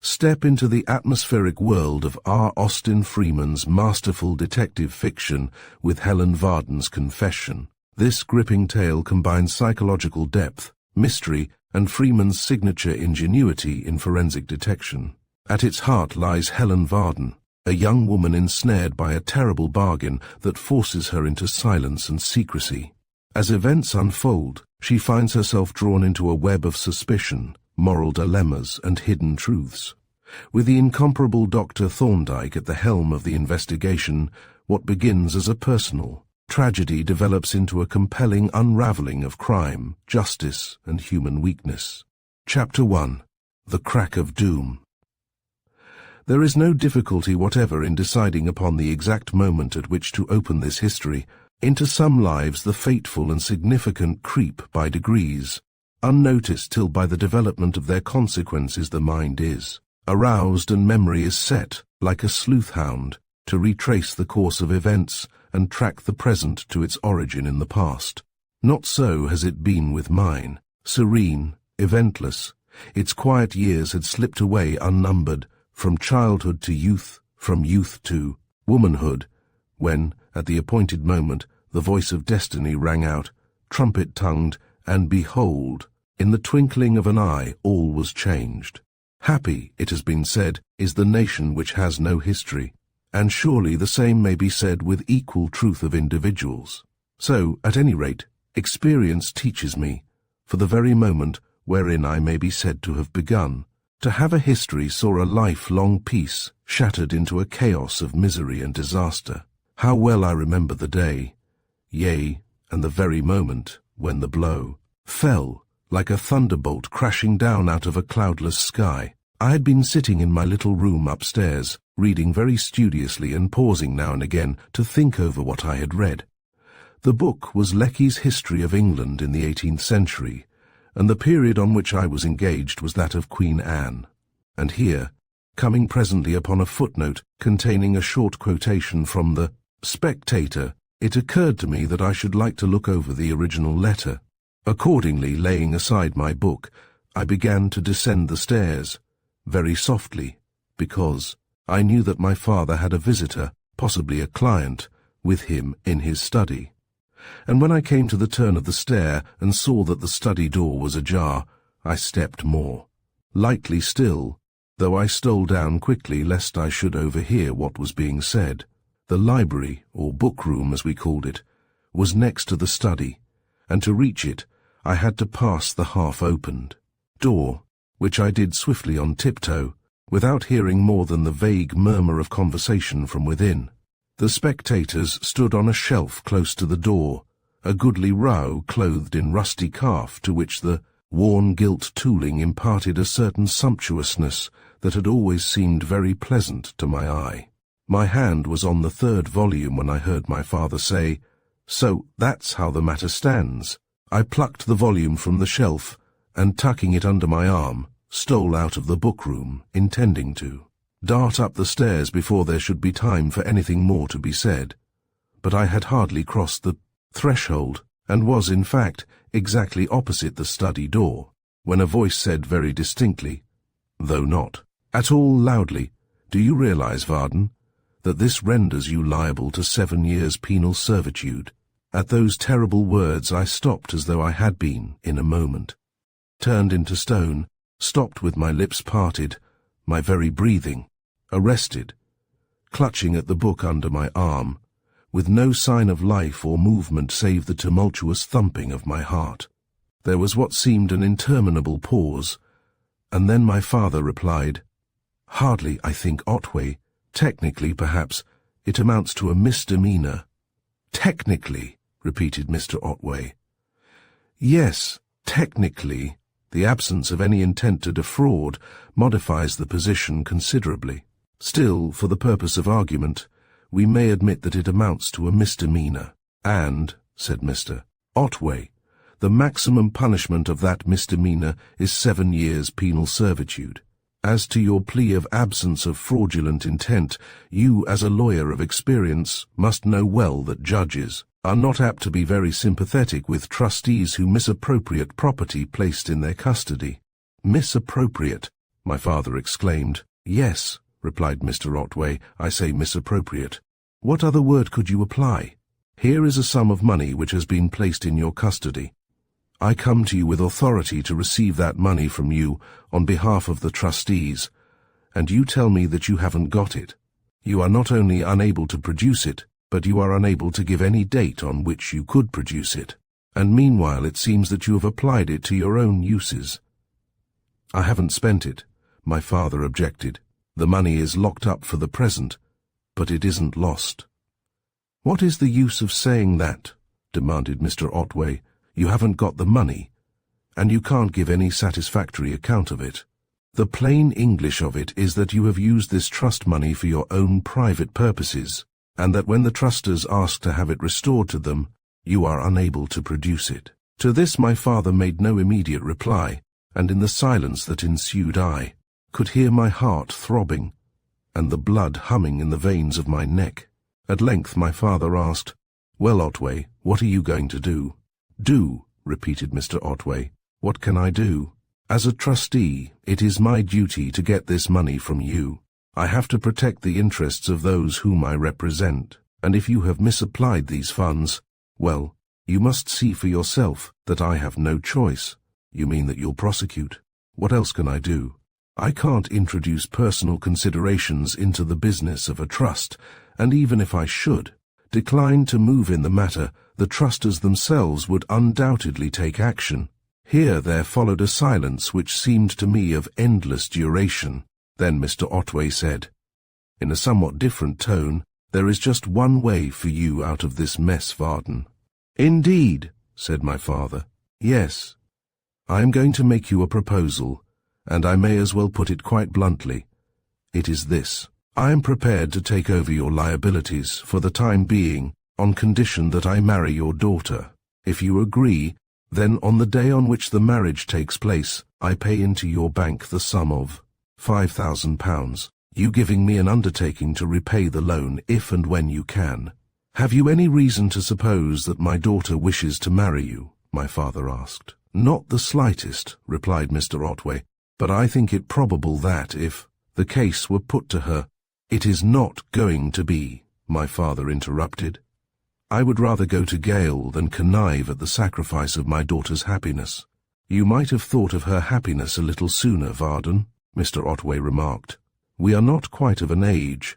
Step into the atmospheric world of R. Austin Freeman's masterful detective fiction with Helen Vardon's Confession. This gripping tale combines psychological depth, mystery, and Freeman's signature ingenuity in forensic detection. At its heart lies Helen Vardon, a young woman ensnared by a terrible bargain that forces her into silence and secrecy. As events unfold, she finds herself drawn into a web of suspicion, moral dilemmas, and hidden truths. With the incomparable Dr. Thorndyke at the helm of the investigation, what begins as a personal tragedy develops into a compelling unraveling of crime, justice, and human weakness. Chapter 1. The Crack of Doom. There is no difficulty whatever in deciding upon the exact moment at which to open this history. Into some lives the fateful and significant creep by degrees, unnoticed till by the development of their consequences the mind is aroused and memory is set, like a sleuth hound, to retrace the course of events and track the present to its origin in the past. Not so has it been with mine. Serene, eventless, its quiet years had slipped away unnumbered, from childhood to youth, from youth to womanhood, when, at the appointed moment, the voice of destiny rang out, trumpet-tongued, and behold, in the twinkling of an eye all was changed. Happy, it has been said, is the nation which has no history, and surely the same may be said with equal truth of individuals. So, at any rate, experience teaches me, for the very moment wherein I may be said to have begun, to have a history saw a lifelong peace shattered into a chaos of misery and disaster. How well I remember the day, yea, and the very moment when the blow fell like a thunderbolt crashing down out of a cloudless sky. I had been sitting in my little room upstairs, reading very studiously and pausing now and again to think over what I had read. The book was Lecky's History of England in the 18th century, and the period on which I was engaged was that of Queen Anne. And here, coming presently upon a footnote containing a short quotation from the Spectator, it occurred to me that I should like to look over the original letter. Accordingly, laying aside my book, I began to descend the stairs, very softly, because I knew that my father had a visitor, possibly a client, with him in his study. And when I came to the turn of the stair and saw that the study door was ajar, I stepped more lightly still, though I stole down quickly lest I should overhear what was being said. The library, or book-room as we called it, was next to the study, and to reach it I had to pass the half-opened door, which I did swiftly on tiptoe, without hearing more than the vague murmur of conversation from within. The spectators stood on a shelf close to the door, a goodly row clothed in rusty calf to which the worn gilt tooling imparted a certain sumptuousness that had always seemed very pleasant to my eye. My hand was on the 3rd volume when I heard my father say, "So that's how the matter stands." I plucked the volume from the shelf, and tucking it under my arm, stole out of the book-room, intending to dart up the stairs before there should be time for anything more to be said. But I had hardly crossed the threshold, and was, in fact, exactly opposite the study door, when a voice said very distinctly, though not at all loudly, "Do you realize, Vardon, that this renders you liable to 7 years penal servitude?" At those terrible words I stopped as though I had been, in a moment, turned into stone, stopped with my lips parted, my very breathing, arrested, clutching at the book under my arm, with no sign of life or movement save the tumultuous thumping of my heart. There was what seemed an interminable pause, and then my father replied, "Hardly, I think, Otway. Technically, perhaps, it amounts to a misdemeanor." "Technically," repeated Mr. Otway. "Yes, technically, the absence of any intent to defraud modifies the position considerably. Still, for the purpose of argument, we may admit that it amounts to a misdemeanor. And," said Mr. Otway, "the maximum punishment of that misdemeanor is 7 years penal servitude. As to your plea of absence of fraudulent intent, you, as a lawyer of experience, must know well that judges are not apt to be very sympathetic with trustees who misappropriate property placed in their custody." "Misappropriate," my father exclaimed. Yes, replied Mr. Otway, I say misappropriate. What other word could you apply? Here is a sum of money which has been placed in your custody. I come to you with authority to receive that money from you on behalf of the trustees, and you tell me that you haven't got it. You are not only unable to produce it, but you are unable to give any date on which you could produce it, and meanwhile it seems that you have applied it to your own uses. I haven't spent it, my father objected. The money is locked up for the present, but it isn't lost. What is the use of saying that? Demanded Mr. Otway. You haven't got the money, and you can't give any satisfactory account of it. The plain English of it is that you have used this trust money for your own private purposes, and that when the trusters ask to have it restored to them, you are unable to produce it. To this my father made no immediate reply, and in the silence that ensued I could hear my heart throbbing, and the blood humming in the veins of my neck. At length my father asked, Well, Otway, what are you going to do? Do, repeated Mr. Otway. What can I do? As a trustee, it is my duty to get this money from you. I have to protect the interests of those whom I represent, and if you have misapplied these funds, well, you must see for yourself that I have no choice. You mean that you'll prosecute? What else can I do? I can't introduce personal considerations into the business of a trust, and even if I should decline to move in the matter, the trusters themselves would undoubtedly take action. Here there followed a silence which seemed to me of endless duration. Then Mr. Otway said, in a somewhat different tone, There is just one way for you out of this mess, Vardon. Indeed, said my father. Yes. I am going to make you a proposal, and I may as well put it quite bluntly. It is this. I am prepared to take over your liabilities for the time being, on condition that I marry your daughter. If you agree, then on the day on which the marriage takes place, I pay into your bank the sum of £5,000, you giving me an undertaking to repay the loan if and when you can. Have you any reason to suppose that my daughter wishes to marry you? My father asked. Not the slightest, replied Mr. Otway, but I think it probable that if the case were put to her, It is not going to be, my father interrupted. I would rather go to gaol than connive at the sacrifice of my daughter's happiness. You might have thought of her happiness a little sooner, Vardon, Mr. Otway remarked. We are not quite of an age,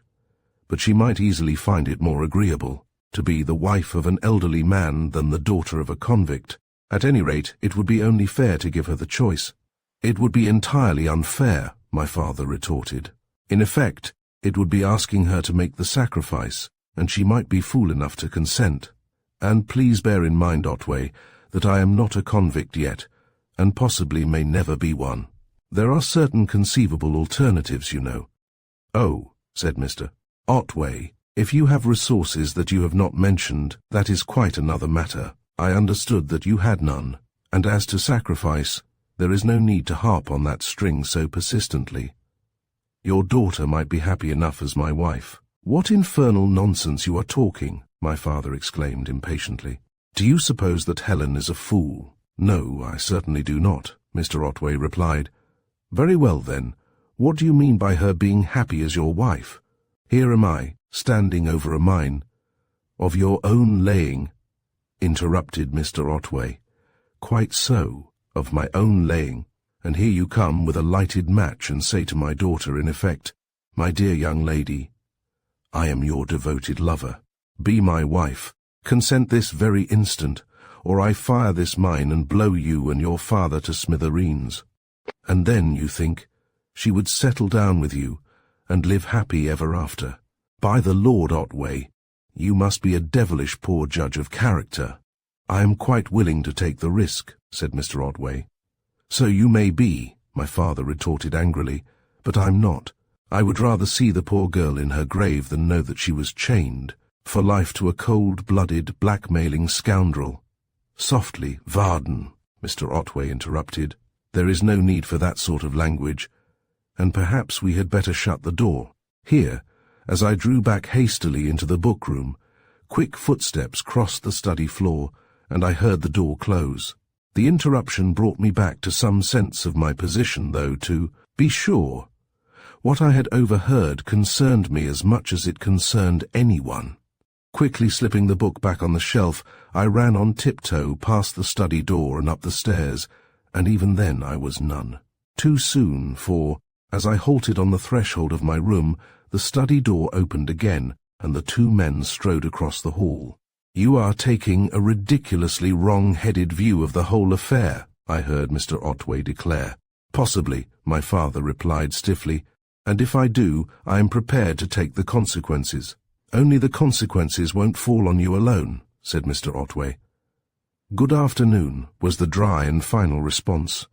but she might easily find it more agreeable to be the wife of an elderly man than the daughter of a convict. At any rate, it would be only fair to give her the choice. It would be entirely unfair, my father retorted. In effect, it would be asking her to make the sacrifice, and she might be fool enough to consent. And please bear in mind, Otway, that I am not a convict yet, and possibly may never be one. There are certain conceivable alternatives, you know. Oh, said Mr. Otway, if you have resources that you have not mentioned, that is quite another matter. I understood that you had none, and as to sacrifice, there is no need to harp on that string so persistently. Your daughter might be happy enough as my wife. What infernal nonsense you are talking, my father exclaimed impatiently. Do you suppose that Helen is a fool? No, I certainly do not, Mr. Otway replied. Very well then, what do you mean by her being happy as your wife? Here am I, standing over a mine. Of your own laying, interrupted Mr. Otway. Quite so, of my own laying, and here you come with a lighted match and say to my daughter in effect, My dear young lady, I am your devoted lover. Be my wife. Consent this very instant, or I fire this mine and blow you and your father to smithereens. And then, you think, she would settle down with you and live happy ever after. By the Lord, Otway, you must be a devilish poor judge of character. I am quite willing to take the risk, said Mr. Otway. So you may be, my father retorted angrily, but I'm not. I would rather see the poor girl in her grave than know that she was chained for life to a cold-blooded, blackmailing scoundrel. Softly, Vardon, Mr. Otway interrupted. There is no need for that sort of language, and perhaps we had better shut the door. Here, as I drew back hastily into the book-room, quick footsteps crossed the study floor, and I heard the door close. The interruption brought me back to some sense of my position, though to Be sure, what I had overheard concerned me as much as it concerned anyone. Quickly slipping the book back on the shelf, I ran on tiptoe past the study door and up the stairs, and even then I was none. Too soon, for, as I halted on the threshold of my room, the study door opened again, and the two men strode across the hall. "You are taking a ridiculously wrong-headed view of the whole affair," I heard Mr. Otway declare. "Possibly," my father replied stiffly, "and if I do, I am prepared to take the consequences." "Only the consequences won't fall on you alone," said Mr. Otway. "Good afternoon," was the dry and final response.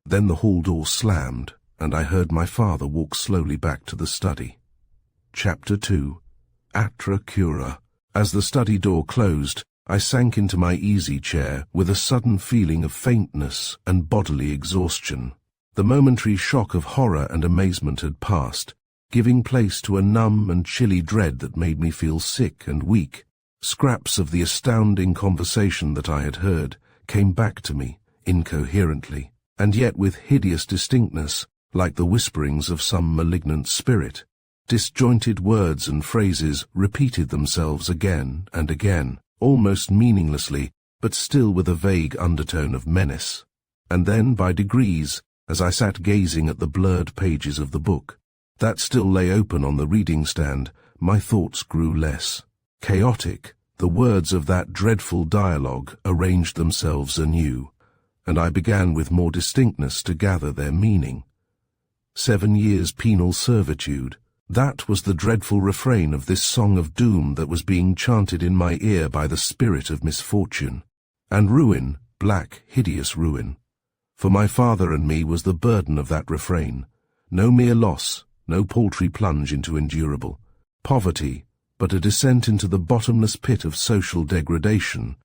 Then the hall door slammed, and I heard my father walk slowly back to the study. Chapter 2. Atra Cura. As the study door closed, I sank into my easy chair with a sudden feeling of faintness and bodily exhaustion. The momentary shock of horror and amazement had passed, giving place to a numb and chilly dread that made me feel sick and weak. Scraps of the astounding conversation that I had heard came back to me, incoherently, and yet with hideous distinctness, like the whisperings of some malignant spirit. Disjointed words and phrases repeated themselves again and again, almost meaninglessly, but still with a vague undertone of menace. And then, by degrees, as I sat gazing at the blurred pages of the book, that still lay open on the reading stand, my thoughts grew less chaotic. The words of that dreadful dialogue arranged themselves anew, and I began with more distinctness to gather their meaning. 7 years penal servitude. That was the dreadful refrain of this song of doom that was being chanted in my ear by the spirit of misfortune. And ruin, black, hideous ruin. For my father and me was the burden of that refrain. No mere loss, no paltry plunge into endurable poverty, but a descent into the bottomless pit of social degradation,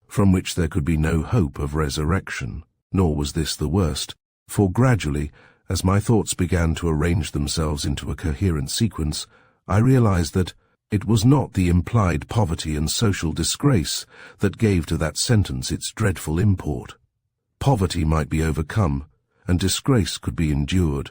from which there could be no hope of resurrection. Nor was this the worst, for gradually, as my thoughts began to arrange themselves into a coherent sequence, I realized that it was not the implied poverty and social disgrace that gave to that sentence its dreadful import. Poverty might be overcome, and disgrace could be endured,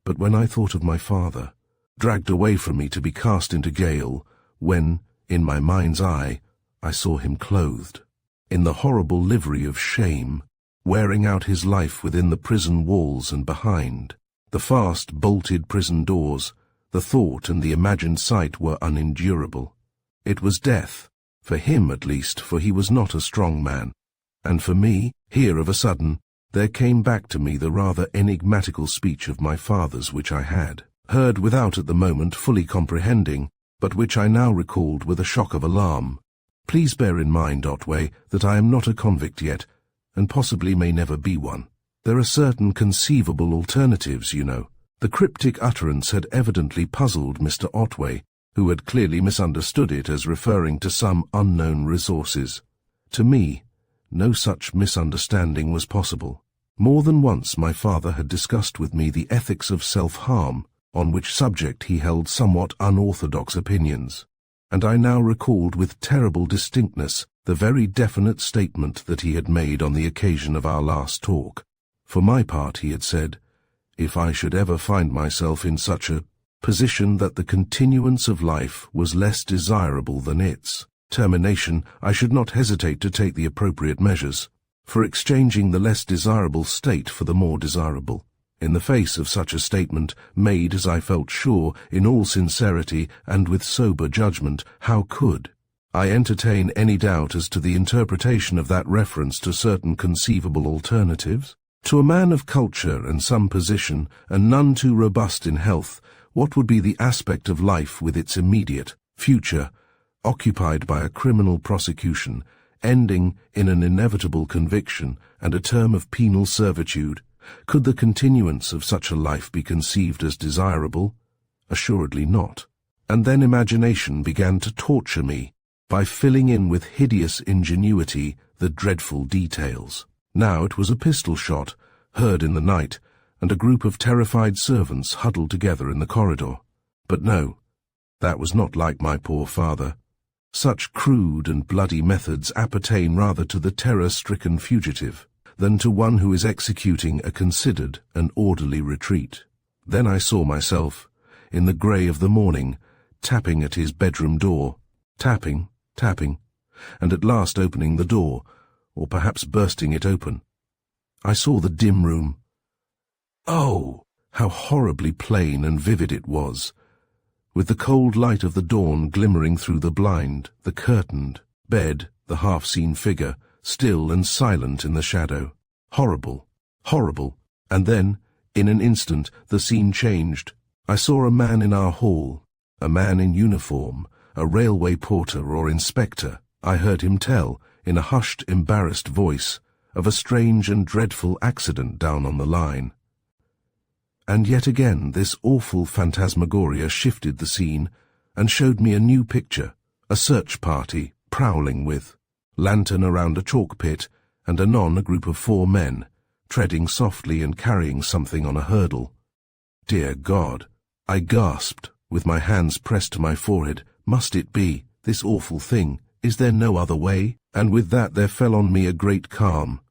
but when I thought of my father, dragged away from me to be cast into gaol, when, in my mind's eye, I saw him clothed in the horrible livery of shame, wearing out his life within the prison walls and behind, the fast bolted prison doors, the thought and the imagined sight were unendurable. It was death, for him at least, for he was not a strong man, and for me, here of a sudden, there came back to me the rather enigmatical speech of my father's which I had heard without at the moment fully comprehending, but which I now recalled with a shock of alarm. Please bear in mind, Otway, that I am not a convict yet, and possibly may never be one. There are certain conceivable alternatives, you know. The cryptic utterance had evidently puzzled Mr. Otway, who had clearly misunderstood it as referring to some unknown resources. To me, no such misunderstanding was possible. More than once my father had discussed with me the ethics of self-harm, on which subject he held somewhat unorthodox opinions, and I now recalled with terrible distinctness the very definite statement that he had made on the occasion of our last talk. For my part, he had said, if I should ever find myself in such a position that the continuance of life was less desirable than its termination, I should not hesitate to take the appropriate measures for exchanging the less desirable state for the more desirable. In the face of such a statement, made, as I felt sure, in all sincerity and with sober judgment, how could I entertain any doubt as to the interpretation of that reference to certain conceivable alternatives? To a man of culture and some position, and none too robust in health, what would be the aspect of life with its immediate future, occupied by a criminal prosecution, ending in an inevitable conviction and a term of penal servitude? Could the continuance of such a life be conceived as desirable? Assuredly not. And then imagination began to torture me by filling in with hideous ingenuity the dreadful details. Now it was a pistol shot, heard in the night, and a group of terrified servants huddled together in the corridor. But no, that was not like my poor father. Such crude and bloody methods appertain rather to the terror-stricken fugitive than to one who is executing a considered and orderly retreat. Then I saw myself, in the grey of the morning, tapping at his bedroom door, tapping, and at last opening the door, or perhaps bursting it open. I saw the dim room. Oh, how horribly plain and vivid it was, with the cold light of the dawn glimmering through the blind, the curtained bed, the half-seen figure, still and silent in the shadow. Horrible, horrible. And then, in an instant, the scene changed. I saw a man in our hall, a man in uniform, a railway porter or inspector. I heard him tell, in a hushed, embarrassed voice, of a strange and dreadful accident down on the line. And yet again this awful phantasmagoria shifted the scene and showed me a new picture, a search party, prowling with lantern around a chalk pit, and anon a group of 4 men, treading softly and carrying something on a hurdle. Dear God! I gasped, with my hands pressed to my forehead. Must it be, this awful thing? Is there no other way? And with that there fell on me a great calm,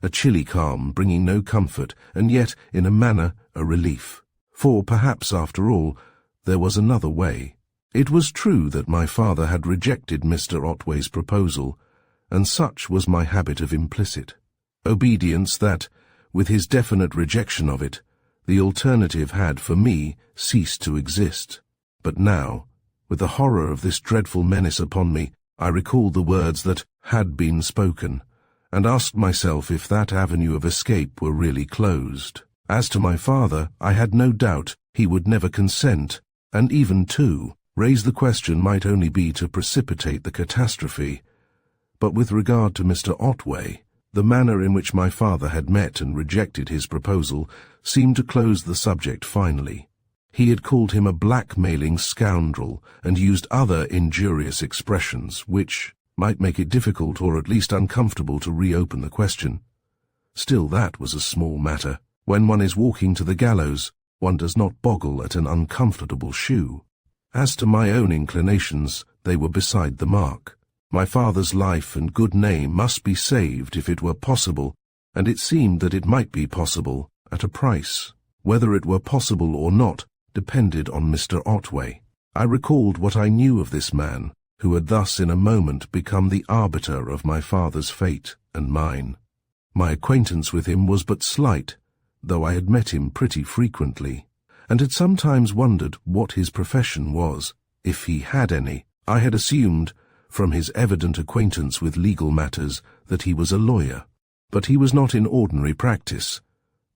a chilly calm, bringing no comfort, and yet, in a manner, a relief. For perhaps, after all, there was another way. It was true that my father had rejected Mr. Otway's proposal, and such was my habit of implicit obedience that, with his definite rejection of it, the alternative had, for me, ceased to exist. But now, with the horror of this dreadful menace upon me, I recalled the words that had been spoken, and asked myself if that avenue of escape were really closed. As to my father, I had no doubt he would never consent, and even to raise the question might only be to precipitate the catastrophe. But with regard to Mr. Otway, the manner in which my father had met and rejected his proposal seemed to close the subject finally. He had called him a blackmailing scoundrel and used other injurious expressions which might make it difficult or at least uncomfortable to reopen the question. Still, that was a small matter. When one is walking to the gallows, one does not boggle at an uncomfortable shoe. As to my own inclinations, they were beside the mark. My father's life and good name must be saved if it were possible, and it seemed that it might be possible at a price. Whether it were possible or not depended on Mr. Otway. I recalled what I knew of this man, who had thus in a moment become the arbiter of my father's fate and mine. My acquaintance with him was but slight, though I had met him pretty frequently, and had sometimes wondered what his profession was, if he had any. I had assumed, from his evident acquaintance with legal matters, that he was a lawyer, but he was not in ordinary practice,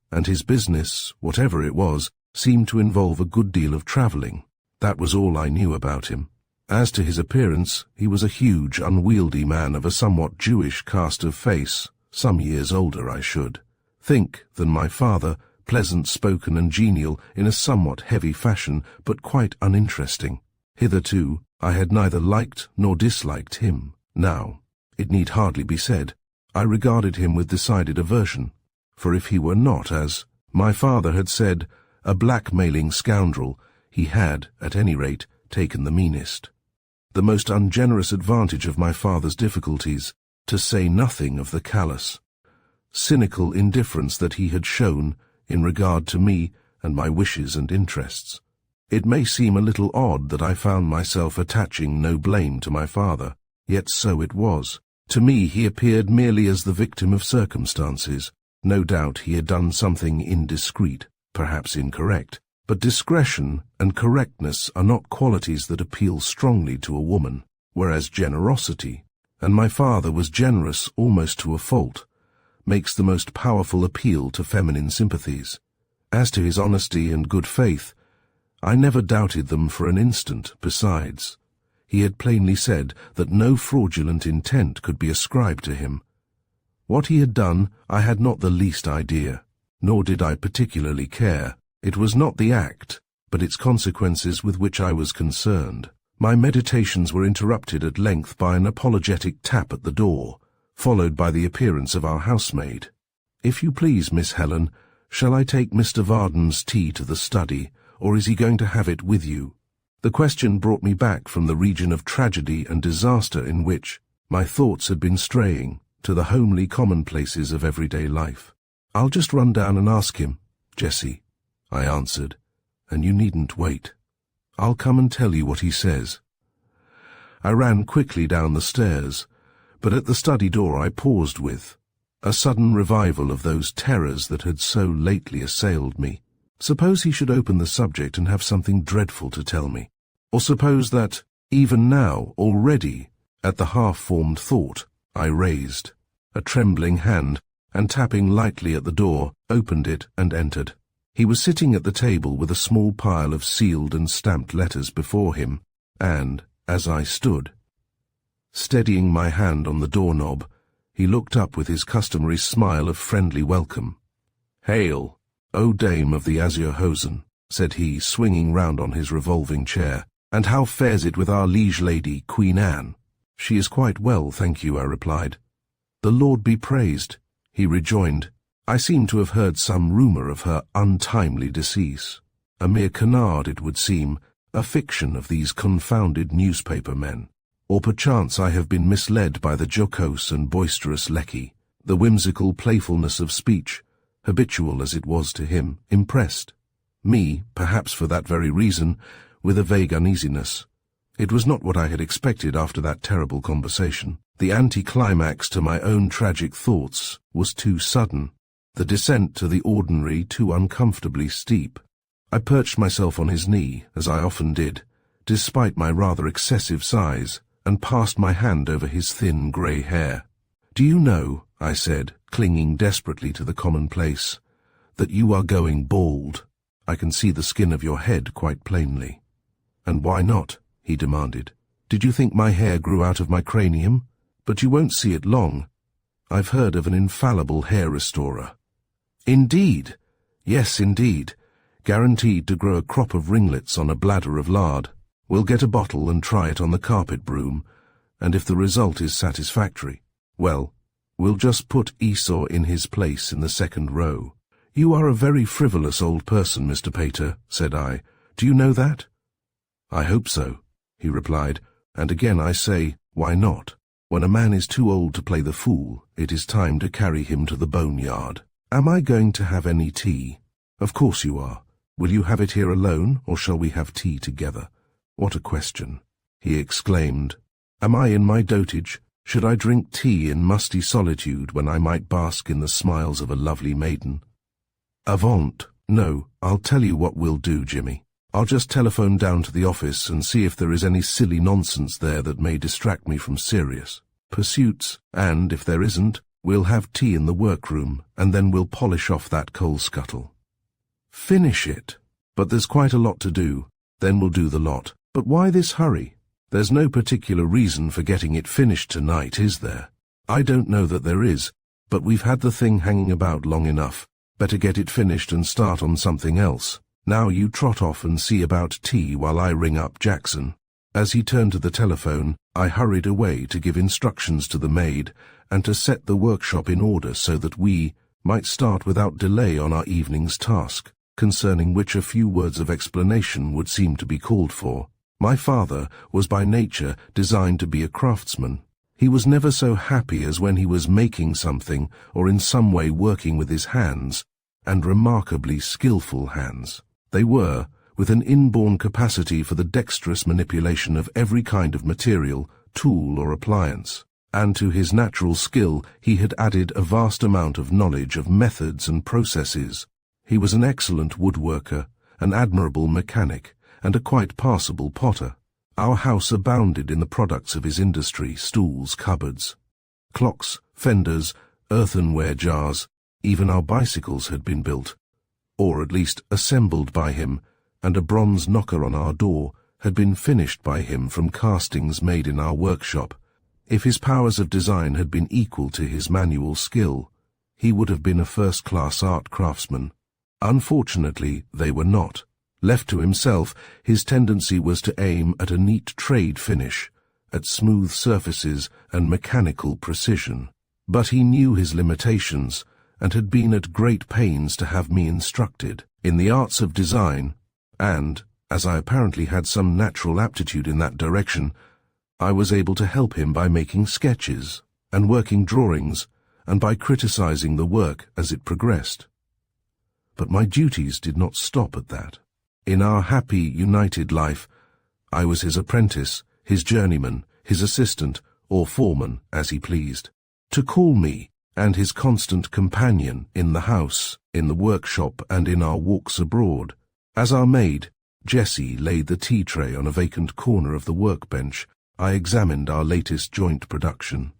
and his business, whatever it was, seemed to involve a good deal of travelling. That was all I knew about him. As to his appearance, he was a huge, unwieldy man of a somewhat Jewish cast of face, some years older, I should think, than my father, pleasant-spoken and genial in a somewhat heavy fashion, but quite uninteresting. Hitherto, I had neither liked nor disliked him. Now, it need hardly be said, I regarded him with decided aversion, for if he were not, as my father had said, a blackmailing scoundrel, he had, at any rate, taken the meanest, the most ungenerous advantage of my father's difficulties, to say nothing of the callous, cynical indifference that he had shown in regard to me and my wishes and interests. It may seem a little odd that I found myself attaching no blame to my father, yet so it was. To me he appeared merely as the victim of circumstances. No doubt he had done something indiscreet, perhaps incorrect, but discretion and correctness are not qualities that appeal strongly to a woman, whereas generosity, and my father was generous almost to a fault, makes the most powerful appeal to feminine sympathies. As to his honesty and good faith, I never doubted them for an instant. Besides, he had plainly said that no fraudulent intent could be ascribed to him. What he had done I had not the least idea, nor did I particularly care. It was not the act, but its consequences with which I was concerned. My meditations were interrupted at length by an apologetic tap at the door, followed by the appearance of our housemaid. "If you please, Miss Helen, shall I take Mr. Vardon's tea to the study, or is he going to have it with you?" The question brought me back from the region of tragedy and disaster in which my thoughts had been straying to the homely commonplaces of everyday life. "I'll just run down and ask him, Jessie," I answered, and you needn't wait. I'll come and tell you what he says." I ran quickly down the stairs, but at the study door I paused with a sudden revival of those terrors that had so lately assailed me. Suppose he should open the subject and have something dreadful to tell me, or suppose that, even now, already, at the half-formed thought, I raised a trembling hand, and tapping lightly at the door, opened it and entered. He was sitting at the table with a small pile of sealed and stamped letters before him, and, as I stood, steadying my hand on the doorknob, he looked up with his customary smile of friendly welcome. "Hail, O dame of the azure hosen," said he, swinging round on his revolving chair. "And how fares it with our liege lady, Queen Anne?" "She is quite well, thank you," I replied. "The Lord be praised," he rejoined. "I seem to have heard some rumour of her untimely decease. A mere canard, it would seem, a fiction of these confounded newspaper men. Or perchance I have been misled by the jocose and boisterous Lecky. The whimsical playfulness of speech, habitual as it was to him, impressed me, perhaps for that very reason, with a vague uneasiness. It was not what I had expected after that terrible conversation. The anticlimax to my own tragic thoughts was too sudden, the descent to the ordinary too uncomfortably steep. I perched myself on his knee, as I often did, despite my rather excessive size, and passed my hand over his thin grey hair. "Do you know," I said, clinging desperately to the commonplace, "that you are going bald? I can see the skin of your head quite plainly." "And why not?" he demanded. "Did you think my hair grew out of my cranium? But you won't see it long. I've heard of an infallible hair restorer." "Indeed?" "Yes, indeed. Guaranteed to grow a crop of ringlets on a bladder of lard. We'll get a bottle and try it on the carpet broom, and if the result is satisfactory, well, we'll just put Esau in his place in the second row." "You are a very frivolous old person, Mr. Pater," said I. "Do you know that?" "I hope so," he replied, "and again I say, why not? When a man is too old to play the fool, it is time to carry him to the boneyard. Am I going to have any tea?" "Of course you are. Will you have it here alone, or shall we have tea together?" "What a question!" he exclaimed. "Am I in my dotage? Should I drink tea in musty solitude when I might bask in the smiles of a lovely maiden? Avaunt! No, I'll tell you what we'll do, Jimmy. I'll just telephone down to the office and see if there is any silly nonsense there that may distract me from serious pursuits, and, if there isn't, we'll have tea in the workroom, and then we'll polish off that coal scuttle." "Finish it." "But there's quite a lot to do. Then we'll do the lot. But why this hurry? There's no particular reason for getting it finished tonight, is there?" "I don't know that there is, but we've had the thing hanging about long enough. Better get it finished and start on something else. Now you trot off and see about tea while I ring up Jackson." As he turned to the telephone, I hurried away to give instructions to the maid and to set the workshop in order so that we might start without delay on our evening's task, concerning which a few words of explanation would seem to be called for. My father was by nature designed to be a craftsman. He was never so happy as when he was making something or in some way working with his hands, and remarkably skillful hands. They were, with an inborn capacity for the dexterous manipulation of every kind of material, tool or appliance, and to his natural skill he had added a vast amount of knowledge of methods and processes. He was an excellent woodworker, an admirable mechanic, and a quite passable potter. Our house abounded in the products of his industry: stools, cupboards, clocks, fenders, earthenware jars. Even our bicycles had been built, or at least assembled by him, and a bronze knocker on our door had been finished by him from castings made in our workshop. If his powers of design had been equal to his manual skill, he would have been a first-class art craftsman. Unfortunately, they were not. Left to himself, his tendency was to aim at a neat trade finish, at smooth surfaces and mechanical precision. But he knew his limitations, and had been at great pains to have me instructed in the arts of design, and, as I apparently had some natural aptitude in that direction, I was able to help him by making sketches and working drawings, and by criticizing the work as it progressed. But my duties did not stop at that. In our happy, united life, I was his apprentice, his journeyman, his assistant, or foreman, as he pleased. To call me, and his constant companion, in the house, in the workshop, and in our walks abroad. As our maid, Jessie, laid the tea tray on a vacant corner of the workbench, I examined our latest joint production.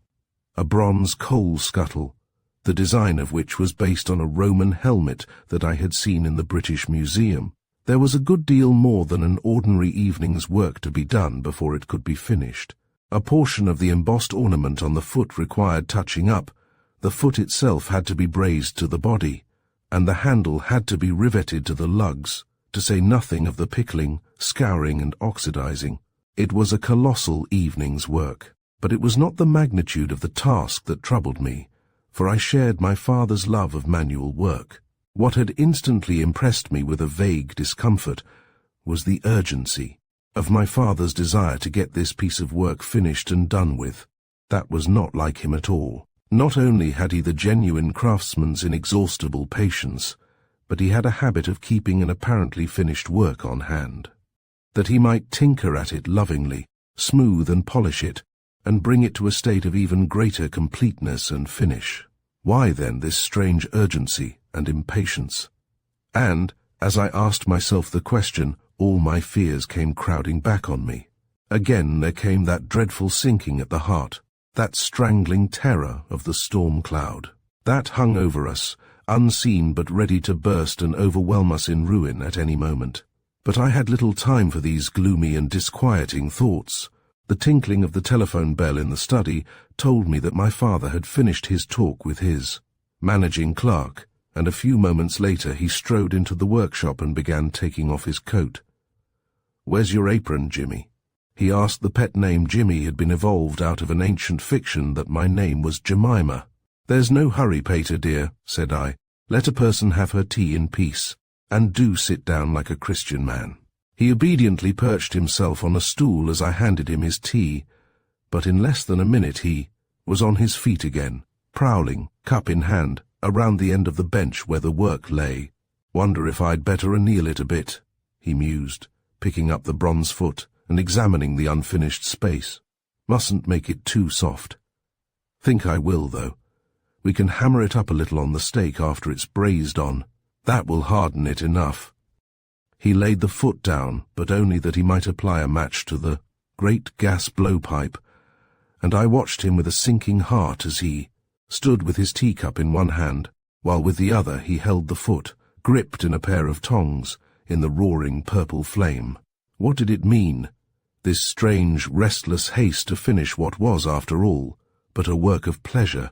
A bronze coal scuttle, the design of which was based on a Roman helmet that I had seen in the British Museum. There was a good deal more than an ordinary evening's work to be done before it could be finished. A portion of the embossed ornament on the foot required touching up, the foot itself had to be brazed to the body, and the handle had to be riveted to the lugs, to say nothing of the pickling, scouring and oxidizing. It was a colossal evening's work, but it was not the magnitude of the task that troubled me, for I shared my father's love of manual work. What had instantly impressed me with a vague discomfort was the urgency of my father's desire to get this piece of work finished and done with. That was not like him at all. Not only had he the genuine craftsman's inexhaustible patience, but he had a habit of keeping an apparently finished work on hand, that he might tinker at it lovingly, smooth and polish it, and bring it to a state of even greater completeness and finish. Why then this strange urgency and impatience? And, as I asked myself the question, all my fears came crowding back on me. Again there came that dreadful sinking at the heart, that strangling terror of the storm cloud. That hung over us, unseen but ready to burst and overwhelm us in ruin at any moment. But I had little time for these gloomy and disquieting thoughts. The tinkling of the telephone bell in the study told me that my father had finished his talk with his managing clerk, and a few moments later he strode into the workshop and began taking off his coat. "Where's your apron, Jimmy?" He asked. The pet name Jimmy had been evolved out of an ancient fiction that my name was Jemima. "There's no hurry, Pater dear," said I. "Let a person have her tea in peace, and do sit down like a Christian man." He obediently perched himself on a stool as I handed him his tea, but in less than a minute he was on his feet again, prowling, cup in hand, around the end of the bench where the work lay. "Wonder if I'd better anneal it a bit," he mused, picking up the bronze foot and examining the unfinished space. "Mustn't make it too soft. Think I will, though. We can hammer it up a little on the stake after it's brazed on. That will harden it enough." He laid the foot down, but only that he might apply a match to the great gas blowpipe, and I watched him with a sinking heart as he stood with his teacup in one hand, while with the other he held the foot, gripped in a pair of tongs, in the roaring purple flame. What did it mean, this strange, restless haste to finish what was, after all, but a work of pleasure?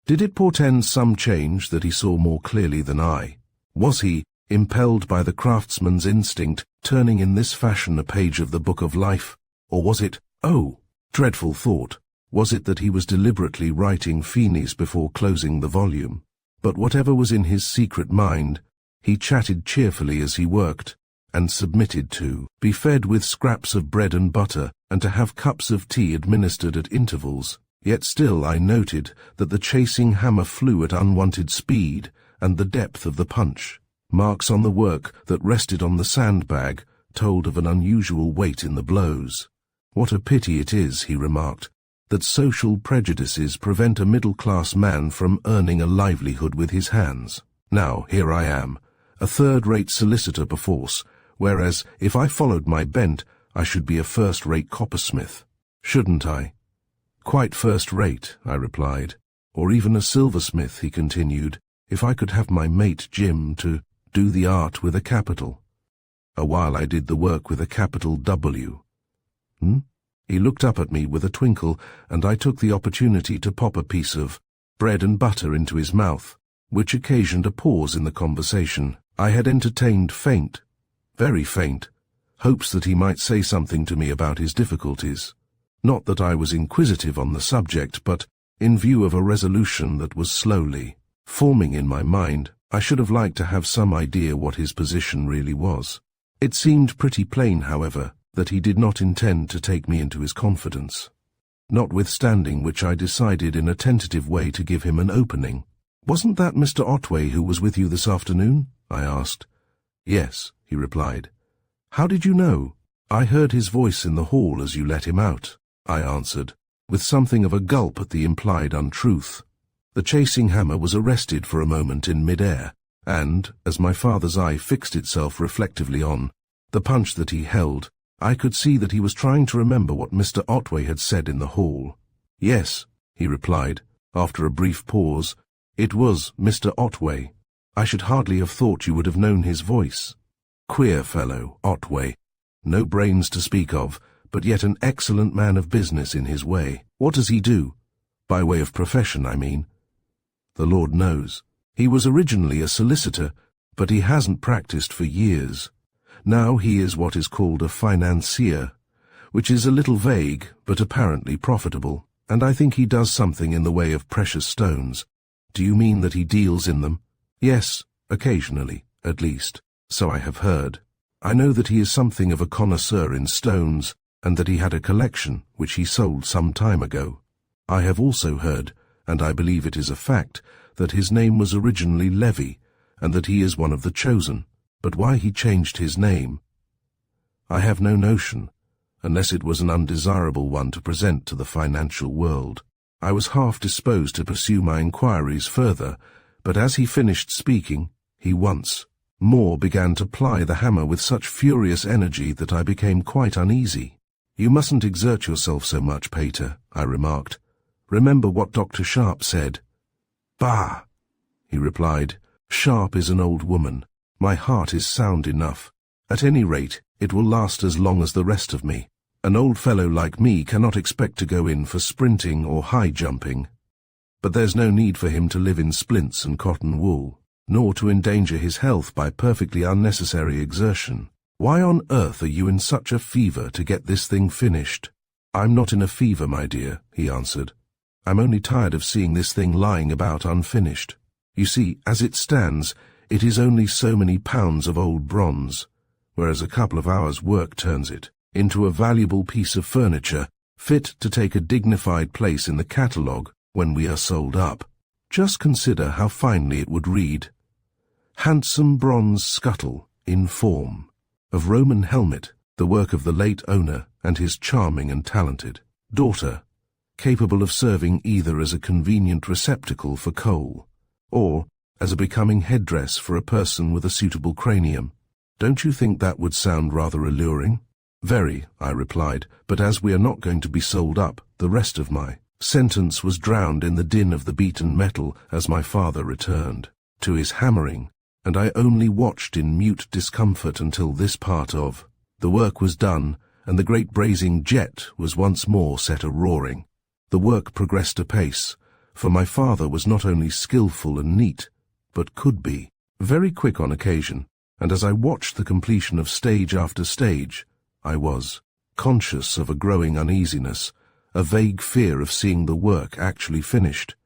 Did it portend some change that he saw more clearly than I? Was he, impelled by the craftsman's instinct, turning in this fashion a page of the book of life? Or was it, oh, dreadful thought, was it that he was deliberately writing finis before closing the volume? But whatever was in his secret mind, he chatted cheerfully as he worked, and submitted to be fed with scraps of bread and butter, and to have cups of tea administered at intervals. Yet still I noted that the chasing hammer flew at unwonted speed, and the depth of the punch. Marks on the work that rested on the sandbag told of an unusual weight in the blows. "What a pity it is," he remarked, "that social prejudices prevent a middle-class man from earning a livelihood with his hands. Now, here I am, a third-rate solicitor perforce, whereas, if I followed my bent, I should be a first-rate coppersmith. Shouldn't I?" "Quite first-rate," I replied. "Or even a silversmith," he continued, "if I could have my mate Jim to do the art with a capital. A while I did the work with a capital W." He looked up at me with a twinkle, and I took the opportunity to pop a piece of bread and butter into his mouth, which occasioned a pause in the conversation. I had entertained faint, very faint, hopes that he might say something to me about his difficulties. Not that I was inquisitive on the subject, but, in view of a resolution that was slowly forming in my mind, I should have liked to have some idea what his position really was. It seemed pretty plain, however, that he did not intend to take me into his confidence, notwithstanding which I decided in a tentative way to give him an opening. "Wasn't that Mr. Otway who was with you this afternoon?" I asked. "Yes," he replied. "How did you know?" "I heard his voice in the hall as you let him out," I answered, with something of a gulp at the implied untruth. The chasing hammer was arrested for a moment in mid-air, and, as my father's eye fixed itself reflectively on the punch that he held, I could see that he was trying to remember what Mr. Otway had said in the hall. "Yes," he replied, after a brief pause, "it was Mr. Otway. I should hardly have thought you would have known his voice. Queer fellow, Otway. No brains to speak of, but yet an excellent man of business in his way. What does he do? By way of profession, I mean." "The Lord knows. He was originally a solicitor, but he hasn't practiced for years. Now he is what is called a financier, which is a little vague, but apparently profitable, and I think he does something in the way of precious stones." "Do you mean that he deals in them?" "Yes, occasionally, at least. So I have heard. I know that he is something of a connoisseur in stones, and that he had a collection which he sold some time ago. I have also heard, and I believe it is a fact, that his name was originally Levy, and that he is one of the chosen. But why he changed his name, I have no notion, unless it was an undesirable one to present to the financial world." I was half disposed to pursue my inquiries further, but as he finished speaking, he once more began to ply the hammer with such furious energy that I became quite uneasy. "You mustn't exert yourself so much, Pater," I remarked. "Remember what Dr. Sharp said." "Bah!" he replied. "Sharp is an old woman. My heart is sound enough. At any rate, it will last as long as the rest of me. An old fellow like me cannot expect to go in for sprinting or high jumping. But there's no need for him to live in splints and cotton wool, nor to endanger his health by perfectly unnecessary exertion. Why on earth are you in such a fever to get this thing finished?" "I'm not in a fever, my dear," he answered. "I'm only tired of seeing this thing lying about unfinished. You see, as it stands, it is only so many pounds of old bronze, whereas a couple of hours' work turns it into a valuable piece of furniture, fit to take a dignified place in the catalogue when we are sold up. Just consider how finely it would read. Handsome bronze scuttle, in form, of Roman helmet, the work of the late owner and his charming and talented daughter, capable of serving either as a convenient receptacle for coal, or as a becoming headdress for a person with a suitable cranium. Don't you think that would sound rather alluring?" "Very," I replied, "but as we are not going to be sold up, the rest of my sentence was drowned in the din of the beaten metal as my father returned to his hammering, and I only watched in mute discomfort until this part of the work was done, and the great brazen jet was once more set a-roaring. The work progressed apace, for my father was not only skilful and neat, but could be very quick on occasion, and as I watched the completion of stage after stage, I was conscious of a growing uneasiness, a vague fear of seeing the work actually finished,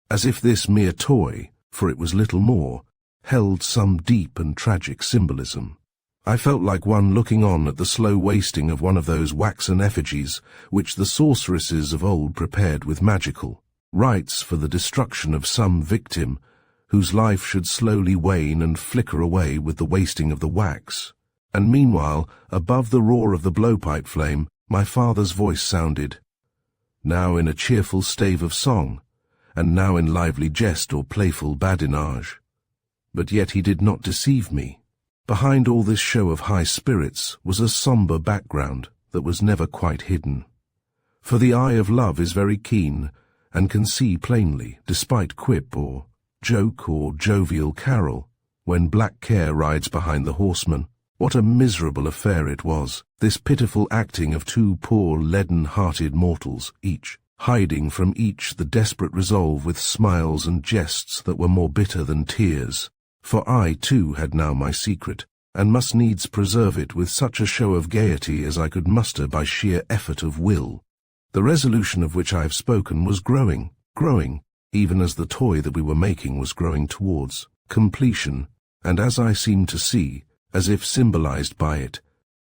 as if this mere toy, for it was little more, held some deep and tragic symbolism. I felt like one looking on at the slow wasting of one of those waxen effigies which the sorceresses of old prepared with magical rites for the destruction of some victim whose life should slowly wane and flicker away with the wasting of the wax. And meanwhile, above the roar of the blowpipe flame, my father's voice sounded, now in a cheerful stave of song, and now in lively jest or playful badinage. But yet he did not deceive me. Behind all this show of high spirits was a sombre background that was never quite hidden. For the eye of love is very keen, and can see plainly, despite quip or joke or jovial carol, when black care rides behind the horseman. What a miserable affair it was, this pitiful acting of two poor leaden-hearted mortals, each hiding from each the desperate resolve with smiles and jests that were more bitter than tears. For I, too, had now my secret, and must needs preserve it with such a show of gaiety as I could muster by sheer effort of will. The resolution of which I have spoken was growing, even as the toy that we were making was growing towards completion, and as I seemed to see, as if symbolized by it,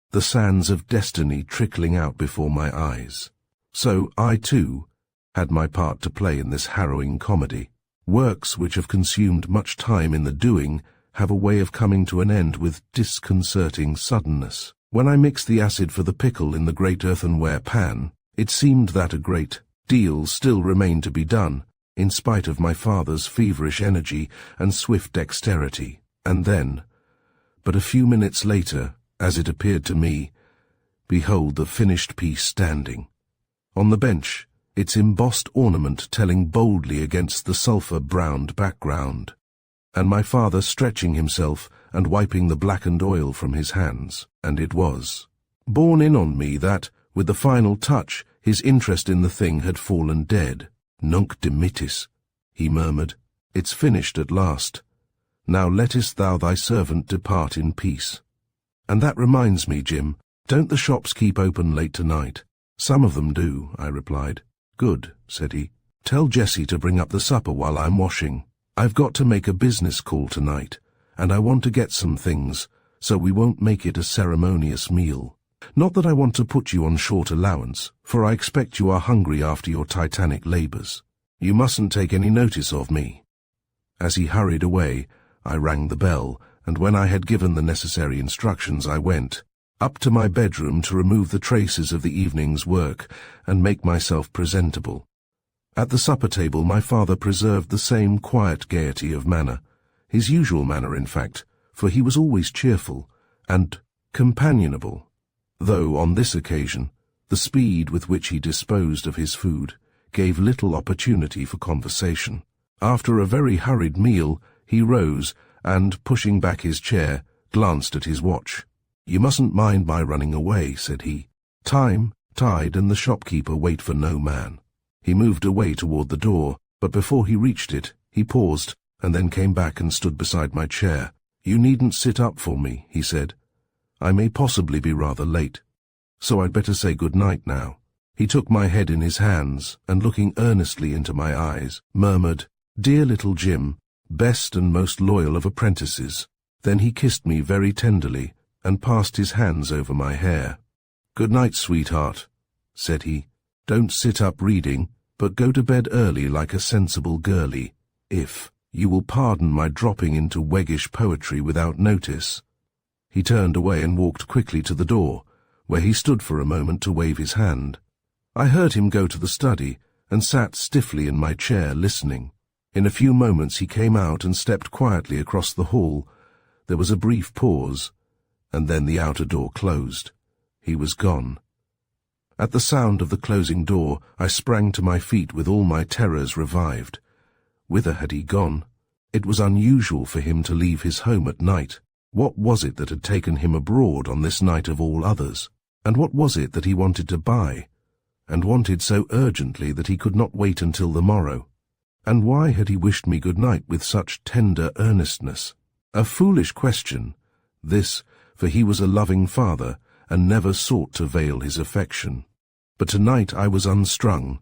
the sands of destiny trickling out before my eyes. So I, too, had my part to play in this harrowing comedy. Works which have consumed much time in the doing have a way of coming to an end with disconcerting suddenness. When I mixed the acid for the pickle in the great earthenware pan, it seemed that a great deal still remained to be done, in spite of my father's feverish energy and swift dexterity. And then, but a few minutes later, as it appeared to me, behold the finished piece standing. On the bench, its embossed ornament telling boldly against the sulphur-browned background, and my father stretching himself and wiping the blackened oil from his hands. And it was borne in on me that, with the final touch, his interest in the thing had fallen dead. "Nunc dimittis," he murmured. "It's finished at last. Now lettest thou thy servant depart in peace. And that reminds me, Jim, don't the shops keep open late tonight?" "Some of them do," I replied. "Good," said he. "Tell Jessie to bring up the supper while I'm washing. I've got to make a business call tonight, and I want to get some things, so we won't make it a ceremonious meal. Not that I want to put you on short allowance, for I expect you are hungry after your titanic labors. You mustn't take any notice of me." As he hurried away, I rang the bell, and when I had given the necessary instructions, I went up to my bedroom to remove the traces of the evening's work and make myself presentable. At the supper table my father preserved the same quiet gaiety of manner, his usual manner in fact, for he was always cheerful and companionable, though on this occasion the speed with which he disposed of his food gave little opportunity for conversation. After a very hurried meal, he rose and, pushing back his chair, glanced at his watch. "You mustn't mind my running away," said he. "Time, tide, and the shopkeeper wait for no man." He moved away toward the door, but before he reached it, he paused, and then came back and stood beside my chair. "You needn't sit up for me," he said. "I may possibly be rather late, so I'd better say good night now." He took my head in his hands, and looking earnestly into my eyes, murmured, "Dear little Jim, best and most loyal of apprentices." Then he kissed me very tenderly, and passed his hands over my hair. "Good night, sweetheart," said he. "Don't sit up reading, but go to bed early like a sensible girlie, if you will pardon my dropping into weggish poetry without notice." He turned away and walked quickly to the door, where he stood for a moment to wave his hand. I heard him go to the study, and sat stiffly in my chair listening. In a few moments he came out and stepped quietly across the hall. There was a brief pause, and then the outer door closed. He was gone. At the sound of the closing door, I sprang to my feet with all my terrors revived. Whither had he gone? It was unusual for him to leave his home at night. What was it that had taken him abroad on this night of all others? And what was it that he wanted to buy, and wanted so urgently that he could not wait until the morrow? And why had he wished me good night with such tender earnestness? A foolish question, this, for he was a loving father, and never sought to veil his affection. But tonight I was unstrung,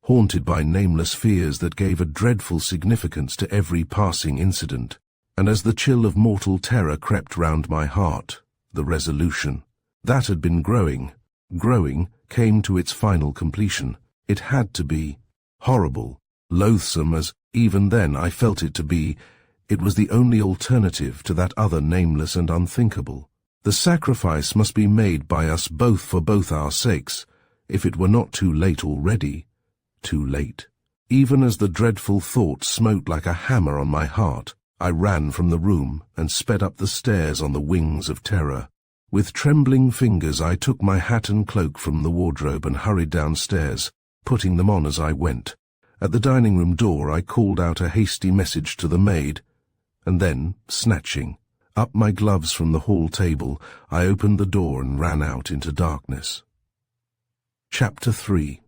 haunted by nameless fears that gave a dreadful significance to every passing incident, and as the chill of mortal terror crept round my heart, the resolution that had been growing, came to its final completion. It had to be. Horrible, loathsome as even then I felt it to be, it was the only alternative to that other nameless and unthinkable. The sacrifice must be made by us both for both our sakes, if it were not too late already. Too late. Even as the dreadful thought smote like a hammer on my heart, I ran from the room and sped up the stairs on the wings of terror. With trembling fingers I took my hat and cloak from the wardrobe and hurried downstairs, putting them on as I went. At the dining-room door I called out a hasty message to the maid, and then, snatching up my gloves from the hall table, I opened the door and ran out into darkness. Chapter 3.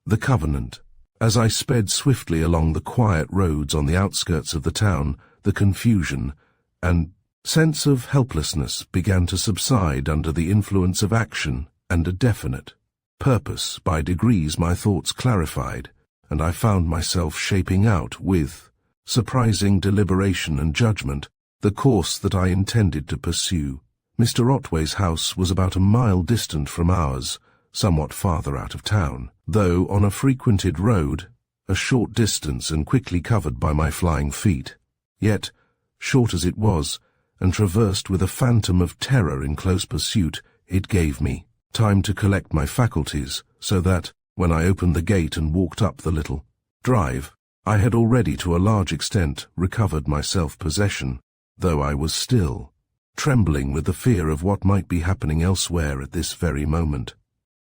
The Covenant. As I sped swiftly along the quiet roads on the outskirts of the town, the confusion and sense of helplessness began to subside under the influence of action and a definite purpose. By degrees my thoughts clarified, and I found myself shaping out, with surprising deliberation and judgment, the course that I intended to pursue. Mr. Otway's house was about a mile distant from ours, somewhat farther out of town, though on a frequented road, a short distance and quickly covered by my flying feet. Yet, short as it was, and traversed with a phantom of terror in close pursuit, it gave me time to collect my faculties, so that, when I opened the gate and walked up the little drive, I had already to a large extent recovered my self-possession, though I was still trembling with the fear of what might be happening elsewhere at this very moment.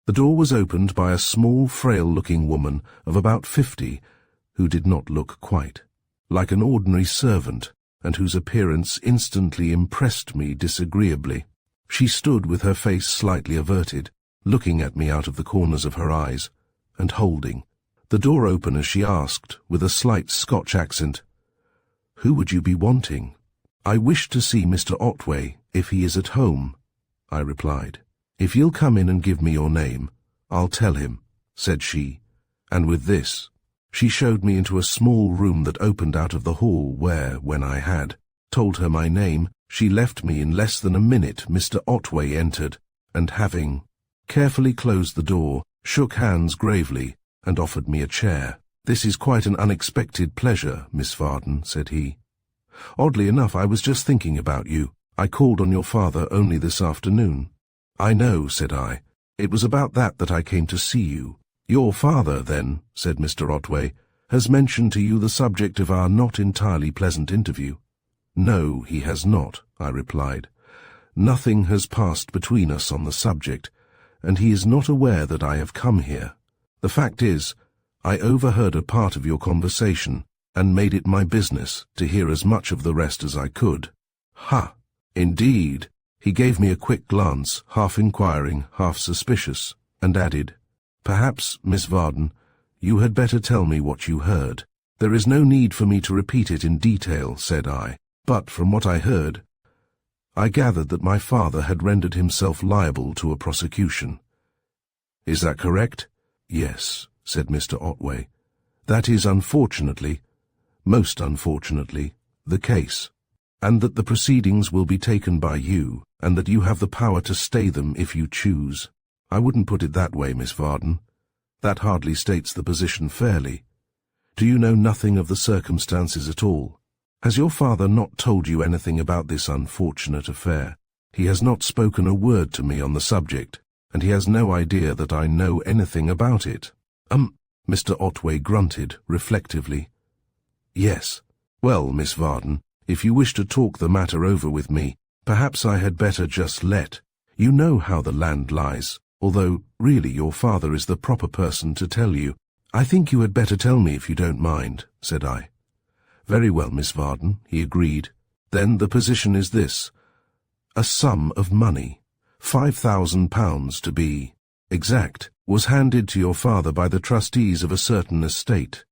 The door was opened by a small, frail-looking woman of about 50, who did not look quite like an ordinary servant, and whose appearance instantly impressed me disagreeably. She stood with her face slightly averted, looking at me out of the corners of her eyes, and holding the door open as she asked, with a slight Scotch accent, "Who would you be wanting?" "I wish to see Mr. Otway, if he is at home," I replied. "If you'll come in and give me your name, I'll tell him," said she, and with this, she showed me into a small room that opened out of the hall where, when I had told her my name, she left me in less than a minute. Mr. Otway entered, and having carefully closed the door, shook hands gravely, and offered me a chair. "This is quite an unexpected pleasure, Miss Vardon," said he. "Oddly enough, I was just thinking about you. I called on your father only this afternoon." "I know," said I. "It was about that I came to see you." "Your father, then," said Mr. Otway, "has mentioned to you the subject of our not entirely pleasant interview?" "No, he has not," I replied. "Nothing has passed between us on the subject, and he is not aware that I have come here. The fact is, I overheard a part of your conversation, and made it my business to hear as much of the rest as I could." "Ha! Indeed." He gave me a quick glance, half inquiring, half suspicious, and added, "Perhaps, Miss Vardon, you had better tell me what you heard." "There is no need for me to repeat it in detail," said I, "but from what I heard, I gathered that my father had rendered himself liable to a prosecution." "Is that correct?" "Yes," said Mr. Otway. "That is unfortunately, most unfortunately, the case, and that the proceedings will be taken by you, and that you have the power to stay them if you choose." "I wouldn't put it that way, Miss Vardon. That hardly states the position fairly. Do you know nothing of the circumstances at all? Has your father not told you anything about this unfortunate affair?" "He has not spoken a word to me on the subject, and he has no idea that I know anything about it." Mr. Otway grunted reflectively. "Yes. Well, Miss Vardon, if you wish to talk the matter over with me, perhaps I had better just let you know how the land lies, although really your father is the proper person to tell you." "I think you had better tell me if you don't mind," said I. "Very well, Miss Vardon," he agreed. "Then the position is this. A sum of money, £5,000 to be exact, was handed to your father by the trustees of a certain estate,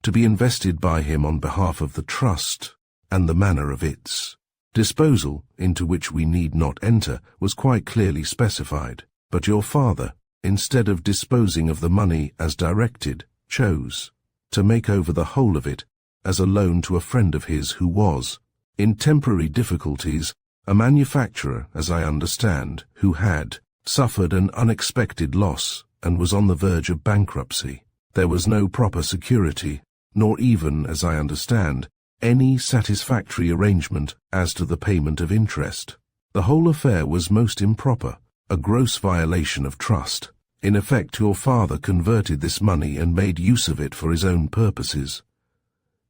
to be invested by him on behalf of the trust, and the manner of its disposal, into which we need not enter, was quite clearly specified. But your father, instead of disposing of the money as directed, chose to make over the whole of it as a loan to a friend of his who was in temporary difficulties, a manufacturer, as I understand, who had suffered an unexpected loss and was on the verge of bankruptcy. There was no proper security, nor even, as I understand, any satisfactory arrangement as to the payment of interest. The whole affair was most improper, a gross violation of trust. In effect, your father converted this money and made use of it for his own purposes."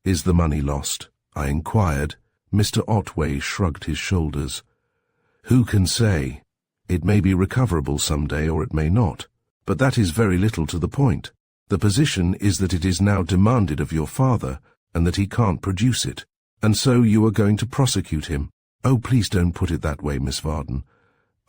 "Is the money lost?" I inquired. Mr. Otway shrugged his shoulders. "Who can say? It may be recoverable some day, or it may not. But that is very little to the point. The position is that it is now demanded of your father, and that he can't produce it. And so you are going to prosecute him." "Oh, please don't put it that way, Miss Vardon.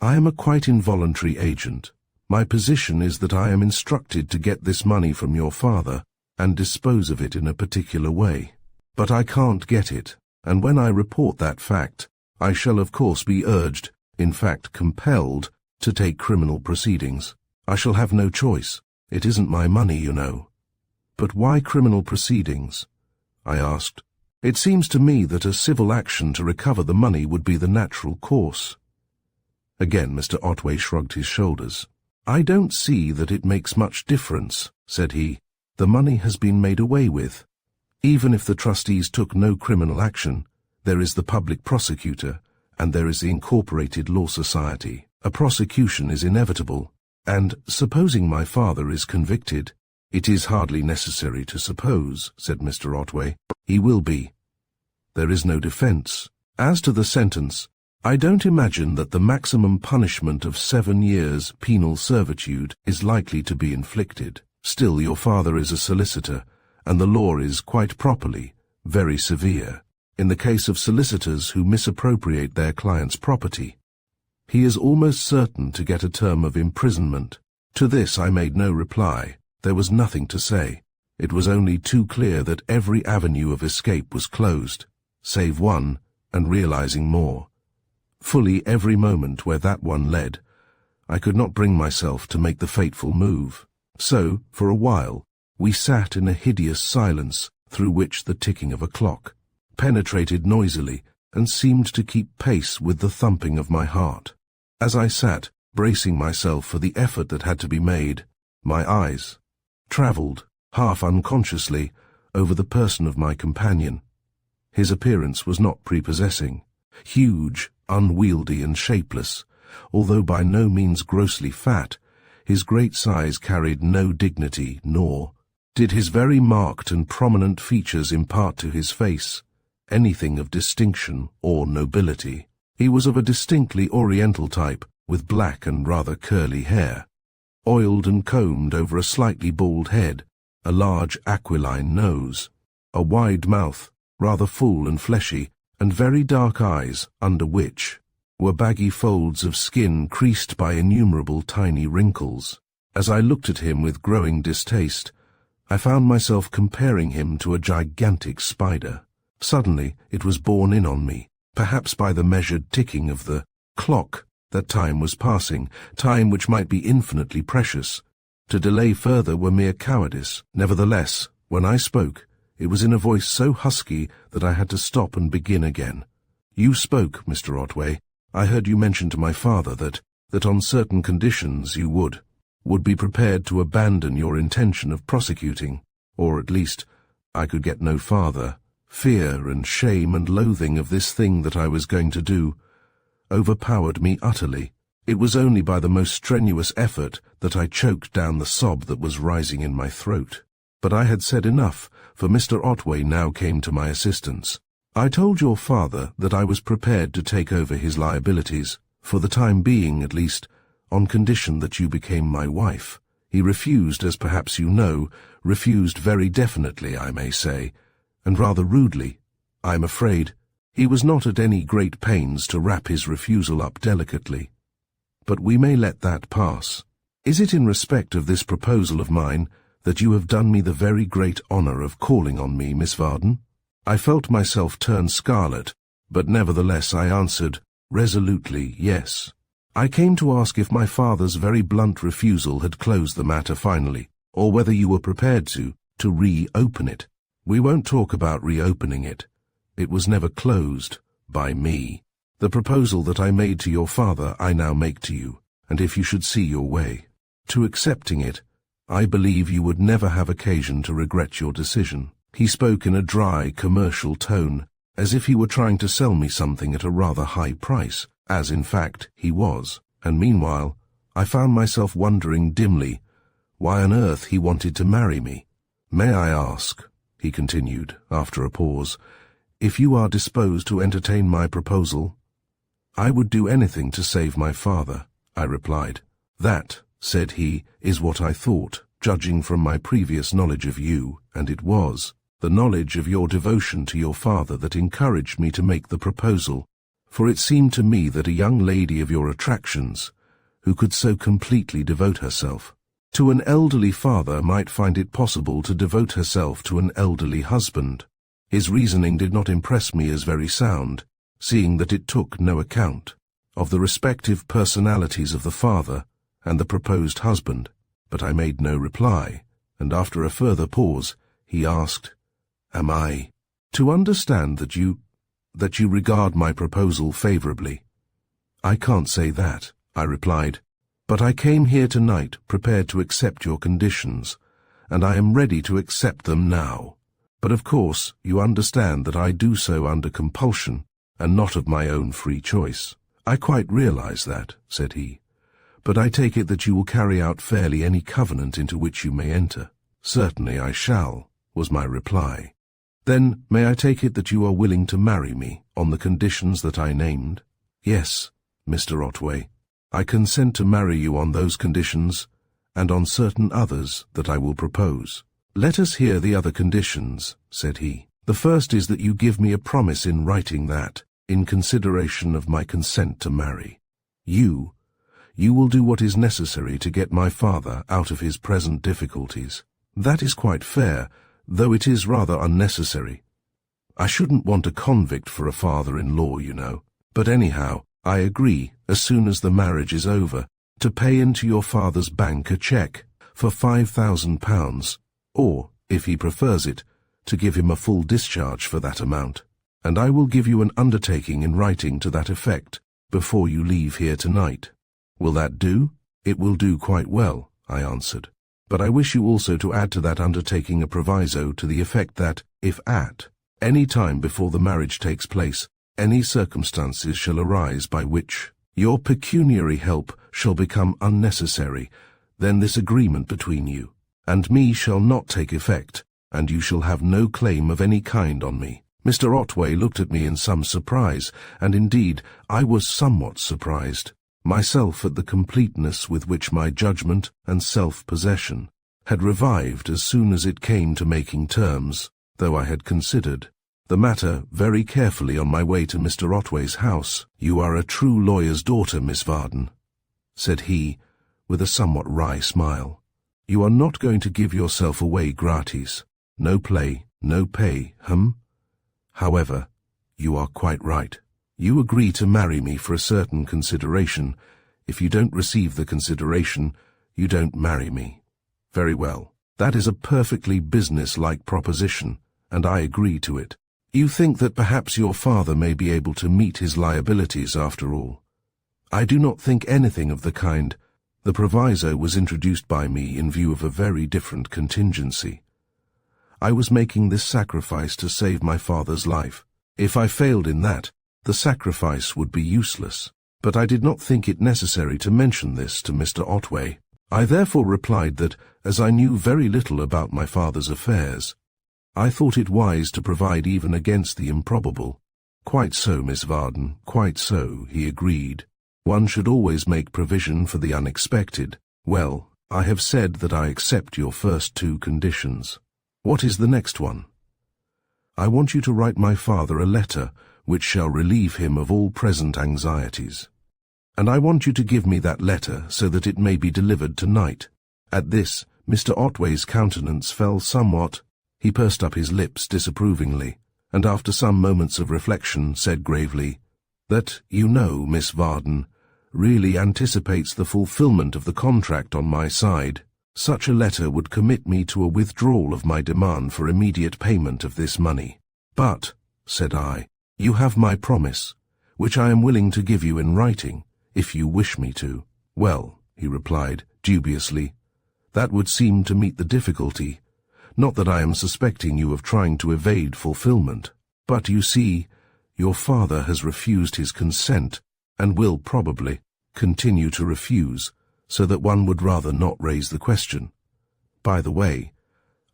I am a quite involuntary agent. My position is that I am instructed to get this money from your father and dispose of it in a particular way. But I can't get it, and when I report that fact, I shall of course be urged, in fact compelled, to take criminal proceedings. I shall have no choice. It isn't my money, you know." "But why criminal proceedings?" I asked. "It seems to me that a civil action to recover the money would be the natural course." Again Mr. Otway shrugged his shoulders. "I don't see that it makes much difference," said he. "The money has been made away with. Even if the trustees took no criminal action, There is the public prosecutor, and there is the Incorporated Law Society. A prosecution is inevitable, and, supposing my father is convicted, it is hardly necessary to suppose, said Mr. Otway. He will be. There is no defence. As to the sentence, I don't imagine that the maximum punishment of 7 years penal servitude is likely to be inflicted. Still, your father is a solicitor, and the law is, quite properly, very severe. In the case of solicitors who misappropriate their client's property, he is almost certain to get a term of imprisonment. To this I made no reply. There was nothing to say. It was only too clear that every avenue of escape was closed, save one, and realizing more. Fully every moment where that one led, I could not bring myself to make the fateful move. So, for a while, we sat in a hideous silence through which the ticking of a clock penetrated noisily and seemed to keep pace with the thumping of my heart. As I sat, bracing myself for the effort that had to be made, my eyes travelled, half unconsciously, over the person of my companion. His appearance was not prepossessing. Huge, unwieldy and shapeless, although by no means grossly fat, his great size carried no dignity, nor did his very marked and prominent features impart to his face anything of distinction or nobility. He was of a distinctly Oriental type, with black and rather curly hair, oiled and combed over a slightly bald head, a large aquiline nose, a wide mouth, rather full and fleshy, and very dark eyes, under which were baggy folds of skin creased by innumerable tiny wrinkles. As I looked at him with growing distaste, I found myself comparing him to a gigantic spider. Suddenly it was borne in on me, perhaps by the measured ticking of the clock, that time was passing, time which might be infinitely precious. To delay further were mere cowardice. Nevertheless, when I spoke, it was in a voice so husky that I had to stop and begin again. You spoke, Mr. Otway. I heard you mention to my father that on certain conditions you would be prepared to abandon your intention of prosecuting, or at least, I could get no farther. Fear and shame and loathing of this thing that I was going to do overpowered me utterly. It was only by the most strenuous effort that I choked down the sob that was rising in my throat. But I had said enough, for Mr. Otway now came to my assistance. I told your father that I was prepared to take over his liabilities, for the time being at least, on condition that you became my wife. He refused, as perhaps you know, refused very definitely, I may say, and rather rudely, I am afraid. He was not at any great pains to wrap his refusal up delicately. But we may let that pass. Is it in respect of this proposal of mine that you have done me the very great honour of calling on me, Miss Vardon? I felt myself turn scarlet, but nevertheless I answered resolutely yes. I came to ask if my father's very blunt refusal had closed the matter finally, or whether you were prepared to reopen it. We won't talk about reopening it. It was never closed by me. The proposal that I made to your father I now make to you, and if you should see your way to accepting it, I believe you would never have occasion to regret your decision. He spoke in a dry, commercial tone, as if he were trying to sell me something at a rather high price, as in fact he was, and meanwhile I found myself wondering dimly why on earth he wanted to marry me. May I ask, he continued, after a pause, if you are disposed to entertain my proposal? I would do anything to save my father, I replied. That, said he, is what I thought, judging from my previous knowledge of you, and it was the knowledge of your devotion to your father that encouraged me to make the proposal, for it seemed to me that a young lady of your attractions, who could so completely devote herself to an elderly father, might find it possible to devote herself to an elderly husband. His reasoning did not impress me as very sound, seeing that it took no account of the respective personalities of the father and the proposed husband, but I made no reply, and after a further pause, he asked, Am I to understand that you regard my proposal favourably? I can't say that, I replied, but I came here tonight prepared to accept your conditions, and I am ready to accept them now. But of course, you understand that I do so under compulsion, and not of my own free choice. I quite realize that, said he. But I take it that you will carry out fairly any covenant into which you may enter. Certainly I shall, was my reply. Then may I take it that you are willing to marry me on the conditions that I named? Yes, Mr. Otway. I consent to marry you on those conditions, and on certain others that I will propose. Let us hear the other conditions, said he. The first is that you give me a promise in writing that, in consideration of my consent to marry, you will do what is necessary to get my father out of his present difficulties. That is quite fair, though it is rather unnecessary. I shouldn't want a convict for a father-in-law, you know. But anyhow, I agree, as soon as the marriage is over, to pay into your father's bank a cheque for £5,000, or, if he prefers it, to give him a full discharge for that amount. And I will give you an undertaking in writing to that effect before you leave here tonight. Will that do? It will do quite well, I answered. But I wish you also to add to that undertaking a proviso to the effect that, if at any time before the marriage takes place, any circumstances shall arise by which your pecuniary help shall become unnecessary, then this agreement between you and me shall not take effect, and you shall have no claim of any kind on me. Mr. Otway looked at me in some surprise, and indeed I was somewhat surprised myself at the completeness with which my judgment and self-possession had revived as soon as it came to making terms, though I had considered the matter very carefully on my way to Mr. Otway's house. You are a true lawyer's daughter, Miss Vardon, said he, with a somewhat wry smile. You are not going to give yourself away gratis. No play, no pay, However, you are quite right. You agree to marry me for a certain consideration. If you don't receive the consideration, you don't marry me. Very well. That is a perfectly business-like proposition, and I agree to it. You think that perhaps your father may be able to meet his liabilities after all. I do not think anything of the kind. The proviso was introduced by me in view of a very different contingency. I was making this sacrifice to save my father's life. If I failed in that, the sacrifice would be useless. But I did not think it necessary to mention this to Mr. Otway. I therefore replied that, as I knew very little about my father's affairs, I thought it wise to provide even against the improbable. Quite so, Miss Vardon, quite so, he agreed. One should always make provision for the unexpected. Well, I have said that I accept your first two conditions. What is the next one? I want you to write my father a letter which shall relieve him of all present anxieties. And I want you to give me that letter so that it may be delivered tonight. At this, Mr. Otway's countenance fell somewhat. He pursed up his lips disapprovingly, and after some moments of reflection said gravely, "That, you know, Miss Vardon, really anticipates the fulfillment of the contract on my side. Such a letter would commit me to a withdrawal of my demand for immediate payment of this money. But," said I, "you have my promise, which I am willing to give you in writing, if you wish me to." "Well," he replied, dubiously, "that would seem to meet the difficulty. Not that I am suspecting you of trying to evade fulfillment, but you see, your father has refused his consent, and will probably continue to refuse, so that one would rather not raise the question. By the way,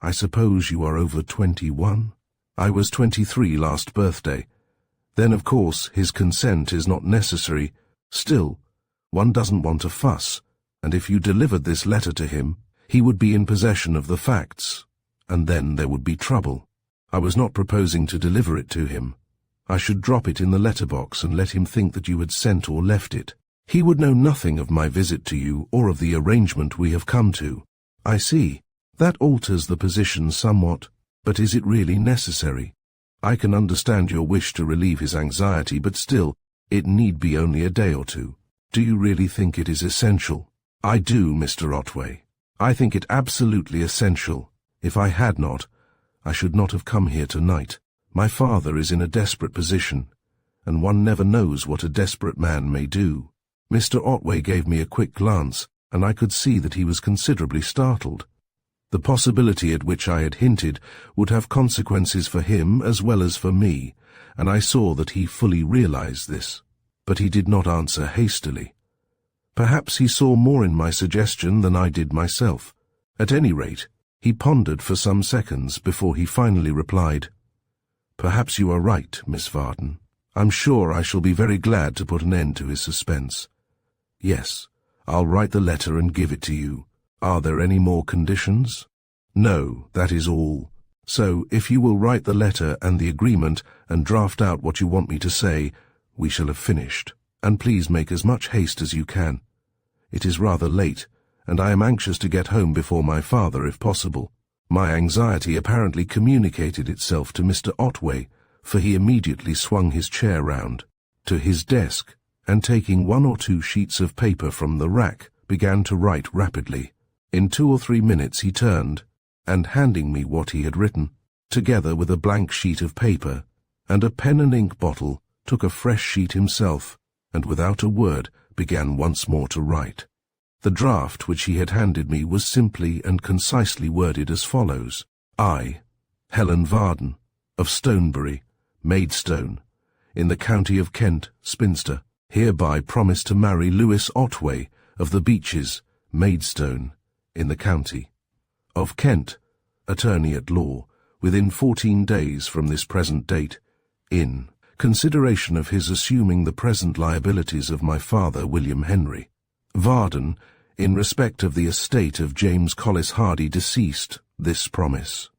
I suppose you are over 21? I was 23 last birthday. Then, of course, his consent is not necessary. Still, one doesn't want a fuss, and if you delivered this letter to him, he would be in possession of the facts, and then there would be trouble. I was not proposing to deliver it to him. I should drop it in the letterbox and let him think that you had sent or left it. He would know nothing of my visit to you or of the arrangement we have come to. I see. That alters the position somewhat, but is it really necessary? I can understand your wish to relieve his anxiety, but still, it need be only a day or two. Do you really think it is essential? I do, Mr. Otway. I think it absolutely essential. If I had not, I should not have come here tonight. My father is in a desperate position, and one never knows what a desperate man may do. Mr. Otway gave me a quick glance, and I could see that he was considerably startled. The possibility at which I had hinted would have consequences for him as well as for me, and I saw that he fully realized this. But he did not answer hastily. Perhaps he saw more in my suggestion than I did myself. At any rate, he pondered for some seconds before he finally replied, "Perhaps you are right, Miss Vardon. I'm sure I shall be very glad to put an end to his suspense. Yes, I'll write the letter and give it to you. Are there any more conditions?" "No, that is all. So, if you will write the letter and the agreement and draft out what you want me to say, we shall have finished. And please make as much haste as you can. It is rather late, and I am anxious to get home before my father if possible." My anxiety apparently communicated itself to Mr. Otway, for he immediately swung his chair round to his desk, and taking 1 or 2 sheets of paper from the rack, began to write rapidly. In 2 or 3 minutes he turned, and handing me what he had written, together with a blank sheet of paper and a pen and ink bottle, took a fresh sheet himself, and without a word began once more to write. The draft which he had handed me was simply and concisely worded as follows: I, Helen Vardon, of Stonebury, Maidstone, in the county of Kent, spinster, hereby promise to marry Lewis Otway, of the Beeches, Maidstone, in the county of Kent, attorney at law, within 14 days from this present date, in consideration of his assuming the present liabilities of my father, William Henry Vardon, in respect of the estate of James Collis Hardy deceased, this promise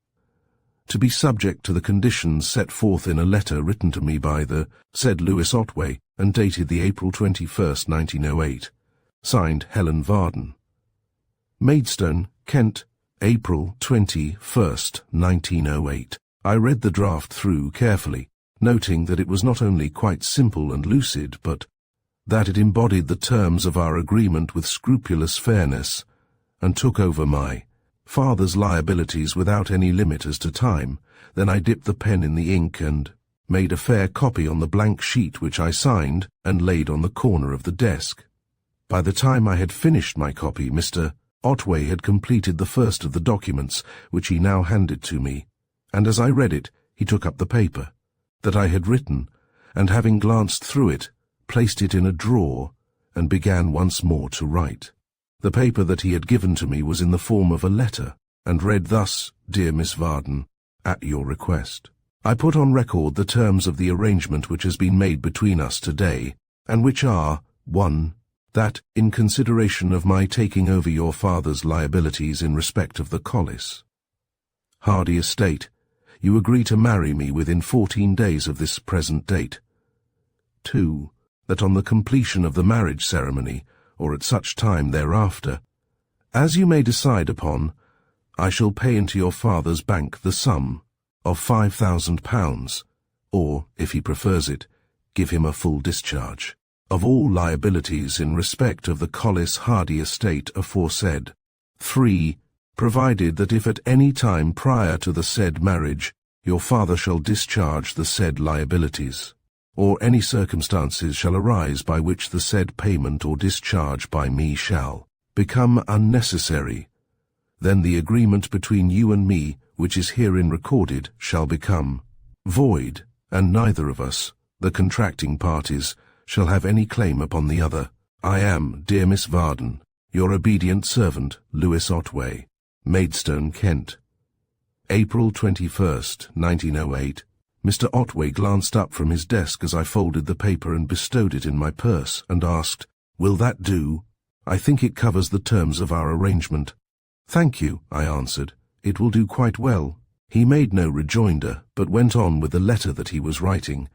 to be subject to the conditions set forth in a letter written to me by the said Lewis Otway and dated the April 21st, 1908, signed Helen Vardon. Maidstone, Kent, April 21st, 1908. I read the draft through carefully, noting that it was not only quite simple and lucid, but that it embodied the terms of our agreement with scrupulous fairness, and took over my father's liabilities without any limit as to time. Then I dipped the pen in the ink and made a fair copy on the blank sheet, which I signed and laid on the corner of the desk. By the time I had finished my copy, Mr. Otway had completed the first of the documents, which he now handed to me, and as I read it, he took up the paper that I had written, and having glanced through it, placed it in a drawer, and began once more to write. The paper that he had given to me was in the form of a letter, and read thus: "Dear Miss Vardon, at your request, I put on record the terms of the arrangement which has been made between us today, and which are, 1. That, in consideration of my taking over your father's liabilities in respect of the Collis Hardy estate, you agree to marry me within 14 days of this present date. 2. That on the completion of the marriage ceremony, or at such time thereafter, as you may decide upon, I shall pay into your father's bank the sum of £5,000, or, if he prefers it, give him a full discharge of all liabilities in respect of the Collis Hardy estate aforesaid. 3. Provided that if at any time prior to the said marriage your father shall discharge the said liabilities, or any circumstances shall arise by which the said payment or discharge by me shall become unnecessary, then the agreement between you and me, which is herein recorded, shall become void, and neither of us, the contracting parties, shall have any claim upon the other. I am, dear Miss Vardon, your obedient servant, Lewis Otway, Maidstone, Kent. April 21st, 1908. Mr. Otway glanced up from his desk as I folded the paper and bestowed it in my purse, and asked, "Will that do? I think it covers the terms of our arrangement." "Thank you," I answered. "It will do quite well." He made no rejoinder, but went on with the letter that he was writing,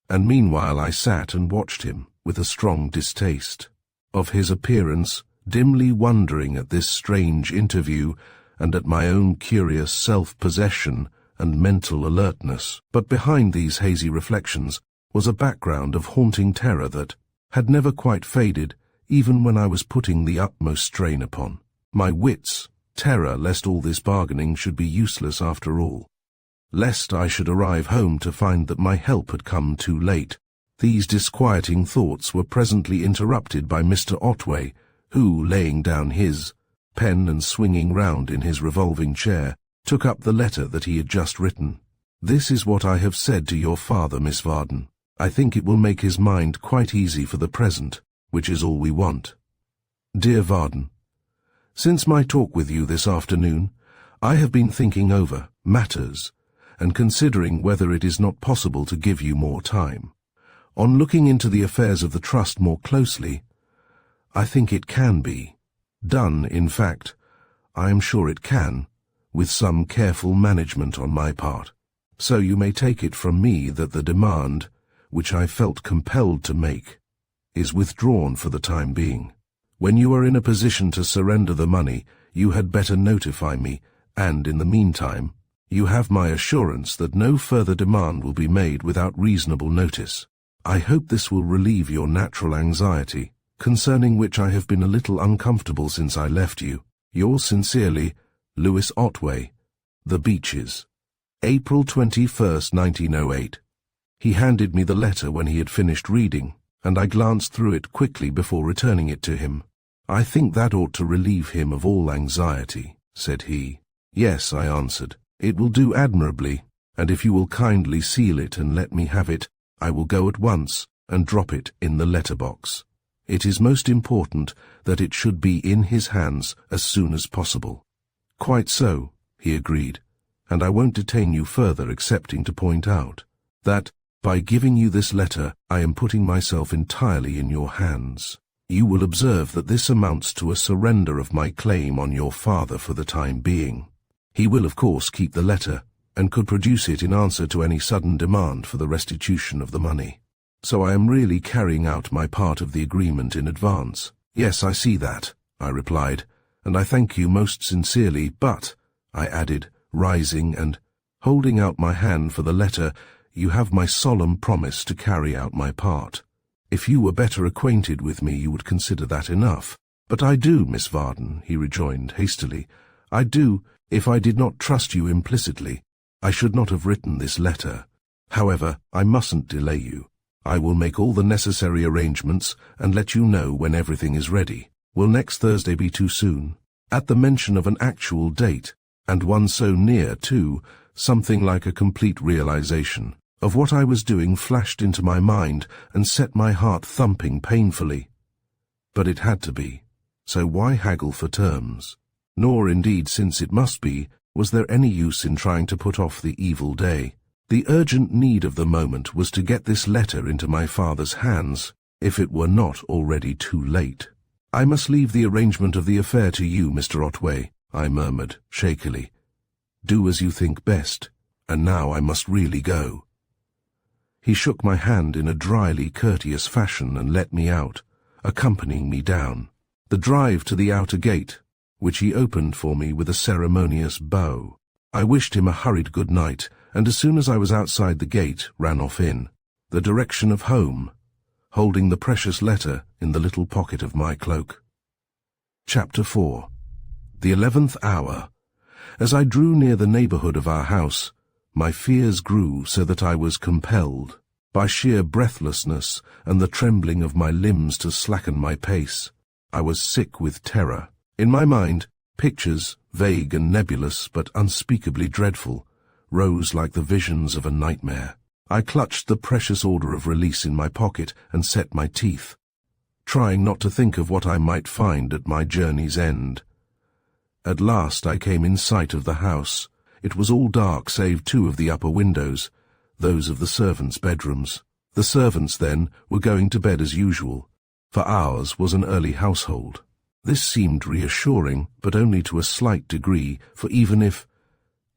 and meanwhile I sat and watched him with a strong distaste of his appearance, dimly wondering at this strange interview and at my own curious self-possession and mental alertness. But behind these hazy reflections was a background of haunting terror that had never quite faded, even when I was putting the utmost strain upon my wits, terror lest all this bargaining should be useless after all, lest I should arrive home to find that my help had come too late. These disquieting thoughts were presently interrupted by Mr. Otway, who, laying down his pen and swinging round in his revolving chair, took up the letter that he had just written. "This is what I have said to your father, Miss Vardon. I think it will make his mind quite easy for the present, which is all we want. Dear Vardon, since my talk with you this afternoon, I have been thinking over matters and considering whether it is not possible to give you more time. On looking into the affairs of the trust more closely, I think it can be done. In fact, I am sure it can, with some careful management on my part. So you may take it from me that the demand, which I felt compelled to make, is withdrawn for the time being. When you are in a position to surrender the money, you had better notify me, and in the meantime, you have my assurance that no further demand will be made without reasonable notice. I hope this will relieve your natural anxiety, concerning which I have been a little uncomfortable since I left you. Yours sincerely, Louis Otway, The Beeches. April 21st, 1908. He handed me the letter when he had finished reading, and I glanced through it quickly before returning it to him. "I think that ought to relieve him of all anxiety," said he. "Yes," I answered. "It will do admirably, and if you will kindly seal it and let me have it, I will go at once and drop it in the letterbox. It is most important that it should be in his hands as soon as possible." "Quite so," he agreed, "and I won't detain you further excepting to point out that, by giving you this letter, I am putting myself entirely in your hands. You will observe that this amounts to a surrender of my claim on your father for the time being. He will, of course, keep the letter, and could produce it in answer to any sudden demand for the restitution of the money. So I am really carrying out my part of the agreement in advance." "Yes, I see that," I replied, "and I thank you most sincerely, but," I added, rising and holding out my hand for the letter, "you have my solemn promise to carry out my part. If you were better acquainted with me, you would consider that enough." "But I do, Miss Vardon," he rejoined hastily. "I do. If I did not trust you implicitly, I should not have written this letter. However, I mustn't delay you. I will make all the necessary arrangements and let you know when everything is ready. Will next Thursday be too soon?" At the mention of an actual date, and one so near too, something like a complete realization of what I was doing flashed into my mind and set my heart thumping painfully. But it had to be, so why haggle for terms? Nor, indeed, since it must be, was there any use in trying to put off the evil day. The urgent need of the moment was to get this letter into my father's hands, if it were not already too late. "I must leave the arrangement of the affair to you, Mr. Otway," I murmured, shakily. "Do as you think best, and now I must really go." He shook my hand in a dryly courteous fashion and let me out, accompanying me down the drive to the outer gate, which he opened for me with a ceremonious bow. I wished him a hurried good night, and as soon as I was outside the gate, ran off in the direction of home, holding the precious letter in the little pocket of my cloak. Chapter 4. The 11th hour. As I drew near the neighborhood of our house, my fears grew so that I was compelled, by sheer breathlessness and the trembling of my limbs, to slacken my pace. I was sick with terror. In my mind, pictures, vague and nebulous but unspeakably dreadful, rose like the visions of a nightmare. I clutched the precious order of release in my pocket and set my teeth, trying not to think of what I might find at my journey's end. At last I came in sight of the house. It was all dark save two of the upper windows, those of the servants' bedrooms. The servants, then, were going to bed as usual, for ours was an early household. This seemed reassuring, but only to a slight degree, for even if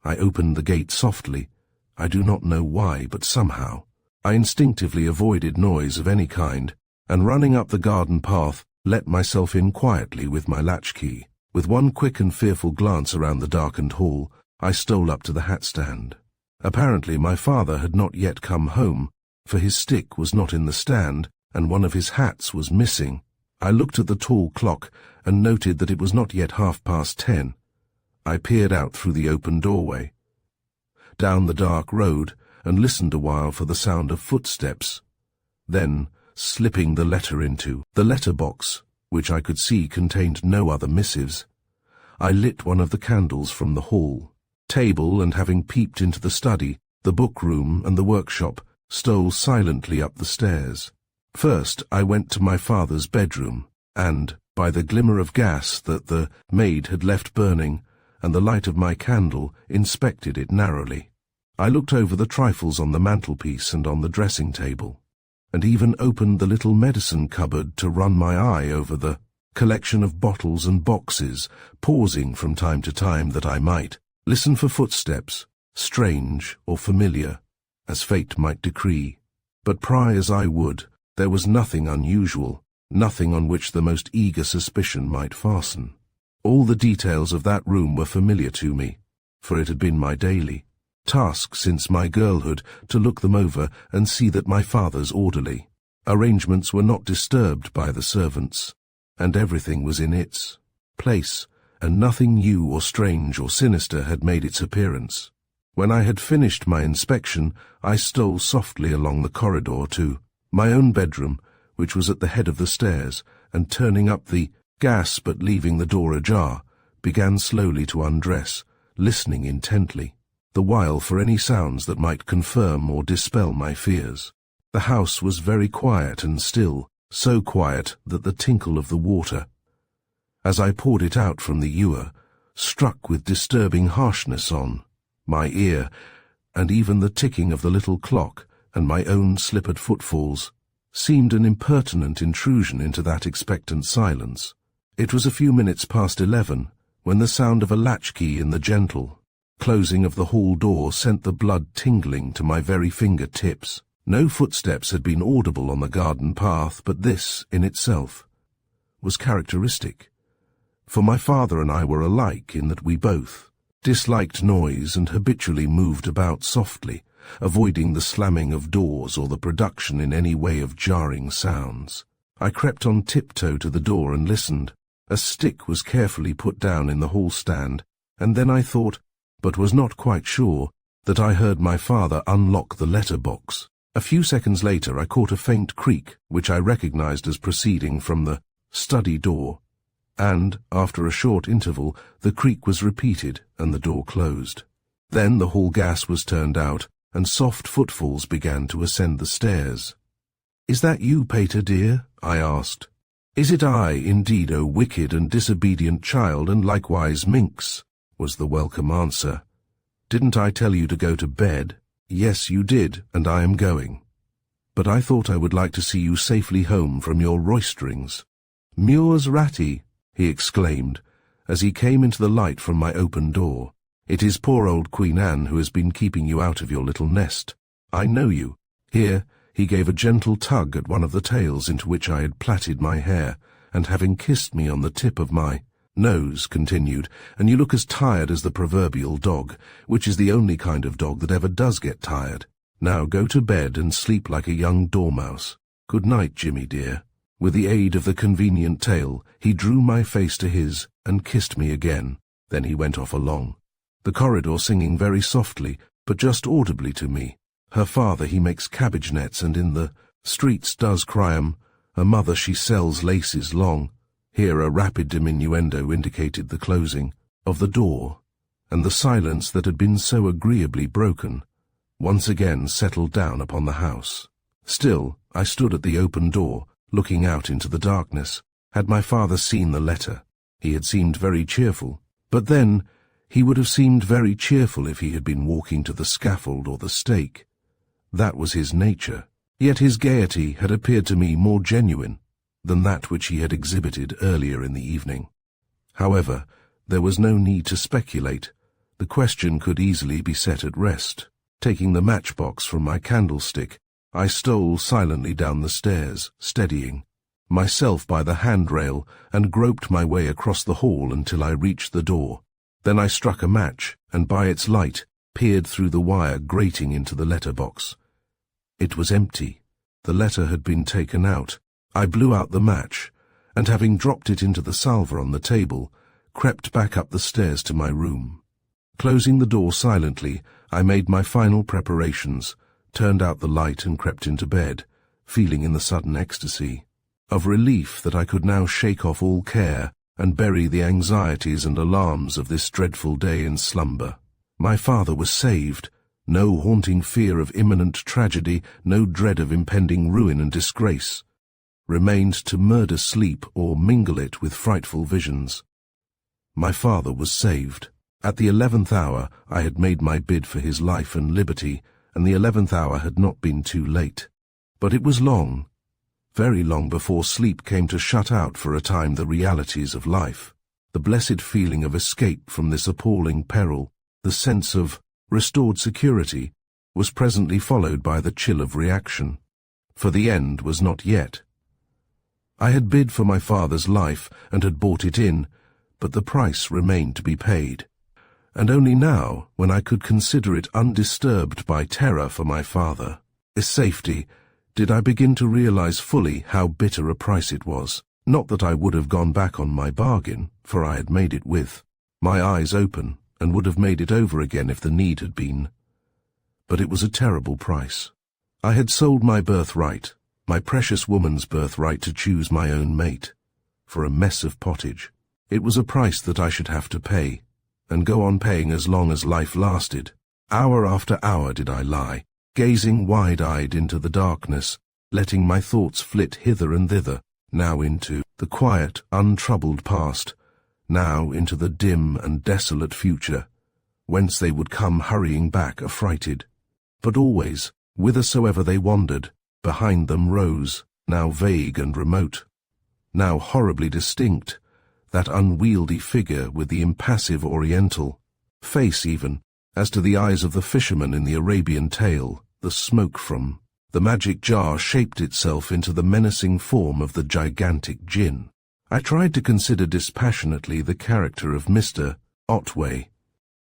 I opened the gate softly, I do not know why, but somehow I instinctively avoided noise of any kind, and running up the garden path, let myself in quietly with my latchkey. With one quick and fearful glance around the darkened hall, I stole up to the hat-stand. Apparently my father had not yet come home, for his stick was not in the stand, and one of his hats was missing. I looked at the tall clock and noted that it was not yet 10:30. I peered out through the open doorway, down the dark road, and listened a while for the sound of footsteps. Then, slipping the letter into the letter-box, which I could see contained no other missives, I lit one of the candles from the hall table, and having peeped into the study, the book room and the workshop, stole silently up the stairs. First I went to my father's bedroom, and, by the glimmer of gas that the maid had left burning, and the light of my candle, inspected it narrowly. I looked over the trifles on the mantelpiece and on the dressing-table, and even opened the little medicine cupboard to run my eye over the collection of bottles and boxes, pausing from time to time that I might listen for footsteps, strange or familiar, as fate might decree. But pry as I would, there was nothing unusual, nothing on which the most eager suspicion might fasten. All the details of that room were familiar to me, for it had been my daily task since my girlhood to look them over and see that my father's orderly. Arrangements were not disturbed by the servants, and everything was in its place, and nothing new or strange or sinister had made its appearance. When I had finished my inspection, I stole softly along the corridor to my own bedroom, which was at the head of the stairs, and turning up the gas but leaving the door ajar, began slowly to undress, listening intently, the while for any sounds that might confirm or dispel my fears. The house was very quiet and still, so quiet that the tinkle of the water, as I poured it out from the ewer, struck with disturbing harshness on my ear, and even the ticking of the little clock and my own slippered footfalls seemed an impertinent intrusion into that expectant silence. It was a few minutes past 11 when the sound of a latchkey in the gentle closing of the hall door sent the blood tingling to my very finger-tips. No footsteps had been audible on the garden path, but this, in itself, was characteristic, for my father and I were alike in that we both disliked noise and habitually moved about softly, avoiding the slamming of doors or the production in any way of jarring sounds. I crept on tiptoe to the door and listened. A stick was carefully put down in the hall stand, and then I thought, but was not quite sure, that I heard my father unlock the letter-box. A few seconds later I caught a faint creak, which I recognized as proceeding from the study door, and, after a short interval, the creak was repeated and the door closed. Then the hall gas was turned out, and soft footfalls began to ascend the stairs. "Is that you, Pater dear?" I asked. "Is it I, indeed, O wicked and disobedient child, and likewise minx?" was the welcome answer. "Didn't I tell you to go to bed?" "Yes, you did, and I am going. But I thought I would like to see you safely home from your roisterings." "Muir's ratty," he exclaimed, as he came into the light from my open door. "It is poor old Queen Anne who has been keeping you out of your little nest. I know you." Here he gave a gentle tug at one of the tails into which I had plaited my hair, and having kissed me on the tip of my nose, continued, "And you look as tired as the proverbial dog, which is the only kind of dog that ever does get tired. Now go to bed and sleep like a young dormouse. Good night, Jimmy dear." With the aid of the convenient tail, he drew my face to his and kissed me again. Then he went off along the corridor, singing very softly, but just audibly to me. Her father he makes cabbage nets, and in the streets does cry 'em. A mother she sells laces long. Here a rapid diminuendo indicated the closing of the door, and the silence that had been so agreeably broken once again settled down upon the house. Still, I stood at the open door, looking out into the darkness. Had my father seen the letter? He had seemed very cheerful, but then he would have seemed very cheerful if he had been walking to the scaffold or the stake. That was his nature. Yet his gaiety had appeared to me more genuine than that which he had exhibited earlier in the evening. However, there was no need to speculate. The question could easily be set at rest. Taking the matchbox from my candlestick, I stole silently down the stairs, steadying myself by the handrail, and groped my way across the hall until I reached the door. Then I struck a match, and by its light peered through the wire grating into the letter-box. It was empty. The letter had been taken out. I blew out the match, and having dropped it into the salver on the table, crept back up the stairs to my room. Closing the door silently, I made my final preparations, turned out the light and crept into bed, feeling in the sudden ecstasy of relief that I could now shake off all care and bury the anxieties and alarms of this dreadful day in slumber. My father was saved. No haunting fear of imminent tragedy, no dread of impending ruin and disgrace remained to murder sleep or mingle it with frightful visions. My father was saved. At the 11th hour I had made my bid for his life and liberty, and the 11th hour had not been too late. But it was long, very long before sleep came to shut out for a time the realities of life. The blessed feeling of escape from this appalling peril, the sense of restored security, was presently followed by the chill of reaction, for the end was not yet. I had bid for my father's life and had bought it in, but the price remained to be paid. And only now, when I could consider it undisturbed by terror for my father, his safety, did I begin to realize fully how bitter a price it was. Not that I would have gone back on my bargain, for I had made it with my eyes open, and would have made it over again if the need had been. But it was a terrible price. I had sold my birthright, my precious woman's birthright to choose my own mate, for a mess of pottage. It was a price that I should have to pay, and go on paying as long as life lasted. Hour after hour did I lie, gazing wide-eyed into the darkness, letting my thoughts flit hither and thither, now into the quiet, untroubled past, now into the dim and desolate future, whence they would come hurrying back affrighted. But always, whithersoever they wandered, behind them rose, now vague and remote, now horribly distinct, that unwieldy figure with the impassive oriental face even, as to the eyes of the fisherman in the Arabian tale, the smoke from the magic jar shaped itself into the menacing form of the gigantic djinn. I tried to consider dispassionately the character of Mr. Otway.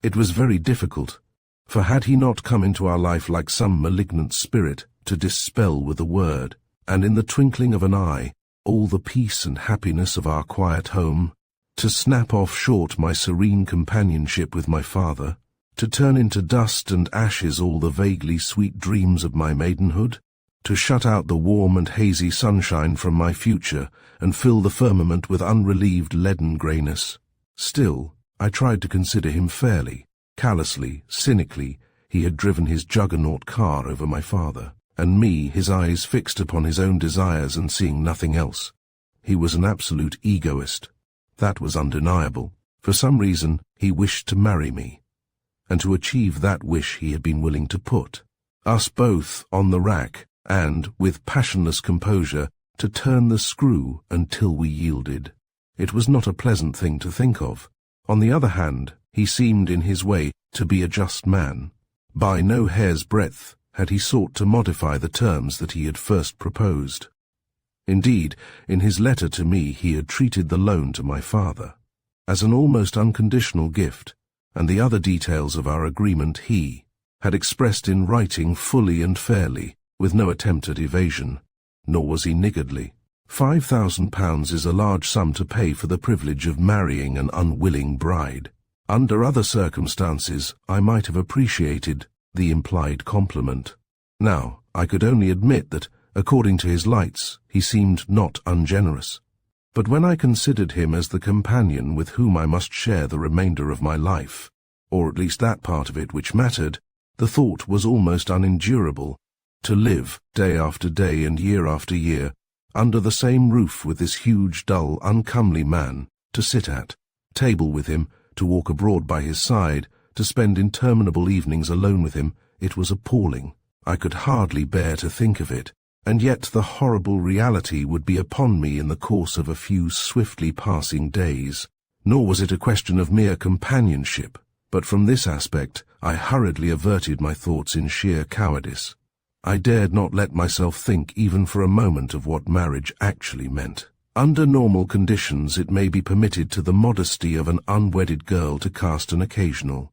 It was very difficult, for had he not come into our life like some malignant spirit to dispel with a word, and in the twinkling of an eye, all the peace and happiness of our quiet home, to snap off short my serene companionship with my father, to turn into dust and ashes all the vaguely sweet dreams of my maidenhood, to shut out the warm and hazy sunshine from my future and fill the firmament with unrelieved leaden greyness. Still, I tried to consider him fairly. Callously, cynically, he had driven his juggernaut car over my father, and me, his eyes fixed upon his own desires and seeing nothing else. He was an absolute egoist. That was undeniable. For some reason, he wished to marry me, and to achieve that wish he had been willing to put us both on the rack, and, with passionless composure, to turn the screw until we yielded. It was not a pleasant thing to think of. On the other hand, he seemed in his way to be a just man. By no hair's breadth had he sought to modify the terms that he had first proposed. Indeed, in his letter to me he had treated the loan to my father as an almost unconditional gift, and the other details of our agreement he had expressed in writing fully and fairly, with no attempt at evasion, nor was he niggardly. £5,000 is a large sum to pay for the privilege of marrying an unwilling bride. Under other circumstances, I might have appreciated the implied compliment. Now, I could only admit that, according to his lights, he seemed not ungenerous. But when I considered him as the companion with whom I must share the remainder of my life, or at least that part of it which mattered, the thought was almost unendurable. To live, day after day and year after year, under the same roof with this huge, dull, uncomely man, to sit at table with him, to walk abroad by his side, to spend interminable evenings alone with him, it was appalling. I could hardly bear to think of it, and yet the horrible reality would be upon me in the course of a few swiftly passing days. Nor was it a question of mere companionship, but from this aspect I hurriedly averted my thoughts in sheer cowardice. I dared not let myself think even for a moment of what marriage actually meant. Under normal conditions it may be permitted to the modesty of an unwedded girl to cast an occasional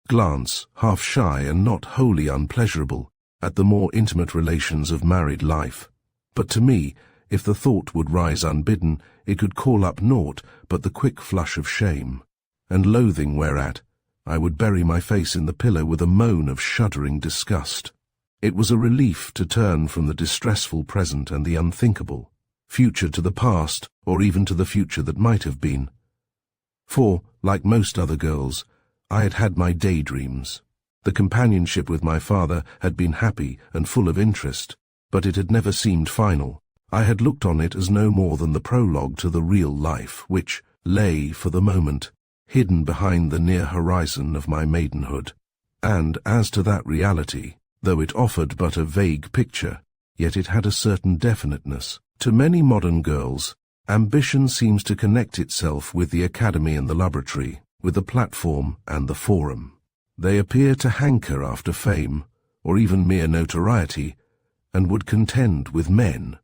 glance, half shy and not wholly unpleasurable, at the more intimate relations of married life. But to me, if the thought would rise unbidden, it could call up naught but the quick flush of shame and loathing, whereat I would bury my face in the pillow with a moan of shuddering disgust. It was a relief to turn from the distressful present and the unthinkable future to the past, or even to the future that might have been, For, like most other girls, I had had my daydreams. The companionship with my father had been happy and full of interest, but it had never seemed final. I had looked on it as no more than the prologue to the real life, which lay, for the moment, hidden behind the near horizon of my maidenhood. And as to that reality, though it offered but a vague picture, yet it had a certain definiteness. To many modern girls, ambition seems to connect itself with the academy and the laboratory, with the platform and the forum. They appear to hanker after fame, or even mere notoriety, and would contend with men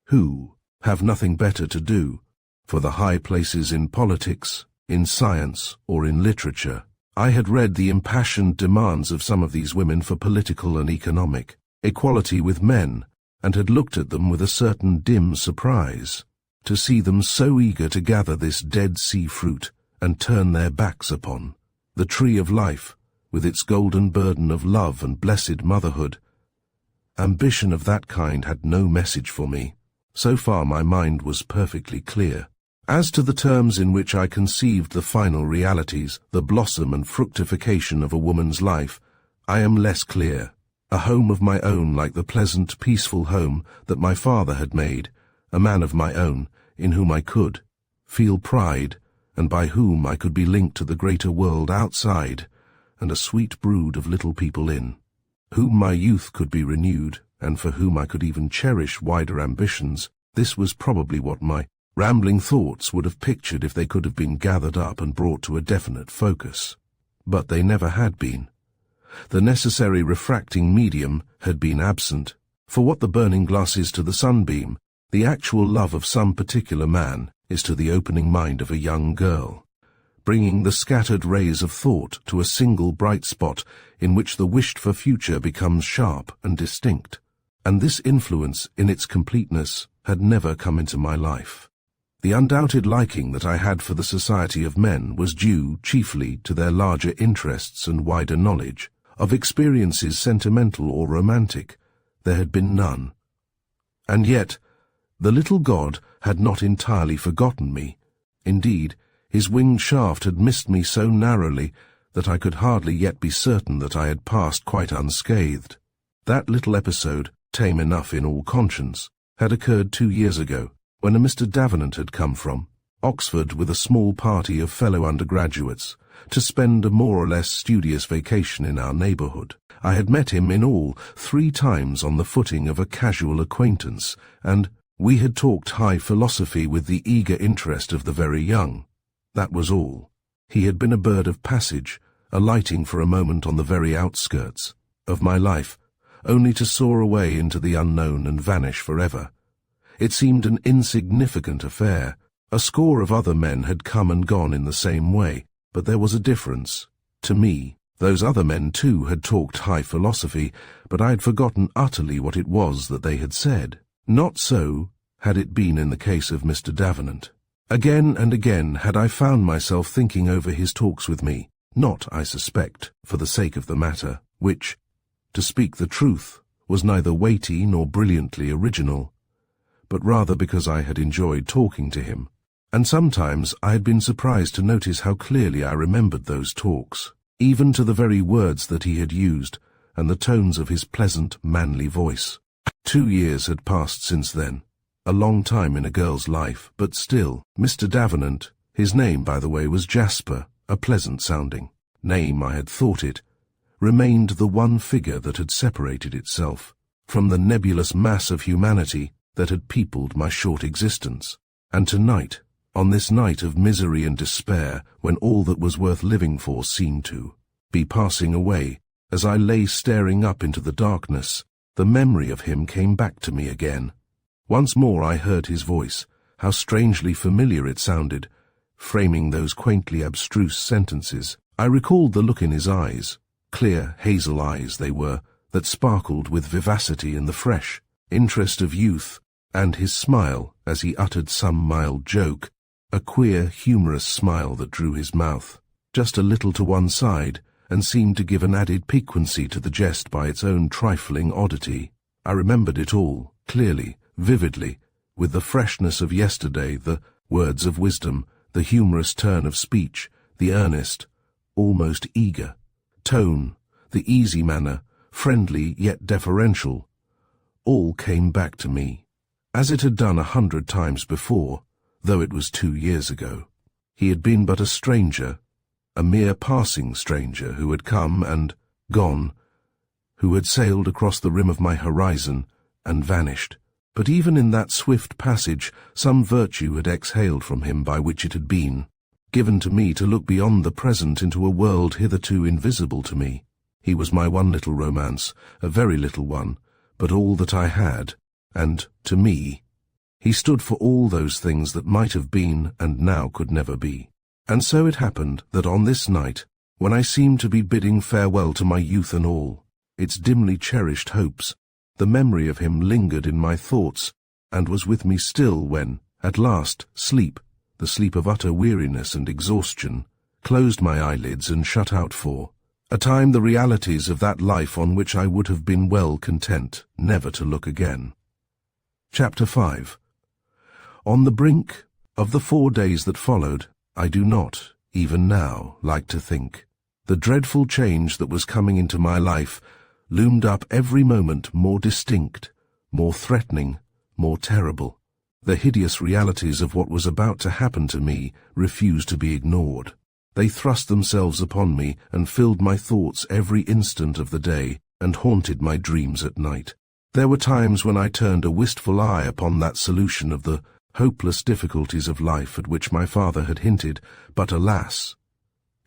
who have nothing better to do for the high places in politics, in science, or in literature. I had read the impassioned demands of some of these women for political and economic equality with men, and had looked at them with a certain dim surprise, to see them so eager to gather this Dead Sea fruit and turn their backs upon the tree of life, with its golden burden of love and blessed motherhood. Ambition of that kind had no message for me. So far my mind was perfectly clear. As to the terms in which I conceived the final realities, the blossom and fructification of a woman's life, I am less clear. A home of my own, like the pleasant, peaceful home that my father had made, a man of my own, in whom I could feel pride, and by whom I could be linked to the greater world outside, and a sweet brood of little people in whom my youth could be renewed, and for whom I could even cherish wider ambitions. This was probably what my rambling thoughts would have pictured if they could have been gathered up and brought to a definite focus. But they never had been. The necessary refracting medium had been absent. For what the burning glass is to the sunbeam, the actual love of some particular man is to the opening mind of a young girl, bringing the scattered rays of thought to a single bright spot in which the wished-for future becomes sharp and distinct. And this influence, in its completeness, had never come into my life. The undoubted liking that I had for the society of men was due chiefly to their larger interests and wider knowledge. Of experiences sentimental or romantic, there had been none. And yet, the little god had not entirely forgotten me. Indeed, his winged shaft had missed me so narrowly that I could hardly yet be certain that I had passed quite unscathed. That little episode, tame enough in all conscience, had occurred 2 years ago, when a Mr. Davenant had come from Oxford with a small party of fellow undergraduates to spend a more or less studious vacation in our neighbourhood. I had met him in all 3 times on the footing of a casual acquaintance, and we had talked high philosophy with the eager interest of the very young. That was all. He had been a bird of passage, alighting for a moment on the very outskirts of my life, only to soar away into the unknown and vanish forever. It seemed an insignificant affair. A score of other men had come and gone in the same way, but there was a difference. To me, those other men too had talked high philosophy, but I had forgotten utterly what it was that they had said. Not so had it been in the case of Mr. Davenant. Again and again had I found myself thinking over his talks with me, not, I suspect, for the sake of the matter, which, to speak the truth, was neither weighty nor brilliantly original, but rather because I had enjoyed talking to him. And sometimes I had been surprised to notice how clearly I remembered those talks, even to the very words that he had used and the tones of his pleasant, manly voice. 2 years had passed since then, a long time in a girl's life, but still, Mr. Davenant, his name, by the way, was Jasper, a pleasant-sounding name I had thought it, remained the one figure that had separated itself from the nebulous mass of humanity that had peopled my short existence. And tonight, on this night of misery and despair, when all that was worth living for seemed to be passing away, as I lay staring up into the darkness, the memory of him came back to me again. Once more I heard his voice, how strangely familiar it sounded, framing those quaintly abstruse sentences. I recalled the look in his eyes, clear hazel eyes they were, that sparkled with vivacity and the fresh interest of youth, and his smile as he uttered some mild joke, a queer, humorous smile that drew his mouth just a little to one side and seemed to give an added piquancy to the jest by its own trifling oddity. I remembered it all, clearly, vividly, with the freshness of yesterday, the words of wisdom, the humorous turn of speech, the earnest, almost eager tone, the easy manner, friendly yet deferential, all came back to me, as it had done 100 times before, though it was 2 years ago. He had been but a stranger, a mere passing stranger who had come and gone, who had sailed across the rim of my horizon and vanished. But even in that swift passage, some virtue had exhaled from him by which it had been given to me to look beyond the present into a world hitherto invisible to me. He was my one little romance, a very little one, but all that I had, and, to me, he stood for all those things that might have been and now could never be. And so it happened that on this night, when I seemed to be bidding farewell to my youth and all its dimly cherished hopes, the memory of him lingered in my thoughts and was with me still when, at last, sleep, the sleep of utter weariness and exhaustion, closed my eyelids and shut out for a time the realities of that life on which I would have been well content never to look again. Chapter 5. On the brink of the 4 days that followed, I do not, even now, like to think. The dreadful change that was coming into my life loomed up every moment more distinct, more threatening, more terrible. The hideous realities of what was about to happen to me refused to be ignored. They thrust themselves upon me and filled my thoughts every instant of the day and haunted my dreams at night. There were times when I turned a wistful eye upon that solution of the hopeless difficulties of life at which my father had hinted, but alas,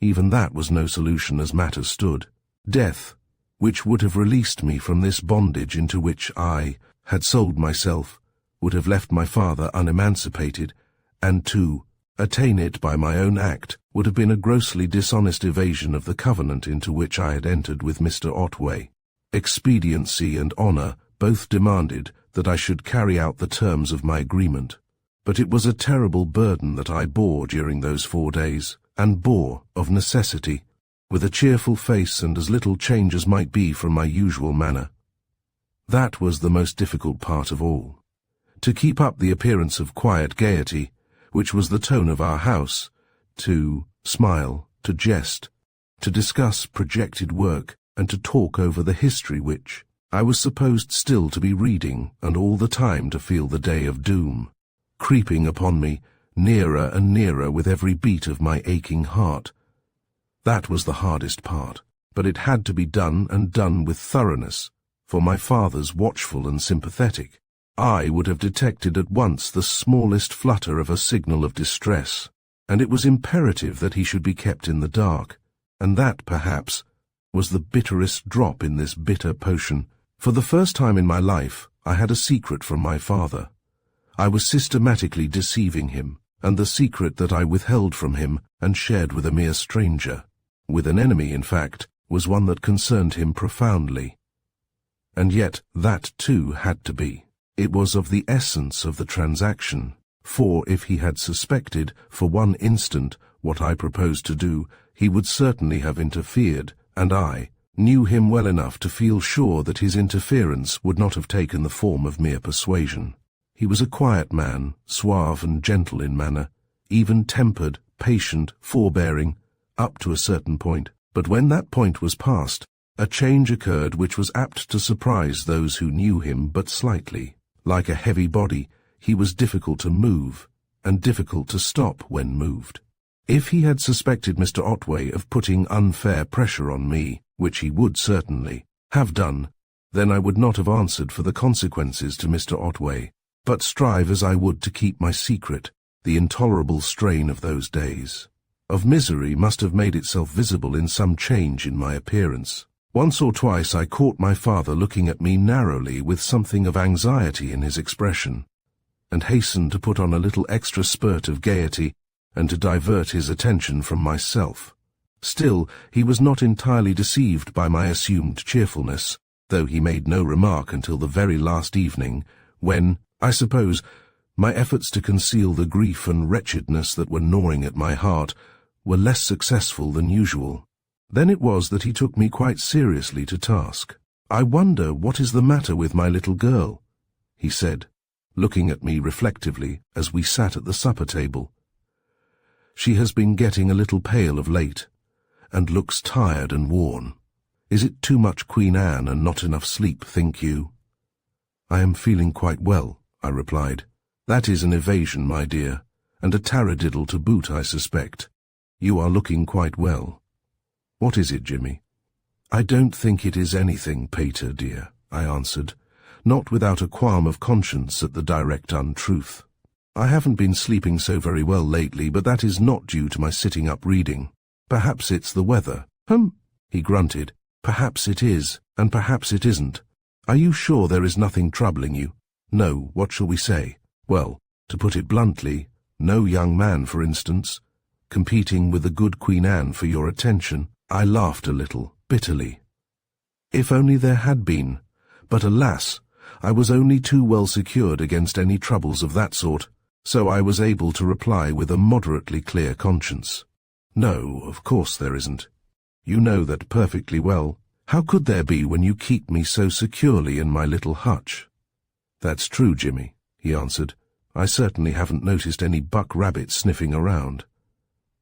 even that was no solution as matters stood. Death, which would have released me from this bondage into which I had sold myself, would have left my father unemancipated, and to attain it by my own act would have been a grossly dishonest evasion of the covenant into which I had entered with Mr. Otway. Expediency and honor both demanded that I should carry out the terms of my agreement. But it was a terrible burden that I bore during those 4 days, and bore, of necessity, with a cheerful face and as little change as might be from my usual manner. That was the most difficult part of all. To keep up the appearance of quiet gaiety, which was the tone of our house, to smile, to jest, to discuss projected work, and to talk over the history which I was supposed still to be reading, and all the time to feel the day of doom creeping upon me, nearer and nearer with every beat of my aching heart. That was the hardest part, but it had to be done and done with thoroughness, for my father's watchful and sympathetic eye would have detected at once the smallest flutter of a signal of distress, and it was imperative that he should be kept in the dark, and that, perhaps, was the bitterest drop in this bitter potion. For the first time in my life, I had a secret from my father. I was systematically deceiving him, and the secret that I withheld from him and shared with a mere stranger, with an enemy, in fact, was one that concerned him profoundly. And yet that, too, had to be. It was of the essence of the transaction, for if he had suspected for one instant what I proposed to do, he would certainly have interfered, and I knew him well enough to feel sure that his interference would not have taken the form of mere persuasion. He was a quiet man, suave and gentle in manner, even-tempered, patient, forbearing, up to a certain point. But when that point was passed, a change occurred which was apt to surprise those who knew him but slightly. Like a heavy body, he was difficult to move, and difficult to stop when moved. If he had suspected Mr. Otway of putting unfair pressure on me, which he would certainly have done, then I would not have answered for the consequences to Mr. Otway, but strive as I would to keep my secret. The intolerable strain of those days of misery must have made itself visible in some change in my appearance. Once or twice I caught my father looking at me narrowly with something of anxiety in his expression, and hastened to put on a little extra spurt of gaiety and to divert his attention from myself. Still, he was not entirely deceived by my assumed cheerfulness, though he made no remark until the very last evening, when, I suppose, my efforts to conceal the grief and wretchedness that were gnawing at my heart were less successful than usual. Then it was that he took me quite seriously to task. "I wonder what is the matter with my little girl," he said, looking at me reflectively as we sat at the supper table. She has been getting a little pale of late, and looks tired and worn. Is it too much Queen Anne and not enough sleep, think you? I am feeling quite well, I replied. That is an evasion, my dear, and a taradiddle to boot, I suspect. You are looking quite well. What is it, Jimmy? I don't think it is anything, Pater, dear, I answered, not without a qualm of conscience at the direct untruth. I haven't been sleeping so very well lately, but that is not due to my sitting up reading. Perhaps it's the weather. He grunted. Perhaps it is, and perhaps it isn't. Are you sure there is nothing troubling you? No, what shall we say? Well, to put it bluntly, no young man, for instance, competing with the good Queen Anne for your attention. I laughed a little, bitterly. If only there had been, but alas, I was only too well secured against any troubles of that sort, so I was able to reply with a moderately clear conscience. No, of course there isn't. You know that perfectly well. How could there be when you keep me so securely in my little hutch? That's true, Jimmy, he answered. I certainly haven't noticed any buck rabbits sniffing around.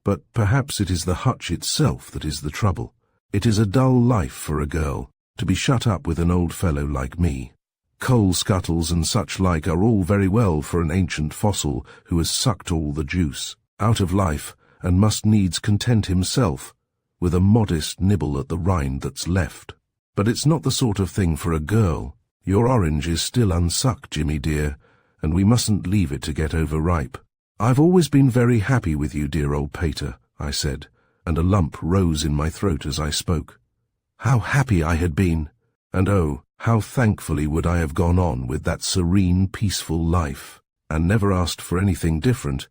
But perhaps it is the hutch itself that is the trouble. It is a dull life for a girl, to be shut up with an old fellow like me. Coal scuttles and such like are all very well for an ancient fossil who has sucked all the juice out of life and must needs content himself with a modest nibble at the rind that's left. But it's not the sort of thing for a girl. Your orange is still unsucked, Jimmy dear, and we mustn't leave it to get overripe. I've always been very happy with you, dear old Pater, I said, and a lump rose in my throat as I spoke. How happy I had been, and oh, how thankfully would I have gone on with that serene, peaceful life, and never asked for anything different,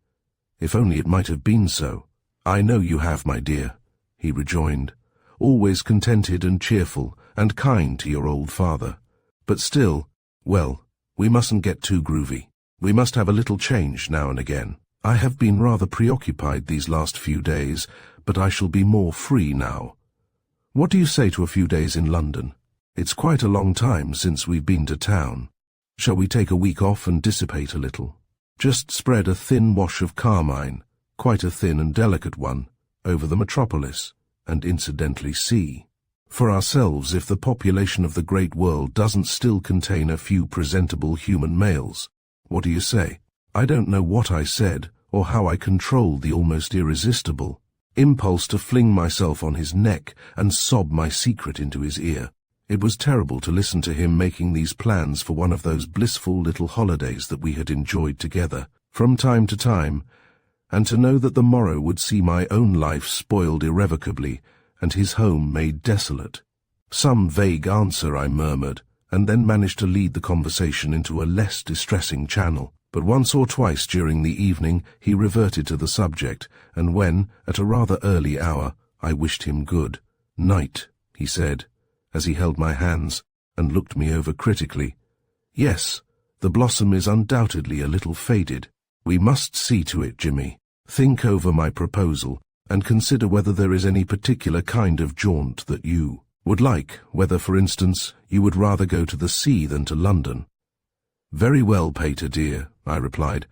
if only it might have been so. I know you have, my dear, he rejoined, always contented and cheerful and kind to your old father. But still, well, we mustn't get too groovy. We must have a little change now and again. I have been rather preoccupied these last few days, but I shall be more free now. What do you say to a few days in London? It's quite a long time since we've been to town. Shall we take a week off and dissipate a little? Just spread a thin wash of carmine, quite a thin and delicate one, over the metropolis, and incidentally see for ourselves if the population of the great world doesn't still contain a few presentable human males. What do you say? I don't know what I said, or how I controlled the almost irresistible impulse to fling myself on his neck and sob my secret into his ear. It was terrible to listen to him making these plans for one of those blissful little holidays that we had enjoyed together, from time to time, and to know that the morrow would see my own life spoiled irrevocably and his home made desolate. Some vague answer, I murmured, and then managed to lead the conversation into a less distressing channel. But once or twice during the evening he reverted to the subject, and when, at a rather early hour, I wished him good night, he said, as he held my hands and looked me over critically, "Yes, the blossom is undoubtedly a little faded. We must see to it, Jimmy. Think over my proposal, and consider whether there is any particular kind of jaunt that you would like, whether, for instance, you would rather go to the sea than to London." "Very well, Pater dear," I replied.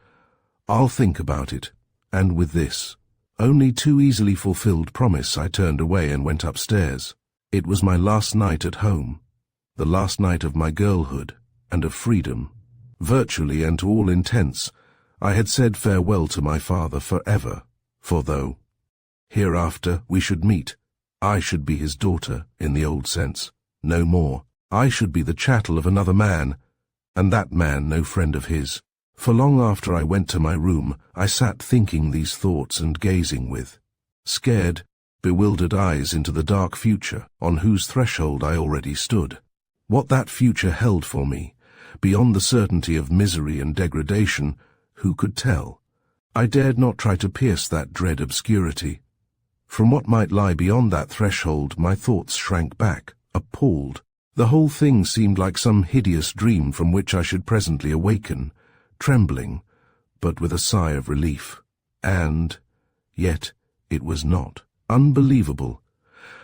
"I'll think about it." And with this only too easily fulfilled promise I turned away and went upstairs. It was my last night at home, the last night of my girlhood and of freedom. Virtually and to all intents, I had said farewell to my father forever, for though hereafter we should meet, I should be his daughter in the old sense, no more. I should be the chattel of another man, and that man no friend of his. For long after I went to my room, I sat thinking these thoughts and gazing with scared, bewildered eyes into the dark future on whose threshold I already stood. What that future held for me, beyond the certainty of misery and degradation, who could tell? I dared not try to pierce that dread obscurity. From what might lie beyond that threshold my thoughts shrank back, appalled. The whole thing seemed like some hideous dream from which I should presently awaken, trembling, but with a sigh of relief. And yet it was not. Unbelievable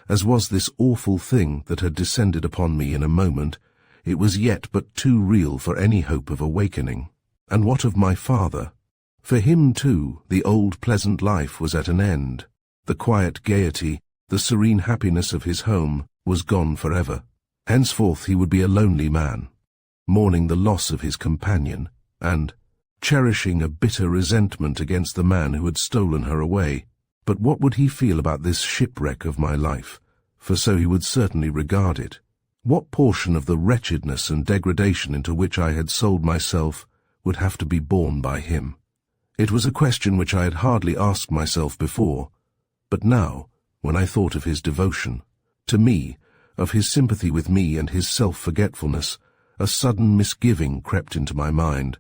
as was this awful thing that had descended upon me in a moment, it was yet but too real for any hope of awakening. And what of my father? For him, too, the old pleasant life was at an end. The quiet gaiety, the serene happiness of his home, was gone forever. Henceforth he would be a lonely man, mourning the loss of his companion, and cherishing a bitter resentment against the man who had stolen her away. But what would he feel about this shipwreck of my life? For so he would certainly regard it. What portion of the wretchedness and degradation into which I had sold myself would have to be borne by him? It was a question which I had hardly asked myself before, but now, when I thought of his devotion to me, of his sympathy with me and his self-forgetfulness, a sudden misgiving crept into my mind.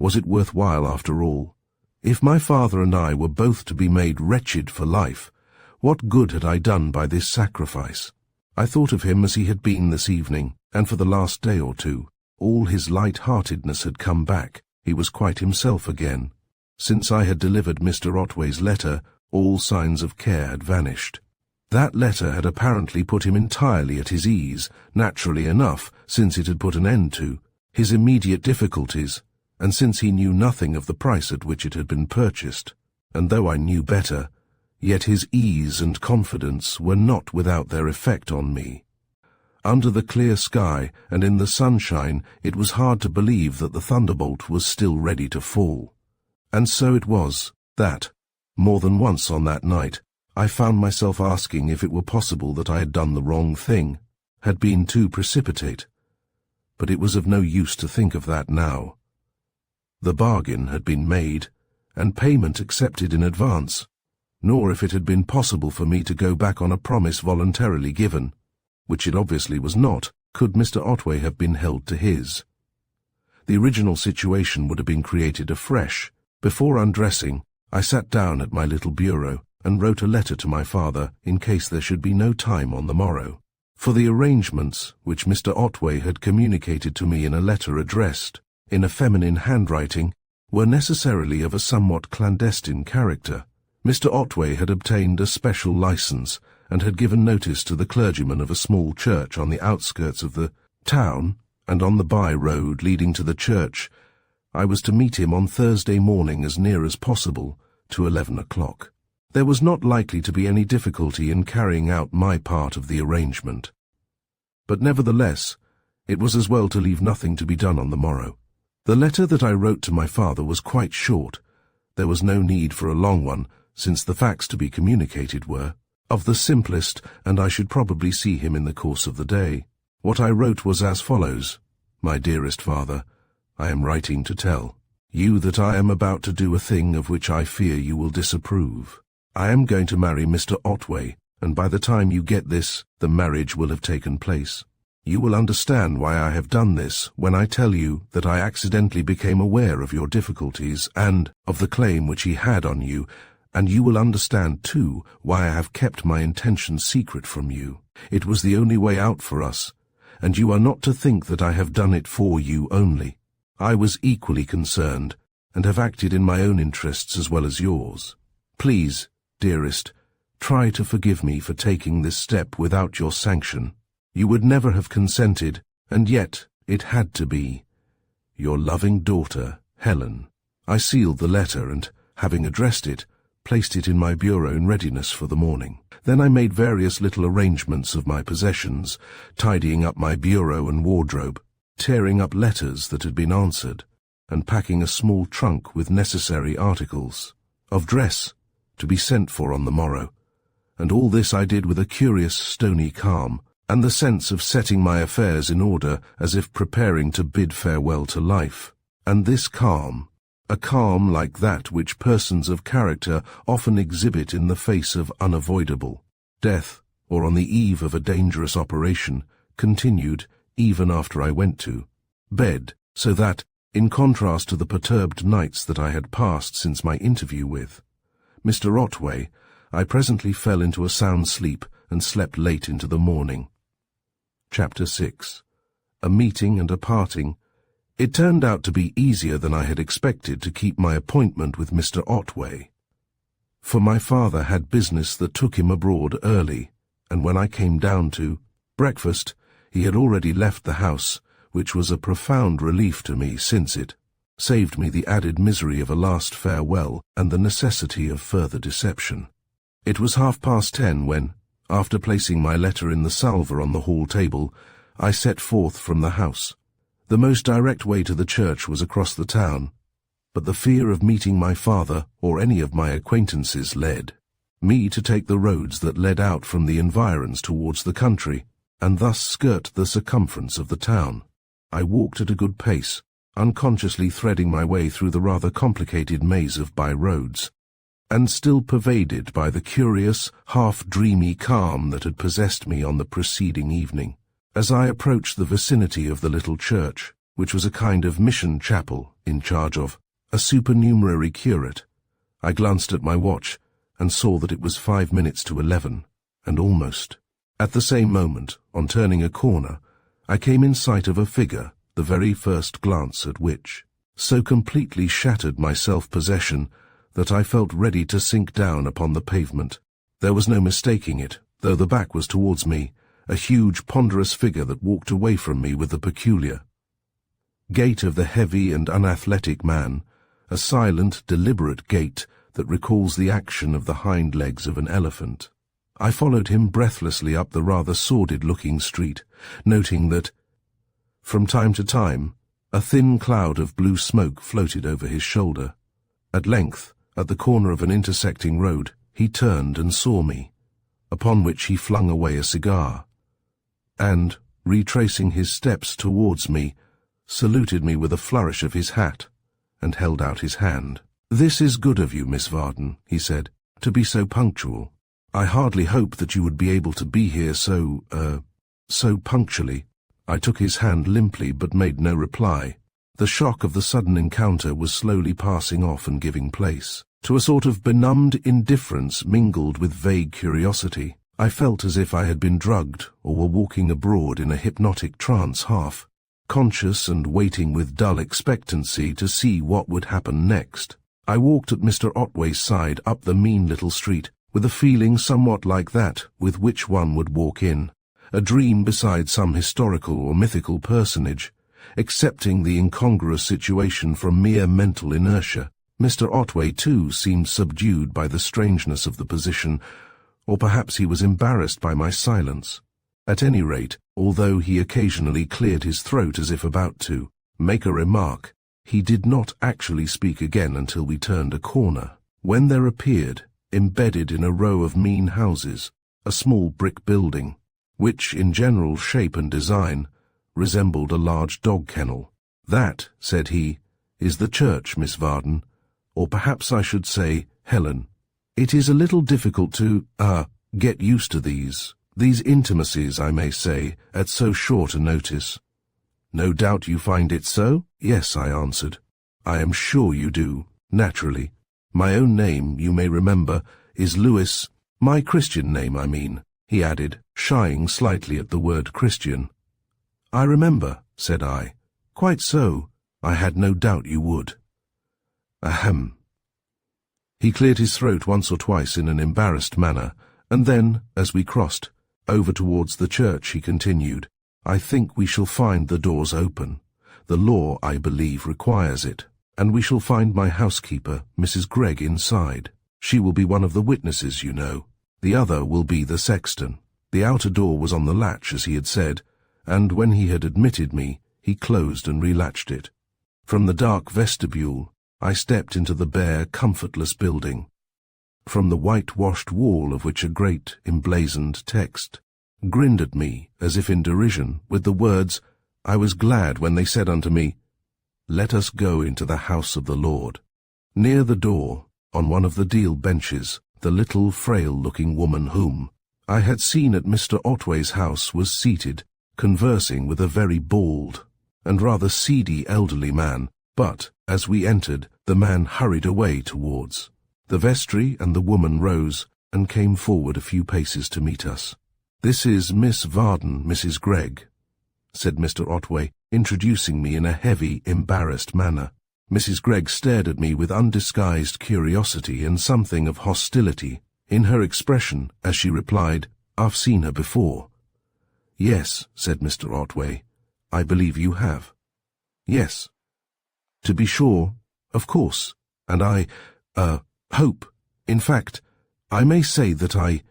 Was it worthwhile after all? If my father and I were both to be made wretched for life, what good had I done by this sacrifice? I thought of him as he had been this evening, and for the last day or two. All his light-heartedness had come back. He was quite himself again. Since I had delivered Mr. Otway's letter, all signs of care had vanished. That letter had apparently put him entirely at his ease, naturally enough, since it had put an end to his immediate difficulties, and since he knew nothing of the price at which it had been purchased. And though I knew better, yet his ease and confidence were not without their effect on me. Under the clear sky and in the sunshine, it was hard to believe that the thunderbolt was still ready to fall. And so it was that, more than once on that night, I found myself asking if it were possible that I had done the wrong thing, had been too precipitate. But it was of no use to think of that now. The bargain had been made, and payment accepted in advance, nor if it had been possible for me to go back on a promise voluntarily given, which it obviously was not, could Mr. Otway have been held to his. The original situation would have been created afresh. Before undressing, I sat down at my little bureau and wrote a letter to my father in case there should be no time on the morrow. For the arrangements, which Mr. Otway had communicated to me in a letter addressed, in a feminine handwriting, were necessarily of a somewhat clandestine character. Mr. Otway had obtained a special license, and had given notice to the clergyman of a small church on the outskirts of the town, and on the by-road leading to the church. I was to meet him on Thursday morning as near as possible to 11 o'clock. There was not likely to be any difficulty in carrying out my part of the arrangement. But nevertheless, it was as well to leave nothing to be done on the morrow. The letter that I wrote to my father was quite short. There was no need for a long one, since the facts to be communicated were of the simplest, and I should probably see him in the course of the day. What I wrote was as follows: My dearest father, I am writing to tell you that I am about to do a thing of which I fear you will disapprove. I am going to marry Mr. Otway, and by the time you get this, the marriage will have taken place. You will understand why I have done this when I tell you that I accidentally became aware of your difficulties and of the claim which he had on you, and you will understand, too, why I have kept my intentions secret from you. It was the only way out for us, and you are not to think that I have done it for you only. I was equally concerned, and have acted in my own interests as well as yours. Please, dearest, try to forgive me for taking this step without your sanction. You would never have consented, and yet it had to be. Your loving daughter, Helen. I sealed the letter and, having addressed it, placed it in my bureau in readiness for the morning. Then I made various little arrangements of my possessions, tidying up my bureau and wardrobe, tearing up letters that had been answered, and packing a small trunk with necessary articles of dress to be sent for on the morrow. And all this I did with a curious stony calm, and the sense of setting my affairs in order as if preparing to bid farewell to life. And this calm, a calm like that which persons of character often exhibit in the face of unavoidable death, or on the eve of a dangerous operation, continued even after I went to bed, so that, in contrast to the perturbed nights that I had passed since my interview with Mr. Otway, I presently fell into a sound sleep and slept late into the morning. Chapter 6. A Meeting and a Parting. It turned out to be easier than I had expected to keep my appointment with Mr. Otway, for my father had business that took him abroad early, and when I came down to breakfast, he had already left the house, which was a profound relief to me, since it saved me the added misery of a last farewell and the necessity of further deception. It was 10:30 when, after placing my letter in the salver on the hall table, I set forth from the house. The most direct way to the church was across the town, but the fear of meeting my father or any of my acquaintances led me to take the roads that led out from the environs towards the country, and thus skirt the circumference of the town. I walked at a good pace, unconsciously threading my way through the rather complicated maze of by-roads, and still pervaded by the curious, half-dreamy calm that had possessed me on the preceding evening. As I approached the vicinity of the little church, which was a kind of mission chapel in charge of a supernumerary curate, I glanced at my watch and saw that it was 5 minutes to 11, and almost. At the same moment, on turning a corner, I came in sight of a figure, the very first glance at which so completely shattered my self-possession that I felt ready to sink down upon the pavement. There was no mistaking it, though the back was towards me, a huge, ponderous figure that walked away from me with the peculiar gait of the heavy and unathletic man, a silent, deliberate gait that recalls the action of the hind legs of an elephant. I followed him breathlessly up the rather sordid-looking street, noting that, from time to time, a thin cloud of blue smoke floated over his shoulder. At length, at the corner of an intersecting road, he turned and saw me, upon which he flung away a cigar, and, retracing his steps towards me, saluted me with a flourish of his hat, and held out his hand. "This is good of you, Miss Vardon," he said, "to be so punctual. I hardly hoped that you would be able to be here so punctually." I took his hand limply but made no reply. The shock of the sudden encounter was slowly passing off and giving place to a sort of benumbed indifference mingled with vague curiosity. I felt as if I had been drugged or were walking abroad in a hypnotic trance, half conscious and waiting with dull expectancy to see what would happen next. I walked at Mr. Otway's side up the mean little street, with a feeling somewhat like that with which one would walk in a dream beside some historical or mythical personage, accepting the incongruous situation from mere mental inertia. Mr. Otway, too, seemed subdued by the strangeness of the position, or perhaps he was embarrassed by my silence. At any rate, although he occasionally cleared his throat as if about to make a remark, he did not actually speak again until we turned a corner, when there appeared, embedded in a row of mean houses, a small brick building, which, in general shape and design, resembled a large dog kennel. "That," said he, "is the church, Miss Vardon, or perhaps I should say, Helen. It is a little difficult to, get used to these intimacies, I may say, at so short a notice." "No doubt you find it so?" "Yes," I answered. "I am sure you do, naturally. My own name, you may remember, is Louis, my Christian name, I mean," he added, shying slightly at the word Christian. "I remember," said I. "Quite so. I had no doubt you would." "Ahem." He cleared his throat once or twice in an embarrassed manner, and then, as we crossed over towards the church, he continued, "I think we shall find the doors open. The law, I believe, requires it, and we shall find my housekeeper, Mrs. Gregg, inside. She will be one of the witnesses, you know. The other will be the sexton." The outer door was on the latch, as he had said, and when he had admitted me, he closed and relatched it. From the dark vestibule, I stepped into the bare, comfortless building, from the whitewashed wall of which a great, emblazoned text grinned at me as if in derision, with the words, "I was glad when they said unto me, Let us go into the house of the Lord." Near the door, on one of the deal benches, the little frail-looking woman whom I had seen at Mr. Otway's house was seated, conversing with a very bald and rather seedy elderly man, but, as we entered, the man hurried away towards the vestry, and the woman rose and came forward a few paces to meet us. "This is Miss Vardon, Mrs. Gregg," said Mr. Otway, introducing me in a heavy, embarrassed manner. Mrs. Gregg stared at me with undisguised curiosity and something of hostility in her expression as she replied, "I've seen her before." "Yes," said Mr. Otway, "I believe you have." "Yes." To be sure, of course, and I, hope, in fact, I may say that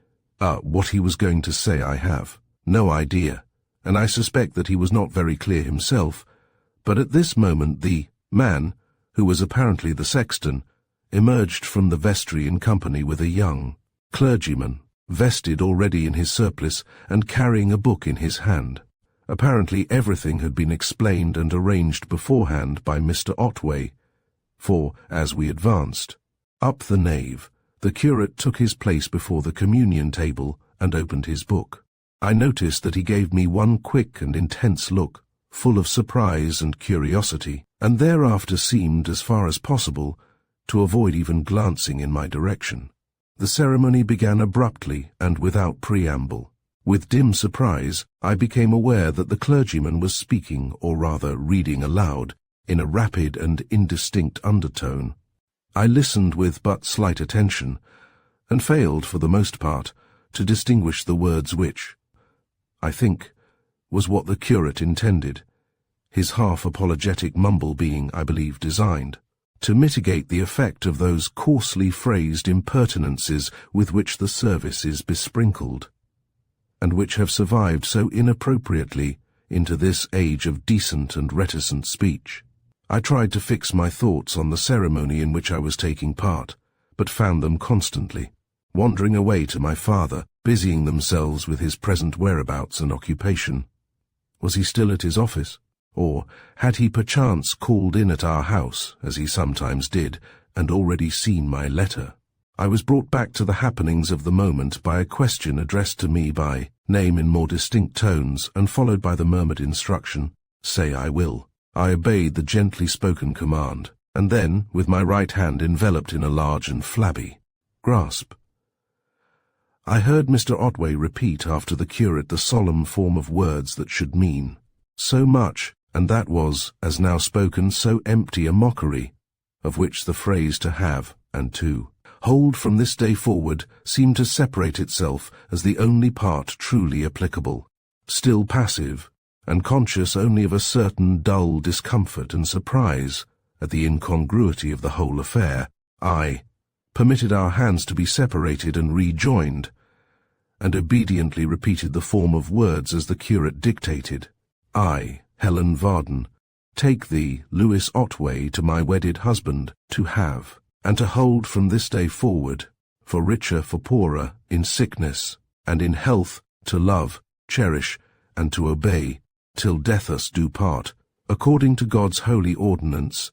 what he was going to say I have no idea, and I suspect that he was not very clear himself, but at this moment the man, who was apparently the sexton, emerged from the vestry in company with a young clergyman, vested already in his surplice and carrying a book in his hand. Apparently everything had been explained and arranged beforehand by Mr. Otway, for, as we advanced up the nave, the curate took his place before the communion table and opened his book. I noticed that he gave me one quick and intense look, full of surprise and curiosity, and thereafter seemed, as far as possible, to avoid even glancing in my direction. The ceremony began abruptly and without preamble. With dim surprise, I became aware that the clergyman was speaking, or rather reading aloud, in a rapid and indistinct undertone. I listened with but slight attention, and failed, for the most part, to distinguish the words which, I think, was what the curate intended, his half-apologetic mumble being, I believe, designed to mitigate the effect of those coarsely phrased impertinences with which the service is besprinkled, and which have survived so inappropriately into this age of decent and reticent speech. I tried to fix my thoughts on the ceremony in which I was taking part, but found them constantly wandering away to my father, busying themselves with his present whereabouts and occupation. Was he still at his office? Or had he perchance called in at our house, as he sometimes did, and already seen my letter? I was brought back to the happenings of the moment by a question addressed to me by name in more distinct tones, and followed by the murmured instruction, "Say I will." I obeyed the gently spoken command, and then, with my right hand enveloped in a large and flabby grasp, I heard Mr. Otway repeat after the curate the solemn form of words that should mean so much, and that was, as now spoken, so empty a mockery, of which the phrase to have and to hold from this day forward seemed to separate itself as the only part truly applicable. Still passive, and conscious only of a certain dull discomfort and surprise at the incongruity of the whole affair, I permitted our hands to be separated and rejoined, and obediently repeated the form of words as the curate dictated. I, Helen Vardon, take thee, Louis Otway, to my wedded husband, to have, and to hold from this day forward, for richer, for poorer, in sickness, and in health, to love, cherish, and to obey, till death us do part, according to God's holy ordinance,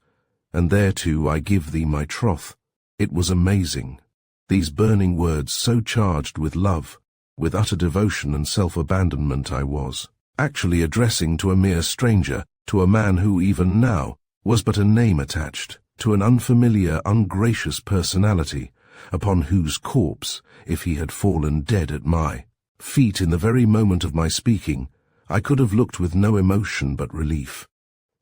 and thereto I give thee my troth. It was amazing, these burning words so charged with love, with utter devotion and self-abandonment. I was actually addressing to a mere stranger, to a man who even now was but a name attached to an unfamiliar, ungracious personality, upon whose corpse, if he had fallen dead at my feet in the very moment of my speaking, I could have looked with no emotion but relief.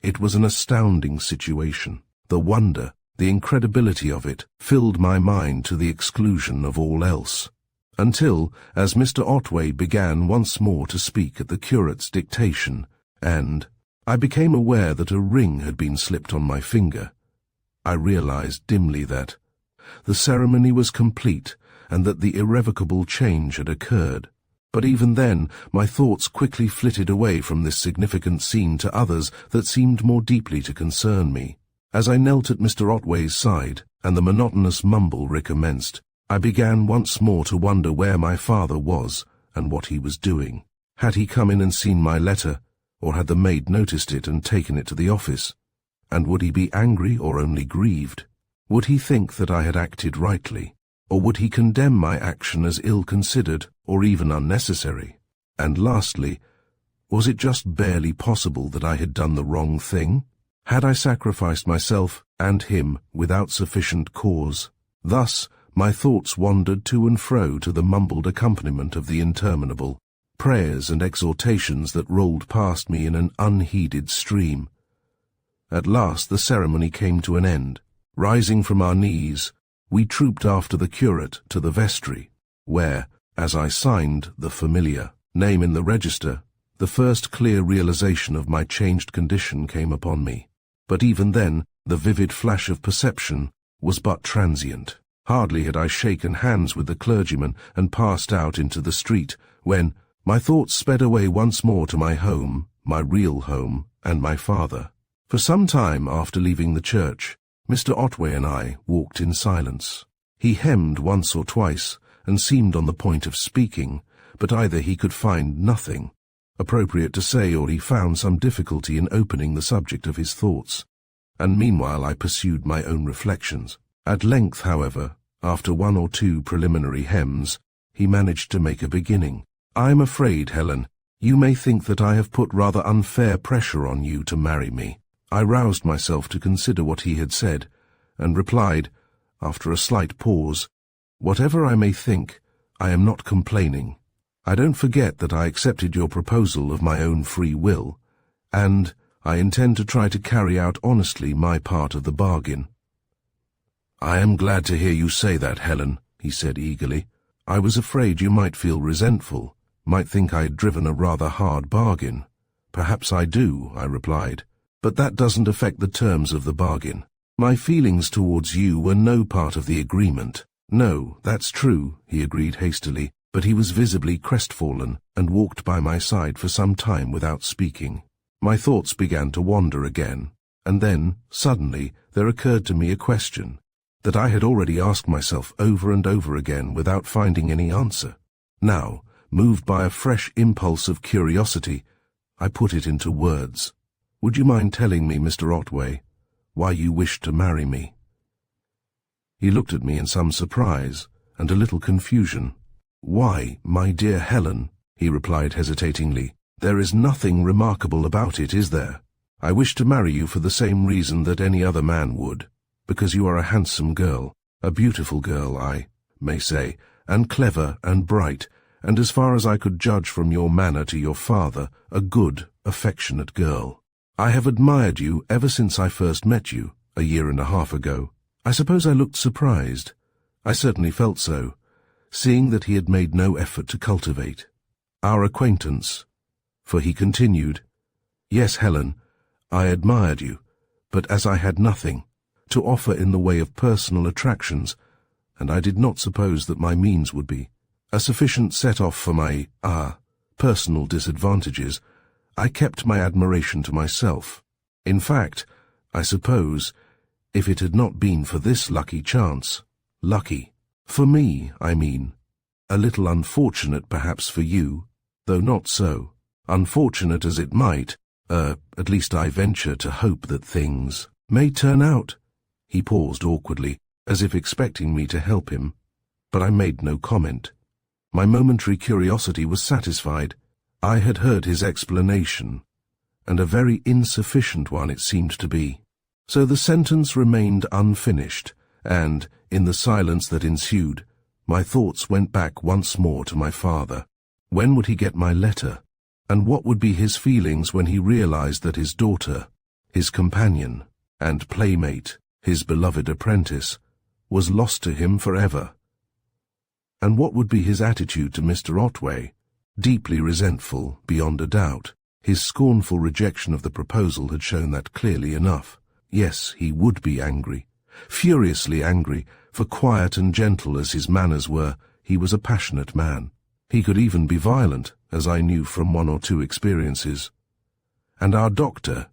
It was an astounding situation. The wonder, the incredibility of it, filled my mind to the exclusion of all else, until, as Mr. Otway began once more to speak at the curate's dictation, and I became aware that a ring had been slipped on my finger, I realized dimly that the ceremony was complete and that the irrevocable change had occurred. But even then, my thoughts quickly flitted away from this significant scene to others that seemed more deeply to concern me. As I knelt at Mr. Otway's side, and the monotonous mumble recommenced, I began once more to wonder where my father was, and what he was doing. Had he come in and seen my letter, or had the maid noticed it and taken it to the office? And would he be angry or only grieved? Would he think that I had acted rightly? Or would he condemn my action as ill-considered or even unnecessary? And lastly, was it just barely possible that I had done the wrong thing? Had I sacrificed myself and him without sufficient cause? Thus, my thoughts wandered to and fro to the mumbled accompaniment of the interminable prayers and exhortations that rolled past me in an unheeded stream. At last the ceremony came to an end. Rising from our knees, we trooped after the curate to the vestry, where, as I signed the familiar name in the register, the first clear realization of my changed condition came upon me. But even then, The vivid flash of perception was but transient. Hardly had I shaken hands with the clergyman and passed out into the street, when my thoughts sped away once more to my home, my real home, and my father. For some time after leaving the church, Mr. Otway and I walked in silence. He hemmed once or twice, and seemed on the point of speaking, but either he could find nothing appropriate to say, or he found some difficulty in opening the subject of his thoughts, and meanwhile I pursued my own reflections. At length, however, after one or two preliminary hems, he managed to make a beginning. "I am afraid, Helen, you may think that I have put rather unfair pressure on you to marry me." I roused myself to consider what he had said, and replied, after a slight pause, "Whatever I may think, I am not complaining. I don't forget that I accepted your proposal of my own free will, and I intend to try to carry out honestly my part of the bargain." "I am glad to hear you say that, Helen," he said eagerly. "I was afraid you might feel resentful, might think I had driven a rather hard bargain." "Perhaps I do," I replied, "but that doesn't affect the terms of the bargain. My feelings towards you were no part of the agreement." "No, that's true," he agreed hastily, but he was visibly crestfallen and walked by my side for some time without speaking. My thoughts began to wander again, and then, suddenly, there occurred to me a question that I had already asked myself over and over again without finding any answer. Now, moved by a fresh impulse of curiosity, I put it into words. "Would you mind telling me, Mr. Otway, why you wished to marry me?" He looked at me in some surprise and a little confusion. "Why, my dear Helen," he replied hesitatingly, "there is nothing remarkable about it, is there? I wish to marry you for the same reason that any other man would, because you are a handsome girl, a beautiful girl, I may say, and clever and bright, and as far as I could judge from your manner to your father, a good, affectionate girl. I have admired you ever since I first met you, a year and a half ago." I suppose I looked surprised. I certainly felt so, seeing that he had made no effort to cultivate our acquaintance, for he continued, "Yes, Helen, I admired you, but as I had nothing to offer in the way of personal attractions, and I did not suppose that my means would be a sufficient set-off for my, personal disadvantages, I kept my admiration to myself. In fact, I suppose, if it had not been for this lucky chance, lucky for me, I mean, a little unfortunate perhaps for you, though not so unfortunate as it might, at least I venture to hope that things may turn out." He paused awkwardly, as if expecting me to help him, but I made no comment. My momentary curiosity was satisfied. I had heard his explanation, and a very insufficient one it seemed to be. So the sentence remained unfinished, and, in the silence that ensued, my thoughts went back once more to my father. When would he get my letter? And what would be his feelings when he realized that his daughter, his companion and playmate, his beloved apprentice, was lost to him forever? And what would be his attitude to Mr. Otway? Deeply resentful, beyond a doubt. His scornful rejection of the proposal had shown that clearly enough. Yes, he would be angry, furiously angry, for quiet and gentle as his manners were, he was a passionate man. He could even be violent, as I knew from one or two experiences. And our Dr.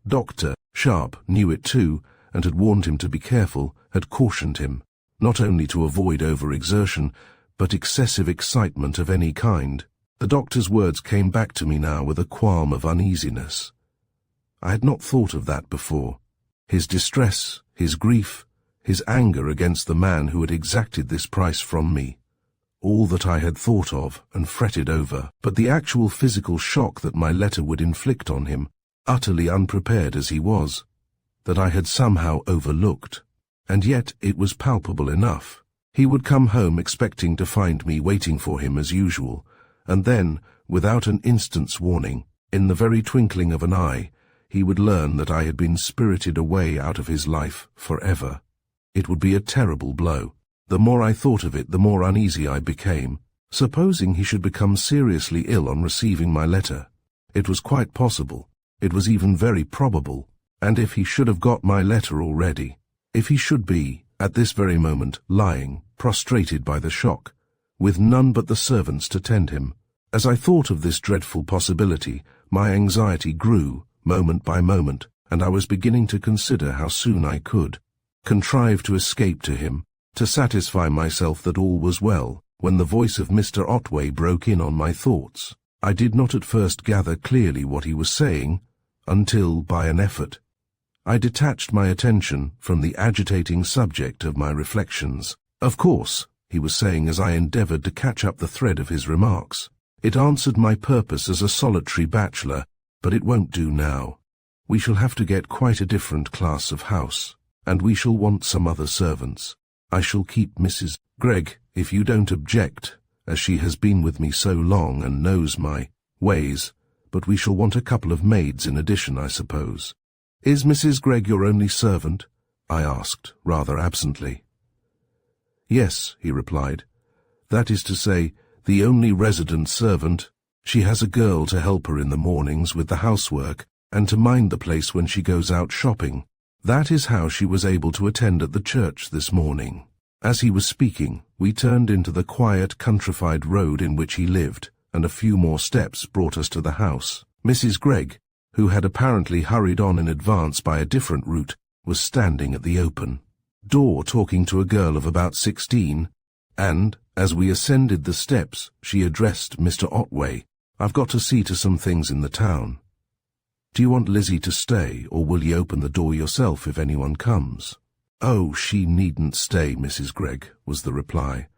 Sharp, knew it too, and had warned him to be careful, had cautioned him, not only to avoid overexertion, but excessive excitement of any kind. The doctor's words came back to me now with a qualm of uneasiness. I had not thought of that before. His distress, his grief, his anger against the man who had exacted this price from me, all that I had thought of and fretted over, but the actual physical shock that my letter would inflict on him, utterly unprepared as he was, that I had somehow overlooked. And yet it was palpable enough. He would come home expecting to find me waiting for him as usual, and then, without an instant's warning, in the very twinkling of an eye, he would learn that I had been spirited away out of his life forever. It would be a terrible blow. The more I thought of it, the more uneasy I became. Supposing he should become seriously ill on receiving my letter. It was quite possible. It was even very probable. And if he should have got my letter already, if he should be, at this very moment, lying, prostrated by the shock, with none but the servants to tend him. As I thought of this dreadful possibility, my anxiety grew, moment by moment, and I was beginning to consider how soon I could contrive to escape to him, to satisfy myself that all was well, when the voice of Mr. Otway broke in on my thoughts. I did not at first gather clearly what he was saying, until, by an effort, I detached my attention from the agitating subject of my reflections. "Of course," he was saying as I endeavoured to catch up the thread of his remarks. "It answered my purpose as a solitary bachelor, but it won't do now. We shall have to get quite a different class of house, and we shall want some other servants. I shall keep Mrs. Gregg, if you don't object, as she has been with me so long and knows my ways, but we shall want a couple of maids in addition, I suppose." "Is Mrs. Gregg your only servant?" I asked, rather absently. "Yes," he replied. "That is to say, the only resident servant. She has a girl to help her in the mornings with the housework, and to mind the place when she goes out shopping. That is how she was able to attend at the church this morning." As he was speaking, we turned into the quiet, countrified road in which he lived, and a few more steps brought us to the house. Mrs. Gregg, who had apparently hurried on in advance by a different route, was standing at the open door talking to a girl of about 16, and, as we ascended the steps, she addressed Mr. Otway. "I've got to see to some things in the town. Do you want Lizzie to stay, or will you open the door yourself if anyone comes?" "Oh, she needn't stay, Mrs. Gregg," was the reply.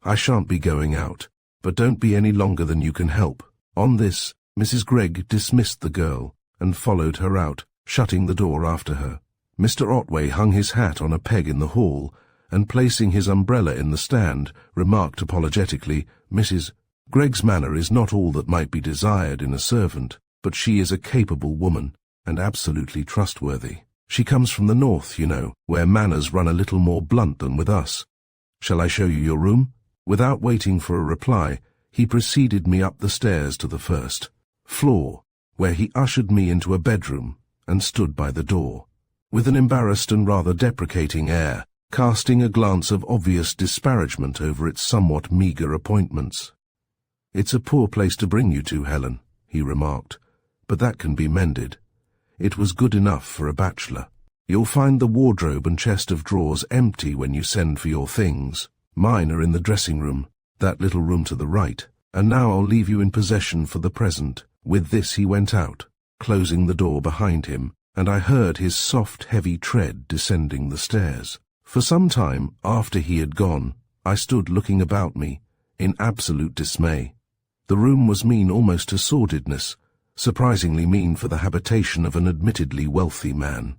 "I shan't be going out, but don't be any longer than you can help." On this, Mrs. Gregg dismissed the girl, and followed her out, shutting the door after her. Mr. Otway hung his hat on a peg in the hall, and placing his umbrella in the stand, remarked apologetically, "Mrs. Gregg's manner is not all that might be desired in a servant, but she is a capable woman, and absolutely trustworthy. She comes from the north, you know, where manners run a little more blunt than with us. Shall I show you your room?" Without waiting for a reply, he preceded me up the stairs to the first floor, where he ushered me into a bedroom, and stood by the door, with an embarrassed and rather deprecating air, casting a glance of obvious disparagement over its somewhat meagre appointments. "It's a poor place to bring you to, Helen," he remarked, "but that can be mended. It was good enough for a bachelor. You'll find the wardrobe and chest of drawers empty when you send for your things. Mine are in the dressing-room, that little room to the right, and now I'll leave you in possession for the present." With this he went out, closing the door behind him, and I heard his soft, heavy tread descending the stairs. For some time after he had gone, I stood looking about me, in absolute dismay. The room was mean almost to sordidness, surprisingly mean for the habitation of an admittedly wealthy man.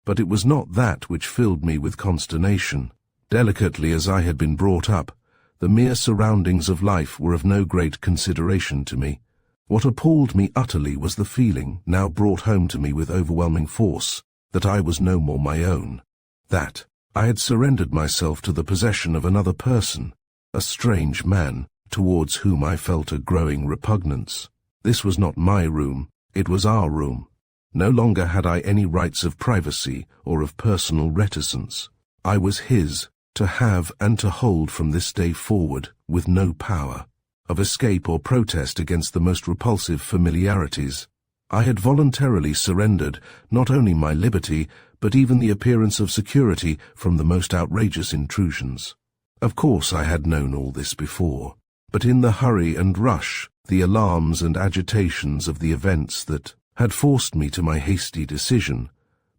But it was not that which filled me with consternation. Delicately as I had been brought up, the mere surroundings of life were of no great consideration to me. What appalled me utterly was the feeling, now brought home to me with overwhelming force, that I was no more my own, that I had surrendered myself to the possession of another person, a strange man, towards whom I felt a growing repugnance. This was not my room, it was our room. No longer had I any rights of privacy or of personal reticence. I was his, to have and to hold from this day forward, with no power of escape or protest against the most repulsive familiarities. I had voluntarily surrendered not only my liberty, but even the appearance of security from the most outrageous intrusions. Of course I had known all this before, but in the hurry and rush, the alarms and agitations of the events that had forced me to my hasty decision,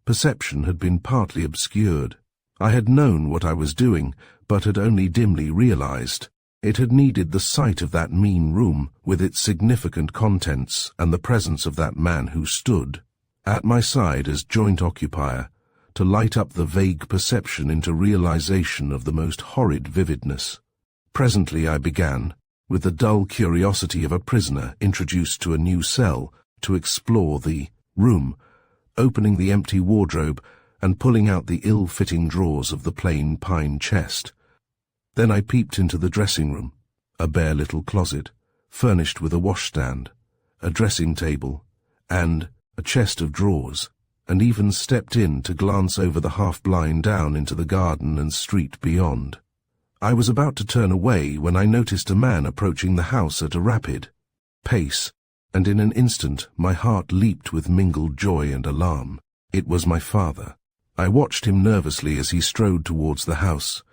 perception had been partly obscured. I had known what I was doing, but had only dimly realized. It had needed the sight of that mean room, with its significant contents, and the presence of that man who stood at my side as joint occupier, to light up the vague perception into realization of the most horrid vividness. Presently I began, with the dull curiosity of a prisoner introduced to a new cell, to explore the room, opening the empty wardrobe and pulling out the ill-fitting drawers of the plain pine chest. Then I peeped into the dressing-room, a bare little closet, furnished with a washstand, a dressing-table, and a chest of drawers. and even stepped in to glance over the half-blind down into the garden and street beyond. I was about to turn away when I noticed a man approaching the house at a rapid pace, and in an instant my heart leaped with mingled joy and alarm. It was my father. I watched him nervously as he strode towards the house,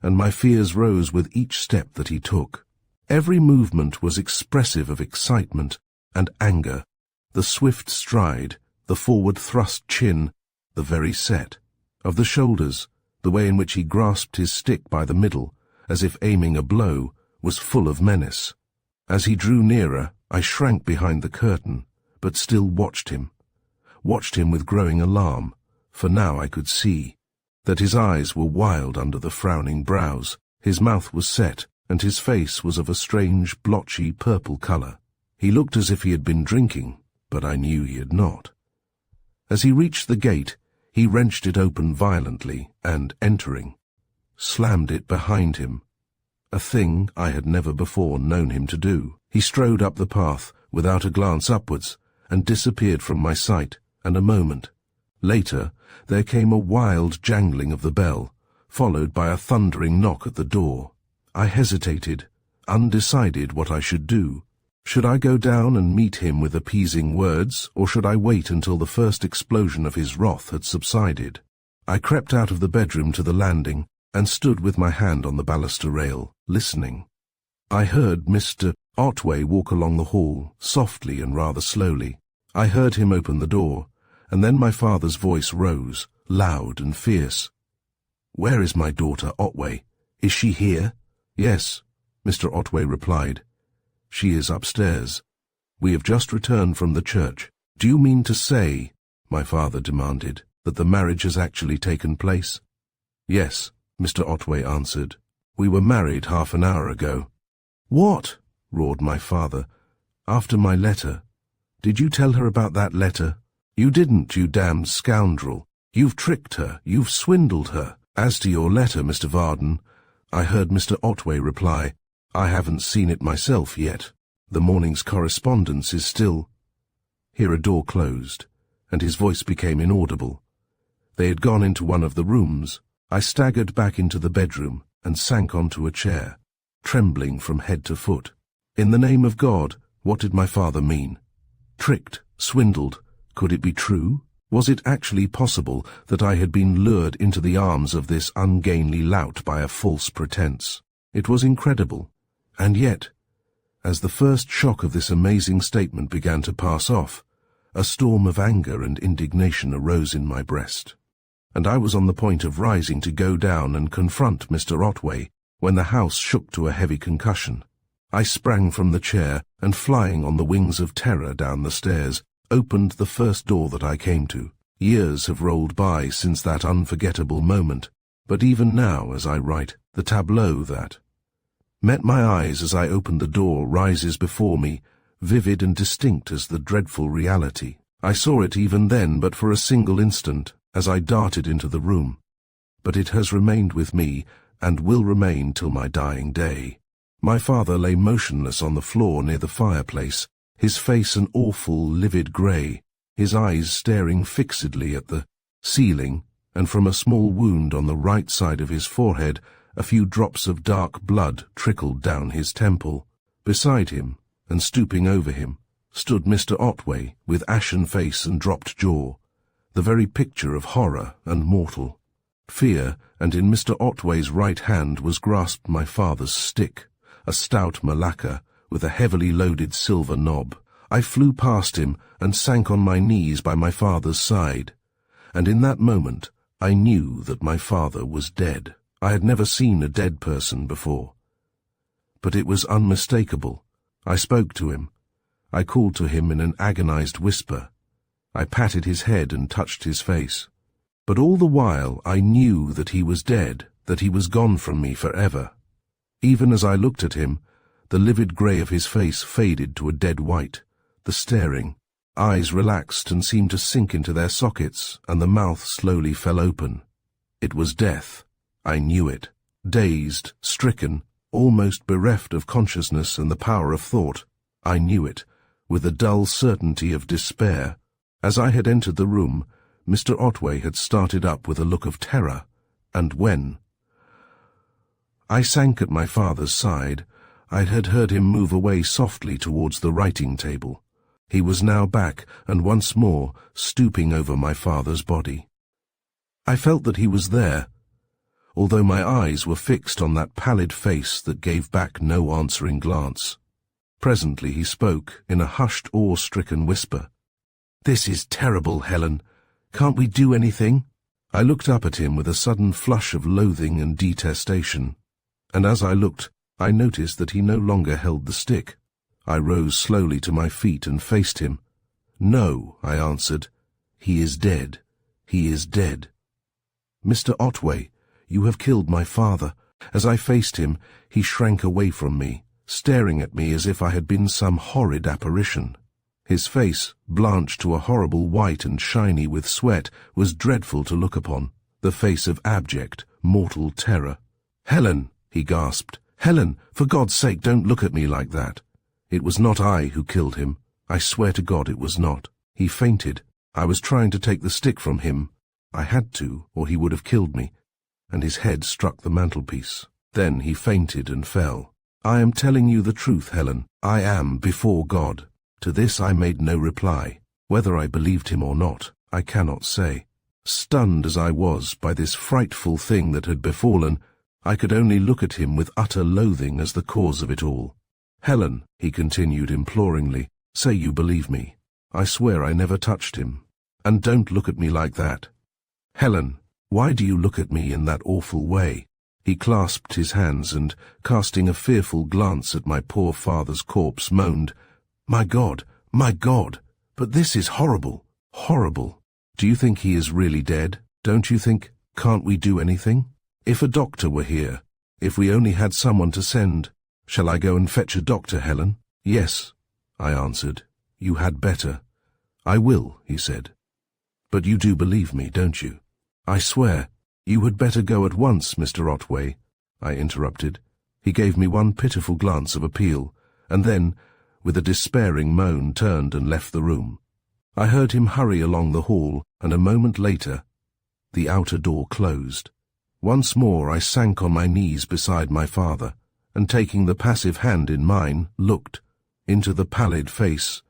and my fears rose with each step that he took. Every movement was expressive of excitement and anger, the swift stride, the forward-thrust chin, the very set of the shoulders, the way in which he grasped his stick by the middle, as if aiming a blow, was full of menace. As he drew nearer, I shrank behind the curtain, but still watched him with growing alarm, for now I could see that his eyes were wild under the frowning brows, his mouth was set, and his face was of a strange, blotchy purple color. He looked as if he had been drinking, but I knew he had not. As he reached the gate, he wrenched it open violently and, entering, slammed it behind him, a thing I had never before known him to do. He strode up the path without a glance upwards and disappeared from my sight, and a moment later there came a wild jangling of the bell, followed by a thundering knock at the door. I hesitated, undecided what I should do. Should I go down and meet him with appeasing words, or should I wait until the first explosion of his wrath had subsided? I crept out of the bedroom to the landing and stood with my hand on the baluster rail, listening. I heard Mr. Otway walk along the hall, softly and rather slowly. I heard him open the door, and then my father's voice rose, loud and fierce. "Where is my daughter, Otway? Is she here?" "Yes," Mr. Otway replied. "She is upstairs. We have just returned from the church." "Do you mean to say," my father demanded, "that the marriage has actually taken place?" "Yes," Mr. Otway answered. "We were married half an hour ago." "What?" roared my father. "After my letter. Did you tell her about that letter?" "You didn't, you damned scoundrel. You've tricked her. You've swindled her. As to your letter, Mr. Vardon," I heard Mr. Otway reply, "I haven't seen it myself yet. The morning's correspondence is still—" Here a door closed, and his voice became inaudible. They had gone into one of the rooms. I staggered back into the bedroom and sank onto a chair, trembling from head to foot. In the name of God, what did my father mean? Tricked, swindled, could it be true? Was it actually possible that I had been lured into the arms of this ungainly lout by a false pretense? It was incredible. And yet, as the first shock of this amazing statement began to pass off, a storm of anger and indignation arose in my breast, and I was on the point of rising to go down and confront Mr. Otway when the house shook to a heavy concussion. I sprang from the chair and, flying on the wings of terror down the stairs, opened the first door that I came to. Years have rolled by since that unforgettable moment, but even now, as I write, the tableau that met my eyes as I opened the door rises before me, vivid and distinct as the dreadful reality. I saw it even then but for a single instant, as I darted into the room. But it has remained with me, and will remain till my dying day. My father lay motionless on the floor near the fireplace, his face an awful, livid grey, his eyes staring fixedly at the ceiling, and from a small wound on the right side of his forehead, a few drops of dark blood trickled down his temple. Beside him, and stooping over him, stood Mr. Otway, with ashen face and dropped jaw, the very picture of horror and mortal fear, and in Mr. Otway's right hand was grasped my father's stick, a stout malacca, with a heavily loaded silver knob. I flew past him and sank on my knees by my father's side, and in that moment I knew that my father was dead. I had never seen a dead person before, but it was unmistakable. I spoke to him. I called to him in an agonized whisper. I patted his head and touched his face. But all the while I knew that he was dead, that he was gone from me forever. Even as I looked at him, the livid grey of his face faded to a dead white. The staring eyes relaxed and seemed to sink into their sockets, and the mouth slowly fell open. It was death. I knew it. Dazed, stricken, almost bereft of consciousness and the power of thought, I knew it, with the dull certainty of despair. As I had entered the room, Mr. Otway had started up with a look of terror. And when? I sank at my father's side. I had heard him move away softly towards the writing table. He was now back, and once more stooping over my father's body. I felt that he was there, although my eyes were fixed on that pallid face that gave back no answering glance. Presently he spoke in a hushed, awe-stricken whisper. "This is terrible, Helen. Can't we do anything?" I looked up at him with a sudden flush of loathing and detestation, and as I looked, I noticed that he no longer held the stick. I rose slowly to my feet and faced him. "No," I answered. "He is dead. He is dead." "Mr. Otway, you have killed my father." As I faced him, he shrank away from me, staring at me as if I had been some horrid apparition. His face, blanched to a horrible white and shiny with sweat, was dreadful to look upon, the face of abject, mortal terror. "Helen," he gasped. "Helen, for God's sake, don't look at me like that. It was not I who killed him. I swear to God it was not. He fainted. I was trying to take the stick from him. I had to, or he would have killed me." And his head struck the mantelpiece. Then he fainted and fell. "I am telling you the truth, Helen. I am before God." To this I made no reply. Whether I believed him or not, I cannot say. Stunned as I was by this frightful thing that had befallen, I could only look at him with utter loathing as the cause of it all. "Helen," he continued imploringly, "say you believe me. I swear I never touched him. And don't look at me like that. Helen, why do you look at me in that awful way?" He clasped his hands and, casting a fearful glance at my poor father's corpse, moaned, my God, but this is horrible, horrible. Do you think he is really dead? Don't you think, can't we do anything? If a doctor were here, if we only had someone to send, shall I go and fetch a doctor, Helen?" "Yes," I answered. "You had better." "I will," he said. "But you do believe me, don't you?" "I swear." "You had better go at once, Mr. Otway," I interrupted. He gave me one pitiful glance of appeal, and then, with a despairing moan, turned and left the room. I heard him hurry along the hall, and a moment later, the outer door closed. Once more I sank on my knees beside my father, and taking the passive hand in mine, looked into the pallid face,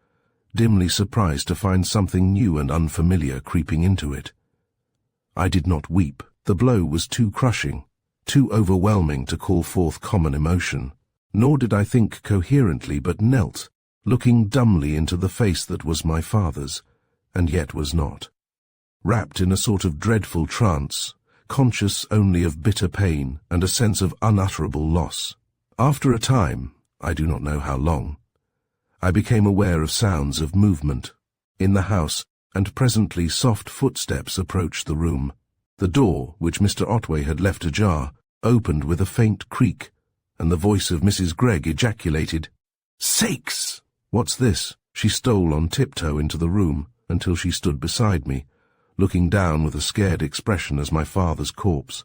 dimly surprised to find something new and unfamiliar creeping into it. I did not weep. The blow was too crushing, too overwhelming to call forth common emotion. Nor did I think coherently, but knelt, looking dumbly into the face that was my father's, and yet was not. Wrapped in a sort of dreadful trance, conscious only of bitter pain and a sense of unutterable loss. After a time, I do not know how long, I became aware of sounds of movement in the house, and presently soft footsteps approached the room. The door, which Mr. Otway had left ajar, opened with a faint creak, and the voice of Mrs. Gregg ejaculated, "Sakes! What's this?" She stole on tiptoe into the room until she stood beside me, looking down with a scared expression as my father's corpse.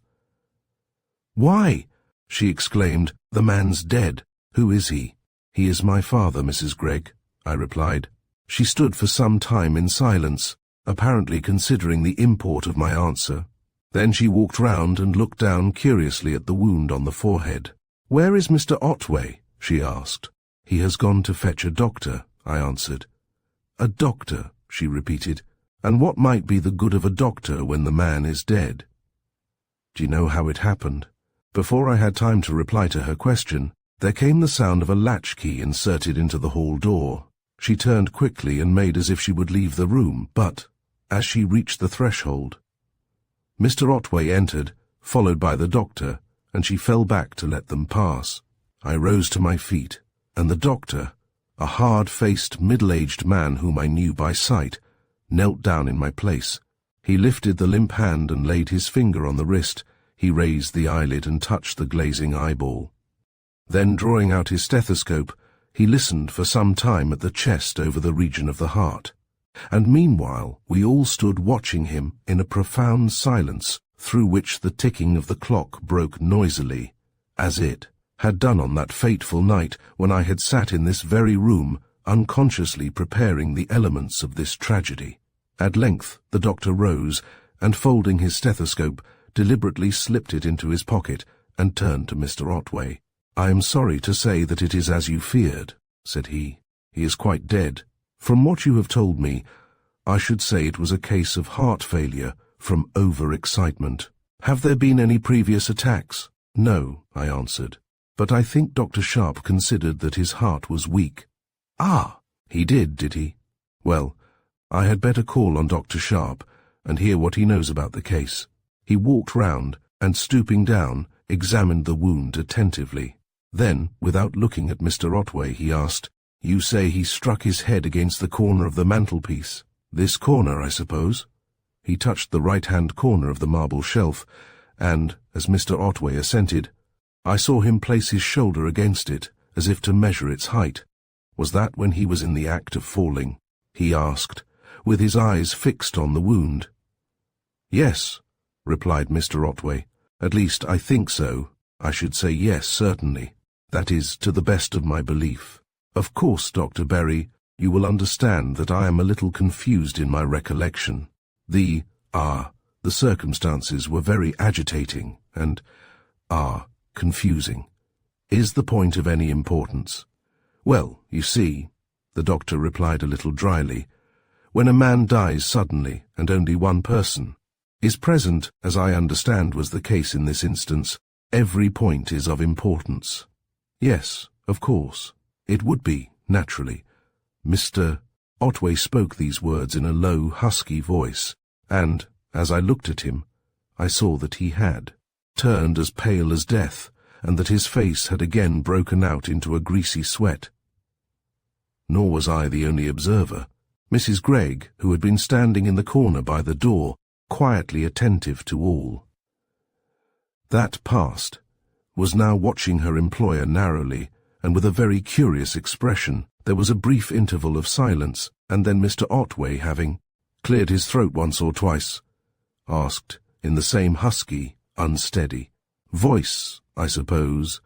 "Why?" she exclaimed. "The man's dead. Who is he?" "He is my father, Mrs. Gregg," I replied. She stood for some time in silence, apparently considering the import of my answer. Then she walked round and looked down curiously at the wound on the forehead. "Where is Mr. Otway?" she asked. "He has gone to fetch a doctor," I answered. "A doctor," she repeated. "And what might be the good of a doctor when the man is dead?" Do you know how it happened? Before I had time to reply to her question, there came the sound of a latchkey inserted into the hall door. She turned quickly and made as if she would leave the room, but, as she reached the threshold, Mr. Otway entered, followed by the doctor, and she fell back to let them pass. I rose to my feet, and the doctor, a hard-faced, middle-aged man whom I knew by sight, knelt down in my place. He lifted the limp hand and laid his finger on the wrist. He raised the eyelid and touched the glazing eyeball. Then, drawing out his stethoscope, he listened for some time at the chest over the region of the heart. And meanwhile we all stood watching him in a profound silence, through which the ticking of the clock broke noisily, as it had done on that fateful night when I had sat in this very room, unconsciously preparing the elements of this tragedy. At length the doctor rose, and folding his stethoscope, deliberately slipped it into his pocket, and turned to Mr. Otway. "I am sorry to say that it is as you feared," said he. "He is quite dead. From what you have told me, I should say it was a case of heart failure from over-excitement. Have there been any previous attacks?" "No," I answered. "But I think Dr. Sharp considered that his heart was weak." "Ah, he did he? Well, I had better call on Dr. Sharp and hear what he knows about the case." He walked round and, stooping down, examined the wound attentively. Then, without looking at Mr. Otway, he asked, "You say he struck his head against the corner of the mantelpiece? This corner, I suppose?" He touched the right-hand corner of the marble shelf, and, as Mr. Otway assented, I saw him place his shoulder against it, as if to measure its height. "Was that when he was in the act of falling?" he asked, with his eyes fixed on the wound. "Yes," replied Mr. Otway. "At least, I think so. I should say yes, certainly. That is, to the best of my belief. Of course, Dr. Berry, you will understand that I am a little confused in my recollection. The circumstances were very agitating and, confusing. Is the point of any importance?" "Well, you see," the doctor replied a little dryly, "when a man dies suddenly, and only one person is present, as I understand was the case in this instance, every point is of importance." "Yes, of course. It would be, naturally." Mr. Otway spoke these words in a low, husky voice, and, as I looked at him, I saw that he had turned as pale as death, and that his face had again broken out into a greasy sweat. Nor was I the only observer. Mrs. Gregg, who had been standing in the corner by the door, quietly attentive to all that passed, was now watching her employer narrowly, and with a very curious expression. There was a brief interval of silence, and then Mr. Otway, having cleared his throat once or twice, asked, in the same husky, unsteady voice, "I suppose,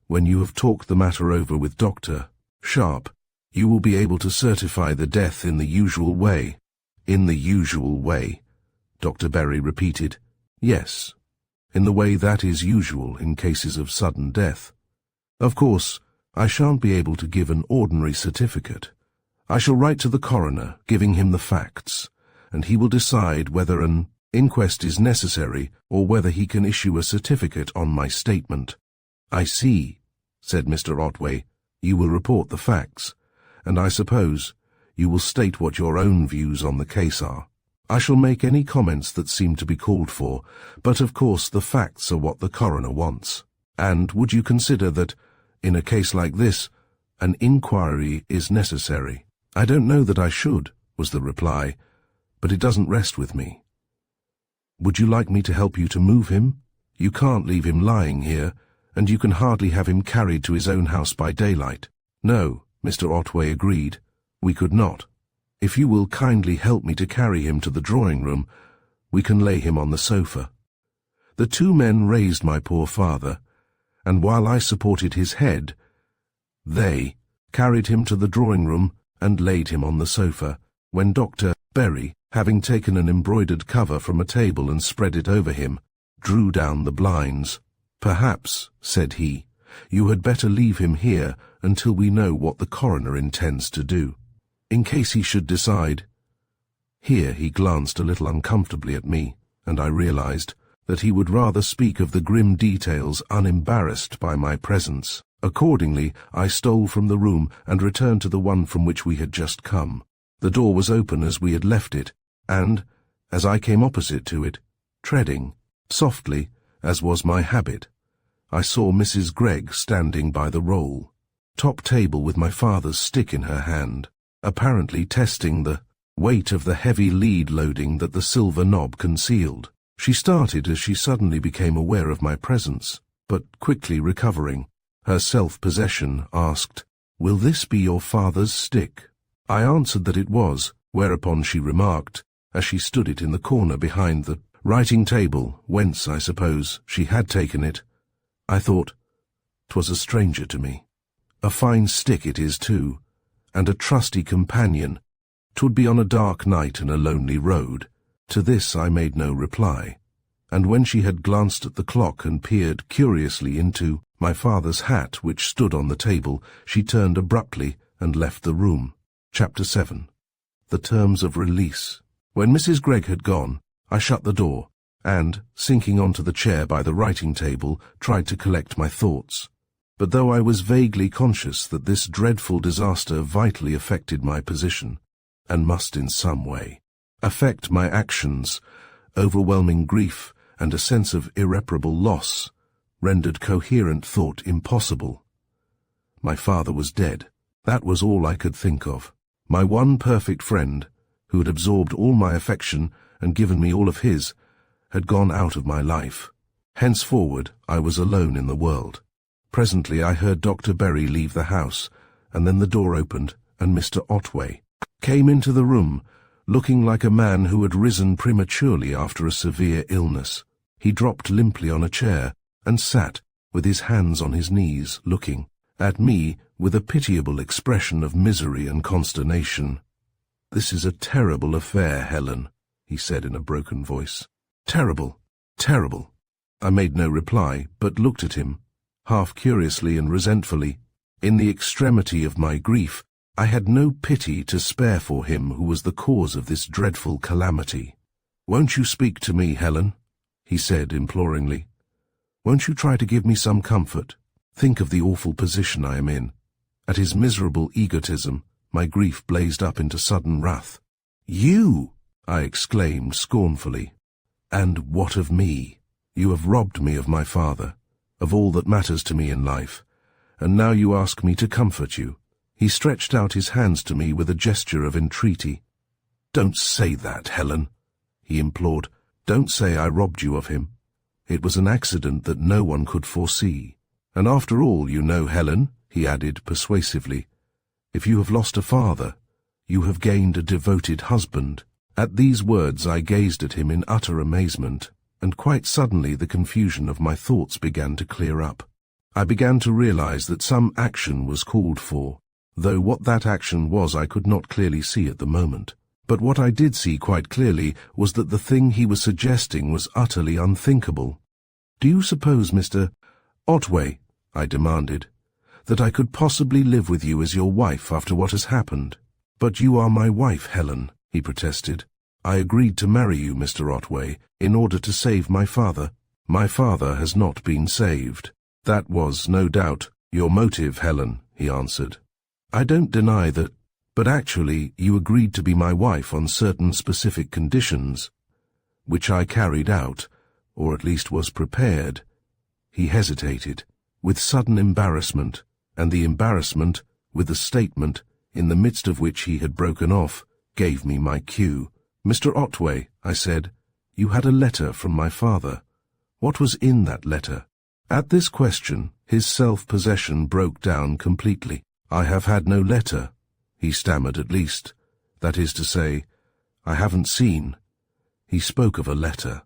when you have talked the matter over with Dr. Sharp, you will be able to certify the death in the usual way?" "In the usual way," Dr. Berry repeated. "Yes, in the way that is usual in cases of sudden death. Of course, I shan't be able to give an ordinary certificate. I shall write to the coroner, giving him the facts, and he will decide whether an inquest is necessary or whether he can issue a certificate on my statement." "I see," said Mr. Otway. "You will report the facts, and I suppose you will state what your own views on the case are." "I shall make any comments that seem to be called for, but of course the facts are what the coroner wants." "And would you consider that, in a case like this, an inquiry is necessary?" "I don't know that I should," was the reply, "but it doesn't rest with me." "Would you like me to help you to move him? You can't leave him lying here, and you can hardly have him carried to his own house by daylight." "No," Mr. Otway agreed, "we could not. If you will kindly help me to carry him to the drawing-room, we can lay him on the sofa." The two men raised my poor father, and while I supported his head, they carried him to the drawing-room and laid him on the sofa, when Dr. Berry, having taken an embroidered cover from a table and spread it over him, drew down the blinds. "Perhaps," said he, "you had better leave him here until we know what the coroner intends to do. In case he should decide—" Here he glanced a little uncomfortably at me, and I realized that he would rather speak of the grim details unembarrassed by my presence. Accordingly, I stole from the room and returned to the one from which we had just come. The door was open as we had left it, and, as I came opposite to it, treading softly, as was my habit, I saw Mrs. Gregg standing by the roll-top table with my father's stick in her hand, apparently testing the weight of the heavy lead loading that the silver knob concealed. She started as she suddenly became aware of my presence, but quickly recovering her self-possession, asked, "Will this be your father's stick?" I answered that it was, whereupon she remarked, as she stood it in the corner behind the writing table, whence, I suppose, she had taken it. I thought, 'twas a stranger to me. A fine stick it is too, and a trusty companion, 'Twould be on a dark night and a lonely road. To this I made no reply, and when she had glanced at the clock and peered curiously into my father's hat which stood on the table, she turned abruptly and left the room. Chapter 7. The Terms of Release. When Mrs. Gregg had gone, I shut the door, and, sinking onto the chair by the writing table, tried to collect my thoughts. But though I was vaguely conscious that this dreadful disaster vitally affected my position, and must in some way affect my actions, overwhelming grief and a sense of irreparable loss rendered coherent thought impossible. My father was dead. That was all I could think of. My one perfect friend, who had absorbed all my affection and given me all of his, had gone out of my life. Henceforward I was alone in the world. Presently I heard Dr. Berry leave the house, and then the door opened, and Mr. Otway came into the room, looking like a man who had risen prematurely after a severe illness. He dropped limply on a chair, and sat, with his hands on his knees, looking at me with a pitiable expression of misery and consternation. "This is a terrible affair, Helen," he said in a broken voice. "Terrible, terrible." I made no reply, but looked at him, half curiously and resentfully. In the extremity of my grief, I had no pity to spare for him who was the cause of this dreadful calamity. "Won't you speak to me, Helen?" he said imploringly. "Won't you try to give me some comfort? Think of the awful position I am in." At his miserable egotism, my grief blazed up into sudden wrath. "You!" I exclaimed scornfully. "And what of me? You have robbed me of my father, of all that matters to me in life, and now you ask me to comfort you." He stretched out his hands to me with a gesture of entreaty. "Don't say that, Helen," he implored. "Don't say I robbed you of him. It was an accident that no one could foresee. And after all, you know, Helen," he added persuasively, "if you have lost a father, you have gained a devoted husband." At these words I gazed at him in utter amazement, and quite suddenly the confusion of my thoughts began to clear up. I began to realize that some action was called for, though what that action was I could not clearly see at the moment. But what I did see quite clearly was that the thing he was suggesting was utterly unthinkable. "Do you suppose, Mr. Otway," I demanded, "that I could possibly live with you as your wife after what has happened?" "But you are my wife, Helen," he protested. "I agreed to marry you, Mr. Otway, in order to save my father." "My father has not been saved. That was, no doubt, your motive, Helen," he answered. "I don't deny that, but actually you agreed to be my wife on certain specific conditions, which I carried out, or at least was prepared." He hesitated, with sudden embarrassment, and the embarrassment, with the statement, in the midst of which he had broken off, gave me my cue. "Mr. Otway," I said, "you had a letter from my father. What was in that letter?" At this question, his self-possession broke down completely. "I have had no letter," he stammered. "At least, that is to say, I haven't seen." He spoke of a letter.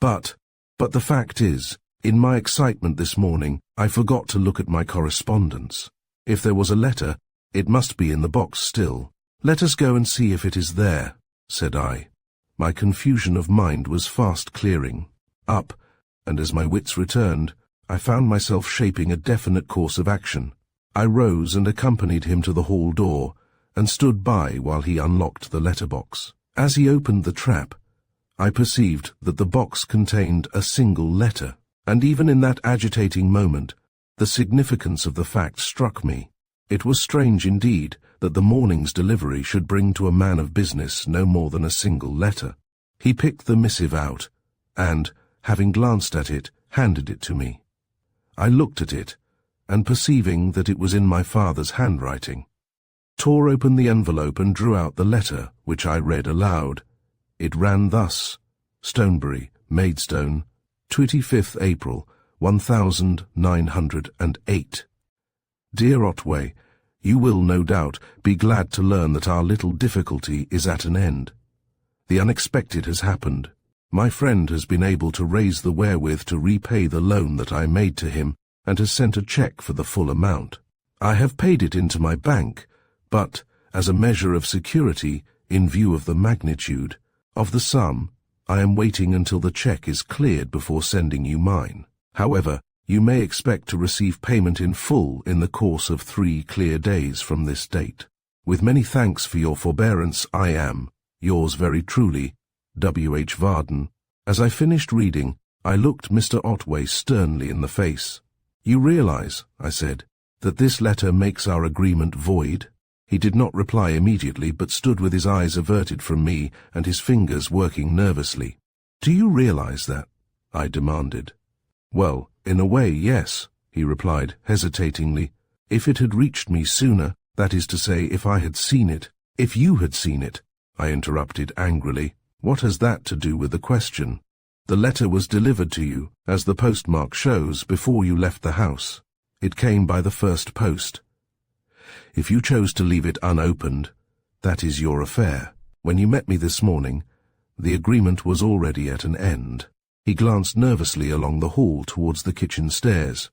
But the fact is, in my excitement this morning, I forgot to look at my correspondence. If there was a letter, it must be in the box still. "Let us go and see if it is there," said I. My confusion of mind was fast clearing up, and as my wits returned, I found myself shaping a definite course of action. I rose and accompanied him to the hall door, and stood by while he unlocked the letterbox. As he opened the trap, I perceived that the box contained a single letter, and even in that agitating moment, the significance of the fact struck me. It was strange indeed that the morning's delivery should bring to a man of business no more than a single letter. He picked the missive out, and, having glanced at it, handed it to me. I looked at it, and perceiving that it was in my father's handwriting, tore open the envelope and drew out the letter, which I read aloud. It ran thus: "Stonebury, Maidstone, 25th April, 1908. Dear Otway, you will, no doubt, be glad to learn that our little difficulty is at an end. The unexpected has happened. My friend has been able to raise the wherewith to repay the loan that I made to him, and has sent a cheque for the full amount. I have paid it into my bank, but, as a measure of security, in view of the magnitude of the sum, I am waiting until the check is cleared before sending you mine. However, you may expect to receive payment in full in the course of 3 clear days from this date. With many thanks for your forbearance, I am, yours very truly, W.H. Vardon. As I finished reading, I looked Mr. Otway sternly in the face. You realize, I said, that this letter makes our agreement void? He did not reply immediately, but stood with his eyes averted from me and his fingers working nervously. Do you realize that? I demanded. Well, in a way, yes, he replied hesitatingly. If it had reached me sooner, that is to say, if I had seen it, if you had seen it, I interrupted angrily. What has that to do with the question? The letter was delivered to you, as the postmark shows, before you left the house. It came by the first post. If you chose to leave it unopened, that is your affair. When you met me this morning, the agreement was already at an end. He glanced nervously along the hall towards the kitchen stairs.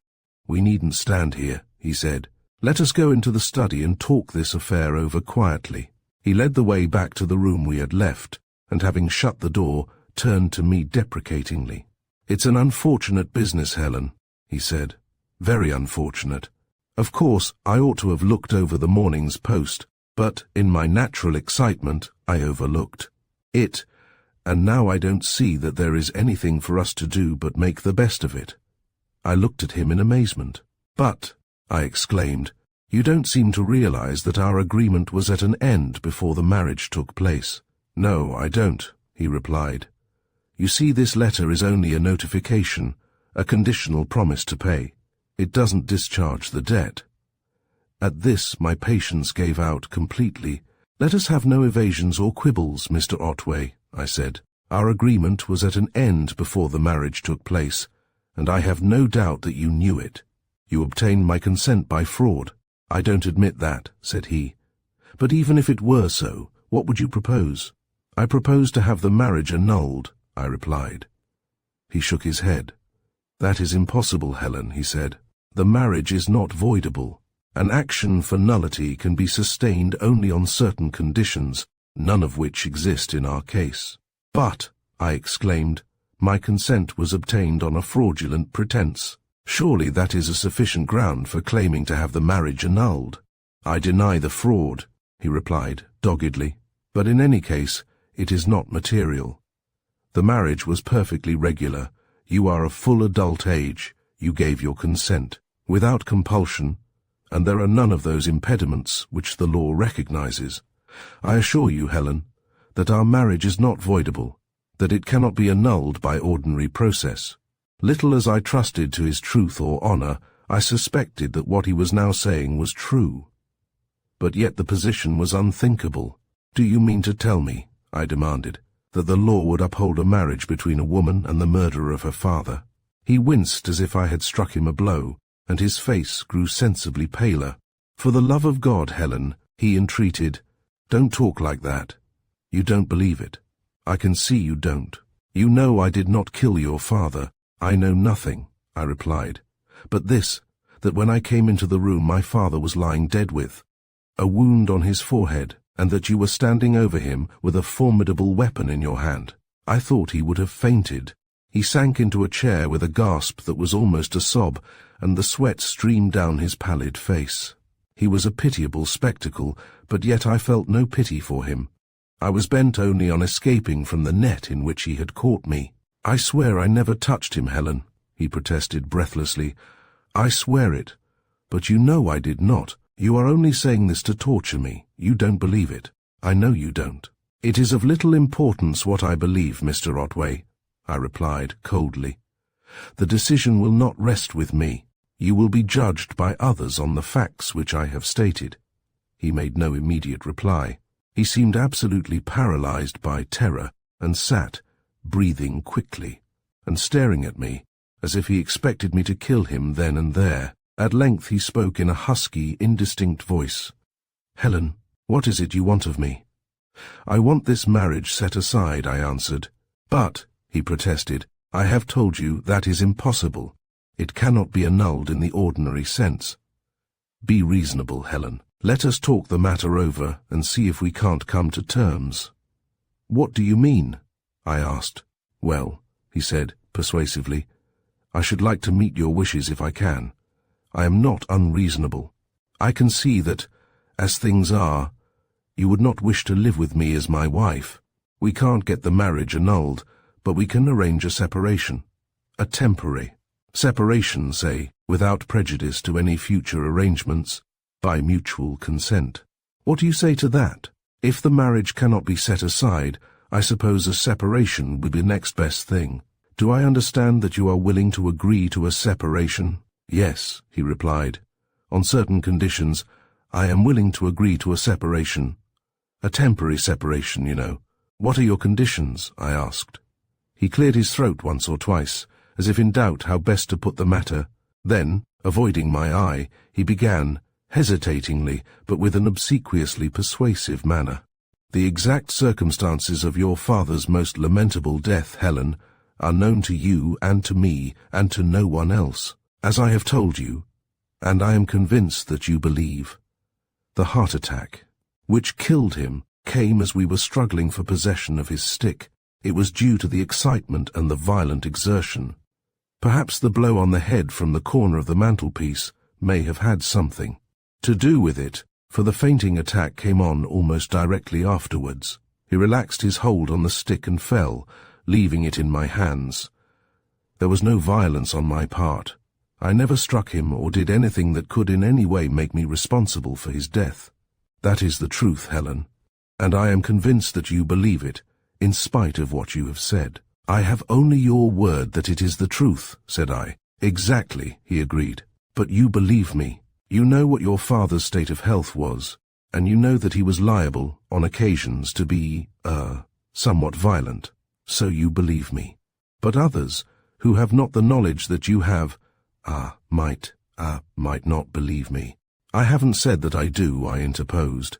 We needn't stand here, he said. Let us go into the study and talk this affair over quietly. He led the way back to the room we had left, and having shut the door, turned to me deprecatingly. It's an unfortunate business, Helen, he said. Very unfortunate. Of course, I ought to have looked over the morning's post, but in my natural excitement, I overlooked it, and now I don't see that there is anything for us to do but make the best of it. I looked at him in amazement. But, I exclaimed, you don't seem to realize that our agreement was at an end before the marriage took place. No, I don't, he replied. You see, this letter is only a notification, a conditional promise to pay. It doesn't discharge the debt. At this, my patience gave out completely. Let us have no evasions or quibbles, Mr. Otway, I said. Our agreement was at an end before the marriage took place, and I have no doubt that you knew it. You obtained my consent by fraud. I don't admit that, said he. But even if it were so, what would you propose? I propose to have the marriage annulled, I replied. He shook his head. That is impossible, Helen, he said. The marriage is not voidable. An action for nullity can be sustained only on certain conditions, none of which exist in our case. But, I exclaimed, my consent was obtained on a fraudulent pretense. Surely that is a sufficient ground for claiming to have the marriage annulled. I deny the fraud, he replied doggedly, but in any case, it is not material. The marriage was perfectly regular. You are of full adult age. You gave your consent, without compulsion, and there are none of those impediments which the law recognizes. I assure you, Helen, that our marriage is not voidable, that it cannot be annulled by ordinary process. Little as I trusted to his truth or honor, I suspected that what he was now saying was true. But yet the position was unthinkable. Do you mean to tell me, I demanded, that the law would uphold a marriage between a woman and the murderer of her father? He winced as if I had struck him a blow, and his face grew sensibly paler. For the love of God, Helen, he entreated, don't talk like that. You don't believe it. I can see you don't. You know I did not kill your father. I know nothing, I replied, but this, that when I came into the room my father was lying dead with a wound on his forehead, and that you were standing over him with a formidable weapon in your hand. I thought he would have fainted. He sank into a chair with a gasp that was almost a sob, and the sweat streamed down his pallid face. He was a pitiable spectacle, but yet I felt no pity for him. I was bent only on escaping from the net in which he had caught me. I swear I never touched him, Helen, he protested breathlessly. I swear it. But you know I did not. You are only saying this to torture me. You don't believe it. I know you don't. It is of little importance what I believe, Mr. Otway, I replied coldly. The decision will not rest with me. You will be judged by others on the facts which I have stated. He made no immediate reply. He seemed absolutely paralyzed by terror, and sat, breathing quickly, and staring at me, as if he expected me to kill him then and there. At length he spoke in a husky, indistinct voice. Helen, what is it you want of me? I want this marriage set aside, I answered. But, he protested, I have told you that is impossible. It cannot be annulled in the ordinary sense. Be reasonable, Helen. Let us talk the matter over and see if we can't come to terms." "What do you mean?" I asked. "Well," he said persuasively, "I should like to meet your wishes if I can. I am not unreasonable. I can see that, as things are, you would not wish to live with me as my wife. We can't get the marriage annulled, but we can arrange a separation. A temporary separation, say, without prejudice to any future arrangements, by mutual consent. What do you say to that? If the marriage cannot be set aside, I suppose a separation would be the next best thing. Do I understand that you are willing to agree to a separation?" "Yes," he replied. "On certain conditions, I am willing to agree to a separation. A temporary separation, you know." "What are your conditions?" I asked. He cleared his throat once or twice, as if in doubt how best to put the matter. Then, avoiding my eye, he began, hesitatingly, but with an obsequiously persuasive manner. "The exact circumstances of your father's most lamentable death, Helen, are known to you and to me and to no one else, as I have told you, and I am convinced that you believe. The heart attack, which killed him, came as we were struggling for possession of his stick. It was due to the excitement and the violent exertion. Perhaps the blow on the head from the corner of the mantelpiece may have had something to do with it, for the fainting attack came on almost directly afterwards. He relaxed his hold on the stick and fell, leaving it in my hands. There was no violence on my part. I never struck him or did anything that could in any way make me responsible for his death. That is the truth, Helen, and I am convinced that you believe it, in spite of what you have said." "I have only your word that it is the truth," said I. "Exactly," he agreed. "But you believe me. You know what your father's state of health was, and you know that he was liable, on occasions, to be, somewhat violent. So you believe me. But others, who have not the knowledge that you have, might not believe me." "I haven't said that I do," I interposed.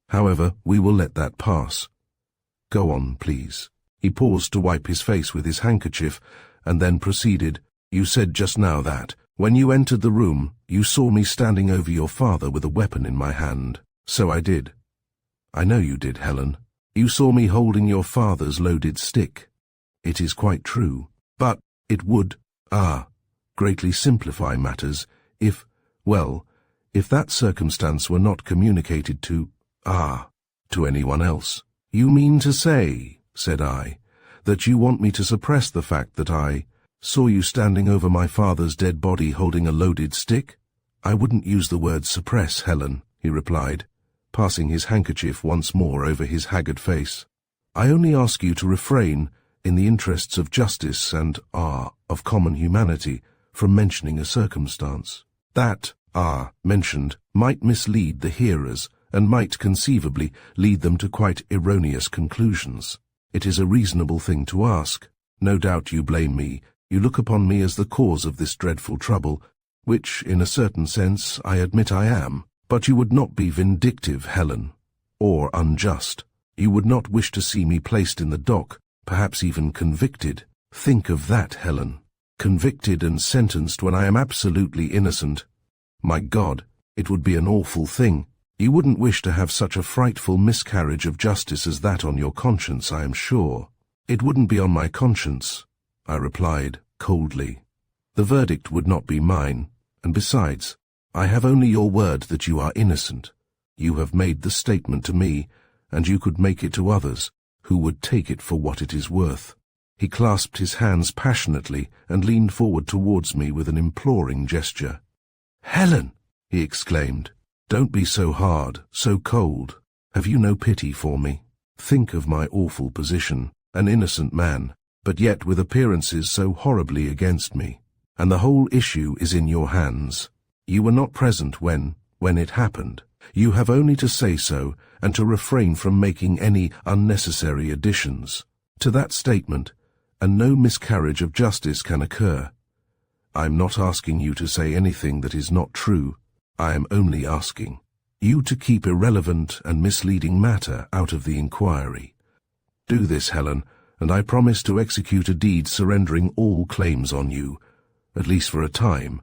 "However, we will let that pass. Go on, please." He paused to wipe his face with his handkerchief, and then proceeded, "You said just now that, when you entered the room, you saw me standing over your father with a weapon in my hand." "So I did." "I know you did, Helen. You saw me holding your father's loaded stick." "It is quite true. But it would, greatly simplify matters if that circumstance were not communicated to anyone else." "You mean to say," said I, "that you want me to suppress the fact that I saw you standing over my father's dead body holding a loaded stick?" "I wouldn't use the word suppress, Helen," he replied, passing his handkerchief once more over his haggard face. "I only ask you to refrain, in the interests of justice and, of common humanity, from mentioning a circumstance. That, mentioned, might mislead the hearers, and might conceivably lead them to quite erroneous conclusions. It is a reasonable thing to ask. No doubt you blame me. You look upon me as the cause of this dreadful trouble, which, in a certain sense, I admit I am. But you would not be vindictive, Helen, or unjust. You would not wish to see me placed in the dock, perhaps even convicted. Think of that, Helen. Convicted and sentenced when I am absolutely innocent. My God, it would be an awful thing. You wouldn't wish to have such a frightful miscarriage of justice as that on your conscience, I am sure." "It wouldn't be on my conscience," I replied, coldly. "The verdict would not be mine, and besides, I have only your word that you are innocent. You have made the statement to me, and you could make it to others, who would take it for what it is worth." He clasped his hands passionately and leaned forward towards me with an imploring gesture. "Helen!" he exclaimed. "Don't be so hard, so cold. Have you no pity for me? Think of my awful position, an innocent man, but yet with appearances so horribly against me. And the whole issue is in your hands. You were not present when it happened. You have only to say so, and to refrain from making any unnecessary additions to that statement, and no miscarriage of justice can occur. I am not asking you to say anything that is not true. I am only asking you to keep irrelevant and misleading matter out of the inquiry. Do this, Helen, and I promise to execute a deed surrendering all claims on you, at least for a time."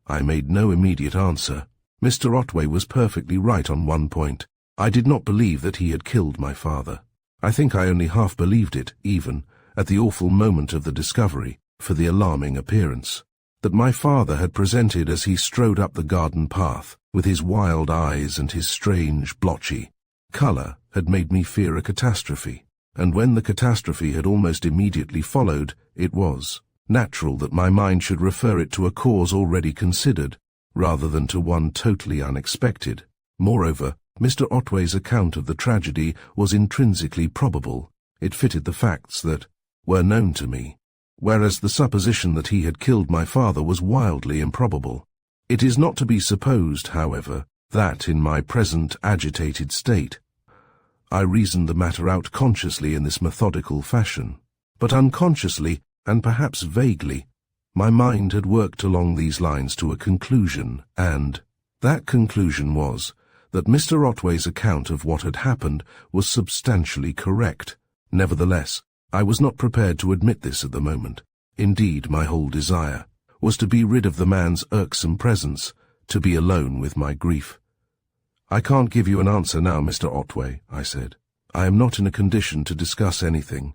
I made no immediate answer, Mr. Otway was perfectly right on one point. I did not believe that he had killed my father. I think I only half believed it, even, at the awful moment of the discovery, for the alarming appearance that my father had presented as he strode up the garden path, with his wild eyes and his strange, blotchy colour, had made me fear a catastrophe. And when the catastrophe had almost immediately followed, it was natural that my mind should refer it to a cause already considered, rather than to one totally unexpected. Moreover, Mr. Otway's account of the tragedy was intrinsically probable. It fitted the facts that were known to me, whereas the supposition that he had killed my father was wildly improbable. It is not to be supposed, however, that in my present agitated state, I reasoned the matter out consciously in this methodical fashion, but unconsciously, and perhaps vaguely, my mind had worked along these lines to a conclusion, and that conclusion was that Mr. Otway's account of what had happened was substantially correct. Nevertheless, I was not prepared to admit this at the moment. Indeed, my whole desire was to be rid of the man's irksome presence, to be alone with my grief. "I can't give you an answer now, Mr. Otway," I said. "I am not in a condition to discuss anything.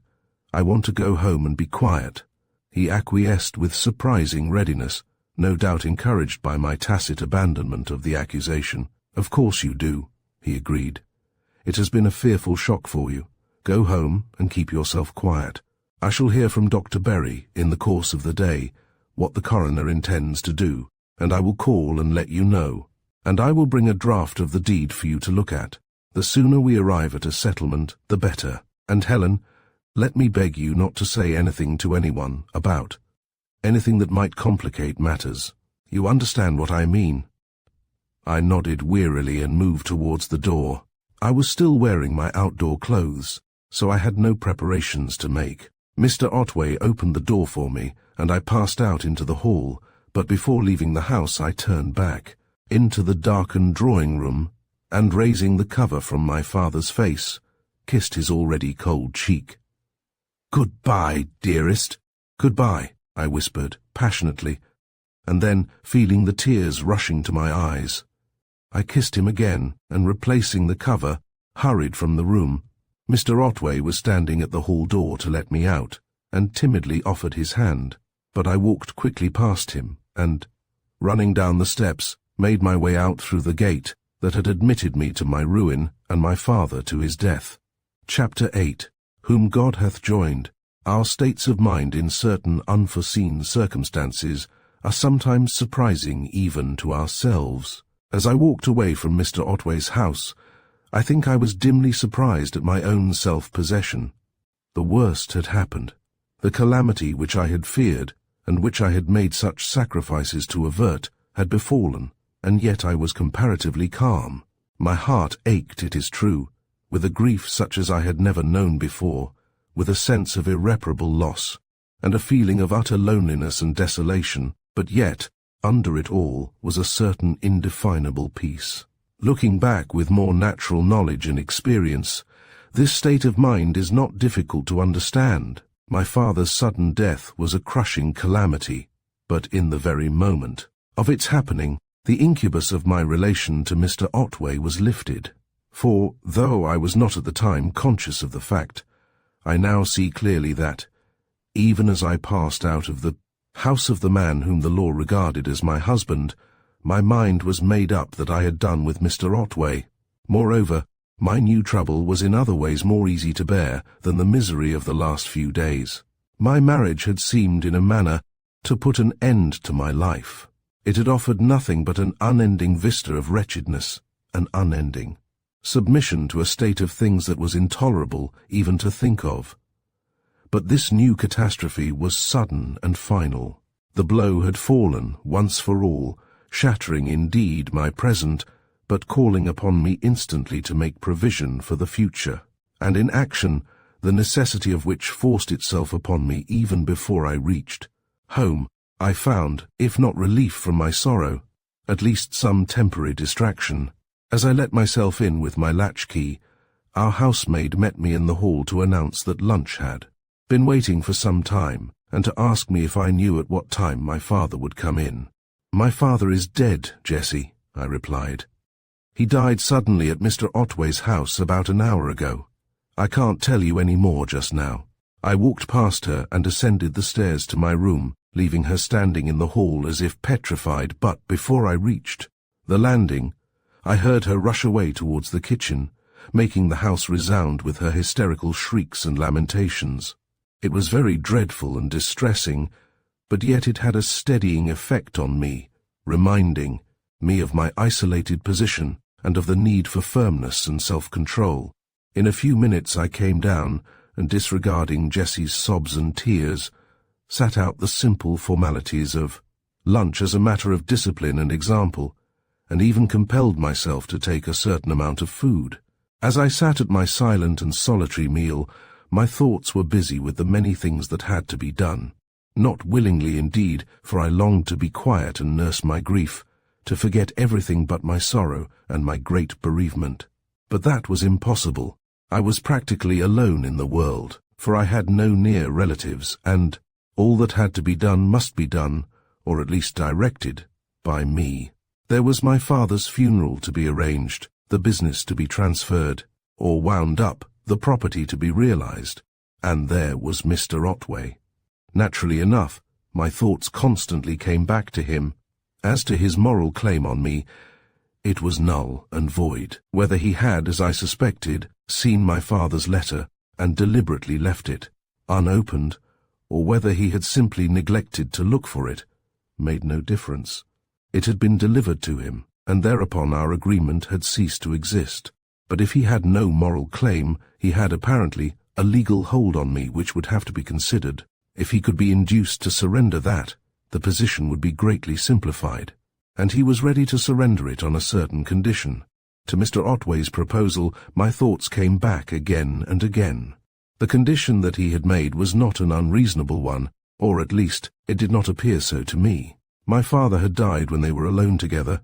I want to go home and be quiet." He acquiesced with surprising readiness, no doubt encouraged by my tacit abandonment of the accusation. "Of course you do," he agreed. "It has been a fearful shock for you. Go home and keep yourself quiet. I shall hear from Dr. Berry in the course of the day what the coroner intends to do, and I will call and let you know. And I will bring a draft of the deed for you to look at. The sooner we arrive at a settlement, the better. And Helen, let me beg you not to say anything to anyone about anything that might complicate matters. You understand what I mean?" I nodded wearily and moved towards the door. I was still wearing my outdoor clothes, so I had no preparations to make. Mr. Otway opened the door for me, and I passed out into the hall, but before leaving the house I turned back into the darkened drawing-room, and raising the cover from my father's face, kissed his already cold cheek. "Goodbye, dearest. Goodbye," I whispered passionately, and then, feeling the tears rushing to my eyes, I kissed him again, and replacing the cover, hurried from the room. Mr. Otway was standing at the hall door to let me out, and timidly offered his hand, but I walked quickly past him, and, running down the steps, made my way out through the gate that had admitted me to my ruin and my father to his death. Chapter 8. Whom God hath joined. Our states of mind in certain unforeseen circumstances are sometimes surprising even to ourselves. As I walked away from Mr. Otway's house, I think I was dimly surprised at my own self-possession. The worst had happened. The calamity which I had feared, and which I had made such sacrifices to avert, had befallen, and yet I was comparatively calm. My heart ached, it is true, with a grief such as I had never known before, with a sense of irreparable loss, and a feeling of utter loneliness and desolation, but yet, under it all, was a certain indefinable peace. Looking back with more natural knowledge and experience, this state of mind is not difficult to understand. My father's sudden death was a crushing calamity, but in the very moment of its happening, the incubus of my relation to Mr. Otway was lifted. For, though I was not at the time conscious of the fact, I now see clearly that, even as I passed out of the house of the man whom the law regarded as my husband, my mind was made up that I had done with Mr. Otway. Moreover, my new trouble was in other ways more easy to bear than the misery of the last few days. My marriage had seemed in a manner to put an end to my life. It had offered nothing but an unending vista of wretchedness, an unending submission to a state of things that was intolerable even to think of. But this new catastrophe was sudden and final. The blow had fallen, once for all, shattering indeed my present, but calling upon me instantly to make provision for the future, and in action, the necessity of which forced itself upon me even before I reached home, I found, if not relief from my sorrow, at least some temporary distraction. As I let myself in with my latchkey, our housemaid met me in the hall to announce that lunch had been waiting for some time, and to ask me if I knew at what time my father would come in. "My father is dead, Jessie," I replied. "He died suddenly at Mr. Otway's house about an hour ago. I can't tell you any more just now." I walked past her and ascended the stairs to my room, leaving her standing in the hall as if petrified, but before I reached the landing, I heard her rush away towards the kitchen, making the house resound with her hysterical shrieks and lamentations. It was very dreadful and distressing, but yet it had a steadying effect on me, reminding me of my isolated position and of the need for firmness and self-control. In a few minutes I came down, and disregarding Jessie's sobs and tears, sat out the simple formalities of lunch as a matter of discipline and example, and even compelled myself to take a certain amount of food. As I sat at my silent and solitary meal, my thoughts were busy with the many things that had to be done. Not willingly indeed, for I longed to be quiet and nurse my grief, to forget everything but my sorrow and my great bereavement. But that was impossible. I was practically alone in the world, for I had no near relatives, and all that had to be done must be done, or at least directed, by me. There was my father's funeral to be arranged, the business to be transferred, or wound up, the property to be realized, and there was Mr. Otway. Naturally enough, my thoughts constantly came back to him. As to his moral claim on me, it was null and void. Whether he had, as I suspected, seen my father's letter and deliberately left it unopened, or whether he had simply neglected to look for it, made no difference. It had been delivered to him, and thereupon our agreement had ceased to exist. But if he had no moral claim, he had apparently a legal hold on me which would have to be considered. If he could be induced to surrender that, the position would be greatly simplified, and he was ready to surrender it on a certain condition. To Mr. Otway's proposal, my thoughts came back again and again. The condition that he had made was not an unreasonable one, or at least it did not appear so to me. My father had died when they were alone together.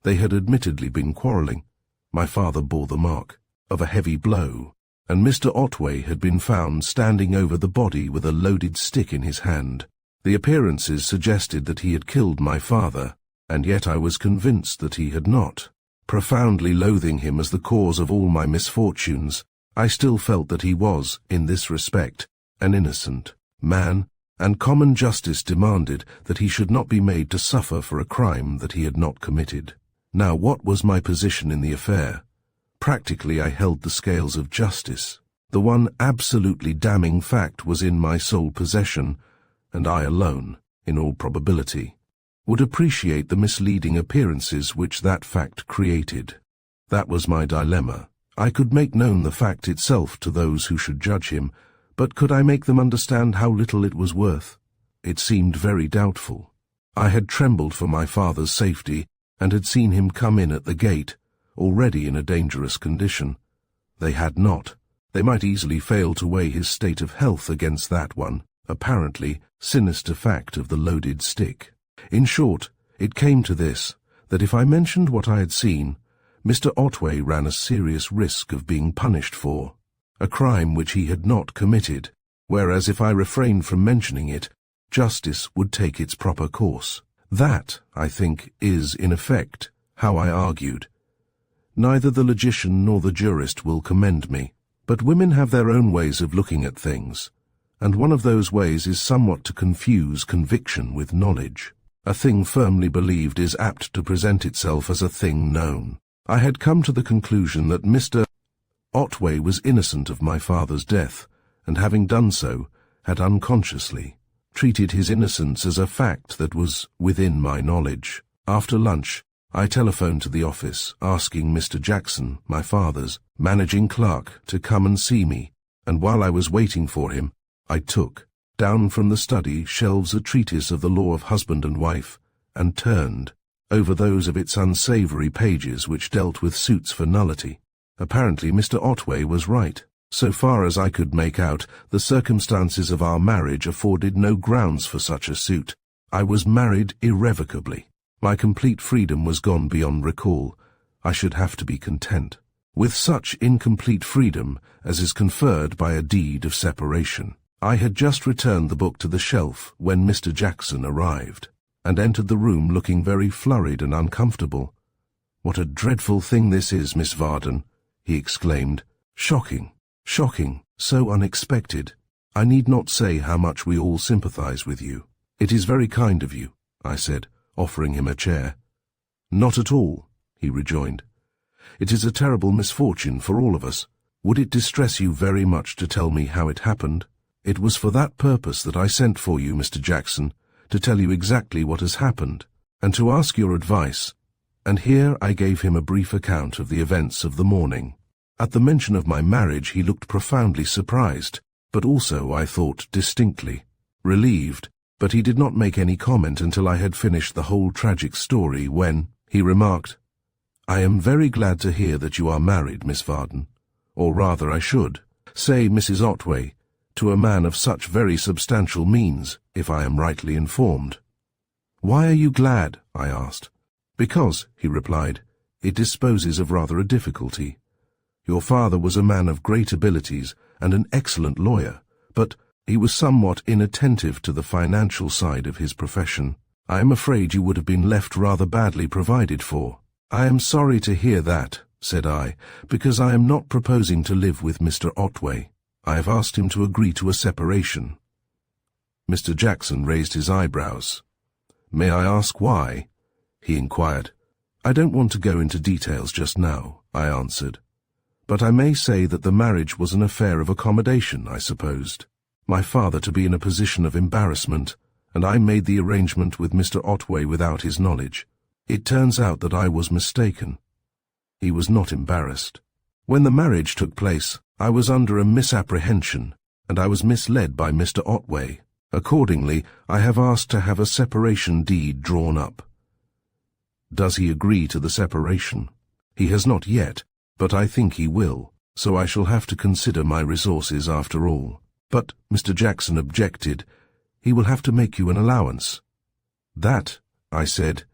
They had admittedly been quarrelling. My father bore the mark of a heavy blow, and Mr. Otway had been found standing over the body with a loaded stick in his hand. The appearances suggested that he had killed my father, and yet I was convinced that he had not. Profoundly loathing him as the cause of all my misfortunes, I still felt that he was, in this respect, an innocent man, and common justice demanded that he should not be made to suffer for a crime that he had not committed. Now, what was my position in the affair? Practically I held the scales of justice. The one absolutely damning fact was in my sole possession, and I alone, in all probability, would appreciate the misleading appearances which that fact created. That was my dilemma. I could make known the fact itself to those who should judge him, but could I make them understand how little it was worth? It seemed very doubtful. I had trembled for my father's safety, and had seen him come in at the gate, already in a dangerous condition. They had not. They might easily fail to weigh his state of health against that one, apparently sinister fact of the loaded stick. In short, it came to this, that if I mentioned what I had seen, Mr. Otway ran a serious risk of being punished for a crime which he had not committed, whereas if I refrained from mentioning it, justice would take its proper course. That, I think, is, in effect, how I argued. Neither the logician nor the jurist will commend me, but women have their own ways of looking at things, and one of those ways is somewhat to confuse conviction with knowledge. A thing firmly believed is apt to present itself as a thing known. I had come to the conclusion that Mr. Otway was innocent of my father's death, and having done so, had unconsciously treated his innocence as a fact that was within my knowledge. After lunch, I telephoned to the office, asking Mr. Jackson, my father's managing clerk, to come and see me, and while I was waiting for him, I took down from the study shelves a treatise of the law of husband and wife, and turned over those of its unsavoury pages which dealt with suits for nullity. Apparently Mr. Otway was right. So far as I could make out, the circumstances of our marriage afforded no grounds for such a suit. I was married irrevocably. My complete freedom was gone beyond recall. I should have to be content with such incomplete freedom as is conferred by a deed of separation. I had just returned the book to the shelf when Mr. Jackson arrived, and entered the room looking very flurried and uncomfortable. "What a dreadful thing this is, Miss Vardon," he exclaimed. "Shocking, shocking, so unexpected. I need not say how much we all sympathize with you." "It is very kind of you," I said, offering him a chair. "Not at all," he rejoined. "It is a terrible misfortune for all of us. Would it distress you very much to tell me how it happened? It was for that purpose that I sent for you, Mr. Jackson, to tell you exactly what has happened, and to ask your advice." And here I gave him a brief account of the events of the morning. At the mention of my marriage he looked profoundly surprised, but also, I thought, distinctly relieved, but he did not make any comment until I had finished the whole tragic story, when he remarked, "I am very glad to hear that you are married, Miss Vardon, or rather I should say Mrs. Otway, to a man of such very substantial means, if I am rightly informed." "Why are you glad?" I asked. "Because," he replied, "it disposes of rather a difficulty. Your father was a man of great abilities and an excellent lawyer, but he was somewhat inattentive to the financial side of his profession. I am afraid you would have been left rather badly provided for." "I am sorry to hear that," said I, "because I am not proposing to live with Mr. Otway. I have asked him to agree to a separation." Mr. Jackson raised his eyebrows. "May I ask why?" he inquired. "I don't want to go into details just now," I answered. "But I may say that the marriage was an affair of accommodation, I supposed. My father to be in a position of embarrassment, and I made the arrangement with Mr. Otway without his knowledge. It turns out that I was mistaken. He was not embarrassed. When the marriage took place, I was under a misapprehension, and I was misled by Mr. Otway. Accordingly, I have asked to have a separation deed drawn up." "Does he agree to the separation?" "He has not yet, but I think he will, so I shall have to consider my resources after all." "But," Mr. Jackson objected, "he will have to make you an allowance." "That," I said,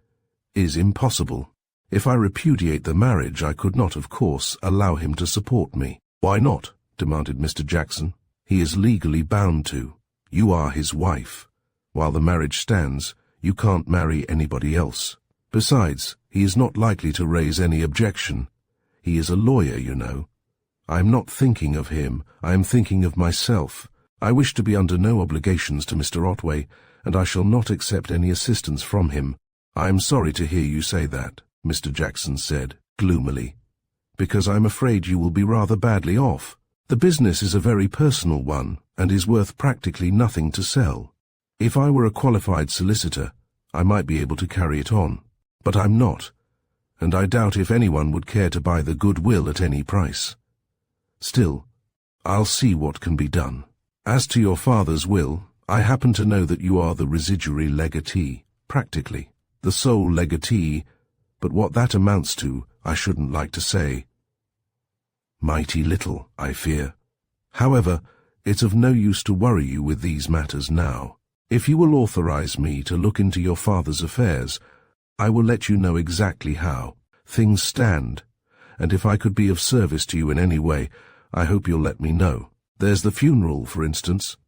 "is impossible. If I repudiate the marriage, I could not, of course, allow him to support me." "Why not?" demanded Mr. Jackson. "He is legally bound to. You are his wife. While the marriage stands, you can't marry anybody else. Besides, he is not likely to raise any objection. He is a lawyer, you know. I am not thinking of him, I am thinking of myself. I wish to be under no obligations to Mr. Otway, and I shall not accept any assistance from him." "I am sorry to hear you say that," Mr. Jackson said, gloomily, "because I am afraid you will be rather badly off. The business is a very personal one, and is worth practically nothing to sell. If I were a qualified solicitor, I might be able to carry it on. But I'm not, and I doubt if anyone would care to buy the goodwill at any price. Still, I'll see what can be done. As to your father's will, I happen to know that you are the residuary legatee, practically, the sole legatee, but what that amounts to, I shouldn't like to say. Mighty little, I fear. However, it's of no use to worry you with these matters now. If you will authorize me to look into your father's affairs, I will let you know exactly how things stand, and if I could be of service to you in any way, I hope you'll let me know. There's the funeral, for instance."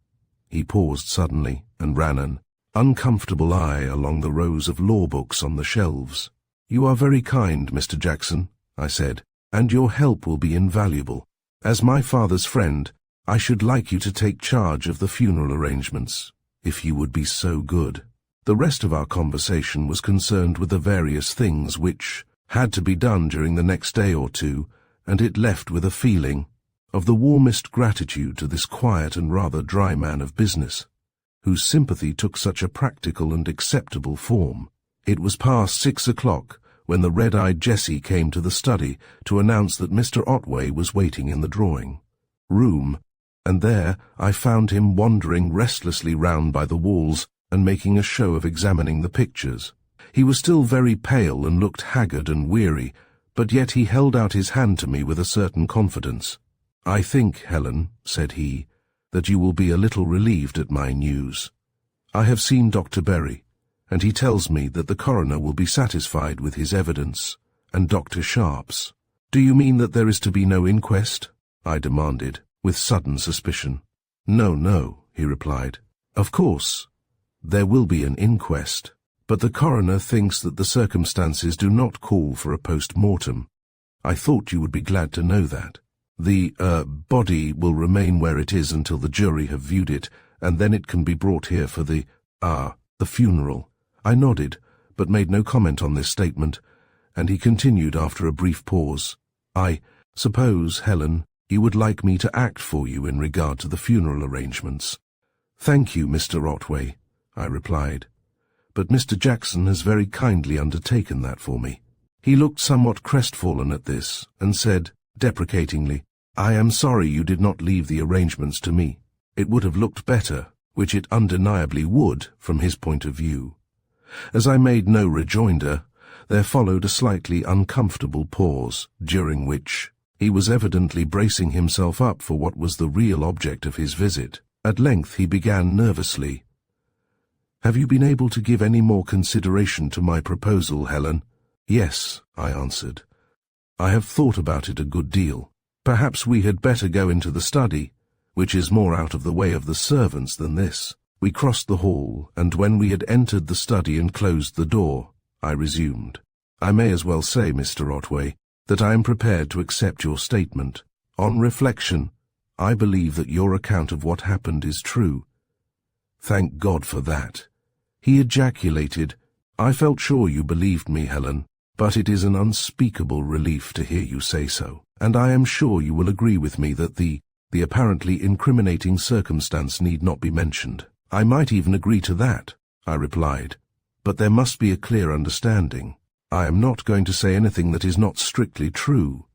He paused suddenly and ran an uncomfortable eye along the rows of law books on the shelves. "You are very kind, Mr. Jackson," I said, "and your help will be invaluable. As my father's friend, I should like you to take charge of the funeral arrangements, if you would be so good." The rest of our conversation was concerned with the various things which had to be done during the next day or two, and it left with a feeling of the warmest gratitude to this quiet and rather dry man of business, whose sympathy took such a practical and acceptable form. It was past 6 o'clock when the red-eyed Jessie came to the study to announce that Mr. Otway was waiting in the drawing-room, and there I found him wandering restlessly round by the walls and making a show of examining the pictures. He was still very pale and looked haggard and weary, but yet he held out his hand to me with a certain confidence. "I think, Helen," said he, "that you will be a little relieved at my news. I have seen Dr. Berry, and he tells me that the coroner will be satisfied with his evidence, and Dr. Sharp's." "Do you mean that there is to be no inquest?" I demanded, with sudden suspicion. "No, no," he replied. "Of course, there will be an inquest, but the coroner thinks that the circumstances do not call for a post-mortem. I thought you would be glad to know that. The, body will remain where it is until the jury have viewed it, and then it can be brought here for the funeral." I nodded, but made no comment on this statement, and he continued after a brief pause. "I suppose, Helen, you would like me to act for you in regard to the funeral arrangements." "Thank you, Mr. Otway," I replied, "but Mr. Jackson has very kindly undertaken that for me." He looked somewhat crestfallen at this, and said, deprecatingly, "I am sorry you did not leave the arrangements to me. It would have looked better, which it undeniably would from his point of view." As I made no rejoinder, there followed a slightly uncomfortable pause, during which he was evidently bracing himself up for what was the real object of his visit. At length he began nervously, "Have you been able to give any more consideration to my proposal, Helen?" "Yes," I answered. "I have thought about it a good deal. Perhaps we had better go into the study, which is more out of the way of the servants than this." We crossed the hall, and when we had entered the study and closed the door, I resumed. "I may as well say, Mr. Otway, that I am prepared to accept your statement. On reflection, I believe that your account of what happened is true." "Thank God for that," he ejaculated. "I felt sure you believed me, Helen, but it is an unspeakable relief to hear you say so, and I am sure you will agree with me that the apparently incriminating circumstance need not be mentioned." "I might even agree to that," I replied, "but there must be a clear understanding. I am not going to say anything that is not strictly true."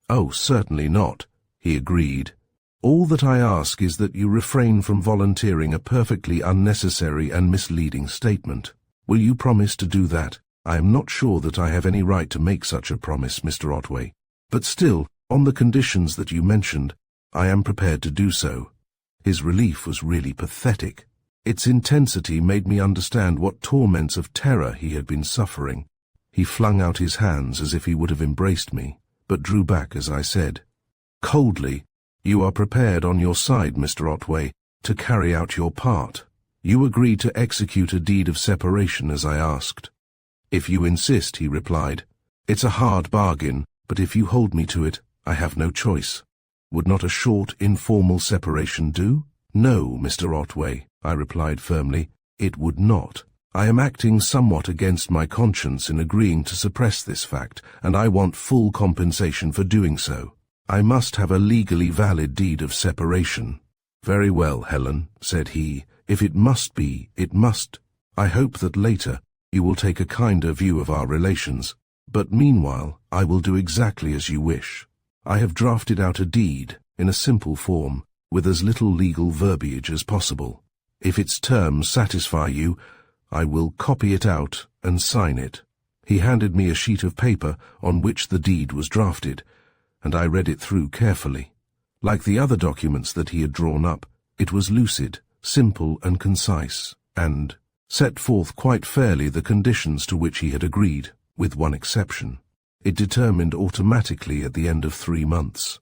"Oh, certainly not," he agreed. "All that I ask is that you refrain from volunteering a perfectly unnecessary and misleading statement. Will you promise to do that?" "I am not sure that I have any right to make such a promise, Mr. Otway, but still, on the conditions that you mentioned, I am prepared to do so." His relief was really pathetic. Its intensity made me understand what torments of terror he had been suffering. He flung out his hands as if he would have embraced me, but drew back as I said, coldly, "You are prepared on your side, Mr. Otway, to carry out your part. You agreed to execute a deed of separation as I asked." "If you insist," he replied. "It's a hard bargain, but if you hold me to it, I have no choice." "Would not a short, informal separation do?" "No, Mr. Otway," I replied firmly, "it would not. I am acting somewhat against my conscience in agreeing to suppress this fact, and I want full compensation for doing so. I must have a legally valid deed of separation." "Very well, Helen," said he. "If it must be, it must. I hope that later you will take a kinder view of our relations, but meanwhile I will do exactly as you wish. I have drafted out a deed, in a simple form, with as little legal verbiage as possible. If its terms satisfy you, I will copy it out and sign it." He handed me a sheet of paper on which the deed was drafted, and I read it through carefully. Like the other documents that he had drawn up, it was lucid, simple and concise, and set forth quite fairly the conditions to which he had agreed, with one exception. It determined automatically at the end of 3 months.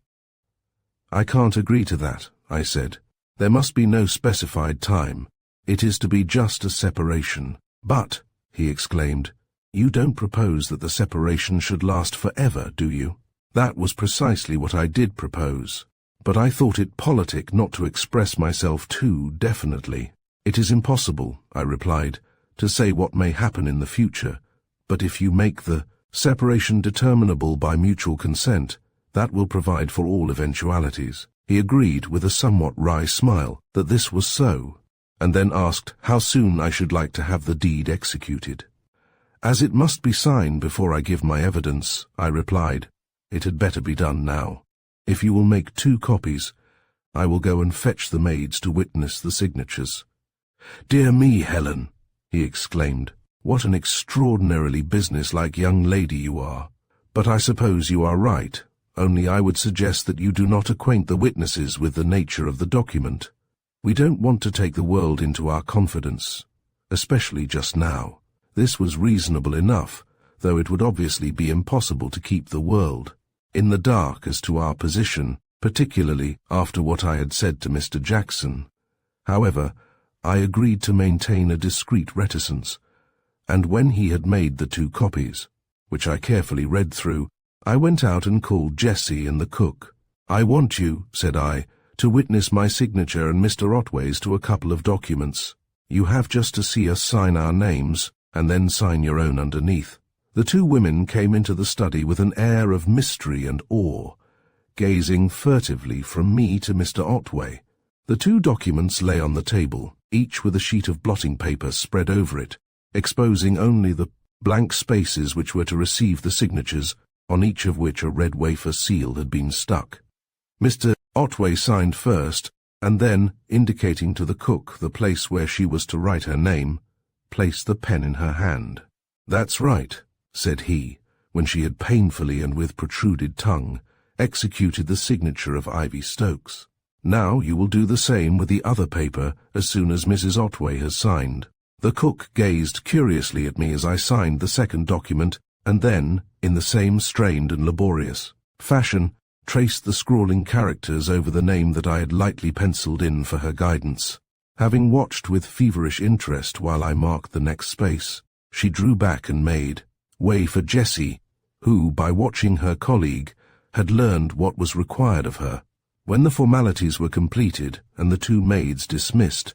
"I can't agree to that," I said. "There must be no specified time. It is to be just a separation." "But," he exclaimed, "you don't propose that the separation should last forever, do you?" "That was precisely what I did propose, but I thought it politic not to express myself too definitely." "It is impossible," I replied, "to say what may happen in the future, but if you make the separation determinable by mutual consent, that will provide for all eventualities." He agreed with a somewhat wry smile that this was so, and then asked how soon I should like to have the deed executed. "As it must be signed before I give my evidence," I replied, "it had better be done now. If you will make 2 copies, I will go and fetch the maids to witness the signatures." "Dear me, Helen," he exclaimed, "what an extraordinarily businesslike young lady you are. But I suppose you are right, only I would suggest that you do not acquaint the witnesses with the nature of the document. We don't want to take the world into our confidence, especially just now." This was reasonable enough, though it would obviously be impossible to keep the world in the dark as to our position, particularly after what I had said to Mr. Jackson. However, I agreed to maintain a discreet reticence, and when he had made the 2 copies, which I carefully read through, I went out and called Jessie and the cook. "I want you," said I, "to witness my signature and Mr. Otway's to a couple of documents. You have just to see us sign our names, and then sign your own underneath." The 2 women came into the study with an air of mystery and awe, gazing furtively from me to Mr. Otway. The 2 documents lay on the table, each with a sheet of blotting paper spread over it, exposing only the blank spaces which were to receive the signatures, on each of which a red wafer seal had been stuck. Mr. Otway signed first, and then, indicating to the cook the place where she was to write her name, placed the pen in her hand. "That's right," said he, when she had painfully and with protruded tongue executed the signature of Ivy Stokes. "Now you will do the same with the other paper as soon as Mrs. Otway has signed." The cook gazed curiously at me as I signed the second document, and then, in the same strained and laborious fashion, traced the scrawling characters over the name that I had lightly penciled in for her guidance. Having watched with feverish interest while I marked the next space, she drew back and made way for Jessie, who, by watching her colleague, had learned what was required of her. When the formalities were completed and the 2 maids dismissed,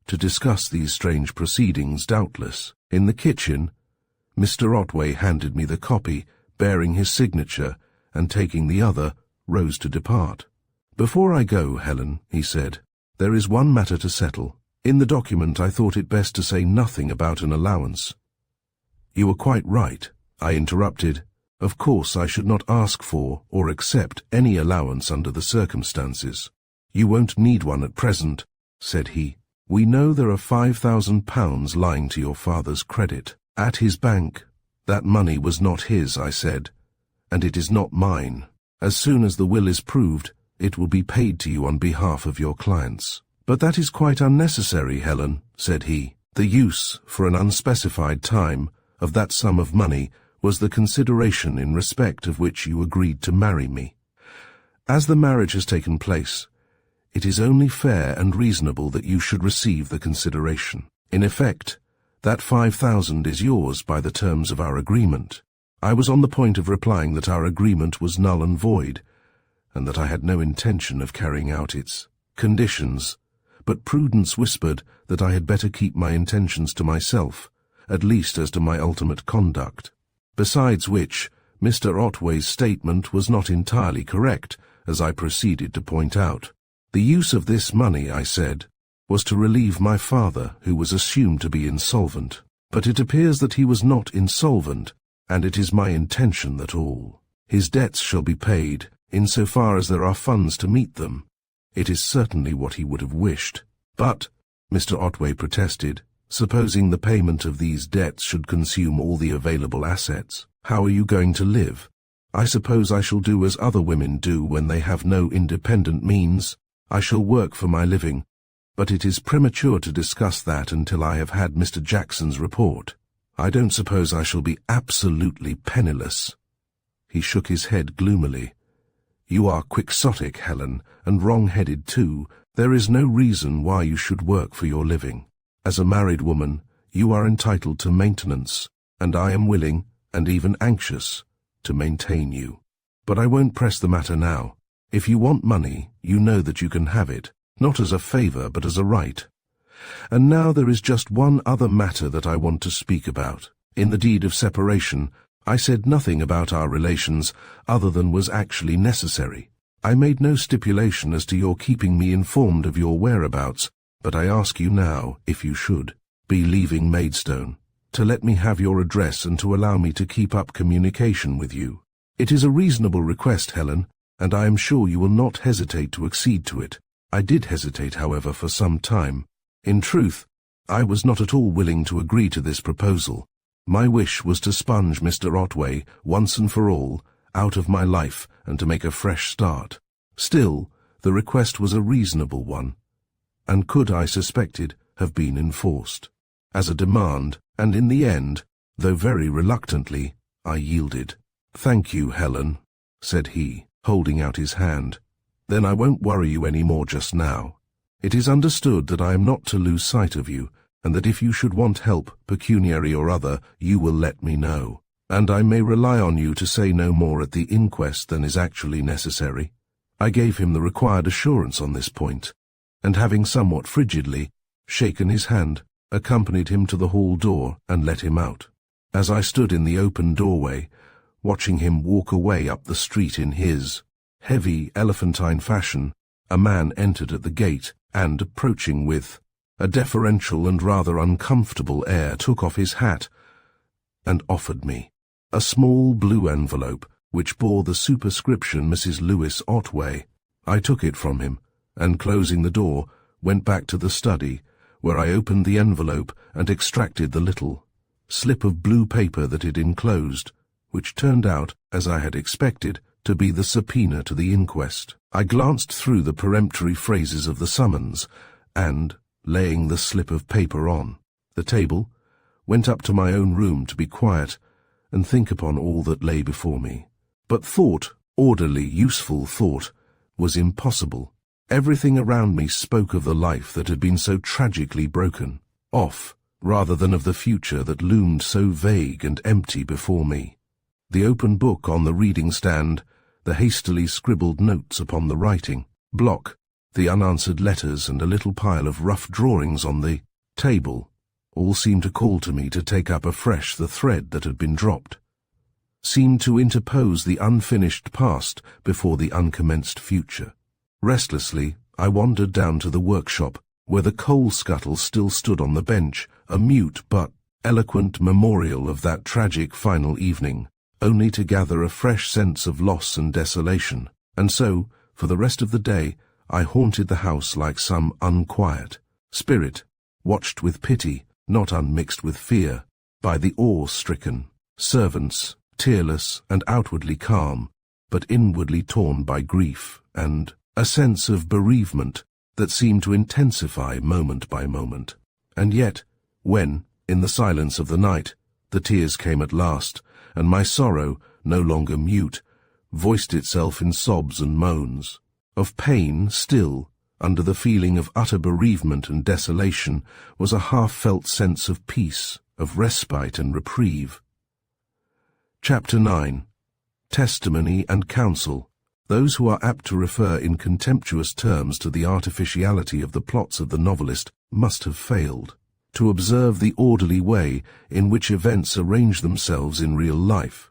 to discuss these strange proceedings doubtless, in the kitchen, Mr. Otway handed me the copy, bearing his signature, and taking the other, rose to depart. "Before I go, Helen," he said, "there is one matter to settle. In the document I thought it best to say nothing about an allowance." "You are quite right," I interrupted. "Of course I should not ask for or accept any allowance under the circumstances." "You won't need one at present," said he. "We know there are £5,000 lying to your father's credit at his bank." "That money was not his," I said, "and it is not mine. As soon as the will is proved, it will be paid to you on behalf of your clients." "But that is quite unnecessary, Helen," said he. "The use, for an unspecified time, of that sum of money was the consideration in respect of which you agreed to marry me. As the marriage has taken place, it is only fair and reasonable that you should receive the consideration. In effect, that 5,000 is yours by the terms of our agreement." I was on the point of replying that our agreement was null and void, and that I had no intention of carrying out its conditions, but prudence whispered that I had better keep my intentions to myself, at least as to my ultimate conduct. Besides which, Mr. Otway's statement was not entirely correct, as I proceeded to point out. "The use of this money," I said, "was to relieve my father, who was assumed to be insolvent. But it appears that he was not insolvent, and it is my intention that all his debts shall be paid, in so far as there are funds to meet them. It is certainly what he would have wished." "But," Mr. Otway protested, "supposing the payment of these debts should consume all the available assets, how are you going to live?" "I suppose I shall do as other women do when they have no independent means. I shall work for my living, but it is premature to discuss that until I have had Mr. Jackson's report. I don't suppose I shall be absolutely penniless." He shook his head gloomily. "You are quixotic, Helen, and wrong-headed too. There is no reason why you should work for your living. As a married woman, you are entitled to maintenance, and I am willing, and even anxious, to maintain you. But I won't press the matter now. If you want money, you know that you can have it, not as a favor but as a right. And now there is just one other matter that I want to speak about. In the deed of separation, I said nothing about our relations other than was actually necessary. I made no stipulation as to your keeping me informed of your whereabouts, but I ask you now, if you should be leaving Maidstone, to let me have your address and to allow me to keep up communication with you. It is a reasonable request, Helen, and I am sure you will not hesitate to accede to it. I did hesitate, however, for some time. In truth, I was not at all willing to agree to this proposal. My wish was to sponge Mr. Otway, once and for all, out of my life and to make a fresh start. Still, the request was a reasonable one, and could, I suspected, have been enforced as a demand, and in the end, though very reluctantly, I yielded. "Thank you, Helen," said he, holding out his hand. "Then I won't worry you any more just now. It is understood that I am not to lose sight of you, and that if you should want help, pecuniary or other, you will let me know, and I may rely on you to say no more at the inquest than is actually necessary. I gave him the required assurance on this point, and having somewhat frigidly shaken his hand, accompanied him to the hall door and let him out. As I stood in the open doorway, watching him walk away up the street in his heavy, elephantine fashion, a man entered at the gate and, approaching with a deferential and rather uncomfortable air, took off his hat and offered me a small blue envelope which bore the superscription Mrs. Lewis Otway. I took it from him, and closing the door, went back to the study, where I opened the envelope and extracted the little slip of blue paper that it enclosed, which turned out, as I had expected, to be the subpoena to the inquest. I glanced through the peremptory phrases of the summons, and, laying the slip of paper on the table, went up to my own room to be quiet and think upon all that lay before me. But thought, orderly, useful thought, was impossible. Everything around me spoke of the life that had been so tragically broken off, rather than of the future that loomed so vague and empty before me. The open book on the reading stand, the hastily scribbled notes upon the writing block, the unanswered letters, and a little pile of rough drawings on the table, all seemed to call to me to take up afresh the thread that had been dropped, seemed to interpose the unfinished past before the uncommenced future. Restlessly, I wandered down to the workshop, where the coal scuttle still stood on the bench, a mute but eloquent memorial of that tragic final evening, only to gather a fresh sense of loss and desolation. And so, for the rest of the day, I haunted the house like some unquiet spirit, watched with pity, not unmixed with fear, by the awe-stricken servants, tearless and outwardly calm, but inwardly torn by grief and a sense of bereavement that seemed to intensify moment by moment. And yet, when, in the silence of the night, the tears came at last, and my sorrow, no longer mute, voiced itself in sobs and moans, of pain still, under the feeling of utter bereavement and desolation, was a half-felt sense of peace, of respite and reprieve. Chapter 9. Testimony and Counsel. Those who are apt to refer in contemptuous terms to the artificiality of the plots of the novelist must have failed to observe the orderly way in which events arrange themselves in real life,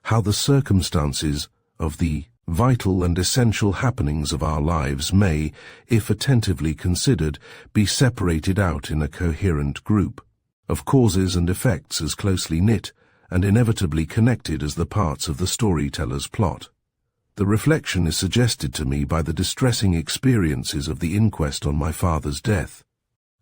how the circumstances of the vital and essential happenings of our lives may, if attentively considered, be separated out in a coherent group of causes and effects as closely knit and inevitably connected as the parts of the storyteller's plot. The reflection is suggested to me by the distressing experiences of the inquest on my father's death.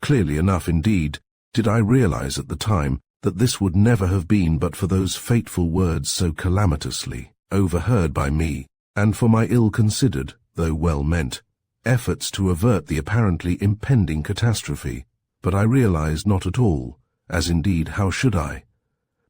Clearly enough, indeed, did I realize at the time that this would never have been but for those fateful words so calamitously overheard by me, and for my ill-considered, though well-meant, efforts to avert the apparently impending catastrophe. But I realized not at all, as indeed how should I,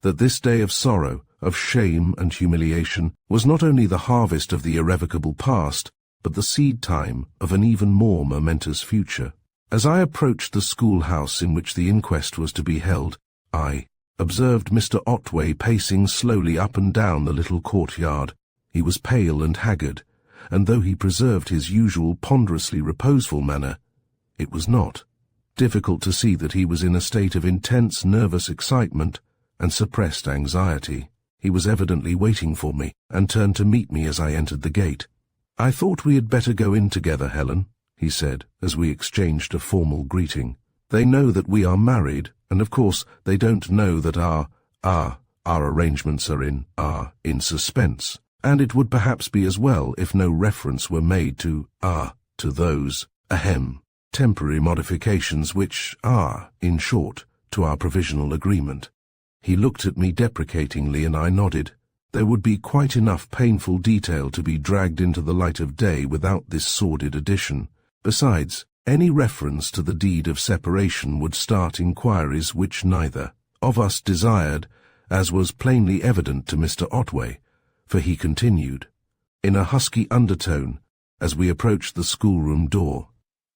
that this day of sorrow, of shame and humiliation, was not only the harvest of the irrevocable past, but the seed-time of an even more momentous future. As I approached the schoolhouse in which the inquest was to be held, I observed Mr. Otway pacing slowly up and down the little courtyard. He was pale and haggard, and though he preserved his usual ponderously reposeful manner, it was not difficult to see that he was in a state of intense nervous excitement and suppressed anxiety. He was evidently waiting for me, and turned to meet me as I entered the gate. "I thought we had better go in together, Helen," he said, as we exchanged a formal greeting. "They know that we are married, and of course they don't know that our arrangements are in suspense, and it would perhaps be as well if no reference were made to those, temporary modifications which are, in short, to our provisional agreement." He looked at me deprecatingly, and I nodded. There would be quite enough painful detail to be dragged into the light of day without this sordid addition. Besides, any reference to the deed of separation would start inquiries which neither of us desired, as was plainly evident to Mr. Otway, for he continued, in a husky undertone, as we approached the schoolroom door,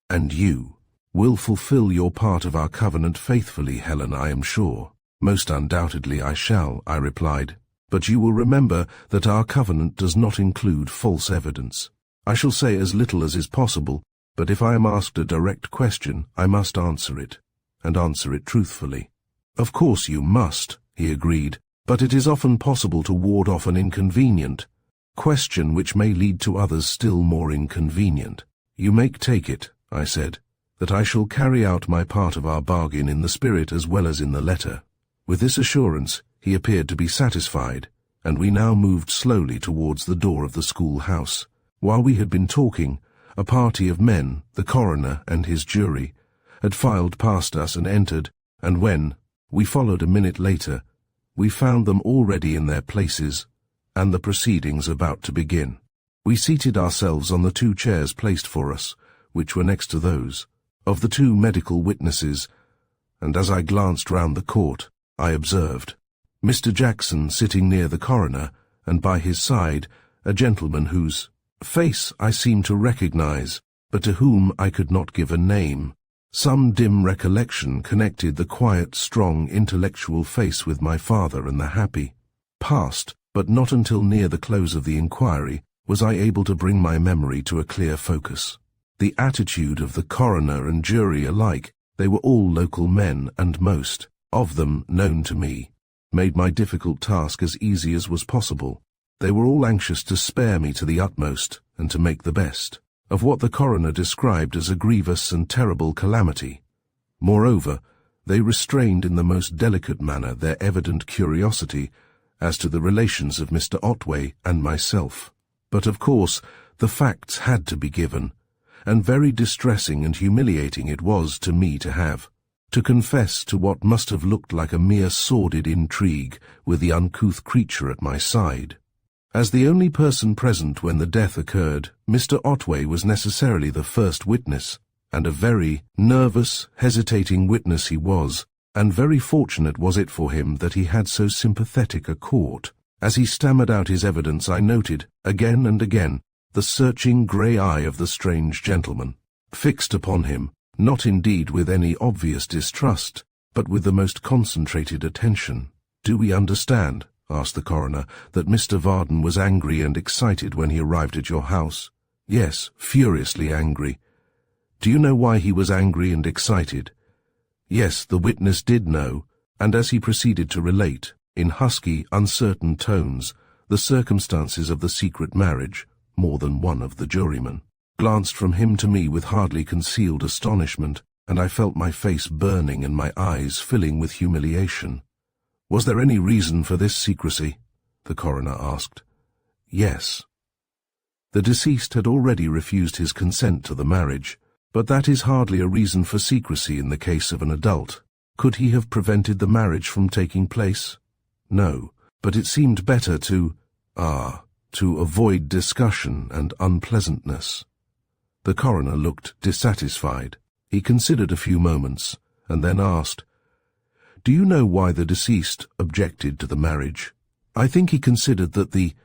"And you, will fulfill your part of our covenant faithfully, Helen, I am sure. Most undoubtedly I shall, I replied. But you will remember that our covenant does not include false evidence. I shall say as little as is possible, but if I am asked a direct question, I must answer it, and answer it truthfully. Of course you must, he agreed, but it is often possible to ward off an inconvenient question which may lead to others still more inconvenient. You may take it, I said, that I shall carry out my part of our bargain in the spirit as well as in the letter. With this assurance, he appeared to be satisfied, and we now moved slowly towards the door of the schoolhouse. While we had been talking, a party of men, the coroner and his jury, had filed past us and entered, and when we followed a minute later, we found them already in their places, and the proceedings about to begin. We seated ourselves on the 2 chairs placed for us, which were next to those of the 2 medical witnesses, and as I glanced round the court, I observed Mr. Jackson sitting near the coroner, and by his side a gentleman whose face I seemed to recognize, but to whom I could not give a name. Some dim recollection connected the quiet, strong, intellectual face with my father and the happy past, but not until near the close of the inquiry was I able to bring my memory to a clear focus. The attitude of the coroner and jury alike, they were all local men, and most of them known to me, made my difficult task as easy as was possible. They were all anxious to spare me to the utmost, and to make the best of what the coroner described as a grievous and terrible calamity. Moreover, they restrained in the most delicate manner their evident curiosity as to the relations of Mr. Otway and myself. But of course, the facts had to be given, and very distressing and humiliating it was to me to confess to what must have looked like a mere sordid intrigue with the uncouth creature at my side. As the only person present when the death occurred, Mr. Otway was necessarily the first witness, and a very nervous, hesitating witness he was, and very fortunate was it for him that he had so sympathetic a court. As he stammered out his evidence, I noted, again and again, the searching grey eye of the strange gentleman, fixed upon him, not indeed with any obvious distrust, but with the most concentrated attention. "Do we understand," asked the coroner, "that Mr. Vardon was angry and excited when he arrived at your house?" "Yes, furiously angry." "Do you know why he was angry and excited?" Yes, the witness did know, and as he proceeded to relate, in husky, uncertain tones, the circumstances of the secret marriage, more than one of the jurymen glanced from him to me with hardly concealed astonishment, and I felt my face burning and my eyes filling with humiliation. "Was there any reason for this secrecy?" the coroner asked. "Yes. The deceased had already refused his consent to the marriage, but that is hardly a reason for secrecy in the case of an adult. Could he have prevented the marriage from taking place? No, but it seemed better to avoid discussion and unpleasantness." The coroner looked dissatisfied. He considered a few moments, and then asked, "Do you know why the deceased objected to the marriage?" "I think he considered that the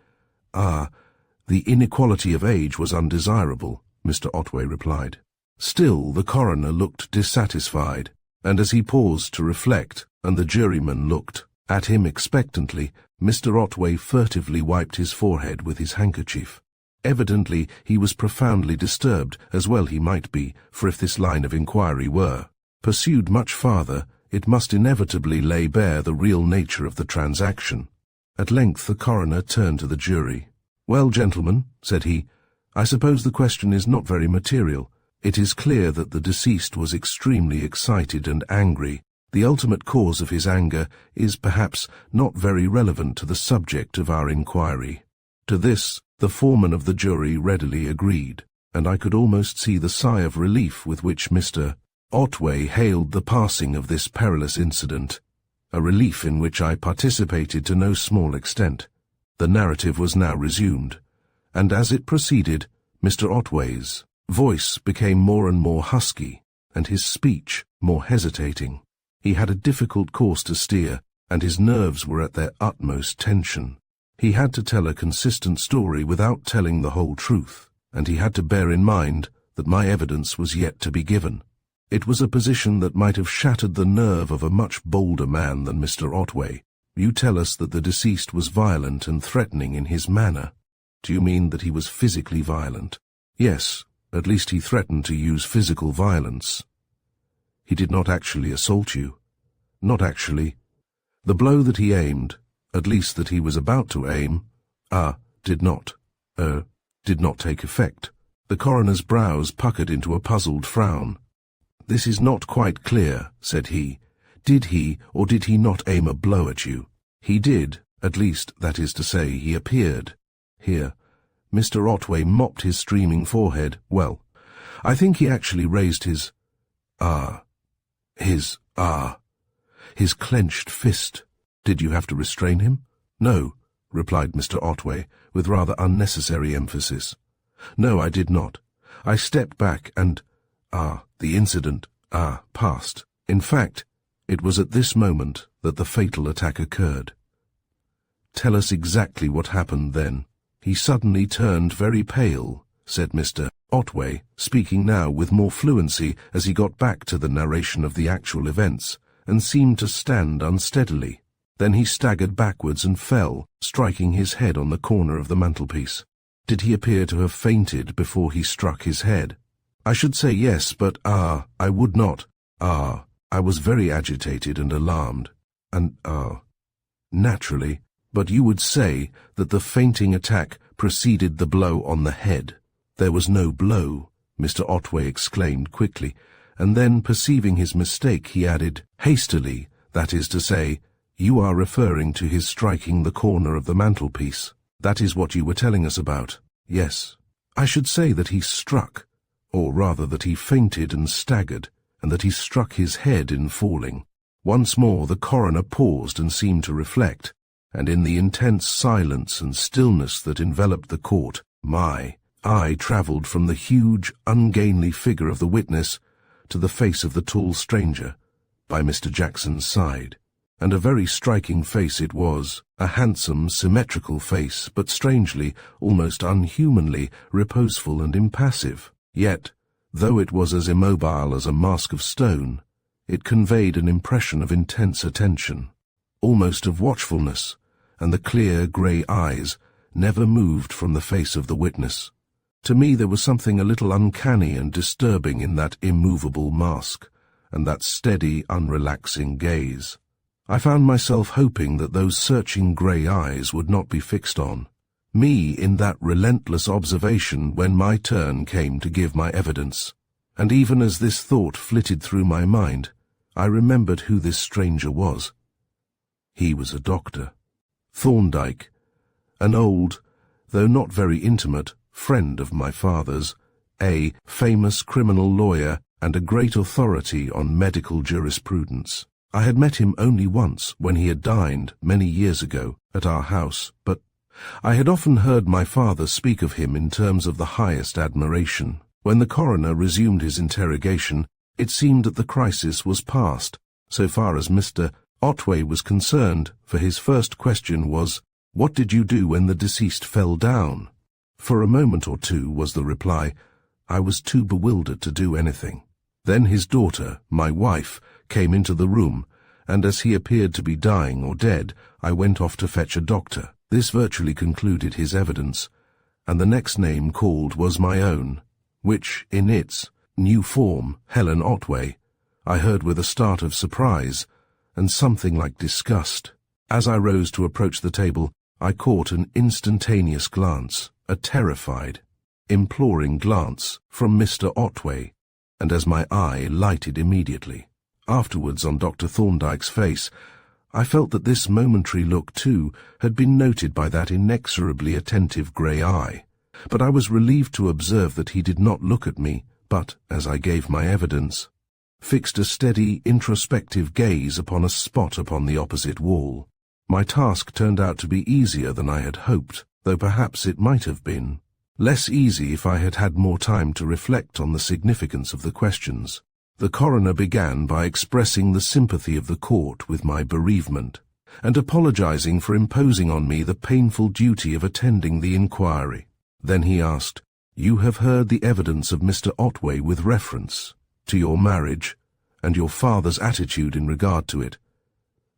inequality of age was undesirable," Mr. Otway replied. Still the coroner looked dissatisfied, and as he paused to reflect, and the jurymen looked at him expectantly, Mr. Otway furtively wiped his forehead with his handkerchief. Evidently he was profoundly disturbed, as well he might be, for if this line of inquiry were pursued much farther, it must inevitably lay bare the real nature of the transaction. At length the coroner turned to the jury. "Well, gentlemen," said he, "I suppose the question is not very material. It is clear that the deceased was extremely excited and angry. The ultimate cause of his anger is perhaps not very relevant to the subject of our inquiry." To this the foreman of the jury readily agreed, and I could almost see the sigh of relief with which Mr. Otway hailed the passing of this perilous incident, a relief in which I participated to no small extent. The narrative was now resumed, and as it proceeded, Mr. Otway's voice became more and more husky, and his speech more hesitating. He had a difficult course to steer, and his nerves were at their utmost tension. He had to tell a consistent story without telling the whole truth, and he had to bear in mind that my evidence was yet to be given. It was a position that might have shattered the nerve of a much bolder man than Mr. Otway. You tell us that the deceased was violent and threatening in his manner. Do you mean that he was physically violent? Yes, at least he threatened to use physical violence. He did not actually assault you. Not actually. The blow that he aimed, at least that he was about to aim, did not take effect. The coroner's brows puckered into a puzzled frown. "This is not quite clear," said he. "Did he or did he not aim a blow at you?" "He did, at least, that is to say, he appeared." Here, Mr. Otway mopped his streaming forehead. "Well, I think he actually raised his clenched fist. Did you have to restrain him?" "No," replied Mr. Otway, with rather unnecessary emphasis. "No, I did not. I stepped back and, the incident, passed. In fact, it was at this moment that the fatal attack occurred." "Tell us exactly what happened then." "He suddenly turned very pale," said Mr. Otway, speaking now with more fluency as he got back to the narration of the actual events, and seemed to stand unsteadily. Then he staggered backwards and fell, striking his head on the corner of the mantelpiece. "Did he appear to have fainted before he struck his head?" "I should say yes, but, I would not. I was very agitated and alarmed. And, naturally. But you would say that the fainting attack preceded the blow on the head." "There was no blow," Mr. Otway exclaimed quickly, and then, perceiving his mistake, he added, hastily, "That is to say, you are referring to his striking the corner of the mantelpiece. That is what you were telling us about." "Yes. I should say that he struck, or rather that he fainted and staggered, and that he struck his head in falling." Once more the coroner paused and seemed to reflect, and in the intense silence and stillness that enveloped the court, my eye travelled from the huge, ungainly figure of the witness to the face of the tall stranger by Mr. Jackson's side. And a very striking face it was, a handsome, symmetrical face, but strangely, almost unhumanly, reposeful and impassive. Yet, though it was as immobile as a mask of stone, it conveyed an impression of intense attention, almost of watchfulness, and the clear grey eyes never moved from the face of the witness. To me there was something a little uncanny and disturbing in that immovable mask, and that steady, unrelaxing gaze. I found myself hoping that those searching grey eyes would not be fixed on me in that relentless observation when my turn came to give my evidence. And even as this thought flitted through my mind, I remembered who this stranger was. He was a doctor. Thorndyke, an old, though not very intimate, friend of my father's, a famous criminal lawyer and a great authority on medical jurisprudence. I had met him only once when he had dined many years ago at our house, but I had often heard my father speak of him in terms of the highest admiration. When the coroner resumed his interrogation, it seemed that the crisis was past, so far as Mr. Otway was concerned, for his first question was, "What did you do when the deceased fell down?" "For a moment or two," was the reply. "I was too bewildered to do anything." Then his daughter, my wife, came into the room, and as he appeared to be dying or dead, I went off to fetch a doctor. This virtually concluded his evidence, and the next name called was my own, which, in its new form, Helen Otway, I heard with a start of surprise and something like disgust. As I rose to approach the table, I caught an instantaneous glance, a terrified, imploring glance from Mr. Otway, and as my eye lighted immediately, afterwards on Dr. Thorndyke's face, I felt that this momentary look, too, had been noted by that inexorably attentive grey eye. But I was relieved to observe that he did not look at me, but, as I gave my evidence, fixed a steady, introspective gaze upon a spot upon the opposite wall. My task turned out to be easier than I had hoped, though perhaps it might have been less easy if I had had more time to reflect on the significance of the questions. The coroner began by expressing the sympathy of the court with my bereavement, and apologizing for imposing on me the painful duty of attending the inquiry. Then he asked, "You have heard the evidence of Mr. Otway with reference. to your marriage, and your father's attitude in regard to it.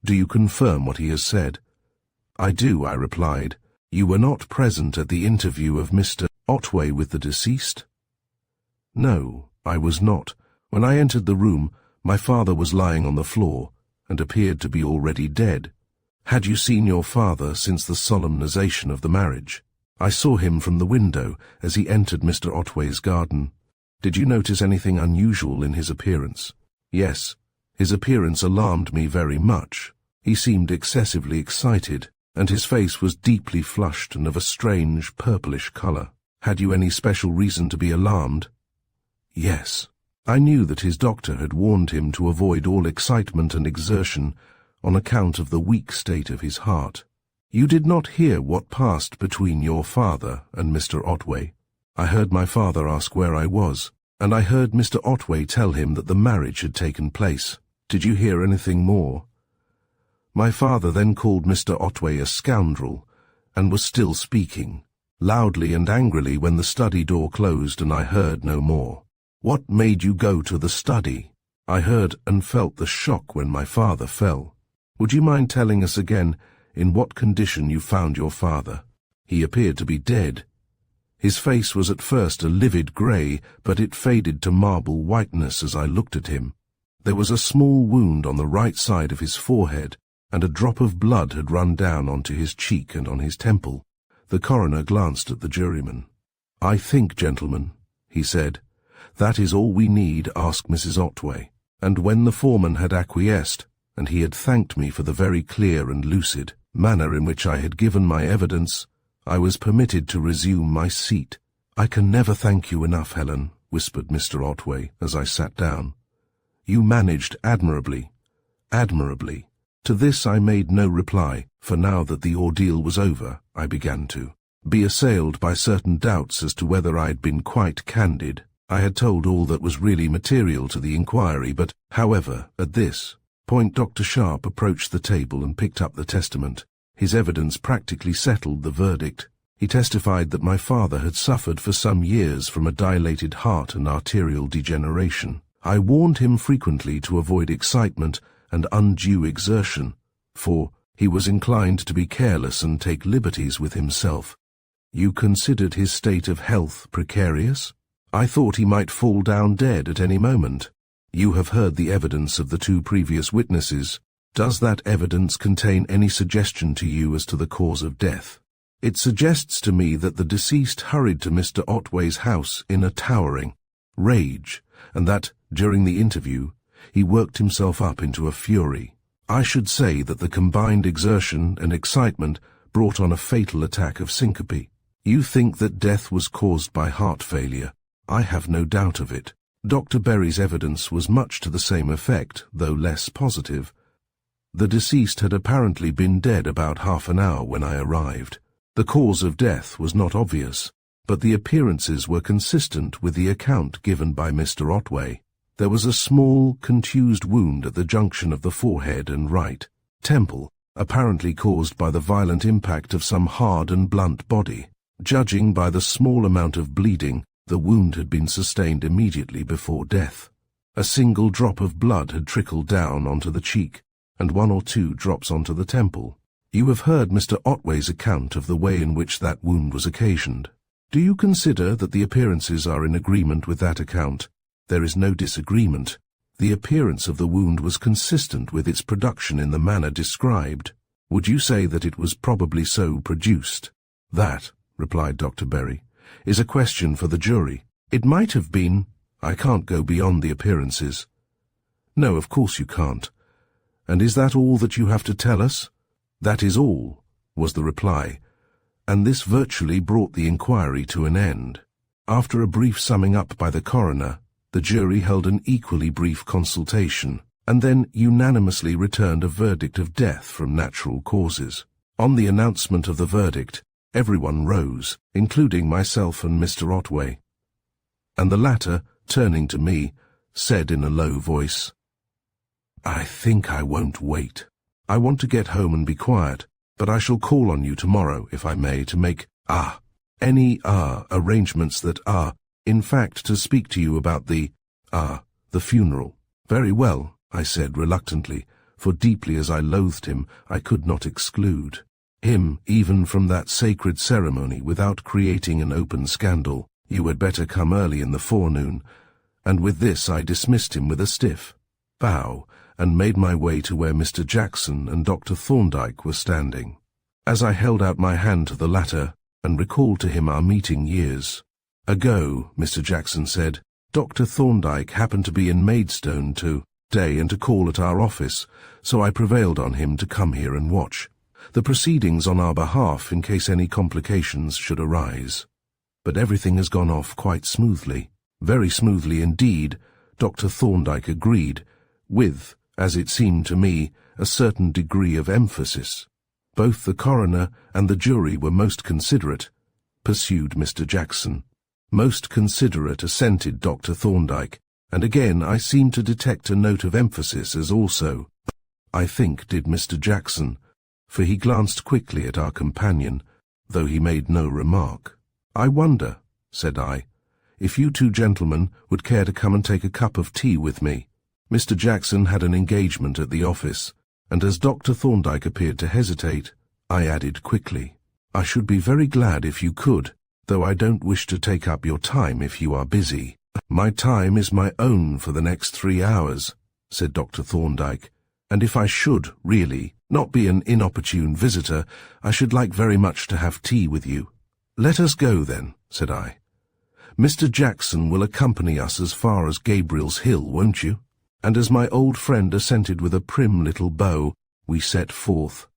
Do you confirm what he has said?" "I do," I replied. "You were not present at the interview of Mr. Otway with the deceased?" "No, I was not. When I entered the room, my father was lying on the floor, and appeared to be already dead." "Had you seen your father since the solemnization of the marriage?" "I saw him from the window as he entered Mr. Otway's garden." "Did you notice anything unusual in his appearance?" "Yes. His appearance alarmed me very much. He seemed excessively excited, and his face was deeply flushed and of a strange purplish color." "Had you any special reason to be alarmed?" "Yes. I knew that his doctor had warned him to avoid all excitement and exertion on account of the weak state of his heart." "You did not hear what passed between your father and Mr. Otway?" "I heard my father ask where I was, and I heard Mr. Otway tell him that the marriage had taken place. Did you hear anything more?" "My father then called Mr. Otway a scoundrel, and was still speaking, loudly and angrily, when the study door closed and I heard no more." "What made you go to the study?" "I heard and felt the shock when my father fell." "Would you mind telling us again in what condition you found your father?" "He appeared to be dead. His face was at first a livid grey, but it faded to marble whiteness as I looked at him. There was a small wound on the right side of his forehead, and a drop of blood had run down onto his cheek and on his temple." The coroner glanced at the juryman. "I think, gentlemen," he said, "that is all we need ask Mrs. Otway." And when the foreman had acquiesced, and he had thanked me for the very clear and lucid manner in which I had given my evidence, I was permitted to resume my seat. "I can never thank you enough, Helen," whispered Mr. Otway as I sat down. "You managed admirably, admirably." To this I made no reply, for now that the ordeal was over, I began to be assailed by certain doubts as to whether I had been quite candid. I had told all that was really material to the inquiry, but, however, at this point Dr. Sharp approached the table and picked up the testament. His evidence practically settled the verdict. He testified that my father had suffered for some years from a dilated heart and arterial degeneration. I warned him frequently to avoid excitement and undue exertion, for he was inclined to be careless and take liberties with himself. "You considered his state of health precarious?" "I thought he might fall down dead at any moment." "You have heard the evidence of the two previous witnesses. Does that evidence contain any suggestion to you as to the cause of death?" "It suggests to me that the deceased hurried to Mr. Otway's house in a towering rage, and that, during the interview, he worked himself up into a fury. I should say that the combined exertion and excitement brought on a fatal attack of syncope." "You think that death was caused by heart failure?" "I have no doubt of it." Dr. Berry's evidence was much to the same effect, though less positive. The deceased had apparently been dead about half an hour when I arrived. The cause of death was not obvious, but the appearances were consistent with the account given by Mr. Otway. There was a small, contused wound at the junction of the forehead and right temple, apparently caused by the violent impact of some hard and blunt body. Judging by the small amount of bleeding, the wound had been sustained immediately before death. A single drop of blood had trickled down onto the cheek, and 1 or 2 drops onto the temple. You have heard Mr. Otway's account of the way in which that wound was occasioned. Do you consider that the appearances are in agreement with that account? There is no disagreement. The appearance of the wound was consistent with its production in the manner described. Would you say that it was probably so produced? That, replied Dr. Berry, is a question for the jury. It might have been. I can't go beyond the appearances. No, of course you can't. And is that all that you have to tell us? That is all, was the reply, and this virtually brought the inquiry to an end. After a brief summing up by the coroner, the jury held an equally brief consultation, and then unanimously returned a verdict of death from natural causes. On the announcement of the verdict, everyone rose, including myself and Mr. Otway, and the latter, turning to me, said in a low voice, "I think I won't wait. I want to get home and be quiet, but I shall call on you tomorrow, if I may, to make, any arrangements that in fact, to speak to you about the, The funeral. Very well, I said reluctantly, for deeply as I loathed him, I could not exclude him even from that sacred ceremony without creating an open scandal. You had better come early in the forenoon. And with this I dismissed him with a stiff bow and made my way to where Mr. Jackson and Dr. Thorndyke were standing. As I held out my hand to the latter and recalled to him our meeting years ago, Mr. Jackson said, Dr. Thorndyke happened to be in Maidstone today and to call at our office, so I prevailed on him to come here and watch the proceedings on our behalf in case any complications should arise. But everything has gone off quite smoothly. Very smoothly indeed, Dr. Thorndyke agreed, with, as it seemed to me, a certain degree of emphasis. Both the coroner and the jury were most considerate, pursued Mr. Jackson. Most considerate, assented Dr. Thorndyke, and again I seemed to detect a note of emphasis as also, I think, did Mr. Jackson, for he glanced quickly at our companion, though he made no remark. I wonder, said I, if you two gentlemen would care to come and take a cup of tea with me. Mr. Jackson had an engagement at the office, and as Dr. Thorndyke appeared to hesitate, I added quickly, I should be very glad if you could, though I don't wish to take up your time if you are busy. My time is my own for the next 3 hours, said Dr. Thorndyke, and if I should, really, not be an inopportune visitor, I should like very much to have tea with you. Let us go then, said I. Mr. Jackson will accompany us as far as Gabriel's Hill, won't you? And as my old friend assented with a prim little bow, we set forth.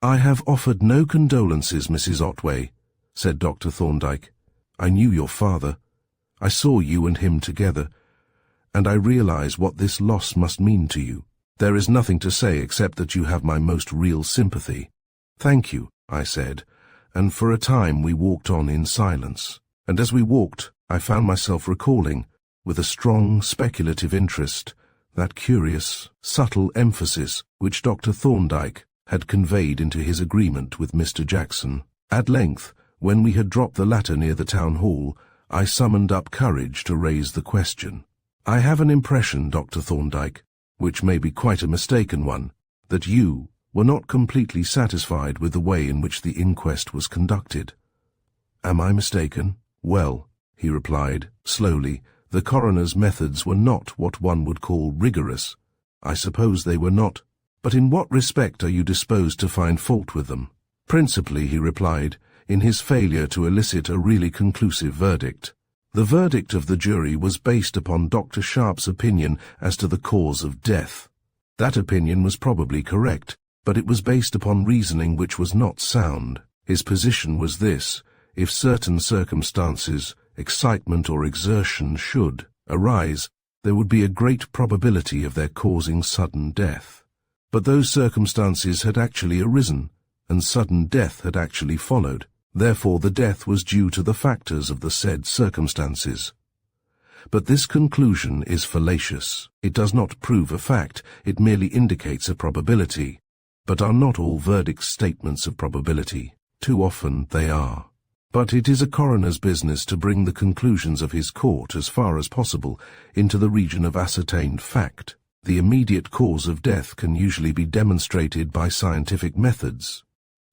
I have offered no condolences, Mrs. Otway, said Dr. Thorndyke. I knew your father. I saw you and him together, and I realize what this loss must mean to you. There is nothing to say except that you have my most real sympathy. Thank you, I said, and for a time we walked on in silence. And as we walked, I found myself recalling, with a strong speculative interest, that curious, subtle emphasis which Dr. Thorndyke had conveyed into his agreement with Mr. Jackson. At length, when we had dropped the latter near the town hall, I summoned up courage to raise the question. I have an impression, Dr. Thorndyke, which may be quite a mistaken one, that you were not completely satisfied with the way in which the inquest was conducted. Am I mistaken? Well, he replied, slowly, the coroner's methods were not what one would call rigorous. I suppose they were not. But in what respect are you disposed to find fault with them? Principally, he replied, in his failure to elicit a really conclusive verdict. The verdict of the jury was based upon Dr. Sharp's opinion as to the cause of death. That opinion was probably correct, but it was based upon reasoning which was not sound. His position was this: if certain circumstances, excitement or exertion should arise, there would be a great probability of their causing sudden death. But those circumstances had actually arisen, and sudden death had actually followed. Therefore the death was due to the factors of the said circumstances. But this conclusion is fallacious. It does not prove a fact, it merely indicates a probability. But are not all verdicts statements of probability? Too often they are. But it is a coroner's business to bring the conclusions of his court as far as possible into the region of ascertained fact. The immediate cause of death can usually be demonstrated by scientific methods,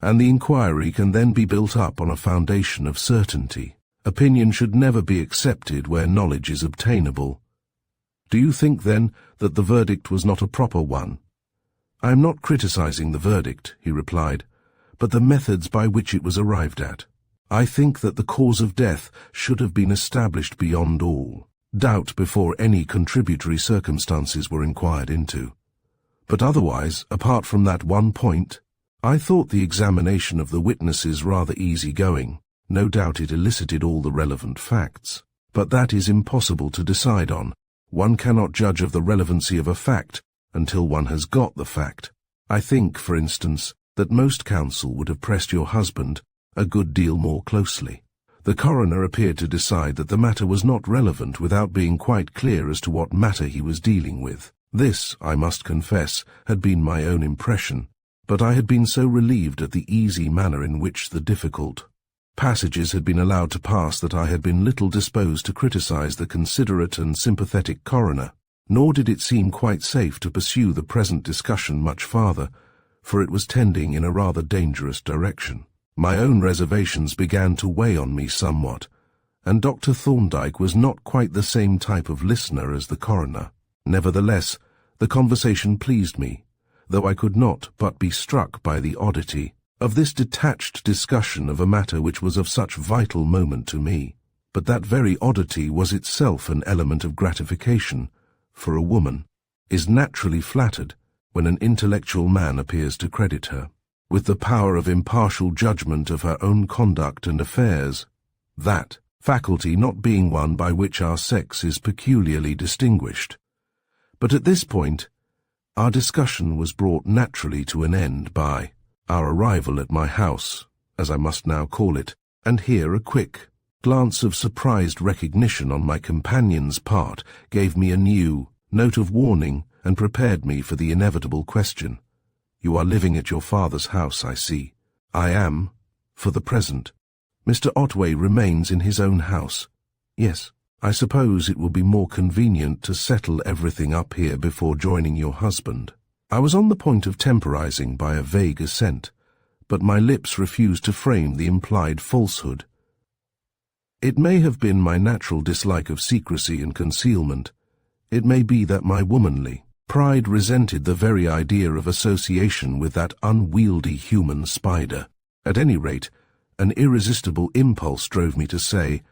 and the inquiry can then be built up on a foundation of certainty. Opinion should never be accepted where knowledge is obtainable. Do you think, then, that the verdict was not a proper one? I am not criticizing the verdict, he replied, but the methods by which it was arrived at. I think that the cause of death should have been established beyond all doubt before any contributory circumstances were inquired into. But otherwise, apart from that one point, I thought the examination of the witnesses rather easy-going. No doubt it elicited all the relevant facts. But that is impossible to decide on. One cannot judge of the relevancy of a fact until one has got the fact. I think, for instance, that most counsel would have pressed your husband a good deal more closely. The coroner appeared to decide that the matter was not relevant without being quite clear as to what matter he was dealing with. This, I must confess, had been my own impression, but I had been so relieved at the easy manner in which the difficult Passages had been allowed to pass that I had been little disposed to criticize the considerate and sympathetic coroner, nor did it seem quite safe to pursue the present discussion much farther, for it was tending in a rather dangerous direction. My own reservations began to weigh on me somewhat, and Dr. Thorndyke was not quite the same type of listener as the coroner. Nevertheless, the conversation pleased me, though I could not but be struck by the oddity of this detached discussion of a matter which was of such vital moment to me. But that very oddity was itself an element of gratification, for a woman is naturally flattered when an intellectual man appears to credit her with the power of impartial judgment of her own conduct and affairs, that faculty not being one by which our sex is peculiarly distinguished. But at this point, our discussion was brought naturally to an end by our arrival at my house, as I must now call it, and here a quick glance of surprised recognition on my companion's part gave me a new note of warning and prepared me for the inevitable question. "You are living at your father's house, I see." "I am, for the present. Mr. Otway remains in his own house." "Yes. I suppose it will be more convenient to settle everything up here before joining your husband." I was on the point of temporizing by a vague assent, but my lips refused to frame the implied falsehood. It may have been my natural dislike of secrecy and concealment. It may be that my womanly pride resented the very idea of association with that unwieldy human spider. At any rate, an irresistible impulse drove me to say,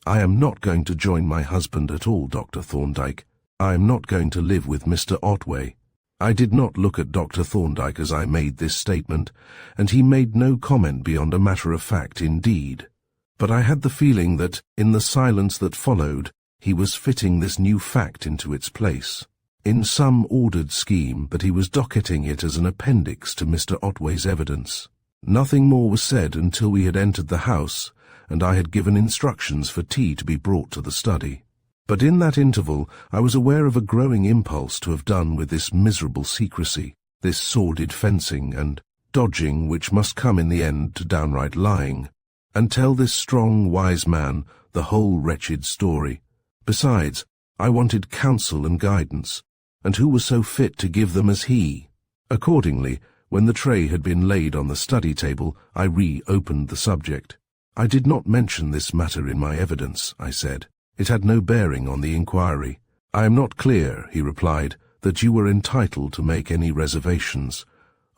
"I am not going to join my husband at all, Dr. Thorndyke. I am not going to live with Mr. Otway." I did not look at Dr. Thorndyke as I made this statement, and he made no comment beyond a matter of fact indeed. But I had the feeling that, in the silence that followed, he was fitting this new fact into its place, in some ordered scheme, but he was docketing it as an appendix to Mr. Otway's evidence. Nothing more was said until we had entered the house, and I had given instructions for tea to be brought to the study. But in that interval I was aware of a growing impulse to have done with this miserable secrecy, this sordid fencing and dodging which must come in the end to downright lying, and tell this strong, wise man the whole wretched story. Besides, I wanted counsel and guidance, and who was so fit to give them as he? Accordingly, when the tray had been laid on the study table, I reopened the subject. "I did not mention this matter in my evidence," I said. "It had no bearing on the inquiry." "I am not clear," he replied, "that you were entitled to make any reservations.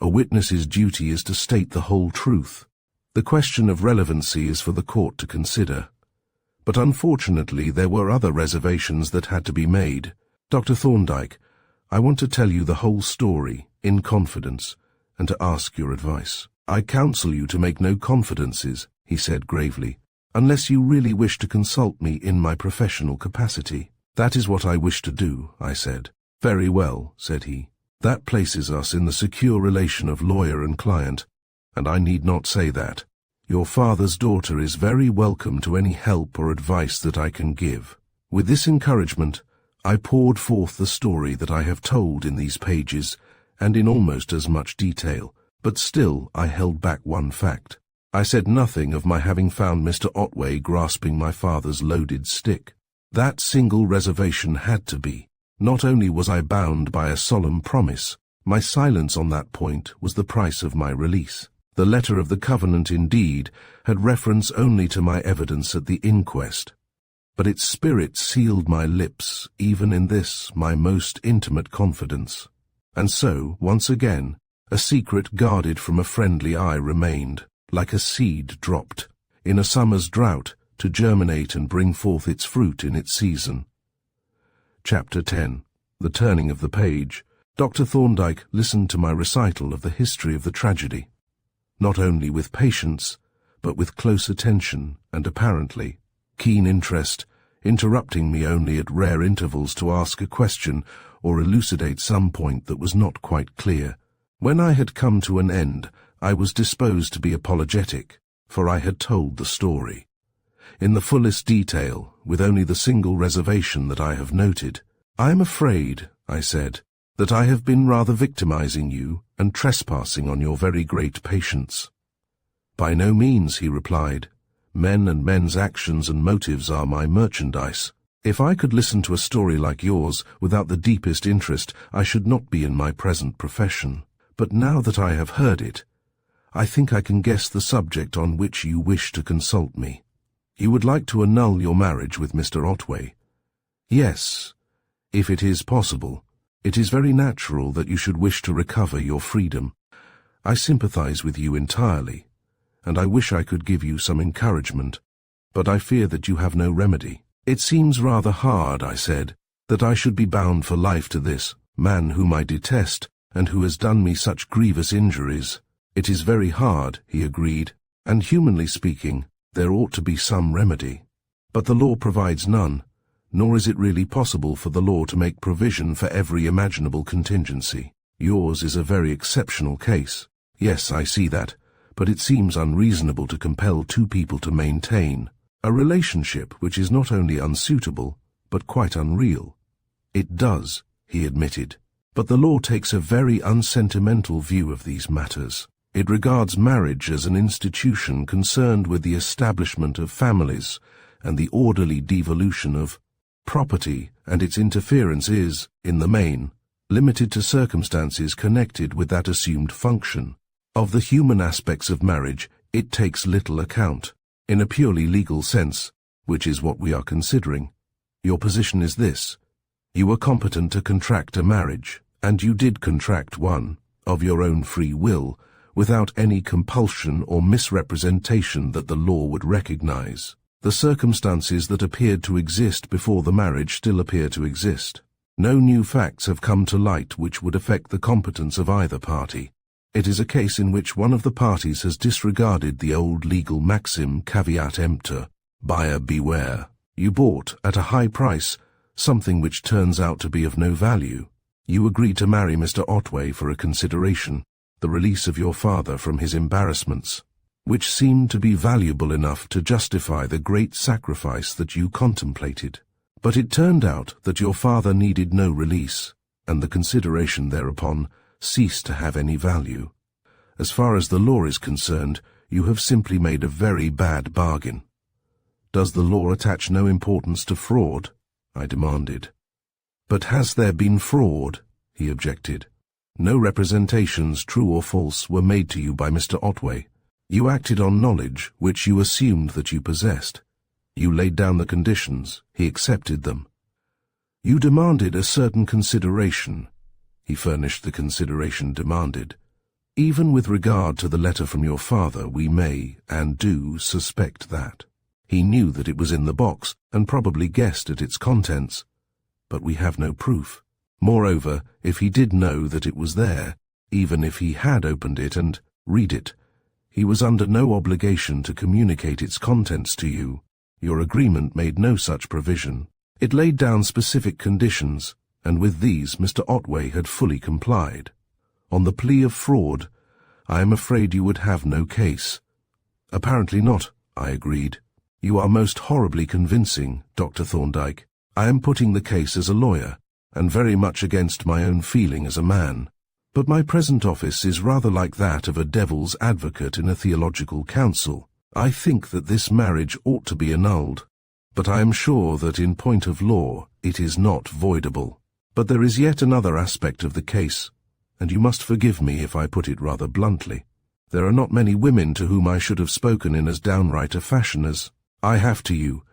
A witness's duty is to state the whole truth. The question of relevancy is for the court to consider. But unfortunately there were other reservations that had to be made. Dr. Thorndyke, I want to tell you the whole story, in confidence, and to ask your advice." "I counsel you to make no confidences," he said gravely, "unless you really wish to consult me in my professional capacity." "That is what I wish to do," I said. "Very well," said he. "That places us in the secure relation of lawyer and client, and I need not say that. Your father's daughter is very welcome to any help or advice that I can give." With this encouragement, I poured forth the story that I have told in these pages, and in almost as much detail, but still I held back one fact. I said nothing of my having found Mr. Otway grasping my father's loaded stick. That single reservation had to be. Not only was I bound by a solemn promise, my silence on that point was the price of my release. The letter of the covenant, indeed, had reference only to my evidence at the inquest, but its spirit sealed my lips even in this, my most intimate confidence. And so, once again, a secret guarded from a friendly eye remained, like a seed dropped in a summer's drought to germinate and bring forth its fruit in its season. Chapter 10. The Turning of the Page. Dr. Thorndyke listened to my recital of the history of the tragedy, not only with patience, but with close attention and apparently keen interest, interrupting me only at rare intervals to ask a question or elucidate some point that was not quite clear. When I had come to an end, I was disposed to be apologetic, for I had told the story in the fullest detail, with only the single reservation that I have noted. "I am afraid," I said, "that I have been rather victimizing you and trespassing on your very great patience." "By no means," he replied. "Men and men's actions and motives are my merchandise. If I could listen to a story like yours without the deepest interest, I should not be in my present profession. But now that I have heard it, I think I can guess the subject on which you wish to consult me. You would like to annul your marriage with Mr. Otway." "Yes, if it is possible. It is very natural that you should wish to recover your freedom. I sympathize with you entirely, and I wish I could give you some encouragement, but I fear that you have no remedy." "It seems rather hard," I said, "that I should be bound for life to this man whom I detest and who has done me such grievous injuries." "It is very hard," he agreed, "and humanly speaking, there ought to be some remedy. But the law provides none, nor is it really possible for the law to make provision for every imaginable contingency. Yours is a very exceptional case. Yes, I see that, but it seems unreasonable to compel two people to maintain a relationship which is not only unsuitable, but quite unreal." "It does," he admitted, "but the law takes a very unsentimental view of these matters. It regards marriage as an institution concerned with the establishment of families and the orderly devolution of property, and its interference is, in the main, limited to circumstances connected with that assumed function. Of the human aspects of marriage, it takes little account. In a purely legal sense, which is what we are considering, your position is this: you were competent to contract a marriage, and you did contract one, of your own free will, without any compulsion or misrepresentation that the law would recognize. The circumstances that appeared to exist before the marriage still appear to exist. No new facts have come to light which would affect the competence of either party. It is a case in which one of the parties has disregarded the old legal maxim caveat emptor, buyer beware. You bought, at a high price, something which turns out to be of no value. You agreed to marry Mr. Otway for a consideration, the release of your father from his embarrassments, which seemed to be valuable enough to justify the great sacrifice that you contemplated. But it turned out that your father needed no release, and the consideration thereupon ceased to have any value. As far as the law is concerned, you have simply made a very bad bargain." "Does the law attach no importance to fraud?" I demanded. "But has there been fraud?" he objected. "No representations, true or false, were made to you by Mr. Otway. You acted on knowledge which you assumed that you possessed. You laid down the conditions. He accepted them. You demanded a certain consideration. He furnished the consideration demanded. Even with regard to the letter from your father, we may, and do, suspect that. He knew that it was in the box, and probably guessed at its contents. But we have no proof. Moreover, if he did know that it was there, even if he had opened it and read it, he was under no obligation to communicate its contents to you. Your agreement made no such provision. It laid down specific conditions, and with these Mr. Otway had fully complied. On the plea of fraud, I am afraid you would have no case." "Apparently not," I agreed. "You are most horribly convincing, Dr. Thorndyke. I am putting the case as a lawyer, and very much against my own feeling as a man. But my present office is rather like that of a devil's advocate in a theological council. I think that this marriage ought to be annulled, but I am sure that in point of law it is not voidable. But there is yet another aspect of the case, and you must forgive me if I put it rather bluntly. There are not many women to whom I should have spoken in as downright a fashion as I have to you,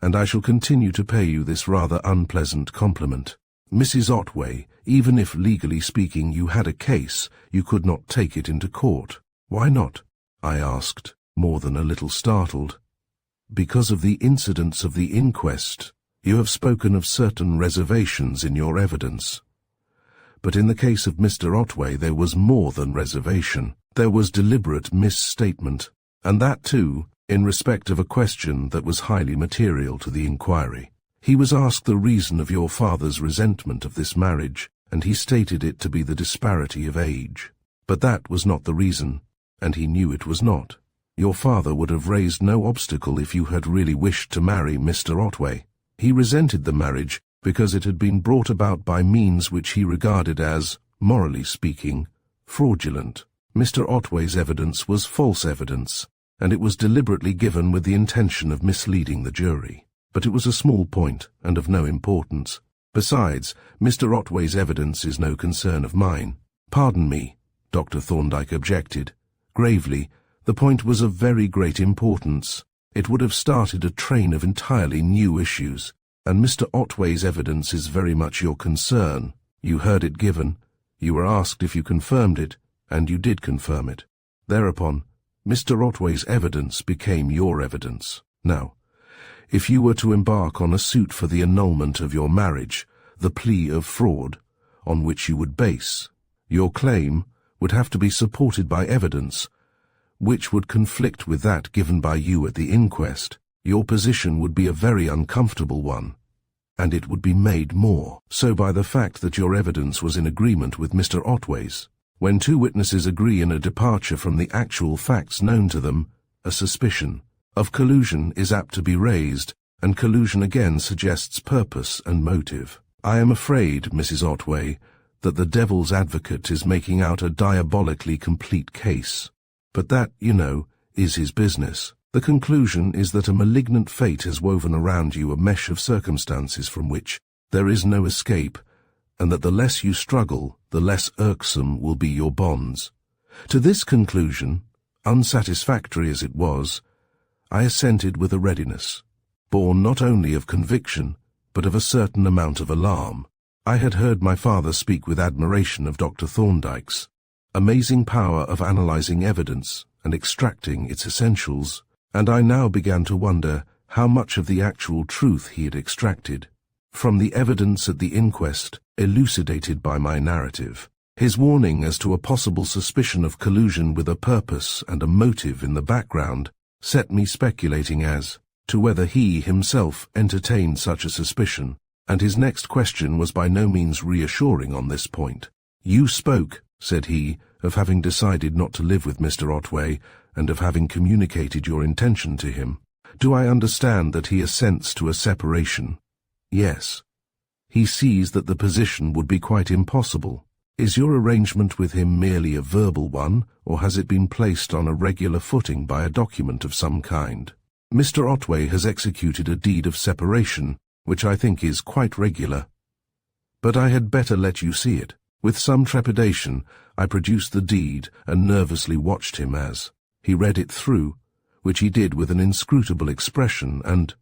and I shall continue to pay you this rather unpleasant compliment. Mrs. Otway, even if legally speaking you had a case, you could not take it into court." "Why not?" I asked, more than a little startled. "Because of the incidents of the inquest. You have spoken of certain reservations in your evidence. But in the case of Mr. Otway there was more than reservation. There was deliberate misstatement, and that too, in respect of a question that was highly material to the inquiry. He was asked the reason of your father's resentment of this marriage, and he stated it to be the disparity of age. But that was not the reason, and he knew it was not. Your father would have raised no obstacle if you had really wished to marry Mr. Otway. He resented the marriage because it had been brought about by means which he regarded as, morally speaking, fraudulent. Mr. Otway's evidence was false evidence, and it was deliberately given with the intention of misleading the jury. But it was a small point and of no importance. Besides, Mr. Otway's evidence is no concern of mine. Pardon me, Dr. Thorndyke objected. Gravely, the point was of very great importance. It would have started a train of entirely new issues, and Mr. Otway's evidence is very much your concern. You heard it given, you were asked if you confirmed it, and you did confirm it. Thereupon, Mr. Otway's evidence became your evidence. Now, if you were to embark on a suit for the annulment of your marriage, the plea of fraud, on which you would base, your claim would have to be supported by evidence, which would conflict with that given by you at the inquest. Your position would be a very uncomfortable one, and it would be made more so by the fact that your evidence was in agreement with Mr. Otway's. When two witnesses agree in a departure from the actual facts known to them, a suspicion of collusion is apt to be raised, and collusion again suggests purpose and motive. I am afraid, Mrs. Otway, that the devil's advocate is making out a diabolically complete case. But that, you know, is his business. The conclusion is that a malignant fate has woven around you a mesh of circumstances from which there is no escape, and that the less you struggle, the less irksome will be your bonds. To this conclusion, unsatisfactory as it was, I assented with a readiness, born not only of conviction, but of a certain amount of alarm. I had heard my father speak with admiration of Dr. Thorndyke's amazing power of analyzing evidence and extracting its essentials, and I now began to wonder how much of the actual truth he had extracted from the evidence at the inquest elucidated by my narrative. His warning as to a possible suspicion of collusion with a purpose and a motive in the background set me speculating as to whether he himself entertained such a suspicion, and his next question was by no means reassuring on this point. "You spoke," said he, "of having decided not to live with Mr. Otway, and of having communicated your intention to him. Do I understand that he assents to a separation?" "Yes. He sees that the position would be quite impossible. Is your arrangement with him merely a verbal one, or has it been placed on a regular footing by a document of some kind?" "Mr. Otway has executed a deed of separation, which I think is quite regular. But I had better let you see it." With some trepidation, I produced the deed and nervously watched him as he read it through, which he did with an inscrutable expression and,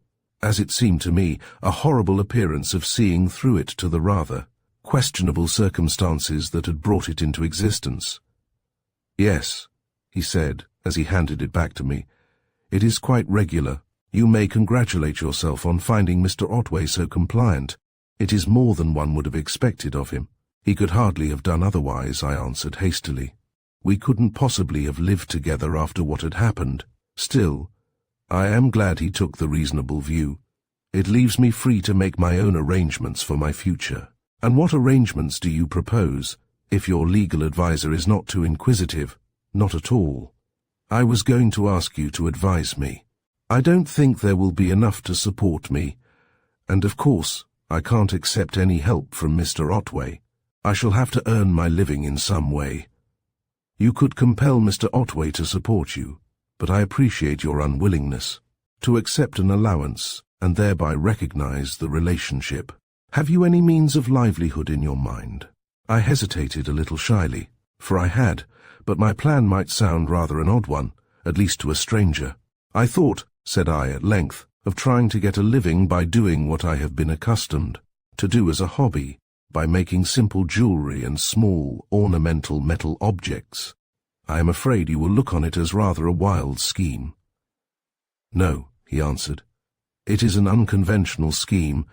as it seemed to me, a horrible appearance of seeing through it to the rather questionable circumstances that had brought it into existence. "Yes," he said, as he handed it back to me, "it is quite regular. You may congratulate yourself on finding Mr. Otway so compliant. It is more than one would have expected of him." "He could hardly have done otherwise," I answered hastily. "We couldn't possibly have lived together after what had happened. Still, I am glad he took the reasonable view. It leaves me free to make my own arrangements for my future." "And what arrangements do you propose, if your legal adviser is not too inquisitive?" "Not at all. I was going to ask you to advise me. I don't think there will be enough to support me, and of course I can't accept any help from Mr. Otway. I shall have to earn my living in some way. You could compel Mr. Otway to support you, but I appreciate your unwillingness to accept an allowance and thereby recognize the relationship. Have you any means of livelihood in your mind?" I hesitated a little shyly, for I had, but my plan might sound rather an odd one, at least to a stranger. "I thought," said I at length, "of trying to get a living by doing what I have been accustomed to do as a hobby, by making simple jewelry and small, ornamental metal objects. I am afraid you will look on it as rather a wild scheme." "No," he answered. "It is an unconventional scheme,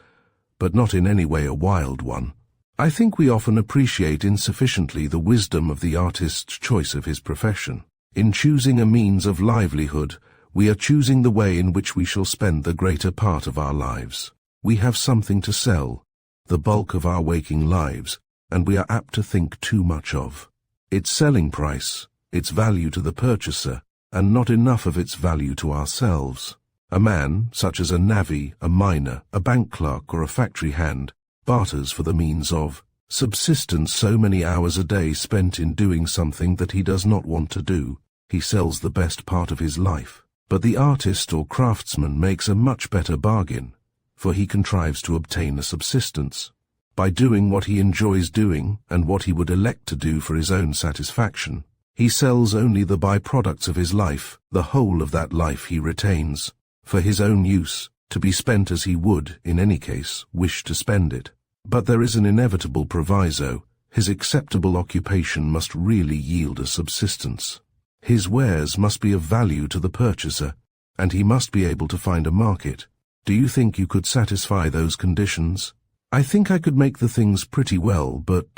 but not in any way a wild one. I think we often appreciate insufficiently the wisdom of the artist's choice of his profession. In choosing a means of livelihood, we are choosing the way in which we shall spend the greater part of our lives. We have something to sell, the bulk of our waking lives, and we are apt to think too much of its selling price, its value to the purchaser, and not enough of its value to ourselves. A man, such as a navvy, a miner, a bank clerk, or a factory hand, barters for the means of Subsistence, so many hours a day spent in doing something that he does not want to do. He sells the best part of his life. But the artist or craftsman makes a much better bargain, for he contrives to obtain a subsistence by doing what he enjoys doing and what he would elect to do for his own satisfaction. He sells only the byproducts of his life. The whole of that life he retains, for his own use, to be spent as he would, in any case, wish to spend it. But there is an inevitable proviso. His acceptable occupation must really yield a subsistence. His wares must be of value to the purchaser, and he must be able to find a market. Do you think you could satisfy those conditions? I think I could make the things pretty well, but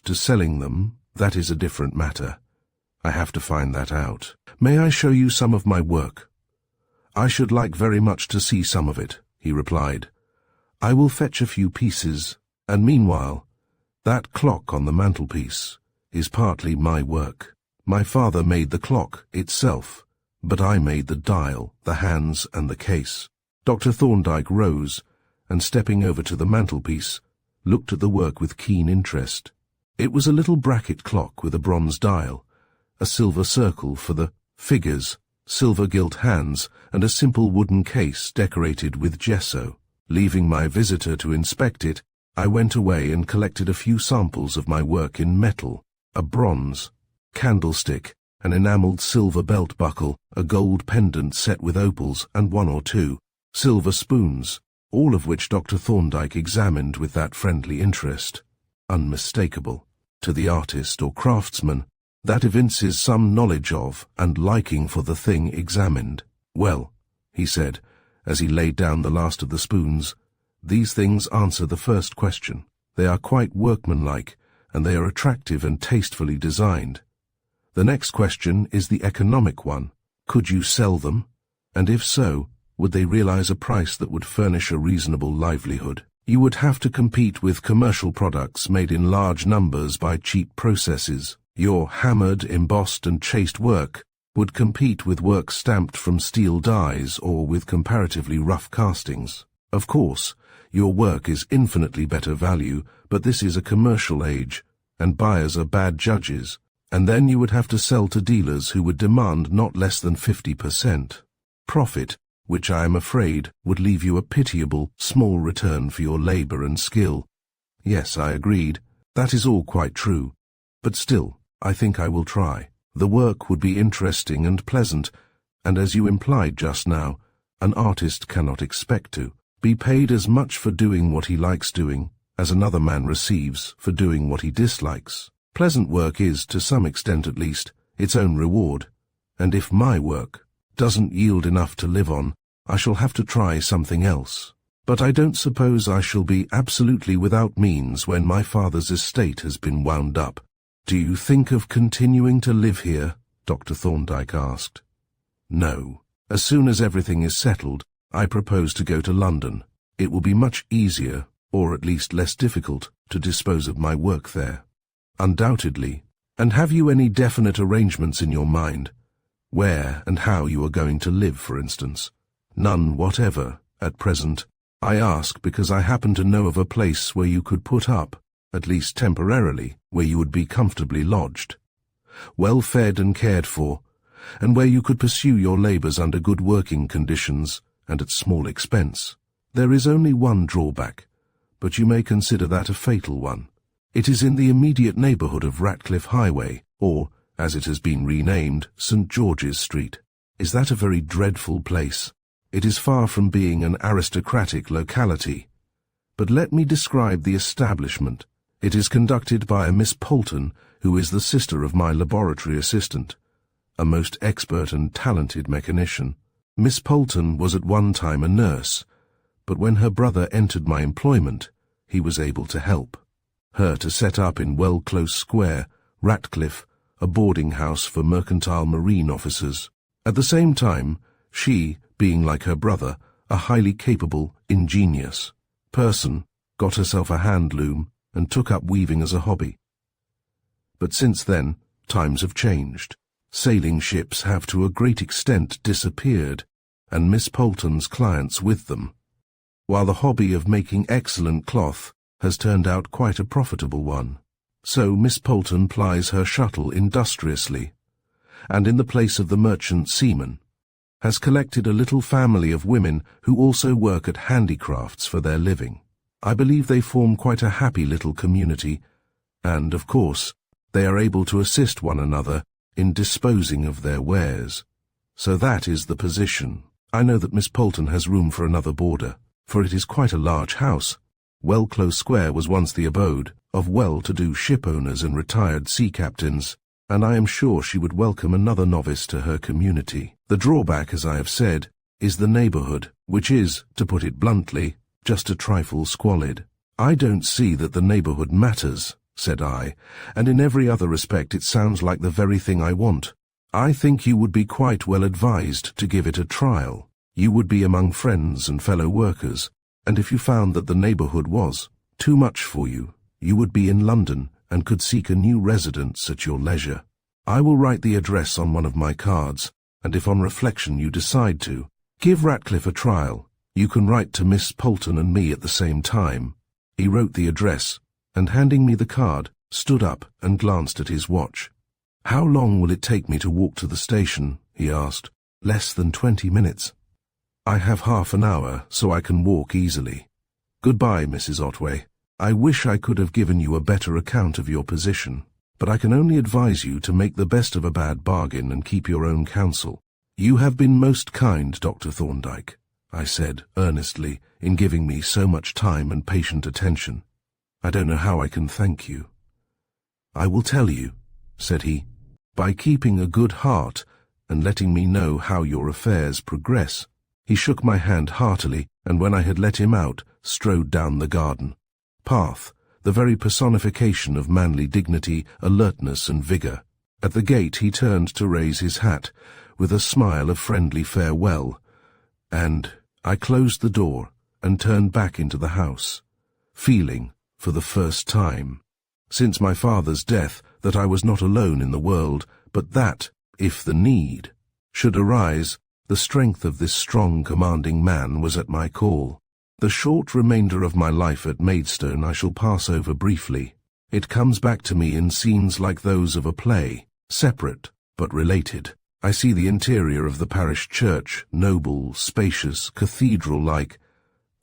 to selling them, that is a different matter. I have to find that out. May I show you some of my work? I should like very much to see some of it, he replied. I will fetch a few pieces, and meanwhile, that clock on the mantelpiece is partly my work. My father made the clock itself, but I made the dial, the hands, and the case. Dr. Thorndyke rose, and stepping over to the mantelpiece, looked at the work with keen interest. It was a little bracket clock with a bronze dial, a silver circle for the figures, silver gilt hands, and a simple wooden case decorated with gesso. Leaving my visitor to inspect it, I went away and collected a few samples of my work in metal, a bronze candlestick, an enamelled silver belt buckle, a gold pendant set with opals, and 1 or 2 silver spoons, all of which Dr. Thorndyke examined with that friendly interest. Unmistakable. To the artist or craftsman, that evinces some knowledge of and liking for the thing examined. Well, he said, as he laid down the last of the spoons, these things answer the first question. They are quite workmanlike, and they are attractive and tastefully designed. The next question is the economic one. Could you sell them? And if so, would they realize a price that would furnish a reasonable livelihood? You would have to compete with commercial products made in large numbers by cheap processes. Your hammered, embossed, and chased work would compete with work stamped from steel dies or with comparatively rough castings. Of course, your work is infinitely better value, but this is a commercial age, and buyers are bad judges, and then you would have to sell to dealers who would demand not less than 50% profit, which I am afraid would leave you a pitiable, small return for your labor and skill. Yes, I agreed. That is all quite true. But still, I think I will try. The work would be interesting and pleasant, and as you implied just now, an artist cannot expect to be paid as much for doing what he likes doing as another man receives for doing what he dislikes. Pleasant work is, to some extent at least, its own reward, and if my work doesn't yield enough to live on, I shall have to try something else. But I don't suppose I shall be absolutely without means when my father's estate has been wound up. Do you think of continuing to live here? Dr. Thorndyke asked. No. As soon as everything is settled, I propose to go to London. It will be much easier, or at least less difficult, to dispose of my work there. Undoubtedly. And have you any definite arrangements in your mind? Where and how you are going to live, for instance? None whatever, at present. I ask because I happen to know of a place where you could put up, at least temporarily, where you would be comfortably lodged, well fed and cared for, and where you could pursue your labours under good working conditions and at small expense. There is only one drawback, but you may consider that a fatal one. It is in the immediate neighbourhood of Ratcliffe Highway, or, as it has been renamed, St. George's Street. Is that a very dreadful place? It is far from being an aristocratic locality. But let me describe the establishment. It is conducted by a Miss Poulton, who is the sister of my laboratory assistant, a most expert and talented mechanician. Miss Poulton was at one time a nurse, but when her brother entered my employment, he was able to help her to set up in Close Square, Ratcliffe, a boarding house for mercantile marine officers. At the same time, she, being like her brother, a highly capable, ingenious person, got herself a hand loom and took up weaving as a hobby. But since then, times have changed. Sailing ships have to a great extent disappeared, and Miss Poulton's clients with them, while the hobby of making excellent cloth has turned out quite a profitable one. So Miss Polton plies her shuttle industriously, and in the place of the merchant seaman, has collected a little family of women who also work at handicrafts for their living. I believe they form quite a happy little community, and, of course, they are able to assist one another in disposing of their wares. So that is the position. I know that Miss Polton has room for another boarder, for it is quite a large house. Close Square was once the abode of well-to-do ship-owners and retired sea captains, and I am sure she would welcome another novice to her community. The drawback, as I have said, is the neighborhood, which is, to put it bluntly, just a trifle squalid. I don't see that the neighborhood matters, said I, and in every other respect it sounds like the very thing I want. I think you would be quite well advised to give it a trial. You would be among friends and fellow workers, and if you found that the neighborhood was too much for you, you would be in London and could seek a new residence at your leisure. I will write the address on one of my cards, and if on reflection you decide to give Ratcliffe a trial, you can write to Miss Polton and me at the same time. He wrote the address, and handing me the card, stood up and glanced at his watch. How long will it take me to walk to the station? He asked. Less than 20 minutes. I have half an hour, so I can walk easily. Goodbye, Mrs. Otway. I wish I could have given you a better account of your position, but I can only advise you to make the best of a bad bargain and keep your own counsel. You have been most kind, Dr. Thorndyke, I said earnestly, in giving me so much time and patient attention. I don't know how I can thank you. I will tell you, said he, by keeping a good heart and letting me know how your affairs progress. He shook my hand heartily, and when I had let him out, strode down the garden path, the very personification of manly dignity, alertness, and vigor. At the gate he turned to raise his hat, with a smile of friendly farewell, and I closed the door and turned back into the house, feeling, for the first time, since my father's death, that I was not alone in the world, but that, if the need should arise, the strength of this strong, commanding man was at my call. The short remainder of my life at Maidstone I shall pass over briefly. It comes back to me in scenes like those of a play, separate but related. I see the interior of the parish church, noble, spacious, cathedral-like.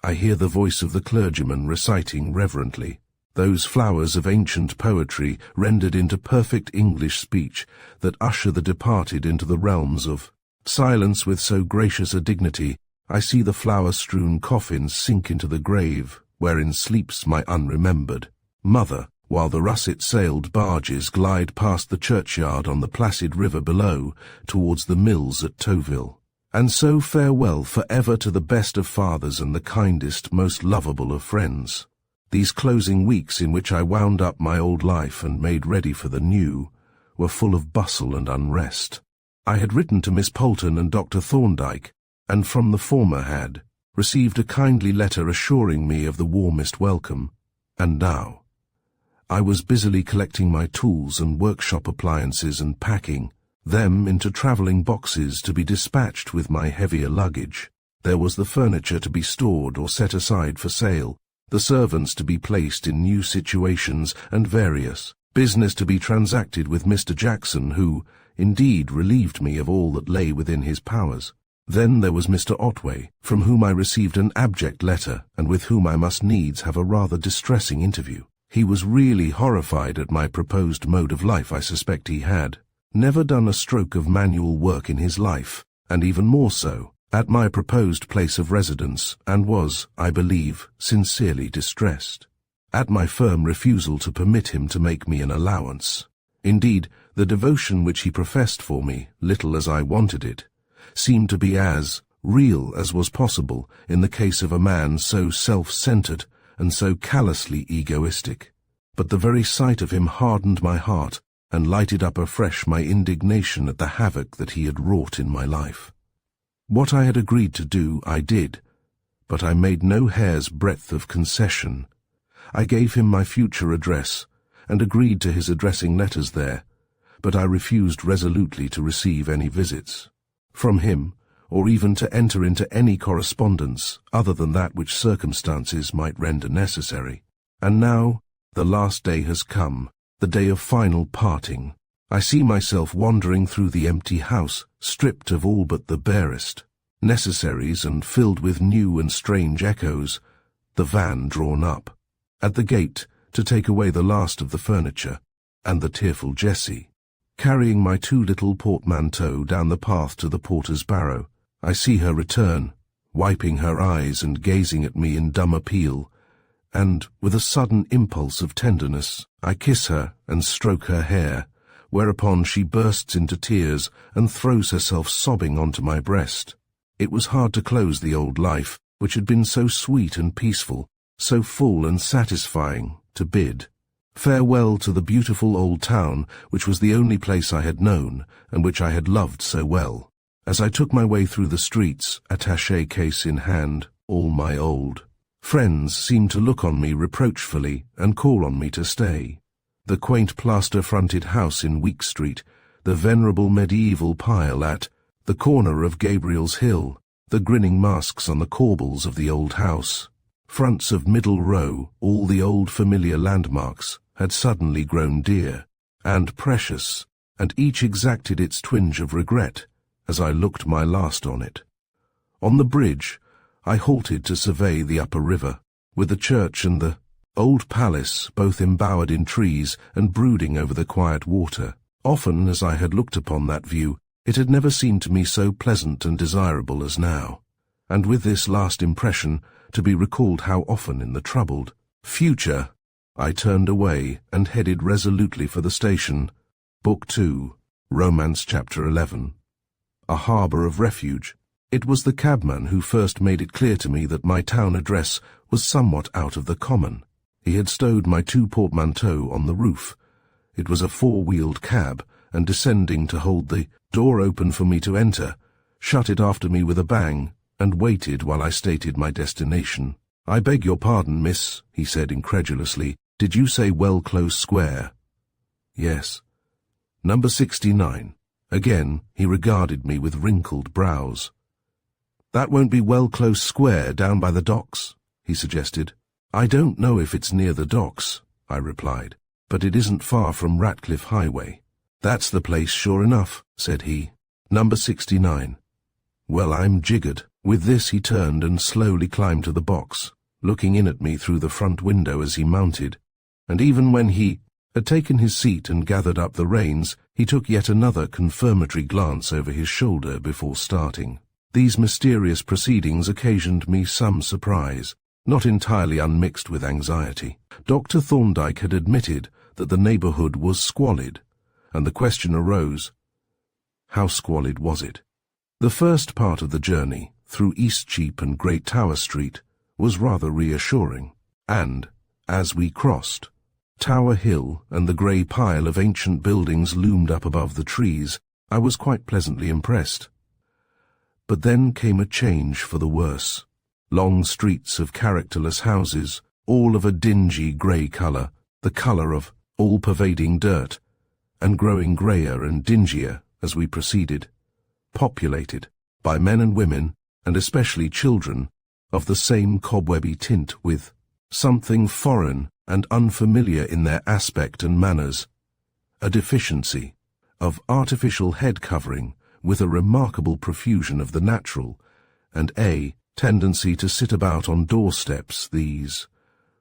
I hear the voice of the clergyman reciting reverently those flowers of ancient poetry rendered into perfect English speech that usher the departed into the realms of silence with so gracious a dignity. I see the flower-strewn coffin sink into the grave wherein sleeps my unremembered mother, while the russet-sailed barges glide past the churchyard on the placid river below towards the mills at Toville. And so farewell for ever to the best of fathers and the kindest, most lovable of friends. These closing weeks in which I wound up my old life and made ready for the new were full of bustle and unrest. I had written to Miss Polton and Dr. Thorndyke, and from the former had received a kindly letter assuring me of the warmest welcome, and now I was busily collecting my tools and workshop appliances and packing them into travelling boxes to be dispatched with my heavier luggage. There was the furniture to be stored or set aside for sale, the servants to be placed in new situations, and various business to be transacted with Mr. Jackson, who, indeed, relieved me of all that lay within his powers. Then there was Mr. Otway, from whom I received an abject letter, and with whom I must needs have a rather distressing interview. He was really horrified at my proposed mode of life. I suspect he had never done a stroke of manual work in his life, and even more so at my proposed place of residence, and was, I believe, sincerely distressed at my firm refusal to permit him to make me an allowance. Indeed, the devotion which he professed for me, little as I wanted it, seemed to be as real as was possible in the case of a man so self-centered and so callously egoistic. But the very sight of him hardened my heart and lighted up afresh my indignation at the havoc that he had wrought in my life. What I had agreed to do, I did, but I made no hair's breadth of concession. I gave him my future address, and agreed to his addressing letters there, but I refused resolutely to receive any visits from him, or even to enter into any correspondence other than that which circumstances might render necessary. And now, the last day has come, the day of final parting. I see myself wandering through the empty house, stripped of all but the barest necessaries and filled with new and strange echoes, the van drawn up. At the gate, to take away the last of the furniture, and the tearful Jessie. Carrying my 2 little portmanteaux down the path to the porter's barrow, I see her return, wiping her eyes and gazing at me in dumb appeal, and, with a sudden impulse of tenderness, I kiss her and stroke her hair, whereupon she bursts into tears and throws herself sobbing onto my breast. It was hard to close the old life, which had been so sweet and peaceful, so full and satisfying, to bid farewell to the beautiful old town, which was the only place I had known, and which I had loved so well. As I took my way through the streets, attaché case in hand, all my old friends seemed to look on me reproachfully and call on me to stay. The quaint plaster-fronted house in Week Street, the venerable medieval pile at the corner of Gabriel's Hill, the grinning masks on the corbels of the old house, fronts of Middle Row, all the old familiar landmarks, had suddenly grown dear and precious, and each exacted its twinge of regret as I looked my last on it. On the bridge, I halted to survey the upper river, with the church and the old palace both embowered in trees and brooding over the quiet water. Often as I had looked upon that view, it had never seemed to me so pleasant and desirable as now, and with this last impression to be recalled how often in the troubled future I turned away and headed resolutely for the station. Book 2, Romance Chapter 11. A Harbour of Refuge. It was the cabman who first made it clear to me that my town address was somewhat out of the common. He had stowed my 2 portmanteaux on the roof. It was a 4-wheeled cab, and descending to hold the door open for me to enter, shut it after me with a bang, and waited while I stated my destination. "I beg your pardon, miss," he said incredulously. "Did you say Well Close Square?" "Yes." "Number 69. Again he regarded me with wrinkled brows. "That won't be Well Close Square down by the docks?" he suggested. "I don't know if it's near the docks," I replied, "but it isn't far from Ratcliffe Highway." "That's the place, sure enough," said he. "Number 69. Well, I'm jiggered." With this he turned and slowly climbed to the box, looking in at me through the front window as he mounted, and even when he had taken his seat and gathered up the reins, he took yet another confirmatory glance over his shoulder before starting. These mysterious proceedings occasioned me some surprise, not entirely unmixed with anxiety. Dr. Thorndyke had admitted that the neighbourhood was squalid, and the question arose, how squalid was it? The first part of the journey, through Eastcheap and Great Tower Street, was rather reassuring, and, as we crossed, Tower Hill and the grey pile of ancient buildings loomed up above the trees, I was quite pleasantly impressed. But then came a change for the worse. Long streets of characterless houses, all of a dingy grey colour, the colour of all-pervading dirt, and growing greyer and dingier as we proceeded, populated by men and women, and especially children, of the same cobwebby tint with something foreign and unfamiliar in their aspect and manners, a deficiency of artificial head covering with a remarkable profusion of the natural, and a tendency to sit about on doorsteps, these,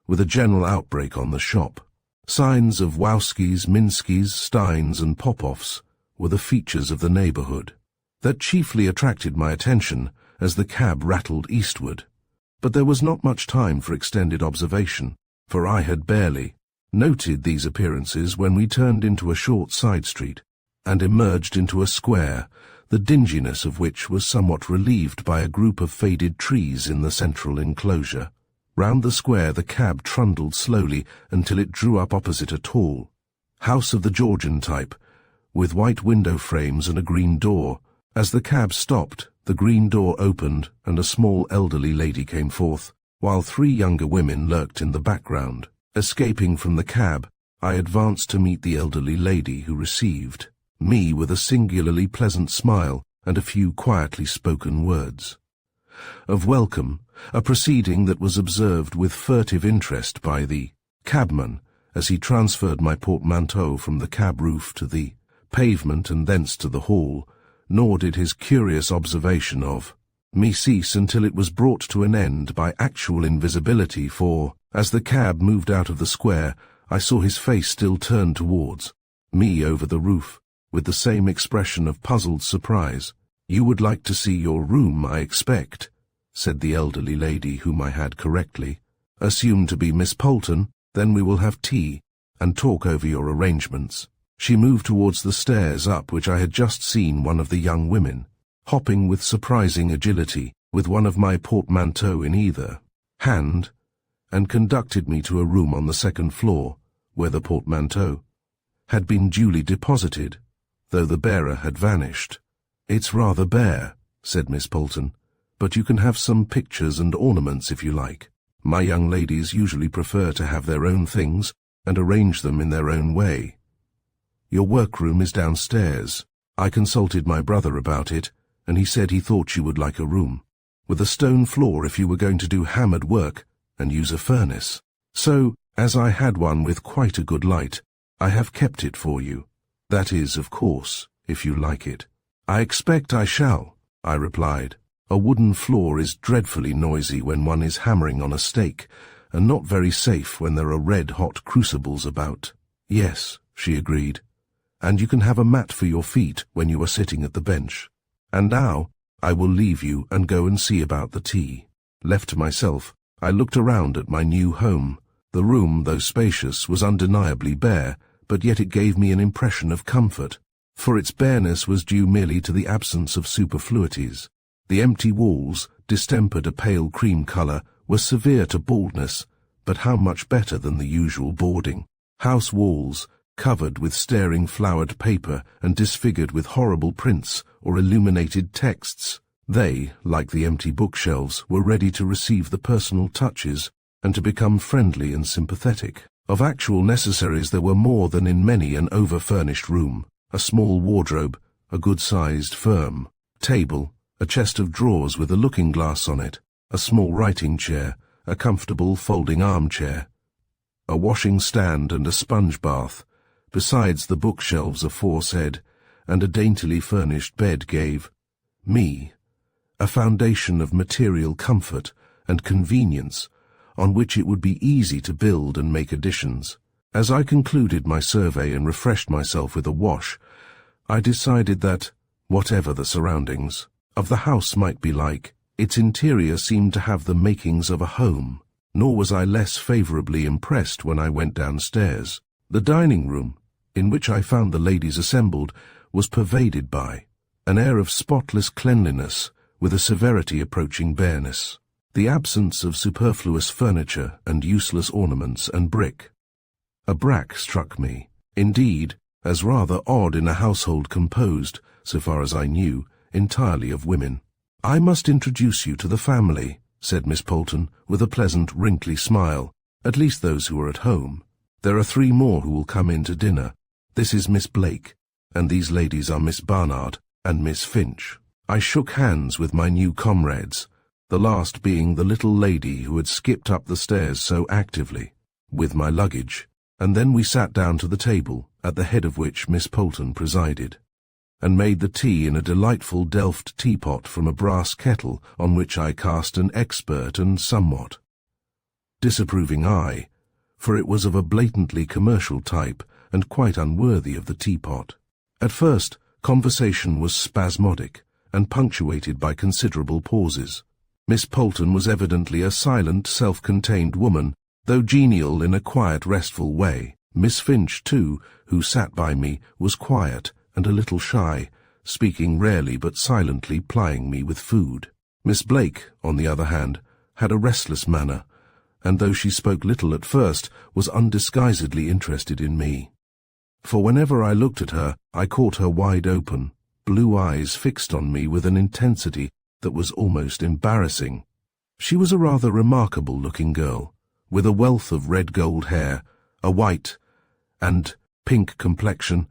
with a general outbreak on the shop. Signs of Wowskis, Minskis, Steins and Popoffs were the features of the neighbourhood. That chiefly attracted my attention as the cab rattled eastward, but there was not much time for extended observation, for I had barely noted these appearances when we turned into a short side street and emerged into a square, the dinginess of which was somewhat relieved by a group of faded trees in the central enclosure. Round the square the cab trundled slowly until it drew up opposite a tall house of the Georgian type, with white window frames and a green door. As the cab stopped, the green door opened and a small elderly lady came forth, while 3 younger women lurked in the background. Escaping from the cab, I advanced to meet the elderly lady, who received me with a singularly pleasant smile and a few quietly spoken words of welcome, a proceeding that was observed with furtive interest by the cabman, as he transferred my portmanteau from the cab roof to the pavement and thence to the hall, nor did his curious observation of me cease until it was brought to an end by actual invisibility, for, as the cab moved out of the square, I saw his face still turned towards me over the roof, with the same expression of puzzled surprise. "You would like to see your room, I expect," said the elderly lady whom I had correctly assumed to be Miss Polton. "Then we will have tea, and talk over your arrangements." She moved towards the stairs up which I had just seen one of the young women, hopping with surprising agility, with one of my portmanteaux in either hand, and conducted me to a room on the second floor, where the portmanteau had been duly deposited, though the bearer had vanished. "It's rather bare," said Miss Polton, "but you can have some pictures and ornaments if you like. My young ladies usually prefer to have their own things and arrange them in their own way. Your workroom is downstairs. I consulted my brother about it, and he said he thought you would like a room with a stone floor if you were going to do hammered work and use a furnace. So, as I had one with quite a good light, I have kept it for you. That is, of course, if you like it." "I expect I shall," I replied. "A wooden floor is dreadfully noisy when one is hammering on a stake, and not very safe when there are red-hot crucibles about." "Yes," she agreed, "and you can have a mat for your feet when you are sitting at the bench. And now, I will leave you and go and see about the tea." Left to myself, I looked around at my new home. The room, though spacious, was undeniably bare, but yet it gave me an impression of comfort, for its bareness was due merely to the absence of superfluities. The empty walls, distempered a pale cream colour, were severe to baldness, but how much better than the usual boarding. House walls, covered with staring flowered paper and disfigured with horrible prints or illuminated texts. They, like the empty bookshelves, were ready to receive the personal touches and to become friendly and sympathetic. Of actual necessaries there were more than in many an over-furnished room: a small wardrobe, a good-sized firm table, a chest of drawers with a looking-glass on it, a small writing-chair, a comfortable folding armchair, a washing-stand and a sponge-bath, besides the bookshelves aforesaid, and a daintily furnished bed gave me a foundation of material comfort and convenience on which it would be easy to build and make additions. As I concluded my survey and refreshed myself with a wash, I decided that, whatever the surroundings of the house might be like, its interior seemed to have the makings of a home. Nor was I less favourably impressed when I went downstairs. The dining room, in which I found the ladies assembled, was pervaded by an air of spotless cleanliness, with a severity approaching bareness. The absence of superfluous furniture and useless ornaments and bric a brac struck me, indeed, as rather odd in a household composed, so far as I knew, entirely of women. "I must introduce you to the family," said Miss Polton, with a pleasant, wrinkly smile, "at least those who are at home. There are 3 more who will come in to dinner. This is Miss Blake, and these ladies are Miss Barnard and Miss Finch." I shook hands with my new comrades, the last being the little lady who had skipped up the stairs so actively, with my luggage, and then we sat down to the table, at the head of which Miss Polton presided, and made the tea in a delightful Delft teapot from a brass kettle on which I cast an expert and somewhat disapproving eye, for it was of a blatantly commercial type and quite unworthy of the teapot. At first, conversation was spasmodic and punctuated by considerable pauses. Miss Polton was evidently a silent, self-contained woman, though genial in a quiet, restful way. Miss Finch, too, who sat by me, was quiet and a little shy, speaking rarely but silently plying me with food. Miss Blake, on the other hand, had a restless manner, and though she spoke little at first, was undisguisedly interested in me. For whenever I looked at her, I caught her wide open, blue eyes fixed on me with an intensity that was almost embarrassing. She was a rather remarkable-looking girl, with a wealth of red-gold hair, a white and pink complexion,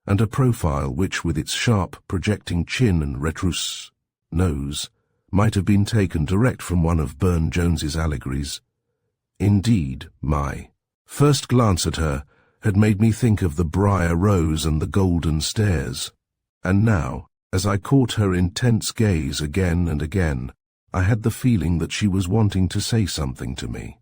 and a profile which, with its sharp, projecting chin and retrousse nose, might have been taken direct from one of Burne-Jones's allegories. Indeed, my first glance at her had made me think of the briar rose and the golden stairs. And now, as I caught her intense gaze again and again, I had the feeling that she was wanting to say something to me.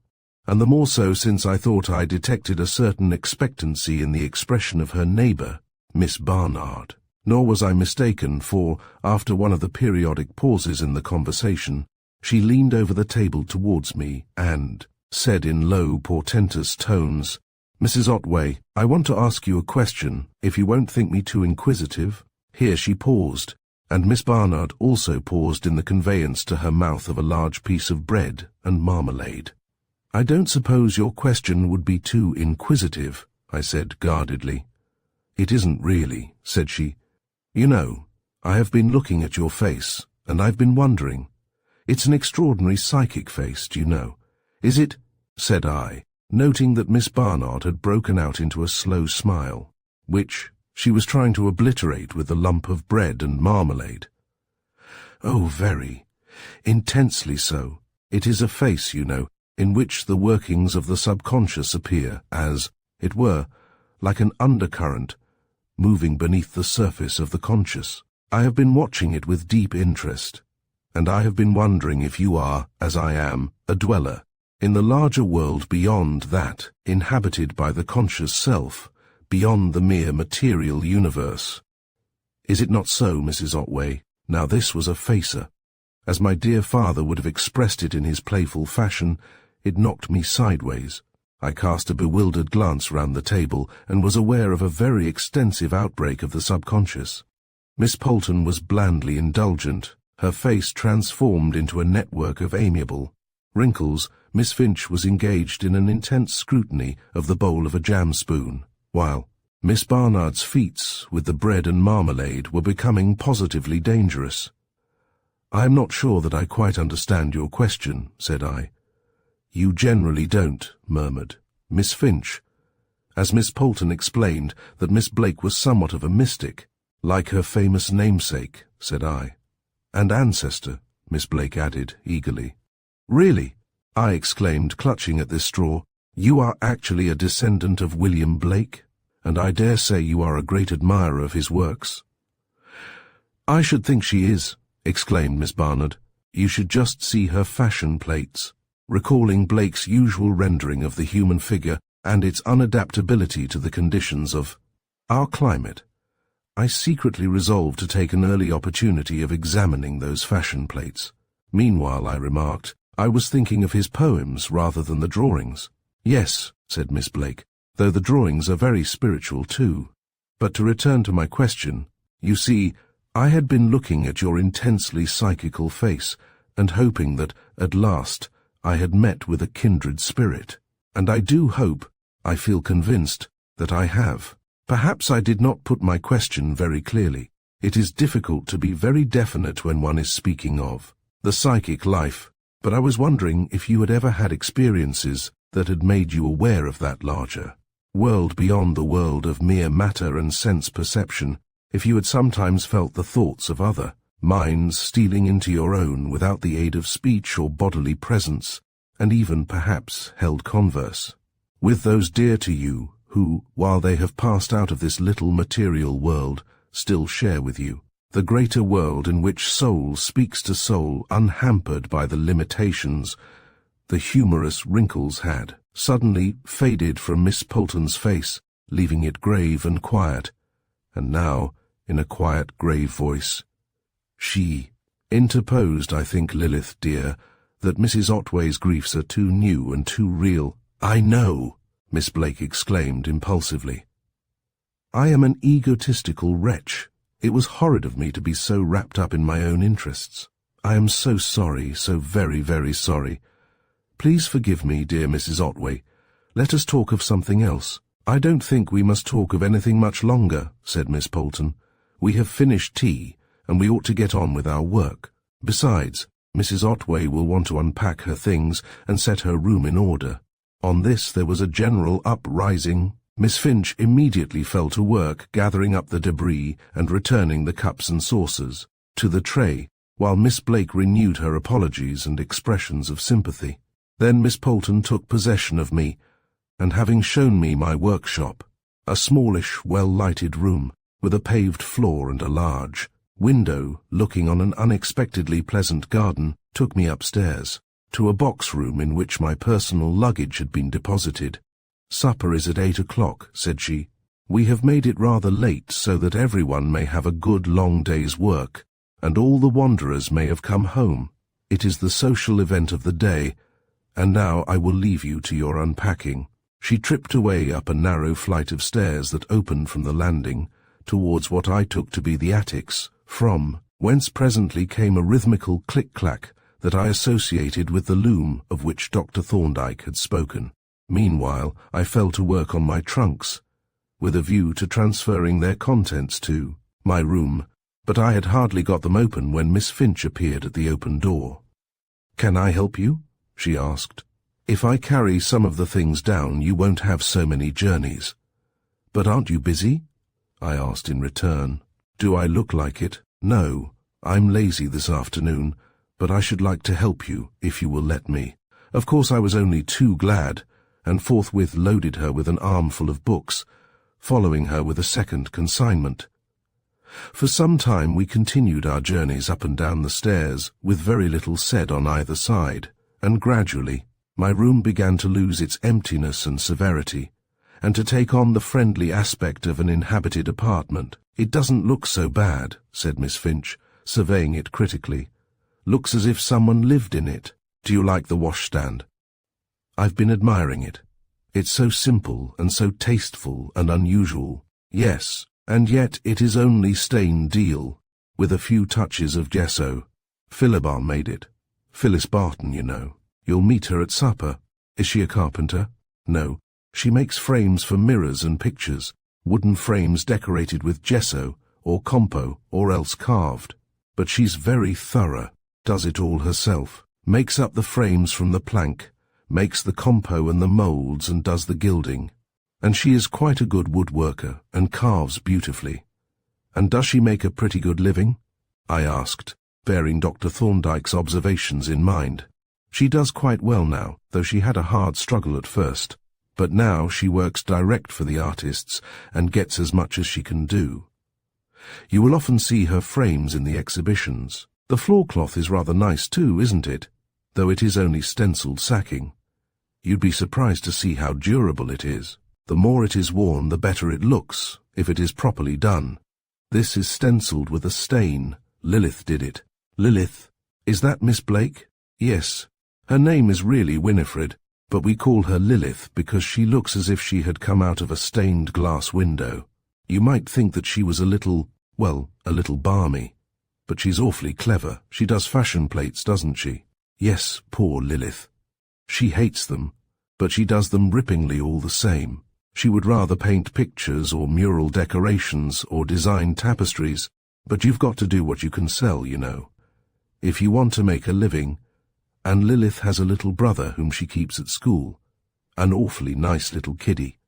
And the more so since I thought I detected a certain expectancy in the expression of her neighbour, Miss Barnard. Nor was I mistaken, for, after one of the periodic pauses in the conversation, she leaned over the table towards me and said in low, portentous tones, "Mrs. Otway, I want to ask you a question, if you won't think me too inquisitive." Here she paused, and Miss Barnard also paused in the conveyance to her mouth of a large piece of bread and marmalade. "I don't suppose your question would be too inquisitive," I said guardedly. "It isn't really," said she. "You know, I have been looking at your face, and I've been wondering. It's an extraordinary psychic face, do you know. Is it?" said I, noting that Miss Barnard had broken out into a slow smile, which she was trying to obliterate with the lump of bread and marmalade. "Oh, very. Intensely so. It is a face, you know, in which the workings of the subconscious appear as, it were, like an undercurrent, moving beneath the surface of the conscious. I have been watching it with deep interest, and I have been wondering if you are, as I am, a dweller in the larger world beyond that, inhabited by the conscious self, beyond the mere material universe. Is it not so, Mrs. Otway?" Now this was a facer. As my dear father would have expressed it in his playful fashion, it knocked me sideways. I cast a bewildered glance round the table and was aware of a very extensive outbreak of the subconscious. Miss Polton was blandly indulgent, her face transformed into a network of amiable wrinkles. Miss Finch was engaged in an intense scrutiny of the bowl of a jam spoon, while Miss Barnard's feats with the bread and marmalade were becoming positively dangerous. "I am not sure that I quite understand your question," said I. "You generally don't," murmured Miss Finch. As Miss Polton explained that Miss Blake was somewhat of a mystic, like her famous namesake, said I. "And ancestor," Miss Blake added eagerly. "Really?" I exclaimed, clutching at this straw. "You are actually a descendant of William Blake, and I dare say you are a great admirer of his works." "I should think she is," exclaimed Miss Barnard. "You should just see her fashion plates, recalling Blake's usual rendering of the human figure and its unadaptability to the conditions of our climate." I secretly resolved to take an early opportunity of examining those fashion plates. "Meanwhile," I remarked, "I was thinking of his poems rather than the drawings." "Yes," said Miss Blake, "though the drawings are very spiritual too. But to return to my question, you see, I had been looking at your intensely psychical face and hoping that, at last, I had met with a kindred spirit. And I do hope, I feel convinced, that I have. Perhaps I did not put my question very clearly. It is difficult to be very definite when one is speaking of the psychic life, but I was wondering if you had ever had experiences that had made you aware of that larger world beyond the world of mere matter and sense perception, if you had sometimes felt the thoughts of other minds stealing into your own without the aid of speech or bodily presence, and even, perhaps, held converse with those dear to you who, while they have passed out of this little material world, still share with you the greater world in which soul speaks to soul unhampered by the limitations." The humorous wrinkles had suddenly faded from Miss Polton's face, leaving it grave and quiet, and now, in a quiet, grave voice, "She interposed, I think, Lilith, dear, that Mrs. Otway's griefs are too new and too real." "I know," Miss Blake exclaimed impulsively. "I am an egotistical wretch. It was horrid of me to be so wrapped up in my own interests. I am so sorry, so very, very sorry. Please forgive me, dear Mrs. Otway. Let us talk of something else." "I don't think we must talk of anything much longer," said Miss Polton. "We have finished tea, and we ought to get on with our work. Besides, Mrs. Otway will want to unpack her things and set her room in order." On this there was a general uprising. Miss Finch immediately fell to work gathering up the debris and returning the cups and saucers to the tray, while Miss Blake renewed her apologies and expressions of sympathy. Then Miss Polton took possession of me, and having shown me my workshop, a smallish, well-lighted room, with a paved floor and a large window looking on an unexpectedly pleasant garden, took me upstairs, to a box room in which my personal luggage had been deposited. "Supper is at 8 o'clock, said she. "We have made it rather late so that everyone may have a good long day's work, and all the wanderers may have come home. It is the social event of the day, and now I will leave you to your unpacking." She tripped away up a narrow flight of stairs that opened from the landing towards what I took to be the attics, from whence presently came a rhythmical click-clack that I associated with the loom of which Dr. Thorndyke had spoken. Meanwhile, I fell to work on my trunks, with a view to transferring their contents to my room, but I had hardly got them open when Miss Finch appeared at the open door. "Can I help you?" she asked. "If I carry some of the things down, you won't have so many journeys." "But aren't you busy?" I asked in return. "Do I look like it? No, I'm lazy this afternoon, but I should like to help you, if you will let me." Of course I was only too glad, and forthwith loaded her with an armful of books, following her with a second consignment. For some time we continued our journeys up and down the stairs, with very little said on either side, and gradually my room began to lose its emptiness and severity, and to take on the friendly aspect of an inhabited apartment. "It doesn't look so bad," said Miss Finch, surveying it critically. "Looks as if someone lived in it. Do you like the washstand?" "I've been admiring it. It's so simple and so tasteful and unusual." "Yes, and yet it is only stained deal, with a few touches of gesso. Philibert made it. Phyllis Barton, you know. You'll meet her at supper." "Is she a carpenter?" "No. She makes frames for mirrors and pictures, wooden frames decorated with gesso, or compo, or else carved. But she's very thorough, does it all herself, makes up the frames from the plank, makes the compo and the moulds and does the gilding. And she is quite a good woodworker, and carves beautifully." "And does she make a pretty good living?" I asked, bearing Dr. Thorndyke's observations in mind. "She does quite well now, though she had a hard struggle at first. But now she works direct for the artists and gets as much as she can do. You will often see her frames in the exhibitions. The floorcloth is rather nice too, isn't it? Though it is only stenciled sacking. You'd be surprised to see how durable it is. The more it is worn, the better it looks, if it is properly done. This is stenciled with a stain. Lilith did it." "Lilith? Is that Miss Blake?" "Yes. Her name is really Winifred, but we call her Lilith because she looks as if she had come out of a stained glass window. You might think that she was a little balmy. But she's awfully clever. She does fashion plates, doesn't she?" "Yes, poor Lilith. She hates them, but she does them rippingly all the same. She would rather paint pictures or mural decorations or design tapestries, but you've got to do what you can sell, you know, if you want to make a living. And Lilith has a little brother whom she keeps at school, an awfully nice little kiddie.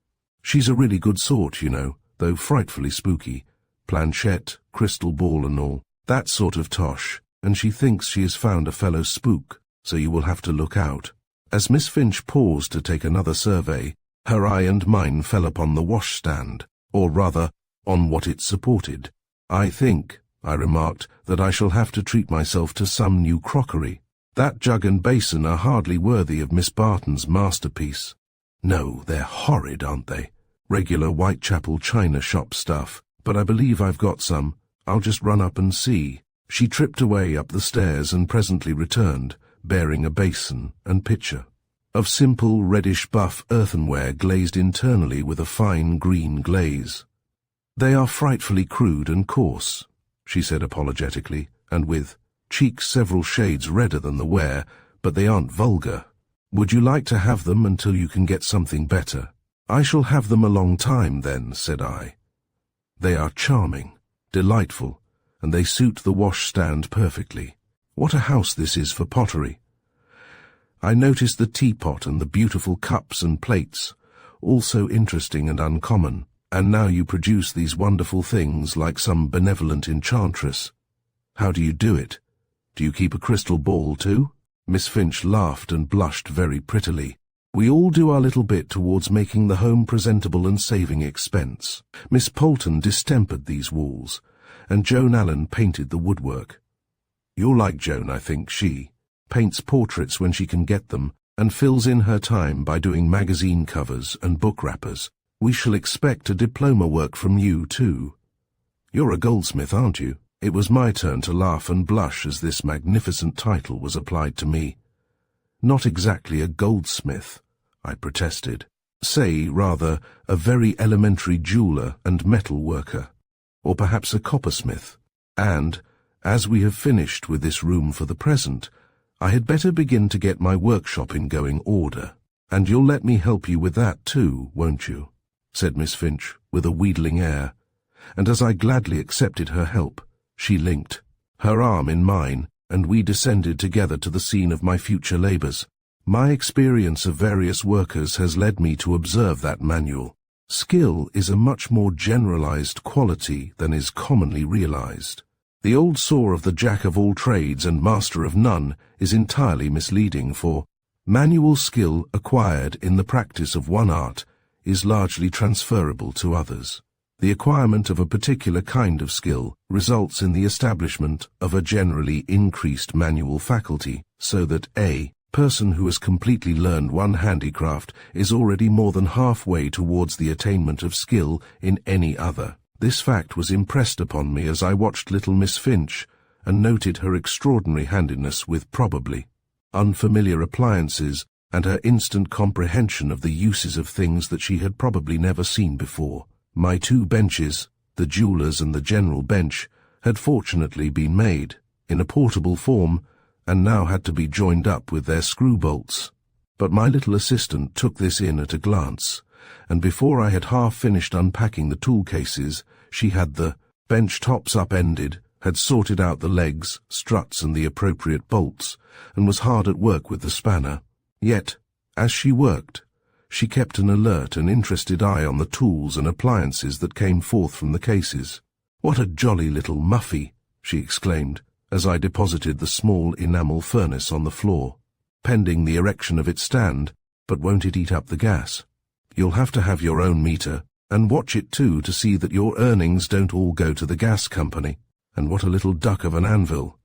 She's a really good sort, you know, though frightfully spooky. Planchette, crystal ball and all, that sort of tosh, and she thinks she has found a fellow spook, so you will have to look out." As Miss Finch paused to take another survey, her eye and mine fell upon the washstand, or rather, on what it supported. "I think," I remarked, "that I shall have to treat myself to some new crockery. That jug and basin are hardly worthy of Miss Barton's masterpiece." "No, they're horrid, aren't they? Regular Whitechapel china shop stuff, but I believe I've got some. I'll just run up and see." She tripped away up the stairs and presently returned, bearing a basin and pitcher, of simple reddish-buff earthenware glazed internally with a fine green glaze. "They are frightfully crude and coarse," she said apologetically, and with cheeks several shades redder than the ware, "but they aren't vulgar. Would you like to have them until you can get something better?" "I shall have them a long time then," said I. "They are charming, delightful, and they suit the washstand perfectly. What a house this is for pottery." I noticed the teapot and the beautiful cups and plates, all so interesting and uncommon, and now you produce these wonderful things like some benevolent enchantress. How do you do it? Do you keep a crystal ball too?" Miss Finch laughed and blushed very prettily. We all do our little bit towards making the home presentable and saving expense. Miss Poulton distempered these walls, and Joan Allen painted the woodwork. You'll like Joan, I think. She paints portraits when she can get them, and fills in her time by doing magazine covers and book wrappers. We shall expect a diploma work from you, too. You're a goldsmith, aren't you? It was my turn to laugh and blush as this magnificent title was applied to me. Not exactly a goldsmith, I protested. Say, rather, a very elementary jeweller and metal worker, or perhaps a coppersmith. And, as we have finished with this room for the present, I had better begin to get my workshop in going order. And you'll let me help you with that too, won't you? Said Miss Finch, with a wheedling air, and as I gladly accepted her help, she linked her arm in mine, and we descended together to the scene of my future labours. My experience of various workers has led me to observe that manual. Skill is a much more generalised quality than is commonly realised. The old saw of the jack of all trades and master of none is entirely misleading, for manual skill acquired in the practice of one art is largely transferable to others. The acquirement of a particular kind of skill results in the establishment of a generally increased manual faculty, so that a person who has completely learned one handicraft is already more than halfway towards the attainment of skill in any other. This fact was impressed upon me as I watched little Miss Finch and noted her extraordinary handiness with probably unfamiliar appliances and her instant comprehension of the uses of things that she had probably never seen before. My two benches, the jeweller's and the general bench, had fortunately been made, in a portable form, and now had to be joined up with their screw bolts. But my little assistant took this in at a glance, and before I had half finished unpacking the tool cases, she had the bench tops upended, had sorted out the legs, struts and the appropriate bolts, and was hard at work with the spanner. Yet, as she worked, she kept an alert and interested eye on the tools and appliances that came forth from the cases. "What a jolly little muffy!" she exclaimed, as I deposited the small enamel furnace on the floor. "Pending the erection of its stand, but won't it eat up the gas? You'll have to have your own meter, and watch it too to see that your earnings don't all go to the gas company. And what a little duck of an anvil!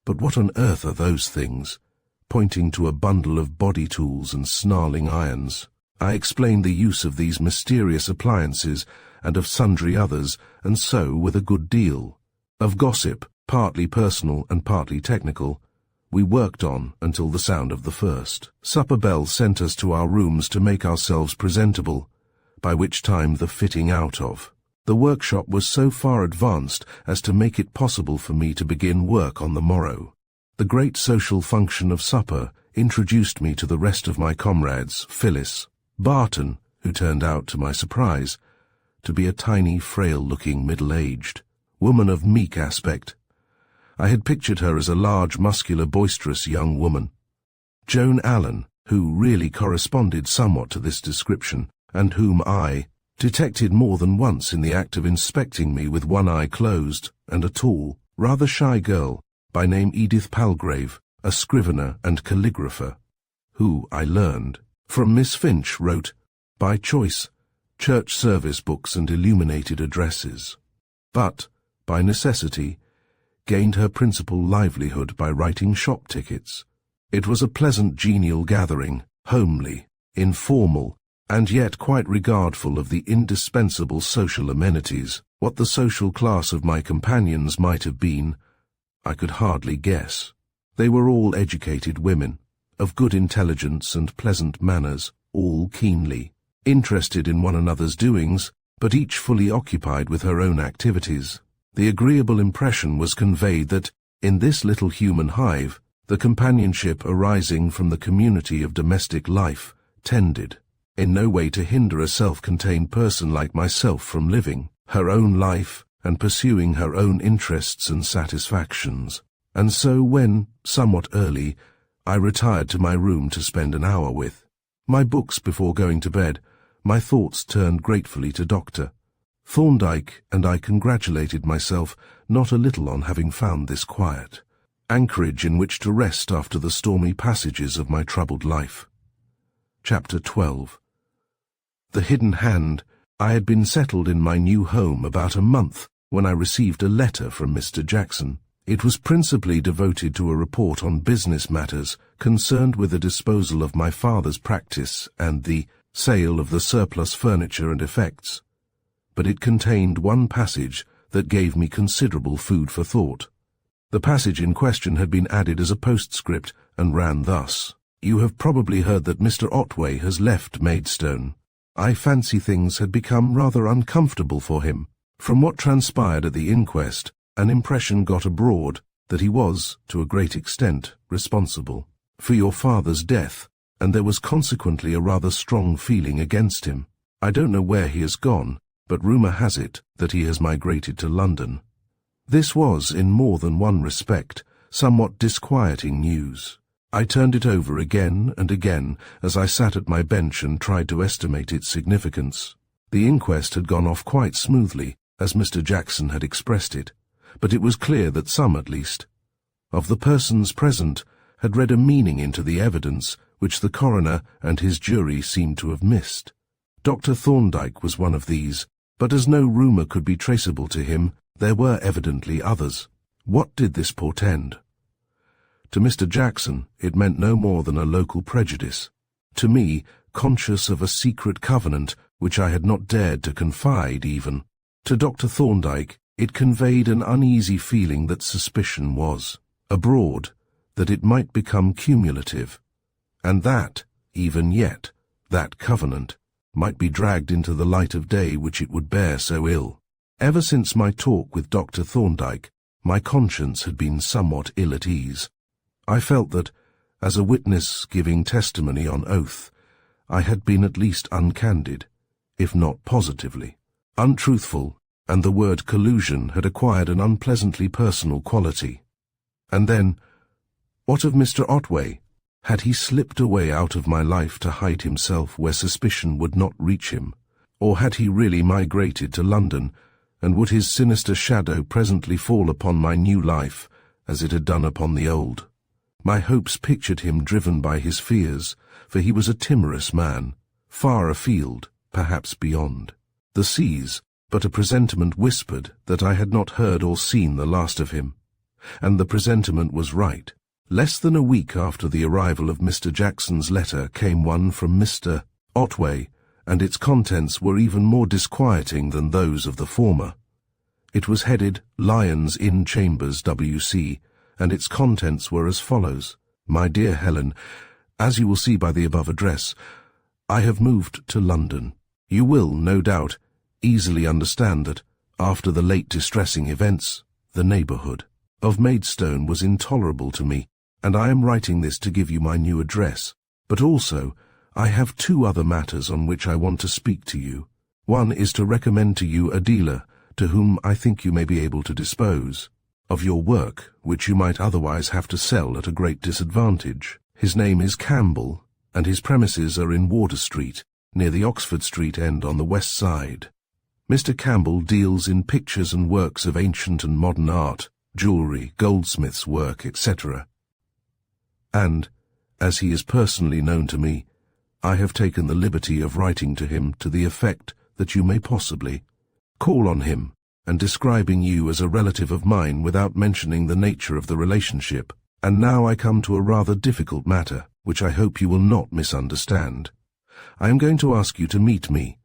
But what on earth are those things?" Pointing to a bundle of body tools and snarling irons. I explained the use of these mysterious appliances and of sundry others, and so, with a good deal of gossip, partly personal and partly technical, we worked on until the sound of the first supper bell sent us to our rooms to make ourselves presentable, by which time the fitting out of the workshop was so far advanced as to make it possible for me to begin work on the morrow. The great social function of supper introduced me to the rest of my comrades. Phyllis Barton, who turned out, to my surprise, to be a tiny, frail-looking, middle-aged woman of meek aspect. I had pictured her as a large, muscular, boisterous young woman. Joan Allen, who really corresponded somewhat to this description, and whom I detected more than once in the act of inspecting me with one eye closed, and a tall, rather shy girl, by name Edith Palgrave, a scrivener and calligrapher, who, I learned, from Miss Finch wrote, by choice, church service books and illuminated addresses, but, by necessity, gained her principal livelihood by writing shop tickets. It was a pleasant, genial gathering, homely, informal, and yet quite regardful of the indispensable social amenities. What the social class of my companions might have been, I could hardly guess. They were all educated women, of good intelligence and pleasant manners, all keenly interested in one another's doings, but each fully occupied with her own activities. The agreeable impression was conveyed that, in this little human hive, the companionship arising from the community of domestic life tended in no way to hinder a self-contained person like myself from living her own life and pursuing her own interests and satisfactions. And so when, somewhat early, I retired to my room to spend an hour with my books before going to bed, my thoughts turned gratefully to Dr. Thorndyke, and I congratulated myself not a little on having found this quiet anchorage in which to rest after the stormy passages of my troubled life. Chapter 12. The Hidden Hand. I had been settled in my new home about a month when I received a letter from Mr. Jackson. It was principally devoted to a report on business matters concerned with the disposal of my father's practice and the sale of the surplus furniture and effects. But it contained one passage that gave me considerable food for thought. The passage in question had been added as a postscript and ran thus: "You have probably heard that Mr. Otway has left Maidstone. I fancy things had become rather uncomfortable for him. From what transpired at the inquest, an impression got abroad that he was, to a great extent, responsible for your father's death, and there was consequently a rather strong feeling against him. I don't know where he has gone, but rumour has it that he has migrated to London." This was, in more than one respect, somewhat disquieting news. I turned it over again and again as I sat at my bench and tried to estimate its significance. The inquest had gone off quite smoothly, as Mr. Jackson had expressed it, but it was clear that some, at least, of the persons present had read a meaning into the evidence which the coroner and his jury seemed to have missed. Dr. Thorndyke was one of these, but as no rumour could be traceable to him, there were evidently others. What did this portend? To Mr. Jackson, it meant no more than a local prejudice. To me, conscious of a secret covenant which I had not dared to confide even. To Dr. Thorndyke, it conveyed an uneasy feeling that suspicion was abroad, that it might become cumulative, and that, even yet, that covenant might be dragged into the light of day which it would bear so ill. Ever since my talk with Dr. Thorndyke, my conscience had been somewhat ill at ease. I felt that, as a witness giving testimony on oath, I had been at least uncandid, if not positively untruthful, and the word collusion had acquired an unpleasantly personal quality. And then, what of Mr. Otway? Had he slipped away out of my life to hide himself where suspicion would not reach him? Or had he really migrated to London, and would his sinister shadow presently fall upon my new life, as it had done upon the old? My hopes pictured him driven by his fears, for he was a timorous man, far afield, perhaps beyond the seas, but a presentiment whispered that I had not heard or seen the last of him. And the presentiment was right. Less than a week after the arrival of Mr. Jackson's letter came one from Mr. Otway, and its contents were even more disquieting than those of the former. It was headed Lyons Inn Chambers, W.C., and its contents were as follows: "My dear Helen, as you will see by the above address, I have moved to London. You will, no doubt, easily understand that, after the late distressing events, the neighbourhood of Maidstone was intolerable to me, and I am writing this to give you my new address. But also, I have two other matters on which I want to speak to you. One is to recommend to you a dealer to whom I think you may be able to dispose of your work, which you might otherwise have to sell at a great disadvantage. His name is Campbell, and his premises are in Wardour Street, near the Oxford Street end on the west side. Mr. Campbell deals in pictures and works of ancient and modern art, jewellery, goldsmiths' work, etc. And, as he is personally known to me, I have taken the liberty of writing to him to the effect that you may possibly call on him, and describing you as a relative of mine without mentioning the nature of the relationship. And now I come to a rather difficult matter, which I hope you will not misunderstand. I am going to ask you to meet me,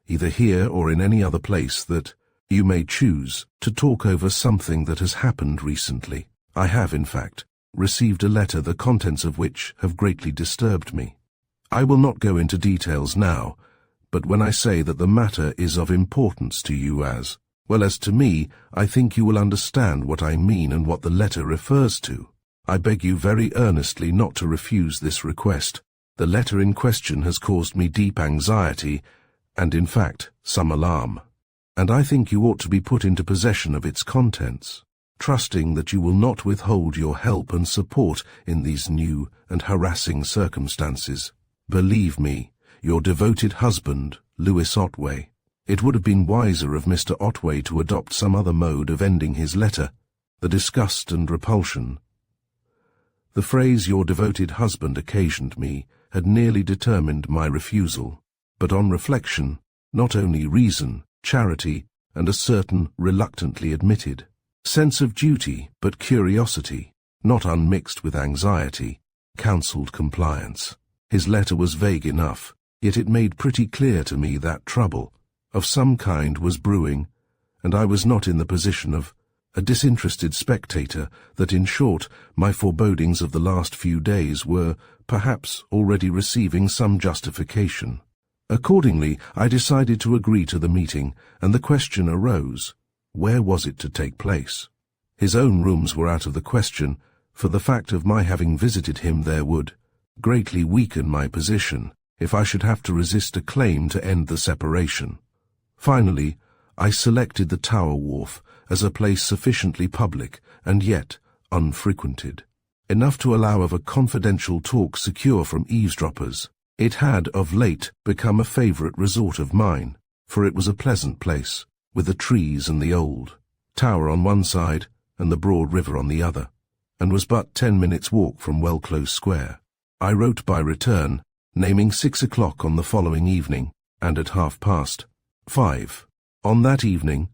either here or in any other place that you may choose, to talk over something that has happened recently. I have, in fact, received a letter the contents of which have greatly disturbed me. I will not go into details now, but when I say that the matter is of importance to you as well as to me, I think you will understand what I mean and what the letter refers to. I beg you very earnestly not to refuse this request. The letter in question has caused me deep anxiety and, in fact, some alarm, and I think you ought to be put into possession of its contents, trusting that you will not withhold your help and support in these new and harassing circumstances. Believe me, your devoted husband, Louis Otway. It would have been wiser of Mr. Otway to adopt some other mode of ending his letter. The disgust and repulsion the phrase "your devoted husband" occasioned me had nearly determined my refusal. But on reflection, not only reason, charity, and a certain reluctantly admitted sense of duty, but curiosity, not unmixed with anxiety, counselled compliance. His letter was vague enough, yet it made pretty clear to me that trouble of some kind was brewing, and I was not in the position of a disinterested spectator, that in short, my forebodings of the last few days were, perhaps, already receiving some justification. Accordingly, I decided to agree to the meeting, and the question arose, where was it to take place? His own rooms were out of the question, for the fact of my having visited him there would greatly weaken my position if I should have to resist a claim to end the separation. Finally, I selected the Tower Wharf as a place sufficiently public and yet unfrequented, enough to allow of a confidential talk secure from eavesdroppers. It had of late become a favourite resort of mine, for it was a pleasant place, with the trees and the old tower on one side and the broad river on the other, and was but 10 minutes' walk from Well-Close Square. I wrote by return, naming 6 o'clock on the following evening, and at 5:30. On that evening,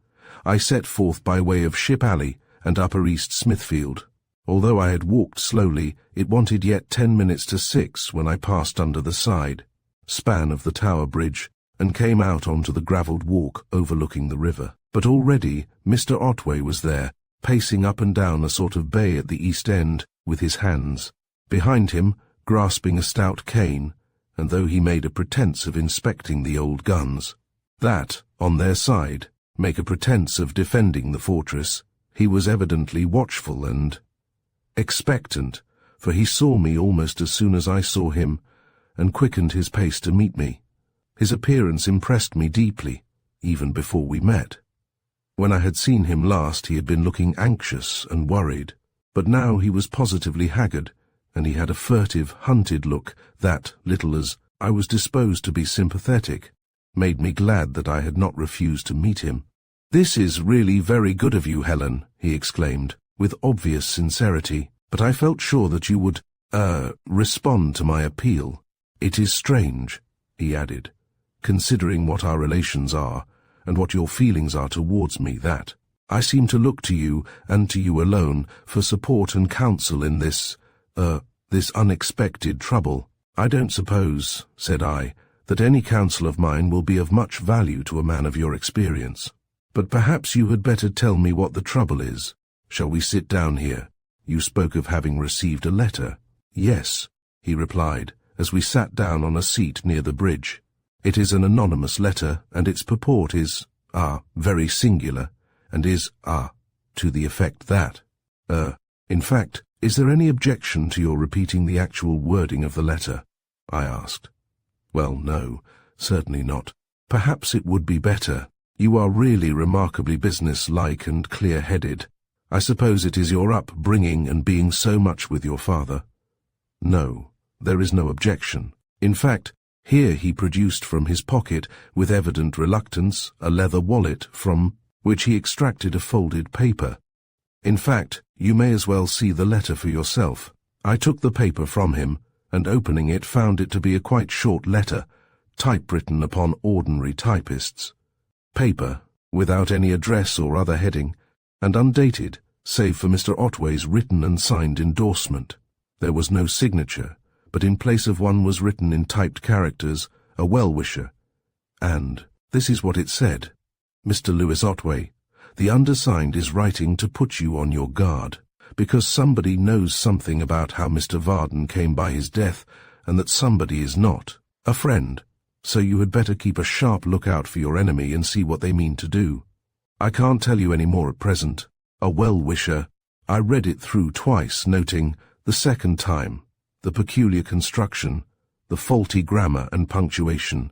I set forth by way of Ship Alley and Upper East Smithfield. Although I had walked slowly, it wanted yet 10 minutes to 6 when I passed under the side span of the Tower Bridge and came out onto the gravelled walk overlooking the river. But already Mr. Otway was there, pacing up and down a sort of bay at the east end with his hands behind him, grasping a stout cane, and though he made a pretence of inspecting the old guns, that, on their side, make a pretence of defending the fortress, he was evidently watchful and expectant, for he saw me almost as soon as I saw him, and quickened his pace to meet me. His appearance impressed me deeply, even before we met. When I had seen him last, he had been looking anxious and worried, but now he was positively haggard, and he had a furtive, hunted look that, little as I was disposed to be sympathetic, made me glad that I had not refused to meet him. "This is really very good of you, Helen," he exclaimed, with obvious sincerity, "but I felt sure that you would, respond to my appeal. It is strange," he added, "considering what our relations are, and what your feelings are towards me, that I seem to look to you, and to you alone, for support and counsel in this unexpected trouble." "I don't suppose," said I, "that any counsel of mine will be of much value to a man of your experience. But perhaps you had better tell me what the trouble is. Shall we sit down here? You spoke of having received a letter." "Yes," he replied, as we sat down on a seat near the bridge. "It is an anonymous letter, and its purport is, very singular, and is, to the effect that, in fact, is there any objection to your repeating the actual wording of the letter?" I asked. "Well, no, certainly not. Perhaps it would be better. You are really remarkably business-like and clear-headed. I suppose it is your upbringing and being so much with your father." "No, there is no objection. In fact," here he produced from his pocket, with evident reluctance, a leather wallet from which he extracted a folded paper. "In fact, you may as well see the letter for yourself." I took the paper from him, and opening it found it to be a quite short letter, typewritten upon ordinary typists. Paper, without any address or other heading, and undated, save for Mr. Otway's written and signed endorsement. There was no signature, but in place of one was written in typed characters, a well-wisher, and this is what it said: "Mr. Lewis Otway, the undersigned is writing to put you on your guard, because somebody knows something about how Mr. Vardon came by his death, and that somebody is not a friend, so you had better keep a sharp lookout for your enemy and see what they mean to do. I can't tell you any more at present. A well-wisher." I read it through twice, noting, the second time, the peculiar construction, the faulty grammar and punctuation,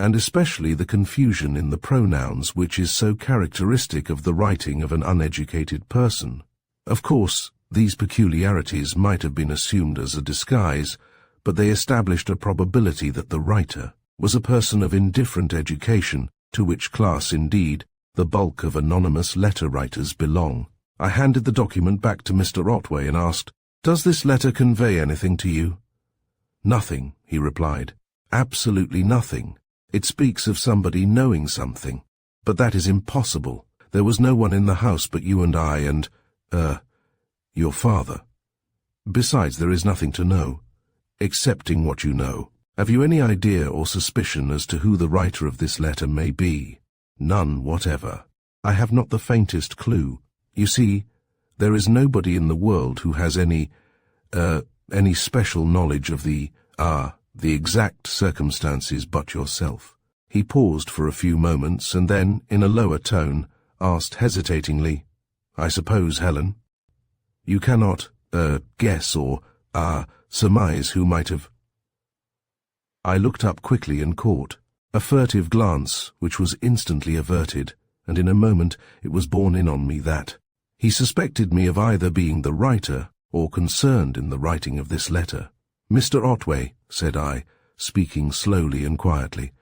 and especially the confusion in the pronouns which is so characteristic of the writing of an uneducated person. Of course, these peculiarities might have been assumed as a disguise, but they established a probability that the writer was a person of indifferent education, to which class, indeed, the bulk of anonymous letter-writers belong. I handed the document back to Mr. Otway and asked, "Does this letter convey anything to you?" Nothing, he replied. Absolutely nothing. It speaks of somebody knowing something. But that is impossible. There was no one in the house but you and I and, your father. Besides, there is nothing to know. Excepting what you know. Have you any idea or suspicion as to who the writer of this letter may be? None whatever. I have not the faintest clue. You see, there is nobody in the world who has any special knowledge of the exact circumstances but yourself. He paused for a few moments and then, in a lower tone, asked hesitatingly, I suppose, Helen, you cannot, guess or, surmise who might have... I looked up quickly and caught a furtive glance which was instantly averted, and in a moment it was borne in on me that he suspected me of either being the writer or concerned in the writing of this letter. Mr. Otway, said I, speaking slowly and quietly,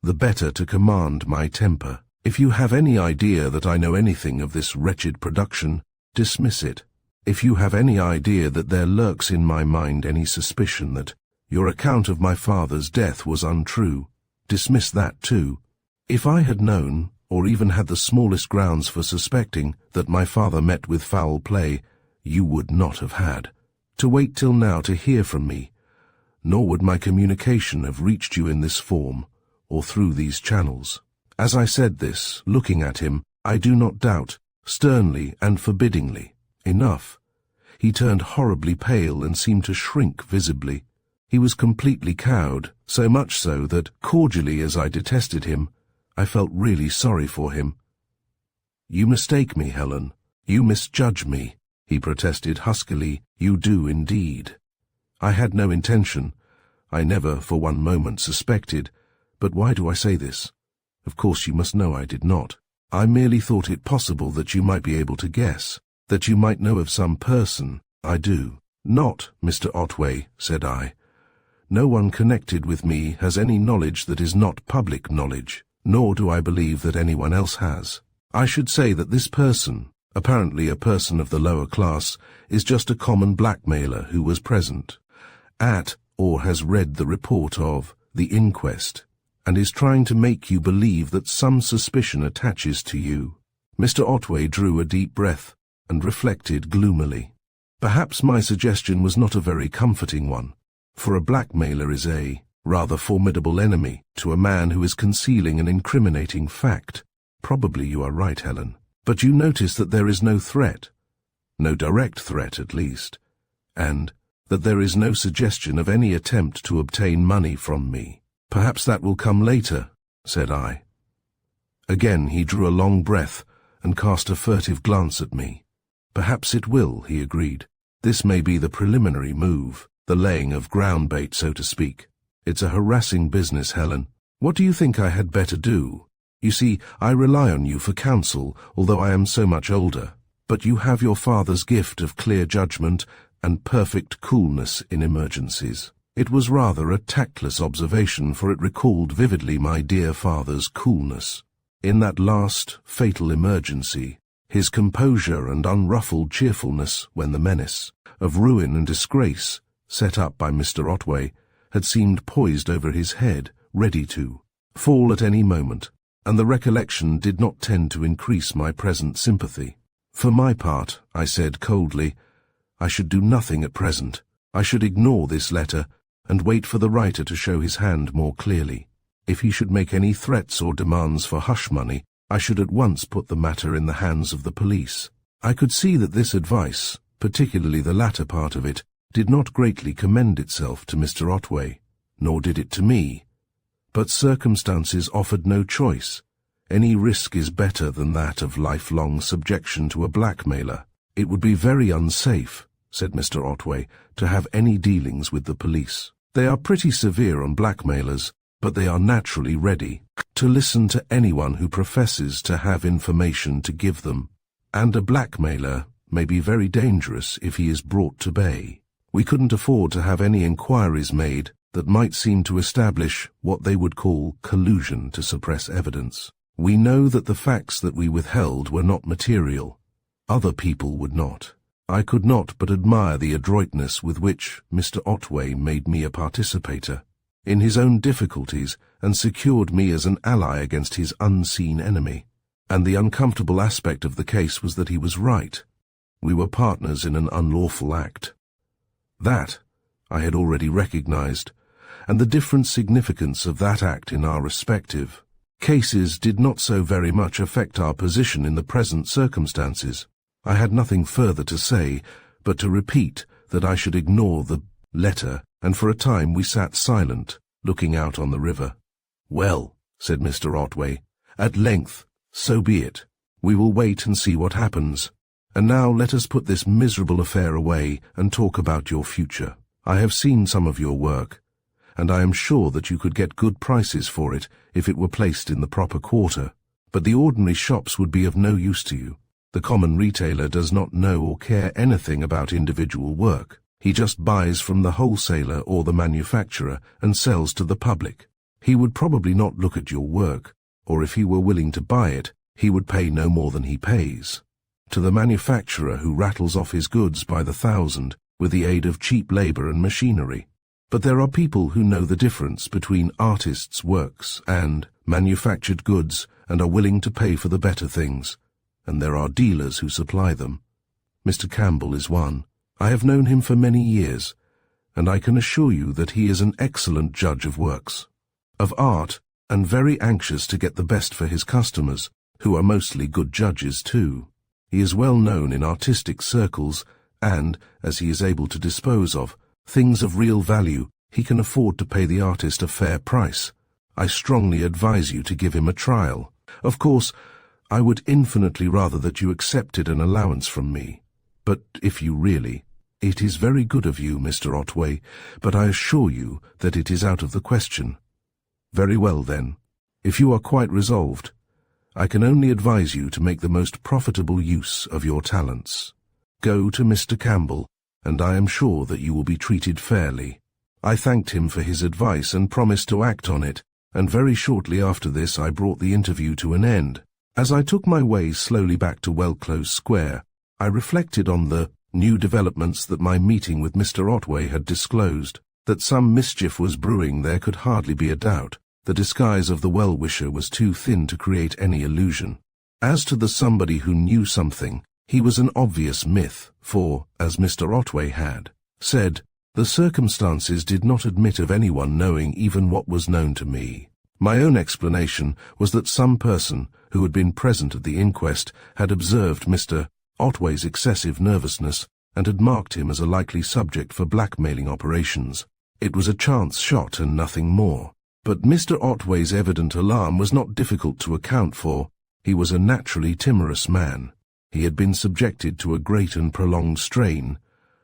the better to command my temper. If you have any idea that I know anything of this wretched production, dismiss it. If you have any idea that there lurks in my mind any suspicion that your account of my father's death was untrue, dismiss that too. If I had known, or even had the smallest grounds for suspecting, that my father met with foul play, you would not have had to wait till now to hear from me, nor would my communication have reached you in this form, or through these channels. As I said this, looking at him, I do not doubt, sternly and forbiddingly. Enough. He turned horribly pale and seemed to shrink visibly. He was completely cowed, so much so that, cordially as I detested him, I felt really sorry for him. You mistake me, Helen. You misjudge me, he protested huskily. You do indeed. I had no intention. I never for one moment suspected. But why do I say this? Of course you must know I did not. I merely thought it possible that you might be able to guess, that you might know of some person. I do. Not, Mr. Otway, said I. No one connected with me has any knowledge that is not public knowledge, nor do I believe that anyone else has. I should say that this person, apparently a person of the lower class, is just a common blackmailer who was present at or has read the report of the inquest, and is trying to make you believe that some suspicion attaches to you. Mr. Otway drew a deep breath and reflected gloomily. Perhaps my suggestion was not a very comforting one, for a blackmailer is a rather formidable enemy to a man who is concealing an incriminating fact. Probably you are right, Helen, but you notice that there is no threat, no direct threat at least, and that there is no suggestion of any attempt to obtain money from me. Perhaps that will come later, said I. Again he drew a long breath and cast a furtive glance at me. Perhaps it will, he agreed. This may be the preliminary move, the laying of ground bait, so to speak. It's a harassing business, Helen. What do you think I had better do? You see, I rely on you for counsel, although I am so much older. But you have your father's gift of clear judgment and perfect coolness in emergencies. It was rather a tactless observation, for it recalled vividly my dear father's coolness. In that last, fatal emergency, his composure and unruffled cheerfulness when the menace of ruin and disgrace set up by Mr. Otway had seemed poised over his head, ready to fall at any moment, and the recollection did not tend to increase my present sympathy. For my part, I said coldly, I should do nothing at present. I should ignore this letter and wait for the writer to show his hand more clearly. If he should make any threats or demands for hush money, I should at once put the matter in the hands of the police. I could see that this advice, particularly the latter part of it, did not greatly commend itself to Mr. Otway, nor did it to me. But circumstances offered no choice. Any risk is better than that of lifelong subjection to a blackmailer. It would be very unsafe, said Mr. Otway, to have any dealings with the police. They are pretty severe on blackmailers, but they are naturally ready to listen to anyone who professes to have information to give them. And a blackmailer may be very dangerous if he is brought to bay. We couldn't afford to have any inquiries made that might seem to establish what they would call collusion to suppress evidence. We know that the facts that we withheld were not material. Other people would not. I could not but admire the adroitness with which Mr. Otway made me a participator in his own difficulties and secured me as an ally against his unseen enemy. And the uncomfortable aspect of the case was that he was right. We were partners in an unlawful act. That I had already recognized, and the different significance of that act in our respective cases did not so very much affect our position in the present circumstances. I had nothing further to say, but to repeat that I should ignore the letter, and for a time we sat silent, looking out on the river. "Well," said Mr. Otway, "at length, so be it. We will wait and see what happens. And now let us put this miserable affair away and talk about your future. I have seen some of your work, and I am sure that you could get good prices for it if it were placed in the proper quarter. But the ordinary shops would be of no use to you. The common retailer does not know or care anything about individual work. He just buys from the wholesaler or the manufacturer and sells to the public. He would probably not look at your work, or if he were willing to buy it, he would pay no more than he pays to the manufacturer, who rattles off his goods by the thousand with the aid of cheap labor and machinery. But there are people who know the difference between artists' works and manufactured goods and are willing to pay for the better things, and there are dealers who supply them. Mr. Campbell is one. I have known him for many years, and I can assure you that he is an excellent judge of works, of art, and very anxious to get the best for his customers, who are mostly good judges too. He is well known in artistic circles, and, as he is able to dispose of things of real value, he can afford to pay the artist a fair price. I strongly advise you to give him a trial. Of course, I would infinitely rather that you accepted an allowance from me. But if you really— It is very good of you, Mr. Otway, but I assure you that it is out of the question. Very well, then. If you are quite resolved, I can only advise you to make the most profitable use of your talents. Go to Mr. Campbell, and I am sure that you will be treated fairly." I thanked him for his advice and promised to act on it, and very shortly after this I brought the interview to an end. As I took my way slowly back to Wellclose Square, I reflected on the new developments that my meeting with Mr. Otway had disclosed. That some mischief was brewing there could hardly be a doubt. The disguise of the well-wisher was too thin to create any illusion. As to the somebody who knew something, he was an obvious myth, for, as Mr. Otway had said, the circumstances did not admit of anyone knowing even what was known to me. My own explanation was that some person who had been present at the inquest had observed Mr. Otway's excessive nervousness and had marked him as a likely subject for blackmailing operations. It was a chance shot and nothing more. But Mr. Otway's evident alarm was not difficult to account for. He was a naturally timorous man. He had been subjected to a great and prolonged strain,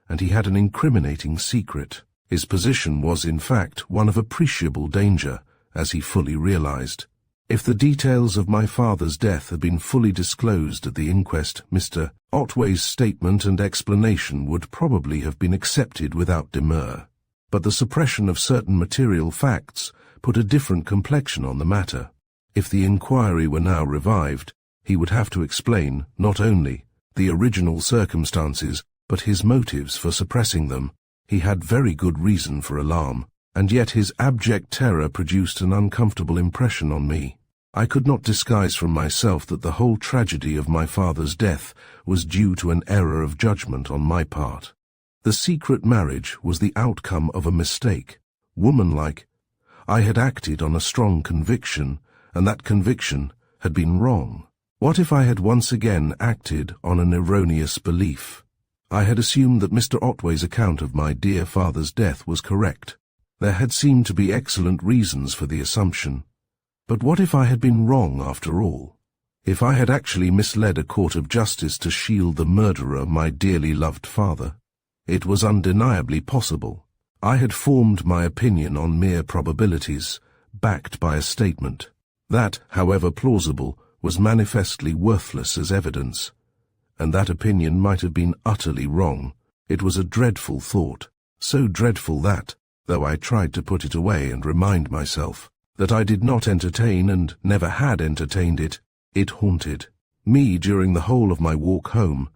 and he had an incriminating secret. His position was, in fact, one of appreciable danger, as he fully realized. If the details of my father's death had been fully disclosed at the inquest, Mr. Otway's statement and explanation would probably have been accepted without demur. But the suppression of certain material facts put a different complexion on the matter. If the inquiry were now revived, he would have to explain not only the original circumstances, but his motives for suppressing them. He had very good reason for alarm, and yet his abject terror produced an uncomfortable impression on me. I could not disguise from myself that the whole tragedy of my father's death was due to an error of judgment on my part. The secret marriage was the outcome of a mistake. Womanlike, I had acted on a strong conviction, and that conviction had been wrong. What if I had once again acted on an erroneous belief? I had assumed that Mr. Otway's account of my dear father's death was correct. There had seemed to be excellent reasons for the assumption. But what if I had been wrong after all? If I had actually misled a court of justice to shield the murderer, my dearly loved father? It was undeniably possible. I had formed my opinion on mere probabilities, backed by a statement. That, however plausible, was manifestly worthless as evidence, and that opinion might have been utterly wrong. It was a dreadful thought, so dreadful that, though I tried to put it away and remind myself that I did not entertain and never had entertained it, it haunted me during the whole of my walk home.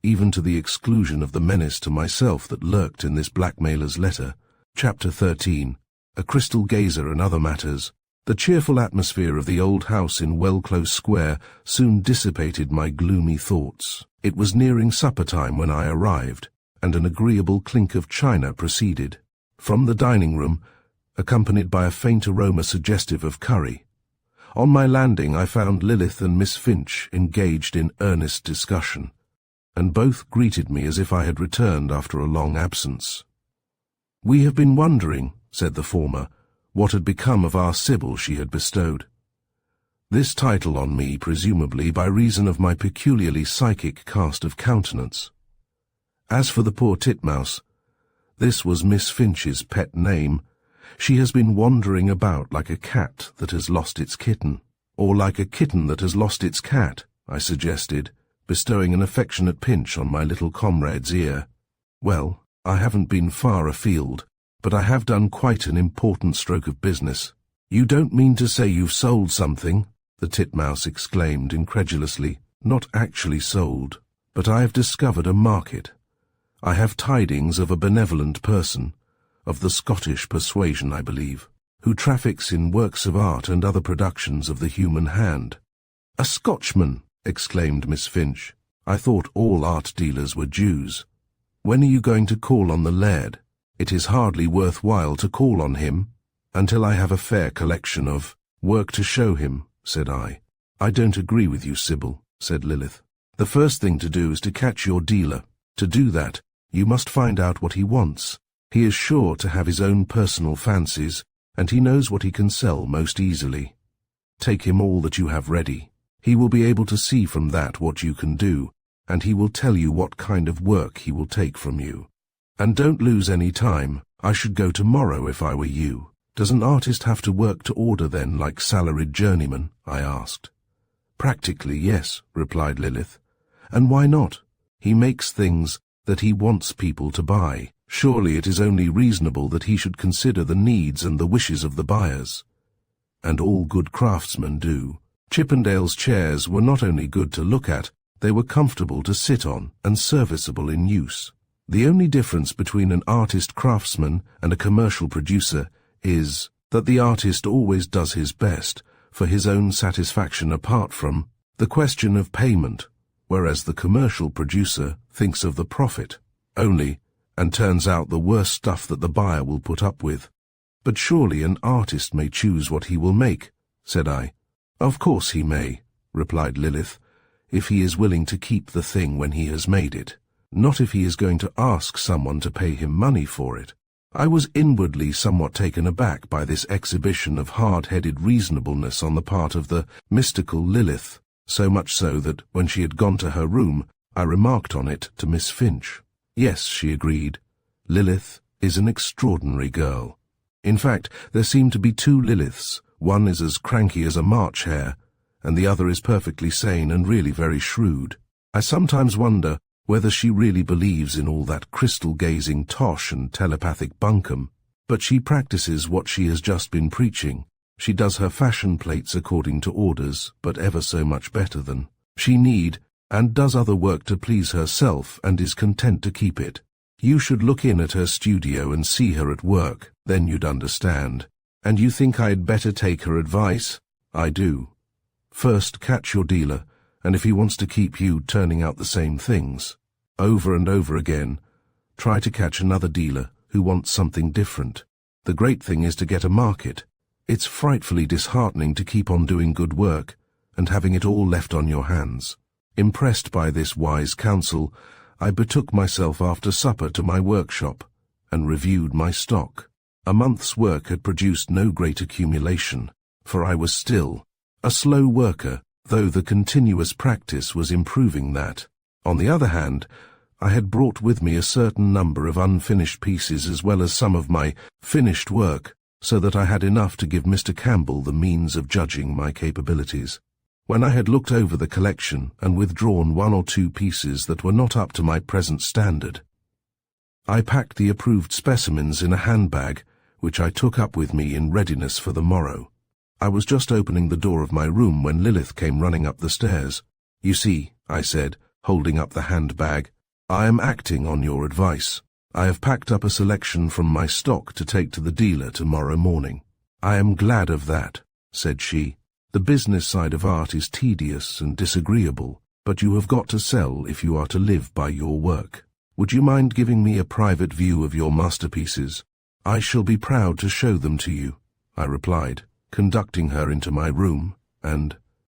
even to the exclusion of the menace to myself that lurked in this blackmailer's letter. Chapter 13. A Crystal Gazer and Other Matters. The cheerful atmosphere of the old house in Well-Close Square soon dissipated my gloomy thoughts. It was nearing supper time when I arrived, and an agreeable clink of china proceeded from the dining room, accompanied by a faint aroma suggestive of curry. On my landing I found Lilith and Miss Finch engaged in earnest discussion, and both greeted me as if I had returned after a long absence. "We have been wondering," said the former, "what had become of our Sybil she had bestowed." This title on me, presumably by reason of my peculiarly psychic cast of countenance. As for the poor titmouse, this was Miss Finch's pet name. She has been wandering about like a cat that has lost its kitten. Or like a kitten that has lost its cat, I suggested, bestowing an affectionate pinch on my little comrade's ear. "Well, I haven't been far afield, but I have done quite an important stroke of business." "You don't mean to say you've sold something?" the titmouse exclaimed incredulously. "Not actually sold, but I have discovered a market. I have tidings of a benevolent person, of the Scottish persuasion, I believe, who traffics in works of art and other productions of the human hand." "A Scotchman!" exclaimed Miss Finch. "I thought all art dealers were Jews. When are you going to call on the laird?" "It is hardly worth while to call on him until I have a fair collection of work to show him," said I. "I don't agree with you, Sybil," said Lilith. "The first thing to do is to catch your dealer. To do that, you must find out what he wants. He is sure to have his own personal fancies, and he knows what he can sell most easily. Take him all that you have ready. He will be able to see from that what you can do, and he will tell you what kind of work he will take from you. And don't lose any time. I should go tomorrow if I were you." "Does an artist have to work to order then, like salaried journeymen?" I asked. "Practically, yes," replied Lilith. "And why not? He makes things that he wants people to buy. Surely it is only reasonable that he should consider the needs and the wishes of the buyers. And all good craftsmen do. Chippendale's chairs were not only good to look at, they were comfortable to sit on and serviceable in use. The only difference between an artist craftsman and a commercial producer is that the artist always does his best for his own satisfaction apart from the question of payment, whereas the commercial producer thinks of the profit only, and turns out the worst stuff that the buyer will put up with." "But surely an artist may choose what he will make," said I. "Of course he may," replied Lilith, "if he is willing to keep the thing when he has made it. Not if he is going to ask someone to pay him money for it." I was inwardly somewhat taken aback by this exhibition of hard-headed reasonableness on the part of the mystical Lilith, so much so that, when she had gone to her room, I remarked on it to Miss Finch. "Yes," she agreed, "Lilith is an extraordinary girl. In fact, there seem to be two Liliths. One is as cranky as a March hare, and the other is perfectly sane and really very shrewd. I sometimes wonder whether she really believes in all that crystal-gazing tosh and telepathic bunkum, but she practices what she has just been preaching. She does her fashion plates according to orders, but ever so much better than she need, and does other work to please herself and is content to keep it. You should look in at her studio and see her at work, then you'd understand. And you think I'd better take her advice?" "I do. First, catch your dealer, and if he wants to keep you turning out the same things over and over again, try to catch another dealer who wants something different. The great thing is to get a market. It's frightfully disheartening to keep on doing good work and having it all left on your hands." Impressed by this wise counsel, I betook myself after supper to my workshop and reviewed my stock. A month's work had produced no great accumulation, for I was still a slow worker, though the continuous practice was improving that. On the other hand, I had brought with me a certain number of unfinished pieces as well as some of my finished work, so that I had enough to give Mr. Campbell the means of judging my capabilities. When I had looked over the collection and withdrawn one or two pieces that were not up to my present standard, I packed the approved specimens in a handbag, which I took up with me in readiness for the morrow. I was just opening the door of my room when Lilith came running up the stairs. "You see," I said, holding up the handbag, I am acting on your advice. I have packed up a selection from my stock to take to the dealer tomorrow morning. I am glad of that, said she. The business side of art is tedious and disagreeable, but you have got to sell if you are to live by your work. Would you mind giving me a private view of your masterpieces? I shall be proud to show them to you, I replied, conducting her into my room, and,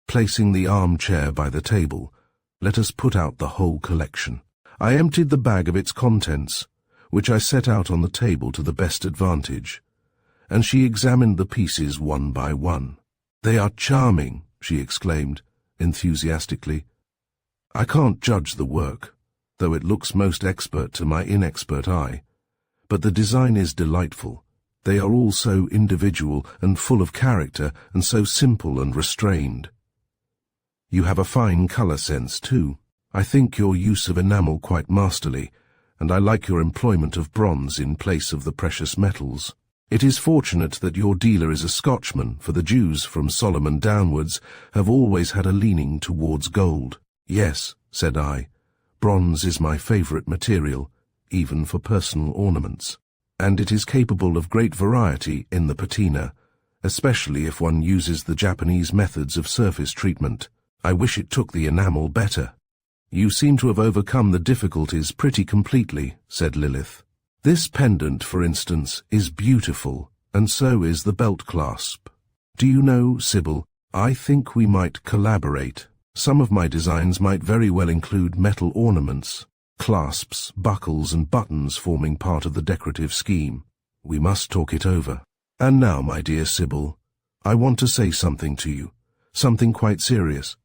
placing the armchair by the table, let us put out the whole collection. I emptied the bag of its contents, which I set out on the table to the best advantage, and she examined the pieces one by one. They are charming, she exclaimed, enthusiastically. I can't judge the work, though it looks most expert to my inexpert eye, but the design is delightful. They are all so individual and full of character, and so simple and restrained. You have a fine colour sense, too. I think your use of enamel quite masterly, and I like your employment of bronze in place of the precious metals. It is fortunate that your dealer is a Scotchman, for the Jews from Solomon downwards have always had a leaning towards gold. Yes, said I, bronze is my favourite material, even for personal ornaments, and it is capable of great variety in the patina, especially if one uses the Japanese methods of surface treatment. I wish it took the enamel better. You seem to have overcome the difficulties pretty completely, said Lilith. This pendant, for instance, is beautiful, and so is the belt clasp. Do you know, Sybil, I think we might collaborate. Some of my designs might very well include metal ornaments, clasps, buckles and buttons forming part of the decorative scheme. We must talk it over. And now, my dear Sybil, I want to say something to you, something quite serious,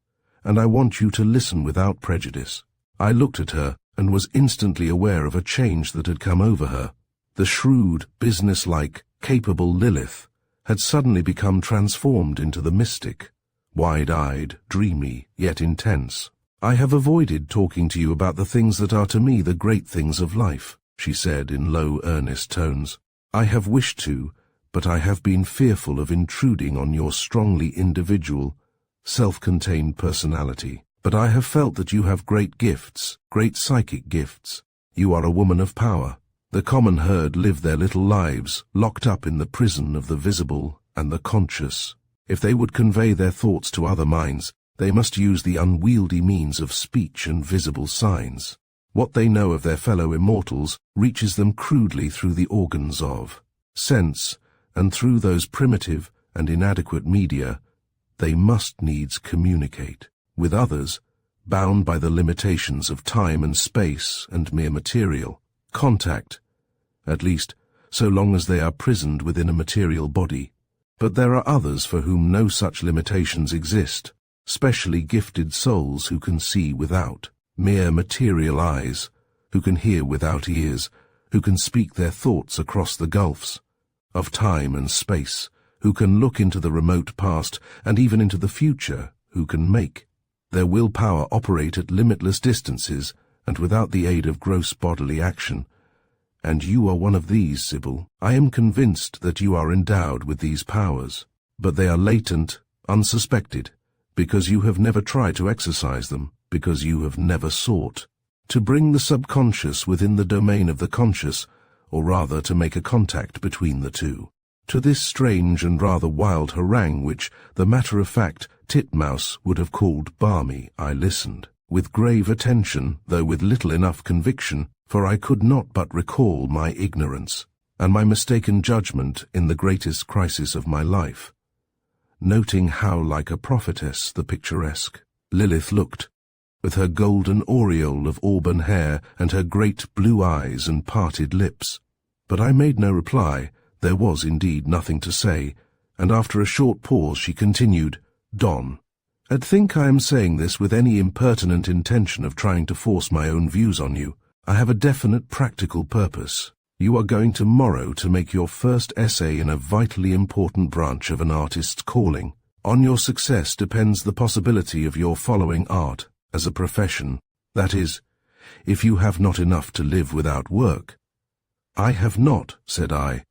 and I want you to listen without prejudice. I looked at her and was instantly aware of a change that had come over her. The shrewd, businesslike, capable Lilith had suddenly become transformed into the mystic, wide-eyed, dreamy, yet intense. I have avoided talking to you about the things that are to me the great things of life, she said in low, earnest tones. I have wished to, but I have been fearful of intruding on your strongly individual, self-contained personality. But I have felt that you have great gifts, great psychic gifts. You are a woman of power. The common herd live their little lives, locked up in the prison of the visible and the conscious. If they would convey their thoughts to other minds, they must use the unwieldy means of speech and visible signs. What they know of their fellow immortals reaches them crudely through the organs of sense, and through those primitive and inadequate media, they must needs communicate with others, bound by the limitations of time and space and mere material contact, at least so long as they are prisoned within a material body. But there are others for whom no such limitations exist, specially gifted souls who can see without mere material eyes, who can hear without ears, who can speak their thoughts across the gulfs of time and space, who can look into the remote past and even into the future, who can make their willpower operate at limitless distances and without the aid of gross bodily action. And you are one of these, Sybil. I am convinced that you are endowed with these powers, but they are latent, unsuspected, because you have never tried to exercise them, because you have never sought to bring the subconscious within the domain of the conscious, or rather to make a contact between the two. To this strange and rather wild harangue, which the matter-of-fact Titmouse would have called balmy, I listened, with grave attention, though with little enough conviction, for I could not but recall my ignorance, and my mistaken judgment in the greatest crisis of my life. Noting how like a prophetess the picturesque Lilith looked, with her golden aureole of auburn hair and her great blue eyes and parted lips. But I made no reply. There was indeed nothing to say, and after a short pause she continued, Don, I think I am saying this with any impertinent intention of trying to force my own views on you. I have a definite practical purpose. You are going tomorrow to make your first essay in a vitally important branch of an artist's calling. On your success depends the possibility of your following art as a profession. That is, if you have not enough to live without work. I have not, said I.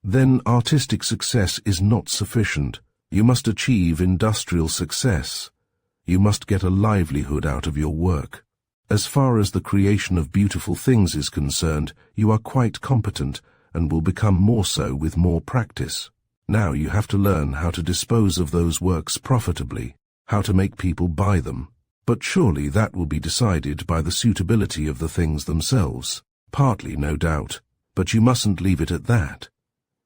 Then artistic success is not sufficient. You must achieve industrial success. You must get a livelihood out of your work. As far as the creation of beautiful things is concerned, you are quite competent and will become more so with more practice. Now you have to learn how to dispose of those works profitably, how to make people buy them. But surely that will be decided by the suitability of the things themselves. Partly, no doubt, but you mustn't leave it at that.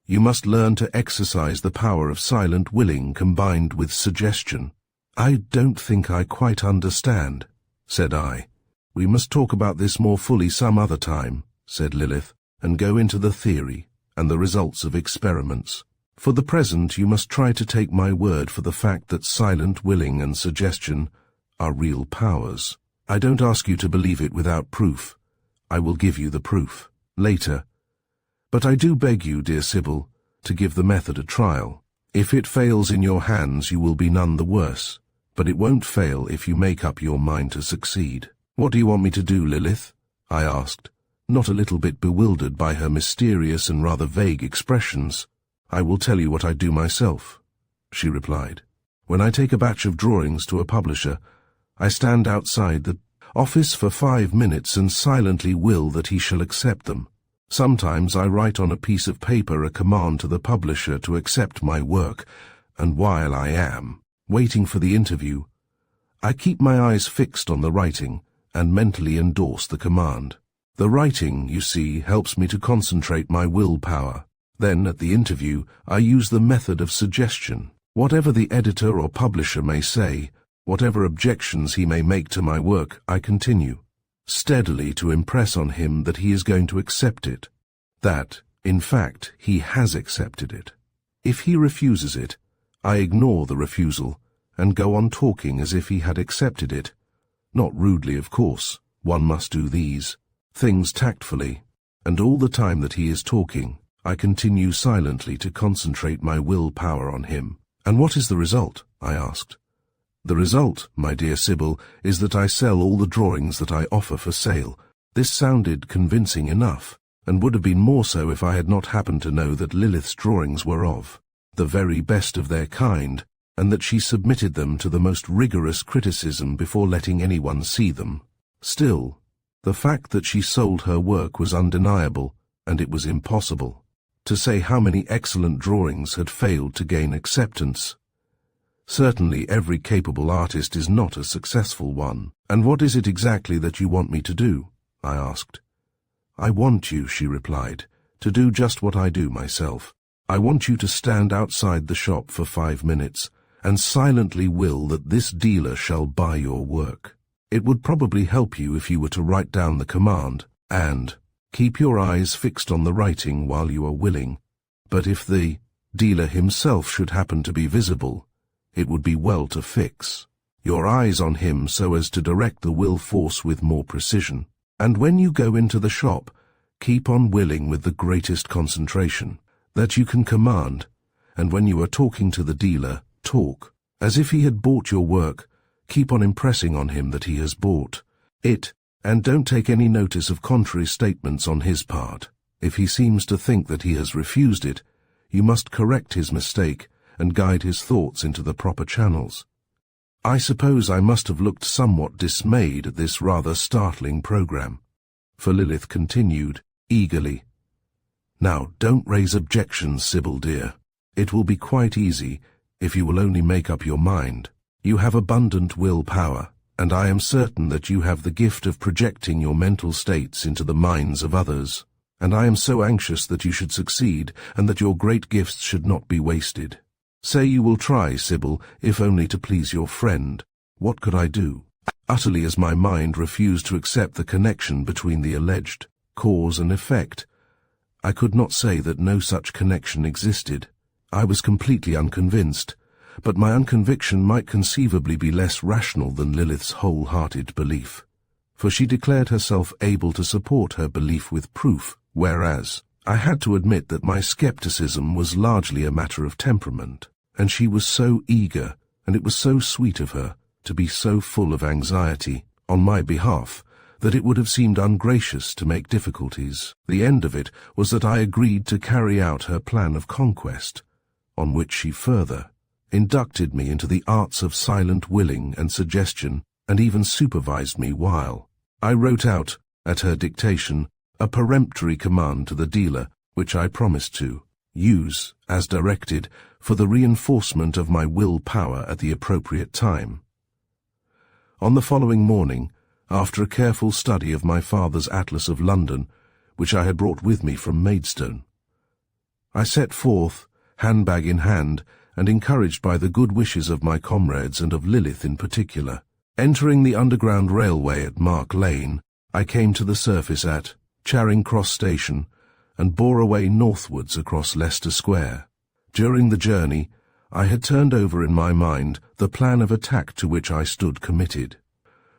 You must learn to exercise the power of silent willing combined with suggestion. I don't think I quite understand, said I. We must talk about this more fully some other time, said Lilith, and go into the theory and the results of experiments. For the present you must try to take my word for the fact that silent willing and suggestion are real powers. I don't ask you to believe it without proof. I will give you the proof later. But I do beg you, dear Sybil, to give the method a trial. If it fails in your hands, you will be none the worse, but it won't fail if you make up your mind to succeed. What do you want me to do, Lilith? I asked, not a little bit bewildered by her mysterious and rather vague expressions. I will tell you what I do myself, she replied. When I take a batch of drawings to a publisher, I stand outside the office for 5 minutes and silently will that he shall accept them. Sometimes I write on a piece of paper a command to the publisher to accept my work, and while I am waiting for the interview, I keep my eyes fixed on the writing and mentally endorse the command. The writing, you see, helps me to concentrate my willpower. Then, at the interview, I use the method of suggestion. Whatever the editor or publisher may say, whatever objections he may make to my work, I continue, steadily to impress on him that he is going to accept it, that, in fact, he has accepted it. If he refuses it, I ignore the refusal and go on talking as if he had accepted it. Not rudely, of course. One must do these things tactfully, and all the time that he is talking, I continue silently to concentrate my willpower on him. And what is the result? I asked. The result, my dear Sybil, is that I sell all the drawings that I offer for sale. This sounded convincing enough, and would have been more so if I had not happened to know that Lilith's drawings were of the very best of their kind, and that she submitted them to the most rigorous criticism before letting anyone see them. Still, the fact that she sold her work was undeniable, and it was impossible to say how many excellent drawings had failed to gain acceptance. Certainly every capable artist is not a successful one. And what is it exactly that you want me to do? I asked. I want you, she replied, to do just what I do myself. I want you to stand outside the shop for 5 minutes and silently will that this dealer shall buy your work. It would probably help you if you were to write down the command and keep your eyes fixed on the writing while you are willing. But if the dealer himself should happen to be visible, it would be well to fix your eyes on him so as to direct the will force with more precision. And when you go into the shop, keep on willing with the greatest concentration that you can command, and when you are talking to the dealer, talk as if he had bought your work. Keep on impressing on him that he has bought it, and don't take any notice of contrary statements on his part. If he seems to think that he has refused it, you must correct his mistake and guide his thoughts into the proper channels. I suppose I must have looked somewhat dismayed at this rather startling program, for Lilith continued eagerly. Now, don't raise objections, Sybil dear. It will be quite easy if you will only make up your mind. You have abundant willpower, and I am certain that you have the gift of projecting your mental states into the minds of others, and I am so anxious that you should succeed and that your great gifts should not be wasted. Say you will try, Sybil, if only to please your friend. What could I do? Utterly as my mind refused to accept the connection between the alleged cause and effect, I could not say that no such connection existed. I was completely unconvinced, but my unconviction might conceivably be less rational than Lilith's wholehearted belief, for she declared herself able to support her belief with proof, whereas I had to admit that my skepticism was largely a matter of temperament, and she was so eager, and it was so sweet of her to be so full of anxiety on my behalf, that it would have seemed ungracious to make difficulties. The end of it was that I agreed to carry out her plan of conquest, on which she further inducted me into the arts of silent willing and suggestion, and even supervised me while I wrote out, at her dictation, a peremptory command to the dealer, which I promised to use, as directed, for the reinforcement of my will power at the appropriate time. On the following morning, after a careful study of my father's Atlas of London, which I had brought with me from Maidstone, I set forth, handbag in hand, and encouraged by the good wishes of my comrades and of Lilith in particular. Entering the Underground Railway at Mark Lane, I came to the surface at Charing Cross Station and bore away northwards across Leicester Square. During the journey, I had turned over in my mind the plan of attack to which I stood committed,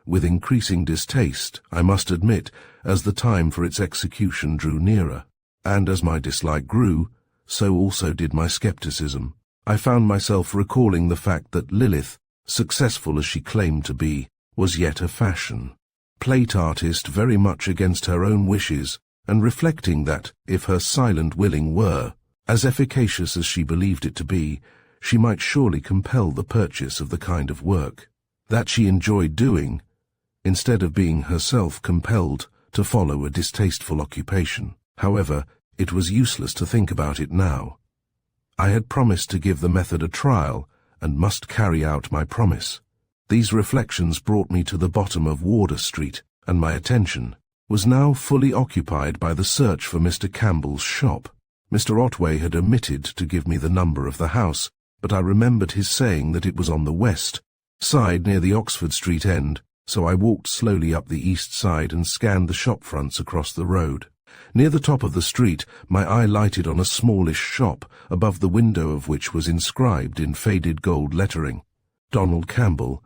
with increasing distaste, I must admit, as the time for its execution drew nearer, and as my dislike grew, so also did my scepticism. I found myself recalling the fact that Lilith, successful as she claimed to be, was yet a fashion plate artist very much against her own wishes, and reflecting that, if her silent willing were as efficacious as she believed it to be, she might surely compel the purchase of the kind of work that she enjoyed doing, instead of being herself compelled to follow a distasteful occupation. However, it was useless to think about it now. I had promised to give the method a trial, and must carry out my promise. These reflections brought me to the bottom of Wardour Street, and my attention was now fully occupied by the search for Mr. Campbell's shop. Mr. Otway had omitted to give me the number of the house, but I remembered his saying that it was on the west side near the Oxford Street end, so I walked slowly up the east side and scanned the shop fronts across the road. Near the top of the street, my eye lighted on a smallish shop, above the window of which was inscribed in faded gold lettering, Donald Campbell,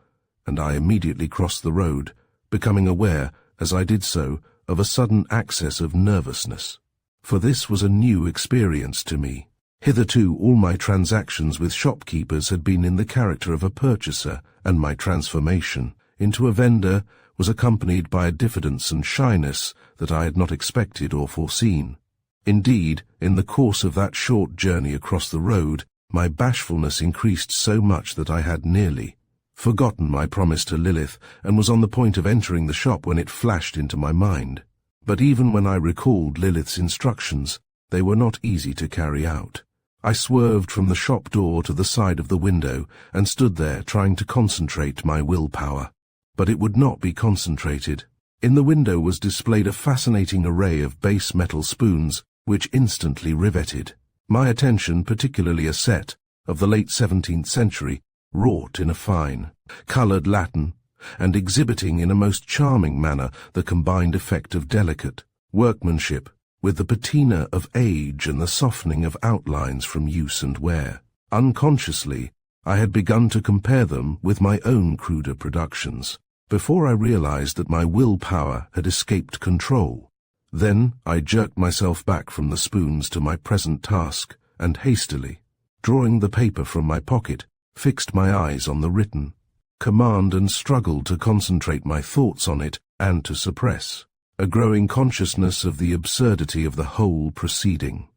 and I immediately crossed the road, becoming aware, as I did so, of a sudden access of nervousness. For this was a new experience to me. Hitherto all my transactions with shopkeepers had been in the character of a purchaser, and my transformation into a vendor was accompanied by a diffidence and shyness that I had not expected or foreseen. Indeed, in the course of that short journey across the road, my bashfulness increased so much that I had nearly forgotten my promise to Lilith, and was on the point of entering the shop when it flashed into my mind. But even when I recalled Lilith's instructions, they were not easy to carry out. I swerved from the shop door to the side of the window, and stood there trying to concentrate my willpower. But it would not be concentrated. In the window was displayed a fascinating array of base metal spoons, which instantly riveted my attention, particularly a set of the late 17th century, wrought in a fine, coloured Latin, and exhibiting in a most charming manner the combined effect of delicate workmanship with the patina of age and the softening of outlines from use and wear. Unconsciously, I had begun to compare them with my own cruder productions, before I realized that my willpower had escaped control. Then I jerked myself back from the spoons to my present task, and hastily, drawing the paper from my pocket, fixed my eyes on the written command and struggled to concentrate my thoughts on it and to suppress a growing consciousness of the absurdity of the whole proceeding.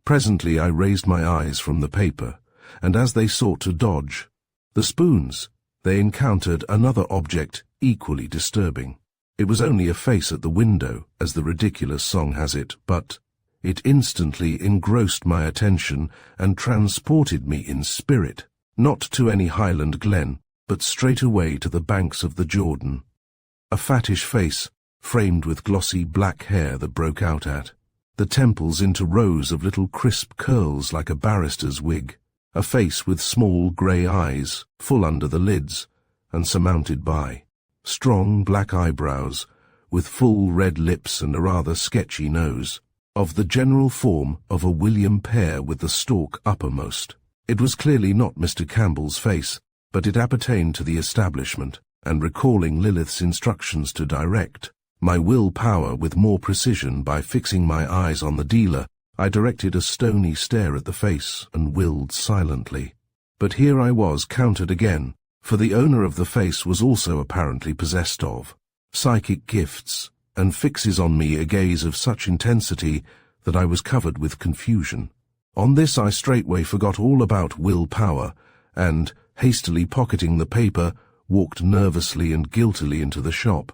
Presently I raised my eyes from the paper, and as they sought to dodge the spoons, they encountered another object equally disturbing. It was only a face at the window, as the ridiculous song has it, but it instantly engrossed my attention and transported me in spirit, not to any Highland glen, but straight away to the banks of the Jordan. A fattish face, framed with glossy black hair that broke out at the temples into rows of little crisp curls like a barrister's wig. A face with small grey eyes, full under the lids, and surmounted by strong black eyebrows, with full red lips and a rather sketchy nose, of the general form of a William pear with the stalk uppermost. It was clearly not Mr. Campbell's face, but it appertained to the establishment, and recalling Lilith's instructions to direct my will-power with more precision by fixing my eyes on the dealer, I directed a stony stare at the face and willed silently. But here I was countered again, for the owner of the face was also apparently possessed of psychic gifts, and fixes on me a gaze of such intensity that I was covered with confusion. On this I straightway forgot all about will-power, and, hastily pocketing the paper, walked nervously and guiltily into the shop.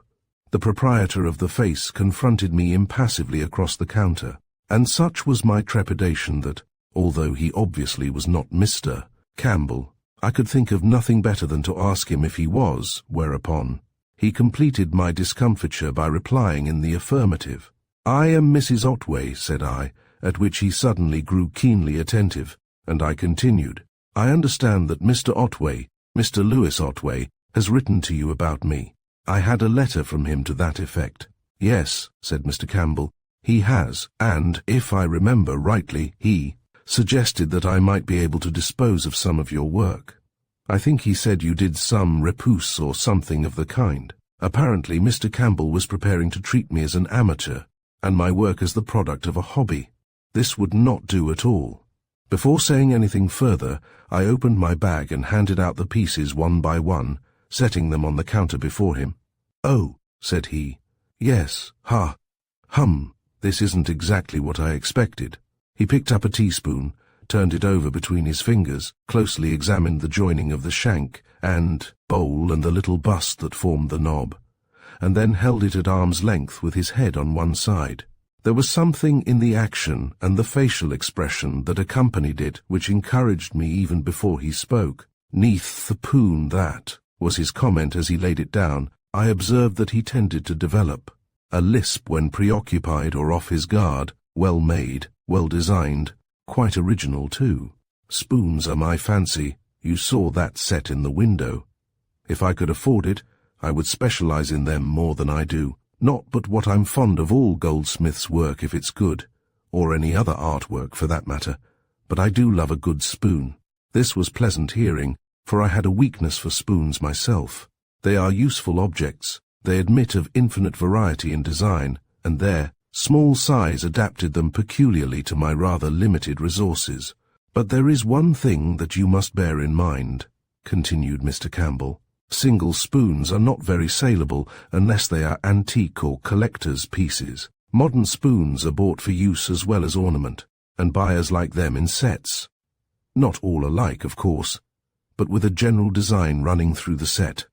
The proprietor of the face confronted me impassively across the counter, and such was my trepidation that, although he obviously was not Mr. Campbell, I could think of nothing better than to ask him if he was, whereupon he completed my discomfiture by replying in the affirmative. "I am Mrs. Otway," said I, at which he suddenly grew keenly attentive, and I continued, "I understand that Mr. Otway, Mr. Lewis Otway, has written to you about me. I had a letter from him to that effect." "Yes," said Mr. Campbell, "he has, and, if I remember rightly, he suggested that I might be able to dispose of some of your work. I think he said you did some repousse or something of the kind." Apparently Mr. Campbell was preparing to treat me as an amateur, and my work as the product of a hobby. This would not do at all. Before saying anything further, I opened my bag and handed out the pieces one by one, setting them on the counter before him. "Oh," said he. "Yes, this isn't exactly what I expected." He picked up a teaspoon, turned it over between his fingers, closely examined the joining of the shank and bowl and the little bust that formed the knob, and then held it at arm's length with his head on one side. There was something in the action and the facial expression that accompanied it which encouraged me even before he spoke. "Neath the poon that," was his comment as he laid it down. I observed that he tended to develop a lisp when preoccupied or off his guard, well made, well designed, quite original too. "Spoons are my fancy. You saw that set in the window. If I could afford it, I would specialize in them more than I do. Not but what I'm fond of all goldsmiths' work if it's good, or any other artwork for that matter, but I do love a good spoon." This was pleasant hearing, for I had a weakness for spoons myself. They are useful objects, they admit of infinite variety in design, and their small size adapted them peculiarly to my rather limited resources. "But there is one thing that you must bear in mind," continued Mr. Campbell. "Single spoons are not very saleable unless they are antique or collector's pieces. Modern spoons are bought for use as well as ornament, and buyers like them in sets. Not all alike, of course, but with a general design running through the set.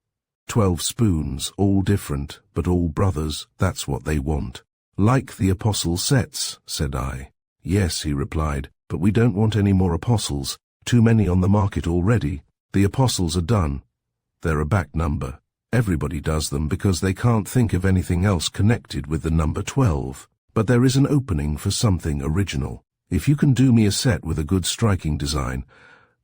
12 spoons, all different, but all brothers, that's what they want." "Like the apostle sets," said I. "Yes," he replied, "but we don't want any more apostles. Too many on the market already. The apostles are done. They're a back number. Everybody does them because they can't think of anything else connected with the number 12. But there is an opening for something original. If you can do me a set with a good striking design,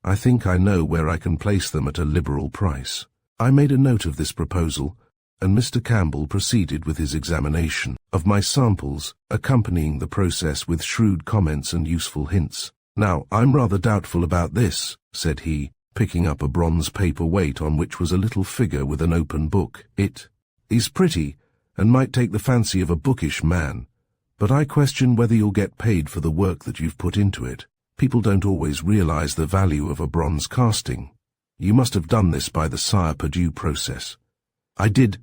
I think I know where I can place them at a liberal price." I made a note of this proposal, and Mr. Campbell proceeded with his examination of my samples, accompanying the process with shrewd comments and useful hints. "Now, I'm rather doubtful about this," said he, picking up a bronze paper weight on which was a little figure with an open book. "It is pretty, and might take the fancy of a bookish man, but I question whether you'll get paid for the work that you've put into it. People don't always realize the value of a bronze casting. You must have done this by the Sire Perdue process." "I did.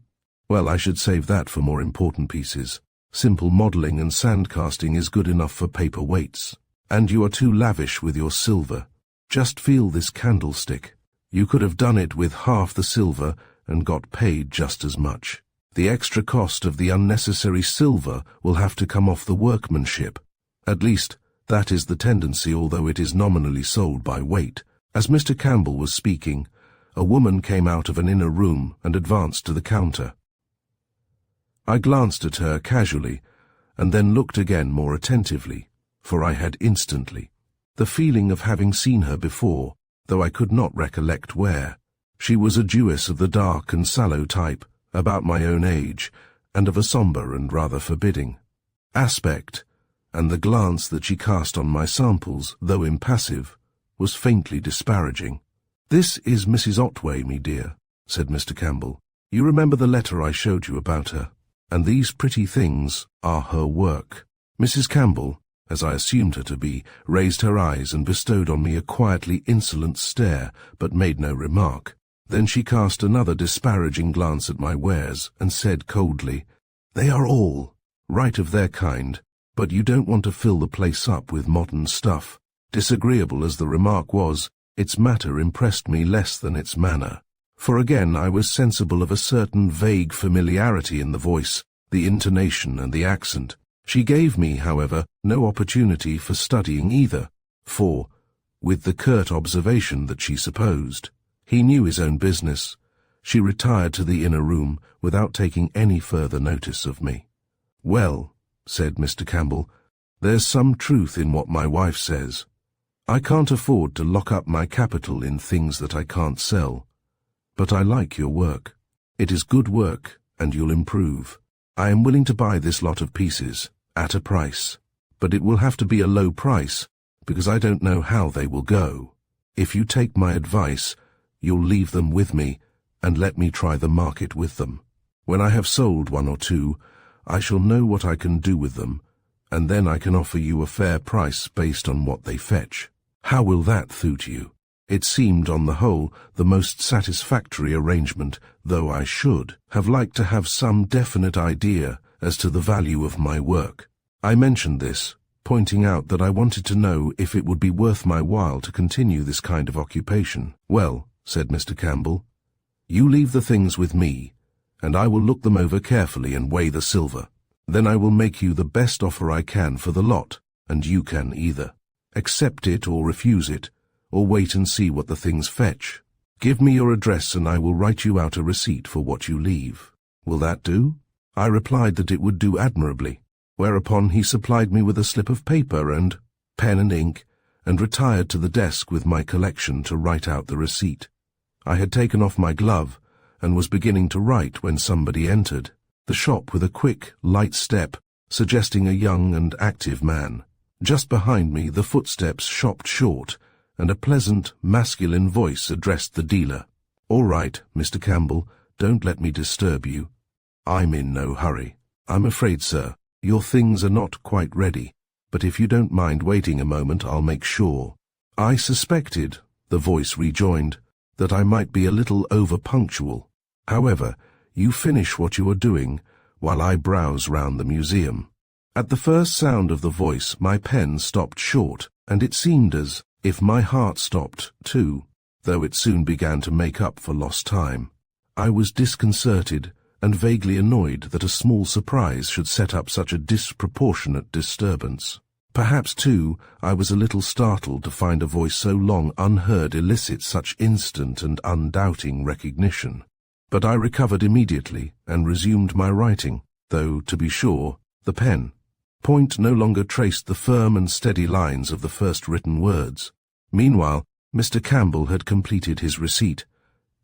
Well, I should save that for more important pieces. Simple modelling and sand casting is good enough for paper weights. And you are too lavish with your silver. Just feel this candlestick. You could have done it with half the silver and got paid just as much. The extra cost of the unnecessary silver will have to come off the workmanship. At least, that is the tendency, although it is nominally sold by weight." As Mr. Campbell was speaking, a woman came out of an inner room and advanced to the counter. I glanced at her casually, and then looked again more attentively, for I had instantly the feeling of having seen her before, though I could not recollect where. She was a Jewess of the dark and sallow type, about my own age, and of a sombre and rather forbidding aspect, and the glance that she cast on my samples, though impassive, was faintly disparaging. "This is Mrs. Otway, me dear," said Mr. Campbell. "You remember the letter I showed you about her, and these pretty things are her work." Mrs. Campbell, as I assumed her to be, raised her eyes and bestowed on me a quietly insolent stare, but made no remark. Then she cast another disparaging glance at my wares, and said coldly, "They are all right of their kind, but you don't want to fill the place up with modern stuff." Disagreeable as the remark was, its matter impressed me less than its manner, For again I was sensible of a certain vague familiarity in the voice, the intonation and the accent. She gave me, however, no opportunity for studying either, for, with the curt observation that she supposed, he knew his own business, she retired to the inner room without taking any further notice of me. "Well," said Mr. Campbell, "there's some truth in what my wife says. I can't afford to lock up my capital in things that I can't sell. But I like your work. It is good work, and you'll improve. I am willing to buy this lot of pieces, at a price. But it will have to be a low price, because I don't know how they will go. If you take my advice, you'll leave them with me, and let me try the market with them. When I have sold one or two, I shall know what I can do with them, and then I can offer you a fair price based on what they fetch. How will that suit you?" It seemed, on the whole, the most satisfactory arrangement, though I should have liked to have some definite idea as to the value of my work. I mentioned this, pointing out that I wanted to know if it would be worth my while to continue this kind of occupation. "Well," said Mr. Campbell, "you leave the things with me, and I will look them over carefully and weigh the silver. Then I will make you the best offer I can for the lot, and you can either accept it or refuse it, or wait and see what the things fetch. Give me your address and I will write you out a receipt for what you leave. Will that do?" I replied that it would do admirably, whereupon he supplied me with a slip of paper and pen and ink, and retired to the desk with my collection to write out the receipt. I had taken off my glove, and was beginning to write when somebody entered the shop with a quick, light step, suggesting a young and active man. Just behind me the footsteps stopped short, and a pleasant, masculine voice addressed the dealer. "All right, Mr. Campbell, don't let me disturb you. I'm in no hurry. I'm afraid, sir, your things are not quite ready, but if you don't mind waiting a moment I'll make sure." I suspected, the voice rejoined, that I might be a little over-punctual. "However, you finish what you are doing, while I browse round the museum." At the first sound of the voice my pen stopped short, and it seemed as if my heart stopped too, though it soon began to make up for lost time. I was disconcerted and vaguely annoyed that a small surprise should set up such a disproportionate disturbance. Perhaps, too, I was a little startled to find a voice so long unheard elicit such instant and undoubting recognition. But I recovered immediately and resumed my writing, though, to be sure, the pen point no longer traced the firm and steady lines of the first written words. Meanwhile, Mr. Campbell had completed his receipt,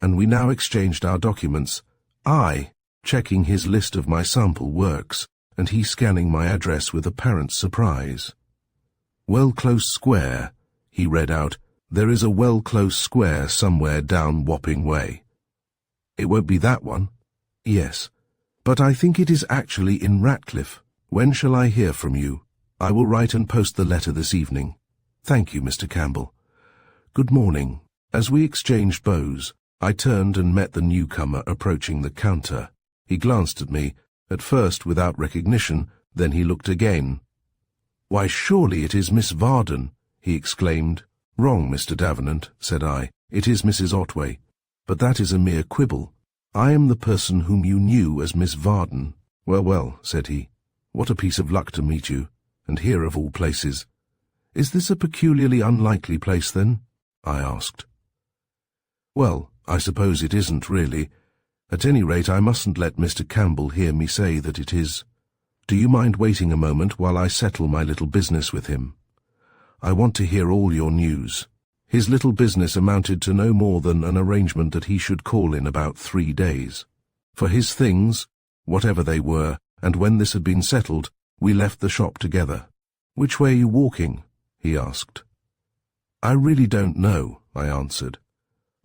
and we now exchanged our documents, I checking his list of my sample works, and he scanning my address with apparent surprise. "Well Close Square," he read out. "There is a Well Close Square somewhere down Wapping Way." "It won't be that one." "Yes, but I think it is actually in Ratcliffe. When shall I hear from you?" "I will write and post the letter this evening." "Thank you, Mr. Campbell." "Good morning." As we exchanged bows, I turned and met the newcomer approaching the counter. He glanced at me, at first without recognition, then he looked again. "Why, surely it is Miss Vardon," he exclaimed. "Wrong, Mr. Davenant," said I. "It is Mrs. Otway. But that is a mere quibble. I am the person whom you knew as Miss Vardon." "Well, well," said he. "What a piece of luck to meet you, and here of all places. Is this a peculiarly unlikely place, then?" I asked. "Well, I suppose it isn't really. At any rate, I mustn't let Mr. Campbell hear me say that it is. Do you mind waiting a moment while I settle my little business with him? I want to hear all your news." His little business amounted to no more than an arrangement that he should call in about 3 days. For his things, whatever they were, and when this had been settled, we left the shop together. "Which way are you walking?" he asked. "I really don't know," I answered.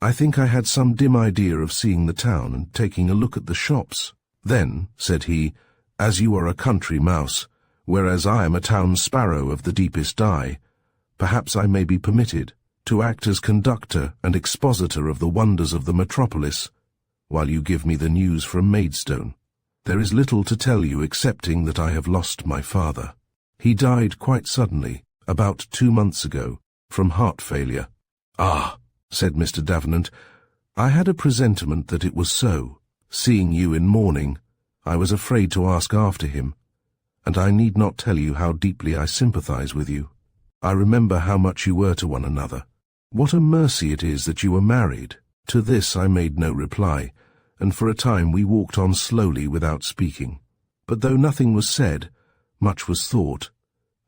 "I think I had some dim idea of seeing the town and taking a look at the shops. Then," said he, "as you are a country mouse, whereas I am a town sparrow of the deepest dye, perhaps I may be permitted to act as conductor and expositor of the wonders of the metropolis, while you give me the news from Maidstone. There is little to tell you excepting that I have lost my father. He died quite suddenly, about 2 months ago, from heart failure." "Ah," said Mr. Davenant, I had a presentiment that it was so. Seeing you in mourning, I was afraid to ask after him, and I need not tell you how deeply I sympathize with you. I remember how much you were to one another. What a mercy it is that you were married." To this I made no reply, and for a time we walked on slowly without speaking. But though nothing was said, much was thought,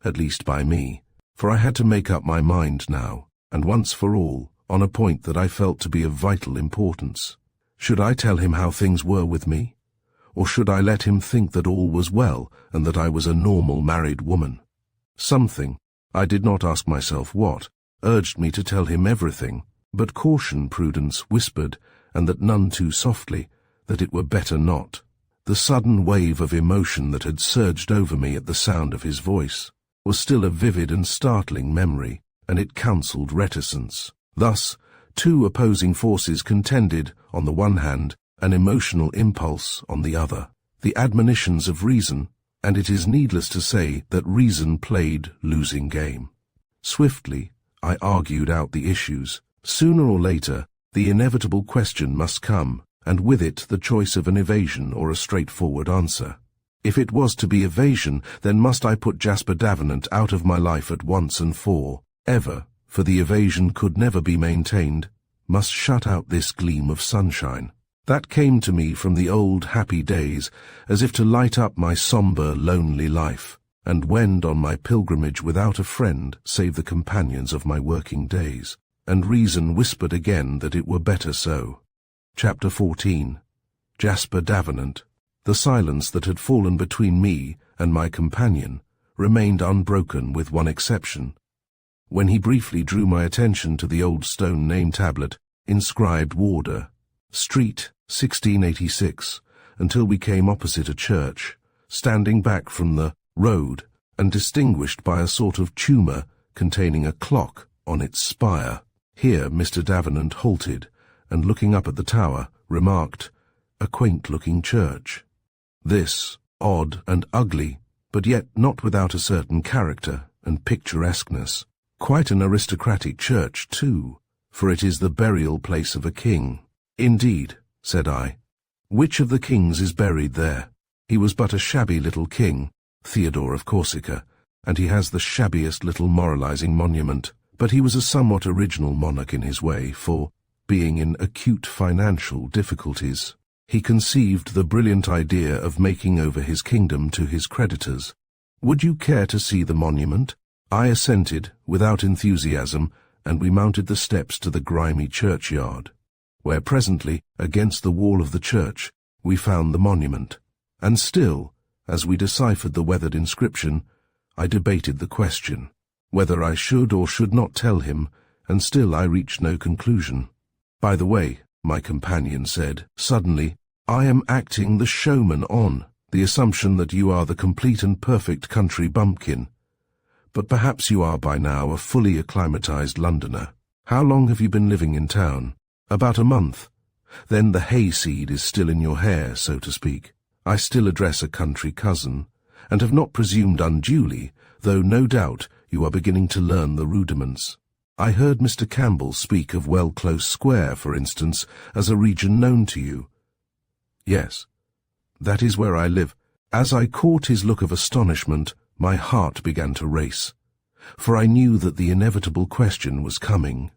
at least by me, for I had to make up my mind now, and once for all, on a point that I felt to be of vital importance. Should I tell him how things were with me? Or should I let him think that all was well and that I was a normal married woman? Something, I did not ask myself what, urged me to tell him everything, but caution, prudence, whispered, and that none too softly, that it were better not. The sudden wave of emotion that had surged over me at the sound of his voice was still a vivid and startling memory, and it counselled reticence. Thus, two opposing forces contended, on the one hand, an emotional impulse on the other, the admonitions of reason, and it is needless to say that reason played losing game. Swiftly, I argued out the issues. Sooner or later, the inevitable question must come, and with it the choice of an evasion or a straightforward answer. If it was to be evasion, then must I put Jasper Davenant out of my life at once and for ever, for the evasion could never be maintained, must shut out this gleam of sunshine. That came to me from the old happy days, as if to light up my sombre, lonely life, and wend on my pilgrimage without a friend save the companions of my working days. And reason whispered again that it were better so. Chapter 14. Jasper Davenant. The silence that had fallen between me and my companion remained unbroken with one exception. When he briefly drew my attention to the old stone name tablet, inscribed Warder, Street, 1686, until we came opposite a church, standing back from the road and distinguished by a sort of tumor containing a clock on its spire. Here Mr. Davenant halted, and looking up at the tower, remarked, "A quaint-looking church." This, odd and ugly, but yet not without a certain character and picturesqueness. Quite an aristocratic church, too, for it is the burial place of a king. "Indeed," said I. "Which of the kings is buried there?" He was but a shabby little king, Theodore of Corsica, and he has the shabbiest little moralizing monument. But he was a somewhat original monarch in his way, for, being in acute financial difficulties, he conceived the brilliant idea of making over his kingdom to his creditors. "Would you care to see the monument?" I assented, without enthusiasm, and we mounted the steps to the grimy churchyard, where presently, against the wall of the church, we found the monument. And still, as we deciphered the weathered inscription, I debated the question, whether I should or should not tell him, and still I reached no conclusion. "By the way," my companion said, suddenly, "I am acting the showman on the assumption that you are the complete and perfect country bumpkin. But perhaps you are by now a fully acclimatized Londoner. How long have you been living in town?" "About a month." "Then the hayseed is still in your hair, so to speak." I still address a country cousin, and have not presumed unduly, though no doubt you are beginning to learn the rudiments. I heard Mr. Campbell speak of Well Close Square, for instance, as a region known to you. "Yes, that is where I live." As I caught his look of astonishment, my heart began to race, for I knew that the inevitable question was coming.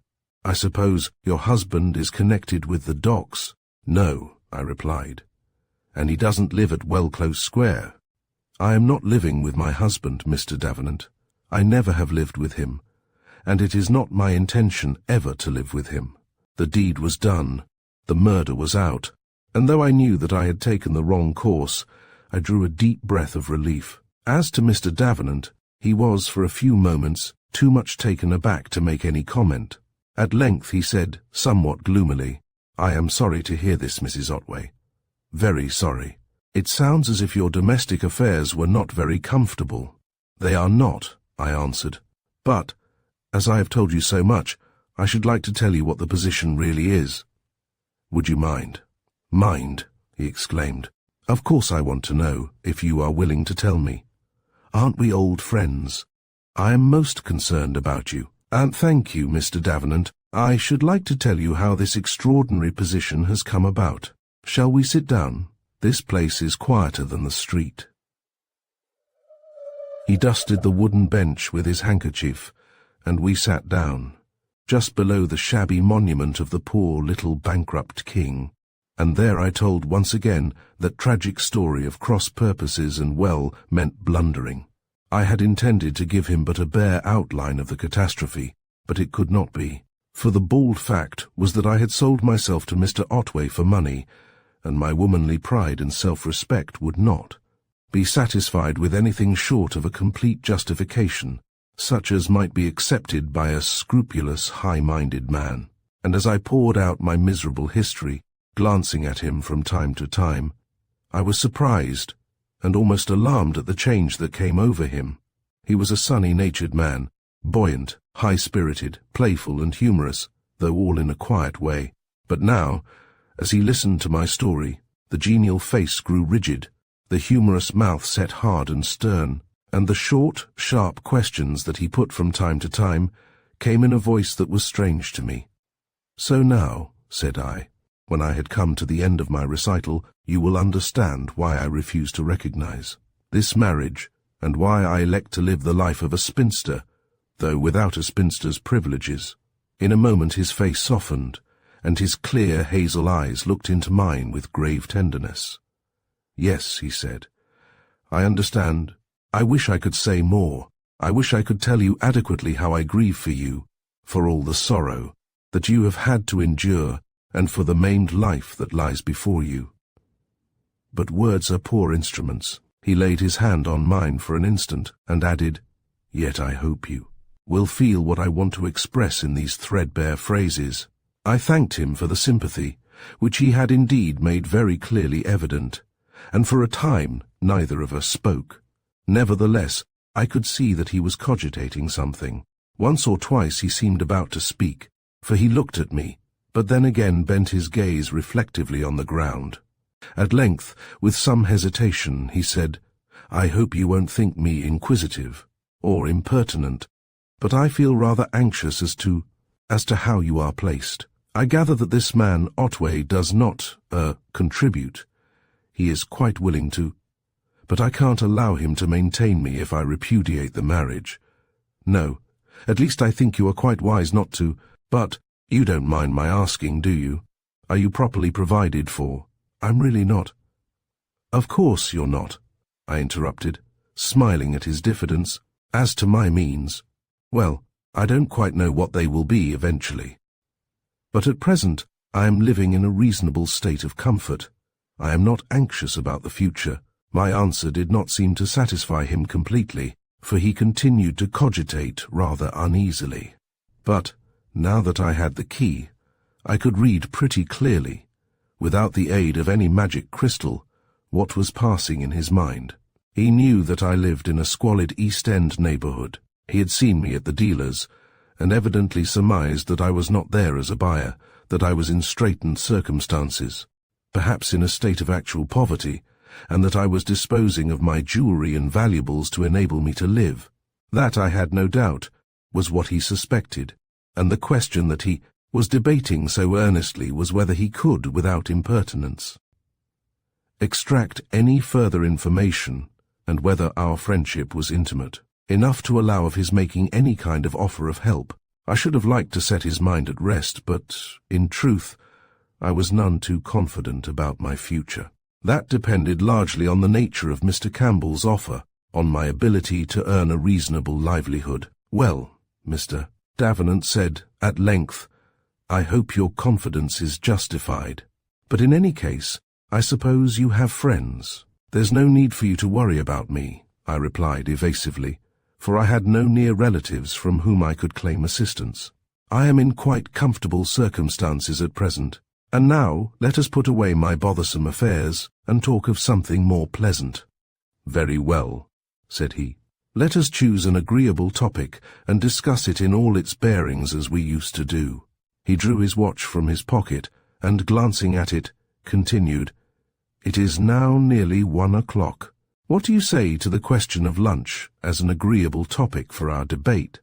"I suppose your husband is connected with the docks?" "No," I replied. "And he doesn't live at Well Close Square?" "I am not living with my husband, Mr. Davenant. I never have lived with him, and it is not my intention ever to live with him. The deed was done, the murder was out, and though I knew that I had taken the wrong course, I drew a deep breath of relief. As to Mr. Davenant, he was, for a few moments, too much taken aback to make any comment. At length he said, somewhat gloomily, "I am sorry to hear this, Mrs. Otway. Very sorry. It sounds as if your domestic affairs were not very comfortable." "They are not," I answered. "But, as I have told you so much, I should like to tell you what the position really is." "Would you mind?" "Mind?" he exclaimed. "Of course I want to know, if you are willing to tell me. Aren't we old friends? I am most concerned about you." "And thank you, Mr. Davenant. I should like to tell you how this extraordinary position has come about. Shall we sit down? This place is quieter than the street." He dusted the wooden bench with his handkerchief, and we sat down, just below the shabby monument of the poor little bankrupt king. And there I told once again that tragic story of cross purposes and well-meant blundering. I had intended to give him but a bare outline of the catastrophe, but it could not be, for the bald fact was that I had sold myself to Mr. Otway for money, and my womanly pride and self-respect would not be satisfied with anything short of a complete justification, such as might be accepted by a scrupulous, high-minded man. And as I poured out my miserable history, glancing at him from time to time, I was surprised and almost alarmed at the change that came over him. He was a sunny-natured man, buoyant, high-spirited, playful and humorous, though all in a quiet way. But now, as he listened to my story, the genial face grew rigid, the humorous mouth set hard and stern, and the short, sharp questions that he put from time to time came in a voice that was strange to me. "So now," said I, when I had come to the end of my recital, "you will understand why I refuse to recognize this marriage, and why I elect to live the life of a spinster, though without a spinster's privileges." In a moment his face softened, and his clear hazel eyes looked into mine with grave tenderness. "Yes," he said, "I understand. I wish I could say more. I wish I could tell you adequately how I grieve for you, for all the sorrow that you have had to endure, and for the maimed life that lies before you. But words are poor instruments." He laid his hand on mine for an instant, and added, "Yet I hope you will feel what I want to express in these threadbare phrases." I thanked him for the sympathy, which he had indeed made very clearly evident, and for a time neither of us spoke. Nevertheless, I could see that he was cogitating something. Once or twice he seemed about to speak, for he looked at me, but then again bent his gaze reflectively on the ground. At length, with some hesitation, he said, "I hope you won't think me inquisitive or impertinent, but I feel rather anxious as to how you are placed. I gather that this man Otway does not, contribute. He is quite willing to, but I can't allow him to maintain me if I repudiate the marriage. No, at least I think you are quite wise not to, but you don't mind my asking, do you? Are you properly provided for?" "I'm really not." "Of course you're not," I interrupted, smiling at his diffidence. "As to my means, well, I don't quite know what they will be eventually. But at present I am living in a reasonable state of comfort. I am not anxious about the future." My answer did not seem to satisfy him completely, for he continued to cogitate rather uneasily. But, now that I had the key, I could read pretty clearly, without the aid of any magic crystal, what was passing in his mind. He knew that I lived in a squalid East End neighbourhood. He had seen me at the dealer's, and evidently surmised that I was not there as a buyer, that I was in straitened circumstances, perhaps in a state of actual poverty, and that I was disposing of my jewellery and valuables to enable me to live. That, I had no doubt, was what he suspected, and the question that he was debating so earnestly was whether he could, without impertinence, extract any further information, and whether our friendship was intimate enough to allow of his making any kind of offer of help. I should have liked to set his mind at rest, but, in truth, I was none too confident about my future. That depended largely on the nature of Mr. Campbell's offer, on my ability to earn a reasonable livelihood. "Well, Mr. Davenant said, at length, I hope your confidence is justified. But in any case, I suppose you have friends." "There's no need for you to worry about me," I replied evasively, for I had no near relatives from whom I could claim assistance. "I am in quite comfortable circumstances at present. And now let us put away my bothersome affairs and talk of something more pleasant." "Very well," said he. "Let us choose an agreeable topic and discuss it in all its bearings as we used to do." He drew his watch from his pocket and, glancing at it, continued, "It is now nearly 1 o'clock. What do you say to the question of lunch as an agreeable topic for our debate?"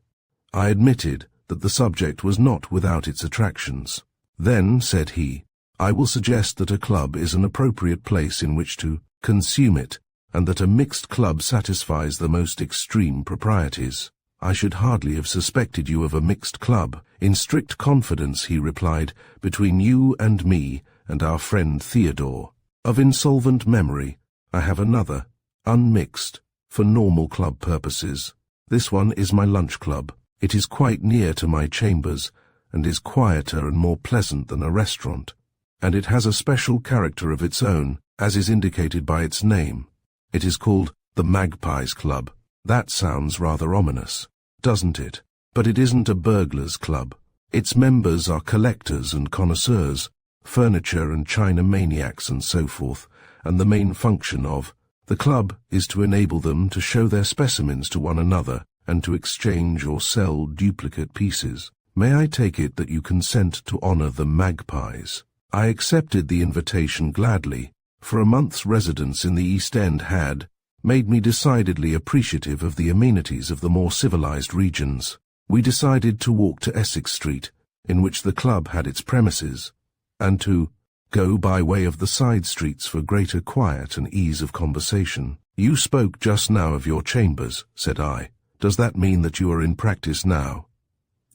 I admitted that the subject was not without its attractions. Then, said he, I will suggest that a club is an appropriate place in which to consume it, and that a mixed club satisfies the most extreme proprieties. I should hardly have suspected you of a mixed club. In strict confidence, he replied, between you and me and our friend Theodore. Of insolvent memory, I have another, unmixed, for normal club purposes. This one is my lunch club. It is quite near to my chambers, and is quieter and more pleasant than a restaurant. And it has a special character of its own, as is indicated by its name. It is called the Magpies Club. That sounds rather ominous, doesn't it? But it isn't a burglars' club. Its members are collectors and connoisseurs, furniture and china maniacs and so forth, and the main function of the club is to enable them to show their specimens to one another and to exchange or sell duplicate pieces. May I take it that you consent to honor the Magpies? I accepted the invitation gladly, for a month's residence in the East End had made me decidedly appreciative of the amenities of the more civilized regions. We decided to walk to Essex Street, in which the club had its premises, and to go by way of the side streets for greater quiet and ease of conversation. You spoke just now of your chambers, said I. Does that mean that you are in practice now?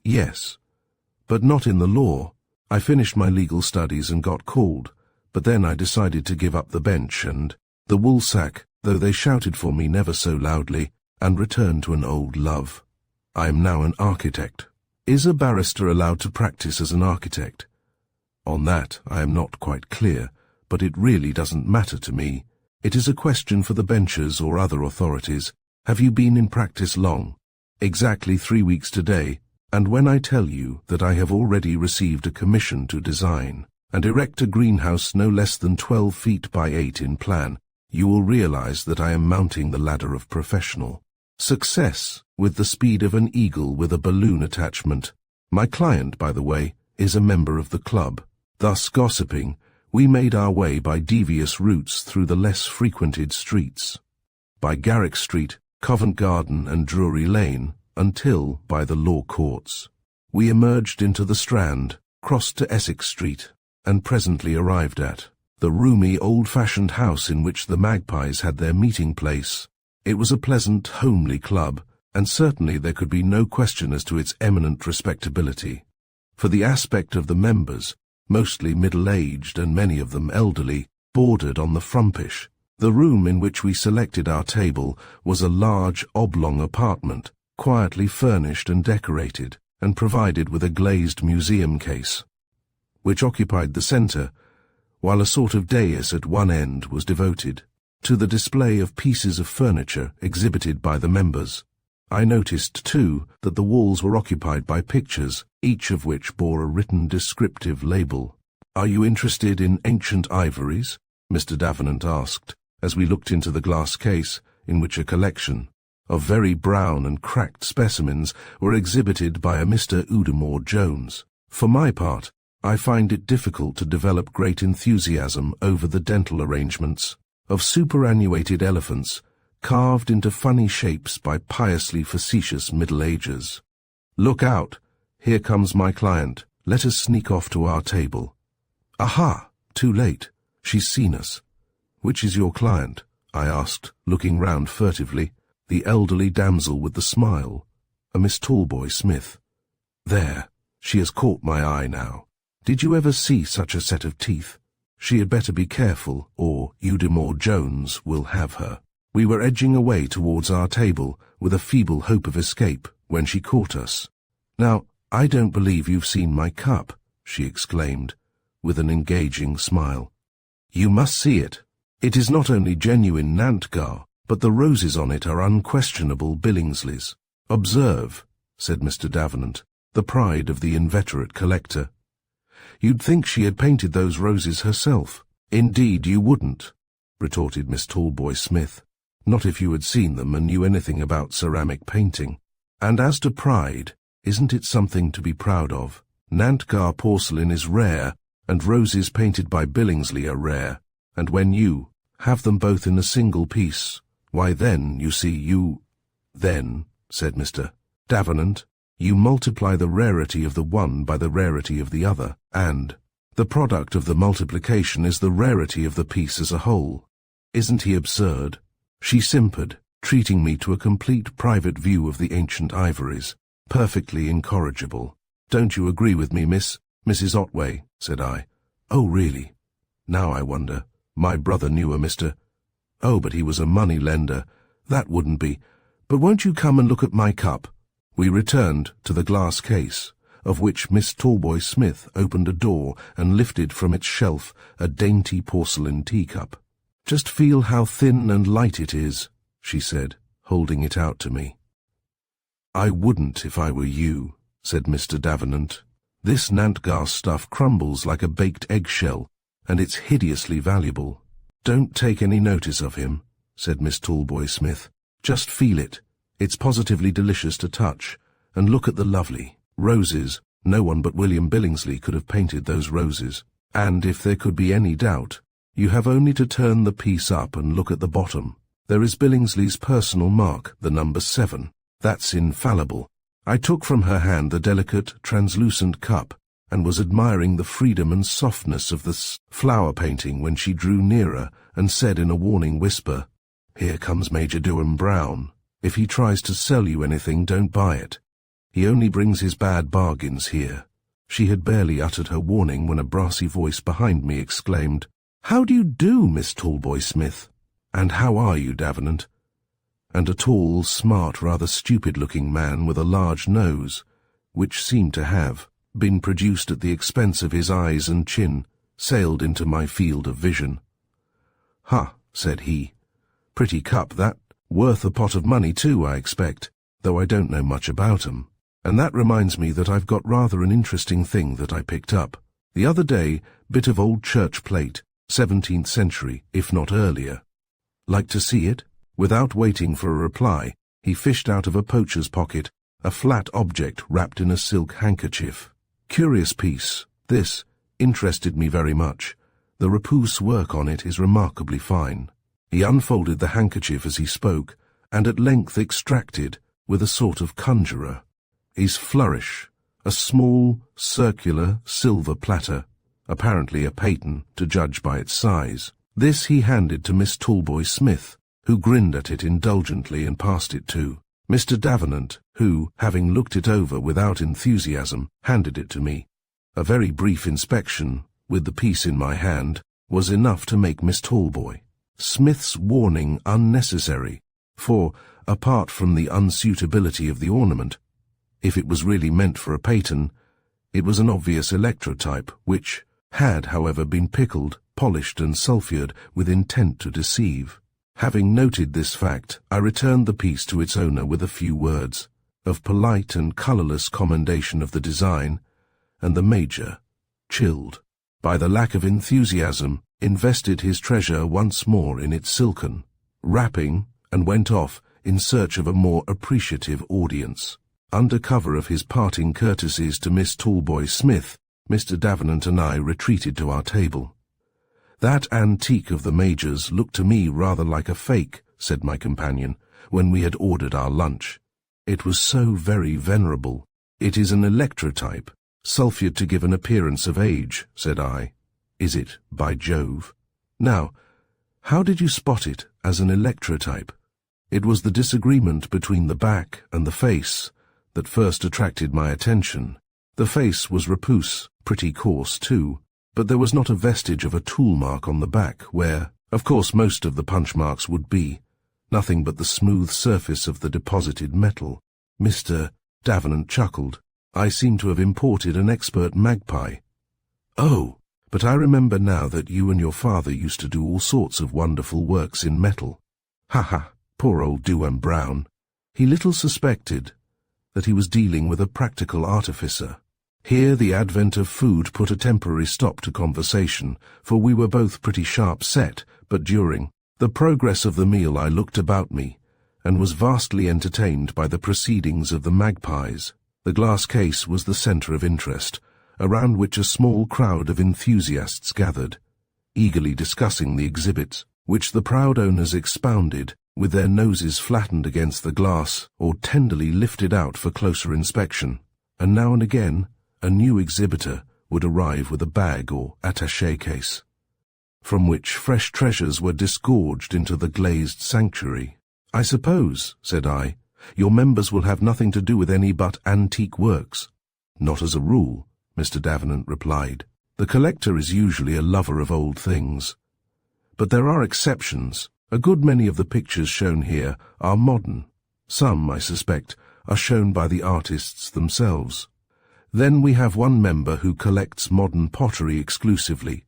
Yes, but not in the law. I finished my legal studies and got called, but then I decided to give up the bench and the woolsack, though they shouted for me never so loudly, and return to an old love. I am now an architect. Is a barrister allowed to practice as an architect? On that I am not quite clear, but it really doesn't matter to me. It is a question for the benchers or other authorities. Have you been in practice long? Exactly 3 weeks today, and when I tell you that I have already received a commission to design and erect a greenhouse no less than 12 feet by 8 in plan, you will realize that I am mounting the ladder of professional success with the speed of an eagle with a balloon attachment. My client, by the way, is a member of the club. Thus gossiping, we made our way by devious routes through the less frequented streets, by Garrick Street, Covent Garden and Drury Lane, until, by the Law Courts, we emerged into the Strand, crossed to Essex Street, and presently arrived at the roomy, old-fashioned house in which the Magpies had their meeting place. It was a pleasant, homely club, and certainly there could be no question as to its eminent respectability. For the aspect of the members, mostly middle-aged and many of them elderly, bordered on the frumpish. The room in which we selected our table was a large, oblong apartment, quietly furnished and decorated, and provided with a glazed museum case, which occupied the centre, while a sort of dais at one end was devoted to the display of pieces of furniture exhibited by the members. I noticed, too, that the walls were occupied by pictures, each of which bore a written descriptive label. "Are you interested in ancient ivories?" Mr. Davenant asked, as we looked into the glass case, in which a collection of very brown and cracked specimens were exhibited by a Mr. Udimore Jones. For my part, I find it difficult to develop great enthusiasm over the dental arrangements of superannuated elephants, carved into funny shapes by piously facetious middle-agers. Look out! Here comes my client. Let us sneak off to our table. Aha! Too late. She's seen us. Which is your client? I asked, looking round furtively. The elderly damsel with the smile, a Miss Talboy Smith. There, she has caught my eye now. Did you ever see such a set of teeth? She had better be careful, or Udimore Jones will have her. We were edging away towards our table with a feeble hope of escape when she caught us. Now, I don't believe you've seen my cup, she exclaimed, with an engaging smile. You must see it. It is not only genuine Nantgar, but the roses on it are unquestionable Billingsley's. Observe, said Mr. Davenant, the pride of the inveterate collector. You'd think she had painted those roses herself. Indeed you wouldn't, retorted Miss Talboy Smith, not if you had seen them and knew anything about ceramic painting. And as to pride, isn't it something to be proud of? Nantgar porcelain is rare, and roses painted by Billingsley are rare, and when you have them both in a single piece, why then, you see, you— Then, said Mr. Davenant, You multiply the rarity of the one by the rarity of the other, and the product of the multiplication is the rarity of the piece as a whole. Isn't he absurd? She simpered, treating me to a complete private view of the ancient ivories. Perfectly incorrigible. Don't you agree with me, Mrs. Otway? Said I. Oh, really? Now I wonder. My brother knew a Mr. Oh, but he was a money lender. That wouldn't be. But won't you come and look at my cup? We returned to the glass case, of which Miss Talboys-Smith opened a door and lifted from its shelf a dainty porcelain teacup. Just feel how thin and light it is, she said, holding it out to me. I wouldn't if I were you, said Mr. Davenant. This Nantgarth stuff crumbles like a baked eggshell, and it's hideously valuable. Don't take any notice of him, said Miss Talboys-Smith. Just feel it. It's positively delicious to touch. And look at the lovely roses. No one but William Billingsley could have painted those roses. And if there could be any doubt, you have only to turn the piece up and look at the bottom. There is Billingsley's personal mark, the number 7. That's infallible. I took from her hand the delicate, translucent cup, and was admiring the freedom and softness of the flower painting when she drew nearer and said in a warning whisper, Here comes Major Durham Brown. If he tries to sell you anything, don't buy it. He only brings his bad bargains here. She had barely uttered her warning when a brassy voice behind me exclaimed, How do you do, Miss Talboys-Smith? And how are you, Davenant? And a tall, smart, rather stupid-looking man with a large nose, which seemed to have been produced at the expense of his eyes and chin, sailed into my field of vision. Ha, said he. Pretty cup, that. Worth a pot of money, too, I expect, though I don't know much about 'em. And that reminds me that I've got rather an interesting thing that I picked up. The other day, bit of old church plate, 17th century, if not earlier. Like to see it? Without waiting for a reply, he fished out of a poacher's pocket a flat object wrapped in a silk handkerchief. Curious piece. This interested me very much. The repousse work on it is remarkably fine. He unfolded the handkerchief as he spoke, and at length extracted, with a sort of conjurer, his flourish, a small, circular, silver platter, apparently a paten, to judge by its size. This he handed to Miss Talboys-Smith, who grinned at it indulgently and passed it to Mr. Davenant, who, having looked it over without enthusiasm, handed it to me. A very brief inspection, with the piece in my hand, was enough to make Miss Talboys-Smith's warning unnecessary, for, apart from the unsuitability of the ornament, if it was really meant for a paten, it was an obvious electrotype, which had, however, been pickled, polished and sulphured with intent to deceive. Having noted this fact, I returned the piece to its owner with a few words of polite and colourless commendation of the design, and the Major, chilled by the lack of enthusiasm, invested his treasure once more in its silken wrapping and went off in search of a more appreciative audience. Under cover of his parting courtesies to Miss Talboys-Smith, Mr. Davenant and I retreated to our table. That antique of the Major's looked to me rather like a fake, said my companion, when we had ordered our lunch. It was so very venerable. It is an electrotype, sulphured to give an appearance of age, said I. Is it, by Jove? Now, how did you spot it as an electrotype? It was the disagreement between the back and the face that first attracted my attention. The face was repousse, pretty coarse too, but there was not a vestige of a tool mark on the back where, of course, most of the punch marks would be. Nothing but the smooth surface of the deposited metal. Mr. Davenant chuckled. I seem to have imported an expert magpie. Oh, but I remember now that you and your father used to do all sorts of wonderful works in metal. Ha ha, poor old Durham Brown. He little suspected that he was dealing with a practical artificer. Here the advent of food put a temporary stop to conversation, for we were both pretty sharp-set, but during the progress of the meal I looked about me, and was vastly entertained by the proceedings of the magpies. The glass case was the centre of interest, around which a small crowd of enthusiasts gathered, eagerly discussing the exhibits, which the proud owners expounded with their noses flattened against the glass or tenderly lifted out for closer inspection, and now and again a new exhibitor would arrive with a bag or attaché case, from which fresh treasures were disgorged into the glazed sanctuary. "I suppose," said I, "your members will have nothing to do with any but antique works." "Not as a rule," Mr. Davenant replied. "The collector is usually a lover of old things. But there are exceptions. A good many of the pictures shown here are modern. Some, I suspect, are shown by the artists themselves. Then we have one member who collects modern pottery exclusively.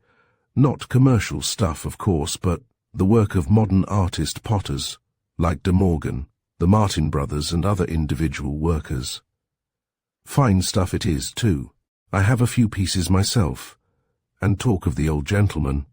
Not commercial stuff, of course, but the work of modern artist potters, like De Morgan, the Martin brothers, and other individual workers. Fine stuff it is, too. I have a few pieces myself. And talk of the old gentleman.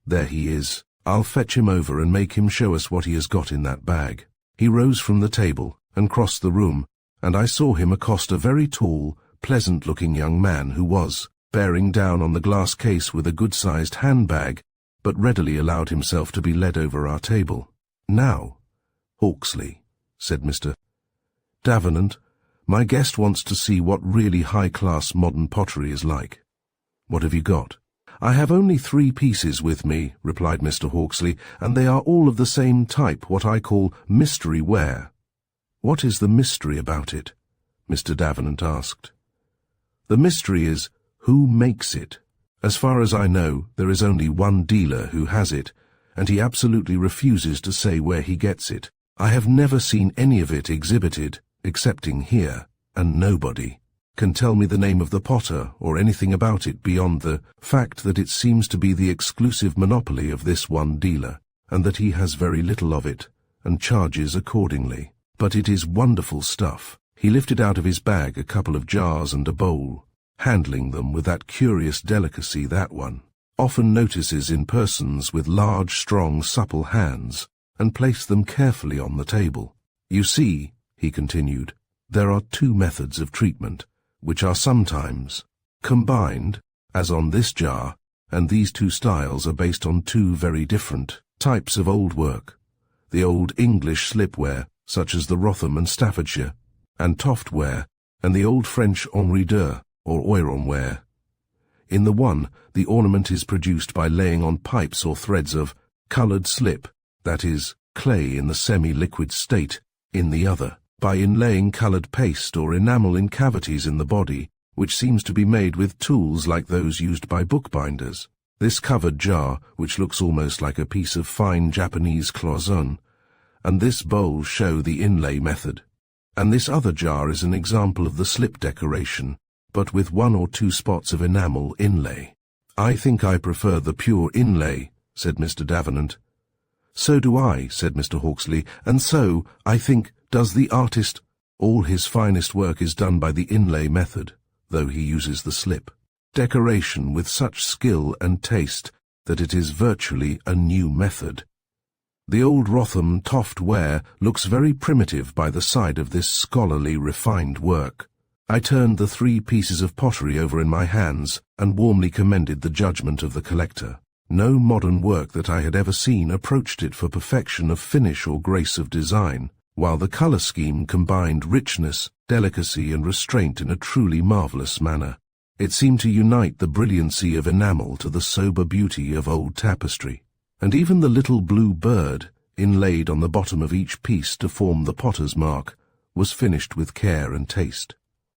There he is. I'll fetch him over and make him show us what he has got in that bag." He rose from the table and crossed the room, and I saw him accost a very tall, pleasant-looking young man who was bearing down on the glass case with a good-sized handbag, but readily allowed himself to be led over our table. "Now, Hawksley," said Mr. Davenant, "my guest wants to see what really high-class modern pottery is like. What have you got?" "I have only 3 pieces with me," replied Mr. Hawksley, "and they are all of the same type, what I call mystery ware." "What is the mystery about it?" Mr. Davenant asked. "The mystery is who makes it. As far as I know, there is only one dealer who has it, and he absolutely refuses to say where he gets it. I have never seen any of it exhibited, excepting here, and nobody can tell me the name of the potter or anything about it beyond the fact that it seems to be the exclusive monopoly of this one dealer, and that he has very little of it, and charges accordingly. But it is wonderful stuff." He lifted out of his bag a couple of jars and a bowl, handling them with that curious delicacy that one often notices in persons with large, strong, supple hands, and placed them carefully on the table. "You see," he continued, "there are 2 methods of treatment, which are sometimes combined, as on this jar, and these 2 styles are based on 2 very different types of old work. The old English slipware, such as the Rotham and Staffordshire, and Toft ware, and the old French Henri deux, or Oiron ware. In the one, the ornament is produced by laying on pipes or threads of coloured slip, that is, clay in the semi-liquid state; in the other, by inlaying coloured paste or enamel in cavities in the body, which seems to be made with tools like those used by bookbinders. This covered jar, which looks almost like a piece of fine Japanese cloisonne, and this bowl show the inlay method. And this other jar is an example of the slip decoration, but with 1 or 2 spots of enamel inlay." "I think I prefer the pure inlay," said Mr. Davenant. "So do I," said Mr. Hawksley, "and so, I think, does the artist. All his finest work is done by the inlay method, though he uses the slip decoration with such skill and taste that it is virtually a new method. The old Rotham Toft ware looks very primitive by the side of this scholarly, refined work." I turned the 3 pieces of pottery over in my hands and warmly commended the judgment of the collector. No modern work that I had ever seen approached it for perfection of finish or grace of design, while the colour scheme combined richness, delicacy, and restraint in a truly marvellous manner. It seemed to unite the brilliancy of enamel to the sober beauty of old tapestry, and even the little blue bird, inlaid on the bottom of each piece to form the potter's mark, was finished with care and taste.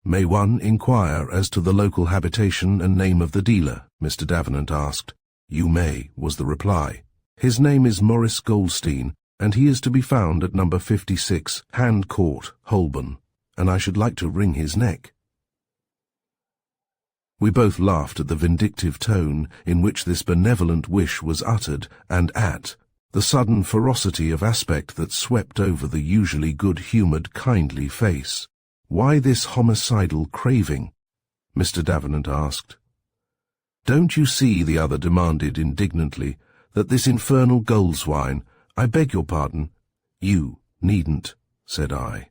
"May one inquire as to the local habitation and name of the dealer?" Mr. Davenant asked. "You may," was the reply. "His name is Maurice Goldstein, and he is to be found at number 56, Hand Court, Holborn, and I should like to wring his neck." We both laughed at the vindictive tone in which this benevolent wish was uttered, and at the sudden ferocity of aspect that swept over the usually good-humoured, kindly face. "Why this homicidal craving?" Mr. Davenant asked. "Don't you see," the other demanded indignantly, "that this infernal goldswine— I beg your pardon." "You needn't," said I.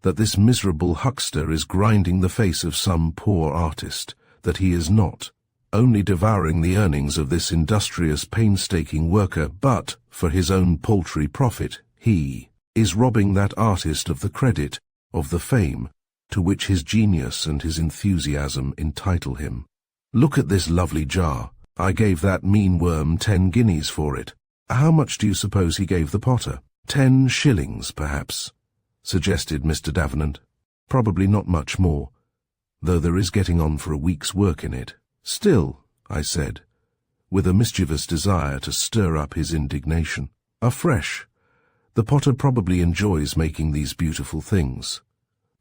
"That this miserable huckster is grinding the face of some poor artist, that he is not only devouring the earnings of this industrious, painstaking worker, but, for his own paltry profit, He is robbing that artist of the credit, of the fame, to which his genius and his enthusiasm entitle him. Look at this lovely jar. I gave that mean worm 10 guineas for it. How much do you suppose he gave the potter? 10 shillings, perhaps, suggested Mr. Davenant. Probably not much more, though there is getting on for a week's work in it. Still, I said, with a mischievous desire to stir up his indignation, afresh. The potter probably enjoys making these beautiful things.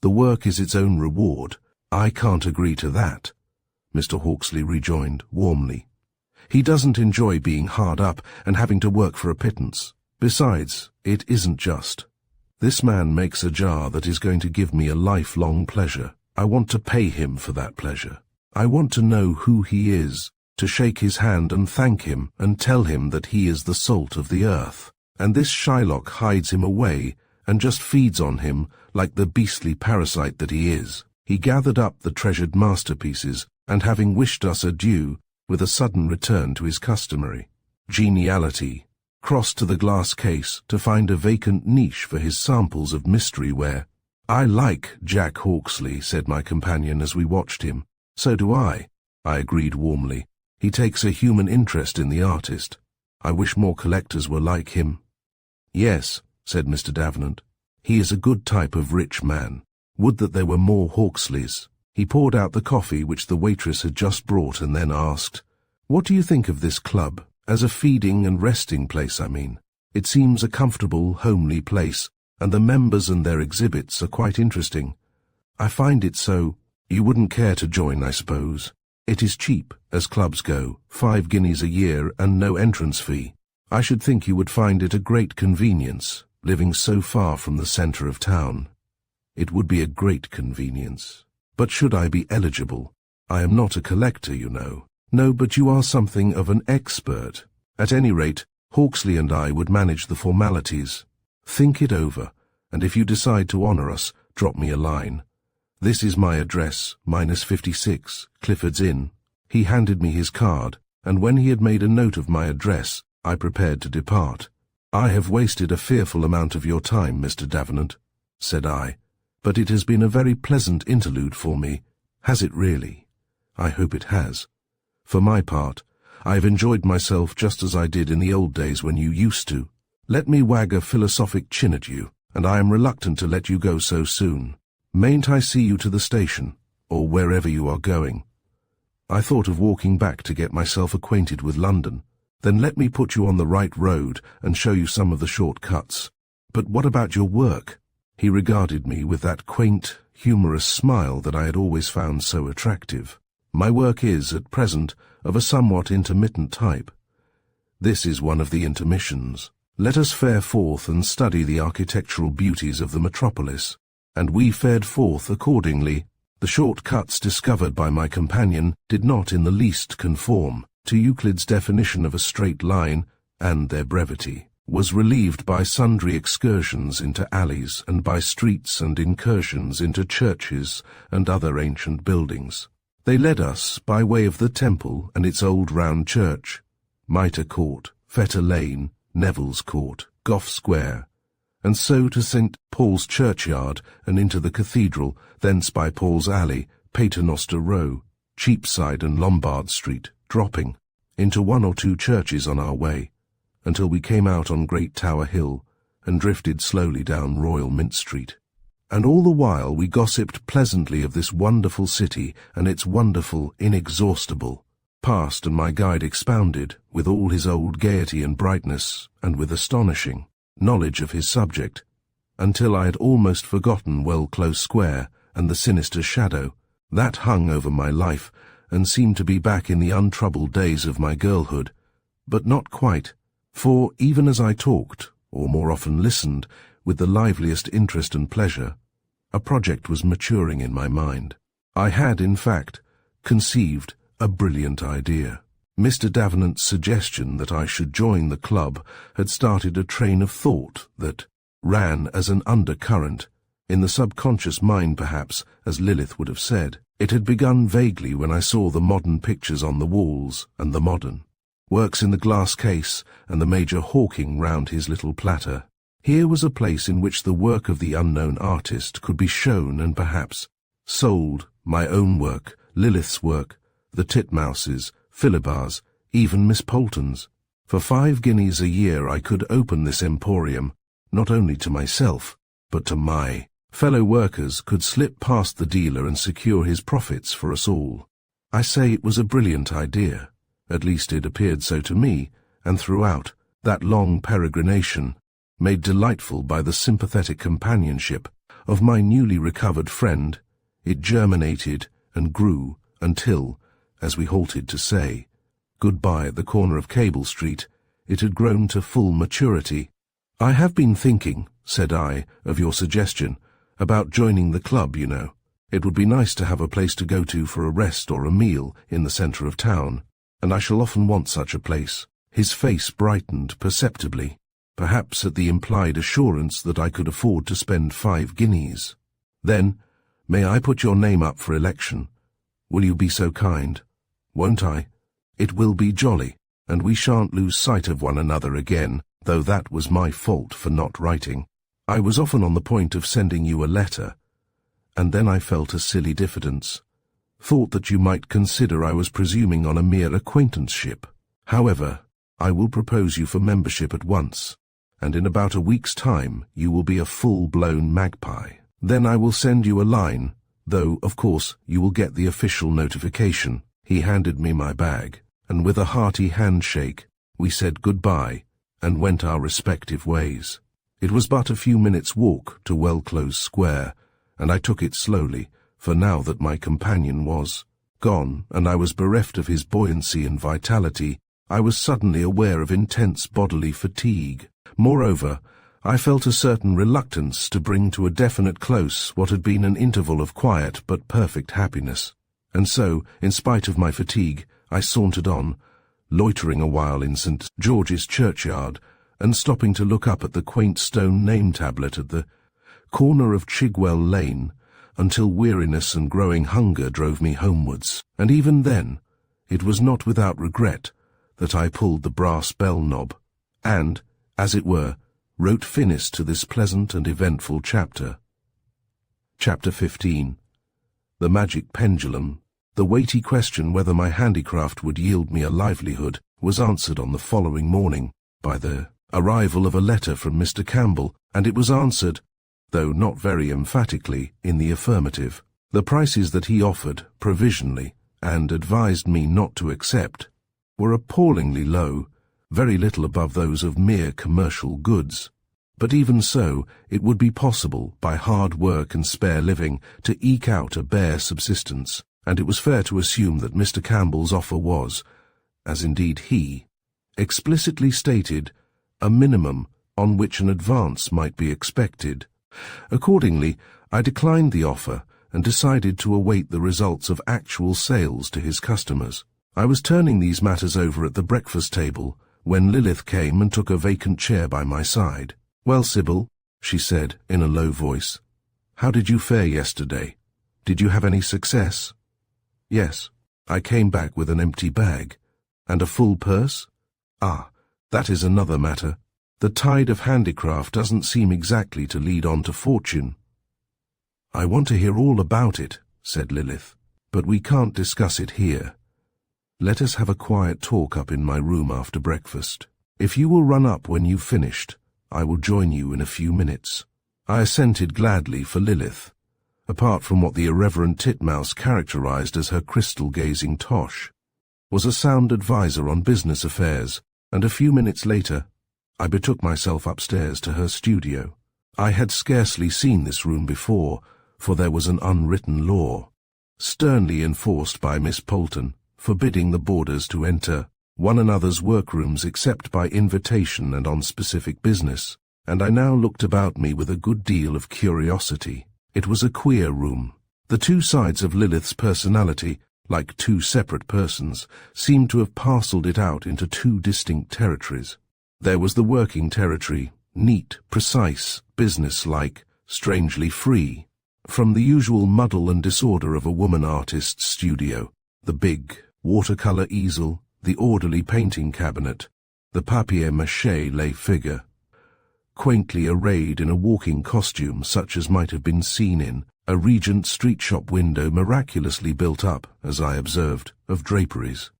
The work is its own reward. I can't agree to that, Mr. Hawksley rejoined warmly. He doesn't enjoy being hard up and having to work for a pittance. Besides, it isn't just. This man makes a jar that is going to give me a lifelong pleasure. I want to pay him for that pleasure. I want to know who he is, to shake his hand and thank him and tell him that he is the salt of the earth. And this Shylock hides him away and just feeds on him like the beastly parasite that he is. He gathered up the treasured masterpieces and, having wished us adieu, with a sudden return to his customary geniality, crossed to the glass case to find a vacant niche for his samples of mystery ware. I like Jack Hawksley, said my companion as we watched him. So do I agreed warmly. He takes a human interest in the artist. I wish more collectors were like him. Yes, said Mr. Davenant. He is a good type of rich man. Would that there were more Hawksleys. He poured out the coffee which the waitress had just brought and then asked, "What do you think of this club? As a feeding and resting place, I mean. It seems a comfortable, homely place, and the members and their exhibits are quite interesting. I find it so. You wouldn't care to join, I suppose. It is cheap, as clubs go, 5 guineas a year and no entrance fee. I should think you would find it a great convenience, living so far from the centre of town. It would be a great convenience. But should I be eligible? I am not a collector, you know." "No, but you are something of an expert. At any rate, Hawksley and I would manage the formalities. Think it over, and if you decide to honour us, drop me a line. This is my address, -56, Clifford's Inn." He handed me his card, and when he had made a note of my address, I prepared to depart. "I have wasted a fearful amount of your time, Mr. Davenant," said I, "but it has been a very pleasant interlude for me. Has it really? I hope it has. For my part, I have enjoyed myself just as I did in the old days when you used to. Let me wag a philosophic chin at you, and I am reluctant to let you go so soon. Mayn't I see you to the station, or wherever you are going? I thought of walking back to get myself acquainted with London. Then let me put you on the right road and show you some of the short cuts. But what about your work?" He regarded me with that quaint, humorous smile that I had always found so attractive. "My work is, at present, of a somewhat intermittent type. This is one of the intermissions. Let us fare forth and study the architectural beauties of the metropolis." And we fared forth accordingly. The short cuts discovered by my companion did not in the least conform to Euclid's definition of a straight line, and their brevity was relieved by sundry excursions into alleys and by streets and incursions into churches and other ancient buildings. They led us by way of the Temple and its old round church, Mitre Court, Fetter Lane, Neville's Court, Gough Square, and so to St. Paul's Churchyard and into the Cathedral, thence by Paul's Alley, Paternoster Row, Cheapside and Lombard Street, dropping into 1 or 2 churches on our way, until we came out on Great Tower Hill and drifted slowly down Royal Mint Street. And all the while we gossiped pleasantly of this wonderful city and its wonderful, inexhaustible past, and my guide expounded, with all his old gaiety and brightness, and with astonishing knowledge of his subject, until I had almost forgotten Well Close Square and the sinister shadow that hung over my life, and seemed to be back in the untroubled days of my girlhood. But not quite, for even as I talked, or more often listened, with the liveliest interest and pleasure, a project was maturing in my mind. I had, in fact, conceived a brilliant idea. Mr. Davenant's suggestion that I should join the club had started a train of thought that ran as an undercurrent, in the subconscious mind perhaps, as Lilith would have said. It had begun vaguely when I saw the modern pictures on the walls, and the modern works in the glass case, and the Major hawking round his little platter. Here was a place in which the work of the unknown artist could be shown and perhaps sold. My own work, Lilith's work, the Titmouse's, Philibars, even Miss Polton's. For 5 guineas a year I could open this emporium, not only to myself, but to my fellow workers, could slip past the dealer and secure his profits for us all. I say it was a brilliant idea. At least it appeared so to me, and throughout that long peregrination, made delightful by the sympathetic companionship of my newly recovered friend, it germinated and grew until, as we halted to say goodbye at the corner of Cable Street, it had grown to full maturity. "I have been thinking," said I, "of your suggestion, about joining the club, you know. It would be nice to have a place to go to for a rest or a meal in the centre of town, and I shall often want such a place." His face brightened perceptibly, perhaps at the implied assurance that I could afford to spend 5 guineas. "Then, may I put your name up for election? Will you be so kind?" "Won't I? It will be jolly, and we shan't lose sight of one another again, though that was my fault for not writing. I was often on the point of sending you a letter, and then I felt a silly diffidence, thought that you might consider I was presuming on a mere acquaintanceship. However, I will propose you for membership at once, and in about a week's time you will be a full-blown magpie. Then I will send you a line, though, of course, you will get the official notification." He handed me my bag, and with a hearty handshake, we said goodbye and went our respective ways. It was but a few minutes' walk to Well-Close Square, and I took it slowly, for now that my companion was gone and I was bereft of his buoyancy and vitality, I was suddenly aware of intense bodily fatigue. Moreover, I felt a certain reluctance to bring to a definite close what had been an interval of quiet but perfect happiness. And so, in spite of my fatigue, I sauntered on, loitering a while in St. George's Churchyard, and stopping to look up at the quaint stone name-tablet at the corner of Chigwell Lane, until weariness and growing hunger drove me homewards. And even then, it was not without regret that I pulled the brass bell knob, and, as it were, wrote finis to this pleasant and eventful chapter. Chapter 15. The Magic Pendulum. The weighty question whether my handicraft would yield me a livelihood was answered on the following morning by the arrival of a letter from Mr. Campbell, and it was answered, though not very emphatically, in the affirmative. The prices that he offered, provisionally, and advised me not to accept, were appallingly low, very little above those of mere commercial goods. But even so, it would be possible, by hard work and spare living, to eke out a bare subsistence, and it was fair to assume that Mr. Campbell's offer was, as indeed he explicitly stated, a minimum on which an advance might be expected. Accordingly, I declined the offer and decided to await the results of actual sales to his customers. I was turning these matters over at the breakfast table when Lilith came and took a vacant chair by my side. "Well, Sybil," she said in a low voice, "how did you fare yesterday? Did you have any success?" "Yes, I came back with an empty bag." "And a full purse?" "Ah, that is another matter. The tide of handicraft doesn't seem exactly to lead on to fortune." "I want to hear all about it," said Lilith, "but we can't discuss it here. Let us have a quiet talk up in my room after breakfast. If you will run up when you've finished, I will join you in a few minutes." I assented gladly, for Lilith, apart from what the irreverent titmouse characterized as her crystal-gazing tosh, was a sound adviser on business affairs, and a few minutes later I betook myself upstairs to her studio. I had scarcely seen this room before, for there was an unwritten law, sternly enforced by Miss Polton, forbidding the boarders to enter one another's workrooms except by invitation and on specific business, and I now looked about me with a good deal of curiosity. It was a queer room. The two sides of Lilith's personality, like two separate persons, seemed to have parcelled it out into two distinct territories. There was the working territory, neat, precise, business-like, strangely free from the usual muddle and disorder of a woman artist's studio, the big watercolour easel, the orderly painting cabinet, the papier-mâché lay figure. quaintly arrayed in a walking costume such as might have been seen in a Regent Street shop window, miraculously built up, as I observed, of draperies.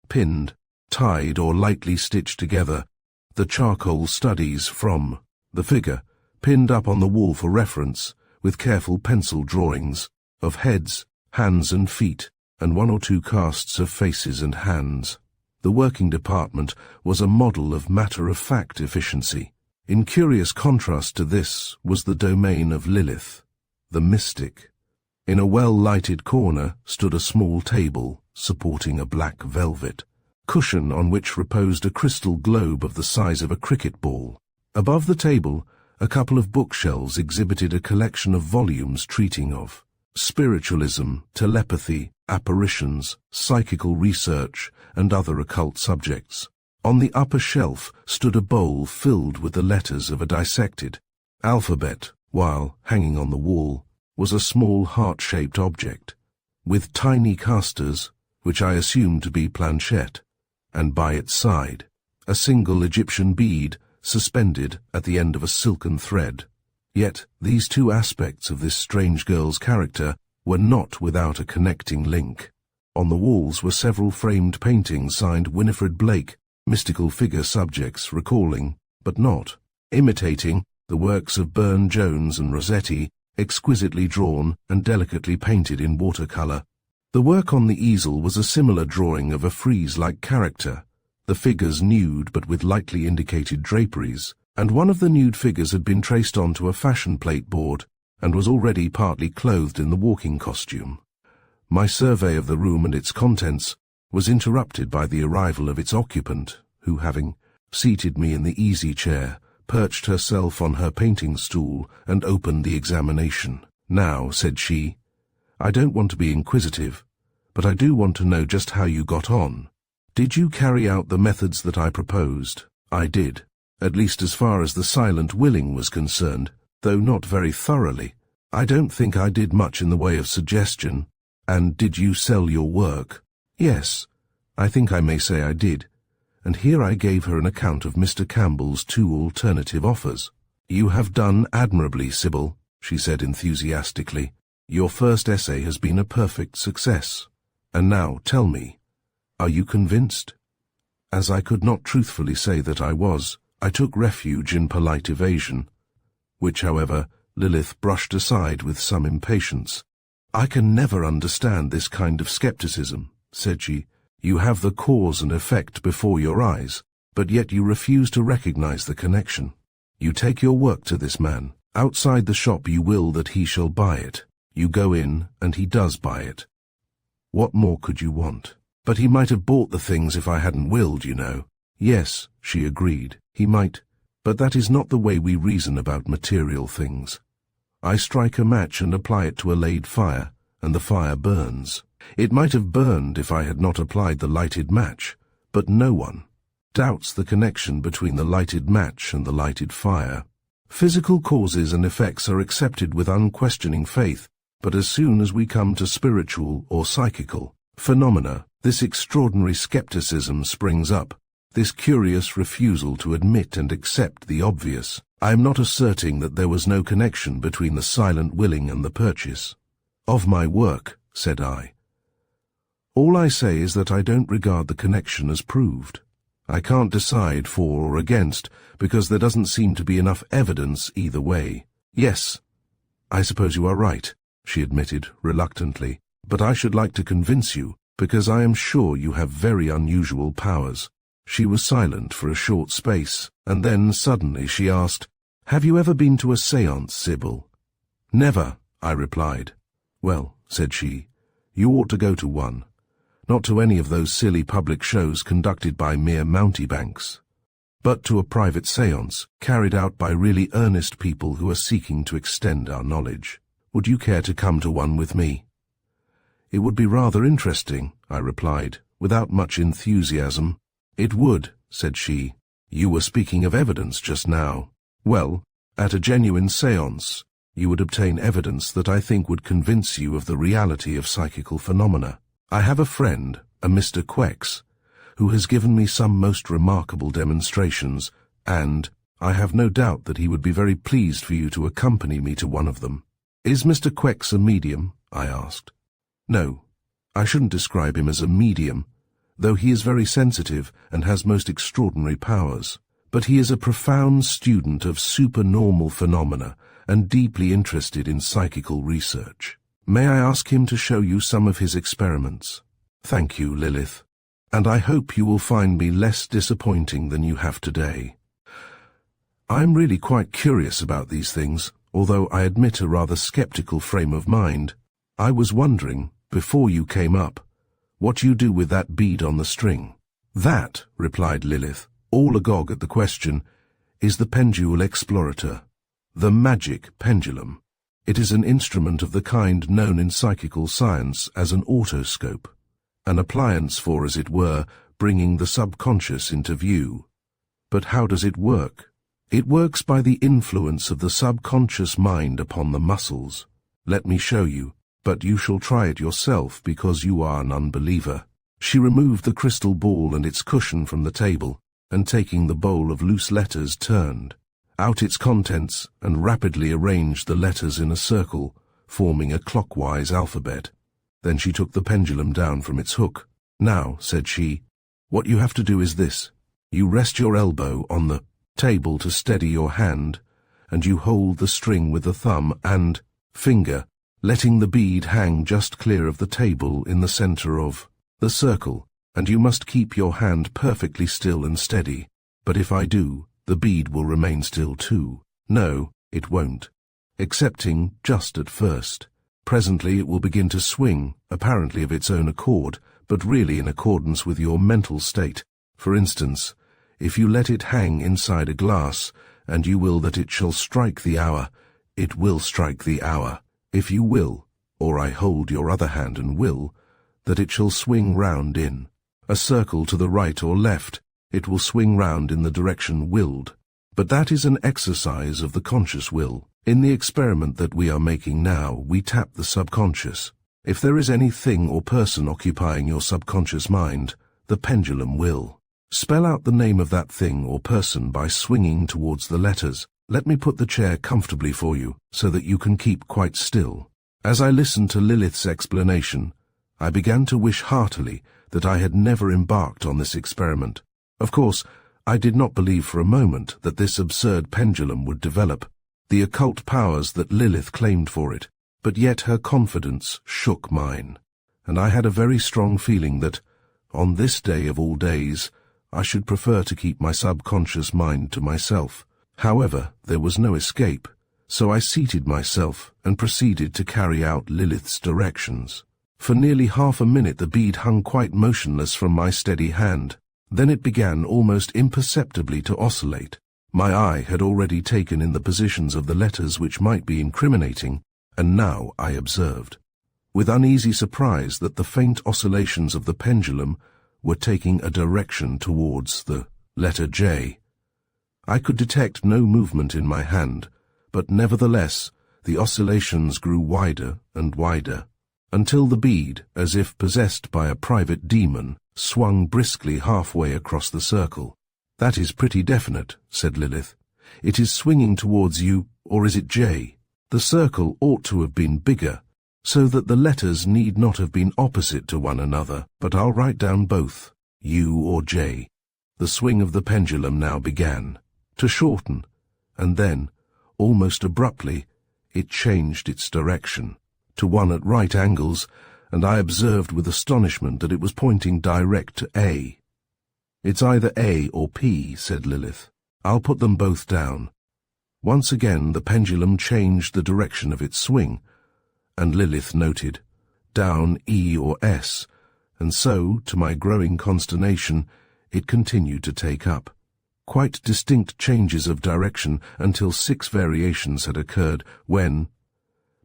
Pinned, tied or lightly stitched together, the charcoal studies from the figure, pinned up on the wall for reference, with careful pencil drawings of heads, hands and feet, and one or two casts of faces and hands. The working department was a model of matter-of-fact efficiency. In curious contrast to this was the domain of Lilith, the mystic. In a well-lighted corner stood a small table supporting a black velvet cushion on which reposed a crystal globe of the size of a cricket ball. Above the table, a couple of bookshelves exhibited a collection of volumes treating of spiritualism, telepathy, apparitions, psychical research, and other occult subjects. On the upper shelf stood a bowl filled with the letters of a dissected alphabet, while, hanging on the wall, was a small heart-shaped object, with tiny casters, which I assumed to be planchette, and by its side, a single Egyptian bead suspended at the end of a silken thread. Yet these two aspects of this strange girl's character were not without a connecting link. On the walls were several framed paintings signed Winifred Blake, mystical figure subjects recalling, but not imitating, the works of Burne-Jones and Rossetti, exquisitely drawn and delicately painted in watercolor. The work on the easel was a similar drawing of a frieze-like character, the figures nude but with lightly indicated draperies, and one of the nude figures had been traced onto a fashion plate board and was already partly clothed in the walking costume. My survey of the room and its contents was interrupted by the arrival of its occupant, who, having seated me in the easy chair, perched herself on her painting stool and opened the examination. "Now," said she, "I don't want to be inquisitive, but I do want to know just how you got on. Did you carry out the methods that I proposed?" "I did, at least as far as the silent willing was concerned, though not very thoroughly. I don't think I did much in the way of suggestion." "And did you sell your work?" "Yes, I think I may say I did." And here I gave her an account of Mr. Campbell's two alternative offers. "You have done admirably, Sybil," she said enthusiastically. "Your first essay has been a perfect success. And now, tell me, are you convinced?" As I could not truthfully say that I was, I took refuge in polite evasion, which, however, Lilith brushed aside with some impatience. "I can never understand this kind of skepticism," said she. "You have the cause and effect before your eyes, but yet you refuse to recognize the connection. You take your work to this man. Outside the shop you will that he shall buy it. You go in, and he does buy it. What more could you want? But he might have bought the things if I hadn't willed, you know." "Yes," she agreed, "he might, but that is not the way we reason about material things. I strike a match and apply it to a laid fire, and the fire burns. It might have burned if I had not applied the lighted match, but no one doubts the connection between the lighted match and the lighted fire. Physical causes and effects are accepted with unquestioning faith, but as soon as we come to spiritual or psychical phenomena, this extraordinary skepticism springs up, this curious refusal to admit and accept the obvious. I am not asserting that there was no connection between the silent willing and the purchase of my work," said I. "All I say is that I don't regard the connection as proved. I can't decide for or against, because there doesn't seem to be enough evidence either way." "Yes, I suppose you are right," she admitted reluctantly, "but I should like to convince you, because I am sure you have very unusual powers." She was silent for a short space, and then suddenly she asked, "Have you ever been to a séance, Sybil?" "Never," I replied. "Well," said she, "you ought to go to one. Not to any of those silly public shows conducted by mere mountebanks, but to a private séance, carried out by really earnest people who are seeking to extend our knowledge. Would you care to come to one with me?" "It would be rather interesting," I replied, without much enthusiasm. "It would," said she. "You were speaking of evidence just now. Well, at a genuine séance, you would obtain evidence that I think would convince you of the reality of psychical phenomena. I have a friend, a Mr. Quex, who has given me some most remarkable demonstrations, and, I have no doubt that he would be very pleased for you to accompany me to one of them. Is Mr. Quex a medium? I asked. No, I shouldn't describe him as a medium, though he is very sensitive and has most extraordinary powers. But he is a profound student of supernormal phenomena and deeply interested in psychical research. May I ask him to show you some of his experiments? Thank you, Lilith, and I hope you will find me less disappointing than you have today. I'm really quite curious about these things, although I admit a rather skeptical frame of mind. I was wondering, before you came up, what you do with that bead on the string. That, replied Lilith, all agog at the question, is the pendule explorator, the magic pendulum. It is an instrument of the kind known in psychical science as an otoscope, an appliance for, as it were, bringing the subconscious into view. But how does it work? It works by the influence of the subconscious mind upon the muscles. Let me show you, but you shall try it yourself because you are an unbeliever. She removed the crystal ball and its cushion from the table, and taking the bowl of loose letters turned out its contents and rapidly arranged the letters in a circle, forming a clockwise alphabet. Then she took the pendulum down from its hook. Now, said she, what you have to do is this. You rest your elbow on the table to steady your hand, and you hold the string with the thumb and finger, letting the bead hang just clear of the table in the center of the circle, and you must keep your hand perfectly still and steady. But if I do, the bead will remain still too. No, it won't, excepting just at first. Presently it will begin to swing, apparently of its own accord, but really in accordance with your mental state. For instance, if you let it hang inside a glass, and you will that it shall strike the hour, it will strike the hour. If you will, or I hold your other hand and will, that it shall swing round in a circle to the right or left, it will swing round in the direction willed. But that is an exercise of the conscious will. In the experiment that we are making now, we tap the subconscious. If there is any thing or person occupying your subconscious mind, the pendulum will. Spell out the name of that thing or person by swinging towards the letters. Let me put the chair comfortably for you, so that you can keep quite still. As I listened to Lilith's explanation, I began to wish heartily that I had never embarked on this experiment. Of course, I did not believe for a moment that this absurd pendulum would develop the occult powers that Lilith claimed for it, but yet her confidence shook mine, and I had a very strong feeling that, on this day of all days, I should prefer to keep my subconscious mind to myself. However, there was no escape, so I seated myself and proceeded to carry out Lilith's directions. For nearly half a minute the bead hung quite motionless from my steady hand. Then it began almost imperceptibly to oscillate. My eye had already taken in the positions of the letters which might be incriminating, and now I observed, with uneasy surprise, that the faint oscillations of the pendulum were taking a direction towards the letter J. I could detect no movement in my hand, but nevertheless the oscillations grew wider and wider, until the bead, as if possessed by a private demon, swung briskly halfway across the circle. That is pretty definite, said Lilith. It is swinging towards you, or is it J? The circle ought to have been bigger, so that the letters need not have been opposite to one another, but I'll write down both, U or J. The swing of the pendulum now began to shorten, and then, almost abruptly, it changed its direction to one at right angles, and I observed with astonishment that it was pointing direct to A. It's either A or P, said Lilith. I'll put them both down. Once again the pendulum changed the direction of its swing, and Lilith noted, down E or S, and so, to my growing consternation, it continued to take up quite distinct changes of direction until 6 variations had occurred when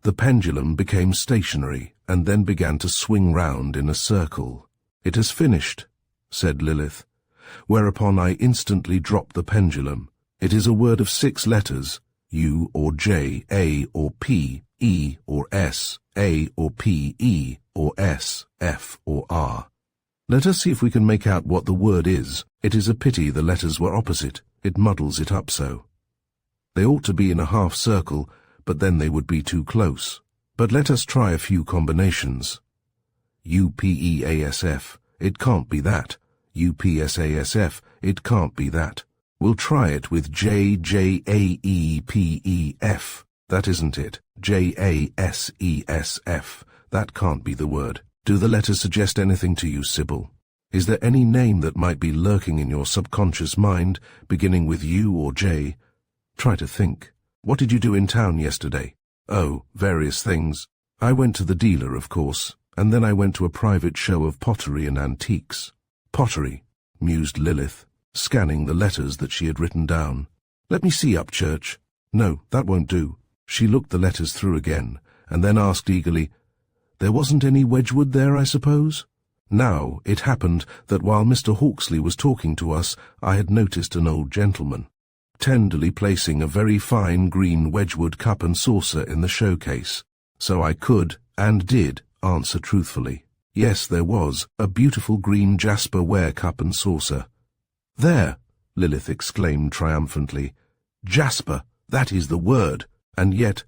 the pendulum became stationary and then began to swing round in a circle. It has finished, said Lilith, whereupon I instantly dropped the pendulum. It is a word of 6 letters, U or J, A or P, E or S, A or P, E or S, F or R. Let us see if we can make out what the word is. It is a pity the letters were opposite. It muddles it up so. They ought to be in a half circle, but then they would be too close. But let us try a few combinations. UPEASF, it can't be that. UPSASF, it can't be that. We'll try it with JJAEPEF. That isn't it. JASESF. That can't be the word. Do the letters suggest anything to you, Sybil? Is there any name that might be lurking in your subconscious mind, beginning with U or J? Try to think. What did you do in town yesterday? Oh, various things. I went to the dealer, of course, and then I went to a private show of pottery and antiques. Pottery, mused Lilith, scanning the letters that she had written down. Let me see, Upchurch. No, that won't do. She looked the letters through again, and then asked eagerly, There wasn't any Wedgwood there, I suppose? Now, it happened that while Mr. Hawksley was talking to us, I had noticed an old gentleman, tenderly placing a very fine green Wedgwood cup and saucer in the showcase. So I could, and did, answer truthfully. Yes, there was, a beautiful green jasper ware cup and saucer. There, Lilith exclaimed triumphantly. Jasper, that is the word. And yet,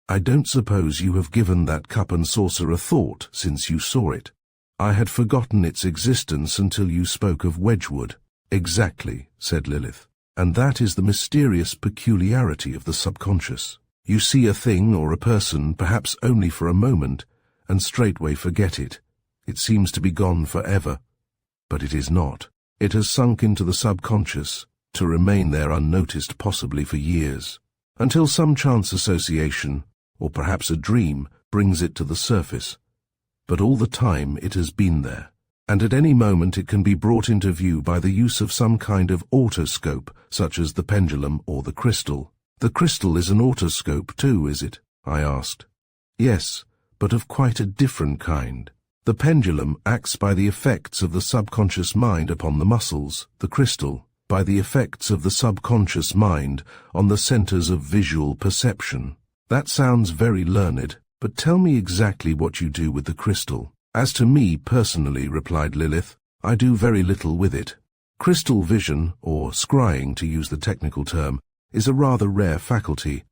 I don't suppose you have given that cup and saucer a thought since you saw it. I had forgotten its existence until you spoke of Wedgwood. Exactly, said Lilith. And that is the mysterious peculiarity of the subconscious. You see a thing or a person, perhaps only for a moment, and straightway forget it. It seems to be gone forever. But it is not. It has sunk into the subconscious, to remain there unnoticed possibly for years, until some chance association, or perhaps a dream, brings it to the surface. But all the time it has been there, and at any moment it can be brought into view by the use of some kind of autoscope, such as the pendulum or the crystal. The crystal is an autoscope too, is it? I asked. Yes, but of quite a different kind. The pendulum acts by the effects of the subconscious mind upon the muscles, the crystal, by the effects of the subconscious mind on the centers of visual perception. That sounds very learned. But tell me exactly what you do with the crystal. As to me personally, replied Lilith, I do very little with it. Crystal vision, or scrying to use the technical term, is a rather rare faculty.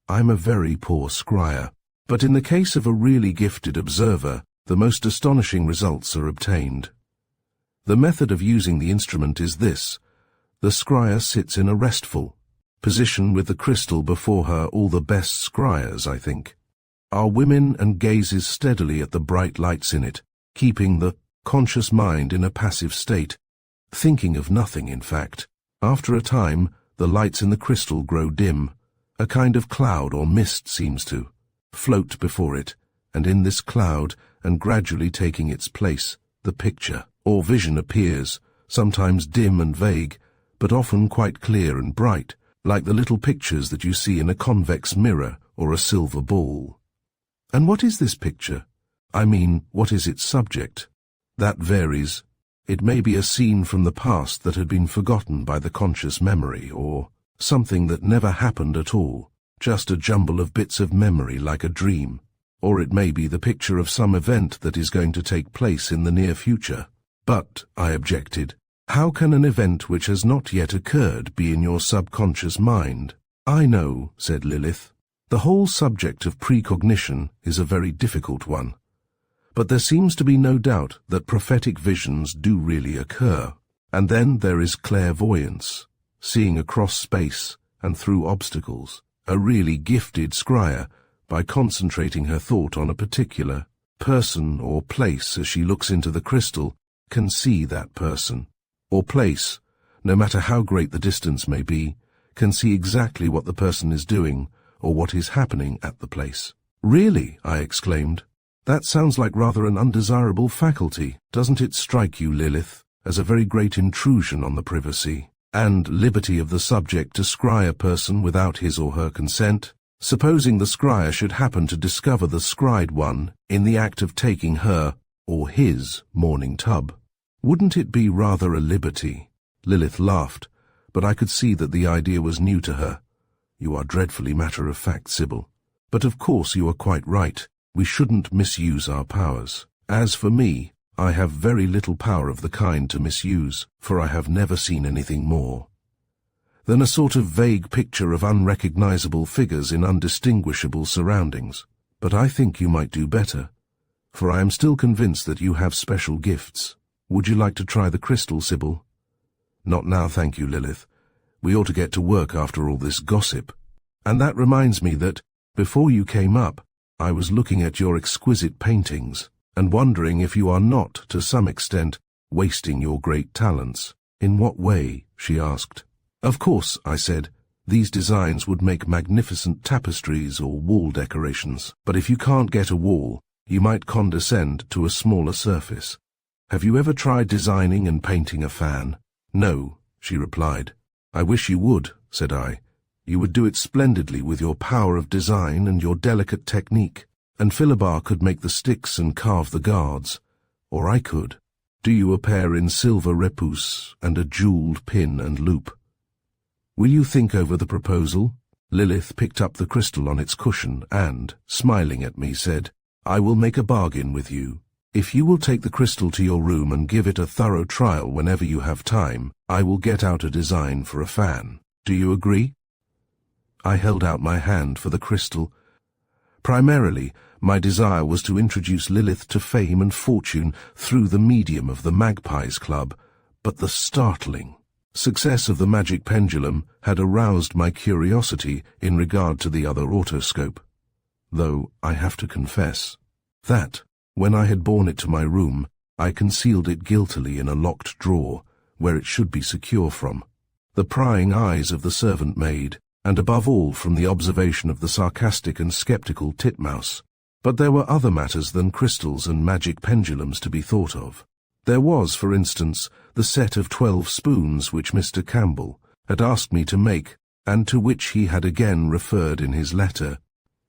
I'm a very poor scryer. But in the case of a really gifted observer, the most astonishing results are obtained. The method of using the instrument is this. The scryer sits in a restful position with the crystal before her. All the best scryers, I think, are women, and gazes steadily at the bright lights in it, keeping the conscious mind in a passive state, thinking of nothing, in fact. After a time, the lights in the crystal grow dim. A kind of cloud or mist seems to float before it, and in this cloud, and gradually taking its place, the picture or vision appears, sometimes dim and vague, but often quite clear and bright, like the little pictures that you see in a convex mirror or a silver ball. And what is this picture? I mean, what is its subject? That varies. It may be a scene from the past that had been forgotten by the conscious memory, or something that never happened at all, just a jumble of bits of memory like a dream. Or it may be the picture of some event that is going to take place in the near future. But, I objected, how can an event which has not yet occurred be in your subconscious mind? I know, said Lilith. The whole subject of precognition is a very difficult one. But there seems to be no doubt that prophetic visions do really occur. And then there is clairvoyance, seeing across space and through obstacles. A really gifted scryer, by concentrating her thought on a particular person or place as she looks into the crystal, can see that person or place, no matter how great the distance may be, can see exactly what the person is doing or what is happening at the place. Really, I exclaimed. That sounds like rather an undesirable faculty. Doesn't it strike you, Lilith, as a very great intrusion on the privacy and liberty of the subject to scry a person without his or her consent? Supposing the scryer should happen to discover the scried one in the act of taking her or his morning tub. Wouldn't it be rather a liberty? Lilith laughed, but I could see that the idea was new to her. You are dreadfully matter-of-fact, Sybil. But of course you are quite right. We shouldn't misuse our powers. As for me, I have very little power of the kind to misuse, for I have never seen anything more. then a sort of vague picture of unrecognizable figures in undistinguishable surroundings. But I think you might do better, for I am still convinced that you have special gifts. Would you like to try the crystal, Sybil? Not now, thank you, Lilith. We ought to get to work after all this gossip. And that reminds me that, before you came up, I was looking at your exquisite paintings, and wondering if you are not, to some extent, wasting your great talents. In what way? She asked. Of course, I said, these designs would make magnificent tapestries or wall decorations. But if you can't get a wall, you might condescend to a smaller surface. Have you ever tried designing and painting a fan? No, she replied. I wish you would, said I. You would do it splendidly with your power of design and your delicate technique, and Philibert could make the sticks and carve the guards. Or I could. Do you a pair in silver repousse and a jewelled pin and loop? Will you think over the proposal? Lilith picked up the crystal on its cushion and, smiling at me, said, I will make a bargain with you. If you will take the crystal to your room and give it a thorough trial whenever you have time, I will get out a design for a fan. Do you agree? I held out my hand for the crystal. Primarily, my desire was to introduce Lilith to fame and fortune through the medium of the Magpies Club, but the startling success of the magic pendulum had aroused my curiosity in regard to the other otoscope, though I have to confess that, when I had borne it to my room, I concealed it guiltily in a locked drawer, where it should be secure from the prying eyes of the servant maid, and above all from the observation of the sarcastic and sceptical titmouse. But there were other matters than crystals and magic pendulums to be thought of. There was, for instance, the set of 12 spoons which Mr. Campbell had asked me to make, and to which he had again referred in his letter.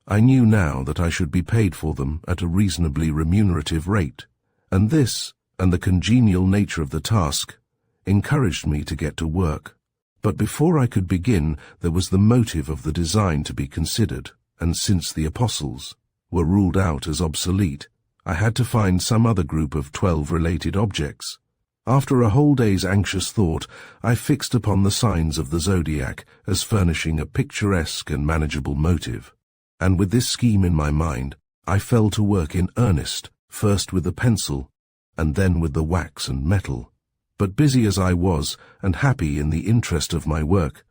I knew now that I should be paid for them at a reasonably remunerative rate, and this, and the congenial nature of the task, encouraged me to get to work. But before I could begin, there was the motive of the design to be considered, and since the apostles were ruled out as obsolete, I had to find some other group of 12 related objects. After a whole day's anxious thought, I fixed upon the signs of the zodiac as furnishing a picturesque and manageable motive. And with this scheme in my mind, I fell to work in earnest, first with the pencil, and then with the wax and metal. But busy as I was, and happy in the interest of my work,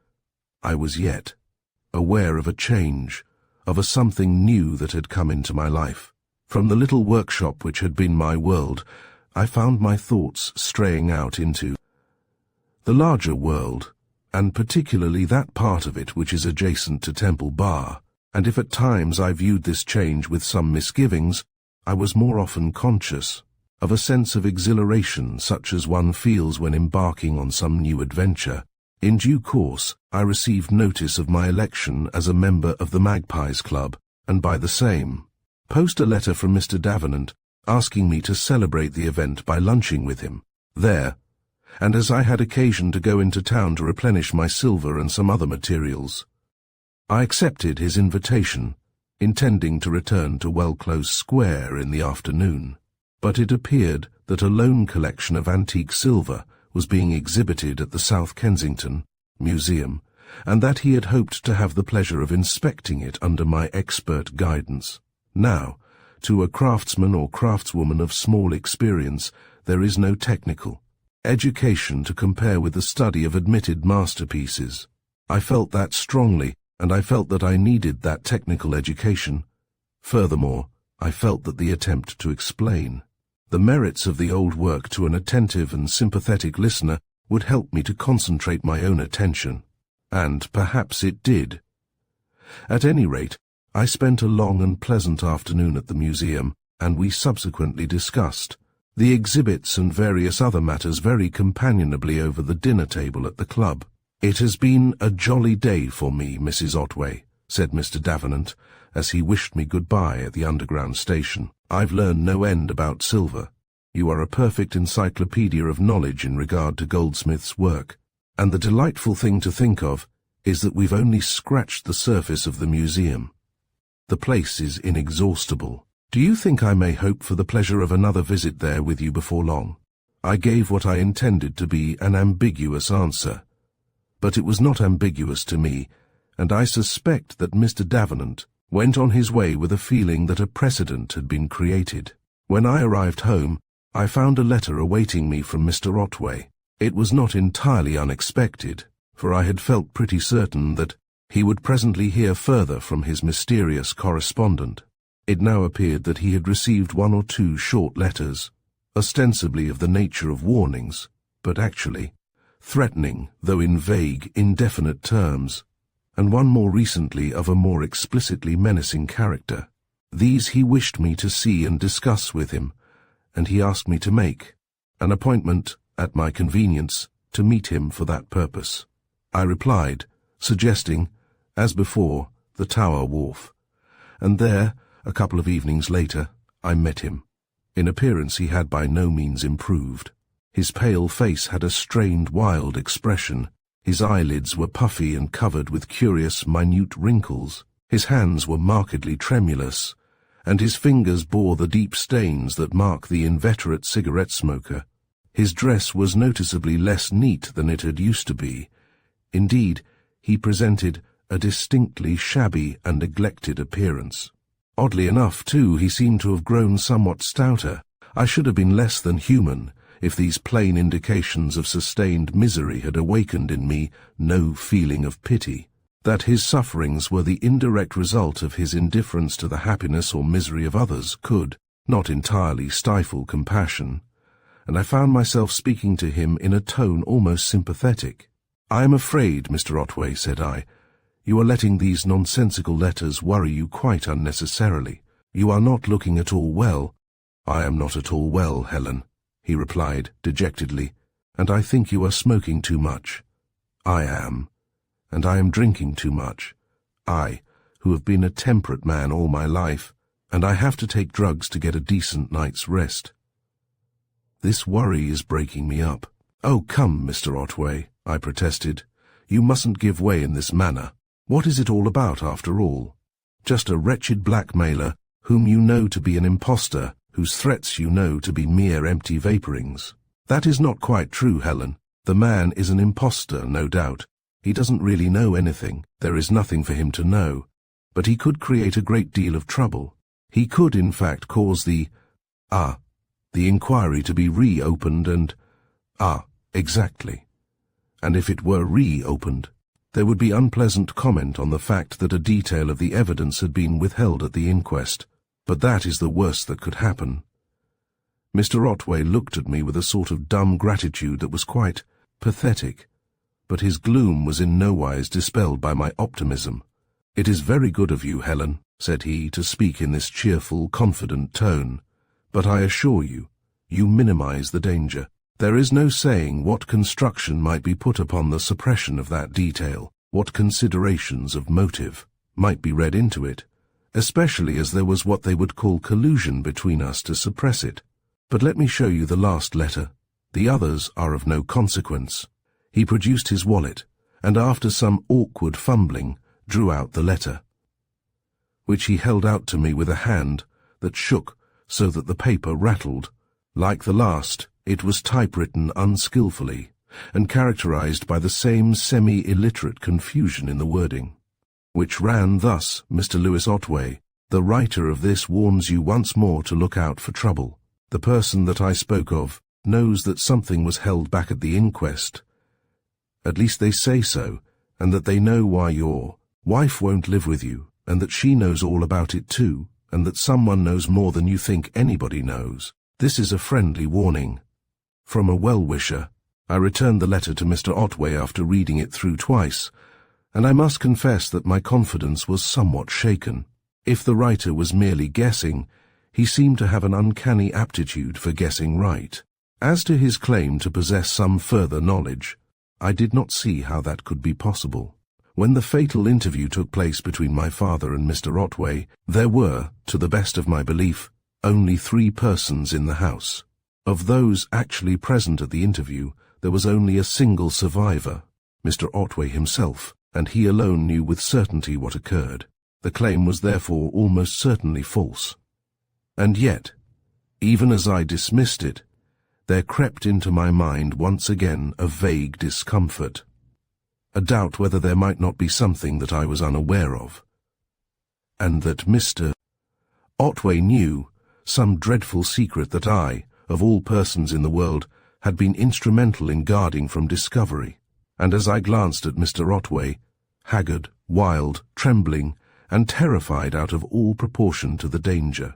I was yet aware of a change, of a something new that had come into my life. From the little workshop which had been my world, I found my thoughts straying out into the larger world, and particularly that part of it which is adjacent to Temple Bar, and if at times I viewed this change with some misgivings, I was more often conscious of a sense of exhilaration such as one feels when embarking on some new adventure. In due course, I received notice of my election as a member of the Magpies Club, and by the same post a letter from Mr. Davenant asking me to celebrate the event by lunching with him there, and as I had occasion to go into town to replenish my silver and some other materials, I accepted his invitation, intending to return to Wellclose Square in the afternoon. But it appeared that a lone collection of antique silver was being exhibited at the South Kensington Museum, and that he had hoped to have the pleasure of inspecting it under my expert guidance. Now, to a craftsman or craftswoman of small experience, there is no technical education to compare with the study of admitted masterpieces. I felt that strongly, and I felt that I needed that technical education. Furthermore, I felt that the attempt to explain the merits of the old work to an attentive and sympathetic listener would help me to concentrate my own attention. And perhaps it did. At any rate, I spent a long and pleasant afternoon at the museum, and we subsequently discussed the exhibits and various other matters very companionably over the dinner table at the club. "It has been a jolly day for me, Mrs. Otway," said Mr. Davenant, as he wished me good-bye at the underground station. "I've learned no end about silver. You are a perfect encyclopedia of knowledge in regard to goldsmiths' work, and the delightful thing to think of is that we've only scratched the surface of the museum. The place is inexhaustible. Do you think I may hope for the pleasure of another visit there with you before long?" I gave what I intended to be an ambiguous answer, but it was not ambiguous to me, and I suspect that Mr. Davenant went on his way with a feeling that a precedent had been created. When I arrived home, I found a letter awaiting me from Mr. Otway. It was not entirely unexpected, for I had felt pretty certain that he would presently hear further from his mysterious correspondent. It now appeared that he had received 1 or 2 short letters, ostensibly of the nature of warnings, but actually threatening, though in vague, indefinite terms, and one more recently of a more explicitly menacing character. These he wished me to see and discuss with him, and he asked me to make an appointment, at my convenience, to meet him for that purpose. I replied, suggesting, as before, the Tower Wharf, and there, a couple of evenings later, I met him. In appearance he had by no means improved. His pale face had a strained, wild expression. His eyelids were puffy and covered with curious, minute wrinkles. His hands were markedly tremulous, and his fingers bore the deep stains that mark the inveterate cigarette smoker. His dress was noticeably less neat than it had used to be. Indeed, he presented a distinctly shabby and neglected appearance. Oddly enough, too, he seemed to have grown somewhat stouter. I should have been less than human if these plain indications of sustained misery had awakened in me no feeling of pity. That his sufferings were the indirect result of his indifference to the happiness or misery of others could not entirely stifle compassion, and I found myself speaking to him in a tone almost sympathetic. "I am afraid, Mr. Otway," said I, "you are letting these nonsensical letters worry you quite unnecessarily. You are not looking at all well." "I am not at all well, Helen," he replied dejectedly, "and I think you are smoking too much." "I am. And I am drinking too much. I, who have been a temperate man all my life, and I have to take drugs to get a decent night's rest. This worry is breaking me up." "Oh, come, Mr. Otway," I protested. "You mustn't give way in this manner. What is it all about, after all? Just a wretched blackmailer whom you know to be an impostor, whose threats you know to be mere empty vapourings." "That is not quite true, Helen. The man is an impostor, no doubt. He doesn't really know anything. There is nothing for him to know. But he could create a great deal of trouble. He could, in fact, cause the inquiry to be reopened and— exactly. And if it were reopened, there would be unpleasant comment on the fact that a detail of the evidence had been withheld at the inquest. But that is the worst that could happen." Mr. Otway looked at me with a sort of dumb gratitude that was quite pathetic, but his gloom was in no wise dispelled by my optimism. "It is very good of you, Helen," said he, "to speak in this cheerful, confident tone, but I assure you, you minimize the danger. There is no saying what construction might be put upon the suppression of that detail, what considerations of motive might be read into it, especially as there was what they would call collusion between us to suppress it. But let me show you the last letter. The others are of no consequence." He produced his wallet, and after some awkward fumbling, drew out the letter, which he held out to me with a hand that shook so that the paper rattled. Like the last, it was typewritten unskilfully, and characterized by the same semi-illiterate confusion in the wording, which ran thus: "Mr. Lewis Otway, the writer of this warns you once more to look out for trouble. The person that I spoke of knows that something was held back at the inquest. At least they say so, and that they know why your wife won't live with you, and that she knows all about it too, and that someone knows more than you think anybody knows. This is a friendly warning. From a well-wisher." I returned the letter to Mr. Otway after reading it through twice, and I must confess that my confidence was somewhat shaken. If the writer was merely guessing, he seemed to have an uncanny aptitude for guessing right. As to his claim to possess some further knowledge, I did not see how that could be possible. When the fatal interview took place between my father and Mr. Otway, there were, to the best of my belief, only 3 persons in the house. Of those actually present at the interview, there was only a single survivor, Mr. Otway himself, and he alone knew with certainty what occurred. The claim was therefore almost certainly false. And yet, even as I dismissed it, there crept into my mind once again a vague discomfort. a doubt whether there might not be something that I was unaware of. And that Mr. Otway knew some dreadful secret that I, of all persons in the world, had been instrumental in guarding from discovery. And as I glanced at Mr. Otway, haggard, wild, trembling, and terrified out of all proportion to the danger,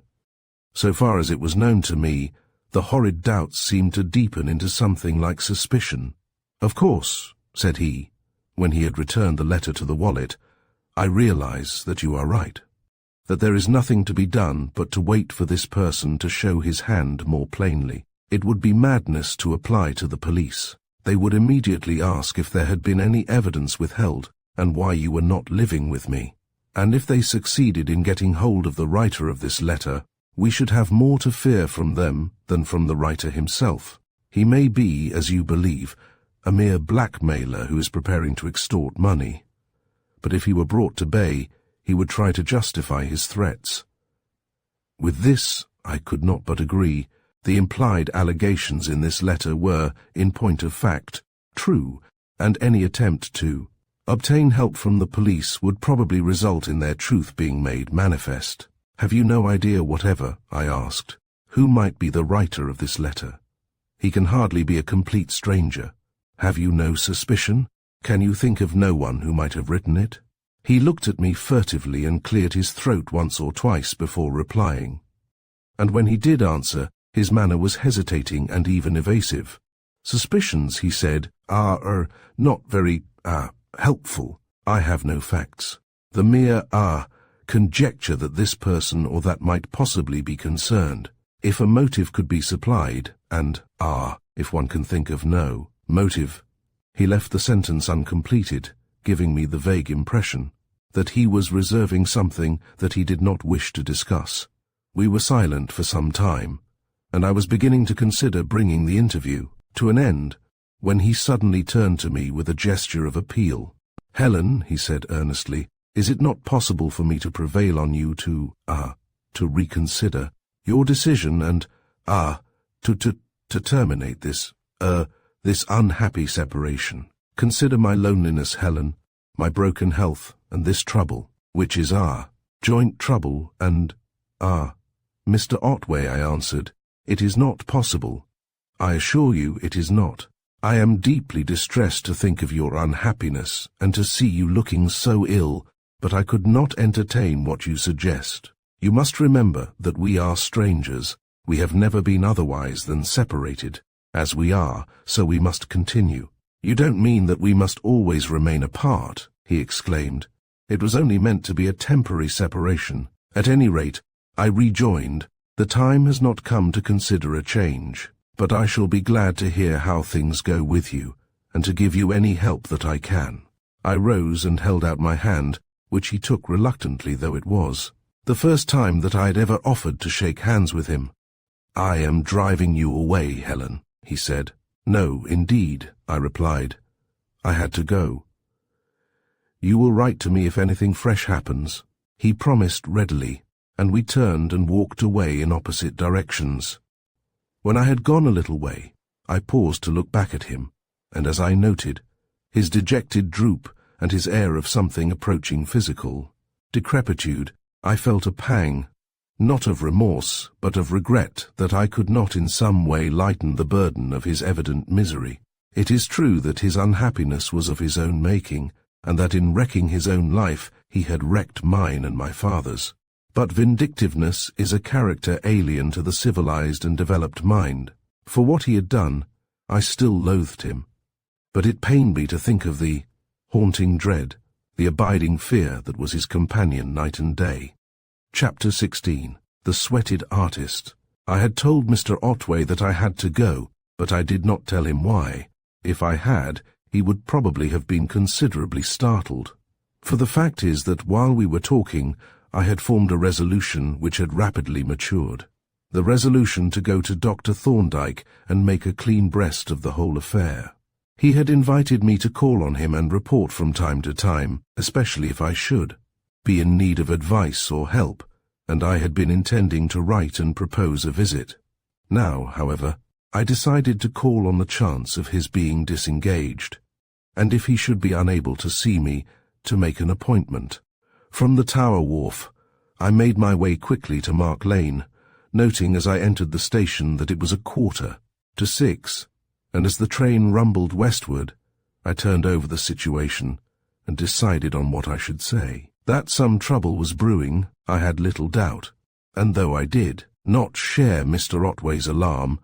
so far as it was known to me, the horrid doubts seemed to deepen into something like suspicion. "Of course," said he, when he had returned the letter to the wallet, "I realize that you are right, that there is nothing to be done but to wait for this person to show his hand more plainly. It would be madness to apply to the police. They would immediately ask if there had been any evidence withheld, and why you were not living with me. And if they succeeded in getting hold of the writer of this letter, we should have more to fear from them than from the writer himself. He may be, as you believe, a mere blackmailer who is preparing to extort money. But if he were brought to bay, he would try to justify his threats." With this I could not but agree. The implied allegations in this letter were, in point of fact, true, and any attempt to obtain help from the police would probably result in their truth being made manifest. "Have you no idea whatever," I asked, "who might be the writer of this letter? He can hardly be a complete stranger. Have you no suspicion? Can you think of no one who might have written it?" He looked at me furtively and cleared his throat once or twice before replying. And when he did answer, his manner was hesitating and even evasive. "Suspicions," he said, "are not very, helpful. I have no facts. The mere, conjecture that this person or that might possibly be concerned. If a motive could be supplied, and, if one can think of no motive." He left the sentence uncompleted, giving me the vague impression that he was reserving something that he did not wish to discuss. We were silent for some time, and I was beginning to consider bringing the interview to an end, when he suddenly turned to me with a gesture of appeal. "Helen," he said earnestly, "is it not possible for me to prevail on you to reconsider your decision and, to terminate this unhappy separation? Consider my loneliness, Helen, my broken health, and this trouble, which is our joint trouble, and, Mr. Otway," I answered, "it is not possible. I assure you it is not. I am deeply distressed to think of your unhappiness and to see you looking so ill, but I could not entertain what you suggest. You must remember that we are strangers. We have never been otherwise than separated. As we are, so we must continue." "You don't mean that we must always remain apart?" he exclaimed. "It was only meant to be a temporary separation. At any rate," I rejoined, "the time has not come to consider a change, but I shall be glad to hear how things go with you, and to give you any help that I can." I rose and held out my hand, which he took reluctantly though it was. The first time that I had ever offered to shake hands with him. "I am driving you away, Helen," he said. "No, indeed," I replied. "I had to go." "You will write to me if anything fresh happens." He promised readily, and we turned and walked away in opposite directions. When I had gone a little way, I paused to look back at him, and as I noted, his dejected droop and his air of something approaching physical decrepitude, I felt a pang, not of remorse, but of regret that I could not in some way lighten the burden of his evident misery. It is true that his unhappiness was of his own making, and that in wrecking his own life he had wrecked mine and my father's. But vindictiveness is a character alien to the civilized and developed mind. For what he had done, I still loathed him. But it pained me to think of the haunting dread, the abiding fear that was his companion night and day. Chapter 16. The Sweated Artist. I had told Mr. Otway that I had to go, but I did not tell him why. If I had, he would probably have been considerably startled. For the fact is that while we were talking, I had formed a resolution which had rapidly matured. The resolution to go to Dr. Thorndyke and make a clean breast of the whole affair. He had invited me to call on him and report from time to time, especially if I should be in need of advice or help, and I had been intending to write and propose a visit. Now, however, I decided to call on the chance of his being disengaged. and if he should be unable to see me, to make an appointment. From the Tower Wharf, I made my way quickly to Mark Lane, noting as I entered the station that it was 5:45, and as the train rumbled westward, I turned over the situation and decided on what I should say. That some trouble was brewing, I had little doubt, and though I did not share Mr. Otway's alarm,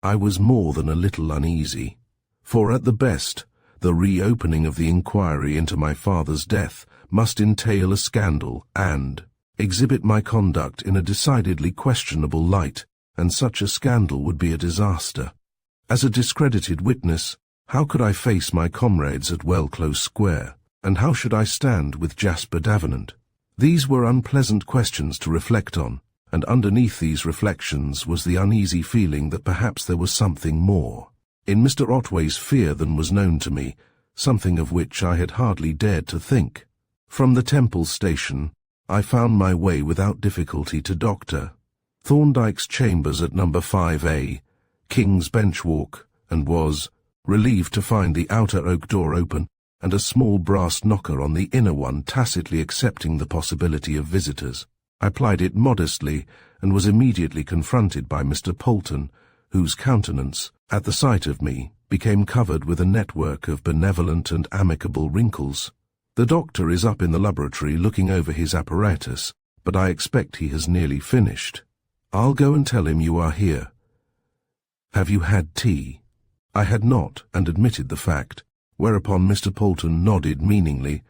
I was more than a little uneasy, for at the best, the reopening of the inquiry into my father's death must entail a scandal and exhibit my conduct in a decidedly questionable light, and such a scandal would be a disaster. As a discredited witness, how could I face my comrades at Close Square, and how should I stand with Jasper Davenant? These were unpleasant questions to reflect on, and underneath these reflections was the uneasy feeling that perhaps there was something more in Mr. Otway's fear than was known to me, something of which I had hardly dared to think. From the Temple station, I found my way without difficulty to Dr. Thorndyke's chambers at number 5A, King's Bench Walk, and was relieved to find the outer oak door open and a small brass knocker on the inner one tacitly accepting the possibility of visitors. I plied it modestly and was immediately confronted by Mr. Polton, whose countenance, at the sight of me, became covered with a network of benevolent and amicable wrinkles. The doctor is up in the laboratory looking over his apparatus, but I expect he has nearly finished. I'll go and tell him you are here. Have you had tea? I had not, and admitted the fact, whereupon Mr. Polton nodded meaningly,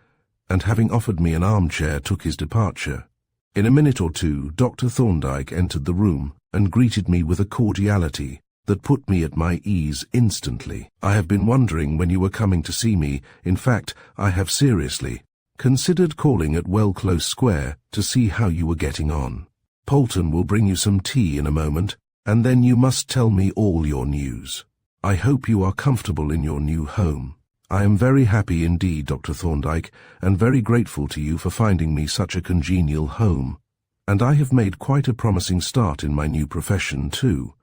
and having offered me an armchair took his departure. In a minute or two, Dr. Thorndyke entered the room and greeted me with a cordiality that put me at my ease instantly. I have been wondering when you were coming to see me. In fact, I have seriously considered calling at Close Square to see how you were getting on. Polton will bring you some tea in a moment, and then you must tell me all your news. I hope you are comfortable in your new home. I am very happy indeed, Dr. Thorndyke, and very grateful to you for finding me such a congenial home. And I have made quite a promising start in my new profession, too.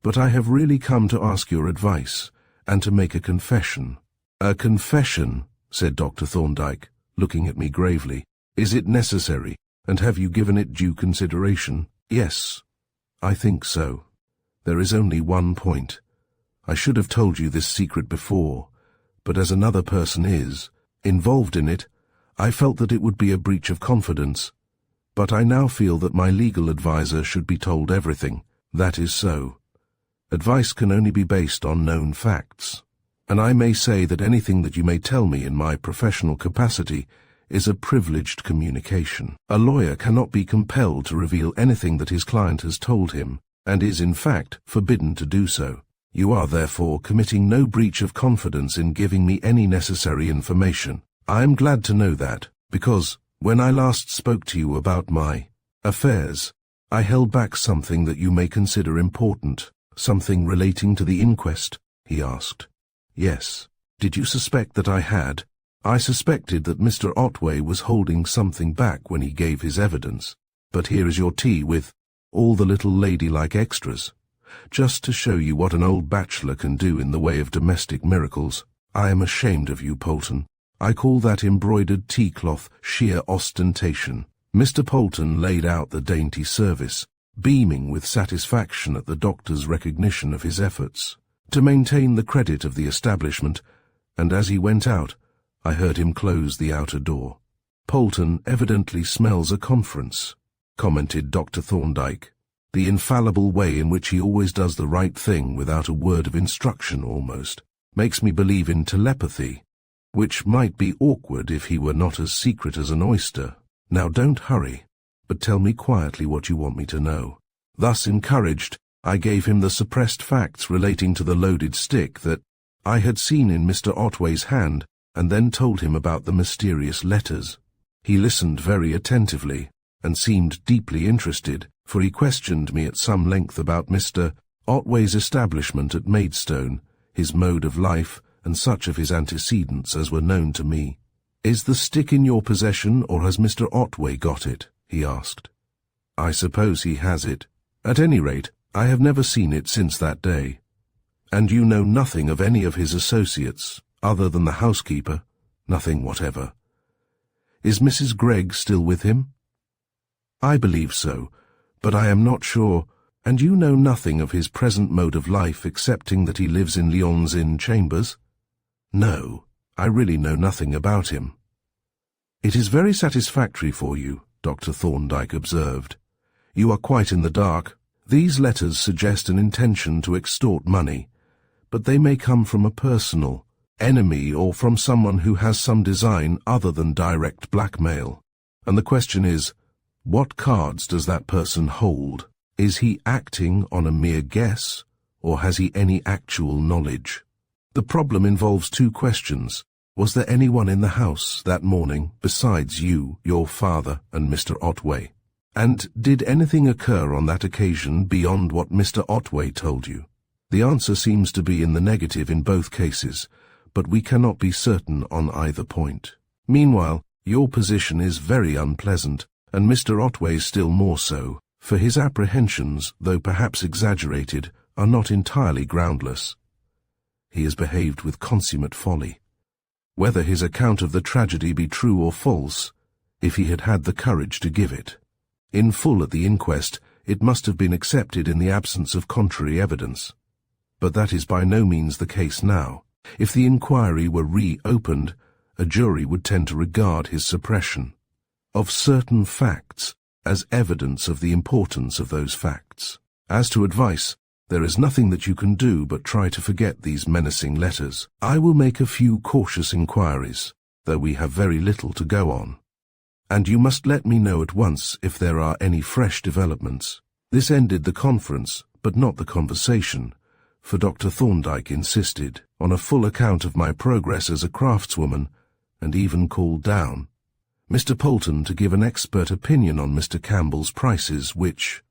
But I have really come to ask your advice, and to make a confession. A confession, said Dr. Thorndyke, looking at me gravely. Is it necessary, and have you given it due consideration? Yes, I think so. There is only one point. I should have told you this secret before, but as another person is involved in it, I felt that it would be a breach of confidence. But I now feel that my legal adviser should be told everything. That is so. Advice can only be based on known facts, and I may say that anything that you may tell me in my professional capacity is a privileged communication. A lawyer cannot be compelled to reveal anything that his client has told him, and is in fact forbidden to do so. You are therefore committing no breach of confidence in giving me any necessary information. I am glad to know that, because when I last spoke to you about my affairs, I held back something that you may consider important. Something relating to the inquest, he asked. Yes. Did you suspect that I had? I suspected that Mr. Otway was holding something back when he gave his evidence. But here is your tea with all the little ladylike extras, just to show you what an old bachelor can do in the way of domestic miracles. I am ashamed of you, Polton. I call that embroidered tea-cloth sheer ostentation. Mr. Polton laid out the dainty service, beaming with satisfaction at the doctor's recognition of his efforts to maintain the credit of the establishment, and as he went out, I heard him close the outer door. Polton evidently smells a conference, commented Dr. Thorndyke. The infallible way in which he always does the right thing without a word of instruction almost makes me believe in telepathy, which might be awkward if he were not as secret as an oyster. Now don't hurry, but tell me quietly what you want me to know. Thus encouraged, I gave him the suppressed facts relating to the loaded stick that I had seen in Mr. Otway's hand, and then told him about the mysterious letters. He listened very attentively, and seemed deeply interested, for he questioned me at some length about Mr. Otway's establishment at Maidstone, his mode of life, and such of his antecedents as were known to me. Is the stick in your possession, or has Mr. Otway got it? He asked. I suppose he has it. At any rate, I have never seen it since that day. And you know nothing of any of his associates? other than the housekeeper? Nothing whatever. Is Mrs. Gregg still with him? I believe so, but I am not sure. And you know nothing of his present mode of life excepting that he lives in Lyon's Inn Chambers? No, I really know nothing about him. It is very satisfactory for you, Dr. Thorndyke observed. You are quite in the dark. These letters suggest an intention to extort money, but they may come from a personal enemy or from someone who has some design other than direct blackmail. And the question is, what cards does that person hold? Is he acting on a mere guess, or has he any actual knowledge? The problem involves two questions. Was there anyone in the house that morning besides you, your father, and Mr. Otway? And did anything occur on that occasion beyond what Mr. Otway told you? The answer seems to be in the negative in both cases, but we cannot be certain on either point. Meanwhile, your position is very unpleasant, and Mr. Otway's still more so, for his apprehensions, though perhaps exaggerated, are not entirely groundless. He has behaved with consummate folly. Whether his account of the tragedy be true or false, if he had had the courage to give it, in full at the inquest, it must have been accepted in the absence of contrary evidence. But that is by no means the case now. If the inquiry were reopened, a jury would tend to regard his suppression of certain facts as evidence of the importance of those facts. As to advice, there is nothing that you can do but try to forget these menacing letters. I will make a few cautious inquiries, though we have very little to go on. And you must let me know at once if there are any fresh developments. This ended the conference, but not the conversation, for Dr. Thorndyke insisted on a full account of my progress as a craftswoman, and even called down Mr. Polton to give an expert opinion on Mr. Campbell's prices, which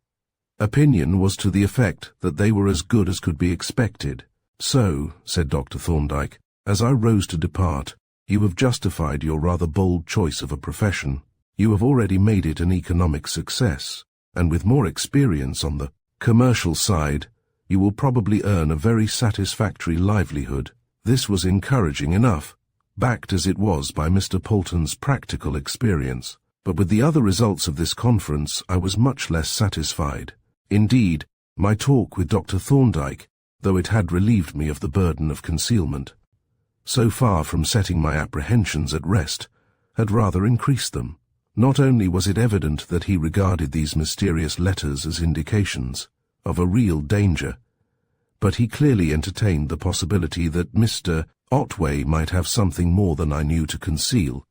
opinion was to the effect that they were as good as could be expected. So, said Dr. Thorndyke, as I rose to depart, you have justified your rather bold choice of a profession. You have already made it an economic success, and with more experience on the commercial side, you will probably earn a very satisfactory livelihood. This was encouraging enough, backed as it was by Mr. Polton's practical experience, but with the other results of this conference I was much less satisfied. Indeed, my talk with Dr. Thorndyke, though it had relieved me of the burden of concealment, so far from setting my apprehensions at rest, had rather increased them. Not only was it evident that he regarded these mysterious letters as indications of a real danger, but he clearly entertained the possibility that Mr. Otway might have something more than I knew to conceal.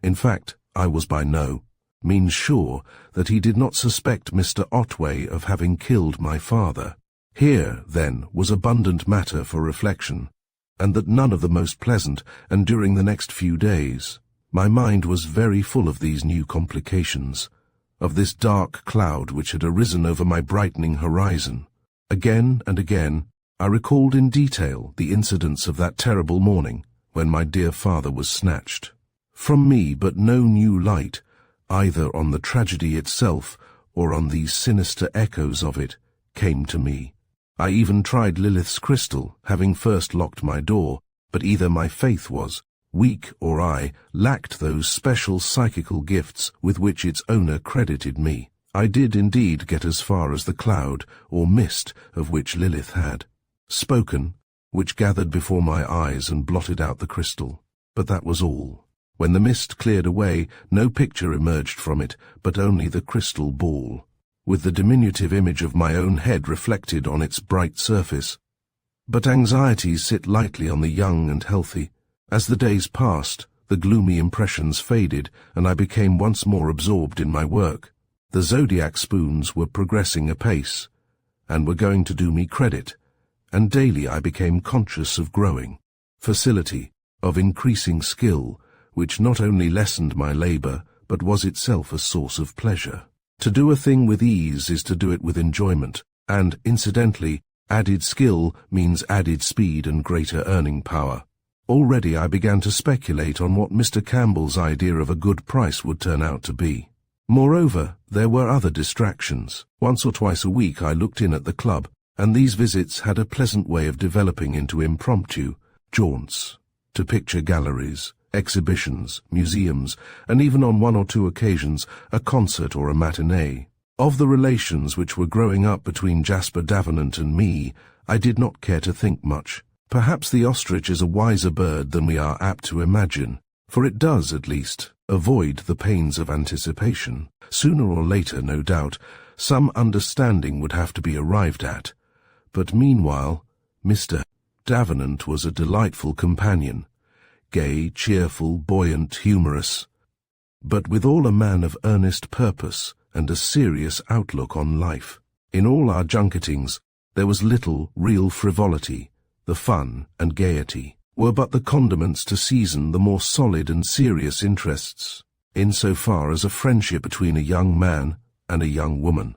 In fact, I was by no means sure that he did not suspect Mr. Otway of having killed my father. Here, then, was abundant matter for reflection, and that none of the most pleasant, and during the next few days, my mind was very full of these new complications, of this dark cloud which had arisen over my brightening horizon. Again and again, I recalled in detail the incidents of that terrible morning when my dear father was snatched from me, but no new light, either on the tragedy itself or on these sinister echoes of it, came to me. I even tried Lilith's crystal, having first locked my door, but either my faith was weak or I lacked those special psychical gifts with which its owner credited me. I did indeed get as far as the cloud or mist of which Lilith had spoken, which gathered before my eyes and blotted out the crystal. But that was all. When the mist cleared away, no picture emerged from it, but only the crystal ball, with the diminutive image of my own head reflected on its bright surface. But anxieties sit lightly on the young and healthy. As the days passed, the gloomy impressions faded, and I became once more absorbed in my work. The zodiac spoons were progressing apace, and were going to do me credit, and daily I became conscious of growing facility, of increasing skill, which not only lessened my labor, but was itself a source of pleasure. To do a thing with ease is to do it with enjoyment, and, incidentally, added skill means added speed and greater earning power. Already I began to speculate on what Mr. Campbell's idea of a good price would turn out to be. Moreover, there were other distractions. Once or twice a week I looked in at the club, and these visits had a pleasant way of developing into impromptu jaunts. to picture galleries, exhibitions, museums, and even on one or two occasions a concert or a matinee. Of the relations which were growing up between Jasper Davenant and me, I did not care to think much. Perhaps the ostrich is a wiser bird than we are apt to imagine, for it does, at least, avoid the pains of anticipation. Sooner or later, no doubt, some understanding would have to be arrived at. But meanwhile, Mr. Davenant was a delightful companion, gay, cheerful, buoyant, humorous, but withal a man of earnest purpose and a serious outlook on life. In all our junketings, there was little real frivolity. The fun and gaiety were but the condiments to season the more solid and serious interests, insofar as a friendship between a young man and a young woman,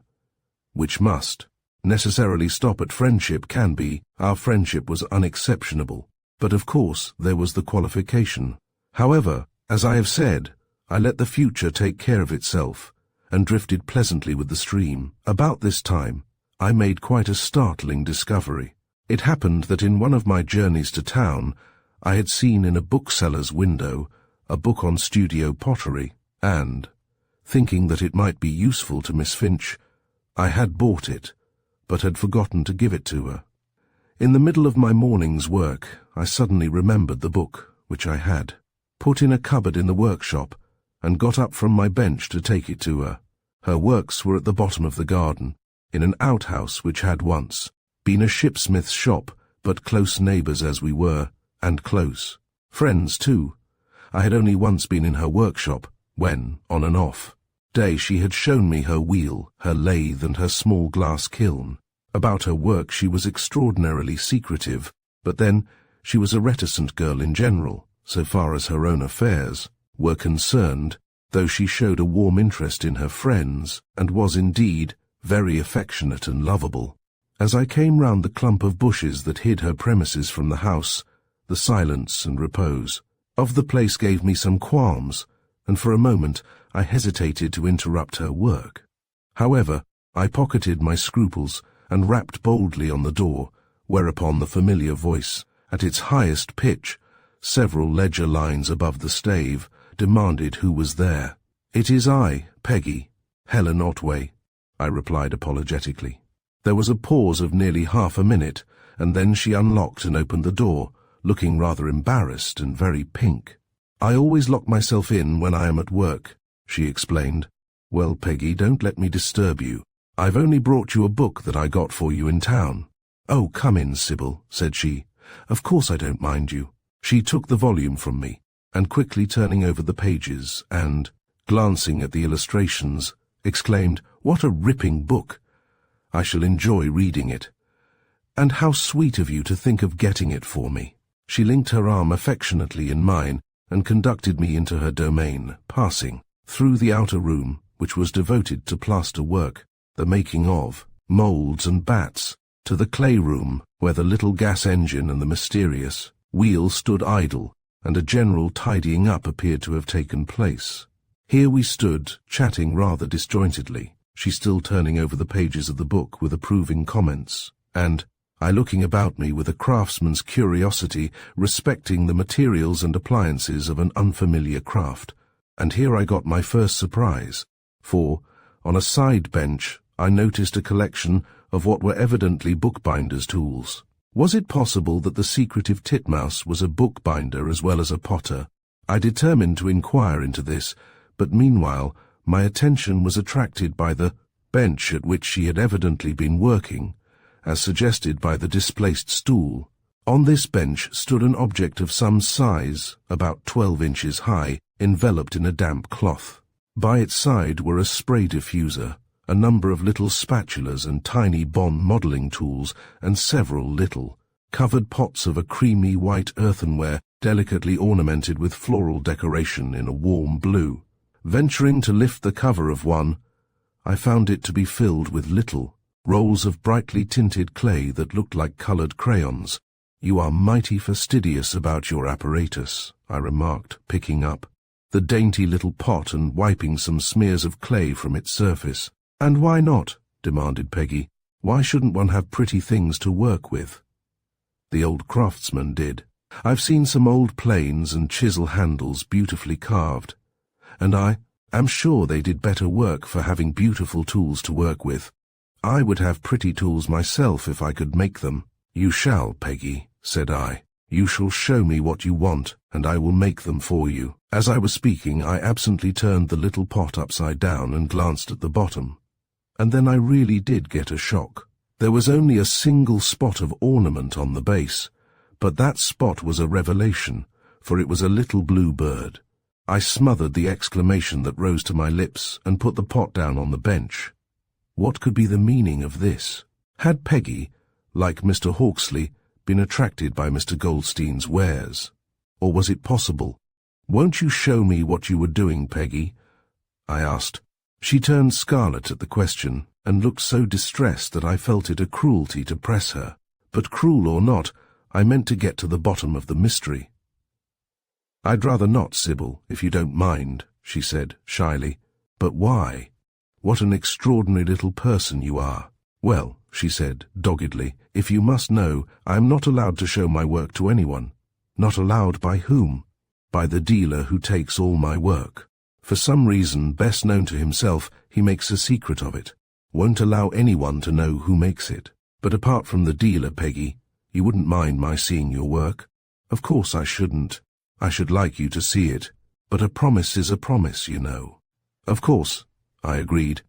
which must necessarily stop at friendship, can be. Our friendship was unexceptionable, but of course there was the qualification. However, as I have said, I let the future take care of itself, and drifted pleasantly with the stream. About this time, I made quite a startling discovery. It happened that in one of my journeys to town, I had seen in a bookseller's window a book on studio pottery, and, thinking that it might be useful to Miss Finch, I had bought it, but had forgotten to give it to her. In the middle of my morning's work, I suddenly remembered the book, which I had put in a cupboard in the workshop, and got up from my bench to take it to her. Her works were at the bottom of the garden, in an outhouse which had once been a shipsmith's shop, but close neighbours as we were, and close friends too. I had only once been in her workshop, when, on an off day, she had shown me her wheel, her lathe, and her small glass kiln. About her work she was extraordinarily secretive, but then she was a reticent girl in general, so far as her own affairs were concerned, though she showed a warm interest in her friends, and was indeed very affectionate and lovable. As I came round the clump of bushes that hid her premises from the house, the silence and repose of the place gave me some qualms, and for a moment I hesitated to interrupt her work. However, I pocketed my scruples and rapped boldly on the door, whereupon the familiar voice, at its highest pitch, several ledger lines above the stave, demanded who was there. "It is I, Peggy, Helen Otway," I replied apologetically. There was a pause of nearly half a minute, and then she unlocked and opened the door, looking rather embarrassed and very pink. "I always lock myself in when I am at work," she explained. "Well, Peggy, don't let me disturb you. I've only brought you a book that I got for you in town." "Oh, come in, Sybil," said she. "Of course I don't mind you." She took the volume from me, and quickly turning over the pages and, glancing at the illustrations, exclaimed, "What a ripping book! I shall enjoy reading it. And how sweet of you to think of getting it for me." She linked her arm affectionately in mine and conducted me into her domain, passing through the outer room, which was devoted to plaster work, the making of moulds and bats, to the clay room, where the little gas engine and the mysterious wheel stood idle, and a general tidying up appeared to have taken place. Here we stood, chatting rather disjointedly, she still turning over the pages of the book with approving comments, and I looking about me with a craftsman's curiosity respecting the materials and appliances of an unfamiliar craft. And here I got my first surprise, for, on a side bench, I noticed a collection of what were evidently bookbinder's tools. Was it possible that the secretive titmouse was a bookbinder as well as a potter? I determined to inquire into this, but meanwhile my attention was attracted by the bench at which she had evidently been working, as suggested by the displaced stool. On this bench stood an object of some size, about 12 inches high, enveloped in a damp cloth. By its side were a spray diffuser, a number of little spatulas and tiny Bond modelling tools, and several little, covered pots of a creamy white earthenware delicately ornamented with floral decoration in a warm blue. Venturing to lift the cover of one, I found it to be filled with little rolls of brightly tinted clay that looked like coloured crayons. "You are mighty fastidious about your apparatus," I remarked, picking up the dainty little pot and wiping some smears of clay from its surface. "And why not?" demanded Peggy. "Why shouldn't one have pretty things to work with?" The old craftsman did. I've seen some old planes and chisel handles beautifully carved, and I am sure they did better work for having beautiful tools to work with. I would have pretty tools myself if I could make them. You shall, Peggy, said I. You shall show me what you want, and I will make them for you. As I was speaking, I absently turned the little pot upside down and glanced at the bottom. And then I really did get a shock. There was only a single spot of ornament on the base, but that spot was a revelation, for it was a little blue bird. I smothered the exclamation that rose to my lips and put the pot down on the bench. What could be the meaning of this? Had Peggy, like Mr. Hawksley, been attracted by Mr. Goldstein's wares? Or was it possible? "Won't you show me what you were doing, Peggy?" I asked. She turned scarlet at the question and looked so distressed that I felt it a cruelty to press her. But cruel or not, I meant to get to the bottom of the mystery. "I'd rather not, Sybil, if you don't mind," she said shyly. "But why? What an extraordinary little person you are." "Well," she said doggedly, "if you must know, I am not allowed to show my work to anyone." "Not allowed by whom?" "By the dealer who takes all my work. For some reason best known to himself, he makes a secret of it. Won't allow anyone to know who makes it. But apart from the dealer, Peggy, you wouldn't mind my seeing your work?" "Of course I shouldn't. I should like you to see it. But a promise is a promise, you know." "Of course," I agreed,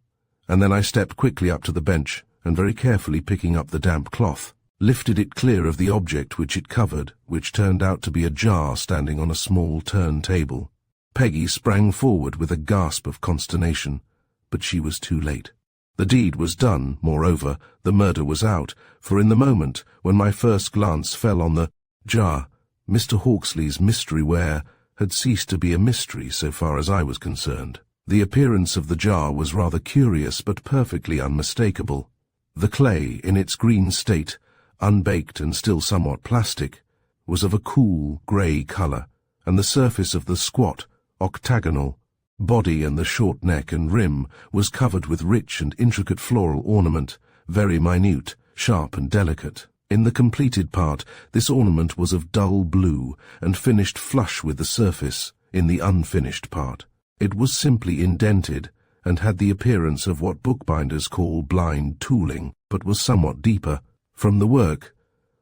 and then I stepped quickly up to the bench and, very carefully picking up the damp cloth, lifted it clear of the object which it covered, which turned out to be a jar standing on a small turntable. Peggy sprang forward with a gasp of consternation, but she was too late. The deed was done, moreover, the murder was out, for in the moment when my first glance fell on the jar, Mr. Hawksley's mystery ware had ceased to be a mystery so far as I was concerned. The appearance of the jar was rather curious but perfectly unmistakable. The clay, in its green state, unbaked and still somewhat plastic, was of a cool grey colour, and the surface of the squat, octagonal body and the short neck and rim was covered with rich and intricate floral ornament, very minute, sharp and delicate. In the completed part, this ornament was of dull blue and finished flush with the surface. In the unfinished part, it was simply indented and had the appearance of what bookbinders call blind tooling, but was somewhat deeper. From the work,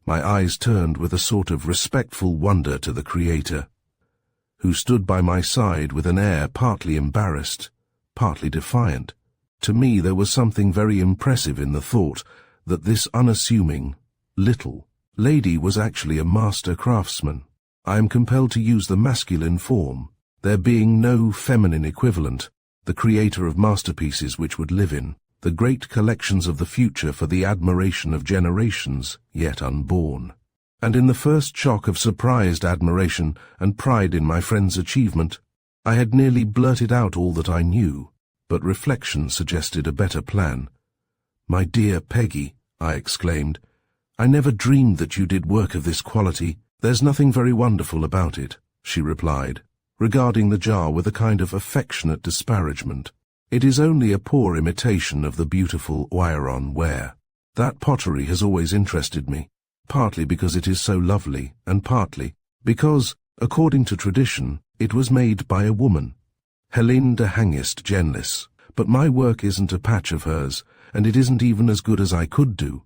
my eyes turned with a sort of respectful wonder to the creator, who stood by my side with an air partly embarrassed, partly defiant. To me there was something very impressive in the thought that this unassuming, little lady was actually a master craftsman. I am compelled to use the masculine form, there being no feminine equivalent, the creator of masterpieces which would live in the great collections of the future for the admiration of generations yet unborn. And in the first shock of surprised admiration and pride in my friend's achievement, I had nearly blurted out all that I knew, but reflection suggested a better plan. "My dear Peggy," I exclaimed, "I never dreamed that you did work of this quality." "There's nothing very wonderful about it," she replied, regarding the jar with a kind of affectionate disparagement. "It is only a poor imitation of the beautiful Oiron ware. That pottery has always interested me, partly because it is so lovely, and partly because, according to tradition, it was made by a woman, Helene de Hangest Genlis. But my work isn't a patch of hers, and it isn't even as good as I could do."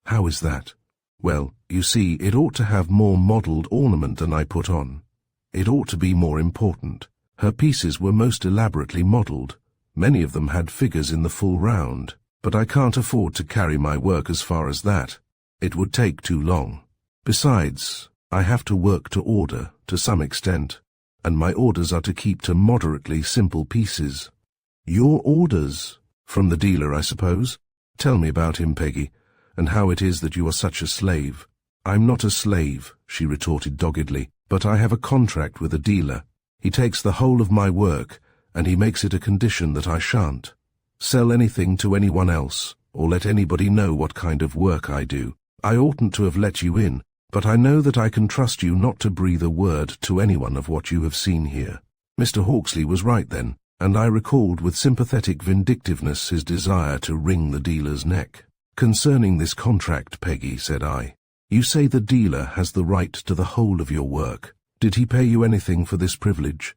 "How is that?" "Well, you see, it ought to have more modelled ornament than I put on. It ought to be more important. Her pieces were most elaborately modelled. Many of them had figures in the full round, but I can't afford to carry my work as far as that. It would take too long. Besides, I have to work to order, to some extent, and my orders are to keep to moderately simple pieces." "Your orders? From the dealer, I suppose? Tell me about him, Peggy, and how it is that you are such a slave." "I'm not a slave," she retorted doggedly, "but I have a contract with a dealer. He takes the whole of my work, and he makes it a condition that I shan't sell anything to anyone else, or let anybody know what kind of work I do. I oughtn't to have let you in, but I know that I can trust you not to breathe a word to anyone of what you have seen here." Mr. Hawksley was right then, and I recalled with sympathetic vindictiveness his desire to wring the dealer's neck. "Concerning this contract, Peggy," said I, You say the dealer has the right to the whole of your work. Did he pay you anything for this privilege?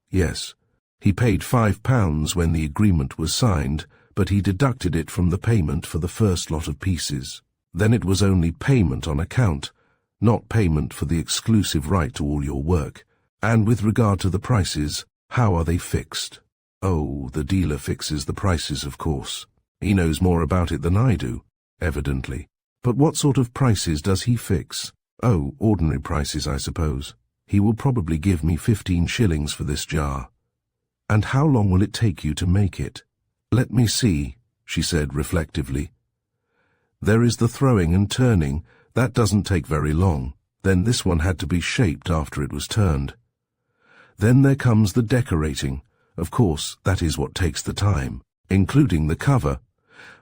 Yes. He paid £5 when the agreement was signed, but he deducted it from the payment for the first lot of pieces. Then it was only payment on account, not payment for the exclusive right to all your work. And with regard to the prices, how are they fixed? Oh, the dealer fixes the prices, of course. He knows more about it than I do, evidently. But what sort of prices does he fix? Oh, ordinary prices, I suppose. He will probably give me 15 shillings for this jar. And how long will it take you to make it? Let me see, she said reflectively. There is the throwing and turning. That doesn't take very long. Then this one had to be shaped after it was turned. Then there comes the decorating. Of course, that is what takes the time, including the cover.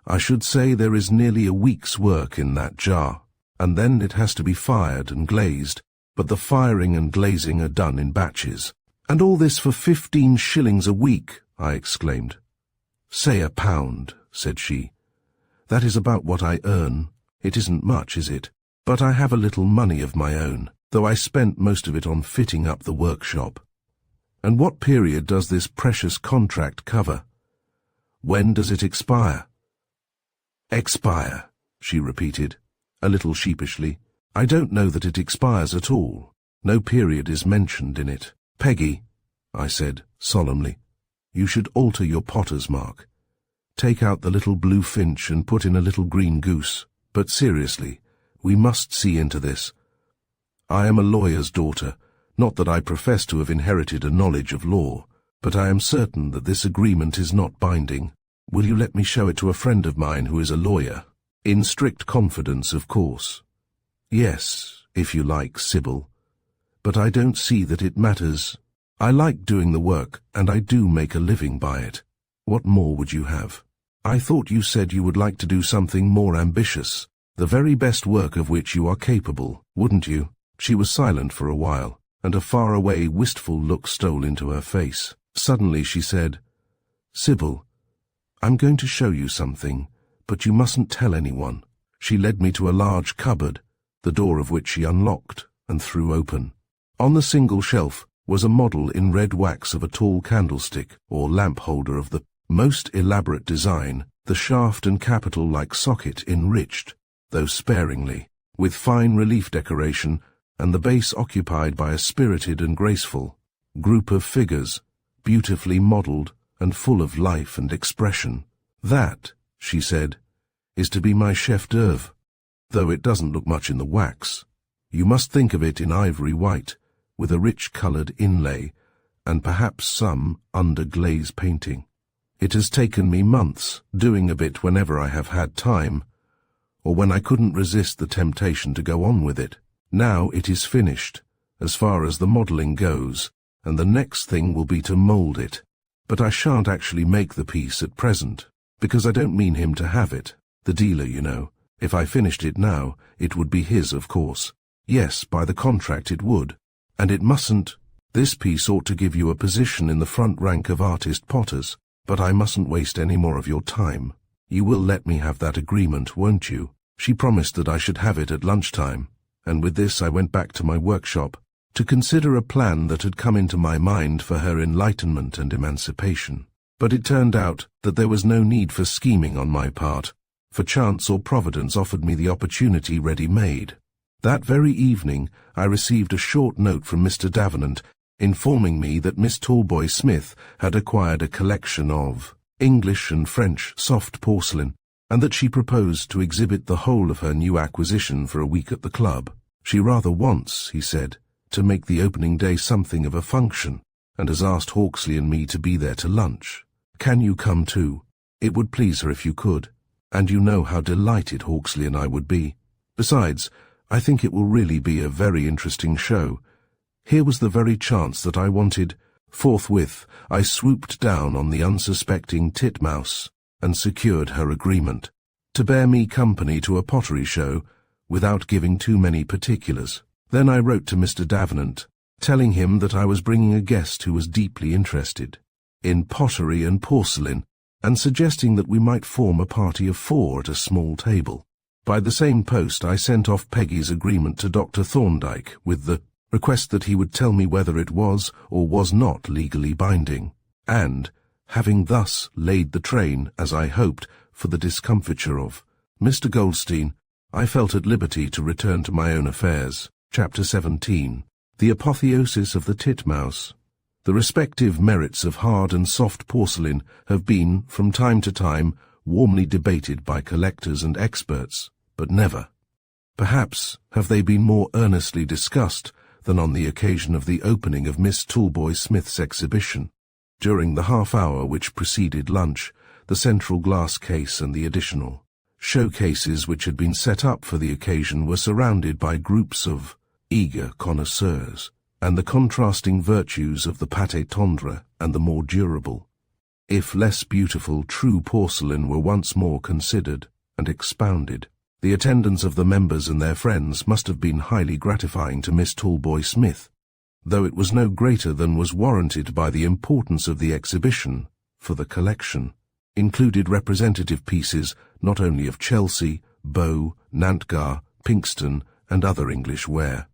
I should say there is nearly a week's work in that jar. And then it has to be fired and glazed, but the firing and glazing are done in batches. And all this for 15 shillings a week, I exclaimed. Say £1, said she. That is about what I earn. It isn't much, is it? But I have a little money of my own, though I spent most of it on fitting up the workshop. And what period does this precious contract cover? When does it expire? Expire, she repeated, a little sheepishly. I don't know that it expires at all. No period is mentioned in it. Peggy, I said solemnly, you should alter your potter's mark. Take out the little blue finch and put in a little green goose. But seriously, we must see into this. I am a lawyer's daughter, not that I profess to have inherited a knowledge of law, but I am certain that this agreement is not binding. Will you let me show it to a friend of mine who is a lawyer? In strict confidence, of course. Yes, if you like, Sybil. But I don't see that it matters. I like doing the work, and I do make a living by it. What more would you have? I thought you said you would like to do something more ambitious, the very best work of which you are capable, wouldn't you? She was silent for a while, and a far-away, wistful look stole into her face. Suddenly she said, Sybil, I'm going to show you something, but you mustn't tell anyone. She led me to a large cupboard, the door of which she unlocked and threw open. On the single shelf was a model in red wax of a tall candlestick or lamp holder of the most elaborate design, the shaft and capital-like socket enriched, though sparingly, with fine relief decoration, and the base occupied by a spirited and graceful group of figures, beautifully modelled and full of life and expression. That, she said, is to be my chef d'oeuvre, though it doesn't look much in the wax. You must think of it in ivory white, with a rich-coloured inlay, and perhaps some under-glaze painting. It has taken me months, doing a bit whenever I have had time, or when I couldn't resist the temptation to go on with it. Now it is finished, as far as the modelling goes, and the next thing will be to mould it. But I shan't actually make the piece at present, because I don't mean him to have it. The dealer, you know. If I finished it now, it would be his, of course. Yes, by the contract it would. And it mustn't. This piece ought to give you a position in the front rank of artist potters, but I mustn't waste any more of your time. You will let me have that agreement, won't you? She promised that I should have it at lunchtime, and with this I went back to my workshop to consider a plan that had come into my mind for her enlightenment and emancipation. But it turned out that there was no need for scheming on my part, for chance or providence offered me the opportunity ready-made. That very evening I received a short note from Mr. Davenant informing me that Miss Talboys-Smith had acquired a collection of English and French soft porcelain, and that she proposed to exhibit the whole of her new acquisition for a week at the club. She rather wants, he said, to make the opening day something of a function, and has asked Hawksley and me to be there to lunch. Can you come too? It would please her if you could, and you know how delighted Hawksley and I would be. Besides, I think it will really be a very interesting show. Here was the very chance that I wanted. Forthwith, I swooped down on the unsuspecting titmouse and secured her agreement to bear me company to a pottery show without giving too many particulars. Then I wrote to Mr. Davenant, telling him that I was bringing a guest who was deeply interested in pottery and porcelain, and suggesting that we might form a party of 4 at a small table. By the same post I sent off Peggy's agreement to Dr. Thorndyke with the request that he would tell me whether it was or was not legally binding, and, having thus laid the train, as I hoped, for the discomfiture of Mr. Goldstein, I felt at liberty to return to my own affairs. Chapter 17. The Apotheosis of the Titmouse. The respective merits of hard and soft porcelain have been, from time to time, warmly debated by collectors and experts, but never, perhaps, have they been more earnestly discussed than on the occasion of the opening of Miss Talboys-Smith's exhibition. During the half-hour which preceded lunch, the central glass case and the additional showcases which had been set up for the occasion were surrounded by groups of eager connoisseurs, and the contrasting virtues of the pâté tendre and the more durable, if less beautiful, true porcelain were once more considered and expounded. The attendance of the members and their friends must have been highly gratifying to Miss Talboys-Smith, though it was no greater than was warranted by the importance of the exhibition, for the collection included representative pieces not only of Chelsea, Bow, Nantgar, Pinxton, and other English ware,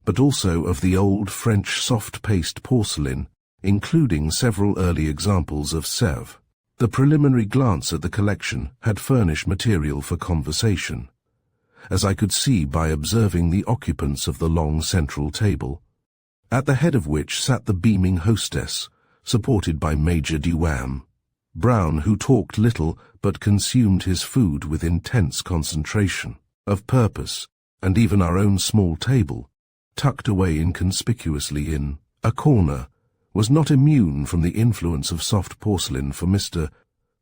but also of the old French soft-paste porcelain, including several early examples of Sèvres. The preliminary glance at the collection had furnished material for conversation, as I could see by observing the occupants of the long central table, at the head of which sat the beaming hostess, supported by Major Dewam, Brown, who talked little but consumed his food with intense concentration of purpose, and even our own small table, tucked away inconspicuously in a corner, was not immune from the influence of soft porcelain, for Mr.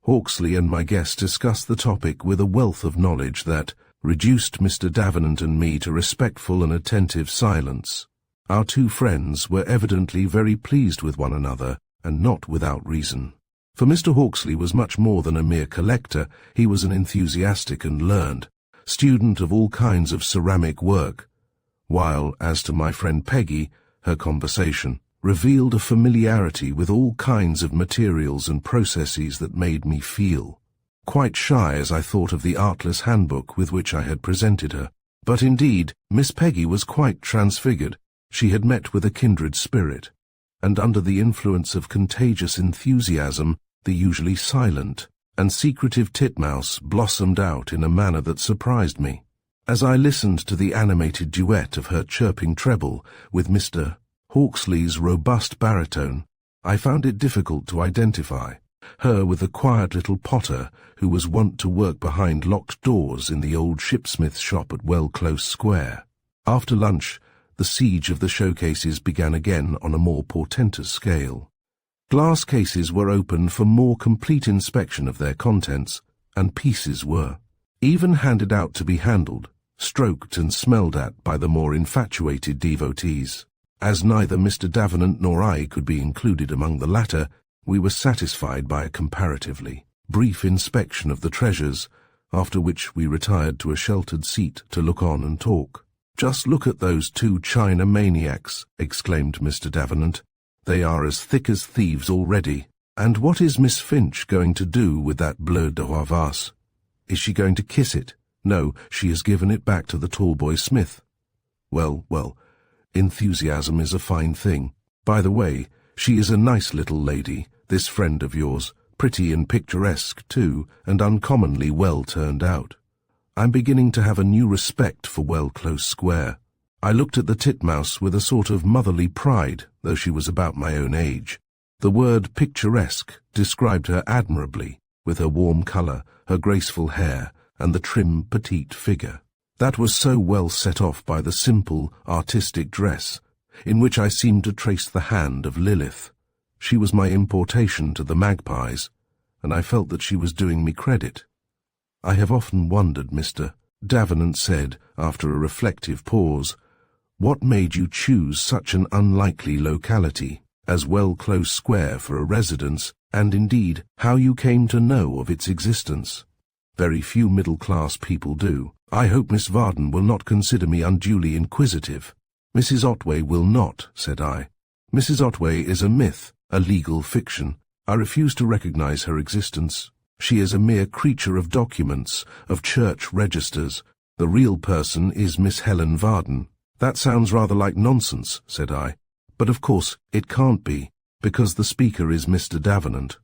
Hawksley and my guest discussed the topic with a wealth of knowledge that reduced Mr. Davenant and me to respectful and attentive silence. Our two friends were evidently very pleased with one another, and not without reason. For Mr. Hawksley was much more than a mere collector. He was an enthusiastic and learned student of all kinds of ceramic work, while, as to my friend Peggy, her conversation revealed a familiarity with all kinds of materials and processes that made me feel quite shy as I thought of the artless handbook with which I had presented her. But indeed, Miss Peggy was quite transfigured. She had met with a kindred spirit, and under the influence of contagious enthusiasm, the usually silent and secretive titmouse blossomed out in a manner that surprised me. As I listened to the animated duet of her chirping treble with Mr. Hawksley's robust baritone, I found it difficult to identify her with the quiet little potter who was wont to work behind locked doors in the old shipsmith's shop at Well Close Square. After lunch, the siege of the showcases began again on a more portentous scale. Glass cases were opened for more complete inspection of their contents, and pieces were even handed out to be handled, stroked and smelled at by the more infatuated devotees. As neither Mr. Davenant nor I could be included among the latter, we were satisfied by a comparatively brief inspection of the treasures, after which we retired to a sheltered seat to look on and talk. "Just look at those two China maniacs," exclaimed Mr. Davenant. "They are as thick as thieves already. And what is Miss Finch going to do with that bleu de Havas? Is she going to kiss it? No, she has given it back to the Talboys-Smith. Well, enthusiasm is a fine thing. By the way, she is a nice little lady, this friend of yours, pretty and picturesque too, and uncommonly well turned out. I'm beginning to have a new respect for Well Close Square." I looked at the titmouse with a sort of motherly pride, though she was about my own age. The word picturesque described her admirably, with her warm colour, her graceful hair, and the trim, petite figure that was so well set off by the simple, artistic dress, in which I seemed to trace the hand of Lilith. She was my importation to the Magpies, and I felt that she was doing me credit. "I have often wondered," Mr. Davenant said, after a reflective pause, "what made you choose such an unlikely locality as Well Close Square for a residence, and indeed how you came to know of its existence. Very few middle-class people do. I hope Miss Vardon will not consider me unduly inquisitive." "Mrs. Otway will not," said I. "Mrs. Otway is a myth, a legal fiction. I refuse to recognize her existence." She is a mere creature of documents, of church registers. The real person is Miss Helen Vardon." "That sounds rather like nonsense," said I. "But of course it can't be, because the speaker is Mr. Davenant.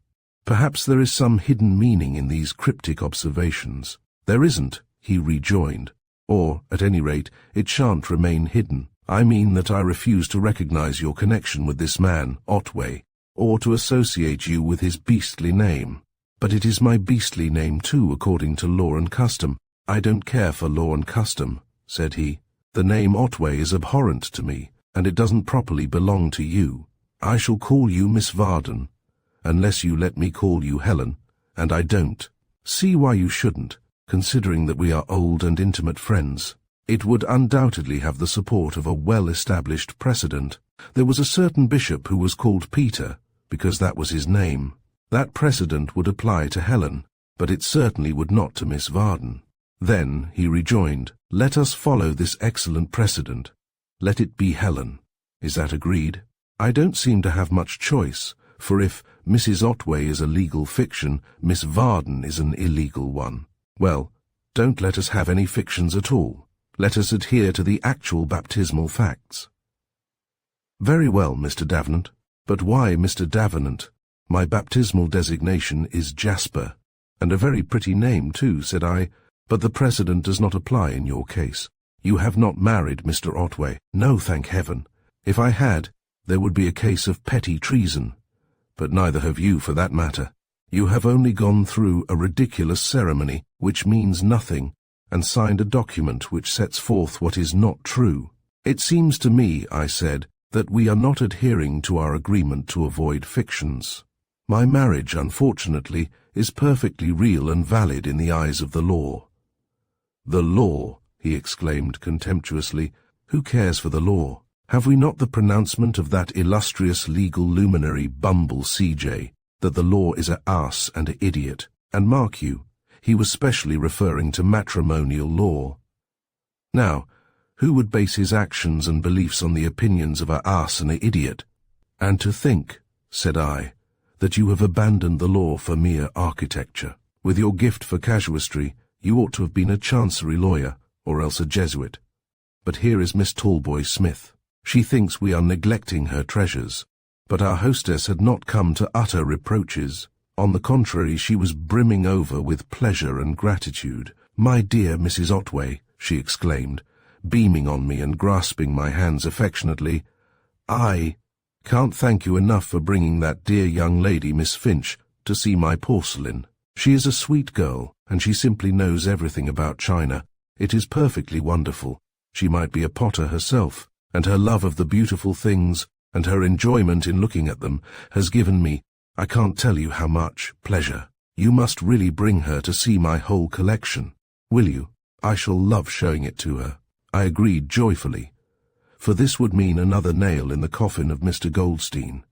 Perhaps there is some hidden meaning in these cryptic observations." "There isn't," he rejoined. "Or, at any rate, it shan't remain hidden. I mean that I refuse to recognize your connection with this man, Otway, or to associate you with his beastly name. But it is my beastly name too, according to law and custom." "I don't care for law and custom," said he. "The name Otway is abhorrent to me, and it doesn't properly belong to you. I shall call you Miss Vardon, unless you let me call you Helen, and I don't. See why you shouldn't, considering that we are old and intimate friends. It would undoubtedly have the support of a well-established precedent. There was a certain bishop who was called Peter, because that was his name. That precedent would apply to Helen, but it certainly would not to Miss Vardon." Then he rejoined, "Let us follow this excellent precedent. Let it be Helen. Is that agreed? I don't seem to have much choice, for if Mrs. Otway is a legal fiction, Miss Vardon is an illegal one. Well, don't let us have any fictions at all. Let us adhere to the actual baptismal facts." "Very well, Mr. Davenant. But why Mr. Davenant? My baptismal designation is Jasper." "And a very pretty name, too," said I. "But the precedent does not apply in your case. You have not married Mr. Otway." "No, thank heaven. If I had, there would be a case of petty treason. But neither have you, for that matter. You have only gone through a ridiculous ceremony, which means nothing, and signed a document which sets forth what is not true." "It seems to me," I said, "that we are not adhering to our agreement to avoid fictions. My marriage, unfortunately, is perfectly real and valid in the eyes of the law." "The law!" he exclaimed contemptuously. "Who cares for the law? Have we not the pronouncement of that illustrious legal luminary Bumble C.J., that the law is a ass and a idiot? And mark you, he was specially referring to matrimonial law. Now, who would base his actions and beliefs on the opinions of a ass and a idiot? And to think," said I, "that you have abandoned the law for mere architecture. With your gift for casuistry, you ought to have been a chancery lawyer, or else a Jesuit. But here is Miss Talboys-Smith. She thinks we are neglecting her treasures." But our hostess had not come to utter reproaches. On the contrary, she was brimming over with pleasure and gratitude. "My dear Mrs. Otway," she exclaimed, beaming on me and grasping my hands affectionately, "I can't thank you enough for bringing that dear young lady, Miss Finch, to see my porcelain. She is a sweet girl, and she simply knows everything about china. It is perfectly wonderful. She might be a potter herself, and her love of the beautiful things, and her enjoyment in looking at them, has given me, I can't tell you how much, pleasure. You must really bring her to see my whole collection. Will you? I shall love showing it to her." I agreed joyfully, for this would mean another nail in the coffin of Mr. Goldstein,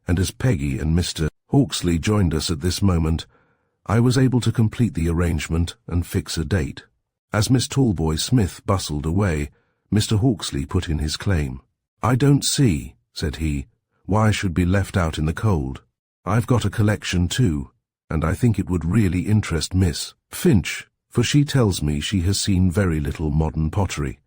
and as Peggy and Mr. Hawksley joined us at this moment, I was able to complete the arrangement and fix a date. As Miss Talboys-Smith bustled away, Mr. Hawksley put in his claim. "I don't see," said he, "why I should be left out in the cold. I've got a collection too, and I think it would really interest Miss Finch, for she tells me she has seen very little modern pottery.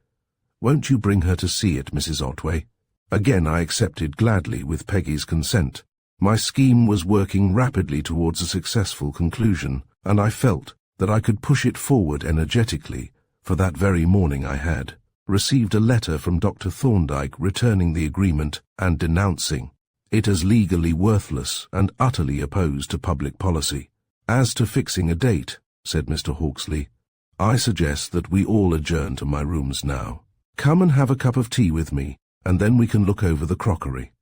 Won't you bring her to see it, Mrs. Otway?" Again I accepted gladly, with Peggy's consent. My scheme was working rapidly towards a successful conclusion, and I felt that I could push it forward energetically, for that very morning I had received a letter from Dr. Thorndyke returning the agreement and denouncing it as legally worthless and utterly opposed to public policy. "As to fixing a date," said Mr. Hawksley, "I suggest that we all adjourn to my rooms now. Come and have a cup of tea with me, and then we can look over the crockery.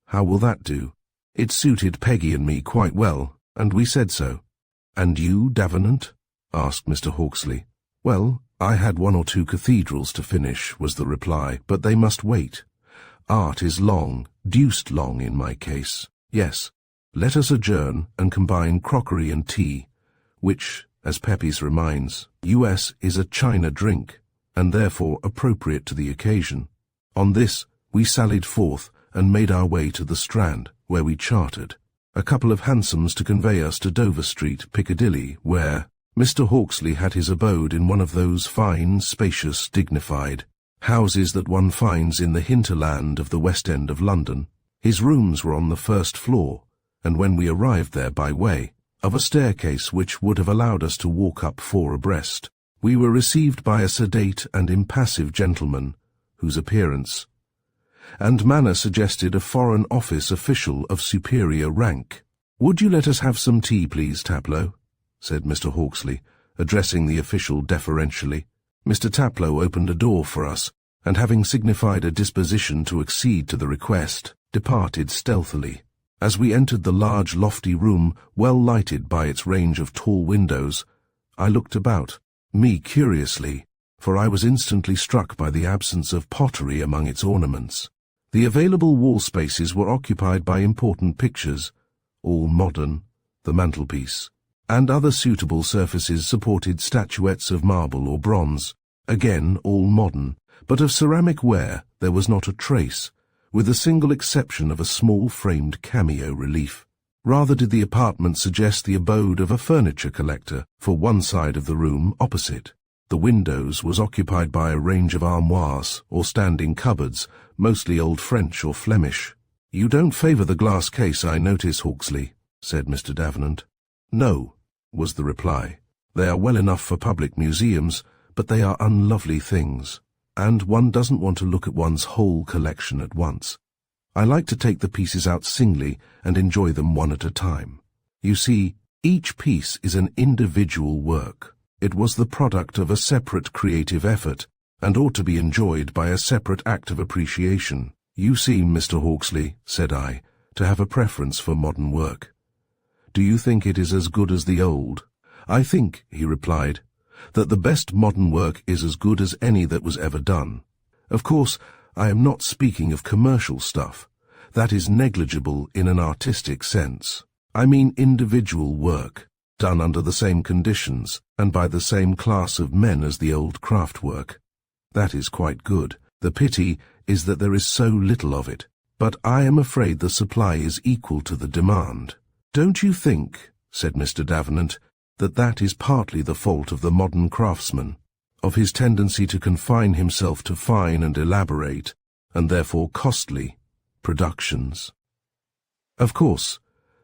How will that do?" It suited Peggy and me quite well, and we said so. "And you, Davenant?" asked Mr. Hawksley. "Well, I had 1 or 2 cathedrals to finish," was the reply, "but they must wait. Art is long, deuced long in my case. Yes, let us adjourn and combine crockery and tea, which, as Pepys reminds, US is a China drink, and therefore appropriate to the occasion." On this, we sallied forth and made our way to the Strand, where we chartered. a couple of hansoms to convey us to Dover Street, Piccadilly, where Mr. Hawksley had his abode in one of those fine, spacious, dignified houses that one finds in the hinterland of the West End of London. His rooms were on the first floor, and when we arrived there by way of a staircase which would have allowed us to walk up four abreast, we were received by a sedate and impassive gentleman, whose appearance and manner suggested a Foreign Office official of superior rank. "Would you let us have some tea, please, Taplow?" said Mr. Hawksley, addressing the official deferentially. Mr. Taplow opened a door for us, and having signified a disposition to accede to the request, departed stealthily. As we entered the large lofty room, well lighted by its range of tall windows, I looked about me curiously, for I was instantly struck by the absence of pottery among its ornaments. The available wall spaces were occupied by important pictures, all modern, the mantelpiece, and other suitable surfaces supported statuettes of marble or bronze, again all modern, but of ceramic ware there was not a trace, with the single exception of a small framed cameo relief. Rather did the apartment suggest the abode of a furniture collector, for one side of the room opposite the windows was occupied by a range of armoires or standing cupboards, mostly Old French or Flemish. "You don't favour the glass case, I notice, Hawksley," said Mr. Davenant. "No," was the reply. "They are well enough for public museums, but they are unlovely things, and one doesn't want to look at one's whole collection at once. I like to take the pieces out singly and enjoy them one at a time. You see, each piece is an individual work. It was the product of a separate creative effort, and ought to be enjoyed by a separate act of appreciation. You seem, Mr. Hawksley," said I, "to have a preference for modern work. Do you think it is as good as the old?" "I think," he replied, "that the best modern work is as good as any that was ever done. Of course, I am not speaking of commercial stuff. That is negligible in an artistic sense. I mean individual work, done under the same conditions and by the same class of men as the old craft work. That is quite good. The pity is that there is so little of it, but I am afraid the supply is equal to the demand." "Don't you think," said Mr. Davenant, "that is partly the fault of the modern craftsman, of his tendency to confine himself to fine and elaborate, and therefore costly, productions? Of course,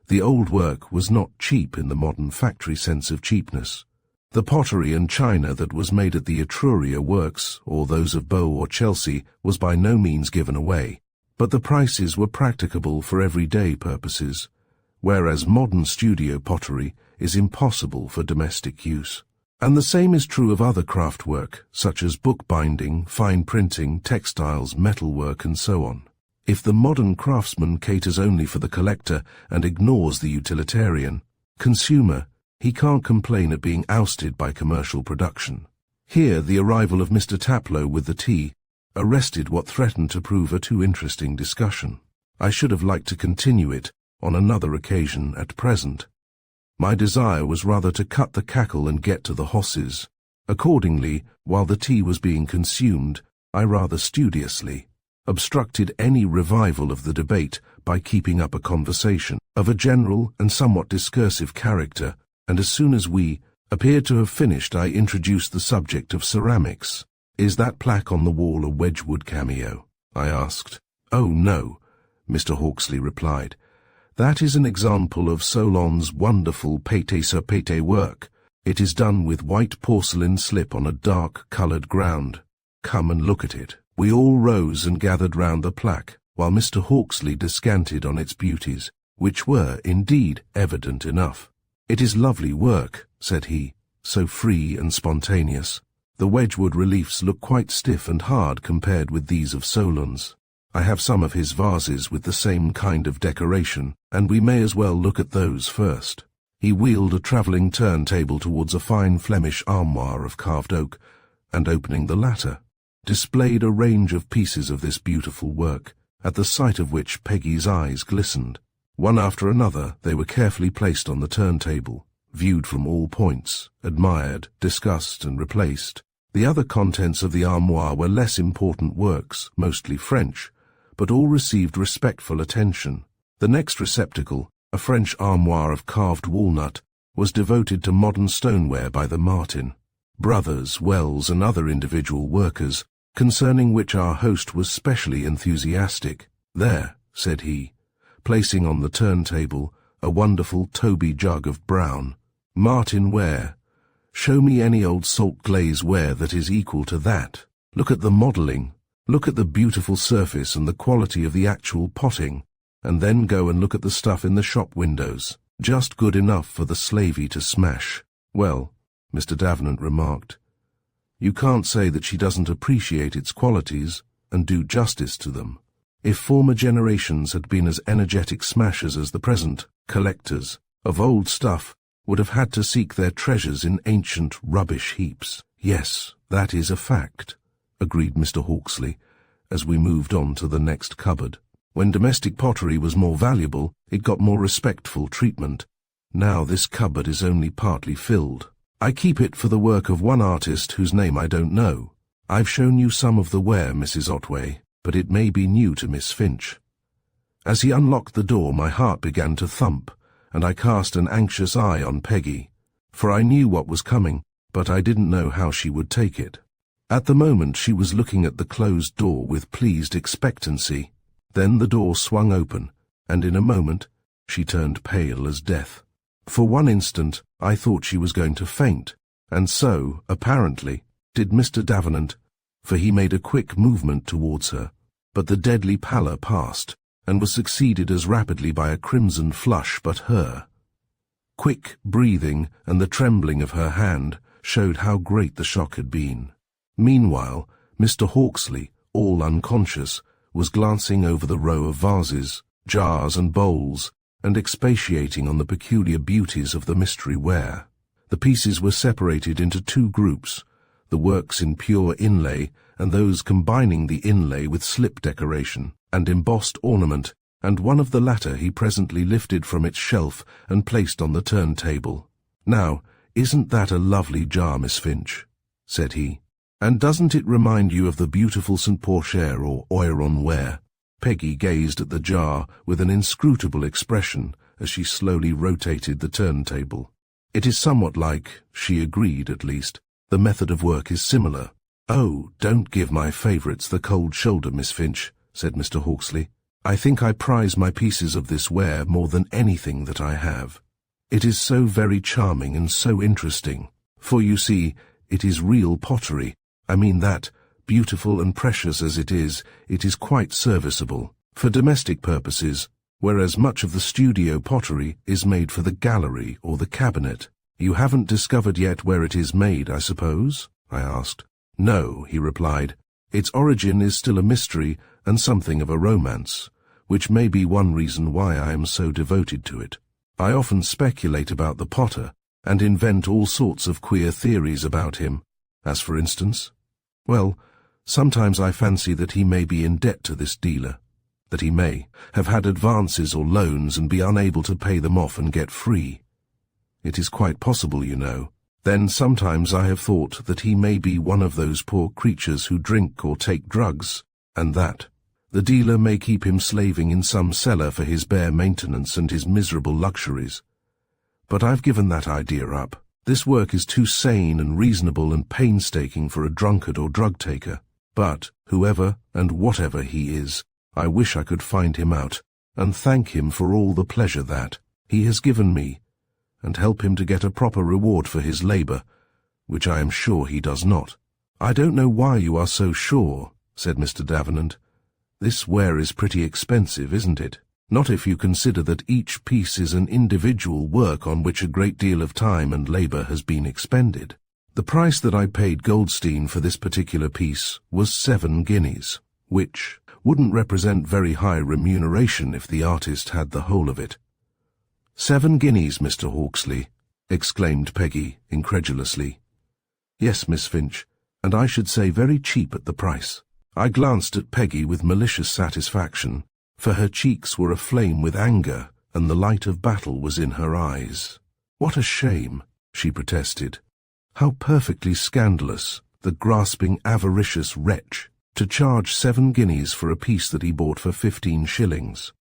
the old work was not cheap in the modern factory sense of cheapness. The pottery and china that was made at the Etruria works, or those of Bow or Chelsea, was by no means given away, but the prices were practicable for everyday purposes, whereas modern studio pottery is impossible for domestic use. And the same is true of other craft work, such as bookbinding, fine printing, textiles, metalwork, and so on. If the modern craftsman caters only for the collector and ignores the utilitarian consumer, he can't complain at being ousted by commercial production. Here the arrival of Mr. Taplow with the tea arrested what threatened to prove a too interesting discussion. I should have liked to continue it on another occasion at present. My desire was rather to cut the cackle and get to the hosses. Accordingly, while the tea was being consumed, I rather studiously obstructed any revival of the debate by keeping up a conversation of a general and somewhat discursive character, and as soon as we appeared to have finished I introduced the subject of ceramics. "Is that plaque on the wall a Wedgwood cameo?" I asked. "Oh, no," Mr. Hawksley replied. "That is an example of Solon's wonderful pâté-sur-pâté work. It is done with white porcelain slip on a dark-coloured ground. Come and look at it." We all rose and gathered round the plaque, while Mr. Hawksley descanted on its beauties, which were, indeed, evident enough. "It is lovely work," said he, "so free and spontaneous. The Wedgwood reliefs look quite stiff and hard compared with these of Solon's. I have some of his vases with the same kind of decoration, and we may as well look at those first." He wheeled a travelling turntable towards a fine Flemish armoire of carved oak, and opening the latter, displayed a range of pieces of this beautiful work, at the sight of which Peggy's eyes glistened. One after another they were carefully placed on the turntable, viewed from all points, admired, discussed, and replaced. The other contents of the armoire were less important works, mostly French, but all received respectful attention. The next receptacle, A French armoire of carved walnut was devoted to modern stoneware by the Martin brothers, Wells, and other individual workers, concerning which our host was specially enthusiastic. "There," said he, placing on the turntable a wonderful Toby jug of brown. "Martin ware. Show me any old salt glaze ware that is equal to that. Look at the modelling, look at the beautiful surface and the quality of the actual potting, and then go and look at the stuff in the shop windows. Just good enough for the slavey to smash." "Well," Mr. Davenant remarked, "you can't say that she doesn't appreciate its qualities and do justice to them. If former generations had been as energetic smashers as the present, collectors of old stuff would have had to seek their treasures in ancient rubbish heaps." "Yes, that is a fact," agreed Mr. Hawksley, as we moved on to the next cupboard. "When domestic pottery was more valuable, it got more respectful treatment. Now this cupboard is only partly filled. I keep it for the work of one artist whose name I don't know. I've shown you some of the ware, Mrs. Otway, but it may be new to Miss Finch." As he unlocked the door, my heart began to thump, and I cast an anxious eye on Peggy, for I knew what was coming, but I didn't know how she would take it. At the moment she was looking at the closed door with pleased expectancy. Then the door swung open, and in a moment she turned pale as death. For one instant I thought she was going to faint, and so, apparently, did Mr. Davenant, for he made a quick movement towards her, but the deadly pallor passed, and was succeeded as rapidly by a crimson flush. But her quick breathing and the trembling of her hand showed how great the shock had been. Meanwhile, Mr. Hawksley, all unconscious, was glancing over the row of vases, jars and bowls, and expatiating on the peculiar beauties of the mystery ware. The pieces were separated into two groups, the works in pure inlay and those combining the inlay with slip decoration and embossed ornament, and one of the latter he presently lifted from its shelf and placed on the turntable. "Now, isn't that a lovely jar, Miss Finch?" said he. "And doesn't it remind you of the beautiful St. Porcher or Oiron ware?" Peggy gazed at the jar with an inscrutable expression as she slowly rotated the turntable. "It is somewhat like," she agreed at least. "The method of work is similar." "Oh, don't give my favourites the cold shoulder, Miss Finch," said Mr. Hawksley. "I think I prize my pieces of this ware more than anything that I have. It is so very charming and so interesting, for you see, it is real pottery. I mean that, beautiful and precious as it is quite serviceable for domestic purposes, whereas much of the studio pottery is made for the gallery or the cabinet." "You haven't discovered yet where it is made, I suppose?" I asked. "No," he replied. "Its origin is still a mystery and something of a romance, which may be one reason why I am so devoted to it. I often speculate about the potter and invent all sorts of queer theories about him, as for instance, well, sometimes I fancy that he may be in debt to this dealer, that he may have had advances or loans and be unable to pay them off and get free. It is quite possible, you know. Then sometimes I have thought that he may be one of those poor creatures who drink or take drugs, and that the dealer may keep him slaving in some cellar for his bare maintenance and his miserable luxuries. But I've given that idea up. This work is too sane and reasonable and painstaking for a drunkard or drug-taker. But, whoever and whatever he is, I wish I could find him out, and thank him for all the pleasure that he has given me, and help him to get a proper reward for his labour, which I am sure he does not." "I don't know why you are so sure," said Mr. Davenant. "This ware is pretty expensive, isn't it? Not if you consider that each piece is an individual work on which a great deal of time and labour has been expended. The price that I paid Goldstein for this particular piece was 7 guineas, which wouldn't represent very high remuneration if the artist had the whole of it." "7 guineas, Mr. Hawksley," exclaimed Peggy incredulously. "Yes, Miss Finch, and I should say very cheap at the price." I glanced at Peggy with malicious satisfaction, for her cheeks were aflame with anger, and the light of battle was in her eyes. "What a shame," she protested. "How perfectly scandalous, the grasping, avaricious wretch, to charge 7 guineas for a piece that he bought for 15 shillings.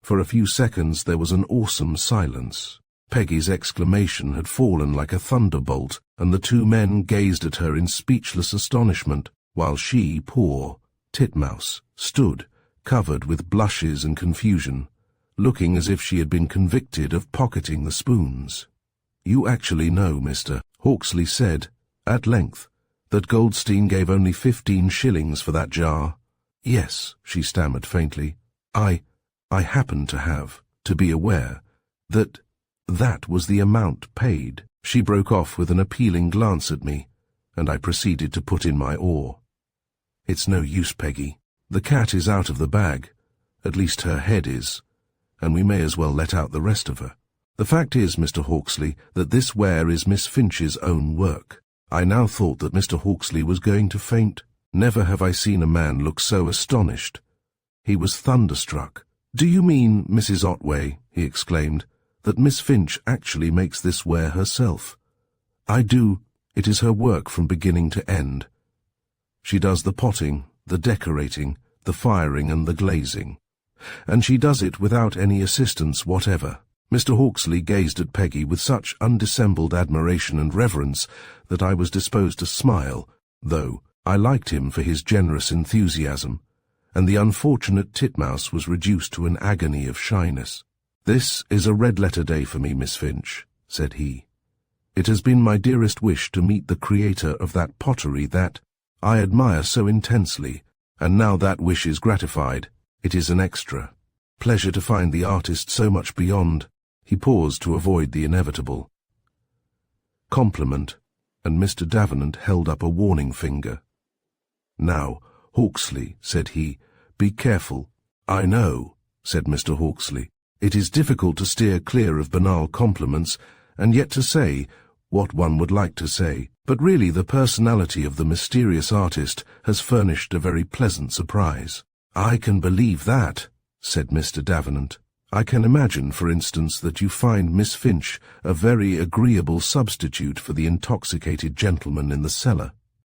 For a few seconds there was an awesome silence. Peggy's exclamation had fallen like a thunderbolt, and the two men gazed at her in speechless astonishment, while she, poor titmouse, stood, covered with blushes and confusion, looking as if she had been convicted of pocketing the spoons. "You actually know, Mr. Hawksley said, at length, that Goldstein gave only 15 shillings for that jar?" "Yes," she stammered faintly. I happen to be aware that was the amount paid." She broke off with an appealing glance at me, and I proceeded to put in my oar. "It's no use, Peggy. The cat is out of the bag, at least her head is, and we may as well let out the rest of her. The fact is, Mr. Hawksley, that this ware is Miss Finch's own work." I now thought that Mr. Hawksley was going to faint. Never have I seen a man look so astonished. He was thunderstruck. "Do you mean, Mrs. Otway," he exclaimed, "that Miss Finch actually makes this ware herself?" "I do. It is her work from beginning to end. She does the potting, the decorating, the firing and the glazing. And she does it without any assistance whatever." Mr. Hawksley gazed at Peggy with such undissembled admiration and reverence that I was disposed to smile, though I liked him for his generous enthusiasm, and the unfortunate titmouse was reduced to an agony of shyness. "This is a red-letter day for me, Miss Finch," said he. "It has been my dearest wish to meet the creator of that pottery that I admire so intensely, and now that wish is gratified. It is an extra pleasure to find the artist so much beyond—" He paused to avoid the inevitable compliment, and Mr. Davenant held up a warning finger. "Now, Hawksley," said he, "be careful." "I know," said Mr. Hawksley. "It is difficult to steer clear of banal compliments, and yet to say what one would like to say. But really the personality of the mysterious artist has furnished a very pleasant surprise." "I can believe that," said Mr. Davenant. "I can imagine, for instance, that you find Miss Finch a very agreeable substitute for the intoxicated gentleman in the cellar."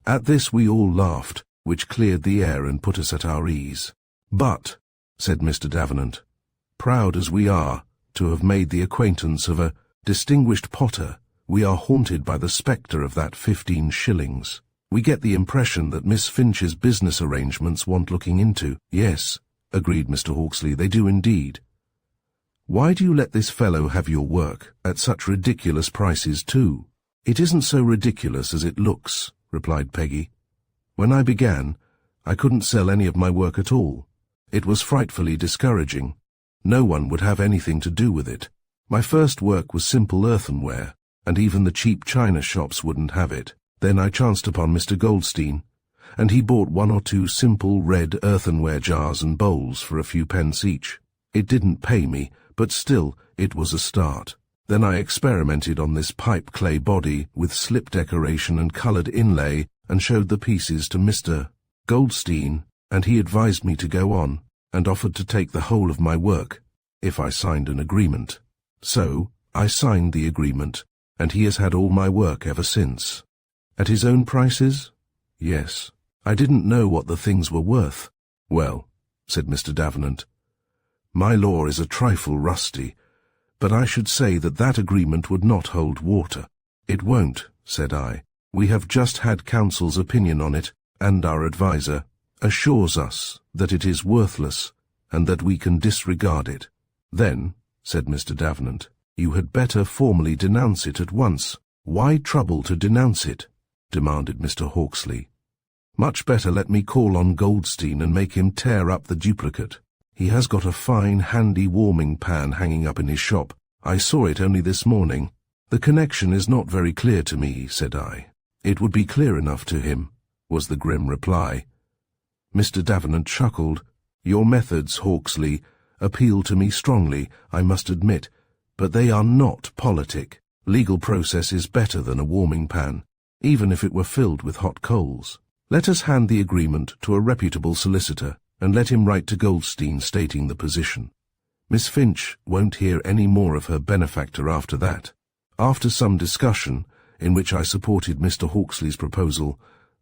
At this we all laughed, which cleared the air and put us at our ease. "But," said Mr. Davenant, "proud as we are to have made the acquaintance of a distinguished potter, we are haunted by the spectre of that 15 shillings. We get the impression that Miss Finch's business arrangements want looking into." "Yes," agreed Mr. Hawksley, "they do indeed." "Why do you let this fellow have your work at such ridiculous prices too?" "It isn't so ridiculous as it looks," replied Peggy. "When I began, I couldn't sell any of my work at all. It was frightfully discouraging. No one would have anything to do with it. My first work was simple earthenware, and even the cheap china shops wouldn't have it. Then I chanced upon Mr. Goldstein, and he bought 1 or 2 simple red earthenware jars and bowls for a few pence each. It didn't pay me, but still it was a start. Then I experimented on this pipe clay body with slip decoration and coloured inlay, and showed the pieces to Mr. Goldstein, and he advised me to go on, and offered to take the whole of my work, if I signed an agreement. So I signed the agreement, and he has had all my work ever since." "At his own prices?" "Yes. I didn't know what the things were worth." "Well," said Mr. Davenant, "my law is a trifle rusty, but I should say that agreement would not hold water." "It won't," said I. "We have just had counsel's opinion on it, and our adviser assures us that it is worthless, and that we can disregard it." "Then," said Mr. Davenant, "you had better formally denounce it at once." "Why trouble to denounce it?" demanded Mr. Hawksley. "Much better let me call on Goldstein and make him tear up the duplicate. He has got a fine, handy warming pan hanging up in his shop. I saw it only this morning." "The connection is not very clear to me," said I. "It would be clear enough to him," was the grim reply. Mr. Davenant chuckled. "Your methods, Hawksley, appeal to me strongly, I must admit, but they are not politic. Legal process is better than a warming pan, even if it were filled with hot coals. Let us hand the agreement to a reputable solicitor, and let him write to Goldstein stating the position. Miss Finch won't hear any more of her benefactor after that." After some discussion, in which I supported Mr. Hawksley's proposal,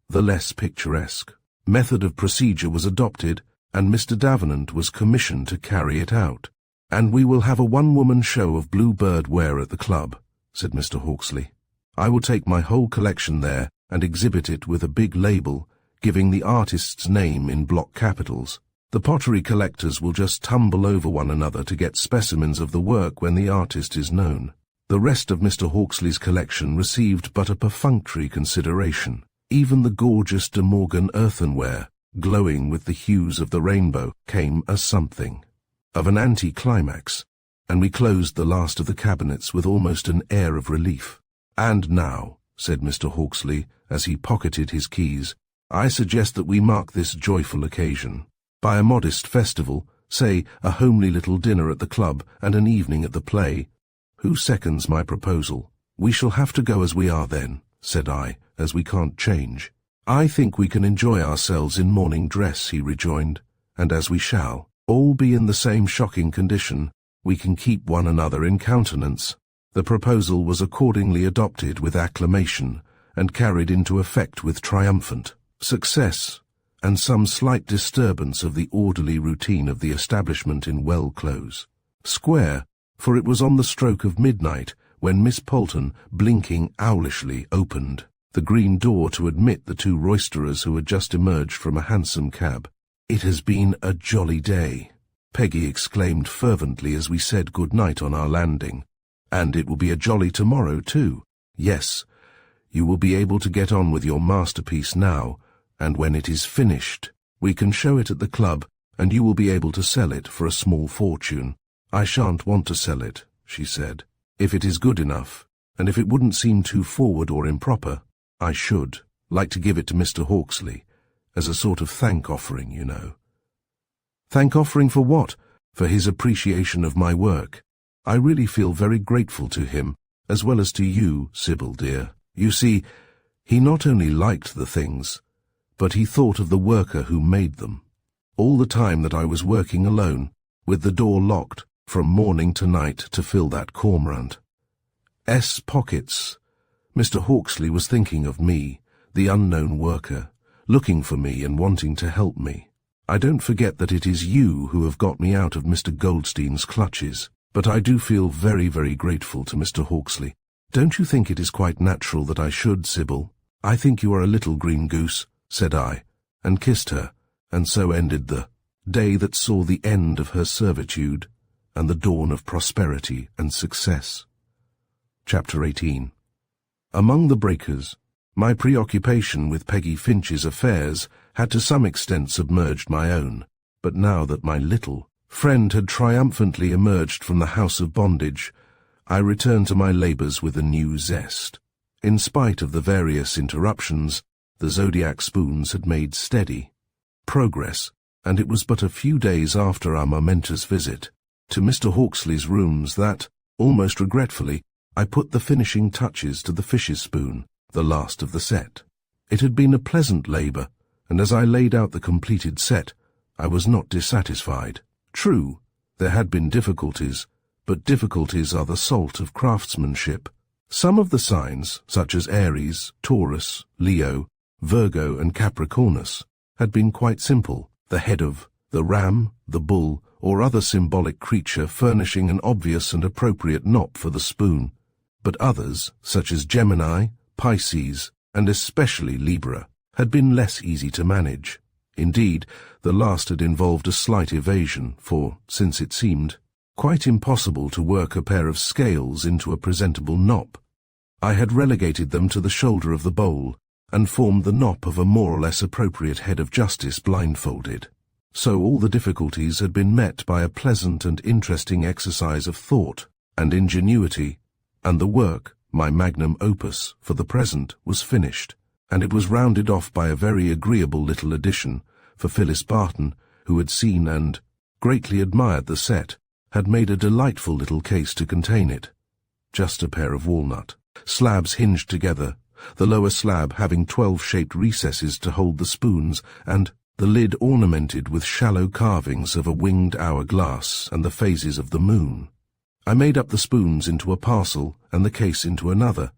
the less picturesque method of procedure was adopted, and Mr. Davenant was commissioned to carry it out. "And we will have a one-woman show of blue-bird wear at the club," said Mr. Hawksley. "I will take my whole collection there and exhibit it with a big label, giving the artist's name in block capitals. The pottery collectors will just tumble over one another to get specimens of the work when the artist is known." The rest of Mr. Hawksley's collection received but a perfunctory consideration. Even the gorgeous De Morgan earthenware, glowing with the hues of the rainbow, came as something of an anti-climax, and we closed the last of the cabinets with almost an air of relief. "And now," said Mr. Hawksley, as he pocketed his keys, "I suggest that we mark this joyful occasion by a modest festival, say a homely little dinner at the club and an evening at the play. Who seconds my proposal?" "We shall have to go as we are then," said I, "as we can't change." "I think we can enjoy ourselves in morning dress," he rejoined, "and as we shall all be in the same shocking condition, we can keep one another in countenance." The proposal was accordingly adopted with acclamation and carried into effect with triumphant success, and some slight disturbance of the orderly routine of the establishment in well-close square, for it was on the stroke of midnight when Miss Polton, blinking owlishly, opened the green door to admit the two roisterers who had just emerged from a hansom cab. "It has been a jolly day," Peggy exclaimed fervently as we said good night on our landing. "And it will be a jolly tomorrow too. Yes, you will be able to get on with your masterpiece now, and when it is finished, we can show it at the club, and you will be able to sell it for a small fortune." "I shan't want to sell it," she said. "If it is good enough, and if it wouldn't seem too forward or improper, I should like to give it to Mr. Hawksley, as a sort of thank-offering, you know." "Thank-offering for what?" "For his appreciation of my work. I really feel very grateful to him, as well as to you, Sybil dear. You see, he not only liked the things, but he thought of the worker who made them. All the time that I was working alone, with the door locked, from morning to night to fill that cormorant's pockets, Mr. Hawksley was thinking of me, the unknown worker, looking for me and wanting to help me. I don't forget that it is you who have got me out of Mr. Goldstein's clutches, but I do feel very, very grateful to Mr. Hawksley. Don't you think it is quite natural that I should, Sybil?" "I think you are a little green goose," said I, and kissed her, and so ended the day that saw the end of her servitude and the dawn of prosperity and success. Chapter 18. Among the breakers, my preoccupation with Peggy Finch's affairs had to some extent submerged my own, but now that my little friend had triumphantly emerged from the house of bondage, I returned to my labours with a new zest. In spite of the various interruptions, the zodiac spoons had made steady progress, and it was but a few days after our momentous visit to Mr. Hawksley's rooms that, almost regretfully, I put the finishing touches to the fish's spoon, the last of the set. It had been a pleasant labour, and as I laid out the completed set, I was not dissatisfied. True, there had been difficulties, but difficulties are the salt of craftsmanship. Some of the signs, such as Aries, Taurus, Leo, Virgo and Capricornus, had been quite simple, the head of the ram, the bull, or other symbolic creature furnishing an obvious and appropriate knot for the spoon. But others, such as Gemini, Pisces, and especially Libra, had been less easy to manage. Indeed, the last had involved a slight evasion, for, since it seemed quite impossible to work a pair of scales into a presentable knop, I had relegated them to the shoulder of the bowl, and formed the knop of a more or less appropriate head of justice blindfolded. So all the difficulties had been met by a pleasant and interesting exercise of thought and ingenuity, and the work, my magnum opus, for the present, was finished, and it was rounded off by a very agreeable little addition, for Phyllis Barton, who had seen and greatly admired the set, had made a delightful little case to contain it. Just a pair of walnut slabs hinged together, the lower slab having 12-shaped recesses to hold the spoons, and the lid ornamented with shallow carvings of a winged hourglass and the phases of the moon. I made up the spoons into a parcel and the case into another,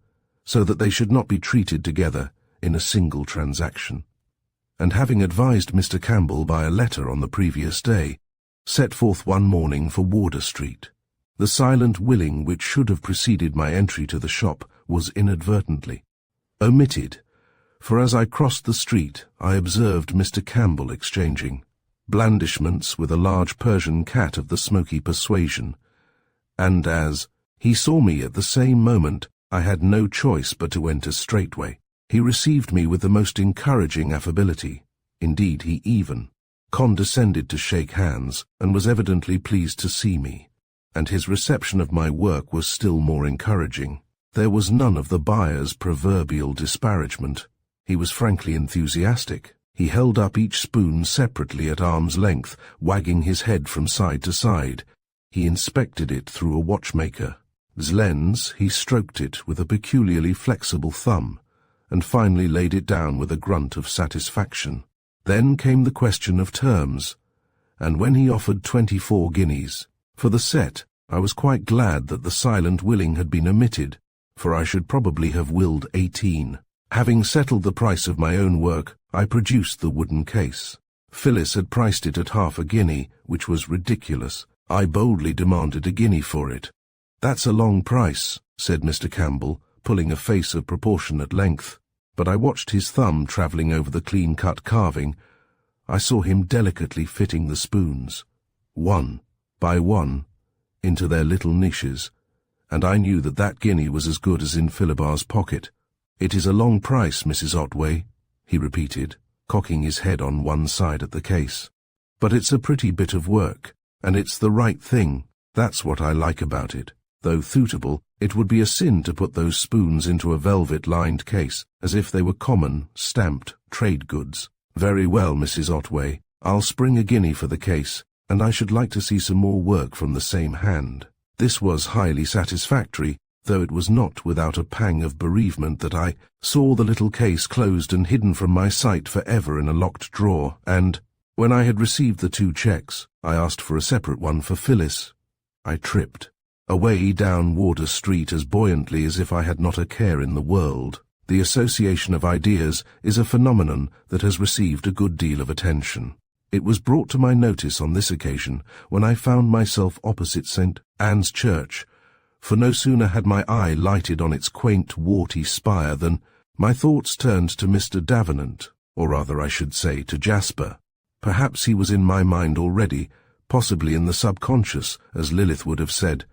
so that they should not be treated together in a single transaction. And having advised Mr. Campbell by a letter on the previous day set forth one morning for Wardour Street. The silent willing which should have preceded my entry to the shop was inadvertently omitted, for as I crossed the street I observed Mr. Campbell exchanging blandishments with a large Persian cat of the smoky persuasion, and as he saw me at the same moment, I had no choice but to enter straightway. He received me with the most encouraging affability. Indeed, he even condescended to shake hands, and was evidently pleased to see me, and his reception of my work was still more encouraging. There was none of the buyer's proverbial disparagement. He was frankly enthusiastic. He held up each spoon separately at arm's length, wagging his head from side to side. He inspected it through a watchmaker's lens, he stroked it with a peculiarly flexible thumb, and finally laid it down with a grunt of satisfaction. Then came the question of terms, and when he offered 24 guineas for the set, I was quite glad that the silent willing had been omitted, for I should probably have willed 18. Having settled the price of my own work, I produced the wooden case. Phyllis had priced it at half a guinea, which was ridiculous. I boldly demanded a guinea for it. "That's a long price," said Mr. Campbell, pulling a face of proportionate length. But I watched his thumb travelling over the clean-cut carving. I saw him delicately fitting the spoons, one by one, into their little niches, and I knew that that guinea was as good as in Philibar's pocket. "It is a long price, Mrs. Otway," he repeated, cocking his head on one side at the case. "But it's a pretty bit of work, and it's the right thing. That's what I like about it. Though suitable, it would be a sin to put those spoons into a velvet-lined case, as if they were common, stamped trade goods." "Very well, Mrs. Otway. I'll spring a guinea for the case, and I should like to see some more work from the same hand." This was highly satisfactory, though it was not without a pang of bereavement that I saw the little case closed and hidden from my sight for ever in a locked drawer, and, when I had received the 2 cheques, I asked for a separate one for Phyllis. I tripped away down Wardour Street as buoyantly as if I had not a care in the world. The association of ideas is a phenomenon that has received a good deal of attention. It was brought to my notice on this occasion when I found myself opposite St. Anne's Church, for no sooner had my eye lighted on its quaint, warty spire than my thoughts turned to Mr. Davenant, or rather I should say to Jasper. Perhaps he was in my mind already, possibly in the subconscious, as Lilith would have said,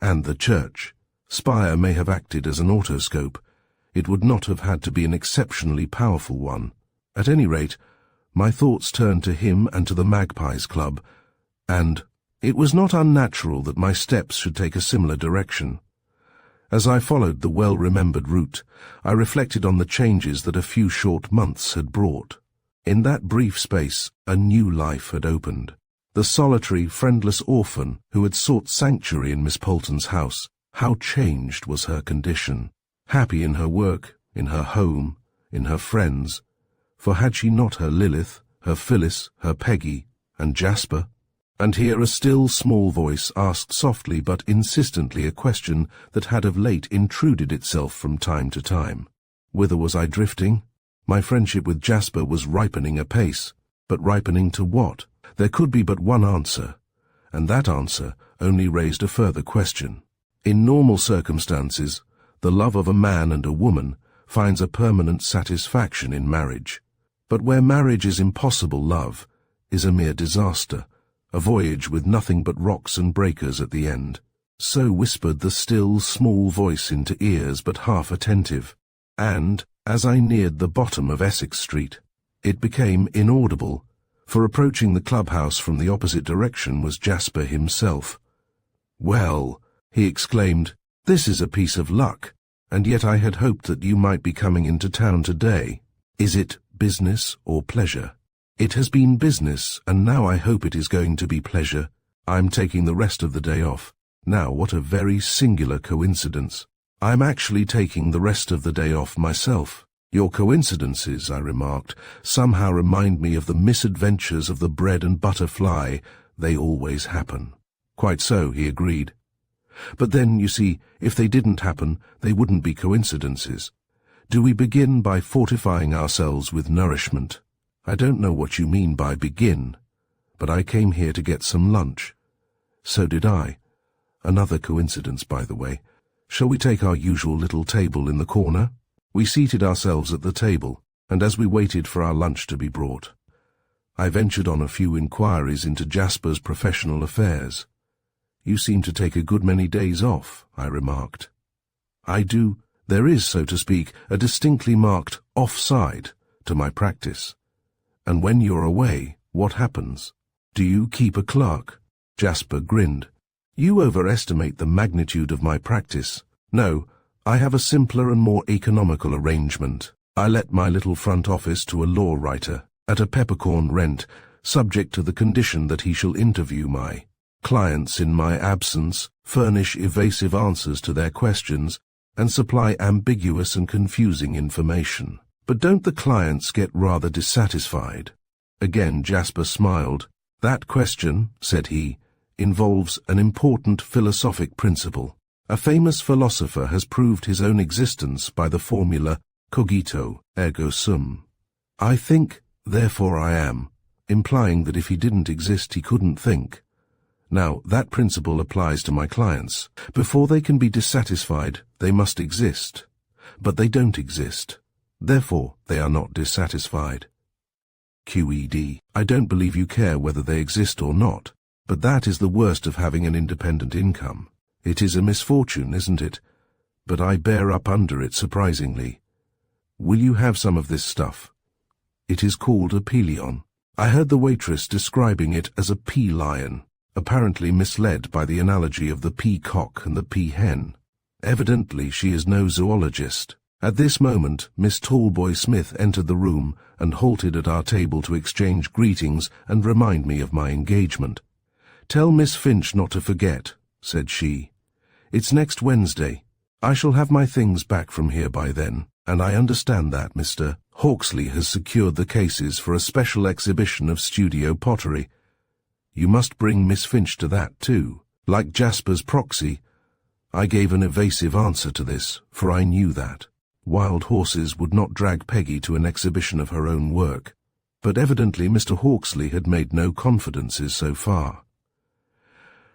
and the church spire may have acted as an autoscope. It would not have had to be an exceptionally powerful one. At any rate, my thoughts turned to him and to the Magpies Club, and it was not unnatural that my steps should take a similar direction. As I followed the well-remembered route, I reflected on the changes that a few short months had brought. In that brief space, a new life had opened. The solitary, friendless orphan who had sought sanctuary in Miss Polton's house, how changed was her condition. Happy in her work, in her home, in her friends, for had she not her Lilith, her Phyllis, her Peggy, and Jasper? And here a still small voice asked softly but insistently a question that had of late intruded itself from time to time. Whither was I drifting? My friendship with Jasper was ripening apace, but ripening to what? There could be but one answer, and that answer only raised a further question. In normal circumstances, the love of a man and a woman finds a permanent satisfaction in marriage. But where marriage is impossible, love is a mere disaster, a voyage with nothing but rocks and breakers at the end. So whispered the still, small voice into ears but half attentive, and, as I neared the bottom of Essex Street, it became inaudible, for approaching the clubhouse from the opposite direction was Jasper himself. "Well," he exclaimed, "this is a piece of luck, and yet I had hoped that you might be coming into town today. Is it business or pleasure?" "It has been business, and now I hope it is going to be pleasure. I'm taking the rest of the day off." Now, what a very singular coincidence. I'm actually taking the rest of the day off myself. "Your coincidences," I remarked, "somehow remind me of the misadventures of the bread and butter fly. They always happen." "Quite so," he agreed. "But then, you see, if they didn't happen, they wouldn't be coincidences. Do we begin by fortifying ourselves with nourishment?" "I don't know what you mean by begin, but I came here to get some lunch. So did I. Another coincidence, by the way. Shall we take our usual little table in the corner? We seated ourselves at the table, and as we waited for our lunch to be brought, I ventured on a few inquiries into Jasper's professional affairs. You seem to take a good many days off, I remarked. I do. There is, so to speak, a distinctly marked offside to my practice. And when you're away, what happens? Do you keep a clerk? Jasper grinned. You overestimate the magnitude of my practice. No, I have a simpler and more economical arrangement. I let my little front office to a law writer, at a peppercorn rent, subject to the condition that he shall interview my clients in my absence, furnish evasive answers to their questions, and supply ambiguous and confusing information. But don't the clients get rather dissatisfied? Again Jasper smiled. That question, said he, involves an important philosophic principle. A famous philosopher has proved his own existence by the formula cogito ergo sum. I think, therefore I am, implying that if he didn't exist he couldn't think. Now, that principle applies to my clients. Before they can be dissatisfied, they must exist. But they don't exist. Therefore, they are not dissatisfied. QED. I don't believe you care whether they exist or not, but that is the worst of having an independent income. It is a misfortune, isn't it? But I bear up under it surprisingly. Will you have some of this stuff? It is called a pelion. I heard the waitress describing it as a pea-lion, apparently misled by the analogy of the peacock and the peahen. Evidently she is no zoologist. At this moment, Miss Tallboy Smith entered the room and halted at our table to exchange greetings and remind me of my engagement. Tell Miss Finch not to forget, said she. It's next Wednesday. I shall have my things back from here by then, and I understand that Mr. Hawksley has secured the cases for a special exhibition of studio pottery. You must bring Miss Finch to that too. Like Jasper's proxy, I gave an evasive answer to this, for I knew that wild horses would not drag Peggy to an exhibition of her own work. But evidently Mr. Hawksley had made no confidences so far.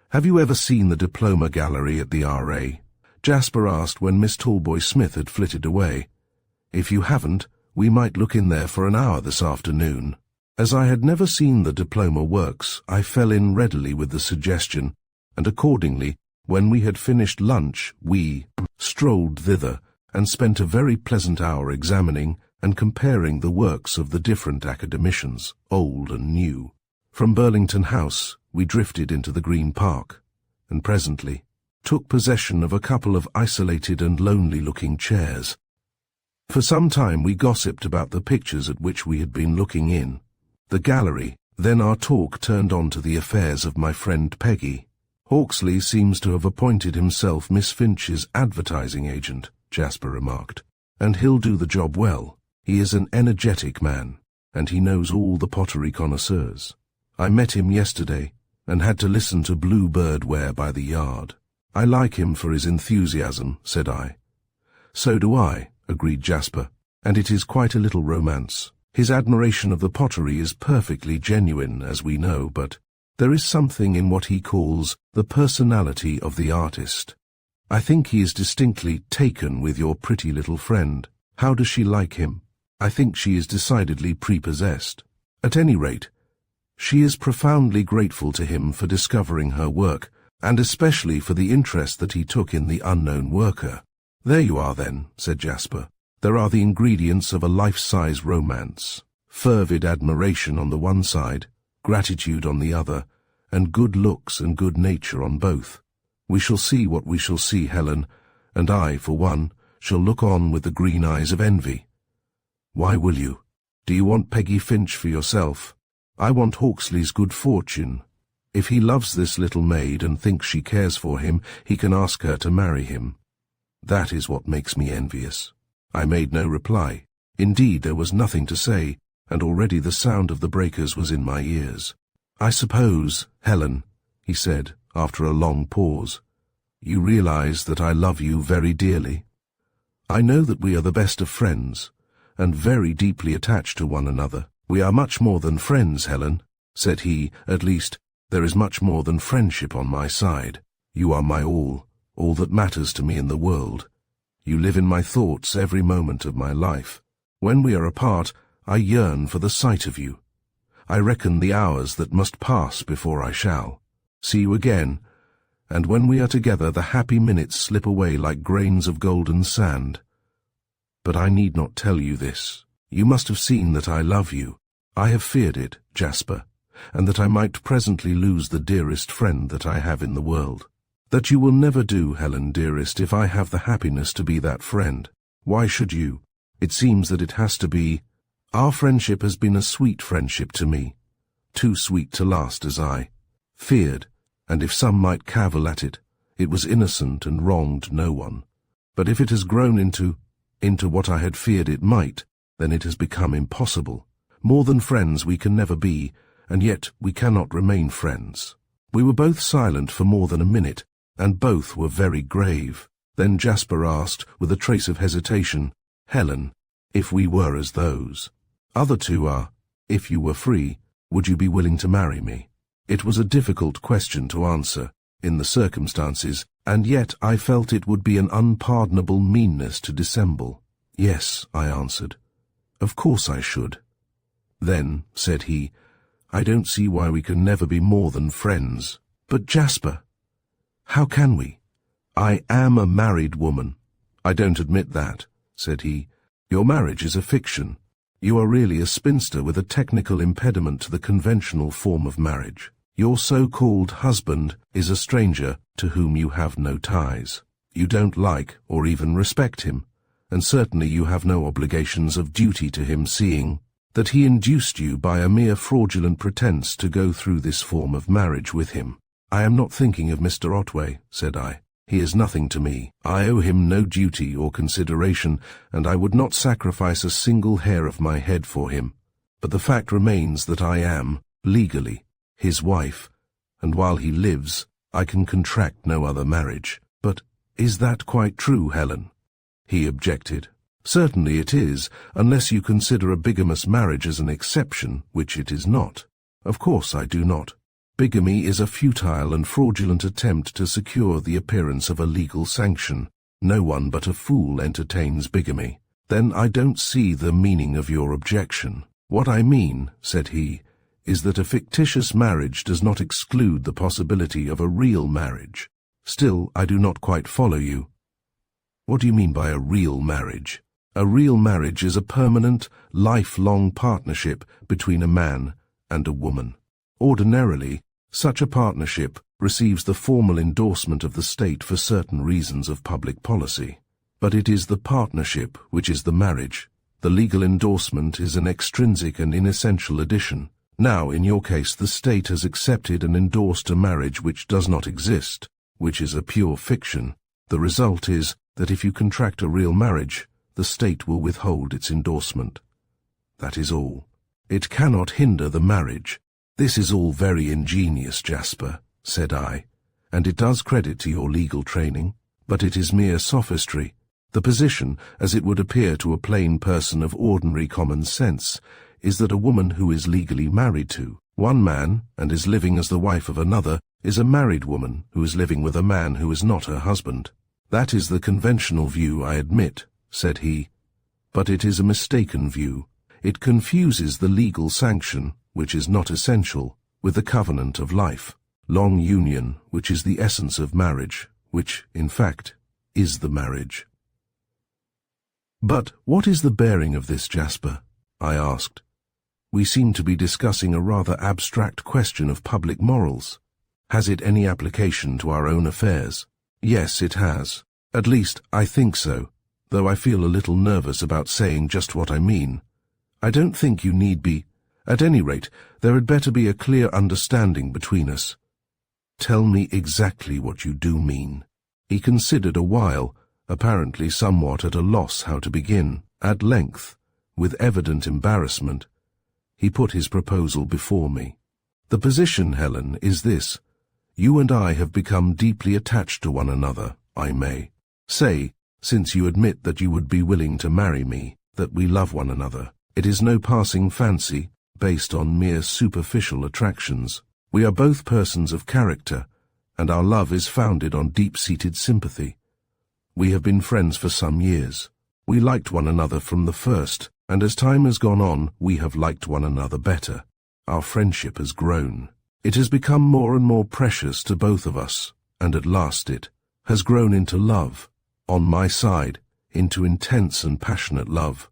Have you ever seen the diploma gallery at the RA? Jasper asked when Miss Tallboy Smith had flitted away. If you haven't, we might look in there for an hour this afternoon. As I had never seen the diploma works, I fell in readily with the suggestion, and accordingly, when we had finished lunch, we strolled thither and spent a very pleasant hour examining and comparing the works of the different academicians, old and new. From Burlington House, we drifted into the Green Park, and presently took possession of a couple of isolated and lonely-looking chairs. For some time we gossiped about the pictures at which we had been looking in. The gallery, then our talk turned on to the affairs of my friend Peggy. Hawksley seems to have appointed himself Miss Finch's advertising agent, Jasper remarked, and he'll do the job well. He is an energetic man, and he knows all the pottery connoisseurs. I met him yesterday, and had to listen to bluebird ware by the yard. I like him for his enthusiasm, said I. So do I, agreed Jasper, and it is quite a little romance. His admiration of the pottery is perfectly genuine, as we know, but there is something in what he calls the personality of the artist. I think he is distinctly taken with your pretty little friend. How does she like him? I think she is decidedly prepossessed. At any rate, she is profoundly grateful to him for discovering her work, and especially for the interest that he took in the unknown worker. There you are then, said Jasper. There are the ingredients of a life-size romance. Fervid admiration on the one side, gratitude on the other, and good looks and good nature on both. We shall see what we shall see, Helen, and I, for one, shall look on with the green eyes of envy. Why will you? Do you want Peggy Finch for yourself? I want Hawksley's good fortune. If he loves this little maid and thinks she cares for him, he can ask her to marry him. That is what makes me envious. I made no reply. Indeed, there was nothing to say, and already the sound of the breakers was in my ears. I suppose, Helen, he said, after a long pause, you realize that I love you very dearly. I know that we are the best of friends, and very deeply attached to one another. We are much more than friends, Helen. said he. At least, there is much more than friendship on my side. You are my all that matters to me in the world. You live in my thoughts every moment of my life. When we are apart, I yearn for the sight of you. I reckon the hours that must pass before I shall see you again, and when we are together the happy minutes slip away like grains of golden sand. But I need not tell you this. You must have seen that I love you. I have feared it, Jasper, and that I might presently lose the dearest friend that I have in the world. That you will never do, Helen, dearest, if I have the happiness to be that friend. Why should you? It seems that it has to be. Our friendship has been a sweet friendship to me, too sweet to last, as I feared, and if some might cavil at it, it was innocent and wronged no one. But if it has grown into what I had feared it might, then it has become impossible. More than friends we can never be, and yet we cannot remain friends. We were both silent for more than a minute, and both were very grave. Then Jasper asked, with a trace of hesitation, Helen, if we were as those other two are, if you were free, would you be willing to marry me? It was a difficult question to answer, in the circumstances, and yet I felt it would be an unpardonable meanness to dissemble. Yes, I answered. Of course I should. Then, said he, I don't see why we can never be more than friends. But Jasper, how can we? I am a married woman. I don't admit that, said he. Your marriage is a fiction. You are really a spinster with a technical impediment to the conventional form of marriage. Your so-called husband is a stranger to whom you have no ties. You don't like or even respect him, and certainly you have no obligations of duty to him, seeing that he induced you by a mere fraudulent pretense to go through this form of marriage with him. I am not thinking of Mr. Otway, said I. He is nothing to me. I owe him no duty or consideration, and I would not sacrifice a single hair of my head for him. But the fact remains that I am, legally, his wife, and while he lives, I can contract no other marriage. But is that quite true, Helen? He objected. Certainly it is, unless you consider a bigamous marriage as an exception, which it is not. Of course I do not. Bigamy is a futile and fraudulent attempt to secure the appearance of a legal sanction. No one but a fool entertains bigamy. Then I don't see the meaning of your objection. What I mean, said he, is that a fictitious marriage does not exclude the possibility of a real marriage. Still, I do not quite follow you. What do you mean by a real marriage? A real marriage is a permanent, lifelong partnership between a man and a woman. Ordinarily, such a partnership receives the formal endorsement of the state for certain reasons of public policy. But it is the partnership which is the marriage. The legal endorsement is an extrinsic and inessential addition. Now, in your case, the state has accepted and endorsed a marriage which does not exist, which is a pure fiction. The result is that if you contract a real marriage, the state will withhold its endorsement. That is all. It cannot hinder the marriage. This is all very ingenious, Jasper, said I, and it does credit to your legal training, but it is mere sophistry. The position, as it would appear to a plain person of ordinary common sense, is that a woman who is legally married to one man and is living as the wife of another is a married woman who is living with a man who is not her husband. That is the conventional view, I admit, said he, but it is a mistaken view. It confuses the legal sanction, which is not essential, with the covenant of life, long union, which is the essence of marriage, which, in fact, is the marriage. But what is the bearing of this, Jasper? I asked. We seem to be discussing a rather abstract question of public morals. Has it any application to our own affairs? Yes, it has. At least, I think so, though I feel a little nervous about saying just what I mean. I don't think you need be. At any rate, there had better be a clear understanding between us. Tell me exactly what you do mean. He considered a while, apparently somewhat at a loss how to begin. At length, with evident embarrassment, he put his proposal before me. The position, Helen, is this. You and I have become deeply attached to one another, I may say, since you admit that you would be willing to marry me, that we love one another. It is no passing fancy, based on mere superficial attractions. We are both persons of character, and our love is founded on deep-seated sympathy. We have been friends for some years. We liked one another from the first, and as time has gone on, we have liked one another better. Our friendship has grown. It has become more and more precious to both of us, and at last it has grown into love. On my side, into intense and passionate love.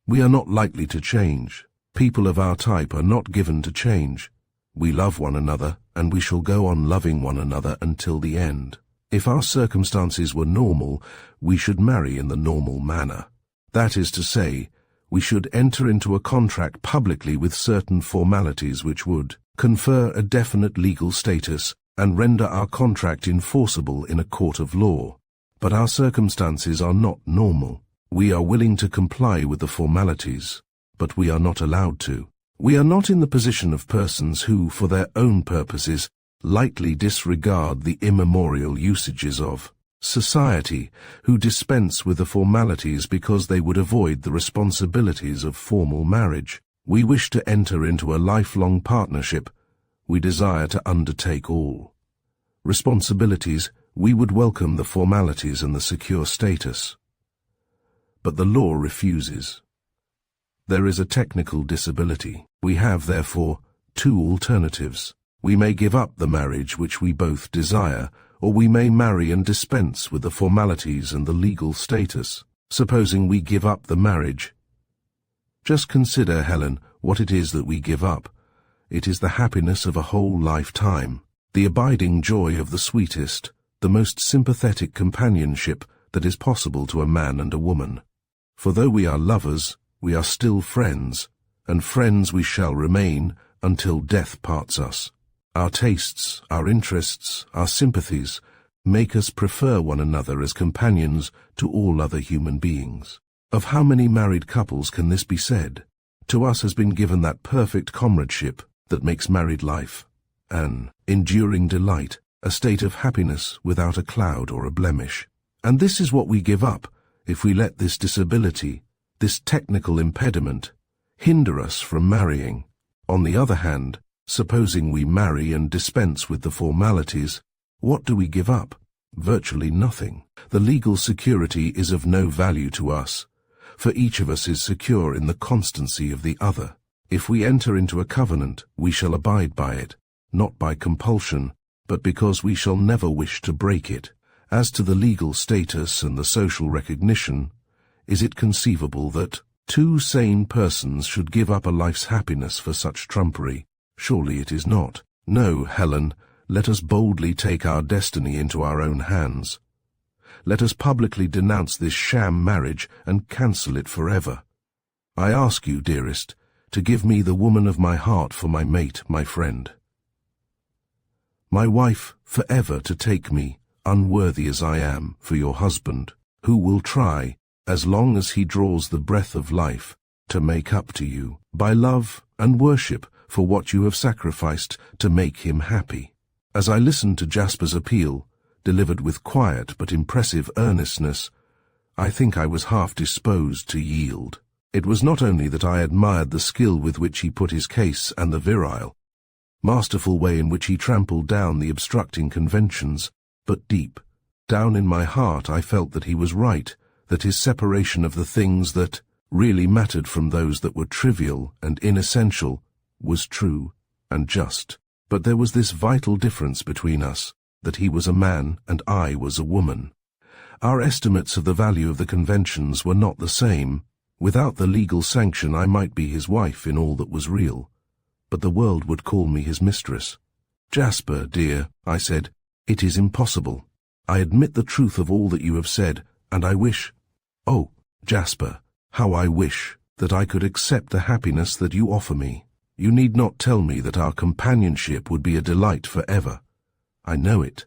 We are not likely to change. People of our type are not given to change. We love one another, and we shall go on loving one another until the end. If our circumstances were normal, we should marry in the normal manner. That is to say, we should enter into a contract publicly with certain formalities which would confer a definite legal status and render our contract enforceable in a court of law. But our circumstances are not normal. We are willing to comply with the formalities, but we are not allowed to. We are not in the position of persons who, for their own purposes, lightly disregard the immemorial usages of society, who dispense with the formalities because they would avoid the responsibilities of formal marriage. We wish to enter into a lifelong partnership. We desire to undertake all responsibilities. We would welcome the formalities and the secure status. But the law refuses. There is a technical disability. We have, therefore, two alternatives. We may give up the marriage which we both desire, or we may marry and dispense with the formalities and the legal status. Supposing we give up the marriage. Just consider, Helen, what it is that we give up. It is the happiness of a whole lifetime, the abiding joy of the sweetest, the most sympathetic companionship that is possible to a man and a woman. For though we are lovers, we are still friends, and friends we shall remain until death parts us. Our tastes, our interests, our sympathies make us prefer one another as companions to all other human beings. Of how many married couples can this be said? To us has been given that perfect comradeship that makes married life an enduring delight, a state of happiness without a cloud or a blemish. And this is what we give up if we let this disability, this technical impediment, hinder us from marrying. On the other hand, supposing we marry and dispense with the formalities, what do we give up? Virtually nothing. The legal security is of no value to us, for each of us is secure in the constancy of the other. If we enter into a covenant, we shall abide by it, not by compulsion, but because we shall never wish to break it. As to the legal status and the social recognition, is it conceivable that two sane persons should give up a life's happiness for such trumpery? Surely it is not. No, Helen, let us boldly take our destiny into our own hands. Let us publicly denounce this sham marriage and cancel it forever. I ask you, dearest, to give me the woman of my heart for my mate, my friend. My wife forever to take me, unworthy as I am, for your husband, who will try, as long as he draws the breath of life, to make up to you, by love and worship, for what you have sacrificed to make him happy. As I listened to Jasper's appeal, delivered with quiet but impressive earnestness, I think I was half disposed to yield. It was not only that I admired the skill with which he put his case and the virile, masterful way in which he trampled down the obstructing conventions, but deep down in my heart I felt that he was right, that his separation of the things that really mattered from those that were trivial and inessential was true and just. But there was this vital difference between us, that he was a man and I was a woman. Our estimates of the value of the conventions were not the same. Without the legal sanction I might be his wife in all that was real, but the world would call me his mistress. Jasper, dear, I said, it is impossible. I admit the truth of all that you have said, and I wish— oh, Jasper, how I wish that I could accept the happiness that you offer me. You need not tell me that our companionship would be a delight forever. I know it,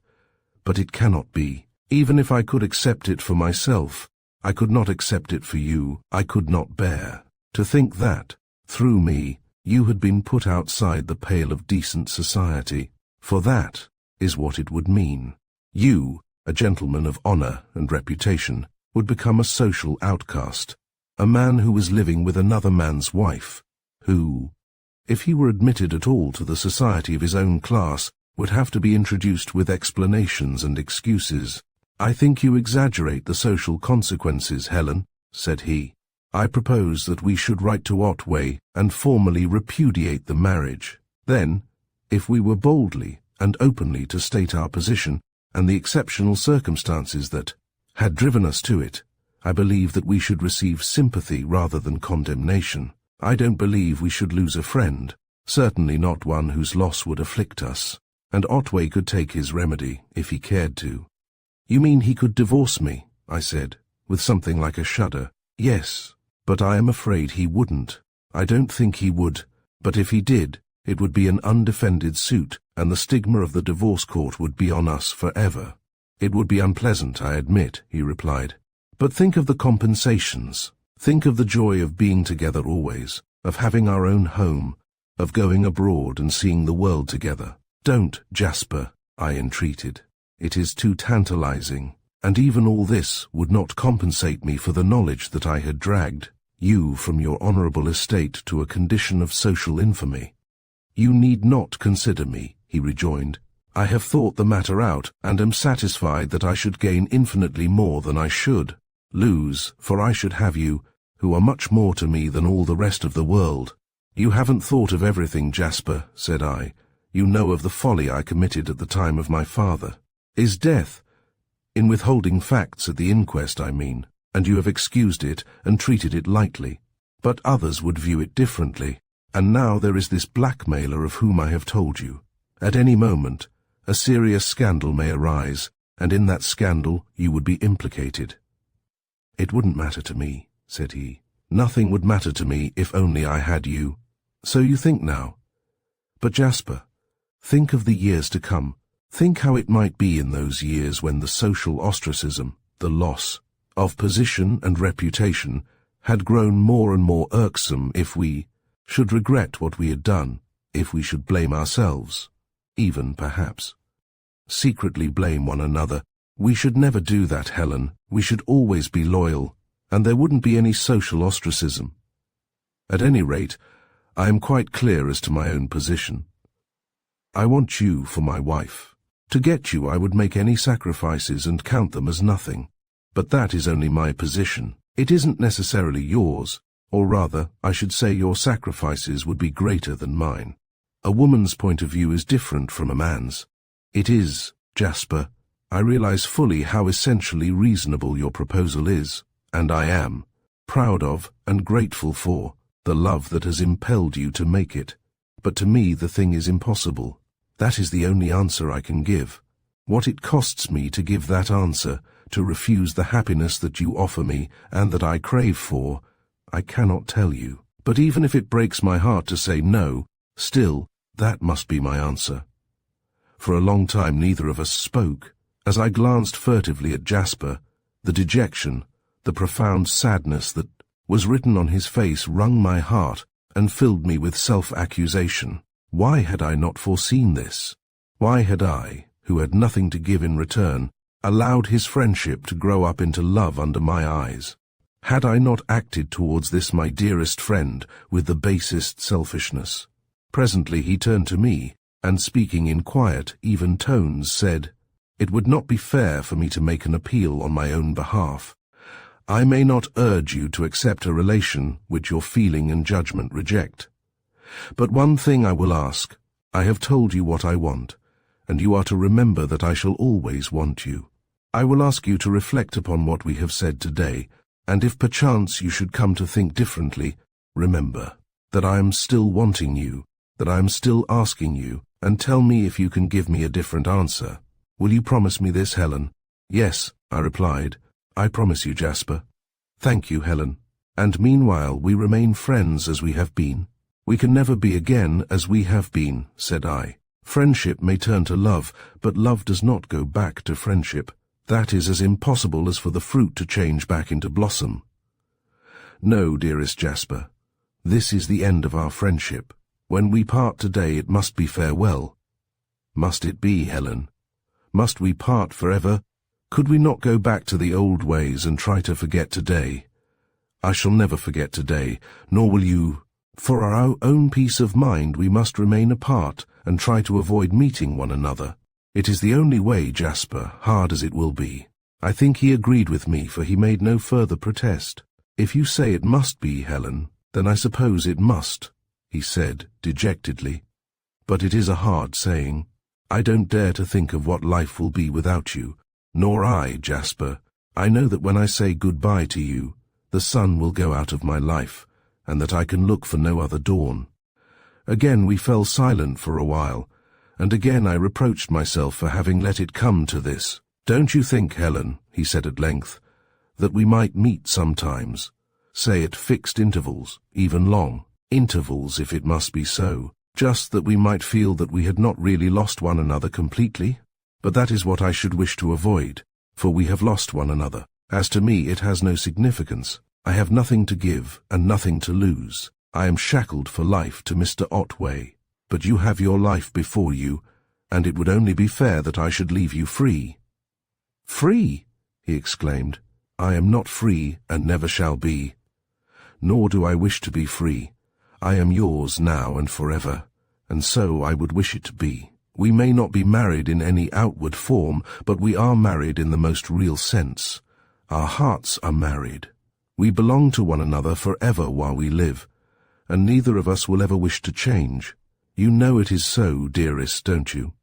but it cannot be. Even if I could accept it for myself, I could not accept it for you. I could not bear to think that, through me, you had been put outside the pale of decent society, for that is what it would mean. You, a gentleman of honor and reputation, would become a social outcast, a man who was living with another man's wife, who, if he were admitted at all to the society of his own class, would have to be introduced with explanations and excuses. "I think you exaggerate the social consequences, Helen," said he. "I propose that we should write to Otway and formally repudiate the marriage. Then, if we were boldly and openly to state our position and the exceptional circumstances that had driven us to it, I believe that we should receive sympathy rather than condemnation. I don't believe we should lose a friend, certainly not one whose loss would afflict us, and Otway could take his remedy if he cared to." "You mean he could divorce me?" I said, with something like a shudder. "Yes, but I am afraid he wouldn't. I don't think he would, but if he did, it would be an undefended suit, and the stigma of the divorce court would be on us forever." "It would be unpleasant, I admit," he replied. "But think of the compensations. Think of the joy of being together always, of having our own home, of going abroad and seeing the world together." "Don't, Jasper," I entreated. "It is too tantalizing, and even all this would not compensate me for the knowledge that I had dragged you from your honorable estate to a condition of social infamy." "You need not consider me," he rejoined. "I have thought the matter out, and am satisfied that I should gain infinitely more than I should lose, for I should have you, who are much more to me than all the rest of the world." "You haven't thought of everything, Jasper," said I. "You know of the folly I committed at the time of my father. His death, in withholding facts at the inquest, I mean, and you have excused it and treated it lightly. But others would view it differently, and now there is this blackmailer of whom I have told you. At any moment, a serious scandal may arise, and in that scandal you would be implicated." "It wouldn't matter to me," said he. "Nothing would matter to me if only I had you." "So you think now? But Jasper, think of the years to come. Think how it might be in those years when the social ostracism, the loss of position and reputation, had grown more and more irksome, if we should regret what we had done, if we should blame ourselves, even, perhaps, secretly blame one another. We should never do that, Helen. We should always be loyal, and there wouldn't be any social ostracism. At any rate, I am quite clear as to my own position. I want you for my wife. To get you I would make any sacrifices and count them as nothing. But that is only my position. It isn't necessarily yours, or rather, I should say your sacrifices would be greater than mine. A woman's point of view is different from a man's. It is, Jasper. I realize fully how essentially reasonable your proposal is, and I am proud of and grateful for the love that has impelled you to make it. But to me the thing is impossible. That is the only answer I can give. What it costs me to give that answer, to refuse the happiness that you offer me and that I crave for, I cannot tell you. But even if it breaks my heart to say no, still, that must be my answer." For a long time neither of us spoke. As I glanced furtively at Jasper, the dejection, the profound sadness that was written on his face wrung my heart and filled me with self-accusation. Why had I not foreseen this? Why had I, who had nothing to give in return, allowed his friendship to grow up into love under my eyes? Had I not acted towards this my dearest friend with the basest selfishness? Presently he turned to me, and speaking in quiet, even tones, said, "It would not be fair for me to make an appeal on my own behalf. I may not urge you to accept a relation which your feeling and judgment reject. But one thing I will ask. I have told you what I want, and you are to remember that I shall always want you. I will ask you to reflect upon what we have said today, and if perchance you should come to think differently, remember that I am still wanting you, that I am still asking you, and tell me if you can give me a different answer. Will you promise me this, Helen?" "Yes," I replied. "I promise you, Jasper." "Thank you, Helen. And meanwhile we remain friends as we have been." "We can never be again as we have been," said I. "Friendship may turn to love, but love does not go back to friendship. That is as impossible as for the fruit to change back into blossom. No, dearest Jasper, this is the end of our friendship. When we part today it must be farewell. Must it be, Helen? Must we part forever? Could we not go back to the old ways and try to forget today? I shall never forget today, nor will you, For our own peace of mind we must remain apart and try to avoid meeting one another. It is the only way, Jasper, hard as it will be." I think he agreed with me, for he made no further protest. "If you say it must be, Helen, then I suppose it must," he said dejectedly. "But it is a hard saying. I don't dare to think of what life will be without you. Nor I, Jasper. I know that when I say goodbye to you, the sun will go out of my life, and that I can look for no other dawn." Again we fell silent for a while, and again I reproached myself for having let it come to this. "Don't you think, Helen," he said at length, "that we might meet sometimes, say at fixed intervals, even long intervals if it must be so, just that we might feel that we had not really lost one another completely? But that is what I should wish to avoid, for we have lost one another. As to me, it has no significance. I have nothing to give and nothing to lose. I am shackled for life to Mr. Otway, but you have your life before you, and it would only be fair that I should leave you free." "Free?" he exclaimed. "I am not free and never shall be. Nor do I wish to be free. I am yours now and forever, and so I would wish it to be. We may not be married in any outward form, but we are married in the most real sense. Our hearts are married. We belong to one another forever while we live, and neither of us will ever wish to change. You know it is so, dearest, don't you?"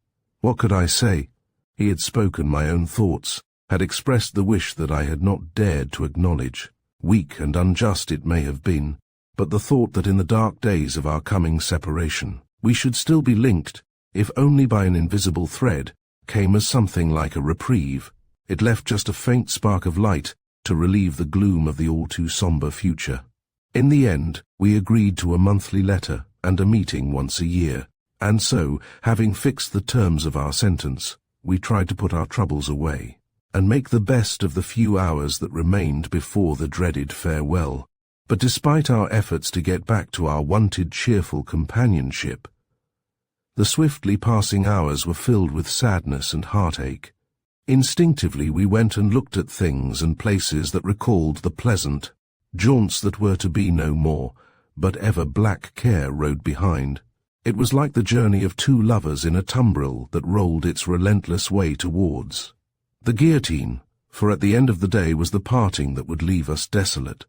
What could I say? He had spoken my own thoughts, had expressed the wish that I had not dared to acknowledge. Weak and unjust it may have been, but the thought that in the dark days of our coming separation we should still be linked, if only by an invisible thread, came as something like a reprieve. It left just a faint spark of light to relieve the gloom of the all-too-sombre future. In the end, we agreed to a monthly letter and a meeting once a year, and so, having fixed the terms of our sentence, we tried to put our troubles away, and make the best of the few hours that remained before the dreaded farewell. But despite our efforts to get back to our wonted cheerful companionship, the swiftly passing hours were filled with sadness and heartache. Instinctively we went and looked at things and places that recalled the pleasant jaunts that were to be no more, but ever black care rode behind. It was like the journey of two lovers in a tumbril that rolled its relentless way towards the guillotine, for at the end of the day was the parting that would leave us desolate.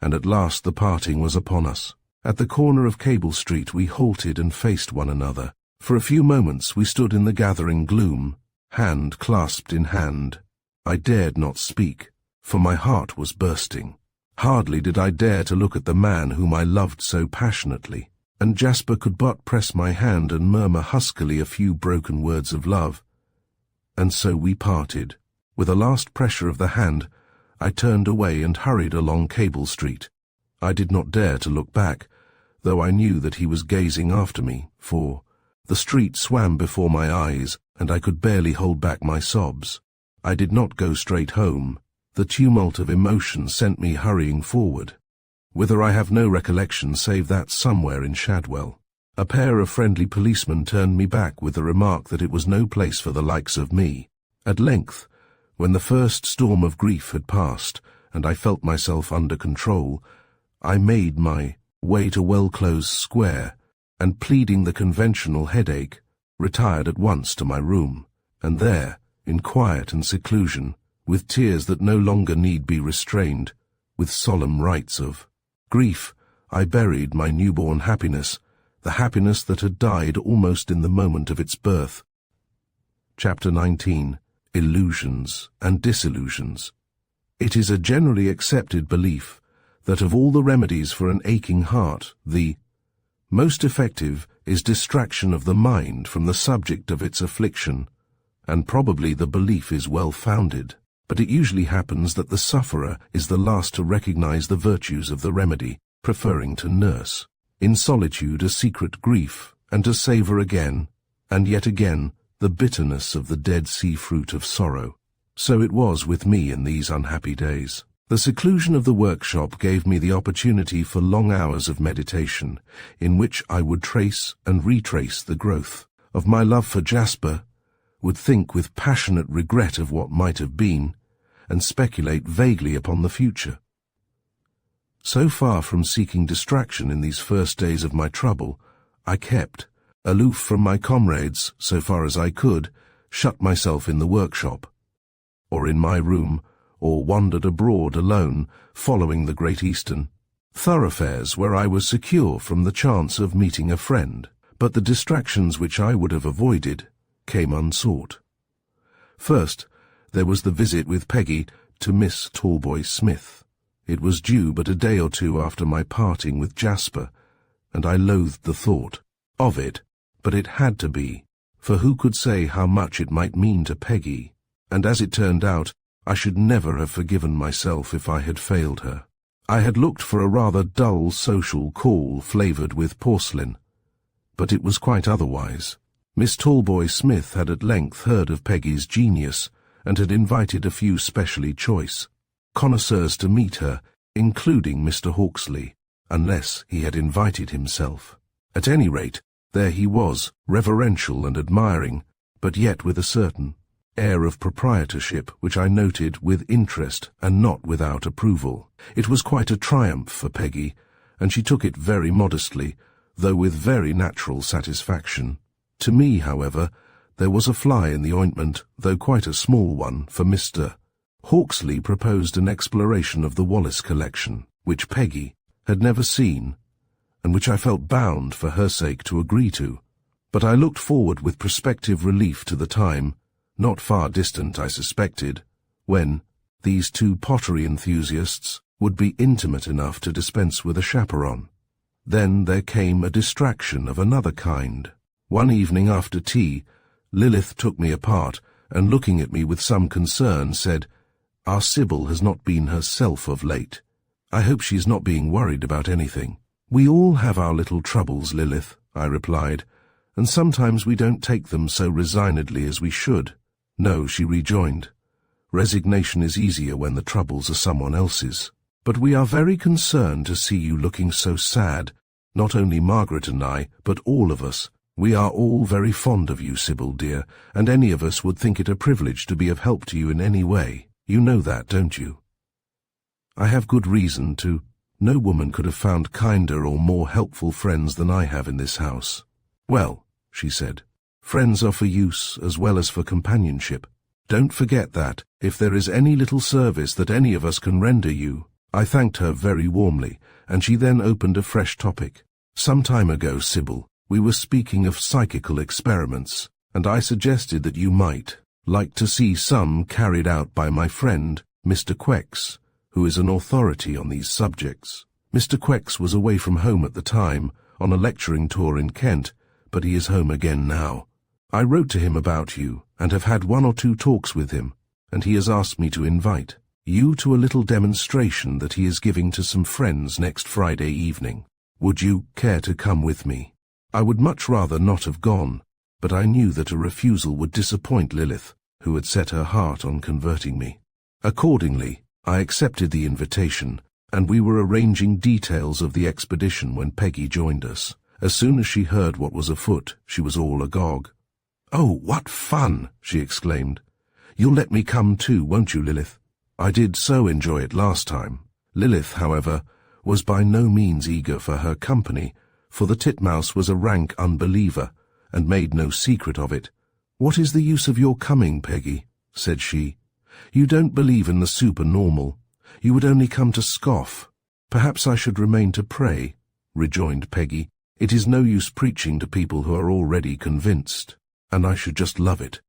And at last the parting was upon us. At the corner of Cable Street we halted and faced one another. For a few moments we stood in the gathering gloom, hand clasped in hand. I dared not speak, for my heart was bursting. Hardly did I dare to look at the man whom I loved so passionately, and Jasper could but press my hand and murmur huskily a few broken words of love. And so we parted. With a last pressure of the hand, I turned away and hurried along Cable Street. I did not dare to look back, though I knew that he was gazing after me, for the street swam before my eyes, and I could barely hold back my sobs. I did not go straight home. The tumult of emotion sent me hurrying forward, whither I have no recollection save that somewhere in Shadwell. A pair of friendly policemen turned me back with the remark that it was no place for the likes of me. At length, when the first storm of grief had passed, and I felt myself under control, I made my way to Well-Close Square, and pleading the conventional headache, retired at once to my room, and there, in quiet and seclusion, with tears that no longer need be restrained, with solemn rites of grief, I buried my newborn happiness, the happiness that had died almost in the moment of its birth. Chapter 19. Illusions and Disillusions. It is a generally accepted belief that of all the remedies for an aching heart, the most effective is distraction of the mind from the subject of its affliction, and probably the belief is well-founded. But it usually happens that the sufferer is the last to recognize the virtues of the remedy, preferring to nurse in solitude a secret grief, and to savor again, and yet again, the bitterness of the Dead Sea fruit of sorrow. So it was with me in these unhappy days. The seclusion of the workshop gave me the opportunity for long hours of meditation, in which I would trace and retrace the growth of my love for Jasper, would think with passionate regret of what might have been, and speculate vaguely upon the future. So far from seeking distraction in these first days of my trouble, I kept aloof from my comrades so far as I could, shut myself in the workshop, or in my room, or wandered abroad alone, following the Great Eastern thoroughfares where I was secure from the chance of meeting a friend. But the distractions which I would have avoided came unsought. First, there was the visit with Peggy to Miss Talboy Smith. It was due but a day or two after my parting with Jasper, and I loathed the thought of it, but it had to be, for who could say how much it might mean to Peggy, and as it turned out, I should never have forgiven myself if I had failed her. I had looked for a rather dull social call flavoured with porcelain, but it was quite otherwise. Miss Talboy Smith had at length heard of Peggy's genius, and had invited a few specially choice connoisseurs to meet her, including Mr. Hawksley, unless he had invited himself. At any rate, there he was, reverential and admiring, but yet with a certain air of proprietorship which I noted with interest and not without approval. It was quite a triumph for Peggy, and she took it very modestly, though with very natural satisfaction. To me, however, there was a fly in the ointment, though quite a small one, for Mr. Hawksley proposed an exploration of the Wallace collection, which Peggy had never seen, and which I felt bound for her sake to agree to. But I looked forward with prospective relief to the time, not far distant, I suspected, when these two pottery enthusiasts would be intimate enough to dispense with a chaperon. Then there came a distraction of another kind. One evening after tea, Lilith took me apart, and looking at me with some concern said, "Our Sybil has not been herself of late. I hope she is not being worried about anything." "We all have our little troubles, Lilith," I replied, "and sometimes we don't take them so resignedly as we should." "No," she rejoined. "Resignation is easier when the troubles are someone else's. But we are very concerned to see you looking so sad, not only Margaret and I, but all of us. We are all very fond of you, Sybil dear, and any of us would think it a privilege to be of help to you in any way. You know that, don't you?" "I have good reason to. No woman could have found kinder or more helpful friends than I have in this house." "Well," she said, "friends are for use as well as for companionship. Don't forget that, if there is any little service that any of us can render you." I thanked her very warmly, and she then opened a fresh topic. "Some time ago, Sybil, we were speaking of psychical experiments, and I suggested that you might like to see some carried out by my friend, Mr. Quex, who is an authority on these subjects. Mr. Quex was away from home at the time, on a lecturing tour in Kent, but he is home again now. I wrote to him about you, and have had 1 or 2 talks with him, and he has asked me to invite you to a little demonstration that he is giving to some friends next Friday evening. Would you care to come with me?" I would much rather not have gone, but I knew that a refusal would disappoint Lilith, who had set her heart on converting me. Accordingly, I accepted the invitation, and we were arranging details of the expedition when Peggy joined us. As soon as she heard what was afoot, she was all agog. "Oh, what fun!" she exclaimed. "You'll let me come too, won't you, Lilith? I did so enjoy it last time." Lilith, however, was by no means eager for her company, for the titmouse was a rank unbeliever, and made no secret of it. "What is the use of your coming, Peggy?" said she. "You don't believe in the supernormal. You would only come to scoff." "Perhaps I should remain to pray," rejoined Peggy. "It is no use preaching to people who are already convinced, and I should just love it.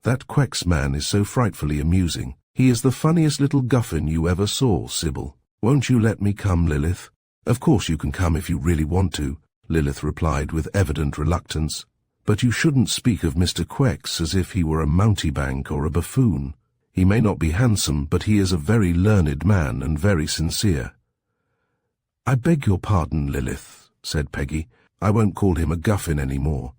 That Quex man is so frightfully amusing. He is the funniest little guffin you ever saw, Sybil. Won't you let me come, Lilith?" "Of course you can come if you really want to," Lilith replied with evident reluctance. "But you shouldn't speak of Mr. Quex as if he were a mountebank or a buffoon. He may not be handsome, but he is a very learned man and very sincere." "I beg your pardon, Lilith," said Peggy. "I won't call him a guffin any more.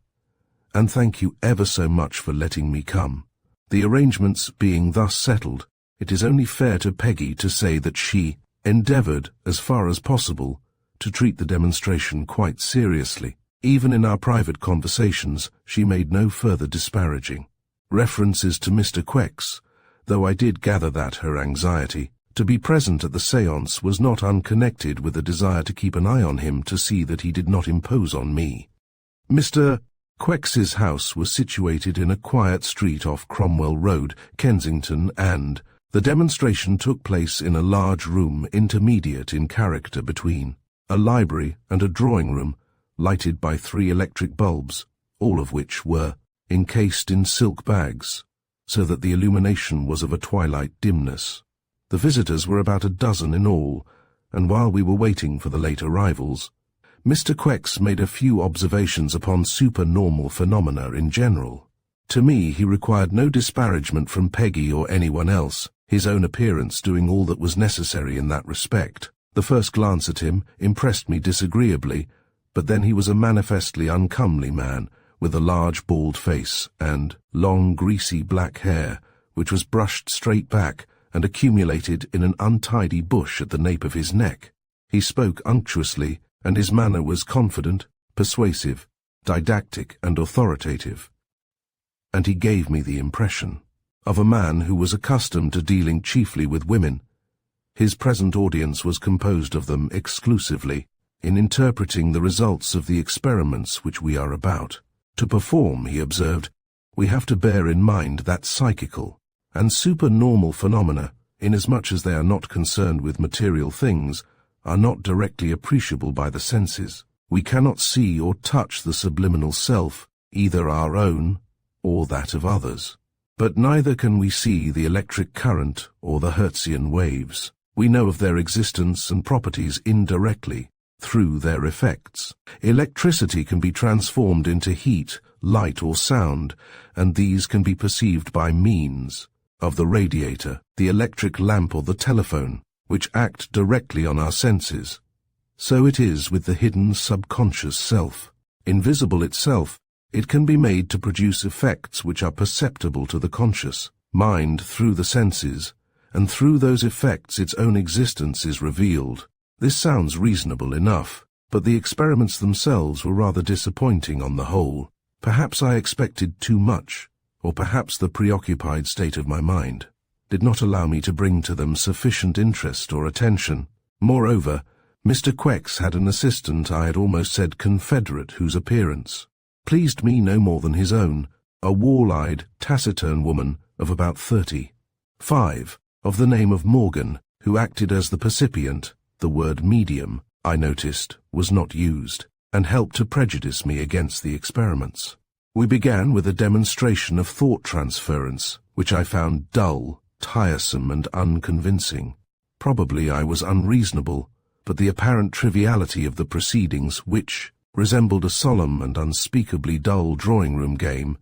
And thank you ever so much for letting me come." The arrangements being thus settled, it is only fair to Peggy to say that she endeavoured, as far as possible, to treat the demonstration quite seriously. Even in our private conversations, she made no further disparaging references to Mr. Quex, though I did gather that her anxiety To be present at the séance was not unconnected with a desire to keep an eye on him to see that he did not impose on me. Mr. Quex's house was situated in a quiet street off Cromwell Road, Kensington, and the demonstration took place in a large room intermediate in character between a library and a drawing-room, lighted by 3 electric bulbs, all of which were encased in silk bags, so that the illumination was of a twilight dimness. The visitors were about a dozen in all, and while we were waiting for the late arrivals, Mr. Quex made a few observations upon supernormal phenomena in general. To me, he required no disparagement from Peggy or anyone else, his own appearance doing all that was necessary in that respect. The first glance at him impressed me disagreeably, but then he was a manifestly uncomely man, with a large bald face and long greasy black hair, which was brushed straight back and accumulated in an untidy bush at the nape of his neck. He spoke unctuously, and his manner was confident, persuasive, didactic and authoritative. And he gave me the impression of a man who was accustomed to dealing chiefly with women. His present audience was composed of them exclusively, in interpreting the results of the experiments which we are about to perform, he observed. We have to bear in mind that psychical and supernormal phenomena, inasmuch as they are not concerned with material things, are not directly appreciable by the senses. We cannot see or touch the subliminal self, either our own or that of others. But neither can we see the electric current or the Hertzian waves. We know of their existence and properties indirectly, through their effects. Electricity can be transformed into heat, light or sound, and these can be perceived by means of the radiator, the electric lamp or the telephone, which act directly on our senses. So it is with the hidden subconscious self. Invisible itself, it can be made to produce effects which are perceptible to the conscious mind through the senses, and through those effects its own existence is revealed. This sounds reasonable enough, but the experiments themselves were rather disappointing on the whole. Perhaps I expected too much, or perhaps the preoccupied state of my mind did not allow me to bring to them sufficient interest or attention. Moreover, Mr. Quex had an assistant, I had almost said confederate, whose appearance pleased me no more than his own, a wall-eyed, taciturn woman of about 35, of the name of Morgan, who acted as the percipient. The word medium, I noticed, was not used, and helped to prejudice me against the experiments. We began with a demonstration of thought transference, which I found dull, tiresome, and unconvincing. Probably I was unreasonable, but the apparent triviality of the proceedings, which resembled a solemn and unspeakably dull drawing-room game,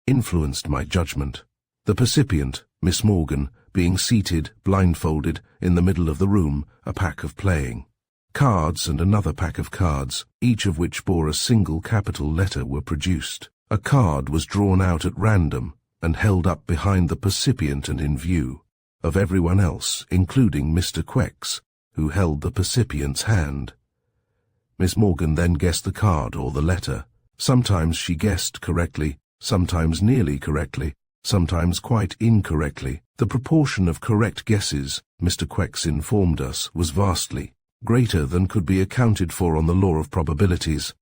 influenced my judgment. The percipient, Miss Morgan, being seated, blindfolded, in the middle of the room, a pack of playing cards and another pack of cards, each of which bore a single capital letter, were produced. A card was drawn out at random and held up behind the percipient and in view of everyone else, including Mr. Quex, who held the percipient's hand. Miss Morgan then guessed the card or the letter. Sometimes she guessed correctly, sometimes nearly correctly, sometimes quite incorrectly. The proportion of correct guesses, Mr. Quex informed us, was vastly greater than could be accounted for on the law of probabilities,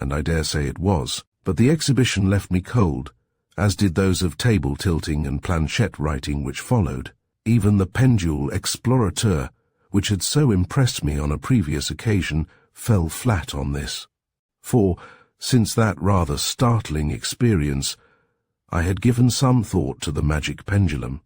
and I dare say it was. But the exhibition left me cold, as did those of table tilting and planchette writing which followed. Even the pendule explorateur, which had so impressed me on a previous occasion, fell flat on this. For, since that rather startling experience, I had given some thought to the magic pendulum,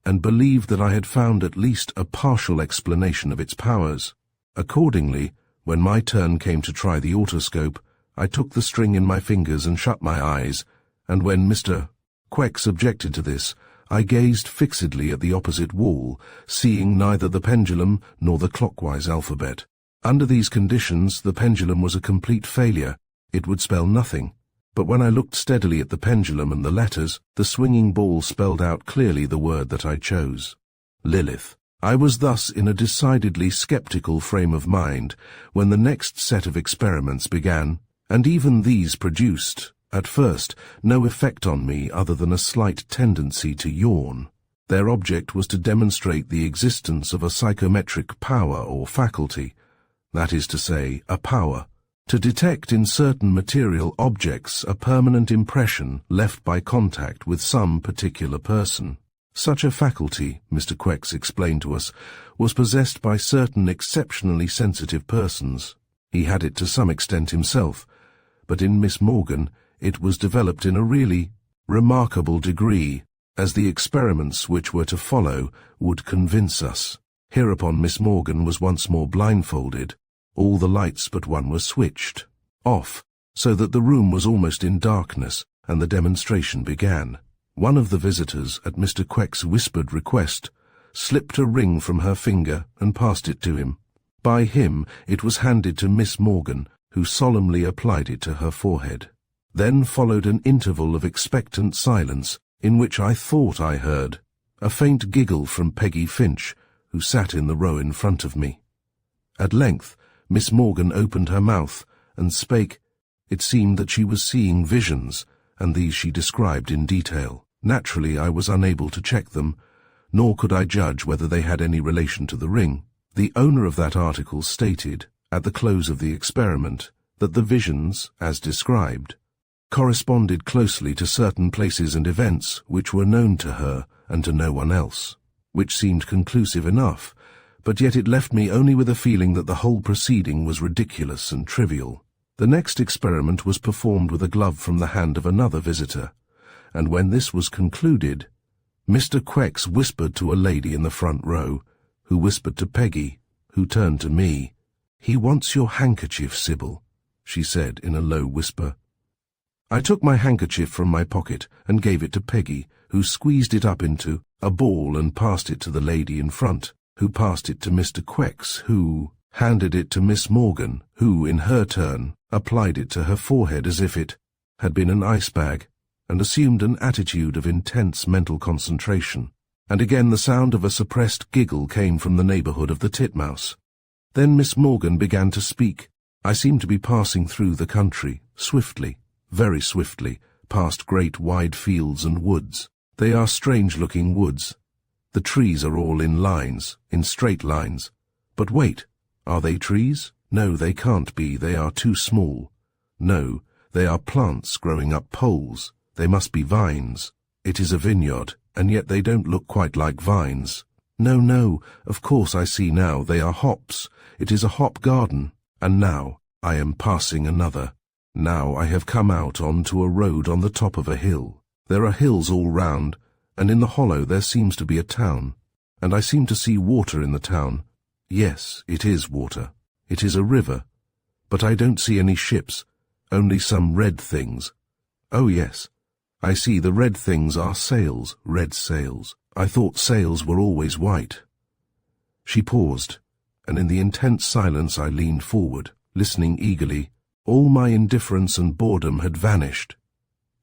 and believed that I had found at least a partial explanation of its powers. Accordingly, when my turn came to try the otoscope, I took the string in my fingers and shut my eyes, and when Mr. Quex objected to this, I gazed fixedly at the opposite wall, seeing neither the pendulum nor the clockwise alphabet. Under these conditions, the pendulum was a complete failure. It would spell nothing. But when I looked steadily at the pendulum and the letters, the swinging ball spelled out clearly the word that I chose: Lilith. I was thus in a decidedly sceptical frame of mind when the next set of experiments began, and even these produced, at first, no effect on me other than a slight tendency to yawn. Their object was to demonstrate the existence of a psychometric power or faculty, that is to say, a power, to detect in certain material objects a permanent impression left by contact with some particular person. Such a faculty, Mr. Quex explained to us, was possessed by certain exceptionally sensitive persons. He had it to some extent himself, but in Miss Morgan it was developed in a really remarkable degree, as the experiments which were to follow would convince us. Hereupon Miss Morgan was once more blindfolded. All the lights but one were switched off, so that the room was almost in darkness, and the demonstration began. One of the visitors, at Mr. Quex's whispered request, slipped a ring from her finger and passed it to him. By him it was handed to Miss Morgan, who solemnly applied it to her forehead. Then followed an interval of expectant silence, in which I thought I heard a faint giggle from Peggy Finch, who sat in the row in front of me. At length Miss Morgan opened her mouth and spake. It seemed that she was seeing visions, and these she described in detail. Naturally I was unable to check them, nor could I judge whether they had any relation to the ring. The owner of that article stated, at the close of the experiment, that the visions, as described, corresponded closely to certain places and events which were known to her and to no one else, which seemed conclusive enough, but yet it left me only with a feeling that the whole proceeding was ridiculous and trivial. The next experiment was performed with a glove from the hand of another visitor, and when this was concluded, Mr. Quex whispered to a lady in the front row, who whispered to Peggy, who turned to me. "He wants your handkerchief, Sybil," she said in a low whisper. I took my handkerchief from my pocket and gave it to Peggy, who squeezed it up into a ball and passed it to the lady in front, who passed it to Mr. Quex, who handed it to Miss Morgan, who, in her turn, applied it to her forehead as if it had been an ice bag, and assumed an attitude of intense mental concentration. And again the sound of a suppressed giggle came from the neighbourhood of the titmouse. Then Miss Morgan began to speak. I seemed to be passing through the country, swiftly, very swiftly, past great wide fields and woods. They are strange-looking woods. The trees are all in lines, in straight lines. But wait, are they trees? No, they can't be, they are too small. No, they are plants growing up poles. They must be vines. It is a vineyard, and yet they don't look quite like vines. No, no, of course I see now, they are hops. It is a hop garden. And now I am passing another. Now I have come out onto a road on the top of a hill. There are hills all round, and in the hollow there seems to be a town. And I seem to see water in the town. Yes, it is water. It is a river. But I don't see any ships, only some red things. Oh yes, I see the red things are sails, red sails. I thought sails were always white. She paused, and in the intense silence I leaned forward, listening eagerly. All my indifference and boredom had vanished.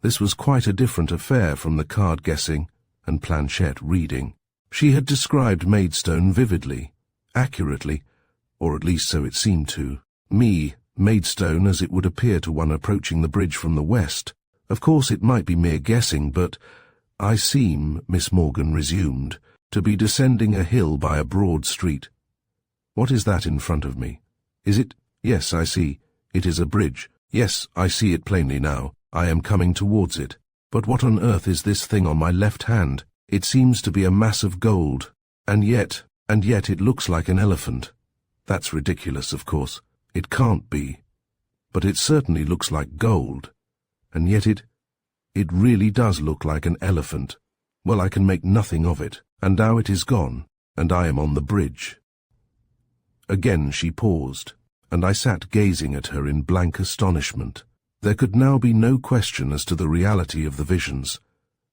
This was quite a different affair from the card-guessing and planchette reading. She had described Maidstone vividly, accurately, or at least so it seemed to me, Maidstone as it would appear to one approaching the bridge from the west. Of course it might be mere guessing, but I seem, Miss Morgan resumed, to be descending a hill by a broad street. What is that in front of me? Is it? Yes, I see. It is a bridge. Yes, I see it plainly now. I am coming towards it. But what on earth is this thing on my left hand? It seems to be a mass of gold. And yet it looks like an elephant. That's ridiculous, of course. It can't be. But it certainly looks like gold. And yet it really does look like an elephant. Well, I can make nothing of it. And now it is gone, and I am on the bridge. Again she paused, and I sat gazing at her in blank astonishment. There could now be no question as to the reality of the visions,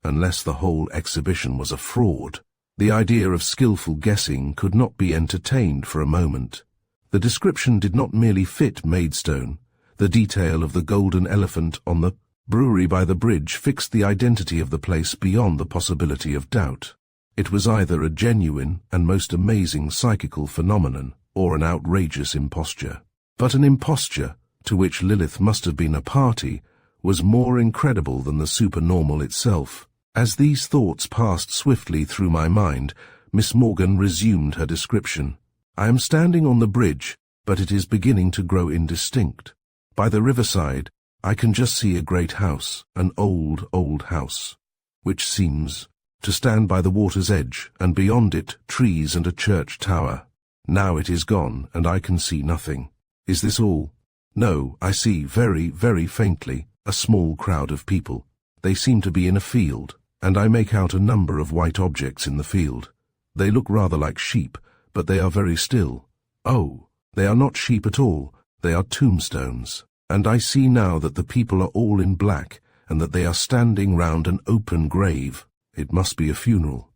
unless the whole exhibition was a fraud. The idea of skilful guessing could not be entertained for a moment. The description did not merely fit Maidstone. The detail of the golden elephant on the brewery by the bridge fixed the identity of the place beyond the possibility of doubt. It was either a genuine and most amazing psychical phenomenon, or an outrageous imposture. But an imposture, to which Lilith must have been a party, was more incredible than the supernormal itself. As these thoughts passed swiftly through my mind, Miss Morgan resumed her description. I am standing on the bridge, but it is beginning to grow indistinct. By the riverside, I can just see a great house, an old, old house, which seems to stand by the water's edge, and beyond it, trees and a church tower. Now it is gone, and I can see nothing. Is this all? No, I see, very, very faintly, a small crowd of people. They seem to be in a field, and I make out a number of white objects in the field. They look rather like sheep, but they are very still. Oh, they are not sheep at all, they are tombstones. And I see now that the people are all in black, and that they are standing round an open grave. It must be a funeral.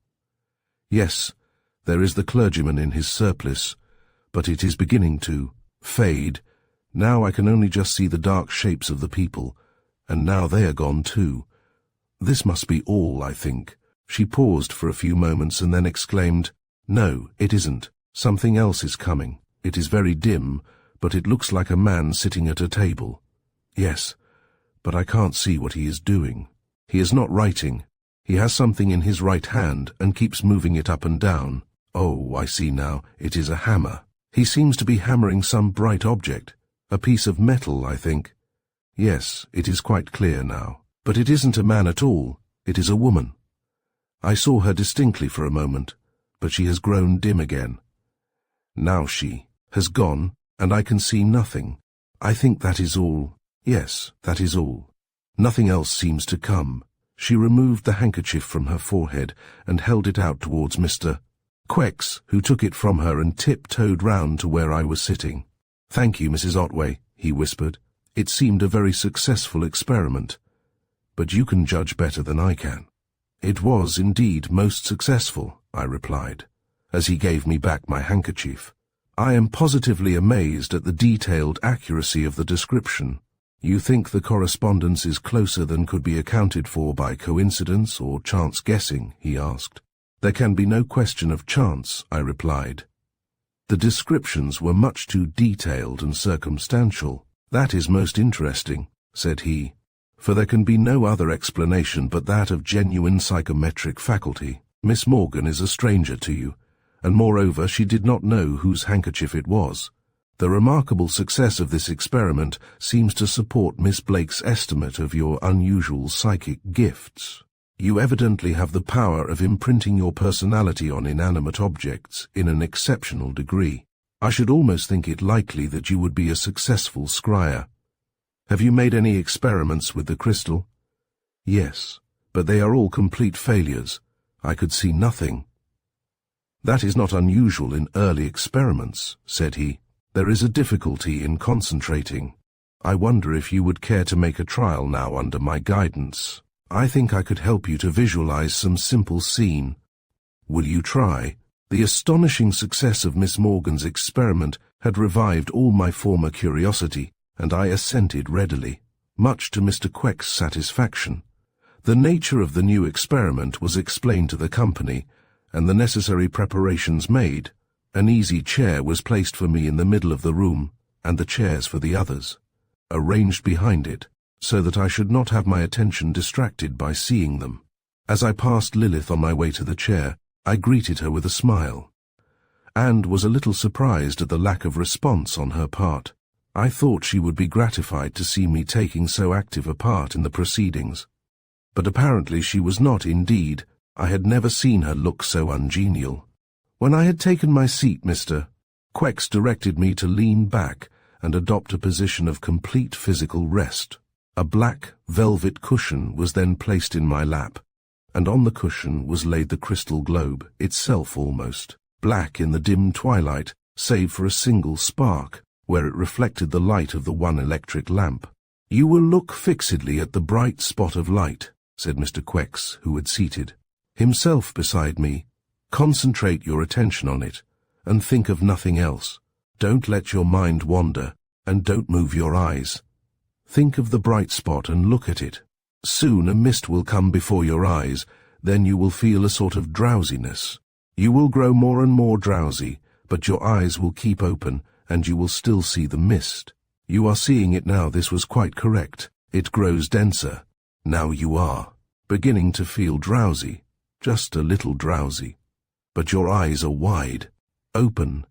Yes, there is the clergyman in his surplice, but it is beginning to fade. Now I can only just see the dark shapes of the people, and now they are gone too. This must be all, I think. She paused for a few moments and then exclaimed, "No, it isn't. Something else is coming. It is very dim, but it looks like a man sitting at a table. Yes, but I can't see what he is doing. He is not writing. He has something in his right hand and keeps moving it up and down. Oh, I see now, it is a hammer. He seems to be hammering some bright object. A piece of metal, I think. Yes, it is quite clear now. But it isn't a man at all. It is a woman. I saw her distinctly for a moment, but she has grown dim again. Now she has gone, and I can see nothing. I think that is all. Yes, that is all. Nothing else seems to come." She removed the handkerchief from her forehead and held it out towards Mr. Quex, who took it from her and tiptoed round to where I was sitting. "Thank you, Mrs. Otway," he whispered. "It seemed a very successful experiment. But you can judge better than I can." "It was indeed most successful," I replied, as he gave me back my handkerchief. "I am positively amazed at the detailed accuracy of the description." "You think the correspondence is closer than could be accounted for by coincidence or chance guessing?" he asked. "There can be no question of chance," I replied. "The descriptions were much too detailed and circumstantial." "That is most interesting," said he, "for there can be no other explanation but that of genuine psychometric faculty. Miss Morgan is a stranger to you, and moreover she did not know whose handkerchief it was. The remarkable success of this experiment seems to support Miss Blake's estimate of your unusual psychic gifts. You evidently have the power of imprinting your personality on inanimate objects in an exceptional degree. I should almost think it likely that you would be a successful scryer. Have you made any experiments with the crystal?" "Yes, but they are all complete failures. I could see nothing." "That is not unusual in early experiments," said he. "There is a difficulty in concentrating. I wonder if you would care to make a trial now under my guidance. I think I could help you to visualize some simple scene. Will you try?" The astonishing success of Miss Morgan's experiment had revived all my former curiosity, and I assented readily, much to Mr. Queck's satisfaction. The nature of the new experiment was explained to the company, and the necessary preparations made. An easy chair was placed for me in the middle of the room, and the chairs for the others, arranged behind it, so that I should not have my attention distracted by seeing them. As I passed Lilith on my way to the chair, I greeted her with a smile, and was a little surprised at the lack of response on her part. I thought she would be gratified to see me taking so active a part in the proceedings. But apparently she was not indeed. I had never seen her look so ungenial. When I had taken my seat, Mr. Quex directed me to lean back and adopt a position of complete physical rest. A black velvet cushion was then placed in my lap, and on the cushion was laid the crystal globe, itself almost black in the dim twilight, save for a single spark, where it reflected the light of the one electric lamp. "You will look fixedly at the bright spot of light," said Mr. Quex, who had seated himself beside me. "Concentrate your attention on it, and think of nothing else. Don't let your mind wander, and don't move your eyes. Think of the bright spot and look at it. Soon a mist will come before your eyes, then you will feel a sort of drowsiness. You will grow more and more drowsy, but your eyes will keep open, and you will still see the mist. You are seeing it now. This was quite correct. It grows denser. Now you are. beginning to feel drowsy, just a little drowsy. But your eyes are wide, open.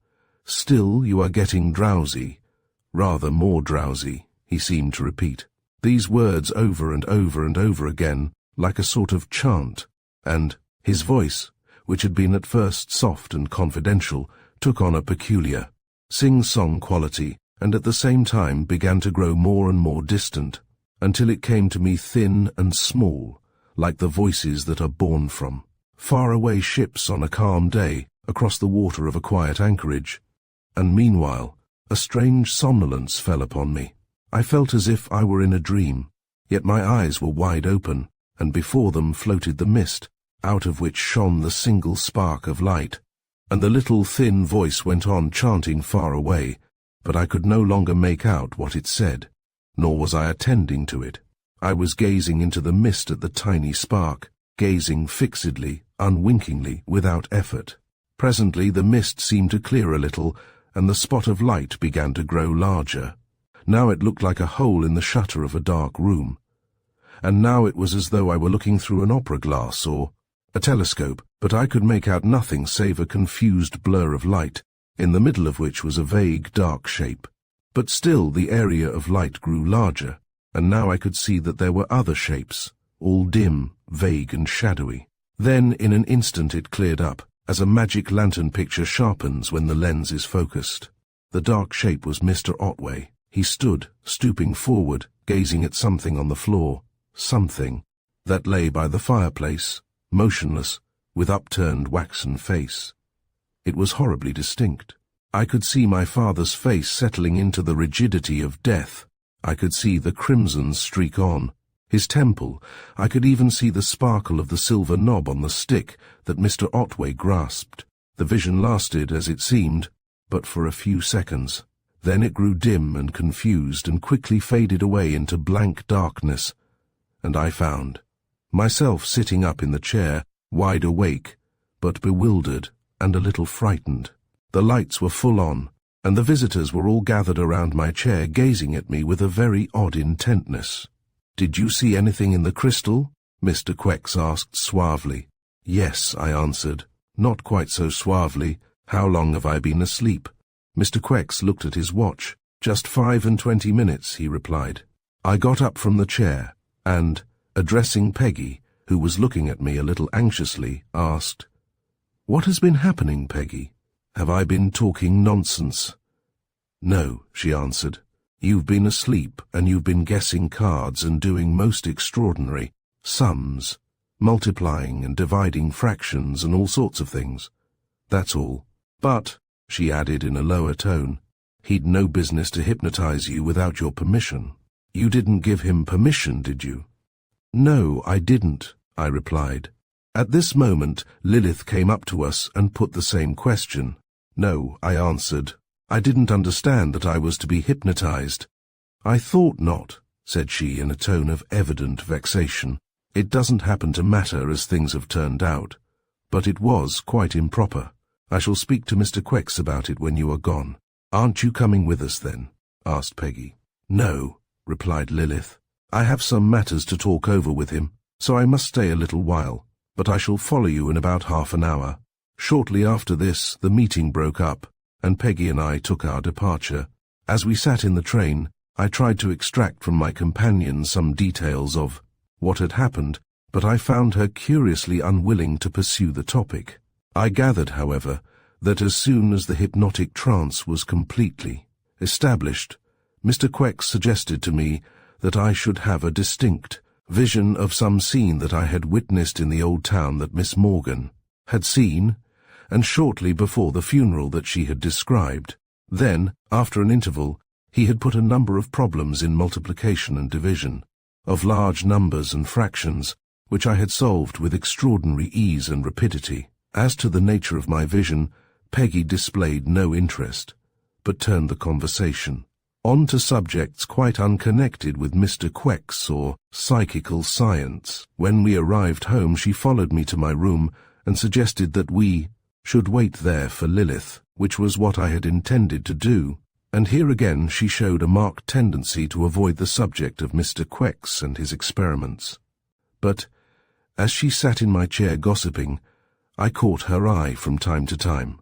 Still you are getting drowsy, rather more drowsy, he seemed to repeat. These words over and over and over again, like a sort of chant, and his voice, which had been at first soft and confidential, took on a peculiar, sing-song quality, and at the same time began to grow more and more distant, until it came to me thin and small, like the voices that are born from far-away ships on a calm day across the water of a quiet anchorage. And meanwhile, a strange somnolence fell upon me. I felt as if I were in a dream, yet my eyes were wide open, and before them floated the mist, out of which shone the single spark of light. And the little thin voice went on chanting far away, but I could no longer make out what it said, nor was I attending to it. I was gazing into the mist at the tiny spark, gazing fixedly, unwinkingly, without effort. Presently the mist seemed to clear a little, and the spot of light began to grow larger. Now it looked like a hole in the shutter of a dark room, and now it was as though I were looking through an opera glass or a telescope, but I could make out nothing save a confused blur of light, in the middle of which was a vague dark shape. But still the area of light grew larger, and now I could see that there were other shapes, all dim, vague and shadowy. Then in an instant it cleared up, as a magic lantern picture sharpens when the lens is focused. The dark shape was Mr. Otway. He stood, stooping forward, gazing at something on the floor, something that lay by the fireplace, motionless, with upturned waxen face. It was horribly distinct. I could see my father's face settling into the rigidity of death. I could see the crimson streak on his temple. I could even see the sparkle of the silver knob on the stick that Mr. Otway grasped. The vision lasted, as it seemed, but for a few seconds. Then it grew dim and confused and quickly faded away into blank darkness, and I found myself sitting up in the chair, wide awake, but bewildered and a little frightened. The lights were full on, and the visitors were all gathered around my chair, gazing at me with a very odd intentness. "Did you see anything in the crystal?" Mr. Quex asked suavely. "Yes," I answered, not quite so suavely. "How long have I been asleep?" Mr. Quex looked at his watch. "Just 25 minutes," he replied. I got up from the chair, and, addressing Peggy, who was looking at me a little anxiously, asked, "What has been happening, Peggy? Have I been talking nonsense?" "No," she answered. "You've been asleep, and you've been guessing cards and doing most extraordinary sums, multiplying and dividing fractions and all sorts of things. That's all. But," she added in a lower tone, "he'd no business to hypnotize you without your permission. You didn't give him permission, did you?" "No, I didn't," I replied. At this moment Lilith came up to us and put the same question. "No," I answered. "I didn't understand that I was to be hypnotized." "I thought not," said she in a tone of evident vexation. "It doesn't happen to matter as things have turned out, but it was quite improper. I shall speak to Mr. Quex about it when you are gone." "Aren't you coming with us then?" asked Peggy. "No," replied Lilith. "I have some matters to talk over with him, so I must stay a little while, but I shall follow you in about half an hour." Shortly after this, the meeting broke up, and Peggy and I took our departure. As we sat in the train, I tried to extract from my companion some details of what had happened, but I found her curiously unwilling to pursue the topic. I gathered, however, that as soon as the hypnotic trance was completely established, Mr. Quex suggested to me that I should have a distinct vision of some scene that I had witnessed in the old town that Miss Morgan had seen, and shortly before the funeral that she had described. Then, after an interval, he had put a number of problems in multiplication and division, of large numbers and fractions, which I had solved with extraordinary ease and rapidity. As to the nature of my vision, Peggy displayed no interest, but turned the conversation on to subjects quite unconnected with Mr. Quex or psychical science. When we arrived home, she followed me to my room and suggested that we should wait there for Lilith, which was what I had intended to do, and here again she showed a marked tendency to avoid the subject of Mr. Quex and his experiments. But As she sat in my chair gossiping, I caught her eye from time to time,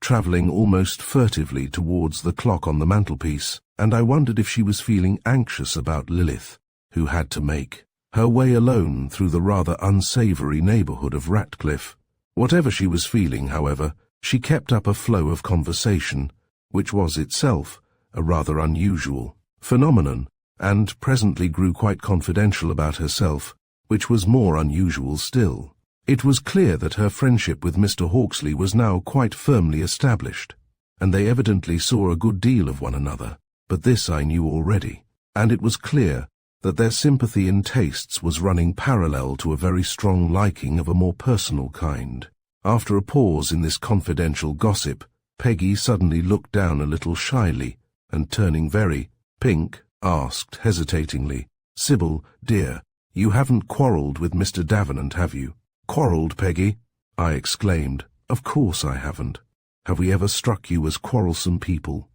travelling almost furtively towards the clock on the mantelpiece, and I wondered if she was feeling anxious about Lilith, who had to make her way alone through the rather unsavoury neighbourhood of Ratcliffe. Whatever she was feeling, however, she kept up a flow of conversation, which was itself a rather unusual phenomenon, and presently grew quite confidential about herself, which was more unusual still. It was clear that her friendship with Mr. Hawksley was now quite firmly established, and they evidently saw a good deal of one another, but this I knew already, and it was clear that their sympathy in tastes was running parallel to a very strong liking of a more personal kind. After a pause in this confidential gossip, Peggy suddenly looked down a little shyly, and turning very pink, asked hesitatingly, "Sybil, dear, you haven't quarrelled with Mr. Davenant, have you?" "Quarrelled, Peggy?" I exclaimed. "Of course I haven't. Have we ever struck you as quarrelsome people?"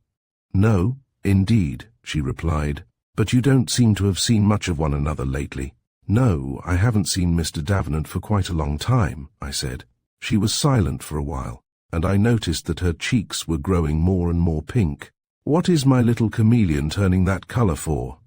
"No, indeed," she replied. "But you don't seem to have seen much of one another lately." "No, I haven't seen Mr. Davenant for quite a long time," I said. She was silent for a while, and I noticed that her cheeks were growing more and more pink. "What is my little chameleon turning that colour for?"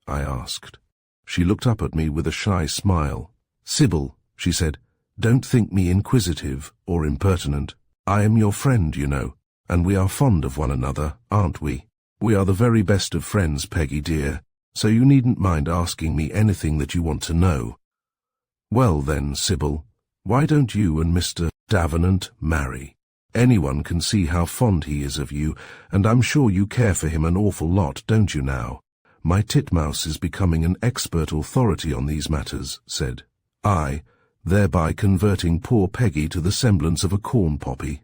I asked. She looked up at me with a shy smile. "Sybil," she said, "don't think me inquisitive or impertinent. I am your friend, you know, and we are fond of one another, aren't we? We are the very best of friends, Peggy dear, so you needn't mind asking me anything that you want to know." "Well then, Sybil, why don't you and Mr. Davenant marry? Anyone can see how fond he is of you, and I'm sure you care for him an awful lot, don't you now? My titmouse is becoming an expert authority on these matters," said I, thereby converting poor Peggy to the semblance of a corn poppy.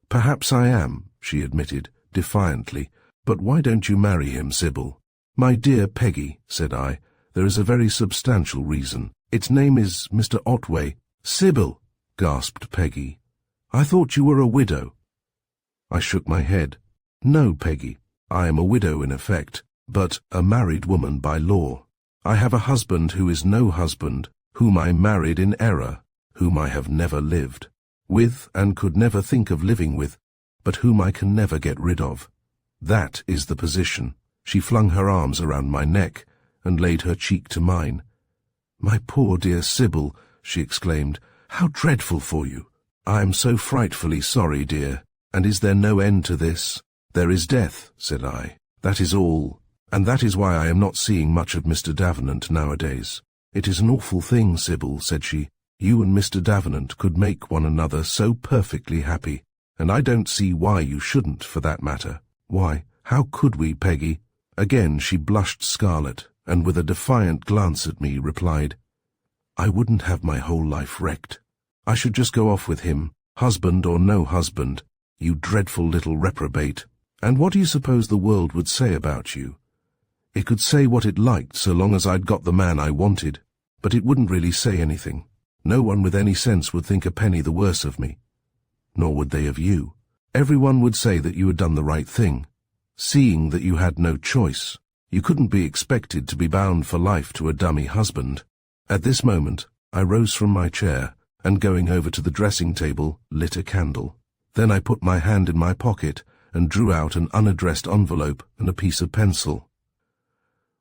"Perhaps I am," she admitted, defiantly, "but why don't you marry him, Sybil?" "My dear Peggy," said I, "there is a very substantial reason. Its name is Mr. Otway." "Sybil," gasped Peggy, "I thought you were a widow." I shook my head. "No, Peggy, I am a widow in effect, but a married woman by law. I have a husband who is no husband, whom I married in error, whom I have never lived with and could never think of living with, but whom I can never get rid of. That is the position." She flung her arms around my neck and laid her cheek to mine. "My poor dear Sybil," she exclaimed, "how dreadful for you. I am so frightfully sorry, dear. And is there no end to this?" "There is death," said I. "That is all, and that is why I am not seeing much of Mr. Davenant nowadays." "It is an awful thing, Sybil," said she. "You and Mr. Davenant could make one another so perfectly happy, and I don't see why you shouldn't, for that matter." "Why, how could we, Peggy?" Again she blushed scarlet, and with a defiant glance at me replied, "I wouldn't have my whole life wrecked. I should just go off with him, husband or no husband, you dreadful little reprobate. And what do you suppose the world would say about you? It could say what it liked so long as I'd got the man I wanted, but it wouldn't really say anything. No one with any sense would think a penny the worse of me. Nor would they of you. Everyone would say that you had done the right thing, seeing that you had no choice. You couldn't be expected to be bound for life to a dummy husband." At this moment, I rose from my chair, and going over to the dressing table, lit a candle. Then I put my hand in my pocket and drew out an unaddressed envelope and a piece of pencil.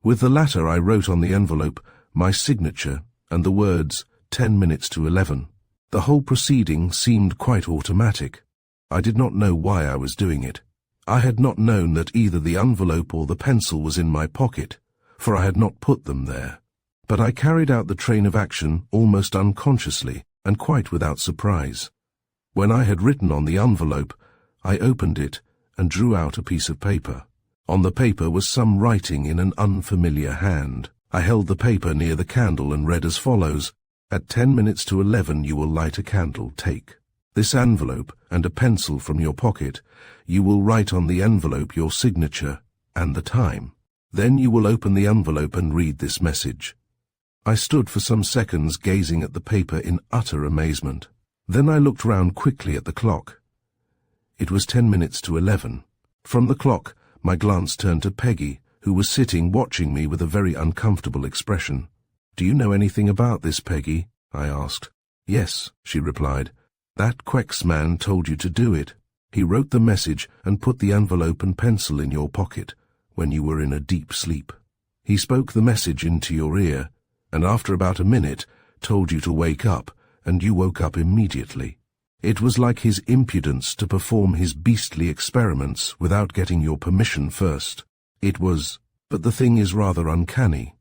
With the latter I wrote on the envelope my signature and the words 10 minutes to 11. The whole proceeding seemed quite automatic. I did not know why I was doing it. I had not known that either the envelope or the pencil was in my pocket, for I had not put them there. But I carried out the train of action almost unconsciously and quite without surprise. When I had written on the envelope, I opened it and drew out a piece of paper. On the paper was some writing in an unfamiliar hand. I held the paper near the candle and read as follows: "At 10 minutes to 11 you will light a candle, take this envelope and a pencil from your pocket. You will write on the envelope your signature and the time. Then you will open the envelope and read this message." I stood for some seconds gazing at the paper in utter amazement. Then I looked round quickly at the clock. It was 10 minutes to 11. From the clock, my glance turned to Peggy, who was sitting watching me with a very uncomfortable expression. "Do you know anything about this, Peggy?" I asked. "Yes," she replied. "That Quex man told you to do it. He wrote the message and put the envelope and pencil in your pocket when you were in a deep sleep. He spoke the message into your ear, and after about a minute told you to wake up, and you woke up immediately. It was like his impudence to perform his beastly experiments without getting your permission first. But the thing is rather uncanny.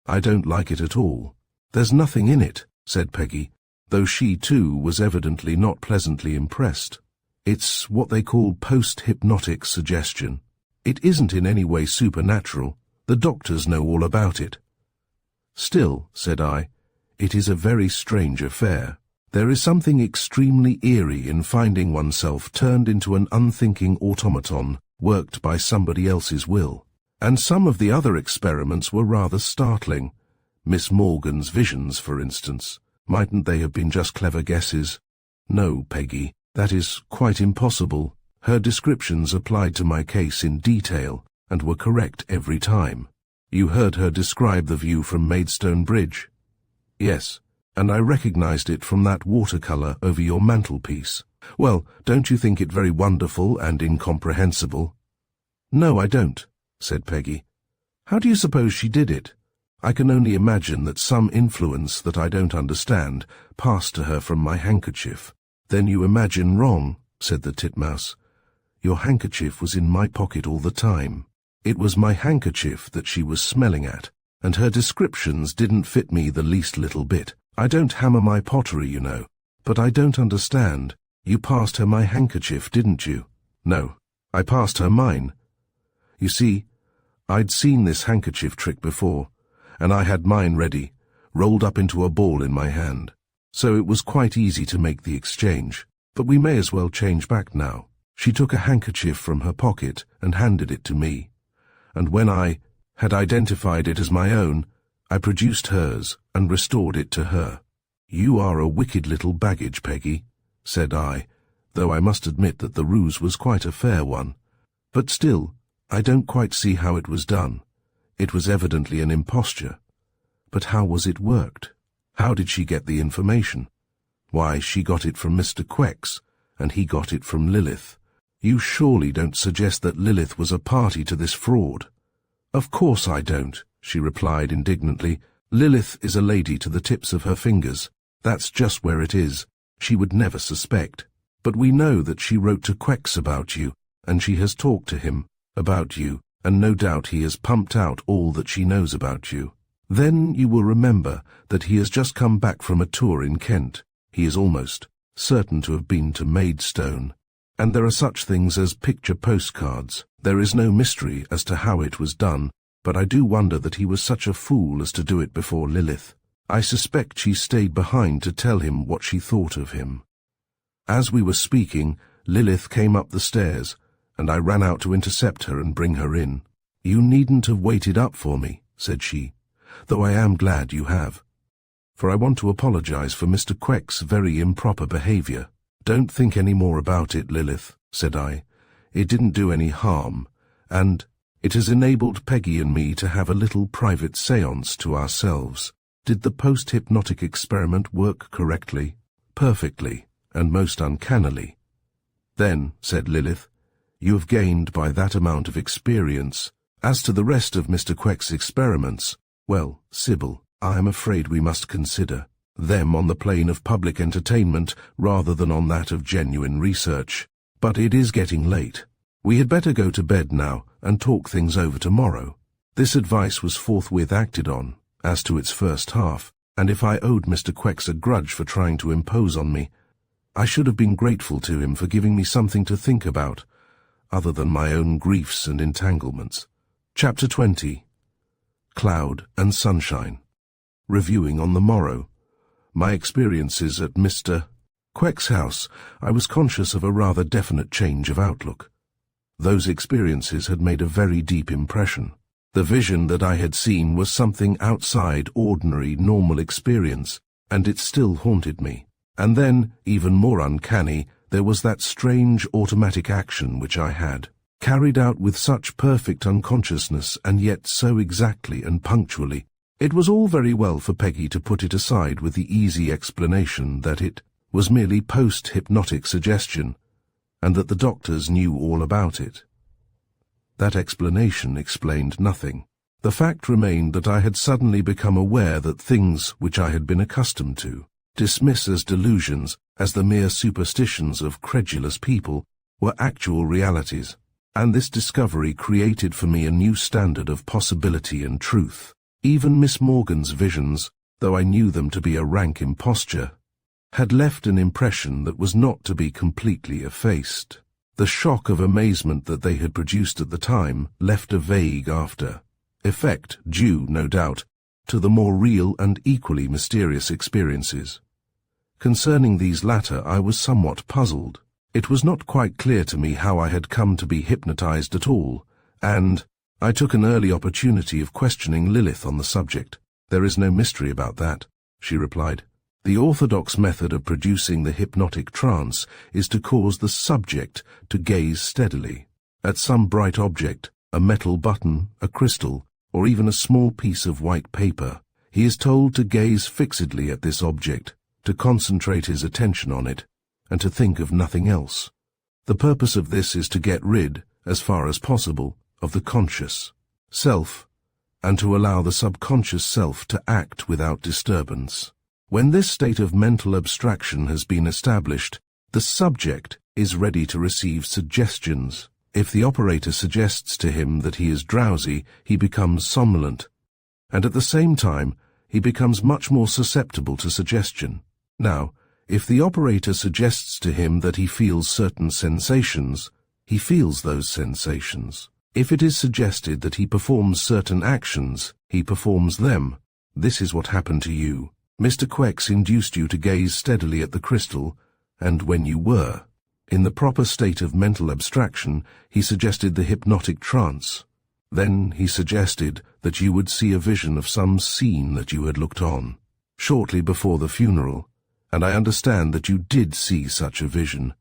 I don't like it at all." "There's nothing in it," said Peggy, though she too was evidently not pleasantly impressed. "It's what they call post-hypnotic suggestion. It isn't in any way supernatural. The doctors know all about it." "Still," said I, "it is a very strange affair. There is something extremely eerie in finding oneself turned into an unthinking automaton worked by somebody else's will. And some of the other experiments were rather startling. Miss Morgan's visions, for instance. Mightn't they have been just clever guesses?" "No, Peggy, that is quite impossible. Her descriptions applied to my case in detail and were correct every time." "You heard her describe the view from Maidstone Bridge?" "Yes, and I recognized it from that watercolor over your mantelpiece." "Well, don't you think it very wonderful and incomprehensible?" "No, I don't," said Peggy. "How do you suppose she did it?" "I can only imagine that some influence that I don't understand passed to her from my handkerchief." "Then you imagine wrong," said the titmouse. "Your handkerchief was in my pocket all the time. It was my handkerchief that she was smelling at, and her descriptions didn't fit me the least little bit. I don't hammer my pottery, you know. But I don't understand. You passed her my handkerchief, didn't you?" "No, I passed her mine. You see, I'd seen this handkerchief trick before, and I had mine ready, rolled up into a ball in my hand. So it was quite easy to make the exchange. But we may as well change back now. She took a handkerchief from her pocket and handed it to me, and when I had identified it as my own, I produced hers and restored it to her." "You are a wicked little baggage, Peggy," said I, though I must admit that the ruse was quite a fair one. "But still, I don't quite see how it was done. It was evidently an imposture. But how was it worked? How did she get the information?" "Why, she got it from Mr. Quex, and he got it from Lilith." "You surely don't suggest that Lilith was a party to this fraud?" "Of course I don't," she replied indignantly. "Lilith is a lady to the tips of her fingers. That's just where it is. She would never suspect. But we know that she wrote to Quex about you, and she has talked to him about you, and no doubt he has pumped out all that she knows about you. Then you will remember that he has just come back from a tour in Kent. He is almost certain to have been to Maidstone. And there are such things as picture postcards. There is no mystery as to how it was done, but I do wonder that he was such a fool as to do it before Lilith. I suspect she stayed behind to tell him what she thought of him." As we were speaking, Lilith came up the stairs, and I ran out to intercept her and bring her in. "You needn't have waited up for me," said she, "though I am glad you have. For I want to apologize for Mr. Quex's very improper behavior." "Don't think any more about it, Lilith," said I. "It didn't do any harm, and it has enabled Peggy and me to have a little private séance to ourselves. Did the post-hypnotic experiment work correctly?" "Perfectly, and most uncannily." "Then," said Lilith, "you have gained by that amount of experience. As to the rest of Mr. Quex's experiments, well, Sybil, I am afraid we must consider them on the plane of public entertainment rather than on that of genuine research. But it is getting late. We had better go to bed now and talk things over tomorrow." This advice was forthwith acted on, as to its first half, and if I owed Mr. Quex a grudge for trying to impose on me, I should have been grateful to him for giving me something to think about, other than my own griefs and entanglements. Chapter 20. Cloud and Sunshine. Reviewing on the morrow. My experiences at Mr. Quex's house, I was conscious of a rather definite change of outlook. Those experiences had made a very deep impression. The vision that I had seen was something outside ordinary, normal experience, and it still haunted me. And then, even more uncanny, there was that strange automatic action which I had, carried out with such perfect unconsciousness and yet so exactly and punctually, It was all very well for Peggy to put it aside with the easy explanation that it was merely post-hypnotic suggestion, and that the doctors knew all about it. That explanation explained nothing. The fact remained that I had suddenly become aware that things which I had been accustomed to dismiss as delusions, as the mere superstitions of credulous people, were actual realities, and this discovery created for me a new standard of possibility and truth. Even Miss Morgan's visions, though I knew them to be a rank imposture, had left an impression that was not to be completely effaced. The shock of amazement that they had produced at the time left a vague effect due, no doubt, to the more real and equally mysterious experiences. Concerning these latter I was somewhat puzzled. It was not quite clear to me how I had come to be hypnotized at all, and I took an early opportunity of questioning Lilith on the subject. "There is no mystery about that," she replied. "The orthodox method of producing the hypnotic trance is to cause the subject to gaze steadily at some bright object, a metal button, a crystal, or even a small piece of white paper. He is told to gaze fixedly at this object, to concentrate his attention on it, and to think of nothing else. The purpose of this is to get rid, as far as possible, of the conscious self, and to allow the subconscious self to act without disturbance. When this state of mental abstraction has been established, the subject is ready to receive suggestions. If the operator suggests to him that he is drowsy, he becomes somnolent, and at the same time he becomes much more susceptible to suggestion. Now, if the operator suggests to him that he feels certain sensations, he feels those sensations. If it is suggested that he performs certain actions, he performs them. This is what happened to you. Mr. Quex induced you to gaze steadily at the crystal, and when you were in the proper state of mental abstraction, he suggested the hypnotic trance. Then he suggested that you would see a vision of some scene that you had looked on shortly before the funeral, and I understand that you did see such a vision."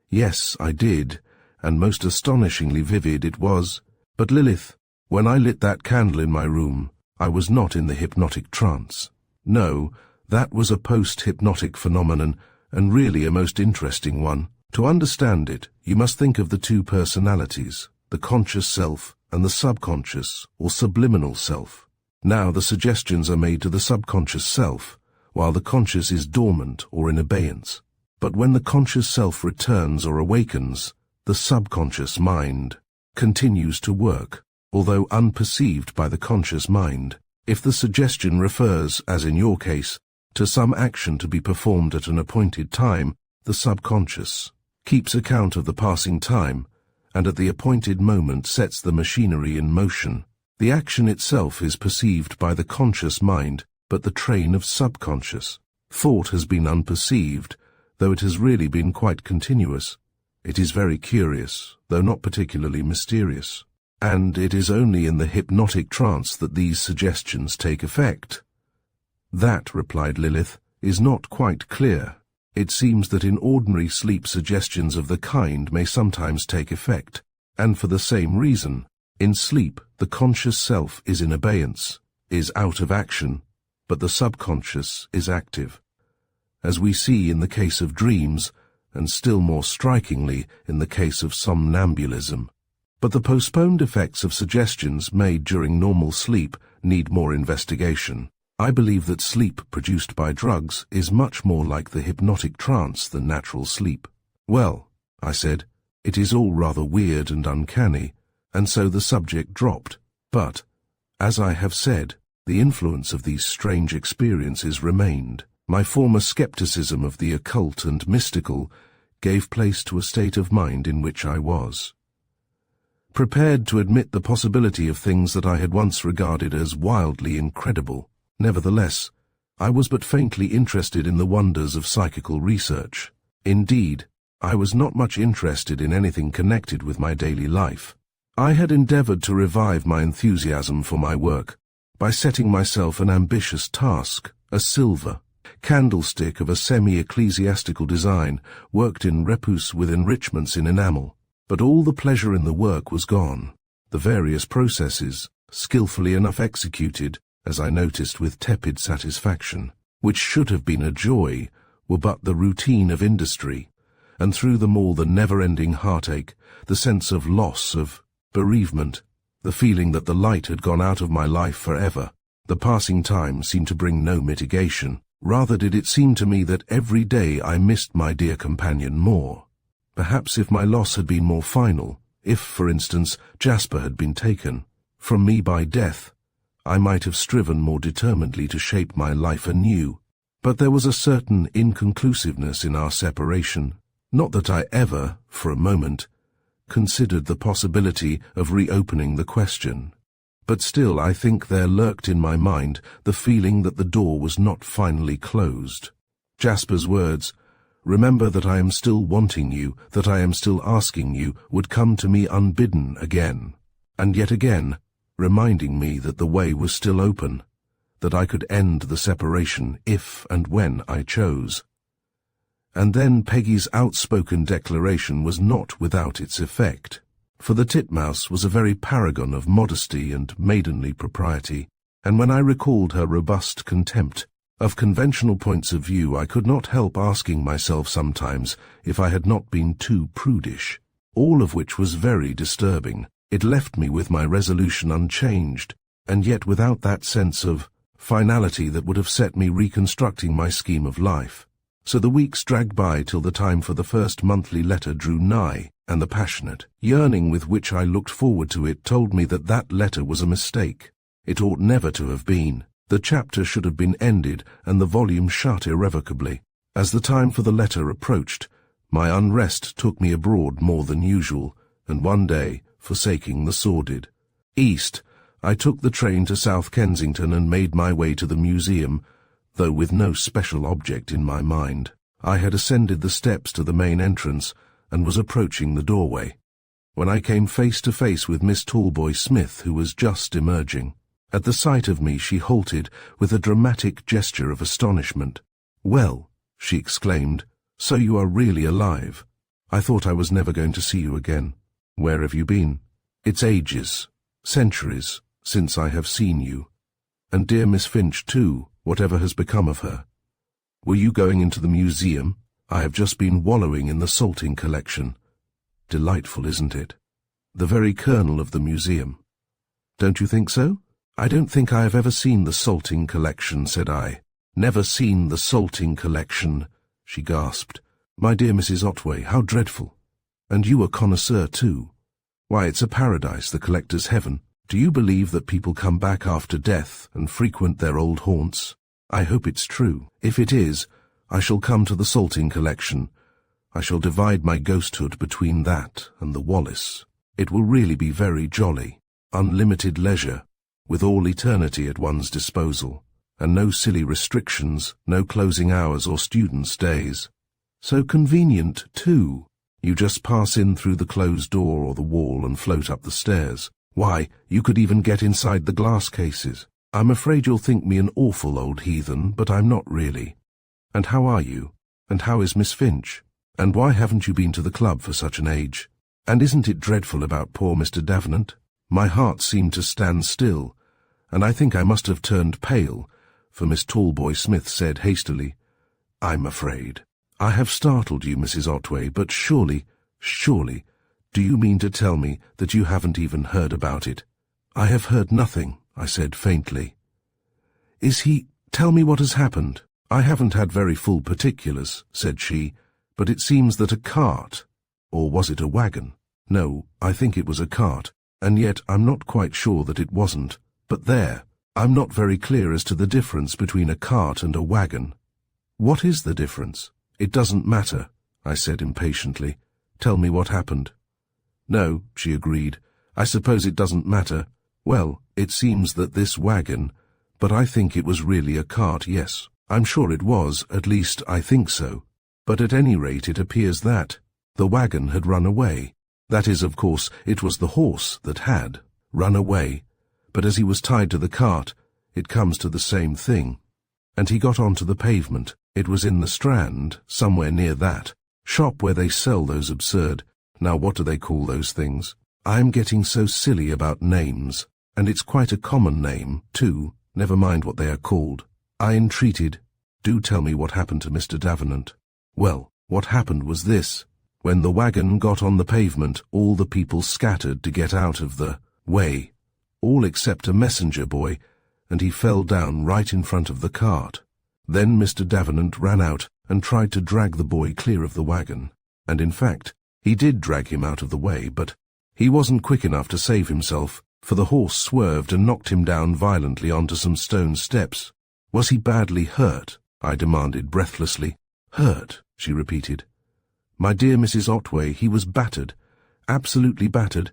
"Yes, I did, and most astonishingly vivid it was. But Lilith, when I lit that candle in my room, I was not in the hypnotic trance. No, that was a post-hypnotic phenomenon, and really a most interesting one. To understand it, you must think of the two personalities, the conscious self and the subconscious or subliminal self. Now the suggestions are made to the subconscious self, while the conscious is dormant or in abeyance. But when the conscious self returns or awakens, the subconscious mind continues to work, although unperceived by the conscious mind. If the suggestion refers, as in your case, to some action to be performed at an appointed time, the subconscious keeps account of the passing time, and at the appointed moment sets the machinery in motion. The action itself is perceived by the conscious mind, but the train of subconscious thought has been unperceived, though it has really been quite continuous. It is very curious, though not particularly mysterious. And it is only in the hypnotic trance that these suggestions take effect." "That," replied Lilith, "is not quite clear. It seems that in ordinary sleep suggestions of the kind may sometimes take effect, and for the same reason. In sleep, the conscious self is in abeyance, is out of action, but the subconscious is active, as we see in the case of dreams, and still more strikingly in the case of somnambulism. But the postponed effects of suggestions made during normal sleep need more investigation. I believe that sleep produced by drugs is much more like the hypnotic trance than natural sleep." "Well," I said, "it is all rather weird and uncanny," and so the subject dropped. But, as I have said, the influence of these strange experiences remained. My former skepticism of the occult and mystical gave place to a state of mind in which I was prepared to admit the possibility of things that I had once regarded as wildly incredible. Nevertheless, I was but faintly interested in the wonders of psychical research. Indeed, I was not much interested in anything connected with my daily life. I had endeavored to revive my enthusiasm for my work by setting myself an ambitious task, a silver candlestick of a semi-ecclesiastical design, worked in repousse with enrichments in enamel. But all the pleasure in the work was gone. The various processes, skillfully enough executed, as I noticed with tepid satisfaction, which should have been a joy, were but the routine of industry, and through them all the never-ending heartache, the sense of loss, of bereavement, the feeling that the light had gone out of my life forever. The passing time seemed to bring no mitigation. Rather did it seem to me that every day I missed my dear companion more. Perhaps if my loss had been more final, if, for instance, Jasper had been taken from me by death, I might have striven more determinedly to shape my life anew. But there was a certain inconclusiveness in our separation. Not that I ever, for a moment, considered the possibility of reopening the question. But still I think there lurked in my mind the feeling that the door was not finally closed. Jasper's words, "Remember that I am still wanting you, that I am still asking you," would come to me unbidden again, and yet again, reminding me that the way was still open, that I could end the separation if and when I chose. And then Peggy's outspoken declaration was not without its effect, for the titmouse was a very paragon of modesty and maidenly propriety, and when I recalled her robust contempt of conventional points of view, I could not help asking myself sometimes if I had not been too prudish, all of which was very disturbing. It left me with my resolution unchanged, and yet without that sense of finality that would have set me reconstructing my scheme of life. So the weeks dragged by till the time for the first monthly letter drew nigh, and the passionate yearning with which I looked forward to it told me that that letter was a mistake. It ought never to have been. The chapter should have been ended and the volume shut irrevocably. As the time for the letter approached, my unrest took me abroad more than usual, and one day, forsaking the sordid East, I took the train to South Kensington and made my way to the museum, though with no special object in my mind. I had ascended the steps to the main entrance and was approaching the doorway, when I came face to face with Miss Talboys-Smith, who was just emerging. At the sight of me she halted with a dramatic gesture of astonishment. "Well," she exclaimed, "so you are really alive. I thought I was never going to see you again. Where have you been? It's ages, centuries, since I have seen you. And dear Miss Finch too, whatever has become of her. Were you going into the museum? I have just been wallowing in the salting collection. Delightful, isn't it? The very kernel of the museum. Don't you think so?" "I don't think I have ever seen the salting collection," said I. "Never seen the salting collection," she gasped. "My dear Mrs. Otway, how dreadful. And you a connoisseur too. Why, it's a paradise, the collector's heaven. Do you believe that people come back after death and frequent their old haunts? I hope it's true. If it is, I shall come to the salting collection. I shall divide my ghosthood between that and the Wallace. It will really be very jolly. Unlimited leisure, with all eternity at one's disposal, and no silly restrictions, no closing hours or students' days. So convenient, too. You just pass in through the closed door or the wall and float up the stairs. Why, you could even get inside the glass cases. I'm afraid you'll think me an awful old heathen, but I'm not really. And how are you? And how is Miss Finch? And why haven't you been to the club for such an age? And isn't it dreadful about poor Mr. Davenant?" My heart seemed to stand still, and I think I must have turned pale, for Miss Talboys-Smith said hastily, "I'm afraid. I have startled you, Mrs. Otway, but surely, do you mean to tell me that you haven't even heard about it?" "I have heard nothing," I said faintly. Tell me what has happened." "I haven't had very full particulars," said she, "but it seems that a cart, or was it a wagon? No, I think it was a cart, and yet I'm not quite sure that it wasn't. But there, I'm not very clear as to the difference between a cart and a wagon." "What is the difference?" "It doesn't matter," I said impatiently. "Tell me what happened." "No," she agreed. "I suppose it doesn't matter. Well, it seems that this wagon, but I think it was really a cart, yes. I'm sure it was, at least I think so. But at any rate it appears that the wagon had run away. That is, of course, it was the horse that had run away, but as he was tied to the cart, it comes to the same thing. And he got onto the pavement. It was in the Strand, somewhere near that shop where they sell those absurd, now what do they call those things? I'm getting so silly about names, and it's quite a common name, too, Never mind what they are called. I entreated. Do tell me what happened to Mr. Davenant. Well, what happened was this. When the wagon got on the pavement, all the people scattered to get out of the way, all except a messenger boy, and he fell down right in front of the cart. Then Mr. Davenant ran out and tried to drag the boy clear of the wagon, and in fact, he did drag him out of the way, but he wasn't quick enough to save himself, for the horse swerved and knocked him down violently onto some stone steps. Was he badly hurt? I demanded breathlessly. Hurt, she repeated. My dear Mrs. Otway, he was battered, absolutely battered.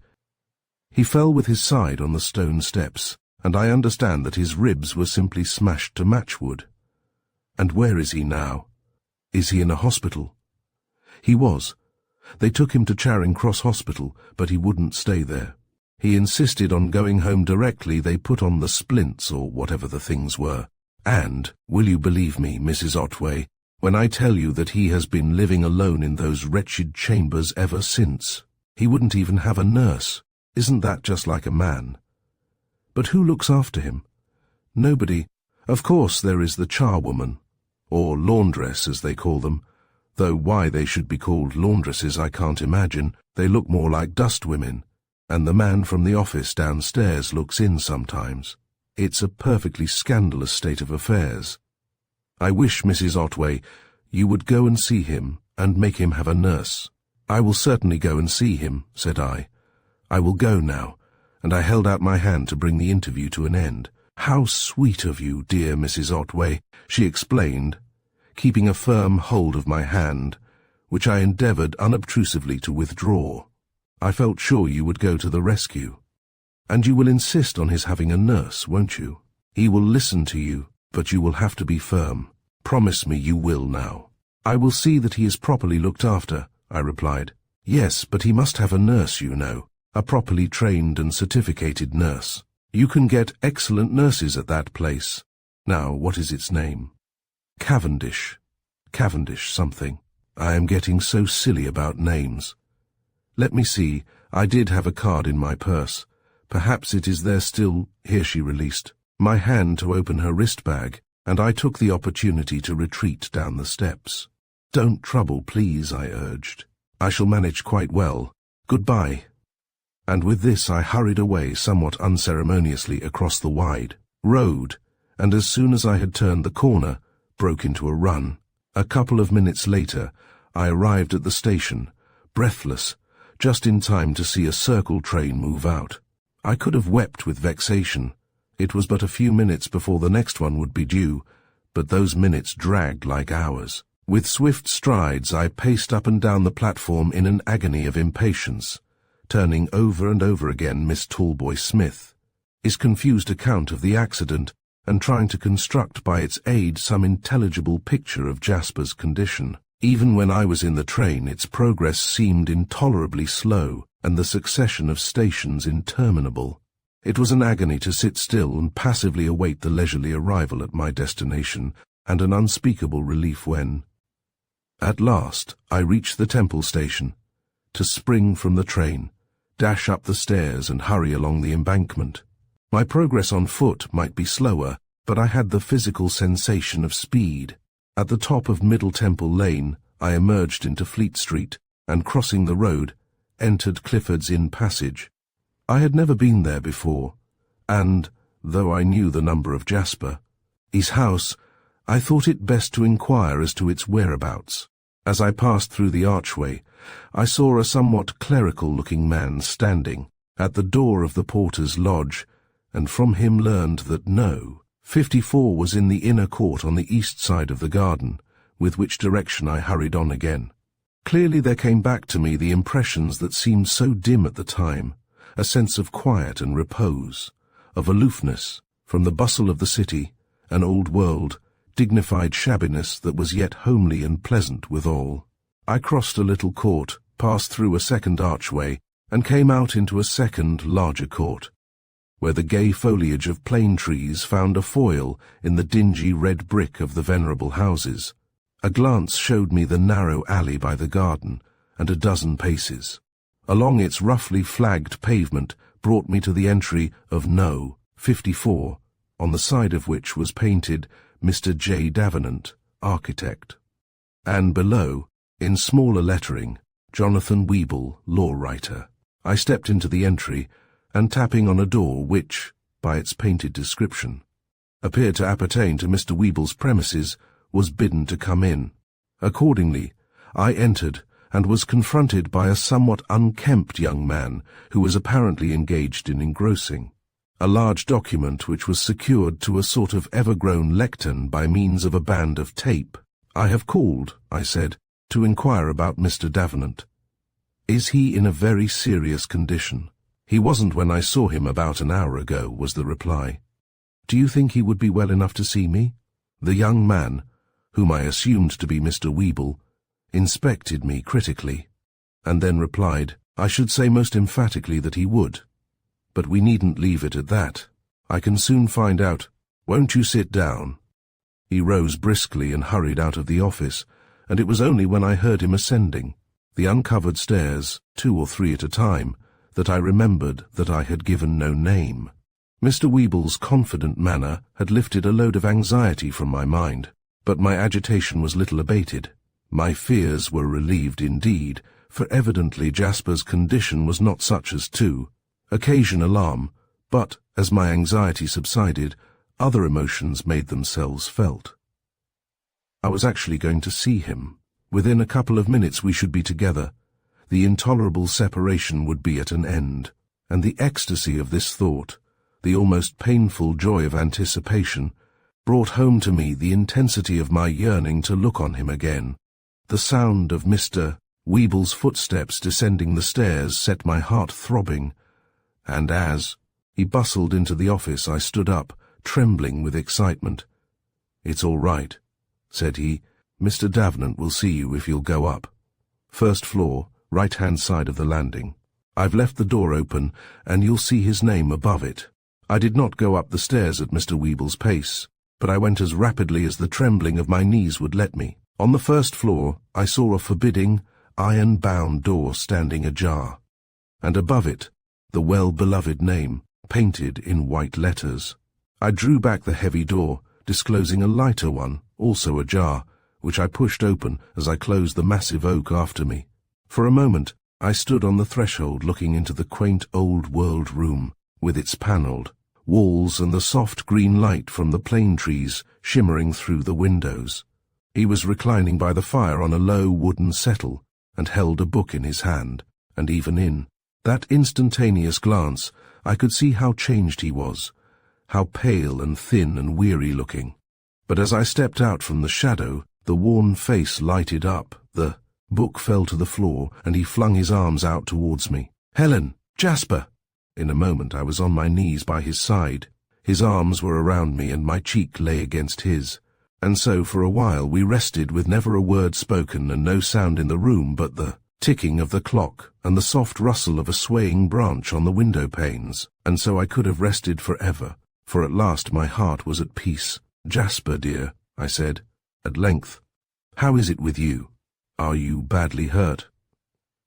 He fell with his side on the stone steps, and I understand that his ribs were simply smashed to matchwood. And where is he now? Is he in a hospital? He was. They took him to Charing Cross Hospital, but he wouldn't stay there. He insisted on going home directly. They put on the splints, or whatever the things were. And, will you believe me, Mrs. Otway, when I tell you that he has been living alone in those wretched chambers ever since? He wouldn't even have a nurse. Isn't that just like a man? But who looks after him? Nobody. Of course there is the charwoman, or laundress as they call them, though why they should be called laundresses I can't imagine. They look more like dust women, and the man from the office downstairs looks in sometimes. It's a perfectly scandalous state of affairs. I wish, Mrs. Otway, you would go and see him and make him have a nurse. I will certainly go and see him, said I. I will go now, and I held out my hand to bring the interview to an end. How sweet of you, dear Mrs. Otway, she explained, keeping a firm hold of my hand, which I endeavoured unobtrusively to withdraw. I felt sure you would go to the rescue. And you will insist on his having a nurse, won't you? He will listen to you, but you will have to be firm. Promise me you will now. I will see that he is properly looked after, I replied. Yes, but he must have a nurse, you know, a properly trained and certificated nurse. You can get excellent nurses at that place. Now, what is its name? Cavendish. Cavendish something. I am getting so silly about names. Let me see, I did have a card in my purse. Perhaps it is there still. Here she released my hand to open her wrist bag, and I took the opportunity to retreat down the steps. Don't trouble, please, I urged. I shall manage quite well. Goodbye. And with this I hurried away somewhat unceremoniously across the wide road, and as soon as I had turned the corner, broke into a run. A couple of minutes later, I arrived at the station, breathless, just in time to see a circle train move out. I could have wept with vexation. It was but a few minutes before the next one would be due, but those minutes dragged like hours. With swift strides I paced up and down the platform in an agony of impatience, turning over and over again Miss Talboys-Smith, his confused account of the accident, and trying to construct by its aid some intelligible picture of Jasper's condition. Even when I was in the train, its progress seemed intolerably slow, and the succession of stations interminable. It was an agony to sit still and passively await the leisurely arrival at my destination, and an unspeakable relief when, at last, I reached the Temple station, to spring from the train, dash up the stairs and hurry along the embankment. My progress on foot might be slower, but I had the physical sensation of speed. At the top of Middle Temple Lane, I emerged into Fleet Street, and crossing the road, entered Clifford's Inn Passage. I had never been there before, and, though I knew the number of Jasper, his house, I thought it best to inquire as to its whereabouts. As I passed through the archway, I saw a somewhat clerical-looking man standing at the door of the porter's lodge, and from him learned that no, 54 was in the inner court on the east side of the garden, with which direction I hurried on again. Clearly there came back to me the impressions that seemed so dim at the time, a sense of quiet and repose, of aloofness from the bustle of the city, an old-world, dignified shabbiness that was yet homely and pleasant withal. I crossed a little court, passed through a second archway, and came out into a second, larger court, where the gay foliage of plane trees found a foil in the dingy red brick of the venerable houses. A glance showed me the narrow alley by the garden, and a dozen paces along its roughly flagged pavement brought me to the entry of No. 54, on the side of which was painted Mr. J. Davenant, architect. And below, in smaller lettering, Jonathan Weeble, law writer. I stepped into the entry, and tapping on a door which, by its painted description, appeared to appertain to Mr. Weeble's premises, was bidden to come in. Accordingly, I entered, and was confronted by a somewhat unkempt young man who was apparently engaged in engrossing a large document which was secured to a sort of ever-grown lectern by means of a band of tape. "I have called," I said, "to inquire about Mr. Davenant. Is he in a very serious condition?" "He wasn't when I saw him about an hour ago," was the reply. "Do you think he would be well enough to see me?" The young man, whom I assumed to be Mr. Weeble, inspected me critically, and then replied, "I should say most emphatically that he would. But we needn't leave it at that. I can soon find out. Won't you sit down?" He rose briskly and hurried out of the office, and it was only when I heard him ascending the uncovered stairs, 2 or 3 at a time, that I remembered that I had given no name. Mr. Weeble's confident manner had lifted a load of anxiety from my mind, but my agitation was little abated. My fears were relieved indeed, for evidently Jasper's condition was not such as to occasion alarm, but, as my anxiety subsided, other emotions made themselves felt. I was actually going to see him. Within a couple of minutes we should be together. The intolerable separation would be at an end, and the ecstasy of this thought, the almost painful joy of anticipation, brought home to me the intensity of my yearning to look on him again. The sound of Mr. Weeble's footsteps descending the stairs set my heart throbbing, and as he bustled into the office I stood up, trembling with excitement. "It's all right," said he. "Mr. Davenant will see you if you'll go up. First floor, right-hand side of the landing. I've left the door open, and you'll see his name above it." I did not go up the stairs at Mr. Weeble's pace, but I went as rapidly as the trembling of my knees would let me. On the first floor I saw a forbidding, iron-bound door standing ajar, and above it the well-beloved name, painted in white letters. I drew back the heavy door, disclosing a lighter one, also ajar, which I pushed open as I closed the massive oak after me. For a moment I stood on the threshold looking into the quaint old-world room, with its panelled walls and the soft green light from the plane trees shimmering through the windows. He was reclining by the fire on a low wooden settle, and held a book in his hand, and even in that instantaneous glance I could see how changed he was, how pale and thin and weary-looking. But as I stepped out from the shadow, the worn face lighted up, the book fell to the floor, and he flung his arms out towards me. "Helen! Jasper!" In a moment I was on my knees by his side. His arms were around me, and my cheek lay against his. And so for a while we rested with never a word spoken and no sound in the room but the ticking of the clock and the soft rustle of a swaying branch on the window panes. And so I could have rested forever, for at last my heart was at peace. "Jasper, dear," I said, at length, "how is it with you? Are you badly hurt?"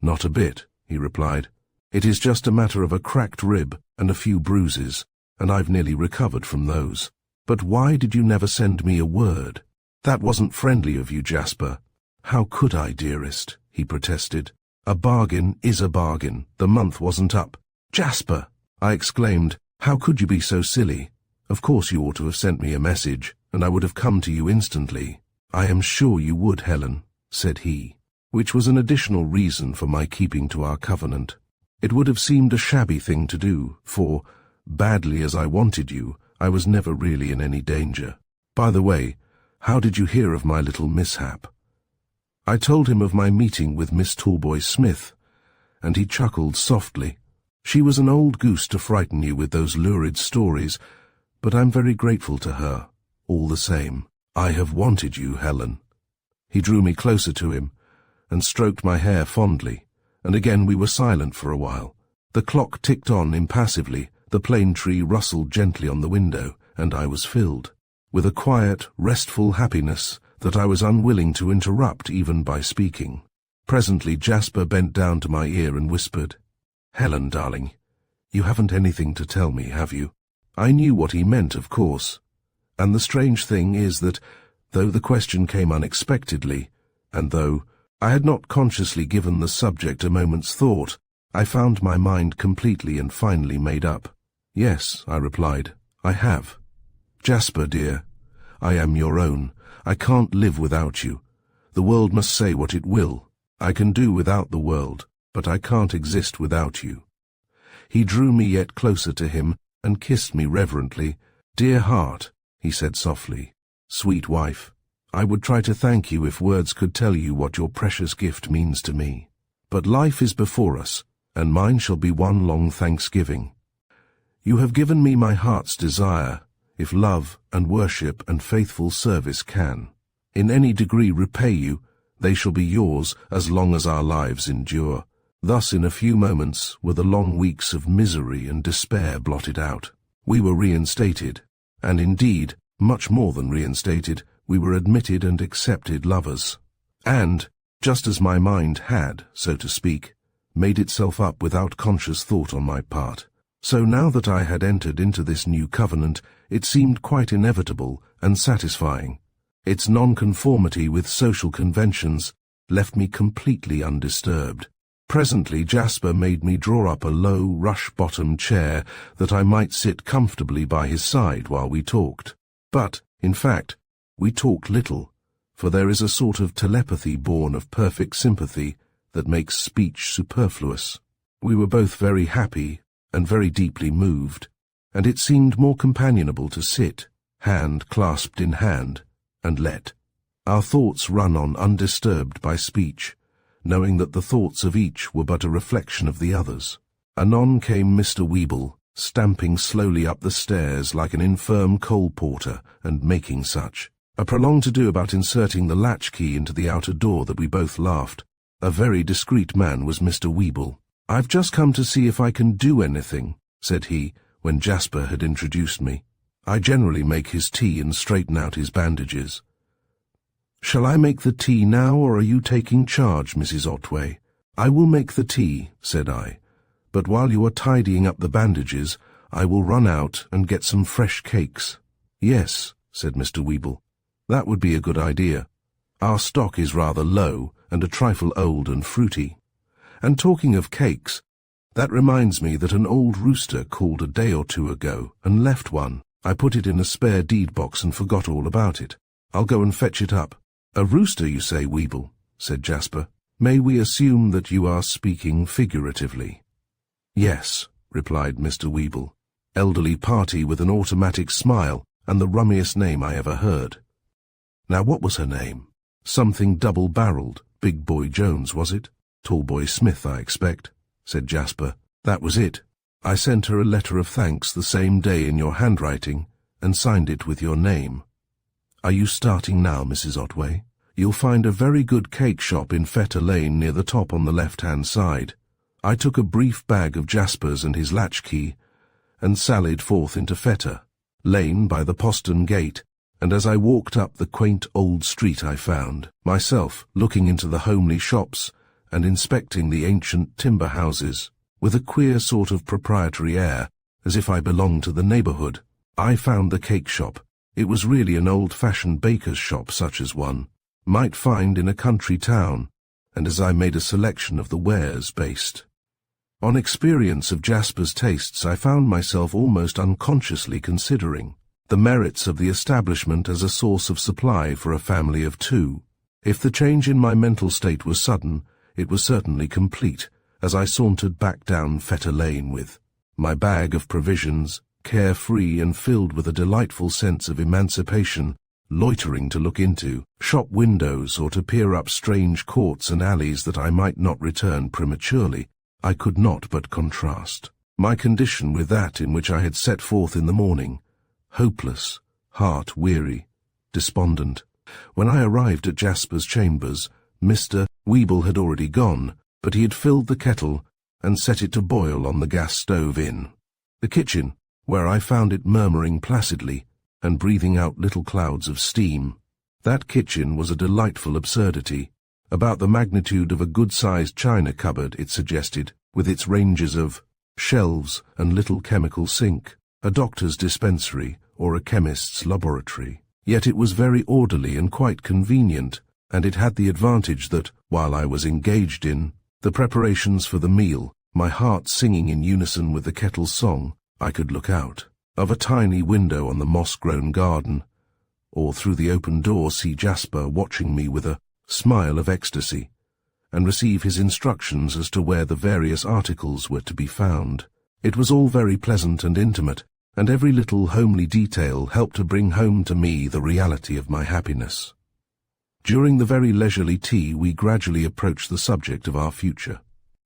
"Not a bit," he replied. "It is just a matter of a cracked rib and a few bruises, and I've nearly recovered from those. But why did you never send me a word? That wasn't friendly of you, Jasper." "How could I, dearest?" he protested. "A bargain is a bargain. The month wasn't up." "Jasper!" I exclaimed. "How could you be so silly? Of course you ought to have sent me a message, and I would have come to you instantly." "I am sure you would, Helen," said he, which was an additional reason for my keeping to our covenant. It would have seemed a shabby thing to do, for, badly as I wanted you, I was never really in any danger. "By the way, how did you hear of my little mishap?" I told him of my meeting with Miss Talboys-Smith, and he chuckled softly. "She was an old goose to frighten you with those lurid stories, but I'm very grateful to her, all the same. I have wanted you, Helen." He drew me closer to him, and stroked my hair fondly, and again we were silent for a while. The clock ticked on impassively, the plane tree rustled gently on the window, and I was filled with a quiet, restful happiness that I was unwilling to interrupt even by speaking. Presently Jasper bent down to my ear and whispered, "Helen, darling, you haven't anything to tell me, have you?" I knew what he meant, of course. And the strange thing is that, though the question came unexpectedly, and though I had not consciously given the subject a moment's thought, I found my mind completely and finally made up. "Yes," I replied, "I have. Jasper, dear, I am your own. I can't live without you. The world must say what it will. I can do without the world, but I can't exist without you." He drew me yet closer to him and kissed me reverently. "Dear heart," he said softly, "sweet wife, I would try to thank you if words could tell you what your precious gift means to me. But life is before us, and mine shall be one long thanksgiving. You have given me my heart's desire, if love and worship and faithful service can, in any degree, repay you, they shall be yours as long as our lives endure." Thus in a few moments were the long weeks of misery and despair blotted out. We were reinstated, and indeed, much more than reinstated, we were admitted and accepted lovers. And, just as my mind had, so to speak, made itself up without conscious thought on my part, so now that I had entered into this new covenant, it seemed quite inevitable and satisfying. Its nonconformity with social conventions left me completely undisturbed. Presently Jasper made me draw up a low, rush-bottomed chair that I might sit comfortably by his side while we talked. But, in fact, we talked little, for there is a sort of telepathy born of perfect sympathy that makes speech superfluous. We were both very happy and very deeply moved, and it seemed more companionable to sit, hand clasped in hand, and let our thoughts run on undisturbed by speech, knowing that the thoughts of each were but a reflection of the other's. Anon came Mr. Weeble, stamping slowly up the stairs like an infirm coal-porter, and making such a prolonged to-do about inserting the latch-key into the outer door that we both laughed. A very discreet man was Mr. Weeble. "I've just come to see if I can do anything," said he, when Jasper had introduced me. "I generally make his tea and straighten out his bandages." "Shall I make the tea now, or are you taking charge, Mrs. Otway?" "I will make the tea," said I, "but while you are tidying up the bandages, I will run out and get some fresh cakes." "Yes," said Mr. Weeble, "that would be a good idea. Our stock is rather low and a trifle old and fruity. And talking of cakes, that reminds me that an old rooster called a day or two ago and left one. I put it in a spare deed box and forgot all about it. I'll go and fetch it up." "A rooster, you say, Weeble?" said Jasper. "May we assume that you are speaking figuratively?" "Yes," replied Mr. Weeble, elderly party with an automatic smile and the rummiest name I ever heard. "Now what was her name? Something double-barreled. Big Boy Jones, was it? Tall Boy Smith, I expect," said Jasper. "That was it. I sent her a letter of thanks the same day in your handwriting, and signed it with your name. Are you starting now, Mrs. Otway? You'll find a very good cake shop in Fetter Lane near the top on the left-hand side." I took a brief bag of Jasper's and his latchkey, and sallied forth into Fetter Lane by the postern gate, and as I walked up the quaint old street I found myself looking into the homely shops and inspecting the ancient timber houses, with a queer sort of proprietary air, as if I belonged to the neighbourhood. I found the cake shop. It was really an old-fashioned baker's shop, such as one might find in a country town, and as I made a selection of the wares based on experience of Jasper's tastes, I found myself almost unconsciously considering the merits of the establishment as a source of supply for a family of two. If the change in my mental state was sudden, it was certainly complete, as I sauntered back down Fetter Lane with my bag of provisions, carefree and filled with a delightful sense of emancipation, loitering to look into shop windows or to peer up strange courts and alleys that I might not return prematurely. I could not but contrast my condition with that in which I had set forth in the morning, hopeless, heart-weary, despondent. When I arrived at Jasper's chambers, Mr. Weeble had already gone, but he had filled the kettle and set it to boil on the gas stove in the kitchen, where I found it murmuring placidly and breathing out little clouds of steam. That kitchen was a delightful absurdity, about the magnitude of a good-sized china cupboard, it suggested, with its ranges of shelves and little chemical sink. a doctor's dispensary or a chemist's laboratory. Yet it was very orderly and quite convenient, and it had the advantage that, while I was engaged in the preparations for the meal, my heart singing in unison with the kettle's song, I could look out of a tiny window on the moss-grown garden, or through the open door see Jasper watching me with a smile of ecstasy, and receive his instructions as to where the various articles were to be found. It was all very pleasant and intimate, and every little homely detail helped to bring home to me the reality of my happiness. During the very leisurely tea we gradually approached the subject of our future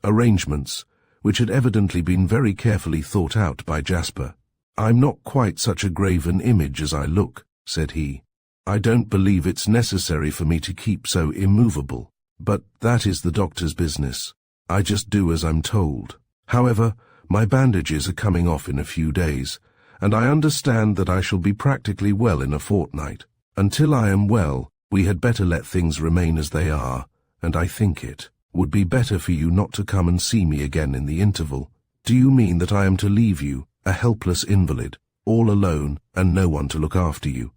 arrangements, which had evidently been very carefully thought out by Jasper. "I'm not quite such a graven image as I look," said he. "I don't believe it's necessary for me to keep so immovable, but that is the doctor's business. I just do as I'm told. However, my bandages are coming off in a few days, and I understand that I shall be practically well in a fortnight. Until I am well, we had better let things remain as they are, and I think it would be better for you not to come and see me again in the interval." "Do you mean that I am to leave you, a helpless invalid, all alone, and no one to look after you?"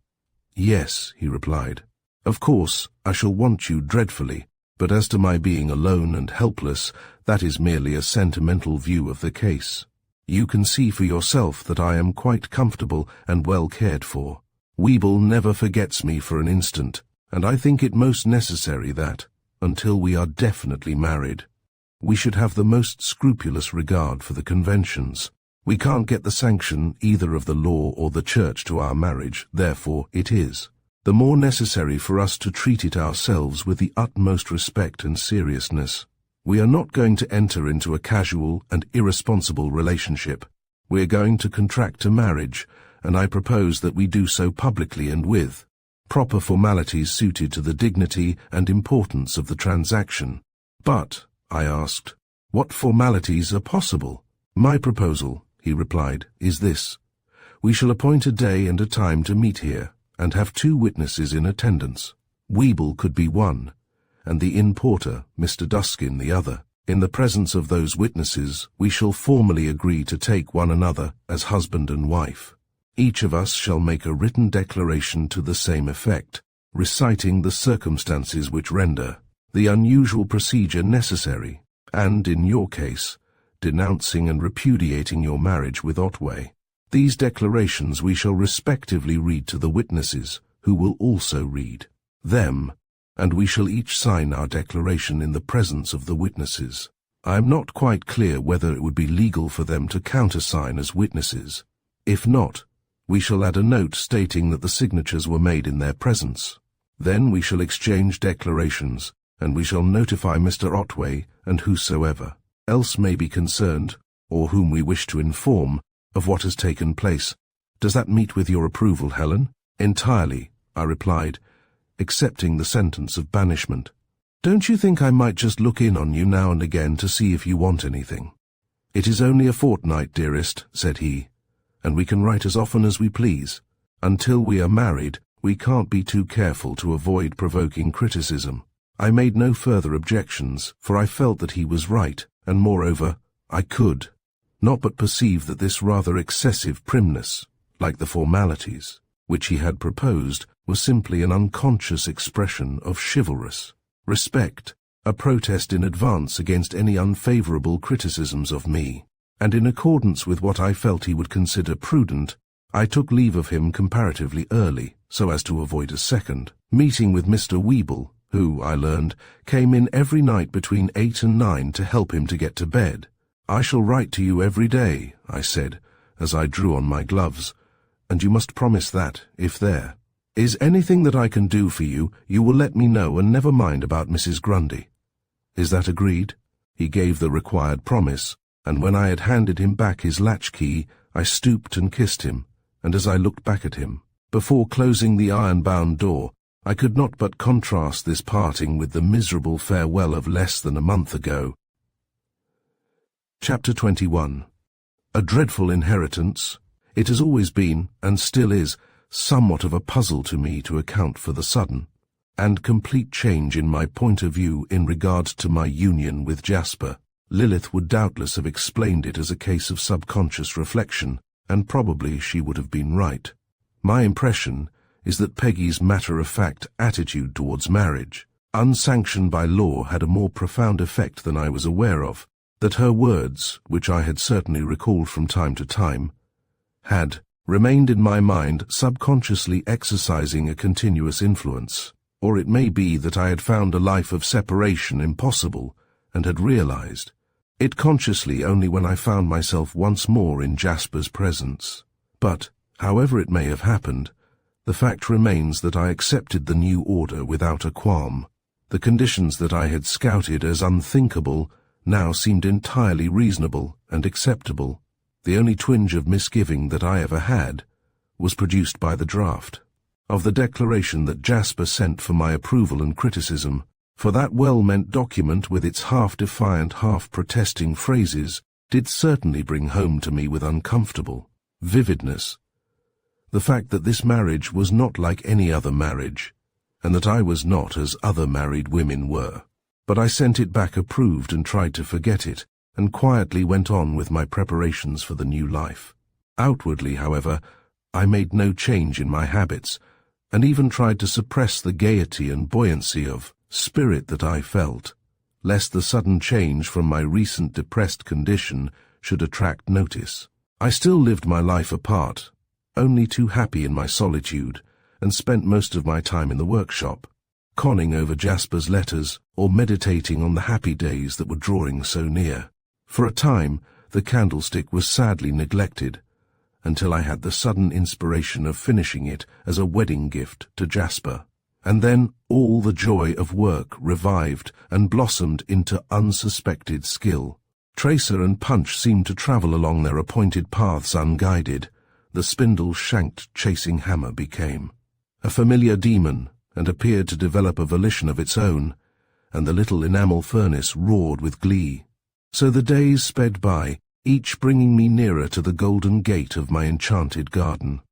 "Yes," he replied. "Of course, I shall want you dreadfully, but as to my being alone and helpless, that is merely a sentimental view of the case. You can see for yourself that I am quite comfortable and well cared for. Weeble never forgets me for an instant, and I think it most necessary that, until we are definitely married, we should have the most scrupulous regard for the conventions. We can't get the sanction either of the law or the church to our marriage, therefore it is the more necessary for us to treat it ourselves with the utmost respect and seriousness. We are not going to enter into a casual and irresponsible relationship. We are going to contract a marriage, and I propose that we do so publicly and with proper formalities suited to the dignity and importance of the transaction." "But," I asked, "what formalities are possible?" "My proposal," he replied, "is this. We shall appoint a day and a time to meet here, and have 2 witnesses in attendance. Weeble could be one, and the inn porter, Mr. Duskin, the other. In the presence of those witnesses, we shall formally agree to take one another as husband and wife. Each of us shall make a written declaration to the same effect, reciting the circumstances which render the unusual procedure necessary, and, in your case, denouncing and repudiating your marriage with Otway. These declarations we shall respectively read to the witnesses, who will also read them, and we shall each sign our declaration in the presence of the witnesses. I am not quite clear whether it would be legal for them to countersign as witnesses. If not, we shall add a note stating that the signatures were made in their presence. Then we shall exchange declarations, and we shall notify Mr. Otway and whosoever else may be concerned, or whom we wish to inform, of what has taken place. Does that meet with your approval, Helen?" "Entirely," I replied, accepting the sentence of banishment. "Don't you think I might just look in on you now and again to see if you want anything?" "It is only a fortnight, dearest," said he, "and we can write as often as we please. Until we are married, we can't be too careful to avoid provoking criticism." I made no further objections, for I felt that he was right, and moreover, I could not but perceive that this rather excessive primness, like the formalities which he had proposed, was simply an unconscious expression of chivalrous respect, a protest in advance against any unfavorable criticisms of me, and in accordance with what I felt he would consider prudent, I took leave of him comparatively early, so as to avoid a second meeting with Mr. Weeble, who, I learned, came in every night between 8 and 9 to help him to get to bed. "I shall write to you every day," I said, as I drew on my gloves, "and you must promise that, if there is anything that I can do for you, you will let me know and never mind about Mrs. Grundy. Is that agreed?" He gave the required promise, and when I had handed him back his latchkey, I stooped and kissed him, and as I looked back at him, before closing the iron-bound door, I could not but contrast this parting with the miserable farewell of less than a month ago. Chapter 21. A dreadful inheritance. It has always been, and still is, somewhat of a puzzle to me to account for the sudden and complete change in my point of view in regard to my union with Jasper. Lilith would doubtless have explained it as a case of subconscious reflection, and probably she would have been right. My impression is that Peggy's matter-of-fact attitude towards marriage, unsanctioned by law, had a more profound effect than I was aware of, that her words, which I had certainly recalled from time to time, had remained in my mind subconsciously exercising a continuous influence. Or it may be that I had found a life of separation impossible and had realized it consciously only when I found myself once more in Jasper's presence. But, however it may have happened, the fact remains that I accepted the new order without a qualm. The conditions that I had scouted as unthinkable now seemed entirely reasonable and acceptable. The only twinge of misgiving that I ever had was produced by the draft of the declaration that Jasper sent for my approval and criticism, for that well-meant document with its half-defiant, half-protesting phrases did certainly bring home to me with uncomfortable vividness the fact that this marriage was not like any other marriage, and that I was not as other married women were. But I sent it back approved and tried to forget it, and quietly went on with my preparations for the new life. Outwardly, however, I made no change in my habits, and even tried to suppress the gaiety and buoyancy of spirit that I felt, lest the sudden change from my recent depressed condition should attract notice. I still lived my life apart, only too happy in my solitude, and spent most of my time in the workshop, conning over Jasper's letters or meditating on the happy days that were drawing so near. For a time, the candlestick was sadly neglected, until I had the sudden inspiration of finishing it as a wedding gift to Jasper. And then all the joy of work revived and blossomed into unsuspected skill. Tracer and punch seemed to travel along their appointed paths unguided. The spindle-shanked chasing hammer became a familiar demon and appeared to develop a volition of its own, and the little enamel furnace roared with glee. So the days sped by, each bringing me nearer to the golden gate of my enchanted garden,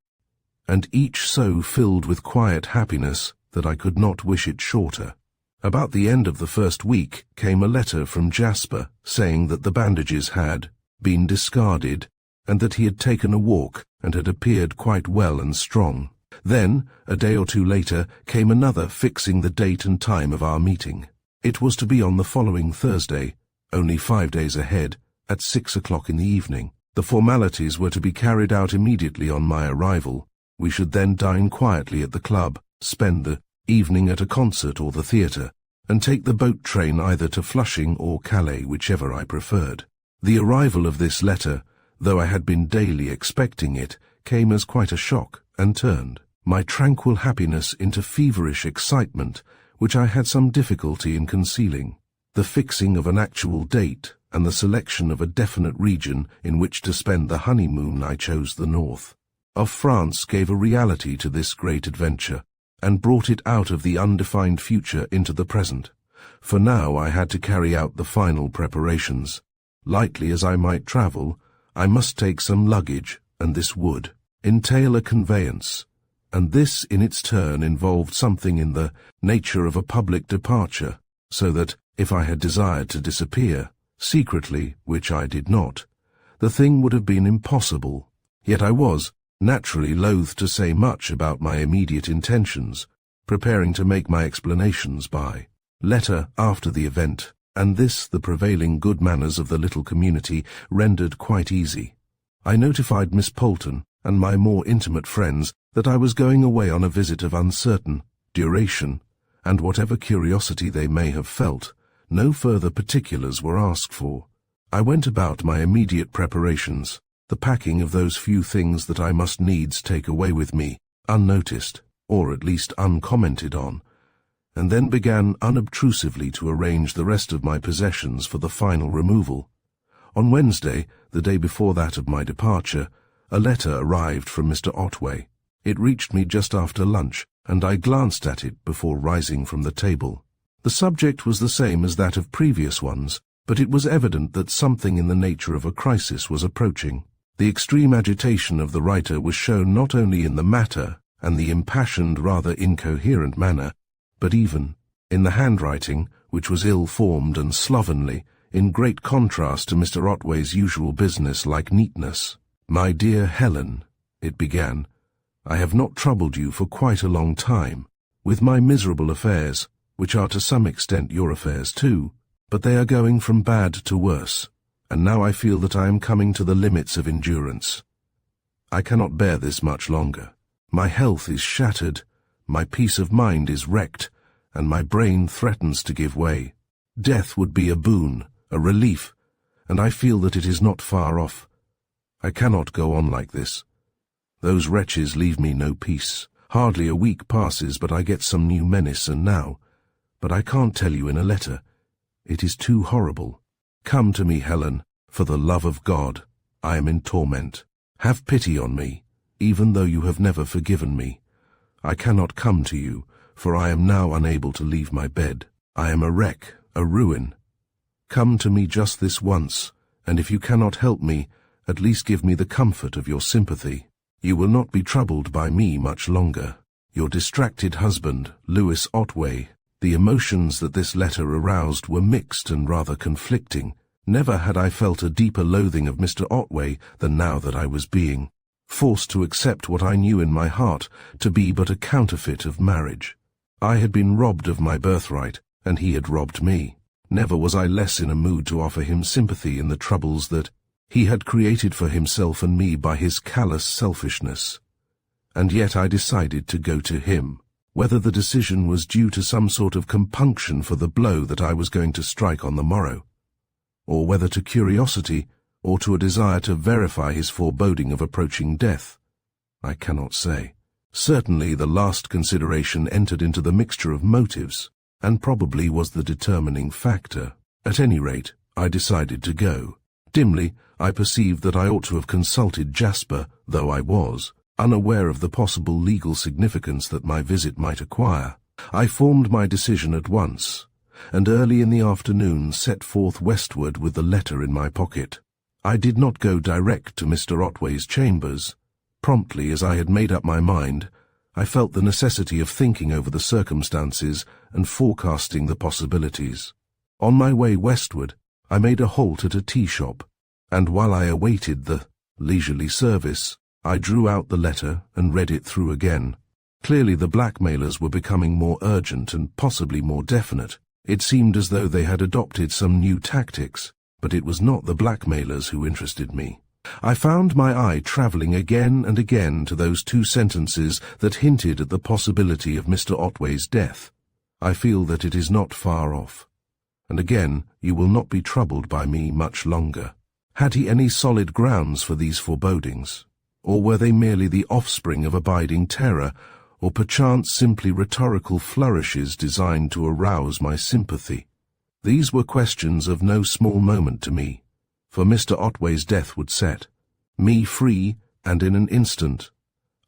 and each so filled with quiet happiness that I could not wish it shorter. About the end of the first week came a letter from Jasper saying that the bandages had been discarded and that he had taken a walk and had appeared quite well and strong. Then, a day or two later, came another fixing the date and time of our meeting. It was to be on the following Thursday, only 5 days ahead, at 6 o'clock in the evening. The formalities were to be carried out immediately on my arrival. We should then dine quietly at the club, spend the evening at a concert or the theatre, and take the boat train either to Flushing or Calais, whichever I preferred. The arrival of this letter, though I had been daily expecting it, came as quite a shock and turned my tranquil happiness into feverish excitement, which I had some difficulty in concealing. The fixing of an actual date and the selection of a definite region in which to spend the honeymoon, I chose the north of France, gave a reality to this great adventure, and brought it out of the undefined future into the present. For now I had to carry out the final preparations. Lightly as I might travel, I must take some luggage, and this would entail a conveyance, and this in its turn involved something in the nature of a public departure, so that, if I had desired to disappear, secretly, which I did not, the thing would have been impossible. Yet I was, naturally, loath to say much about my immediate intentions, preparing to make my explanations by letter after the event, and this the prevailing good manners of the little community rendered quite easy. I notified Miss Polton and my more intimate friends that I was going away on a visit of uncertain duration, and whatever curiosity they may have felt, no further particulars were asked for. I went about my immediate preparations, the packing of those few things that I must needs take away with me, unnoticed, or at least uncommented on, and then began unobtrusively to arrange the rest of my possessions for the final removal. On Wednesday, the day before that of my departure, a letter arrived from Mr. Otway. It reached me just after lunch, and I glanced at it before rising from the table. The subject was the same as that of previous ones, but it was evident that something in the nature of a crisis was approaching. The extreme agitation of the writer was shown not only in the matter and the impassioned, rather incoherent manner, but even in the handwriting, which was ill-formed and slovenly, in great contrast to Mr. Otway's usual business-like neatness. "My dear Helen," it began, "I have not troubled you for quite a long time, with my miserable affairs, which are to some extent your affairs too, but they are going from bad to worse, and now I feel that I am coming to the limits of endurance. I cannot bear this much longer. My health is shattered, my peace of mind is wrecked, and my brain threatens to give way. Death would be a boon, a relief, and I feel that it is not far off. I cannot go on like this. Those wretches leave me no peace. Hardly a week passes but I get some new menace, and now, but I can't tell you in a letter. It is too horrible. Come to me, Helen, for the love of God. I am in torment. Have pity on me, even though you have never forgiven me. I cannot come to you, for I am now unable to leave my bed. I am a wreck, a ruin. Come to me just this once, and if you cannot help me, at least give me the comfort of your sympathy. You will not be troubled by me much longer. Your distracted husband, Louis Otway. The emotions that this letter aroused were mixed and rather conflicting. Never had I felt a deeper loathing of Mr. Otway than now that I was being forced to accept what I knew in my heart to be but a counterfeit of marriage. I had been robbed of my birthright, and he had robbed me. Never was I less in a mood to offer him sympathy in the troubles that he had created for himself and me by his callous selfishness. And yet I decided to go to him. Whether the decision was due to some sort of compunction for the blow that I was going to strike on the morrow, or whether to curiosity, or to a desire to verify his foreboding of approaching death, I cannot say. Certainly the last consideration entered into the mixture of motives, and probably was the determining factor. At any rate, I decided to go. Dimly, I perceived that I ought to have consulted Jasper, though I was unaware of the possible legal significance that my visit might acquire. I formed my decision at once, and early in the afternoon set forth westward with the letter in my pocket. I did not go direct to Mr. Otway's chambers. Promptly as I had made up my mind, I felt the necessity of thinking over the circumstances and forecasting the possibilities. On my way westward, I made a halt at a tea shop, and while I awaited the leisurely service, I drew out the letter and read it through again. Clearly the blackmailers were becoming more urgent and possibly more definite. It seemed as though they had adopted some new tactics, but it was not the blackmailers who interested me. I found my eye travelling again and again to those two sentences that hinted at the possibility of Mr. Otway's death. I feel that it is not far off. And again, you will not be troubled by me much longer. Had he any solid grounds for these forebodings? Or were they merely the offspring of abiding terror, or perchance simply rhetorical flourishes designed to arouse my sympathy? These were questions of no small moment to me, for Mr. Otway's death would set me free and in an instant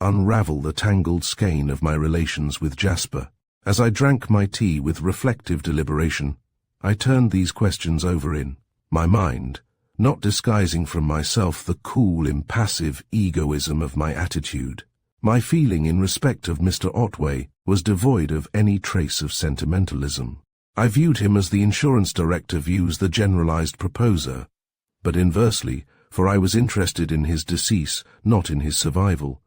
unravel the tangled skein of my relations with Jasper. As I drank my tea with reflective deliberation, I turned these questions over in my mind, not disguising from myself the cool, impassive egoism of my attitude. My feeling in respect of Mr. Otway was devoid of any trace of sentimentalism. I viewed him as the insurance director views the generalized proposer, but inversely, for I was interested in his decease, not in his survival.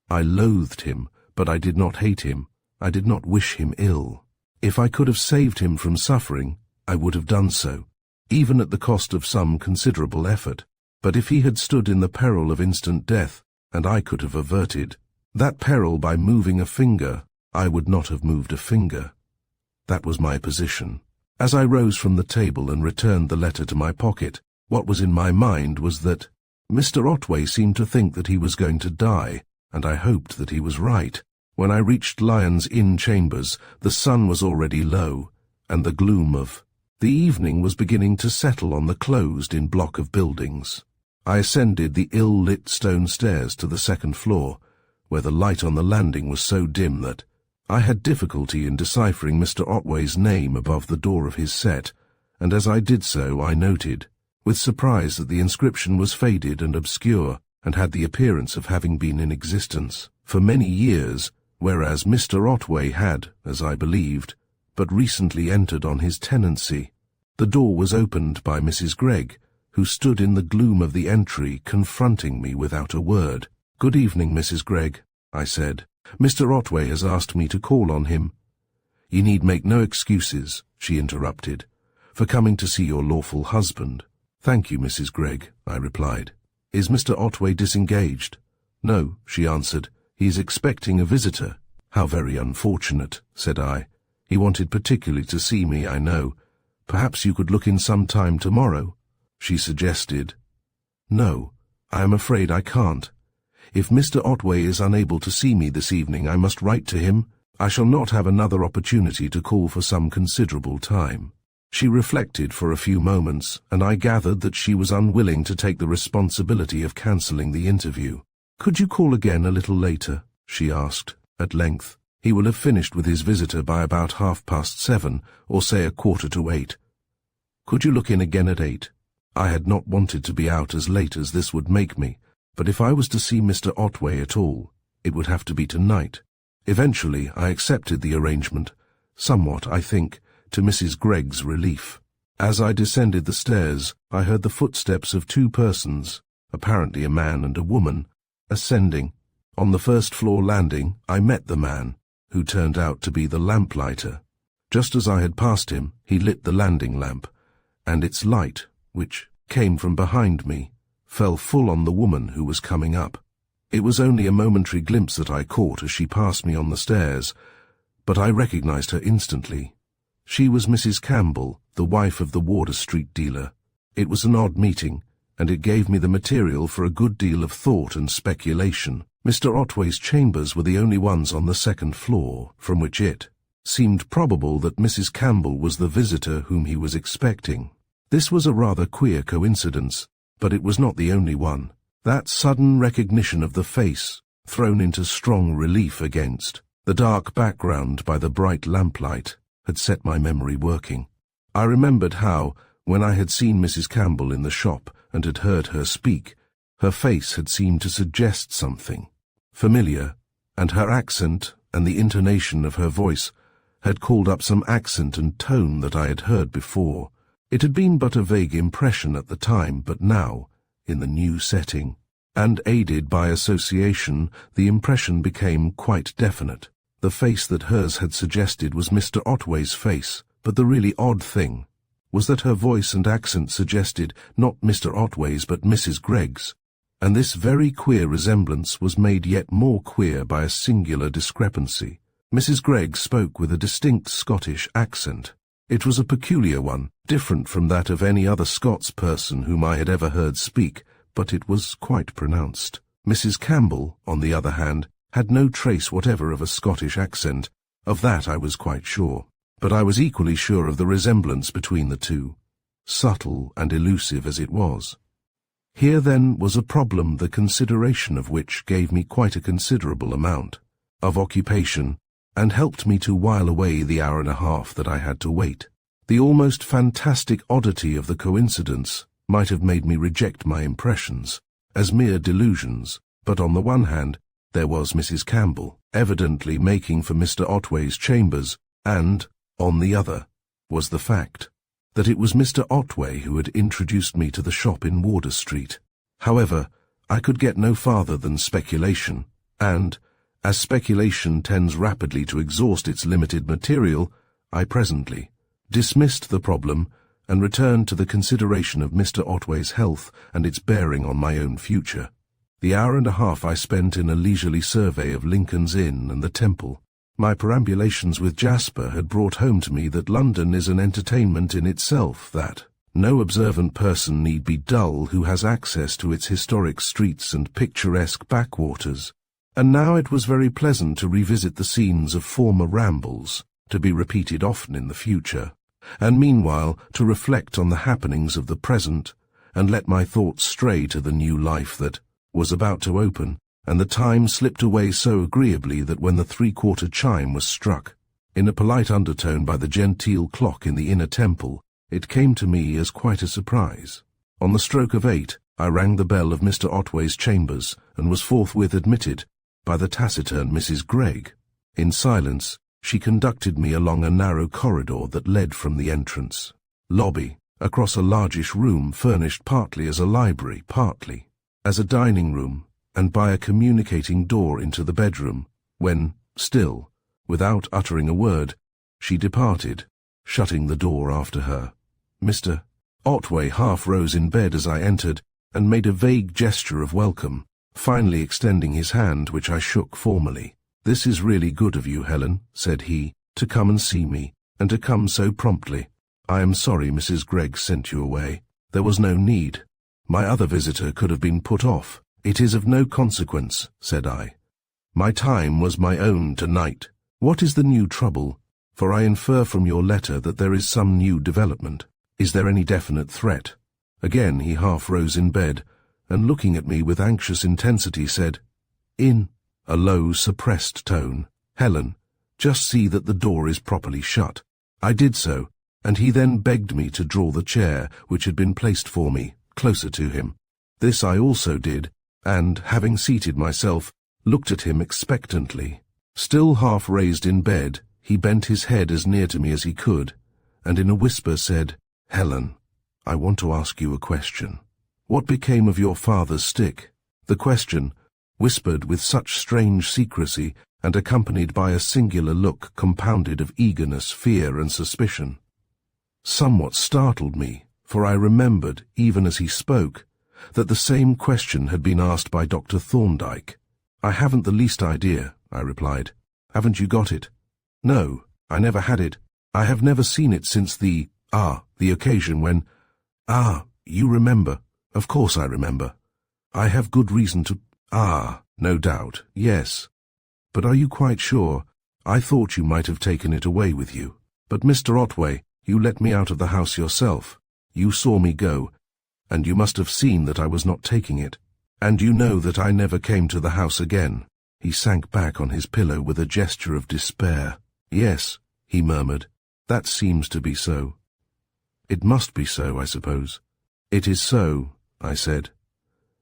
I loathed him, but I did not hate him. I did not wish him ill. If I could have saved him from suffering, I would have done so, even at the cost of some considerable effort. But if he had stood in the peril of instant death, and I could have averted that peril by moving a finger, I would not have moved a finger. That was my position. As I rose from the table and returned the letter to my pocket, what was in my mind was that Mr. Otway seemed to think that he was going to die, and I hoped that he was right. When I reached Lyon's Inn chambers, the sun was already low, and the gloom of the evening was beginning to settle on the closed-in block of buildings. I ascended the ill-lit stone stairs to the second floor, where the light on the landing was so dim that I had difficulty in deciphering Mr. Otway's name above the door of his set, and as I did so I noted, with surprise, that the inscription was faded and obscure, and had the appearance of having been in existence for many years, whereas Mr. Otway had, as I believed, but recently entered on his tenancy. The door was opened by Mrs. Gregg, who stood in the gloom of the entry confronting me without a word. "Good evening, Mrs. Gregg," I said. "Mr. Otway has asked me to call on him." "You need make no excuses," she interrupted, "for coming to see your lawful husband." "Thank you, Mrs. Gregg," I replied. "Is Mr. Otway disengaged?" "No," she answered. "He is expecting a visitor." "How very unfortunate," said I. "He wanted particularly to see me, I know. Perhaps you could look in some time tomorrow," she suggested. "No, I am afraid I can't. If Mr. Otway is unable to see me this evening, I must write to him. I shall not have another opportunity to call for some considerable time." She reflected for a few moments, and I gathered that she was unwilling to take the responsibility of cancelling the interview. "Could you call again a little later?" she asked, at length. "He will have finished with his visitor by about 7:30, or say 7:45. Could you look in again at 8? I had not wanted to be out as late as this would make me, but if I was to see Mr. Otway at all, it would have to be tonight." Eventually I accepted the arrangement, somewhat, I think, to Mrs. Gregg's relief. As I descended the stairs, I heard the footsteps of two persons, apparently a man and a woman, ascending. On the first-floor landing, I met the man, who turned out to be the lamplighter. Just as I had passed him, he lit the landing lamp, and its light, which came from behind me, fell full on the woman who was coming up. It was only a momentary glimpse that I caught as she passed me on the stairs, but I recognized her instantly. She was Mrs. Campbell, the wife of the Wardour Street dealer. It was an odd meeting, and it gave me the material for a good deal of thought and speculation. Mr. Otway's chambers were the only ones on the second floor, from which it seemed probable that Mrs. Campbell was the visitor whom he was expecting. This was a rather queer coincidence, but it was not the only one. That sudden recognition of the face, thrown into strong relief against the dark background by the bright lamplight, had set my memory working. I remembered how, when I had seen Mrs. Campbell in the shop and had heard her speak, her face had seemed to suggest something familiar, and her accent and the intonation of her voice had called up some accent and tone that I had heard before. It had been but a vague impression at the time, but now, in the new setting, and aided by association, the impression became quite definite. The face that hers had suggested was Mr. Otway's face, but the really odd thing was that her voice and accent suggested not Mr. Otway's but Mrs. Gregg's, and this very queer resemblance was made yet more queer by a singular discrepancy. Mrs. Gregg spoke with a distinct Scottish accent. It was a peculiar one, different from that of any other Scots person whom I had ever heard speak, but it was quite pronounced. Mrs. Campbell, on the other hand, had no trace whatever of a Scottish accent. Of that I was quite sure. But I was equally sure of the resemblance between the two, subtle and elusive as it was. Here then was a problem the consideration of which gave me quite a considerable amount of occupation, and helped me to while away the hour and a half that I had to wait. The almost fantastic oddity of the coincidence might have made me reject my impressions as mere delusions, but on the one hand, there was Mrs. Campbell, evidently making for Mr. Otway's chambers, and, on the other, was the fact that it was Mr. Otway who had introduced me to the shop in Wardour Street. However, I could get no farther than speculation, and, as speculation tends rapidly to exhaust its limited material, I presently dismissed the problem and returned to the consideration of Mr. Otway's health and its bearing on my own future. The hour and a half I spent in a leisurely survey of Lincoln's Inn and the Temple. My perambulations with Jasper had brought home to me that London is an entertainment in itself, that no observant person need be dull who has access to its historic streets and picturesque backwaters. And now it was very pleasant to revisit the scenes of former rambles, to be repeated often in the future, and meanwhile to reflect on the happenings of the present, and let my thoughts stray to the new life that was about to open, and the time slipped away so agreeably that when the 3/4 chime was struck, in a polite undertone by the genteel clock in the inner temple, it came to me as quite a surprise. On the stroke of 8, I rang the bell of Mr. Otway's chambers, and was forthwith admitted by the taciturn Mrs. Gregg. In silence, she conducted me along a narrow corridor that led from the entrance lobby across a largish room furnished partly as a library, partly as a dining room, and by a communicating door into the bedroom, when, still, without uttering a word, she departed, shutting the door after her. Mr. Otway half rose in bed as I entered, and made a vague gesture of welcome, finally extending his hand, which I shook formally. "This is really good of you, Helen," said he, "to come and see me, and to come so promptly. I am sorry Mrs. Gregg sent you away. There was no need. My other visitor could have been put off." "It is of no consequence," said I. "My time was my own tonight. What is the new trouble? For I infer from your letter that there is some new development. Is there any definite threat?" Again he half rose in bed, and looking at me with anxious intensity said, in a low, suppressed tone, "Helen, just see that the door is properly shut." I did so, and he then begged me to draw the chair, which had been placed for me, closer to him. This I also did, and, having seated myself, looked at him expectantly. Still half raised in bed, he bent his head as near to me as he could, and in a whisper said, "Helen, I want to ask you a question. What became of your father's stick?" The question, whispered with such strange secrecy, and accompanied by a singular look compounded of eagerness, fear, and suspicion, somewhat startled me, for I remembered, even as he spoke, that the same question had been asked by Dr. Thorndyke. "I haven't the least idea," I replied. "Haven't you got it?" "No, I never had it. I have never seen it since the occasion when—" "Ah, you remember. Of course I remember. I have good reason to—" "Ah, no doubt, yes. But are you quite sure? I thought you might have taken it away with you. But, Mr. Otway, you let me out of the house yourself. You saw me go, and you must have seen that I was not taking it. And you know that I never came to the house again." He sank back on his pillow with a gesture of despair. "Yes," he murmured, "that seems to be so. It must be so, I suppose." "It is so," I said.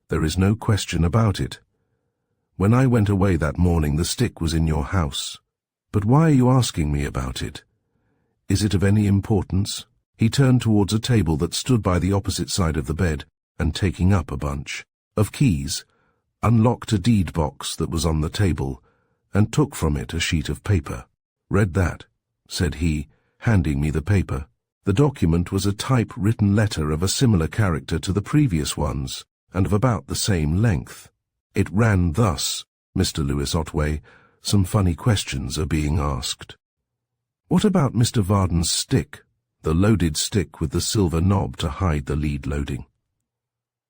"There is no question about it. When I went away that morning, the stick was in your house. But why are you asking me about it? Is it of any importance?" He turned towards a table that stood by the opposite side of the bed, and taking up a bunch of keys, unlocked a deed box that was on the table, and took from it a sheet of paper. "Read that," said he, handing me the paper. The document was a type-written letter of a similar character to the previous ones, and of about the same length. It ran thus: "Mr. Lewis Otway, some funny questions are being asked. What about Mr. Vardon's stick, the loaded stick with the silver knob to hide the lead loading?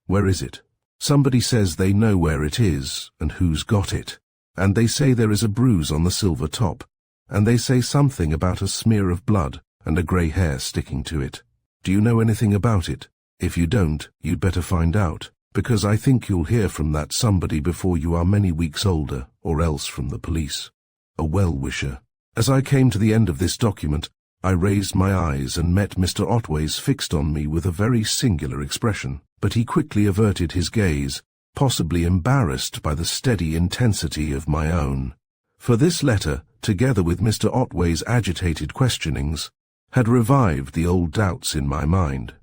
Where is it? Somebody says they know where it is and who's got it, and they say there is a bruise on the silver top, and they say something about a smear of blood and a grey hair sticking to it. Do you know anything about it? If you don't, you'd better find out, because I think you'll hear from that somebody before you are many weeks older, or else from the police. A well-wisher." As I came to the end of this document, I raised my eyes and met Mr. Otway's fixed on me with a very singular expression, but he quickly averted his gaze, possibly embarrassed by the steady intensity of my own. For this letter, together with Mr. Otway's agitated questionings, had revived the old doubts in my mind.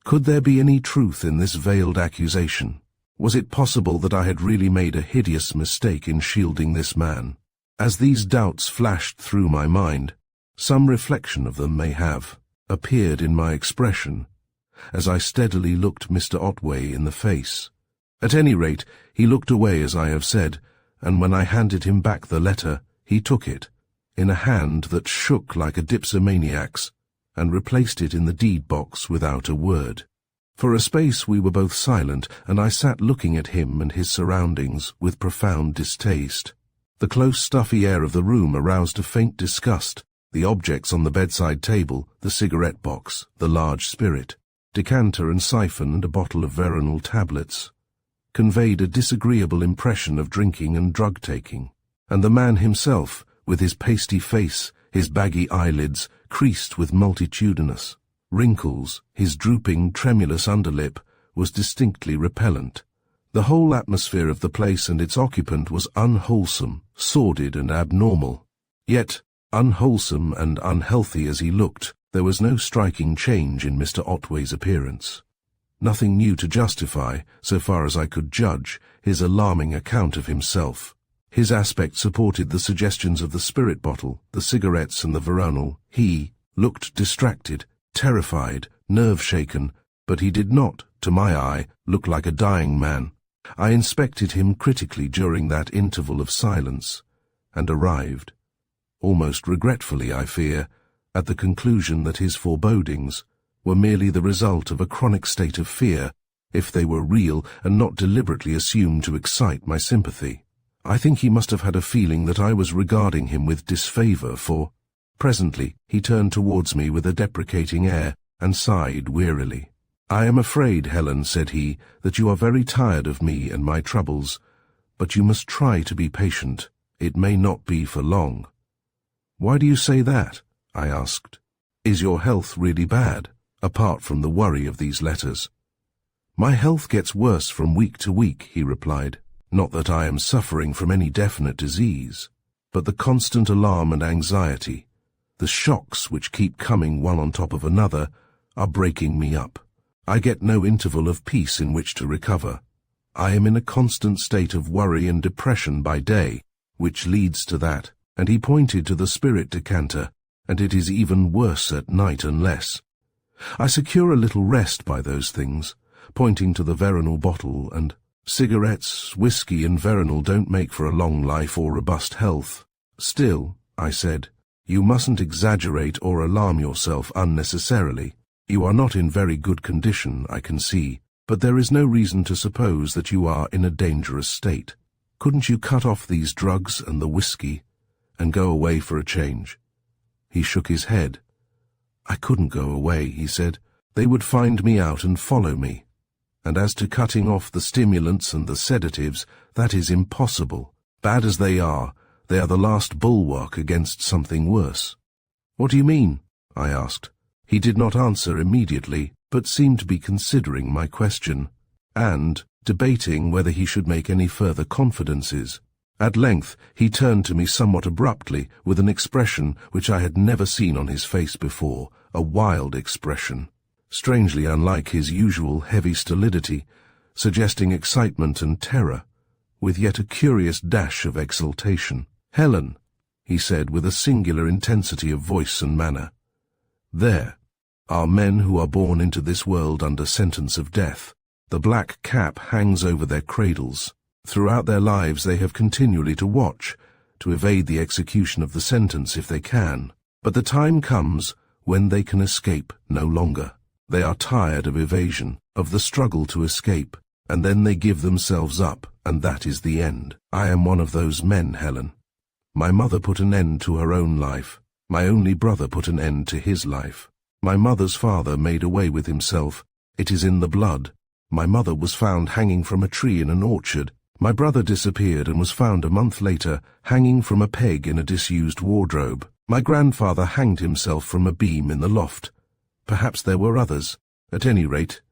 Could there be any truth in this veiled accusation? Was it possible that I had really made a hideous mistake in shielding this man? As these doubts flashed through my mind, some reflection of them may have appeared in my expression, as I steadily looked Mr. Otway in the face. At any rate, he looked away as I have said, and when I handed him back the letter, he took it, in a hand that shook like a dipsomaniac's, and replaced it in the deed box without a word. For a space we were both silent, and I sat looking at him and his surroundings with profound distaste. The close, stuffy air of the room aroused a faint disgust. The objects on the bedside table, the cigarette box, the large spirit, decanter and siphon and a bottle of veronal tablets, conveyed a disagreeable impression of drinking and drug-taking, and the man himself, with his pasty face, his baggy eyelids, creased with multitudinous wrinkles, his drooping, tremulous underlip, was distinctly repellent. The whole atmosphere of the place and its occupant was unwholesome, sordid and abnormal. Yet, unwholesome and unhealthy as he looked, There was no striking change in Mr. Otway's appearance. Nothing new to justify, so far as I could judge, his alarming account of himself. His aspect supported the suggestions of the spirit bottle, the cigarettes and the veronal. He looked distracted, terrified, nerve-shaken, but he did not, to my eye, look like a dying man. I inspected him critically during that interval of silence, and arrived, almost regretfully I fear, at the conclusion that his forebodings were merely the result of a chronic state of fear, if they were real and not deliberately assumed to excite my sympathy. I think he must have had a feeling that I was regarding him with disfavor, for presently he turned towards me with a deprecating air and sighed wearily. "I am afraid, Helen," said he, "that you are very tired of me and my troubles, but you must try to be patient. It may not be for long." "Why do you say that?" I asked. "Is your health really bad, apart from the worry of these letters?" "My health gets worse from week to week," he replied. "Not that I am suffering from any definite disease, but the constant alarm and anxiety, the shocks which keep coming one on top of another, are breaking me up. I get no interval of peace in which to recover. I am in a constant state of worry and depression by day, which leads to that," and he pointed to the spirit decanter, "and it is even worse at night unless I secure a little rest by those things," pointing to the veronal bottle, "and cigarettes, whiskey and veronal don't make for a long life or robust health." "Still," I said, "you mustn't exaggerate or alarm yourself unnecessarily. You are not in very good condition, I can see, but there is no reason to suppose that you are in a dangerous state. Couldn't you cut off these drugs and the whiskey, and go away for a change?" He shook his head. "I couldn't go away," he said. "They would find me out and follow me. And as to cutting off the stimulants and the sedatives, that is impossible. Bad as they are the last bulwark against something worse." "What do you mean?" I asked. He did not answer immediately, but seemed to be considering my question, and debating whether he should make any further confidences. At length he turned to me somewhat abruptly, with an expression which I had never seen on his face before, a wild expression, strangely unlike his usual heavy stolidity, suggesting excitement and terror, with yet a curious dash of exultation. "Helen," he said with a singular intensity of voice and manner, "there are men who are born into this world under sentence of death. The black cap hangs over their cradles. Throughout their lives they have continually to watch, to evade the execution of the sentence if they can. But the time comes when they can escape no longer. They are tired of evasion, of the struggle to escape, and then they give themselves up, and that is the end. I am one of those men, Helen. My mother put an end to her own life. My only brother put an end to his life. My mother's father made away with himself. It is in the blood. My mother was found hanging from a tree in an orchard. My brother disappeared and was found a month later, hanging from a peg in a disused wardrobe. My grandfather hanged himself from a beam in the loft. Perhaps there were others. At any rate,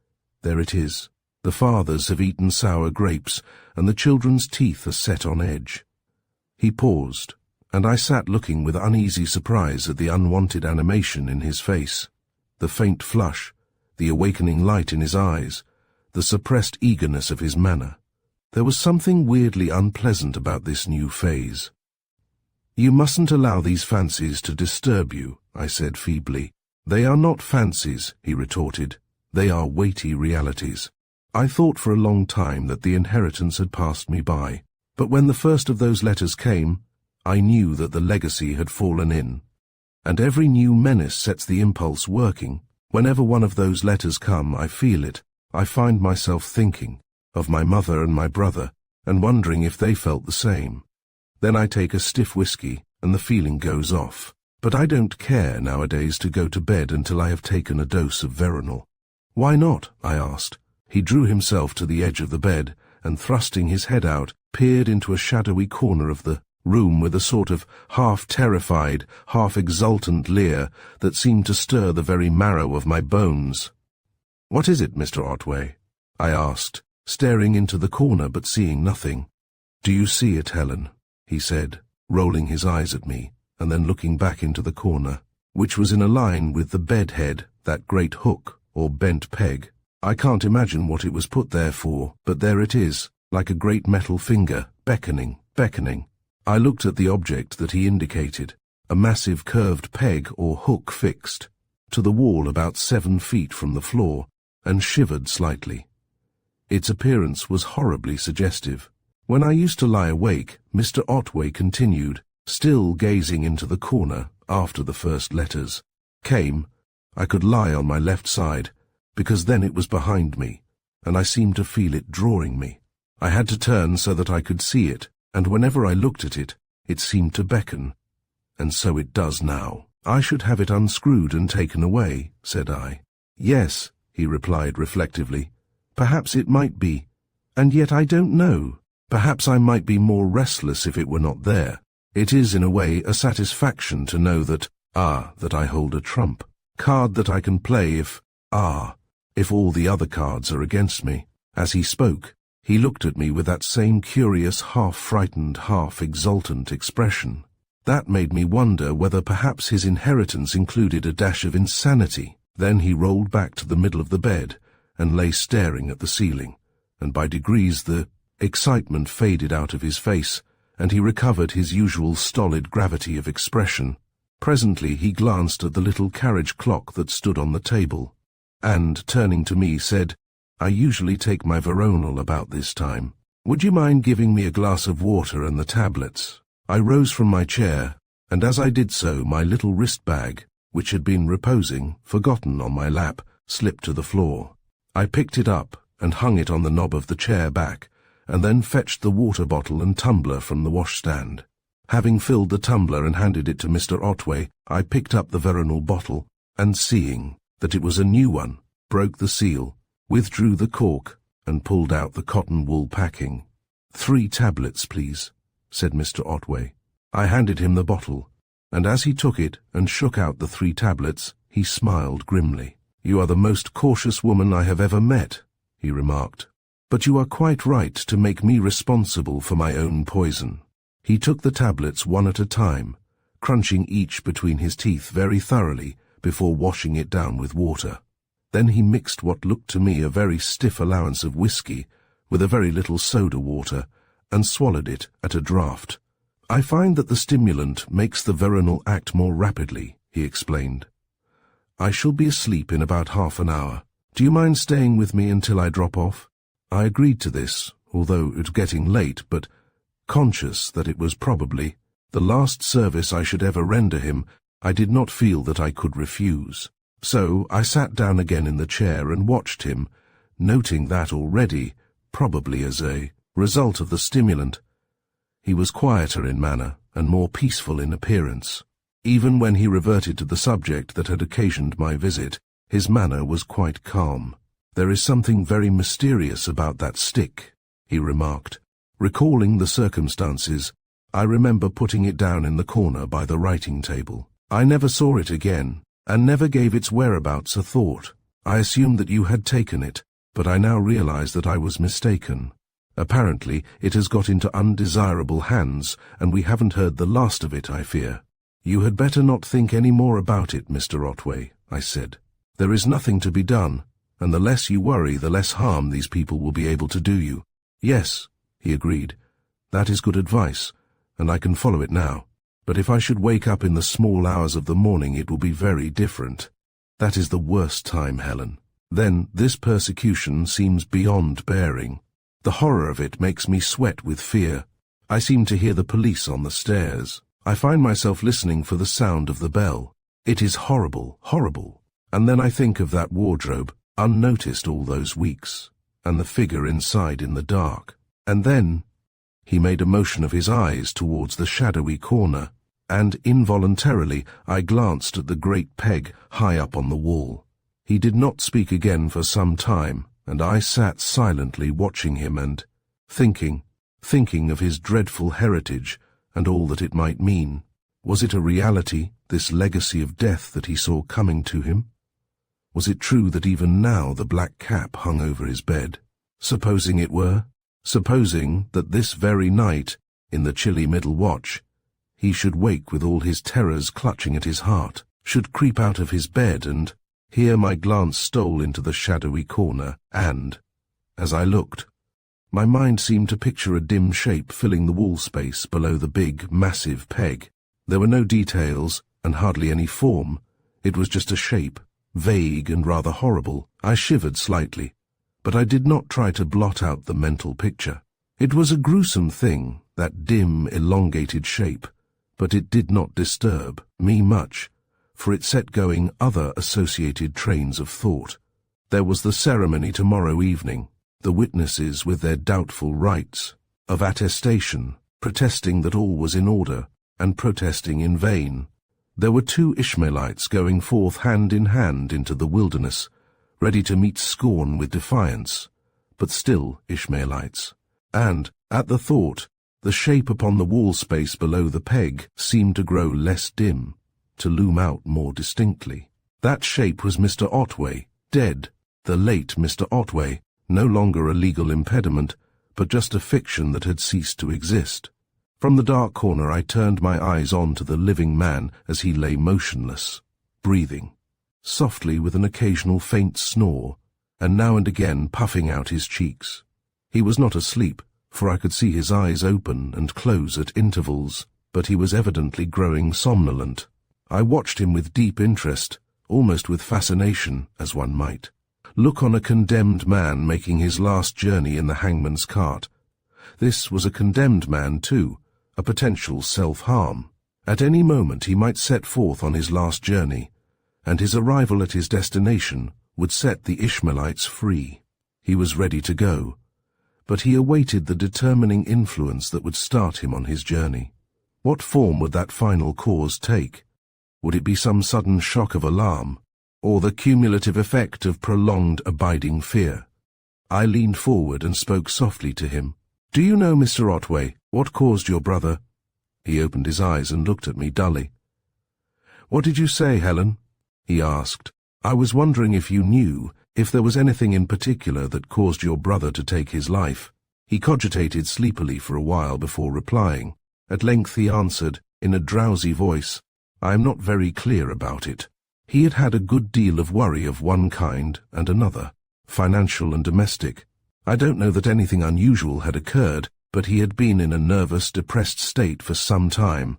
there it is. The fathers have eaten sour grapes, and the children's teeth are set on edge." He paused, and I sat looking with uneasy surprise at the unwonted animation in his face, the faint flush, the awakening light in his eyes, the suppressed eagerness of his manner. There was something weirdly unpleasant about this new phase. "You mustn't allow these fancies to disturb you," I said feebly. "They are not fancies," he retorted. "They are weighty realities. I thought for a long time that the inheritance had passed me by, but when the first of those letters came, I knew that the legacy had fallen in. And every new menace sets the impulse working. Whenever one of those letters come, I feel it. I find myself thinking of my mother and my brother, and wondering if they felt the same. Then I take a stiff whiskey, and the feeling goes off. But I don't care nowadays to go to bed until I have taken a dose of veronal." "Why not?" I asked. He drew himself to the edge of the bed, and thrusting his head out, peered into a shadowy corner of the room with a sort of half-terrified, half-exultant leer that seemed to stir the very marrow of my bones. "What is it, Mr. Otway?" I asked, staring into the corner but seeing nothing. "Do you see it, Helen?" he said, rolling his eyes at me, and then looking back into the corner. which was in a line with the bed head, that great hook, or bent peg. I can't imagine what it was put there for, but there it is, like a great metal finger, beckoning, beckoning. I looked at the object that he indicated, a massive curved peg or hook fixed to the wall about 7 feet from the floor, and shivered slightly. Its appearance was horribly suggestive. When I used to lie awake, Mr. Otway continued, still gazing into the corner after the first letters came, I could lie on my left side, because then it was behind me, and I seemed to feel it drawing me. I had to turn so that I could see it, and whenever I looked at it, it seemed to beckon, and so it does now. I should have it unscrewed and taken away, said I. Yes, he replied reflectively. Perhaps it might be, and yet I don't know. Perhaps I might be more restless if it were not there. It is in a way a satisfaction to know that I hold a trump card that I can play if all the other cards are against me. As he spoke, he looked at me with that same curious, half-frightened, half-exultant expression. That made me wonder whether perhaps his inheritance included a dash of insanity. Then he rolled back to the middle of the bed and lay staring at the ceiling, and by degrees the excitement faded out of his face, and he recovered his usual stolid gravity of expression. Presently he glanced at the little carriage clock that stood on the table, and, turning to me, said, I usually take my veronal about this time. Would you mind giving me a glass of water and the tablets? I rose from my chair, and as I did so my little wrist bag, which had been reposing, forgotten on my lap, slipped to the floor. I picked it up and hung it on the knob of the chair back, and then fetched the water bottle and tumbler from the washstand. Having filled the tumbler and handed it to Mr. Otway, I picked up the veronal bottle, and seeing that it was a new one, broke the seal, withdrew the cork, and pulled out the cotton wool packing. 3 tablets, please, said Mr. Otway. I handed him the bottle, and as he took it and shook out the 3 tablets, he smiled grimly. You are the most cautious woman I have ever met, he remarked. But you are quite right to make me responsible for my own poison. He took the tablets one at a time, crunching each between his teeth very thoroughly before washing it down with water. Then he mixed what looked to me a very stiff allowance of whiskey with a very little soda water, and swallowed it at a draught. I find that the stimulant makes the veronal act more rapidly, he explained. I shall be asleep in about half an hour. Do you mind staying with me until I drop off? I agreed to this, although it was getting late, but conscious that it was probably the last service I should ever render him, I did not feel that I could refuse. So I sat down again in the chair and watched him, noting that already, probably as a result of the stimulant, he was quieter in manner and more peaceful in appearance. Even when he reverted to the subject that had occasioned my visit, his manner was quite calm. There is something very mysterious about that stick, he remarked. Recalling the circumstances, I remember putting it down in the corner by the writing table. I never saw it again, and never gave its whereabouts a thought. I assumed that you had taken it, but I now realize that I was mistaken. Apparently, it has got into undesirable hands, and we haven't heard the last of it, I fear. You had better not think any more about it, Mr. Otway, I said. There is nothing to be done, and the less you worry, the less harm these people will be able to do you. Yes, he agreed. That is good advice, and I can follow it now. But if I should wake up in the small hours of the morning, it will be very different. That is the worst time, Helen. Then this persecution seems beyond bearing. The horror of it makes me sweat with fear. I seem to hear the police on the stairs. I find myself listening for the sound of the bell. It is horrible, horrible. And then I think of that wardrobe, unnoticed all those weeks, and the figure inside in the dark. And then he made a motion of his eyes towards the shadowy corner, and involuntarily I glanced at the great peg high up on the wall. He did not speak again for some time, and I sat silently watching him and thinking of his dreadful heritage and all that it might mean. Was it a reality, this legacy of death that he saw coming to him? Was it true that even now the black cap hung over his bed? Supposing it were? Supposing that this very night, in the chilly middle watch, he should wake with all his terrors clutching at his heart, should creep out of his bed, and here my glance stole into the shadowy corner, and, as I looked, my mind seemed to picture a dim shape filling the wall space below the big, massive peg. There were no details, and hardly any form. It was just a shape, vague and rather horrible. I shivered slightly, but I did not try to blot out the mental picture. It was a gruesome thing, that dim, elongated shape, but it did not disturb me much, for it set going other associated trains of thought. There was the ceremony tomorrow evening, the witnesses with their doubtful rites of attestation, protesting that all was in order, and protesting in vain. There were 2 Ishmaelites going forth hand in hand into the wilderness, ready to meet scorn with defiance, but still Ishmaelites. And, at the thought, the shape upon the wall space below the peg seemed to grow less dim, to loom out more distinctly. That shape was Mr. Otway, dead, the late Mr. Otway, no longer a legal impediment, but just a fiction that had ceased to exist. From the dark corner I turned my eyes on to the living man as he lay motionless, breathing, softly with an occasional faint snore, and now and again puffing out his cheeks. He was not asleep, for I could see his eyes open and close at intervals, but he was evidently growing somnolent. I watched him with deep interest, almost with fascination, as one might look on a condemned man making his last journey in the hangman's cart. This was a condemned man too, a potential self-harm. At any moment he might set forth on his last journey, and his arrival at his destination would set the Ishmaelites free. He was ready to go, but he awaited the determining influence that would start him on his journey. What form would that final cause take? Would it be some sudden shock of alarm, or the cumulative effect of prolonged abiding fear? I leaned forward and spoke softly to him. "Do you know, Mr. Otway, what caused your brother?" He opened his eyes and looked at me dully. "What did you say, Helen?" he asked. "I was wondering if you knew, if there was anything in particular that caused your brother to take his life." He cogitated sleepily for a while before replying. At length he answered, in a drowsy voice, "I am not very clear about it." He had had a good deal of worry of one kind and another, financial and domestic. I don't know that anything unusual had occurred, but he had been in a nervous, depressed state for some time.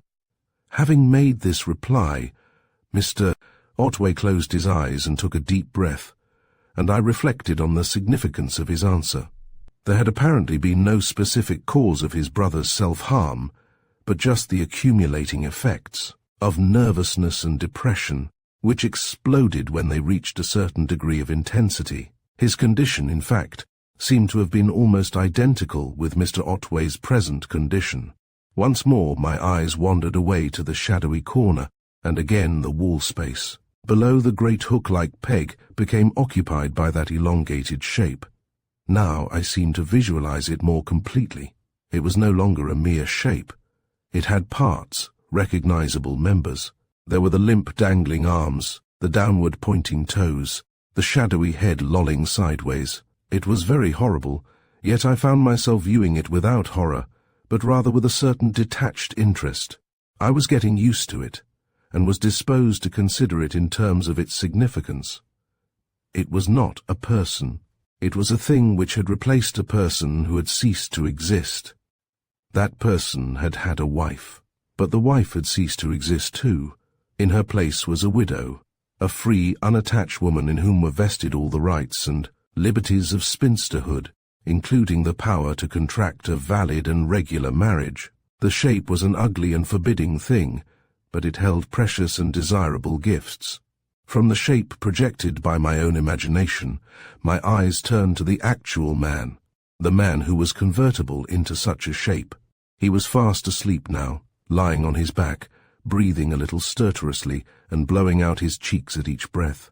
Having made this reply, Mr. Otway closed his eyes and took a deep breath, and I reflected on the significance of his answer. There had apparently been no specific cause of his brother's self-harm, but just the accumulating effects of nervousness and depression, which exploded when they reached a certain degree of intensity. His condition, in fact, seemed to have been almost identical with Mr. Otway's present condition. Once more my eyes wandered away to the shadowy corner, and again the wall space below the great hook-like peg became occupied by that elongated shape. Now I seemed to visualize it more completely. It was no longer a mere shape. It had parts, recognizable members. There were the limp dangling arms, the downward pointing toes, the shadowy head lolling sideways. It was very horrible, yet I found myself viewing it without horror, but rather with a certain detached interest. I was getting used to it, and was disposed to consider it in terms of its significance. It was not a person. It was a thing which had replaced a person who had ceased to exist. That person had had a wife, but the wife had ceased to exist too. In her place was a widow, a free, unattached woman in whom were vested all the rights and liberties of spinsterhood, including the power to contract a valid and regular marriage. The shape was an ugly and forbidding thing, but it held precious and desirable gifts. From the shape projected by my own imagination, my eyes turned to the actual man, the man who was convertible into such a shape. He was fast asleep now, lying on his back, breathing a little stertorously and blowing out his cheeks at each breath.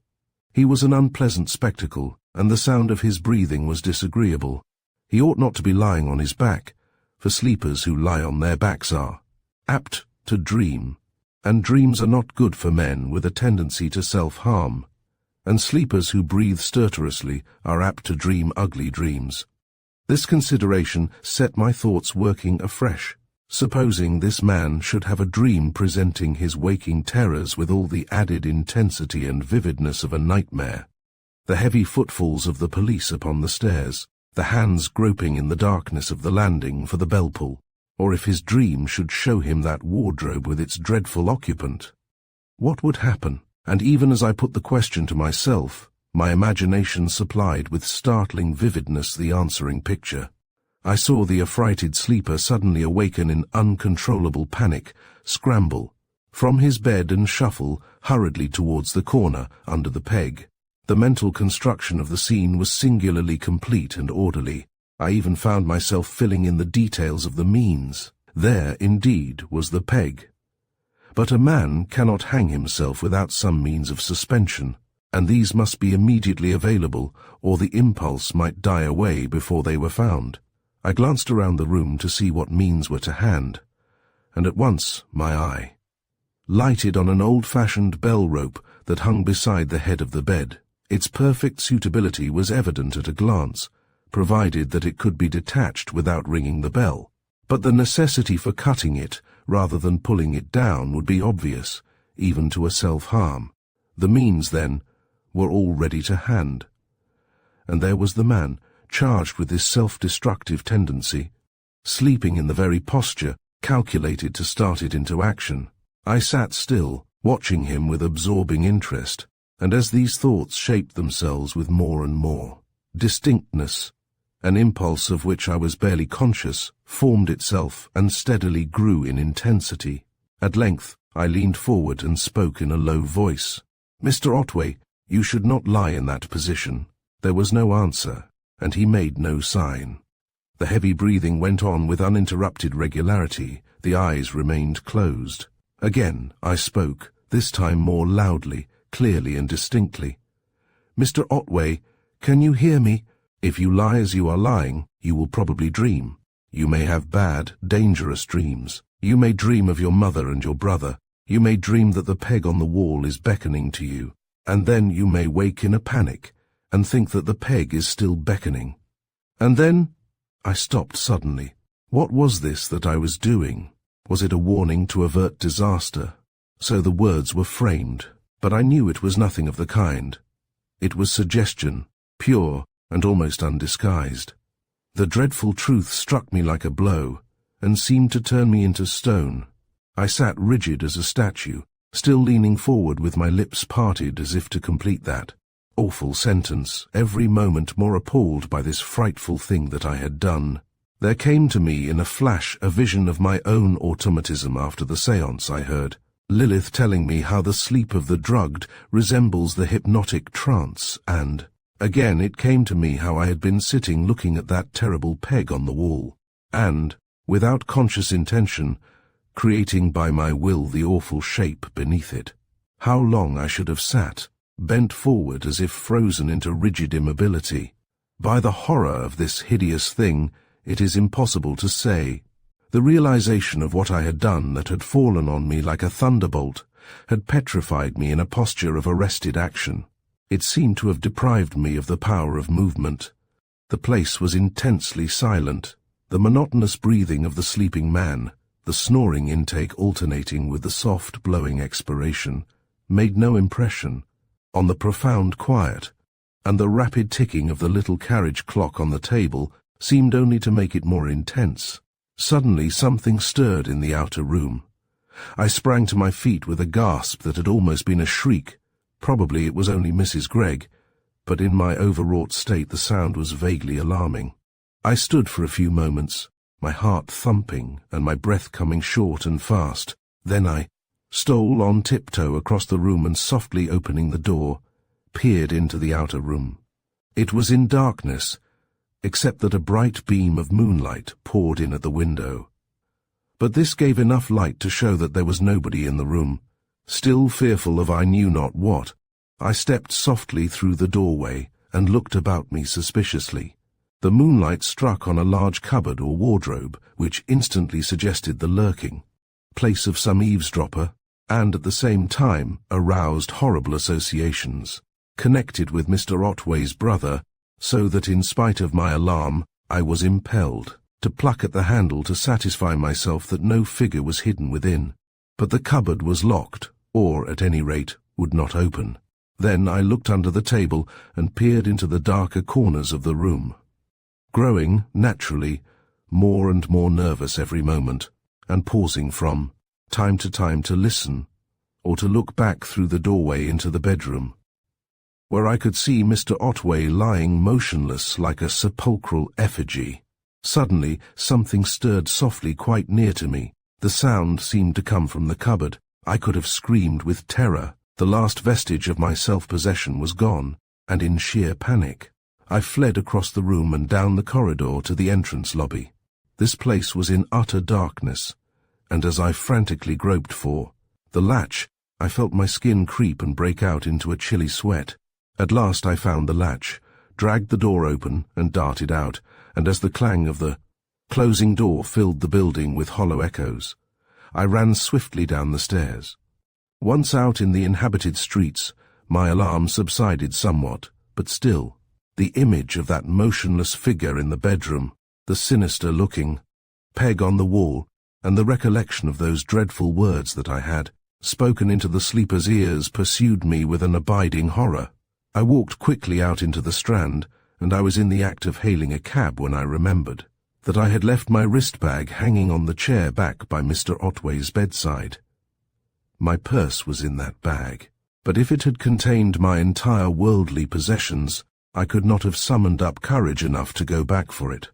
He was an unpleasant spectacle, and the sound of his breathing was disagreeable. He ought not to be lying on his back, for sleepers who lie on their backs are apt to dream, and dreams are not good for men with a tendency to self-harm, and sleepers who breathe stertorously are apt to dream ugly dreams. This consideration set my thoughts working afresh. Supposing this man should have a dream presenting his waking terrors with all the added intensity and vividness of a nightmare. The heavy footfalls of the police upon the stairs, the hands groping in the darkness of the landing for the bell pull, or if his dream should show him that wardrobe with its dreadful occupant. What would happen? And even as I put the question to myself, my imagination supplied with startling vividness the answering picture. I saw the affrighted sleeper suddenly awaken in uncontrollable panic, scramble from his bed and shuffle hurriedly towards the corner under the peg. The mental construction of the scene was singularly complete and orderly. I even found myself filling in the details of the means. There, indeed, was the peg. But a man cannot hang himself without some means of suspension, and these must be immediately available, or the impulse might die away before they were found. I glanced around the room to see what means were to hand, and at once my eye lighted on an old-fashioned bell rope that hung beside the head of the bed. Its perfect suitability was evident at a glance, provided that it could be detached without ringing the bell. But the necessity for cutting it, rather than pulling it down, would be obvious, even to a self-harm. The means, then, were all ready to hand. And there was the man, charged with this self-destructive tendency, sleeping in the very posture calculated to start it into action. I sat still, watching him with absorbing interest, and as these thoughts shaped themselves with more and more distinctness, an impulse of which I was barely conscious formed itself and steadily grew in intensity. At length I leaned forward and spoke in a low voice. "Mr. Otway, you should not lie in that position." There was no answer, and he made no sign. The heavy breathing went on with uninterrupted regularity. The eyes remained closed. Again I spoke, this time more loudly, clearly and distinctly. "Mr. Otway, can you hear me? If you lie as you are lying, you will probably dream. You may have bad, dangerous dreams. You may dream of your mother and your brother. You may dream that the peg on the wall is beckoning to you, and then you may wake in a panic and think that the peg is still beckoning. And then—" I stopped suddenly. What was this that I was doing? Was it a warning to avert disaster? So the words were framed, but I knew it was nothing of the kind. It was suggestion, pure and almost undisguised. The dreadful truth struck me like a blow, and seemed to turn me into stone. I sat rigid as a statue, still leaning forward with my lips parted as if to complete that awful sentence, every moment more appalled by this frightful thing that I had done. There came to me in a flash a vision of my own automatism after the séance I heard, Lilith telling me how the sleep of the drugged resembles the hypnotic trance, and again it came to me how I had been sitting looking at that terrible peg on the wall, and, without conscious intention, creating by my will the awful shape beneath it. How long I should have sat, bent forward as if frozen into rigid immobility. By the horror of this hideous thing, it is impossible to say. The realization of what I had done that had fallen on me like a thunderbolt had petrified me in a posture of arrested action. It seemed to have deprived me of the power of movement. The place was intensely silent. The monotonous breathing of the sleeping man, the snoring intake alternating with the soft blowing expiration, made no impression on the profound quiet, and the rapid ticking of the little carriage clock on the table seemed only to make it more intense. Suddenly something stirred in the outer room. I sprang to my feet with a gasp that had almost been a shriek. Probably it was only Mrs. Gregg, but in my overwrought state the sound was vaguely alarming. I stood for a few moments, my heart thumping and my breath coming short and fast. Then I stole on tiptoe across the room and, softly opening the door, peered into the outer room. It was in darkness, except that a bright beam of moonlight poured in at the window. But this gave enough light to show that there was nobody in the room. Still fearful of I knew not what, I stepped softly through the doorway and looked about me suspiciously. The moonlight struck on a large cupboard or wardrobe, which instantly suggested the lurking place of some eavesdropper, and at the same time aroused horrible associations, connected with Mr. Otway's brother, so that in spite of my alarm I was impelled, to pluck at the handle to satisfy myself that no figure was hidden within. But the cupboard was locked, or, at any rate, would not open. Then I looked under the table and peered into the darker corners of the room, growing, naturally, more and more nervous every moment, and pausing from time to listen, or to look back through the doorway into the bedroom, where I could see Mr. Otway lying motionless like a sepulchral effigy. Suddenly, something stirred softly quite near to me. The sound seemed to come from the cupboard. I could have screamed with terror. The last vestige of my self-possession was gone, and in sheer panic, I fled across the room and down the corridor to the entrance lobby. This place was in utter darkness, and as I frantically groped for the latch, I felt my skin creep and break out into a chilly sweat. At last I found the latch, dragged the door open, and darted out, and as the clang of the closing door filled the building with hollow echoes, I ran swiftly down the stairs. Once out in the inhabited streets, my alarm subsided somewhat, but still, the image of that motionless figure in the bedroom, the sinister-looking peg on the wall, and the recollection of those dreadful words that I had spoken into the sleeper's ears pursued me with an abiding horror. I walked quickly out into the Strand, and I was in the act of hailing a cab when I remembered that I had left my wrist-bag hanging on the chair back by Mr. Otway's bedside. My purse was in that bag, but if it had contained my entire worldly possessions, I could not have summoned up courage enough to go back for it.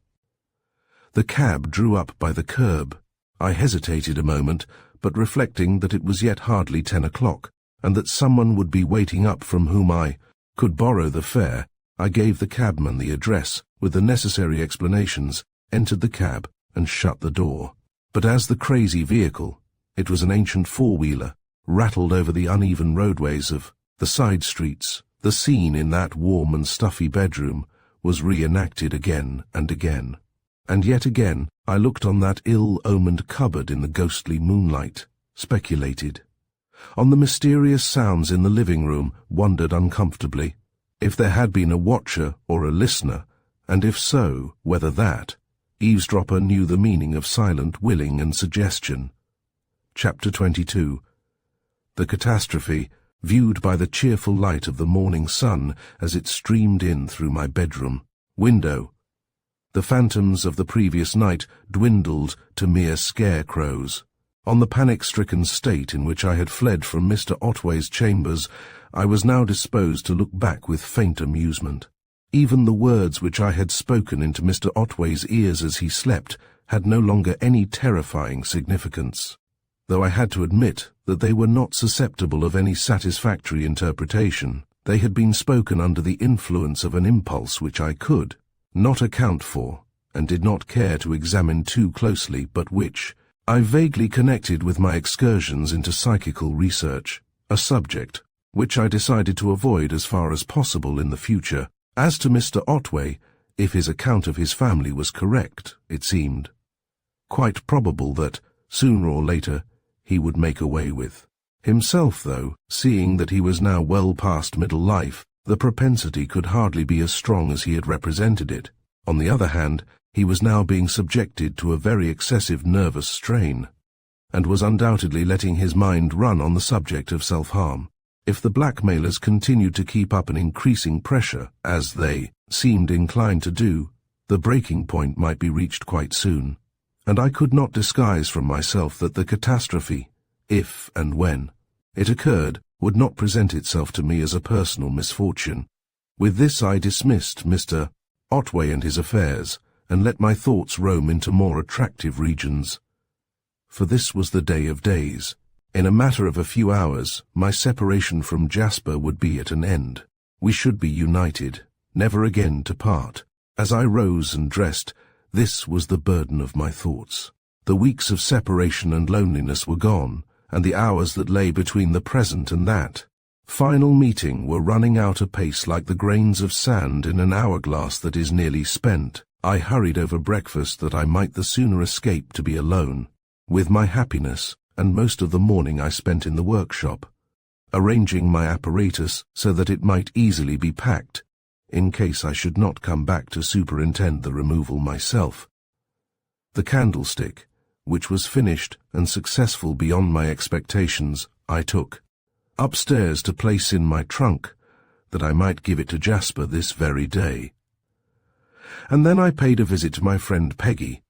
The cab drew up by the curb. I hesitated a moment, but reflecting that it was yet hardly 10 o'clock, and that someone would be waiting up from whom I could borrow the fare, I gave the cabman the address, with the necessary explanations, entered the cab, and shut the door. But as the crazy vehicle, it was an ancient four-wheeler, rattled over the uneven roadways of the side streets, the scene in that warm and stuffy bedroom was reenacted again and again. And yet again I looked on that ill-omened cupboard in the ghostly moonlight, speculated on the mysterious sounds in the living room, wondered uncomfortably if there had been a watcher or a listener, and if so, whether that eavesdropper knew the meaning of silent willing and suggestion. Chapter 22. The catastrophe, viewed by the cheerful light of the morning sun as it streamed in through my bedroom window. The phantoms of the previous night dwindled to mere scarecrows. On the panic-stricken state in which I had fled from Mr. Otway's chambers, I was now disposed to look back with faint amusement. Even the words which I had spoken into Mr. Otway's ears as he slept had no longer any terrifying significance, though I had to admit that they were not susceptible of any satisfactory interpretation. They had been spoken under the influence of an impulse which I could not account for, and did not care to examine too closely, but which I vaguely connected with my excursions into psychical research, a subject which I decided to avoid as far as possible in the future. As to Mr. Otway, if his account of his family was correct, it seemed quite probable that, sooner or later, he would make away with himself, though, seeing that he was now well past middle life, the propensity could hardly be as strong as he had represented it. On the other hand, he was now being subjected to a very excessive nervous strain, and was undoubtedly letting his mind run on the subject of self-harm. If the blackmailers continued to keep up an increasing pressure, as they seemed inclined to do, the breaking point might be reached quite soon, and I could not disguise from myself that the catastrophe, if and when it occurred, would not present itself to me as a personal misfortune. With this I dismissed Mr. Otway and his affairs, and let my thoughts roam into more attractive regions. For this was the day of days. In a matter of a few hours, my separation from Jasper would be at an end. We should be united, never again to part. As I rose and dressed, this was the burden of my thoughts. The weeks of separation and loneliness were gone, and the hours that lay between the present and that final meeting were running out apace like the grains of sand in an hourglass that is nearly spent. I hurried over breakfast that I might the sooner escape to be alone with my happiness, and most of the morning I spent in the workshop, arranging my apparatus so that it might easily be packed, in case I should not come back to superintend the removal myself. The candlestick, which was finished and successful beyond my expectations, I took upstairs to place in my trunk, that I might give it to Jasper this very day. And then I paid a visit to my friend Peggy,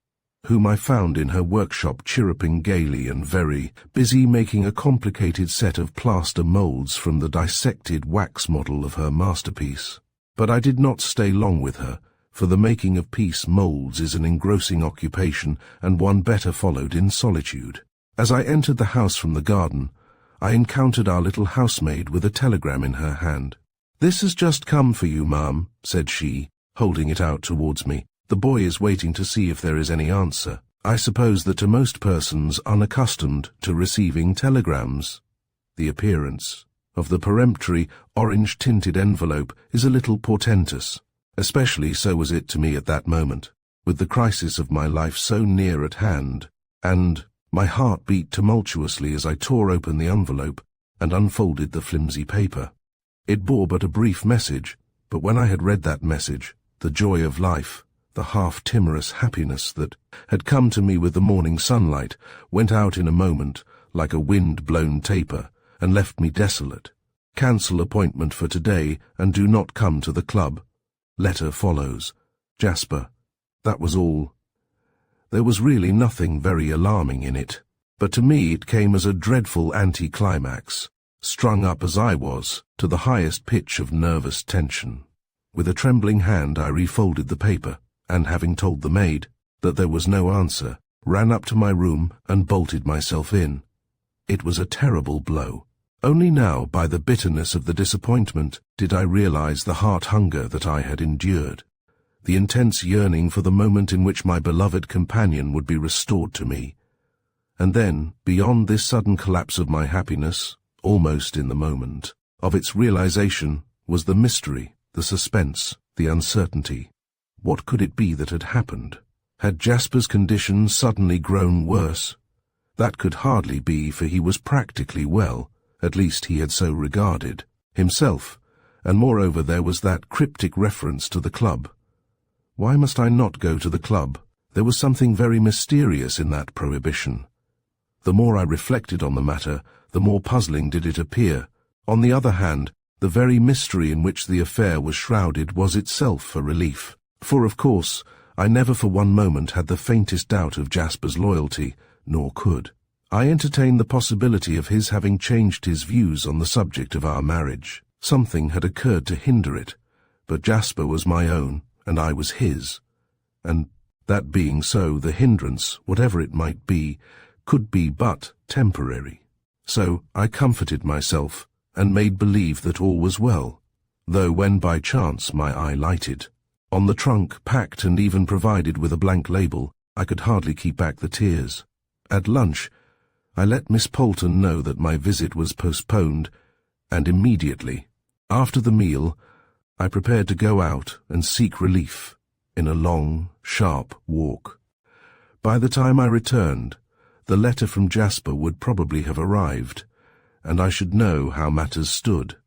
whom I found in her workshop chirruping gaily and very busy making a complicated set of plaster moulds from the dissected wax model of her masterpiece. But I did not stay long with her, for the making of piece moulds is an engrossing occupation and one better followed in solitude. As I entered the house from the garden, I encountered our little housemaid with a telegram in her hand. "This has just come for you, ma'am," said she, holding it out towards me. "The boy is waiting to see if there is any answer." I suppose that to most persons unaccustomed to receiving telegrams, the appearance of the peremptory, orange-tinted envelope is a little portentous. Especially so was it to me at that moment, with the crisis of my life so near at hand, and my heart beat tumultuously as I tore open the envelope and unfolded the flimsy paper. It bore but a brief message, but when I had read that message, the joy of life, the half-timorous happiness that had come to me with the morning sunlight, went out in a moment like a wind-blown taper and left me desolate. "Cancel appointment for today and do not come to the club. Letter follows. Jasper." That was all. There was really nothing very alarming in it, but to me it came as a dreadful anticlimax, strung up as I was to the highest pitch of nervous tension. With a trembling hand I refolded the paper, and having told the maid that there was no answer, ran up to my room and bolted myself in. It was a terrible blow. Only now, by the bitterness of the disappointment, did I realize the heart-hunger that I had endured, the intense yearning for the moment in which my beloved companion would be restored to me. And then, beyond this sudden collapse of my happiness, almost in the moment of its realization, was the mystery, the suspense, the uncertainty. What could it be that had happened? Had Jasper's condition suddenly grown worse? That could hardly be, for he was practically well. At least he had so regarded himself, and moreover there was that cryptic reference to the club. Why must I not go to the club? There was something very mysterious in that prohibition. The more I reflected on the matter, the more puzzling did it appear. On the other hand, the very mystery in which the affair was shrouded was itself a relief, for of course I never for one moment had the faintest doubt of Jasper's loyalty, nor could I entertained the possibility of his having changed his views on the subject of our marriage. Something had occurred to hinder it, but Jasper was my own, and I was his, and that being so, the hindrance, whatever it might be, could be but temporary. So I comforted myself, and made believe that all was well, though when by chance my eye lighted on the trunk, packed and even provided with a blank label, I could hardly keep back the tears. At lunch, I let Miss Poulton know that my visit was postponed, and immediately, after the meal, I prepared to go out and seek relief in a long, sharp walk. By the time I returned, the letter from Jasper would probably have arrived, and I should know how matters stood.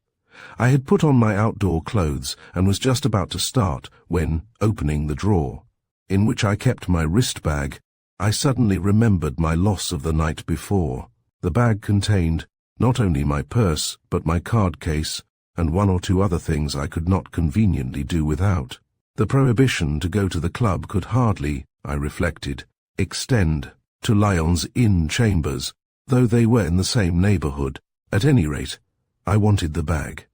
I had put on my outdoor clothes and was just about to start when, opening the drawer, in which I kept my wrist bag, I suddenly remembered my loss of the night before. The bag contained not only my purse, but my card case, and one or two other things I could not conveniently do without. The prohibition to go to the club could hardly, I reflected, extend to Lyon's Inn chambers, though they were in the same neighborhood. At any rate, I wanted the bag,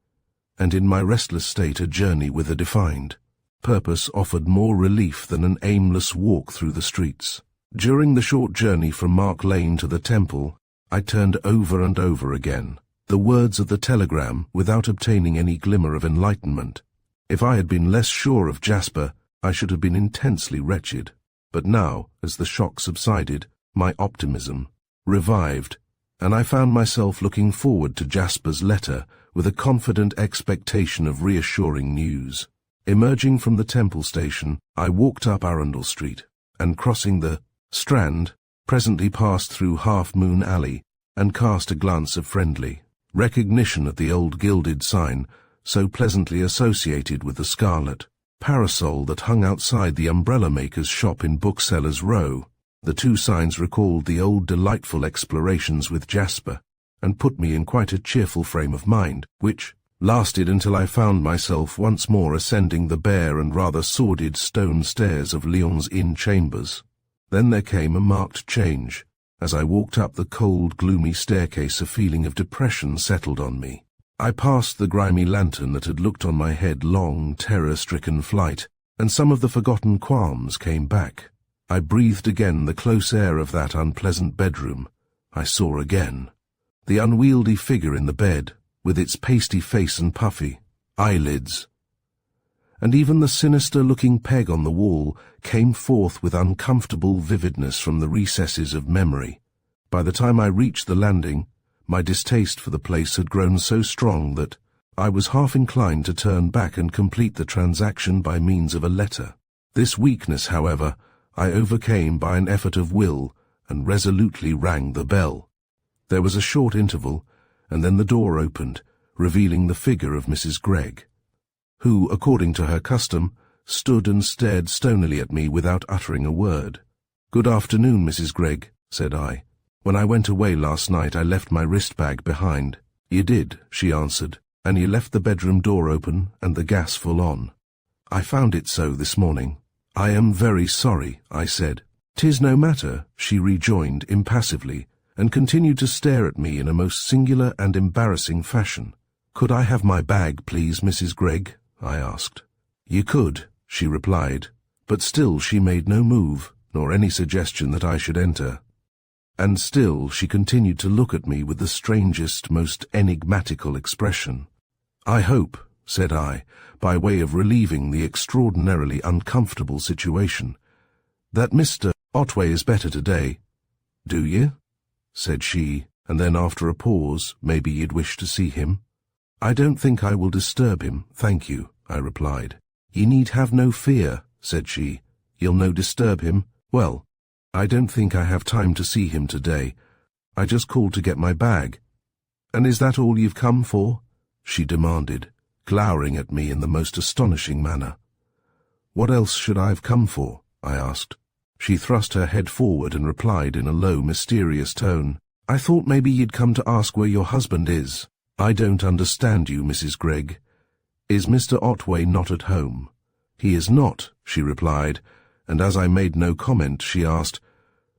and in my restless state a journey with a defined purpose offered more relief than an aimless walk through the streets. During the short journey from Mark Lane to the temple, I turned over and over again the words of the telegram without obtaining any glimmer of enlightenment. If I had been less sure of Jasper, I should have been intensely wretched. But now, as the shock subsided, my optimism revived, and I found myself looking forward to Jasper's letter with a confident expectation of reassuring news. Emerging from the temple station, I walked up Arundel Street, and crossing the Strand, presently passed through Half Moon Alley, and cast a glance of friendly recognition at the old gilded sign, so pleasantly associated with the scarlet parasol that hung outside the umbrella-maker's shop in Booksellers' Row. The two signs recalled the old delightful explorations with Jasper, and put me in quite a cheerful frame of mind, which lasted until I found myself once more ascending the bare and rather sordid stone stairs of Lyon's inn chambers. Then there came a marked change. As I walked up the cold, gloomy staircase, a feeling of depression settled on me. I passed the grimy lantern that had looked on my head long, terror-stricken flight, and some of the forgotten qualms came back. I breathed again the close air of that unpleasant bedroom. I saw again the unwieldy figure in the bed, with its pasty face and puffy eyelids. And even the sinister-looking peg on the wall came forth with uncomfortable vividness from the recesses of memory. By the time I reached the landing, my distaste for the place had grown so strong that I was half inclined to turn back and complete the transaction by means of a letter. This weakness, however, I overcame by an effort of will and resolutely rang the bell. There was a short interval, and then the door opened, revealing the figure of Mrs. Gregg, who, according to her custom, stood and stared stonily at me without uttering a word. "Good afternoon, Mrs. Gregg," said I. "When I went away last night I left my wrist-bag behind." "You did," she answered, "and you left the bedroom door open and the gas full on." "I found it so this morning." "I am very sorry," I said. "'Tis no matter," she rejoined impassively, and continued to stare at me in a most singular and embarrassing fashion. "Could I have my bag, please, Mrs. Gregg?" I asked. "You could," she replied, but still she made no move, nor any suggestion that I should enter. And still she continued to look at me with the strangest, most enigmatical expression. "I hope," said I, by way of relieving the extraordinarily uncomfortable situation, "that Mr. Otway is better today." "Do you?" said she, and then after a pause, "Maybe you'd wish to see him?" "I don't think I will disturb him, thank you," I replied. "Ye need have no fear," said she. "You'll no disturb him? Well, I don't think I have time to see him today. I just called to get my bag." "And is that all you've come for?" she demanded, glowering at me in the most astonishing manner. "What else should I have come for?" I asked. She thrust her head forward and replied in a low, mysterious tone, "I thought maybe you'd come to ask where your husband is." "I don't understand you, Mrs. Gregg. Is Mr. Otway not at home?" "He is not," she replied, and as I made no comment, she asked,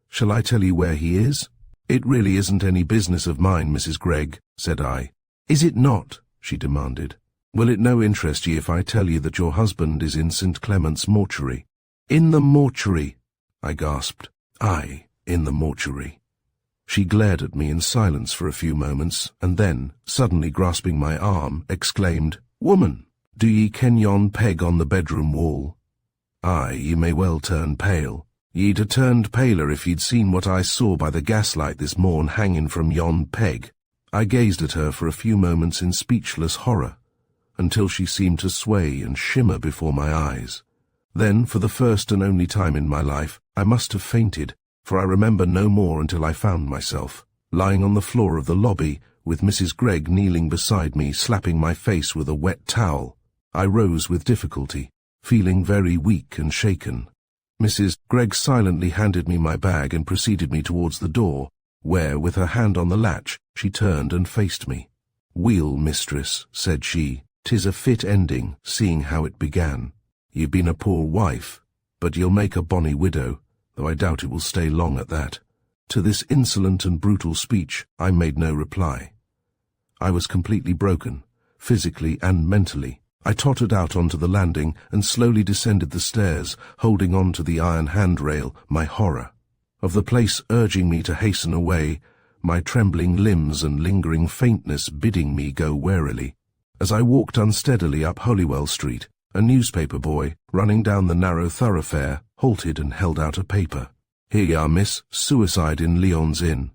"Shall I tell you where he is?" "It really isn't any business of mine, Mrs. Gregg," said I. "Is it not?" she demanded. "Will it no interest ye if I tell you that your husband is in St. Clement's mortuary?" "In the mortuary?" I gasped. "Aye, in the mortuary." She glared at me in silence for a few moments, and then, suddenly grasping my arm, exclaimed, "Woman, do ye ken yon peg on the bedroom wall?" "Aye, ye may well turn pale. Ye'd ha' turned paler if ye'd seen what I saw by the gaslight this morn hanging from yon peg." I gazed at her for a few moments in speechless horror, until she seemed to sway and shimmer before my eyes. Then, for the first and only time in my life, I must have fainted, for I remember no more until I found myself lying on the floor of the lobby, with Mrs. Gregg kneeling beside me, slapping my face with a wet towel. I rose with difficulty, feeling very weak and shaken. Mrs. Gregg silently handed me my bag and preceded me towards the door, where, with her hand on the latch, she turned and faced me. "Weel, mistress," said she, "'tis a fit ending, seeing how it began. You've been a poor wife, but you'll make a bonny widow, though I doubt it will stay long at that." To this insolent and brutal speech I made no reply. I was completely broken, physically and mentally. I tottered out onto the landing and slowly descended the stairs, holding on to the iron handrail, my horror of the place urging me to hasten away, my trembling limbs and lingering faintness bidding me go warily. As I walked unsteadily up Holywell Street, a newspaper boy, running down the narrow thoroughfare, halted and held out a paper. "Here you are, miss. Suicide in Lyon's Inn."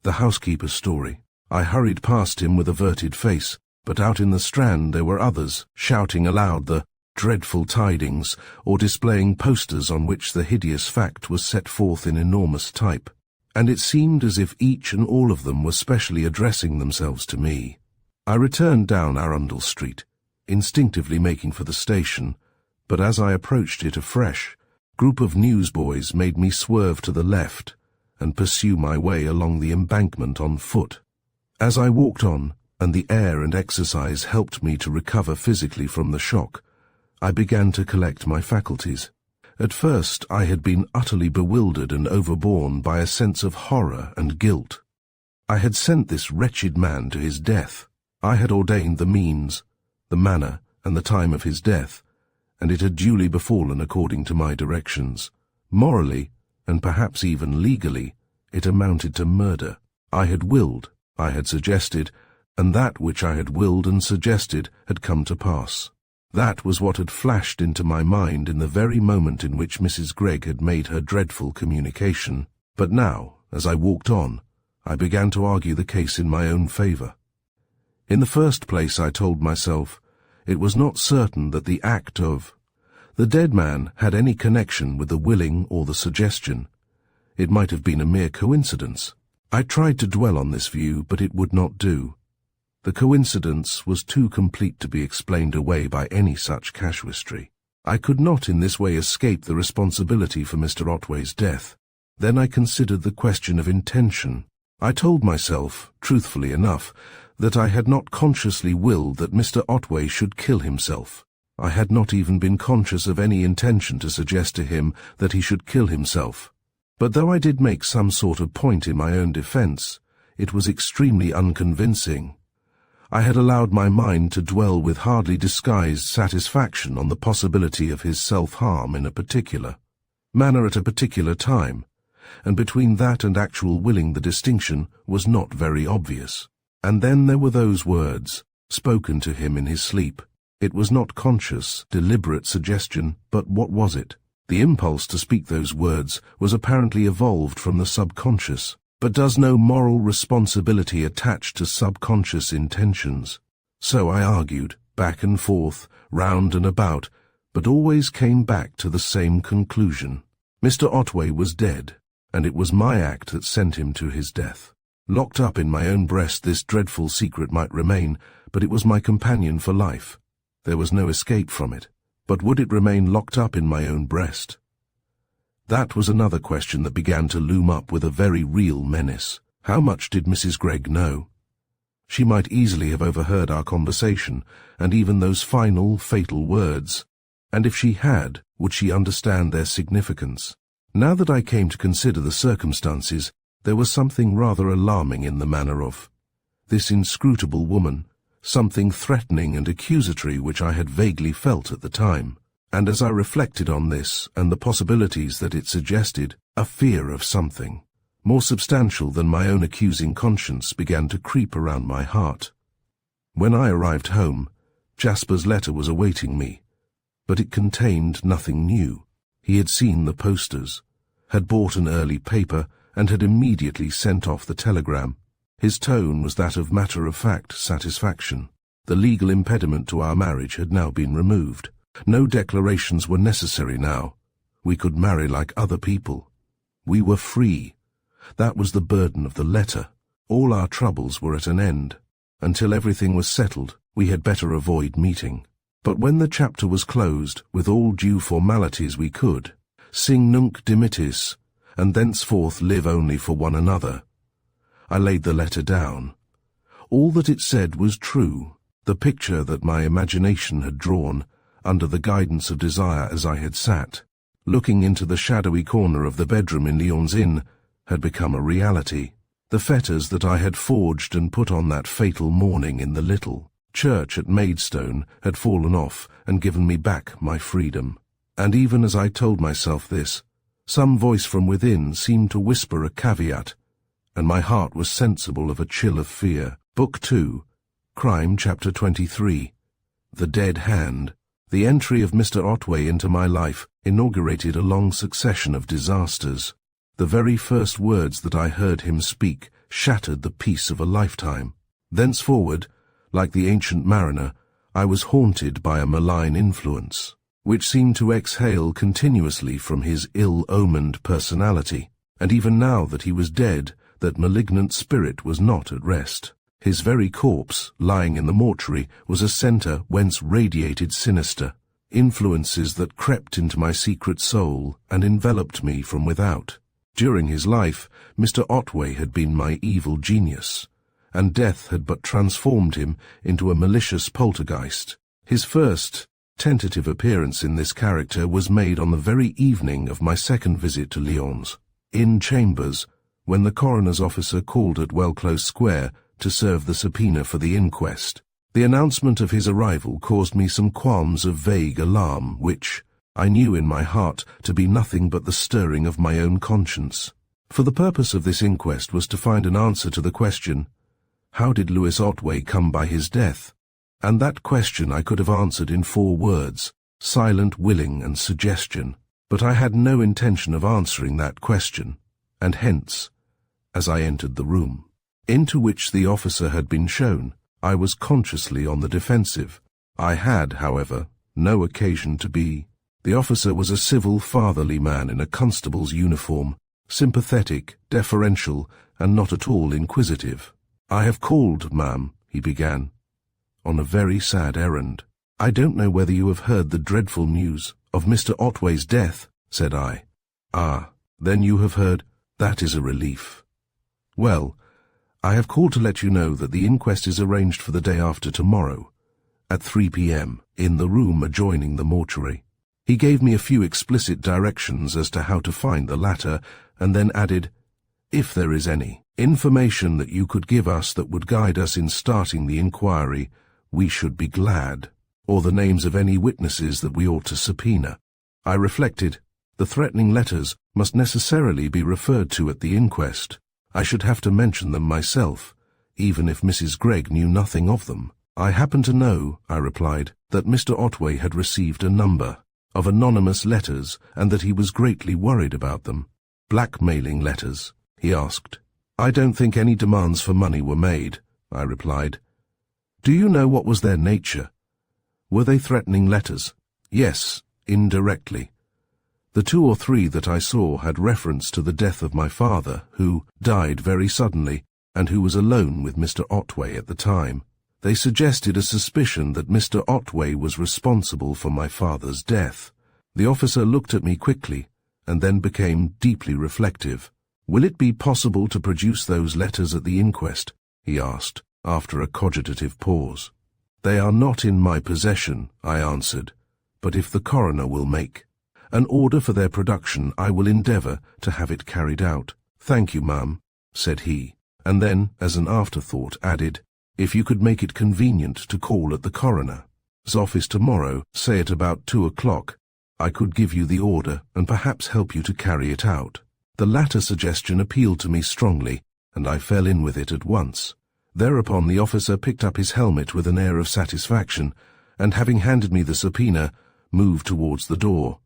The housekeeper's story. I hurried past him with averted face, but out in the Strand there were others, shouting aloud the dreadful tidings, or displaying posters on which the hideous fact was set forth in enormous type, and it seemed as if each and all of them were specially addressing themselves to me. I returned down Arundel Street, instinctively making for the station, but as I approached it afresh, group of newsboys made me swerve to the left and pursue my way along the embankment on foot. As I walked on, and the air and exercise helped me to recover physically from the shock, I began to collect my faculties. At first I had been utterly bewildered and overborne by a sense of horror and guilt. I had sent this wretched man to his death. I had ordained the means, the manner, and the time of his death, and it had duly befallen according to my directions. Morally, and perhaps even legally, it amounted to murder. I had willed, I had suggested, and that which I had willed and suggested had come to pass. That was what had flashed into my mind in the very moment in which Mrs. Gregg had made her dreadful communication. But now, as I walked on, I began to argue the case in my own favour. In the first place, I told myself, it was not certain that the act of the dead man had any connection with the willing or the suggestion. It might have been a mere coincidence. I tried to dwell on this view, but it would not do. The coincidence was too complete to be explained away by any such casuistry. I could not in this way escape the responsibility for Mr. Otway's death. Then I considered the question of intention. I told myself, truthfully enough, that I had not consciously willed that Mr. Otway should kill himself. I had not even been conscious of any intention to suggest to him that he should kill himself. But though I did make some sort of point in my own defence, it was extremely unconvincing. I had allowed my mind to dwell with hardly disguised satisfaction on the possibility of his self-harm in a particular manner at a particular time, and between that and actual willing the distinction was not very obvious. And then there were those words, spoken to him in his sleep. It was not conscious, deliberate suggestion, but what was it? The impulse to speak those words was apparently evolved from the subconscious. But does no moral responsibility attach to subconscious intentions? So I argued, back and forth, round and about, but always came back to the same conclusion. Mr. Otway was dead, and it was my act that sent him to his death. Locked up in my own breast, this dreadful secret might remain, but it was my companion for life. There was no escape from it. But would it remain locked up in my own breast? That was another question that began to loom up with a very real menace. How much did Mrs. Gregg know? She might easily have overheard our conversation, and even those final, fatal words. And if she had, would she understand their significance? Now that I came to consider the circumstances, there was something rather alarming in the manner of this inscrutable woman, something threatening and accusatory which I had vaguely felt at the time. And as I reflected on this and the possibilities that it suggested, a fear of something more substantial than my own accusing conscience began to creep around my heart. When I arrived home, Jasper's letter was awaiting me, but it contained nothing new. He had seen the posters, had bought an early paper, and had immediately sent off the telegram. His tone was that of matter-of-fact satisfaction. The legal impediment to our marriage had now been removed. No declarations were necessary now. We could marry like other people. We were free. That was the burden of the letter. All our troubles were at an end. Until everything was settled, we had better avoid meeting. But when the chapter was closed, with all due formalities we could sing Nunc Dimittis, and thenceforth live only for one another. I laid the letter down. All that it said was true. The picture that my imagination had drawn, under the guidance of desire as I had sat, looking into the shadowy corner of the bedroom in Lyon's Inn, had become a reality. The fetters that I had forged and put on that fatal morning in the little church at Maidstone had fallen off and given me back my freedom. And even as I told myself this, some voice from within seemed to whisper a caveat, and my heart was sensible of a chill of fear. Book 2, Crime, Chapter 23. The Dead Hand. The entry of Mr. Otway into my life inaugurated a long succession of disasters. The very first words that I heard him speak shattered the peace of a lifetime. Thenceforward, like the ancient mariner, I was haunted by a malign influence, which seemed to exhale continuously from his ill-omened personality, and even now that he was dead, that malignant spirit was not at rest. His very corpse, lying in the mortuary, was a centre whence radiated sinister, influences that crept into my secret soul and enveloped me from without. During his life, Mr. Otway had been my evil genius, and death had but transformed him into a malicious poltergeist. His first tentative appearance in this character was made on the very evening of my second visit to Lyons, in chambers, when the coroner's officer called at Wellclose Square to serve the subpoena for the inquest. The announcement of his arrival caused me some qualms of vague alarm, which I knew in my heart to be nothing but the stirring of my own conscience. For the purpose of this inquest was to find an answer to the question, how did Louis Otway come by his death? And that question I could have answered in 4 words, silent willing and suggestion. But I had no intention of answering that question, and hence, as I entered the room, into which the officer had been shown, I was consciously on the defensive. I had, however, no occasion to be. The officer was a civil, fatherly man in a constable's uniform, sympathetic, deferential, and not at all inquisitive. "I have called, ma'am," he began, "on a very sad errand." "I don't know whether you have heard the dreadful news of Mr. Otway's death," said I. "Ah, then you have heard. That is a relief. Well, I have called to let you know that the inquest is arranged for the day after tomorrow, at 3 p.m., in the room adjoining the mortuary." He gave me a few explicit directions as to how to find the latter, and then added, "If there is any information that you could give us that would guide us in starting the inquiry, we should be glad, or the names of any witnesses that we ought to subpoena." I reflected. The threatening letters must necessarily be referred to at the inquest. I should have to mention them myself, even if Mrs. Gregg knew nothing of them. "I happen to know," I replied, "that Mr. Otway had received a number of anonymous letters and that he was greatly worried about them." "Blackmailing letters?" he asked. "I don't think any demands for money were made," I replied. "Do you know what was their nature? Were they threatening letters?" "Yes, indirectly. The 2 or 3 that I saw had reference to the death of my father, who died very suddenly, and who was alone with Mr. Otway at the time. They suggested a suspicion that Mr. Otway was responsible for my father's death." The officer looked at me quickly, and then became deeply reflective. "Will it be possible to produce those letters at the inquest?" he asked, after a cogitative pause. "They are not in my possession," I answered, "but if the coroner will make an order for their production, I will endeavour to have it carried out." "Thank you, ma'am," said he, and then, as an afterthought, added, "If you could make it convenient to call at the coroner's office tomorrow, say at about 2 o'clock, I could give you the order and perhaps help you to carry it out." The latter suggestion appealed to me strongly, and I fell in with it at once. Thereupon the officer picked up his helmet with an air of satisfaction, and having handed me the subpoena, moved towards the door.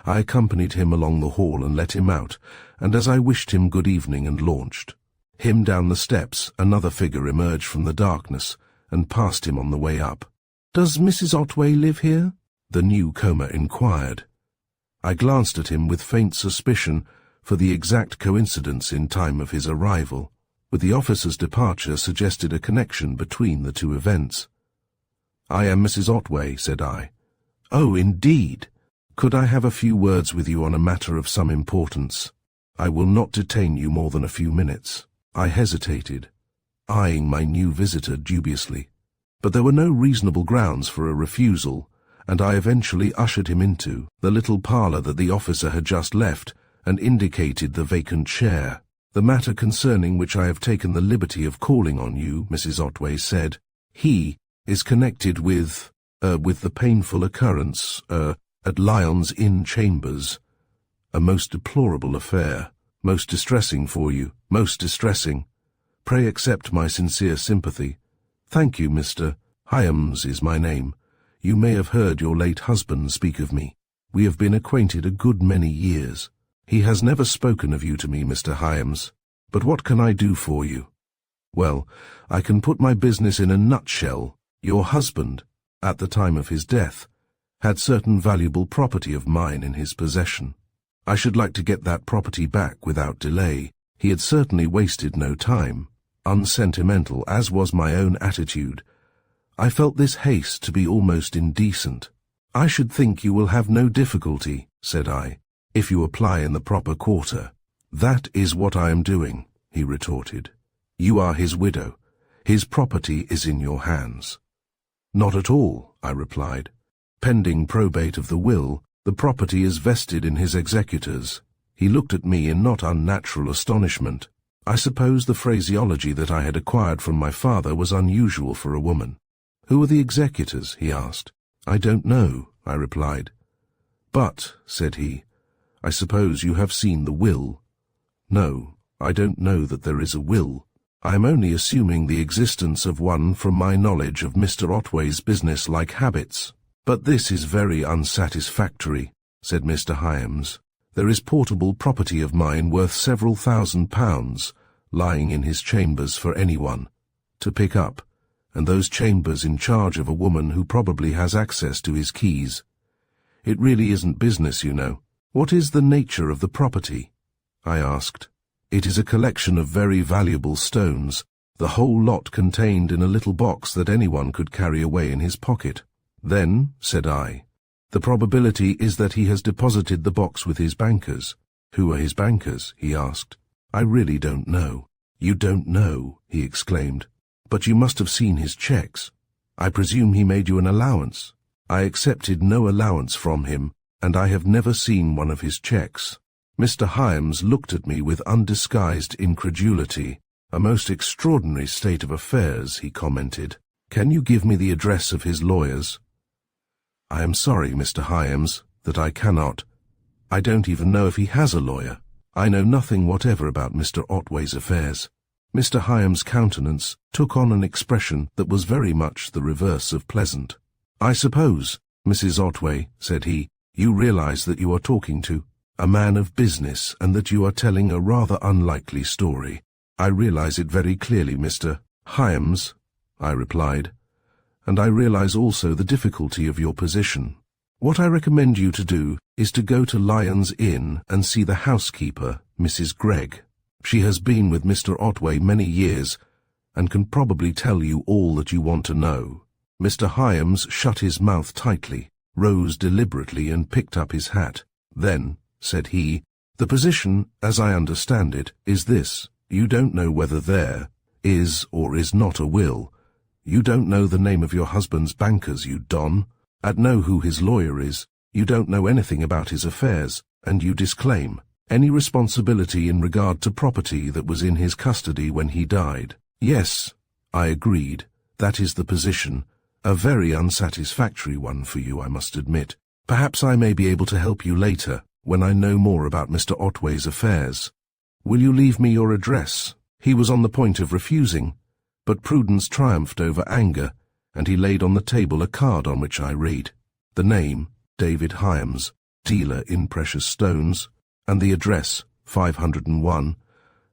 I accompanied him along the hall and let him out, and as I wished him good evening and launched him down the steps, another figure emerged from the darkness and passed him on the way up. "Does Mrs. Otway live here?" the newcomer inquired. I glanced at him with faint suspicion, for the exact coincidence in time of his arrival with the officer's departure suggested a connection between the 2 events. "I am Mrs. Otway," said I. "Oh, indeed. Could I have a few words with you on a matter of some importance? I will not detain you more than a few minutes." I hesitated, eyeing my new visitor dubiously, but there were no reasonable grounds for a refusal, and I eventually ushered him into the little parlour that the officer had just left and indicated the vacant chair. "The matter concerning which I have taken the liberty of calling on you," Mrs. Otway said, "he is connected with the painful occurrence, at Lyons Inn Chambers. A most deplorable affair. Most distressing for you, most distressing. Pray accept my sincere sympathy." "Thank you, Mr. Hyams is my name. You may have heard your late husband speak of me. We have been acquainted a good many years. He has never spoken of you to me, Mr. Hyams. But what can I do for you?" "Well, I can put my business in a nutshell. Your husband, at the time of his death, had certain valuable property of mine in his possession. I should like to get that property back without delay. He had certainly wasted no time. Unsentimental as was my own attitude, I felt this haste to be almost indecent. "I should think you will have no difficulty," said I, "if you apply in the proper quarter." "That is what I am doing," he retorted. "You are his widow. His property is in your hands." "Not at all," I replied. "Pending probate of the will, the property is vested in his executors." He looked at me in not unnatural astonishment. I suppose the phraseology that I had acquired from my father was unusual for a woman. "Who are the executors?" he asked. "I don't know," I replied. "But," said he, "I suppose you have seen the will." "No, I don't know that there is a will. I am only assuming the existence of one from my knowledge of Mr. Otway's business-like habits." "But this is very unsatisfactory," said Mr. Hyams. "There is portable property of mine worth several £1,000s lying in his chambers for anyone to pick up, and those chambers in charge of a woman who probably has access to his keys. It really isn't business, you know." "What is the nature of the property?" I asked. "It is a collection of very valuable stones, the whole lot contained in a little box that anyone could carry away in his pocket." "Then," said I, "the probability is that he has deposited the box with his bankers." "Who are his bankers?" he asked. "I really don't know." "You don't know?" he exclaimed. "But you must have seen his checks. I presume he made you an allowance." "I accepted no allowance from him, and I have never seen one of his checks." Mr. Hyams looked at me with undisguised incredulity. "A most extraordinary state of affairs," he commented. "Can you give me the address of his lawyers?" "I am sorry, Mr. Hyams, that I cannot. I don't even know if he has a lawyer. I know nothing whatever about Mr. Otway's affairs." Mr. Hyams' countenance took on an expression that was very much the reverse of pleasant. "I suppose, Mrs. Otway," said he, "you realize that you are talking to a man of business and that you are telling a rather unlikely story." "I realize it very clearly, Mr. Hyams," I replied, "and I realize also the difficulty of your position. What I recommend you to do is to go to Lyon's Inn and see the housekeeper, Mrs. Gregg. She has been with Mr. Otway many years and can probably tell you all that you want to know." Mr. Hyams shut his mouth tightly, rose deliberately and picked up his hat. "Then," said he, "the position, as I understand it, is this. You don't know whether there is or is not a will. You don't know the name of your husband's bankers, you don, and know who his lawyer is. You don't know anything about his affairs, and you disclaim any responsibility in regard to property that was in his custody when he died." "Yes," I agreed, "that is the position. A very unsatisfactory one for you, I must admit. Perhaps I may be able to help you later, when I know more about Mr. Otway's affairs. Will you leave me your address?" He was on the point of refusing, but prudence triumphed over anger, and he laid on the table a card on which I read the name, David Hyams, dealer in precious stones, and the address, 501,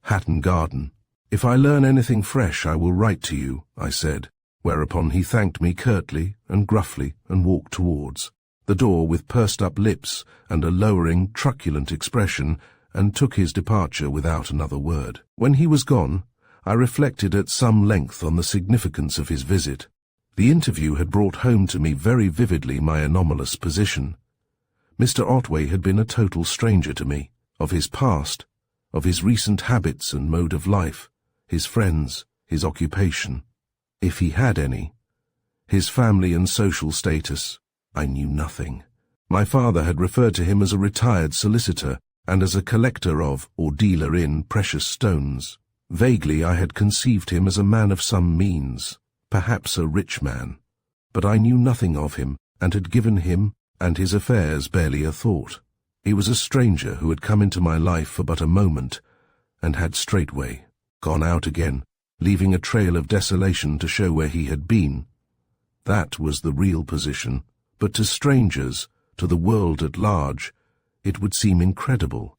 Hatton Garden. "If I learn anything fresh, I will write to you," I said, whereupon he thanked me curtly and gruffly and walked towards the door with pursed-up lips and a lowering, truculent expression, and took his departure without another word. When he was gone, I reflected at some length on the significance of his visit. The interview had brought home to me very vividly my anomalous position. Mr. Otway had been a total stranger to me, of his past, of his recent habits and mode of life, his friends, his occupation, if he had any, his family and social status. I knew nothing. My father had referred to him as a retired solicitor and as a collector of, or dealer in, precious stones. Vaguely I had conceived him as a man of some means, perhaps a rich man, but I knew nothing of him and had given him and his affairs barely a thought. He was a stranger who had come into my life for but a moment and had straightway gone out again, leaving a trail of desolation to show where he had been. That was the real position, but to strangers, to the world at large, it would seem incredible.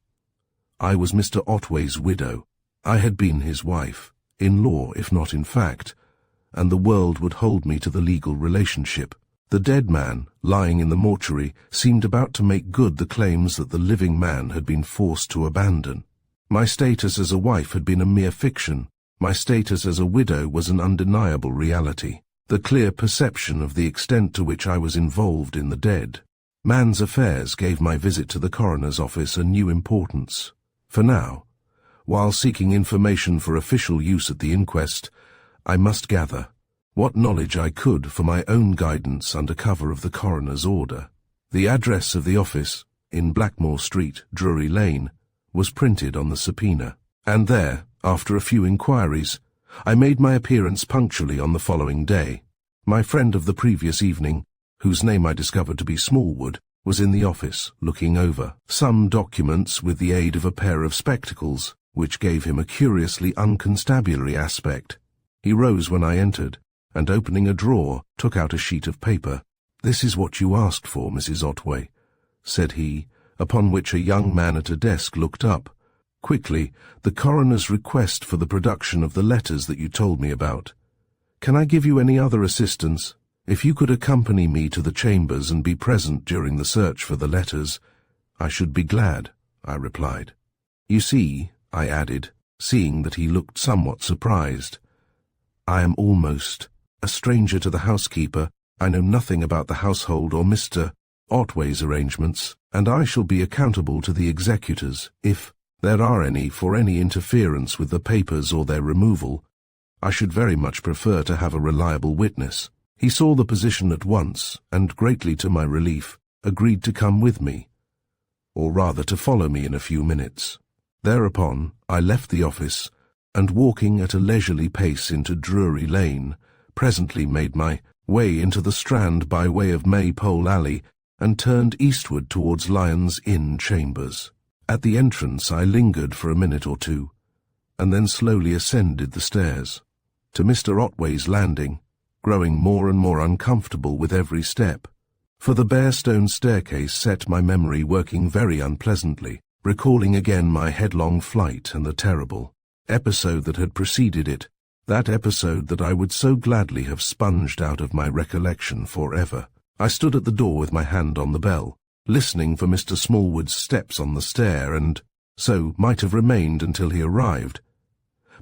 I was Mr. Otway's widow. I had been his wife, in law if not in fact, and the world would hold me to the legal relationship. The dead man, lying in the mortuary, seemed about to make good the claims that the living man had been forced to abandon. My status as a wife had been a mere fiction. My status as a widow was an undeniable reality. the clear perception of the extent to which I was involved in the dead man's affairs gave my visit to the coroner's office a new importance. For now, while seeking information for official use at the inquest, I must gather what knowledge I could for my own guidance under cover of the coroner's order. The address of the office, in Blackmore Street, Drury Lane, was printed on the subpoena, and there, after a few inquiries, I made my appearance punctually on the following day. My friend of the previous evening, whose name I discovered to be Smallwood, was in the office, looking over some documents with the aid of a pair of spectacles, which gave him a curiously unconstabulary aspect. He rose when I entered, and opening a drawer, took out a sheet of paper. "This is what you asked for, Mrs. Otway," said he, upon which a young man at a desk looked up. "Quickly, the coroner's request for the production of the letters that you told me about. Can I give you any other assistance? If you could accompany me to the chambers and be present during the search for the letters, I should be glad," I replied. "You see," I added, seeing that he looked somewhat surprised, "I am almost a stranger to the housekeeper. I know nothing about the household or Mr. Otway's arrangements, and I shall be accountable to the executors, if there are any, for any interference with the papers or their removal. I should very much prefer to have a reliable witness." He saw the position at once, and greatly to my relief, agreed to come with me, or rather to follow me in a few minutes. Thereupon, I left the office, and walking at a leisurely pace into Drury Lane, presently made my way into the Strand by way of Maypole Alley, and turned eastward towards Lyon's Inn Chambers. At the entrance I lingered for a minute or two, and then slowly ascended the stairs to Mr. Otway's landing, growing more and more uncomfortable with every step, for the bare stone staircase set my memory working very unpleasantly, recalling again my headlong flight and the terrible episode that had preceded it, that episode that I would so gladly have sponged out of my recollection forever. I stood at the door with my hand on the bell, listening for Mr. Smallwood's steps on the stair, and so might have remained until he arrived.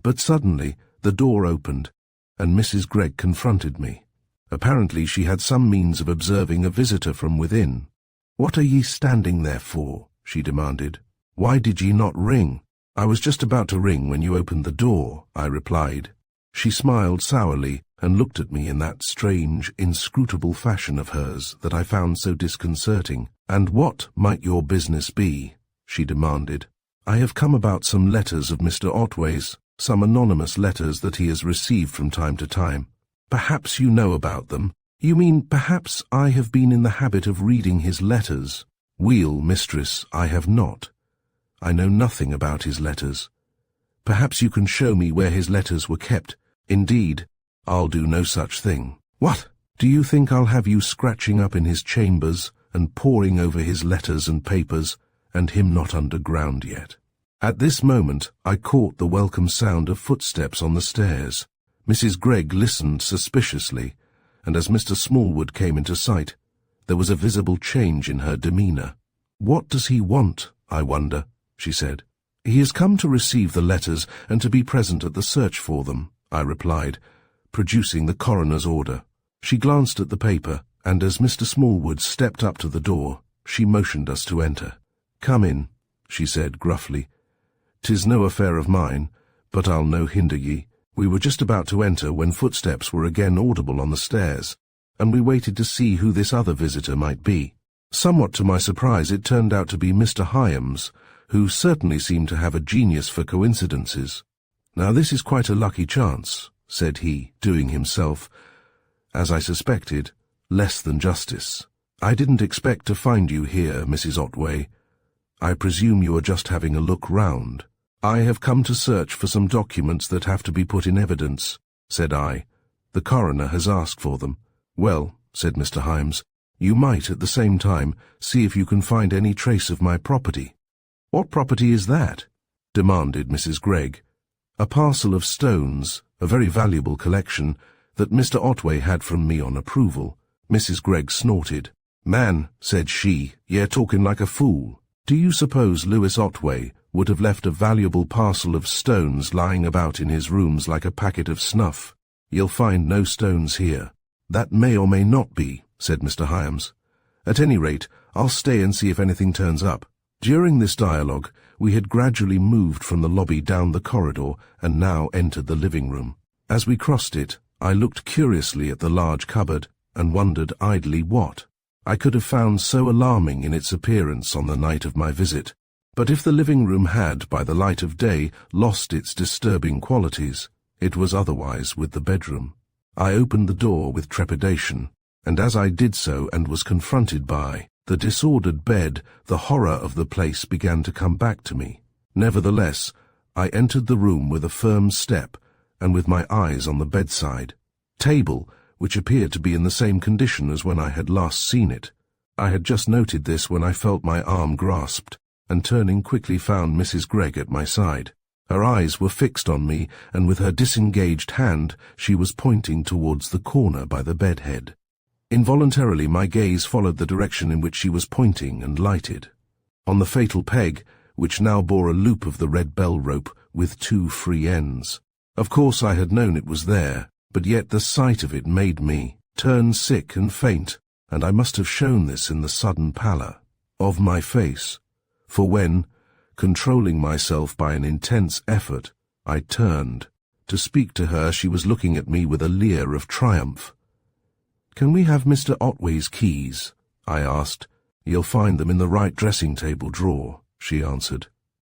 But suddenly the door opened, and Mrs. Gregg confronted me. Apparently she had some means of observing a visitor from within. "What are ye standing there for?" she demanded. "Why did ye not ring?" "I was just about to ring when you opened the door," I replied. She smiled sourly and looked at me in that strange, inscrutable fashion of hers that I found so disconcerting. "And what might your business be?" she demanded. "I have come about some letters of Mr. Otway's, some anonymous letters that he has received from time to time. Perhaps you know about them." "You mean perhaps I have been in the habit of reading his letters?" "Weel, mistress, I have not. I know nothing about his letters. Perhaps you can show me where his letters were kept." "Indeed, I'll do no such thing." "What? Do you think I'll have you scratching up in his chambers and poring over his letters and papers, and him not underground yet?" At this moment I caught the welcome sound of footsteps on the stairs. Mrs. Gregg listened suspiciously, and as Mr. Smallwood came into sight, there was a visible change in her demeanour. "What does he want, I wonder?" she said. "He has come to receive the letters and to be present at the search for them," I replied, producing the coroner's order. She glanced at the paper, and as Mr. Smallwood stepped up to the door, she motioned us to enter. "Come in," she said gruffly. "'Tis no affair of mine, but I'll no hinder ye." We were just about to enter when footsteps were again audible on the stairs, and we waited to see who this other visitor might be. Somewhat to my surprise, it turned out to be Mr. Hyams, who certainly seemed to have a genius for coincidences. "Now this is quite a lucky chance," said he, doing himself, as I suspected, less than justice. "I didn't expect to find you here, Mrs. Otway. I presume you are just having a look round." "I have come to search for some documents that have to be put in evidence," said I. "The coroner has asked for them." "Well," said Mr. Hyams, "you might at the same time see if you can find any trace of my property." "What property is that?" demanded Mrs. Gregg. "A parcel of stones, a very valuable collection, that Mr. Otway had from me on approval." Mrs. Gregg snorted. "Man," said she, "ye're talking like a fool. Do you suppose Lewis Otway would have left a valuable parcel of stones lying about in his rooms like a packet of snuff? "You'll find no stones here." "That may or may not be," said Mr. Hyams. "At any rate, I'll stay and see if anything turns up." During this dialogue, we had gradually moved from the lobby down the corridor and now entered the living room. As we crossed it, I looked curiously at the large cupboard and wondered idly what I could have found so alarming in its appearance on the night of my visit. But if the living room had, by the light of day, lost its disturbing qualities, it was otherwise with the bedroom. I opened the door with trepidation, and as I did so and was confronted by the disordered bed, the horror of the place began to come back to me. Nevertheless, I entered the room with a firm step and with my eyes on the bedside table, which appeared to be in the same condition as when I had last seen it. I had just noted this when I felt my arm grasped, and turning quickly found Mrs. Gregg at my side. Her eyes were fixed on me, and with her disengaged hand she was pointing towards the corner by the bed head. Involuntarily my gaze followed the direction in which she was pointing and lighted on the fatal peg, which now bore a loop of the red bell rope with 2 free ends. Of course I had known it was there, but yet the sight of it made me turn sick and faint, and I must have shown this in the sudden pallor of my face, for when, controlling myself by an intense effort, I turned to speak to her, she was looking at me with a leer of triumph. "Can we have Mr. Otway's keys?" I asked. "You'll find them in the right dressing-table drawer," she answered.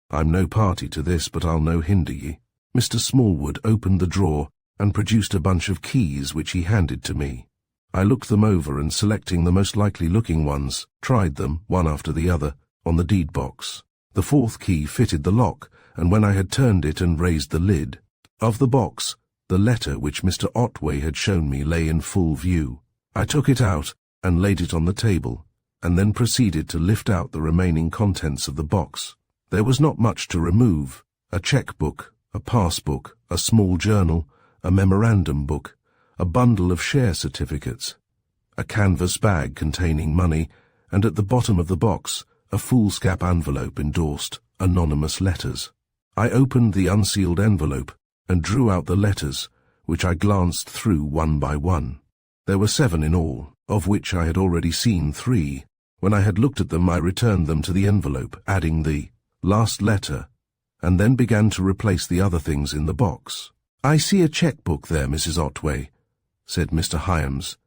"I'm no party to this, but I'll no hinder ye." Mr. Smallwood opened the drawer and produced a bunch of keys which he handed to me. I looked them over and, selecting the most likely-looking ones, tried them, one after the other, on the deed box. The 4th key fitted the lock, and when I had turned it and raised the lid of the box, the letter which Mr. Otway had shown me lay in full view. I took it out and laid it on the table, and then proceeded to lift out the remaining contents of the box. There was not much to remove: a cheque-book, a pass-book, a small journal, a memorandum book, a bundle of share certificates, a canvas bag containing money, and at the bottom of the box, a foolscap envelope endorsed "Anonymous Letters." I opened the unsealed envelope and drew out the letters, which I glanced through one by one. There were 7 in all, of which I had already seen 3. When I had looked at them, I returned them to the envelope, adding the last letter, and then began to replace the other things in the box. "I see a cheque-book there, Mrs. Otway," said Mr. Hyams,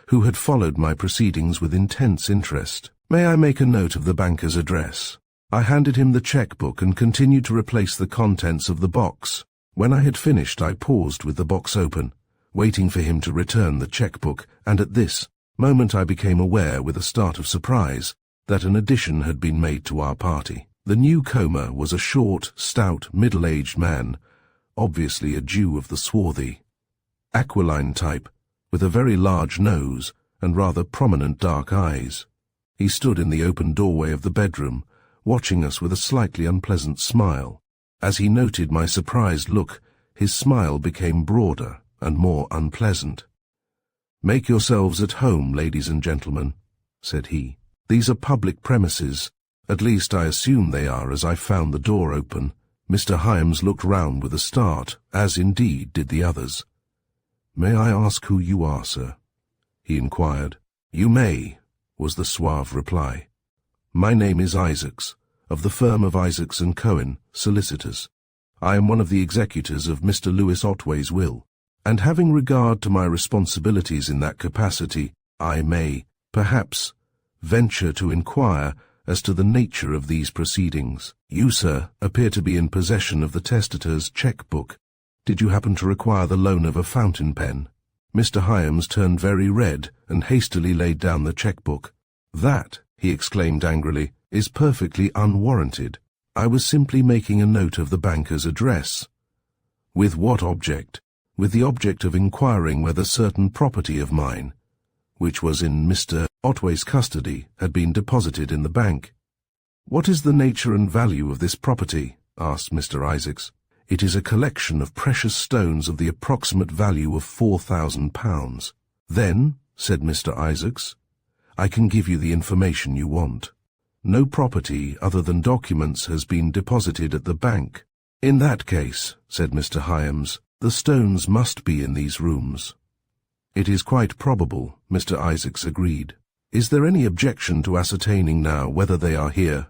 who had followed my proceedings with intense interest. "May I make a note of the banker's address?" I handed him the cheque-book and continued to replace the contents of the box. When I had finished, I paused with the box open, waiting for him to return the cheque-book, and at this moment I became aware, with a start of surprise, that an addition had been made to our party. The newcomer was a short, stout, middle-aged man, obviously a Jew of the swarthy, aquiline type, with a very large nose and rather prominent dark eyes. He stood in the open doorway of the bedroom, watching us with a slightly unpleasant smile. As he noted my surprised look, his smile became broader and more unpleasant. "Make yourselves at home, ladies and gentlemen," said he. "These are public premises. At least I assume they are, as I found the door open." Mr. Hyams looked round with a start, as indeed did the others. "May I ask who you are, sir?" he inquired. "You may," was the suave reply. "My name is Isaacs, of the firm of Isaacs & Cohen, solicitors. I am one of the executors of Mr. Lewis Otway's will, and having regard to my responsibilities in that capacity, I may, perhaps, venture to inquire as to the nature of these proceedings. You, sir, appear to be in possession of the testator's cheque-book. Did you happen to require the loan of a fountain pen?" Mr. Hyams turned very red and hastily laid down the cheque-book. "That," he exclaimed angrily, "is perfectly unwarranted. I was simply making a note of the banker's address." "With what object?" "With the object of inquiring whether certain property of mine, which was in Mr. Otway's custody, had been deposited in the bank." "What is the nature and value of this property?" asked Mr. Isaacs. "It is a collection of precious stones of the approximate value of £4,000. "Then," said Mr. Isaacs, "I can give you the information you want. No property other than documents has been deposited at the bank." "In that case," said Mr. Hyams, The stones must be in these rooms. It is quite probable, Mr. Isaacs agreed. Is there any objection to ascertaining now whether they are here?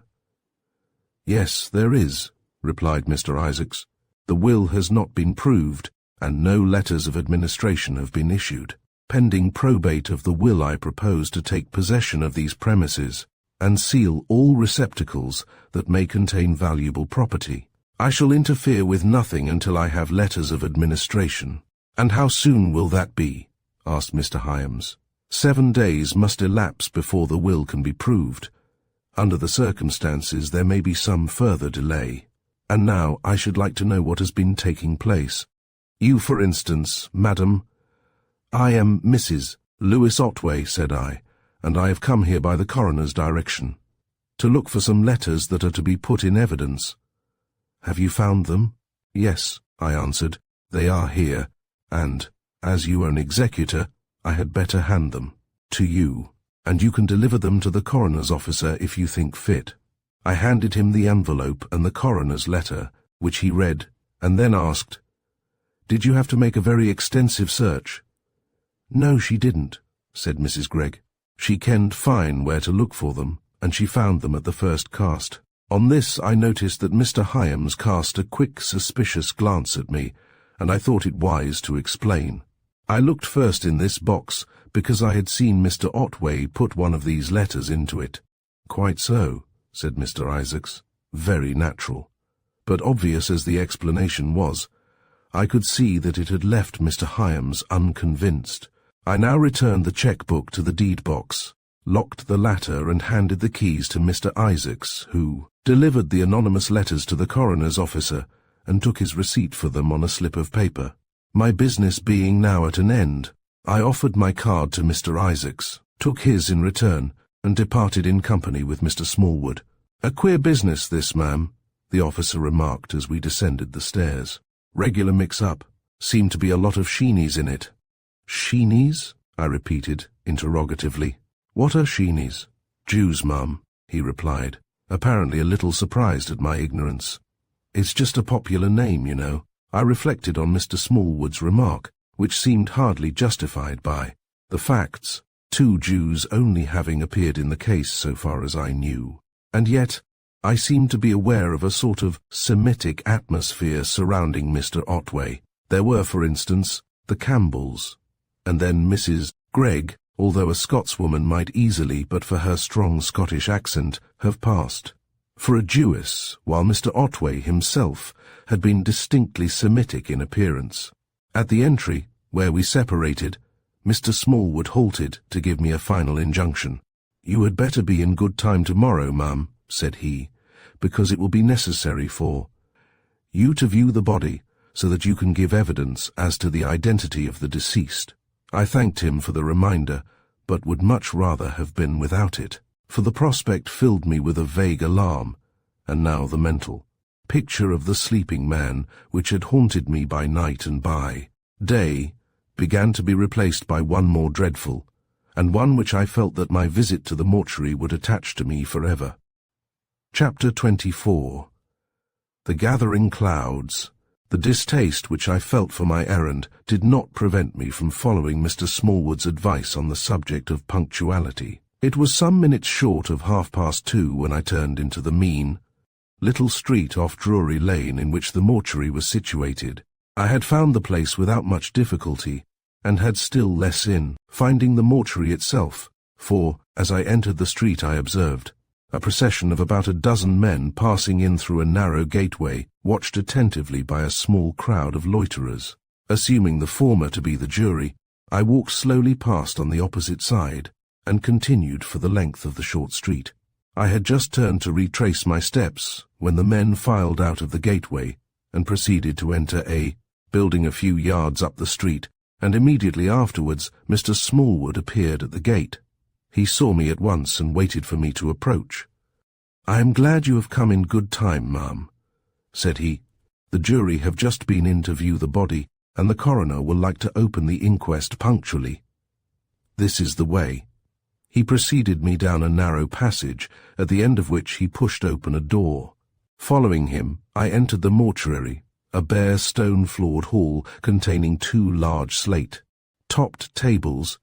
Yes, there is, replied Mr. Isaacs. The will has not been proved, and no letters of administration have been issued. Pending probate of the will, I propose to take possession of these premises and seal all receptacles that may contain valuable property. I shall interfere with nothing until I have letters of administration. And how soon will that be? Asked Mr. Hyams. 7 days must elapse before the will can be proved. Under the circumstances, there may be some further delay. And now I should like to know what has been taking place. You, for instance, madam. I am Mrs. Lewis Otway, said I, and I have come here by the coroner's direction, to look for some letters that are to be put in evidence. Have you found them? Yes, I answered. They are here, and, as you are an executor, I had better hand them to you, and you can deliver them to the coroner's officer if you think fit. I handed him the envelope and the coroner's letter, which he read, and then asked, Did you have to make a very extensive search? No, she didn't, said Mrs. Gregg. She kenned fine where to look for them, and she found them at the first cast. On this I noticed that Mr. Hyams cast a quick, suspicious glance at me, and I thought it wise to explain. I looked first in this box, because I had seen Mr. Otway put one of these letters into it. Quite so, said Mr. Isaacs. Very natural. But obvious as the explanation was, I could see that it had left Mr. Hyams unconvinced. I now returned the cheque-book to the deed box, locked the latter and handed the keys to Mr. Isaacs, who delivered the anonymous letters to the coroner's officer and took his receipt for them on a slip of paper. My business being now at an end, I offered my card to Mr. Isaacs, took his in return, and departed in company with Mr. Smallwood. A queer business this, ma'am, the officer remarked as we descended the stairs. Regular mix-up. Seemed to be a lot of sheenies in it. Sheenies? I repeated, interrogatively. What are sheenies? Jews, ma'am, he replied, apparently a little surprised at my ignorance. It's just a popular name, you know. I reflected on Mr. Smallwood's remark, which seemed hardly justified by the facts, 2 Jews only having appeared in the case so far as I knew. And yet, I seemed to be aware of a sort of Semitic atmosphere surrounding Mr. Otway. There were, for instance, the Campbells, and then Mrs. Gregg, although a Scotswoman might easily, but for her strong Scottish accent, have passed for a Jewess, while Mr. Otway himself had been distinctly Semitic in appearance. At the entry, where we separated, Mr. Smallwood halted to give me a final injunction. You had better be in good time tomorrow, ma'am, said he, because it will be necessary for you to view the body so that you can give evidence as to the identity of the deceased. I thanked him for the reminder, but would much rather have been without it, for the prospect filled me with a vague alarm, and now the mental picture of the sleeping man, which had haunted me by night and by day, began to be replaced by one more dreadful, and one which I felt that my visit to the mortuary would attach to me forever. Chapter 24. The gathering clouds. The distaste which I felt for my errand did not prevent me from following Mr. Smallwood's advice on the subject of punctuality. It was some minutes short of 2:30 when I turned into the mean little street off Drury Lane in which the mortuary was situated. I had found the place without much difficulty, and had still less in finding the mortuary itself, for, as I entered the street I observed a procession of about a dozen men passing in through a narrow gateway, watched attentively by a small crowd of loiterers. Assuming the former to be the jury, I walked slowly past on the opposite side, and continued for the length of the short street. I had just turned to retrace my steps when the men filed out of the gateway and proceeded to enter a building a few yards up the street, and immediately afterwards Mr. Smallwood appeared at the gate. He saw me at once and waited for me to approach. "I am glad you have come in good time, ma'am," said he. "The jury have just been in to view the body, and the coroner will like to open the inquest punctually. This is the way." He preceded me down a narrow passage, at the end of which he pushed open a door. Following him, I entered the mortuary, a bare stone-floored hall containing 2 large slate-topped tables,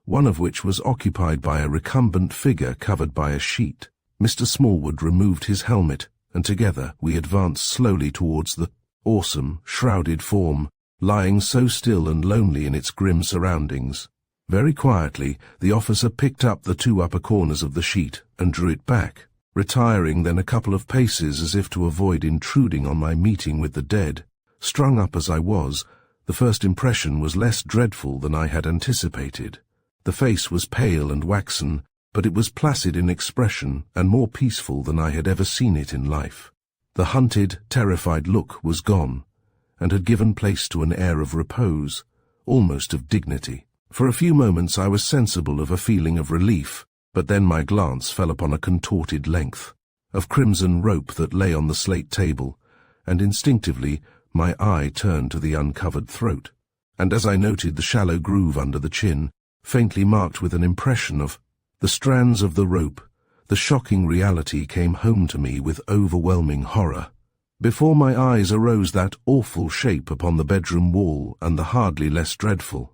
one of which was occupied by a recumbent figure covered by a sheet. Mr. Smallwood removed his helmet, and together we advanced slowly towards the awesome, shrouded form, lying so still and lonely in its grim surroundings. Very quietly, the officer picked up the 2 upper corners of the sheet and drew it back, retiring then a couple of paces as if to avoid intruding on my meeting with the dead. Strung up as I was, the first impression was less dreadful than I had anticipated. The face was pale and waxen, but it was placid in expression and more peaceful than I had ever seen it in life. The hunted, terrified look was gone, and had given place to an air of repose, almost of dignity. For a few moments I was sensible of a feeling of relief, but then my glance fell upon a contorted length of crimson rope that lay on the slate table, and instinctively my eye turned to the uncovered throat. And as I noted the shallow groove under the chin, faintly marked with an impression of the strands of the rope, the shocking reality came home to me with overwhelming horror. Before my eyes arose that awful shape upon the bedroom wall and the hardly less dreadful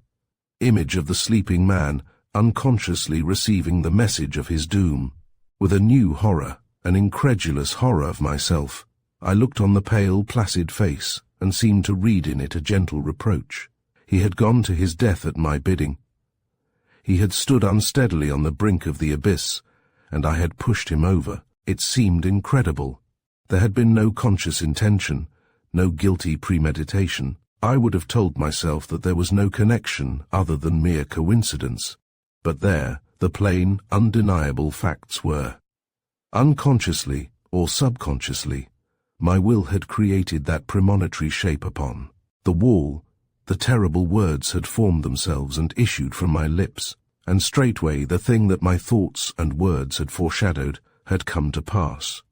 image of the sleeping man unconsciously receiving the message of his doom. With a new horror, an incredulous horror of myself, I looked on the pale, placid face and seemed to read in it a gentle reproach. He had gone to his death at my bidding. He had stood unsteadily on the brink of the abyss, and I had pushed him over. It seemed incredible. There had been no conscious intention, no guilty premeditation. I would have told myself that there was no connection other than mere coincidence. But there, the plain, undeniable facts were. Unconsciously, or subconsciously, my will had created that premonitory shape upon the wall. The terrible words had formed themselves and issued from my lips, and straightway the thing that my thoughts and words had foreshadowed had come to pass.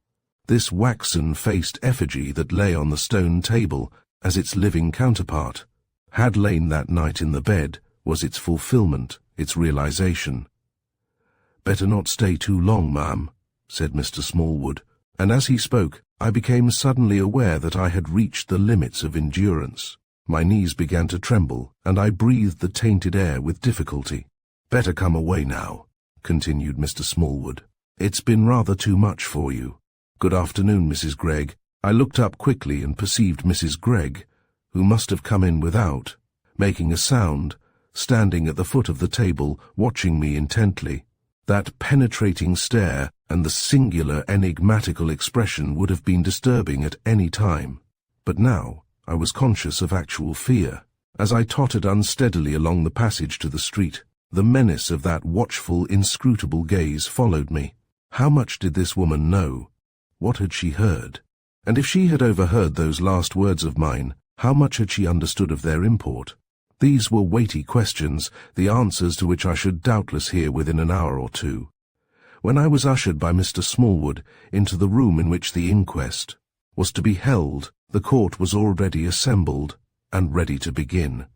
This waxen-faced effigy that lay on the stone table as its living counterpart had lain that night in the bed was its fulfillment, its realization. "Better not stay too long, ma'am," said Mr. Smallwood, and as he spoke I became suddenly aware that I had reached the limits of endurance. My knees began to tremble, and I breathed the tainted air with difficulty. "Better come away now," continued Mr. Smallwood. "It's been rather too much for you. Good afternoon, Mrs. Gregg." I looked up quickly and perceived Mrs. Gregg, who must have come in without, making a sound, standing at the foot of the table, watching me intently. That penetrating stare and the singular enigmatical expression would have been disturbing at any time. But now I was conscious of actual fear. As I tottered unsteadily along the passage to the street, the menace of that watchful, inscrutable gaze followed me. How much did this woman know? What had she heard? And if she had overheard those last words of mine, how much had she understood of their import? These were weighty questions, the answers to which I should doubtless hear within an hour or two. When I was ushered by Mr. Smallwood into the room in which the inquest was to be held, the court was already assembled and ready to begin.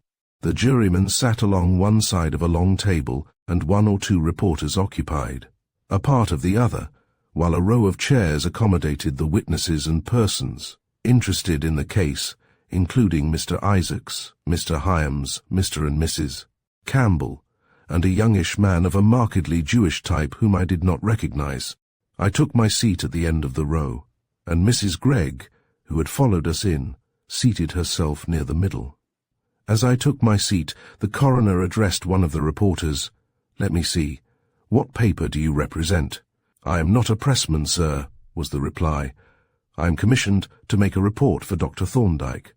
The jurymen sat along one side of a long table, and 1 or 2 reporters occupied a part of the other, while a row of chairs accommodated the witnesses and persons interested in the case, including Mr. Isaacs, Mr. Hyams, Mr. and Mrs. Campbell, and a youngish man of a markedly Jewish type whom I did not recognize. I took my seat at the end of the row, and Mrs. Gregg, who had followed us in, seated herself near the middle. As I took my seat, the coroner addressed one of the reporters. "Let me see. What paper do you represent?" "I am not a pressman, sir," was the reply. "I am commissioned to make a report for Dr. Thorndyke."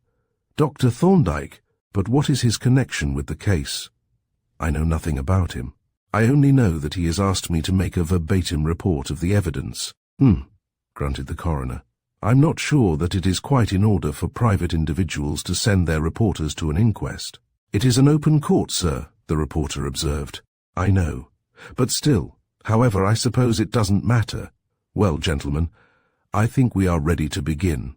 "Dr. Thorndyke? But what is his connection with the case?" "I know nothing about him. I only know that he has asked me to make a verbatim report of the evidence." Grunted the coroner. "I'm not sure that it is quite in order for private individuals to send their reporters to an inquest." "It is an open court, sir," the reporter observed. "I know. But still, however, I suppose it doesn't matter. Well, gentlemen, I think we are ready to begin.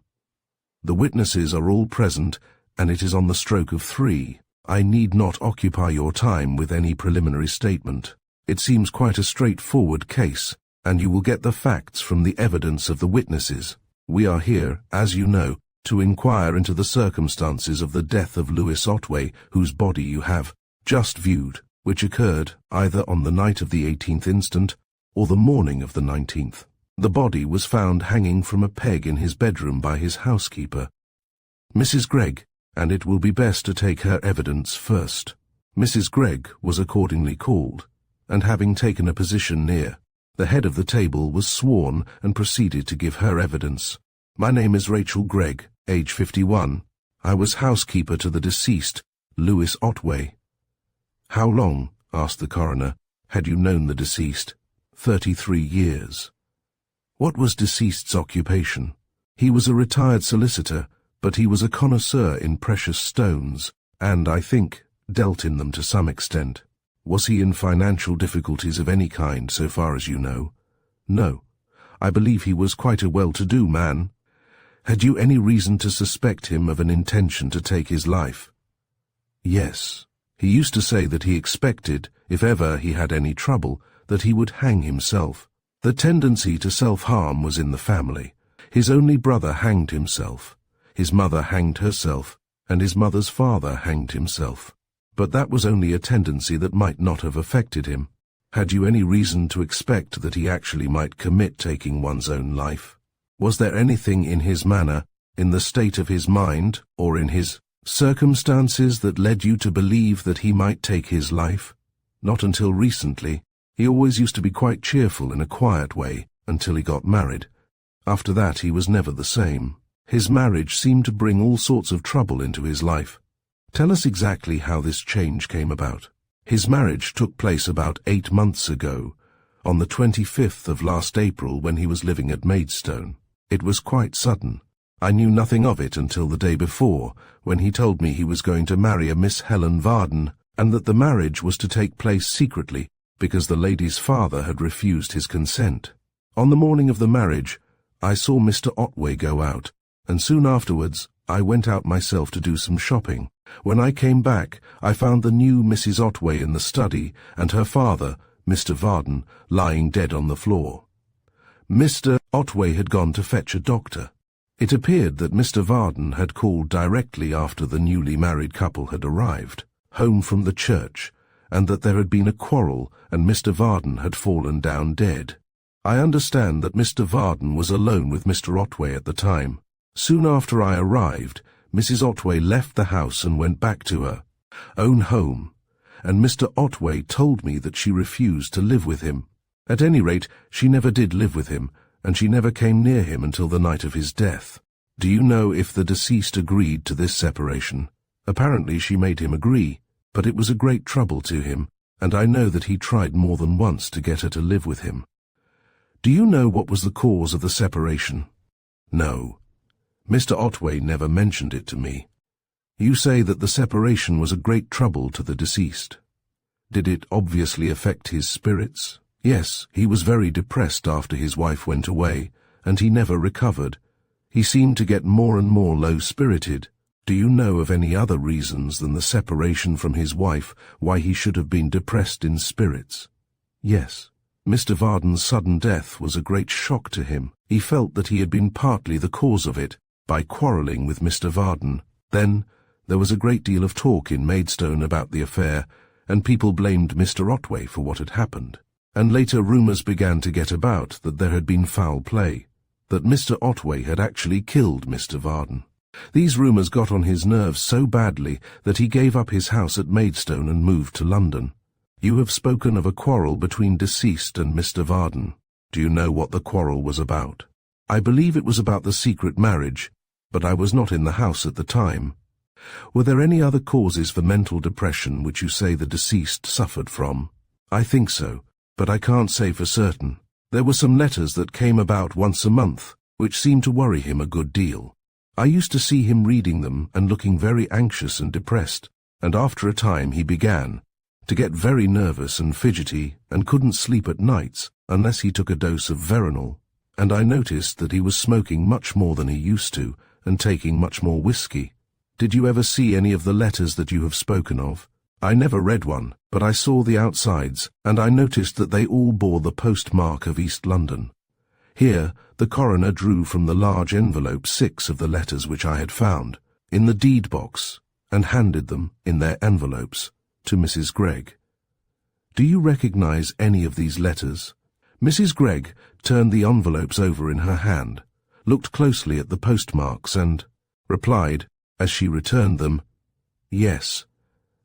The witnesses are all present, and it is on the stroke of 3. I need not occupy your time with any preliminary statement. It seems quite a straightforward case, and you will get the facts from the evidence of the witnesses. We are here, as you know, to inquire into the circumstances of the death of Lewis Otway, whose body you have just viewed, which occurred either on the night of the 18th instant or the morning of the 19th. The body was found hanging from a peg in his bedroom by his housekeeper, Mrs. Gregg, and it will be best to take her evidence first. Mrs. Gregg was accordingly called, and having taken a position near, the head of the table was sworn and proceeded to give her evidence. My name is Rachel Gregg, age 51. I was housekeeper to the deceased, Lewis Otway. How long, asked the coroner, had you known the deceased? 33 years. What was deceased's occupation? He was a retired solicitor, but he was a connoisseur in precious stones, and, I think, dealt in them to some extent. Was he in financial difficulties of any kind, so far as you know? No. I believe he was quite a well-to-do man. Had you any reason to suspect him of an intention to take his life? Yes. He used to say that he expected, if ever he had any trouble, that he would hang himself. The tendency to self-harm was in the family. His only brother hanged himself. His mother hanged herself, and his mother's father hanged himself. But that was only a tendency that might not have affected him. Had you any reason to expect that he actually might commit taking one's own life? Was there anything in his manner, in the state of his mind, or in his circumstances that led you to believe that he might take his life? Not until recently. He always used to be quite cheerful in a quiet way until he got married. After that he was never the same. His marriage seemed to bring all sorts of trouble into his life. Tell us exactly how this change came about. His marriage took place about 8 months ago, on the 25th of last April, when he was living at Maidstone. It was quite sudden. I knew nothing of it until the day before, when he told me he was going to marry a Miss Helen Vardon, and that the marriage was to take place secretly, because the lady's father had refused his consent. On the morning of the marriage, I saw Mr. Otway go out, and soon afterwards I went out myself to do some shopping. When I came back, I found the new Mrs. Otway in the study, and her father, Mr. Vardon, lying dead on the floor. Mr. Otway had gone to fetch a doctor. It appeared that Mr. Vardon had called directly after the newly married couple had arrived, home from the church, and that there had been a quarrel and Mr. Vardon had fallen down dead. I understand that Mr. Vardon was alone with Mr. Otway at the time. Soon after I arrived, Mrs. Otway left the house and went back to her own home, and Mr. Otway told me that she refused to live with him. At any rate, she never did live with him, and she never came near him until the night of his death. Do you know if the deceased agreed to this separation? Apparently she made him agree, but it was a great trouble to him, and I know that he tried more than once to get her to live with him. Do you know what was the cause of the separation? No. Mr. Otway never mentioned it to me. You say that the separation was a great trouble to the deceased. Did it obviously affect his spirits? Yes, he was very depressed after his wife went away, and he never recovered. He seemed to get more and more low-spirited. Do you know of any other reasons than the separation from his wife why he should have been depressed in spirits? Yes. Mr. Vardon's sudden death was a great shock to him. He felt that he had been partly the cause of it, by quarrelling with Mr. Vardon. Then there was a great deal of talk in Maidstone about the affair, and people blamed Mr. Otway for what had happened. And later rumours began to get about that there had been foul play, that Mr. Otway had actually killed Mr. Vardon. These rumours got on his nerves so badly that he gave up his house at Maidstone and moved to London. You have spoken of a quarrel between deceased and Mr. Vardon. Do you know what the quarrel was about? I believe it was about the secret marriage, but I was not in the house at the time. Were there any other causes for mental depression which you say the deceased suffered from? I think so, but I can't say for certain. There were some letters that came about once a month, which seemed to worry him a good deal. I used to see him reading them and looking very anxious and depressed, and after a time he began to get very nervous and fidgety and couldn't sleep at nights unless he took a dose of veronal, and I noticed that he was smoking much more than he used to and taking much more whiskey. Did you ever see any of the letters that you have spoken of? I never read one, but I saw the outsides, and I noticed that they all bore the postmark of East London. Here, the coroner drew from the large envelope 6 of the letters which I had found in the deed box and handed them, in their envelopes, to Mrs. Gregg. "Do you recognize any of these letters?" Mrs. Gregg turned the envelopes over in her hand, looked closely at the postmarks and replied, as she returned them, "Yes,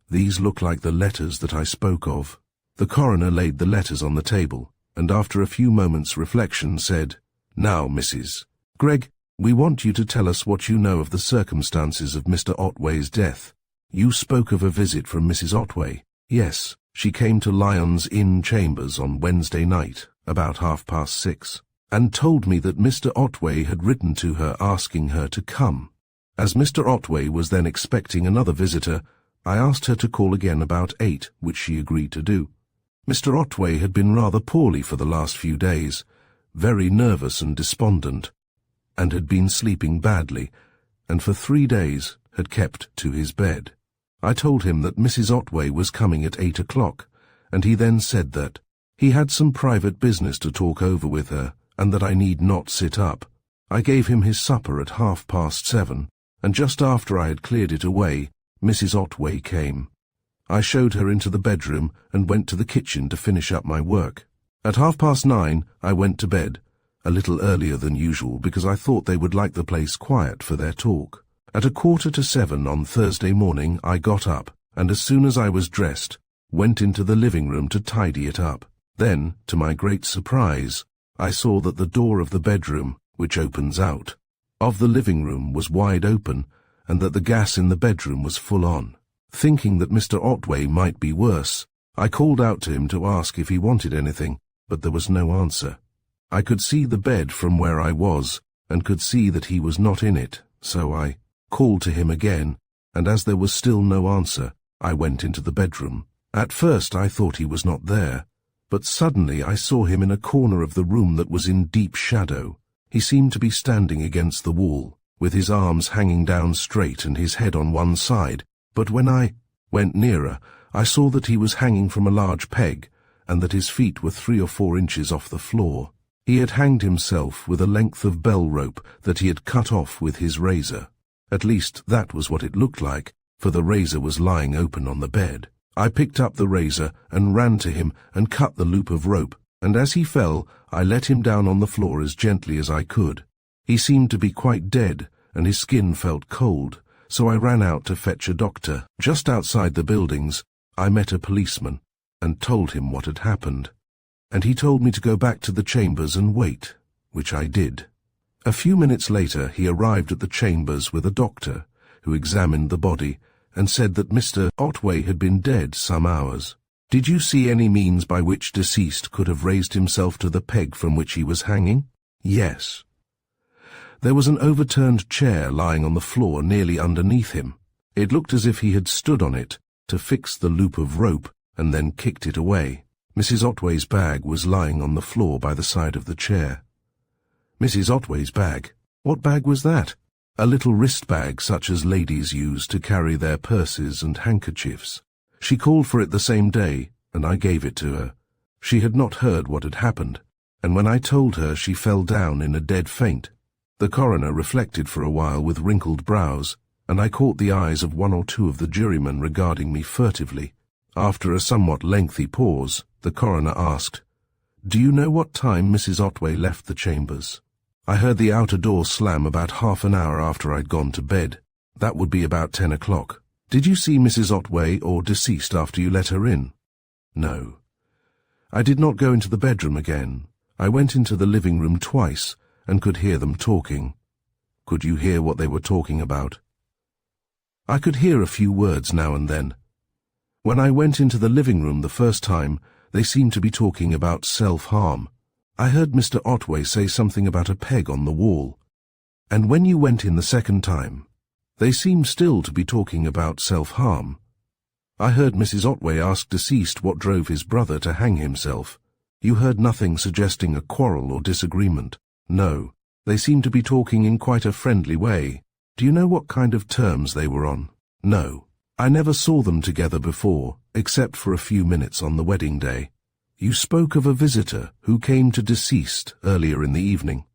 these look like the letters that I spoke of." The coroner laid the letters on the table, and after a few moments' reflection said, "Now, Mrs. Gregg, we want you to tell us what you know of the circumstances of Mr. Otway's death. You spoke of a visit from Mrs. Otway." "Yes, she came to Lyon's Inn Chambers on Wednesday night, about 6:30, and told me that Mr. Otway had written to her asking her to come. As Mr. Otway was then expecting another visitor, I asked her to call again about 8, which she agreed to do. Mr. Otway had been rather poorly for the last few days, very nervous and despondent, and had been sleeping badly, and for 3 days had kept to his bed. I told him that Mrs. Otway was coming at 8 o'clock, and he then said that he had some private business to talk over with her, and that I need not sit up. I gave him his supper at 7:30, and just after I had cleared it away, Mrs. Otway came. I showed her into the bedroom and went to the kitchen to finish up my work. At 9:30 I went to bed, a little earlier than usual because I thought they would like the place quiet for their talk. At 6:45 on Thursday morning I got up, and as soon as I was dressed, went into the living room to tidy it up. Then, to my great surprise, I saw that the door of the bedroom, which opens out, of the living room was wide open, and that the gas in the bedroom was full on. Thinking that Mr. Otway might be worse, I called out to him to ask if he wanted anything, but there was no answer. I could see the bed from where I was, and could see that he was not in it, so I called to him again, and as there was still no answer, I went into the bedroom. At first I thought he was not there, but suddenly I saw him in a corner of the room that was in deep shadow. He seemed to be standing against the wall, with his arms hanging down straight and his head on one side, but when I went nearer, I saw that he was hanging from a large peg, and that his feet were 3 or 4 inches off the floor. He had hanged himself with a length of bell rope that he had cut off with his razor. At least that was what it looked like, for the razor was lying open on the bed. I picked up the razor and ran to him and cut the loop of rope, and as he fell, I let him down on the floor as gently as I could. He seemed to be quite dead, and his skin felt cold, so I ran out to fetch a doctor. Just outside the buildings, I met a policeman, and told him what had happened, and he told me to go back to the chambers and wait, which I did. A few minutes later he arrived at the chambers with a doctor, who examined the body, and said that Mr. Otway had been dead some hours. "Did you see any means by which deceased could have raised himself to the peg from which he was hanging?" "Yes. There was an overturned chair lying on the floor nearly underneath him. It looked as if he had stood on it to fix the loop of rope and then kicked it away. Mrs. Otway's bag was lying on the floor by the side of the chair." "Mrs. Otway's bag? What bag was that?" "A little wrist bag such as ladies use to carry their purses and handkerchiefs. She called for it the same day, and I gave it to her. She had not heard what had happened, and when I told her she fell down in a dead faint." The coroner reflected for a while with wrinkled brows, and I caught the eyes of 1 or 2 of the jurymen regarding me furtively. After a somewhat lengthy pause, the coroner asked, "Do you know what time Mrs. Otway left the chambers?" "I heard the outer door slam about half an hour after I'd gone to bed. That would be about 10 o'clock. Did you see Mrs. Otway or deceased after you let her in?" "No. I did not go into the bedroom again. I went into the living room twice and could hear them talking." "Could you hear what they were talking about?" "I could hear a few words now and then. When I went into the living room the first time, they seemed to be talking about self-harm. I heard Mr. Otway say something about a peg on the wall. And when you went in the second time, they seemed still to be talking about self-harm. I heard Mrs. Otway ask deceased what drove his brother to hang himself. You heard nothing suggesting a quarrel or disagreement?" "No. They seemed to be talking in quite a friendly way. Do you know what kind of terms they were on?" "No. I never saw them together before, except for a few minutes on the wedding day." You spoke of a visitor who came to deceased earlier in the evening.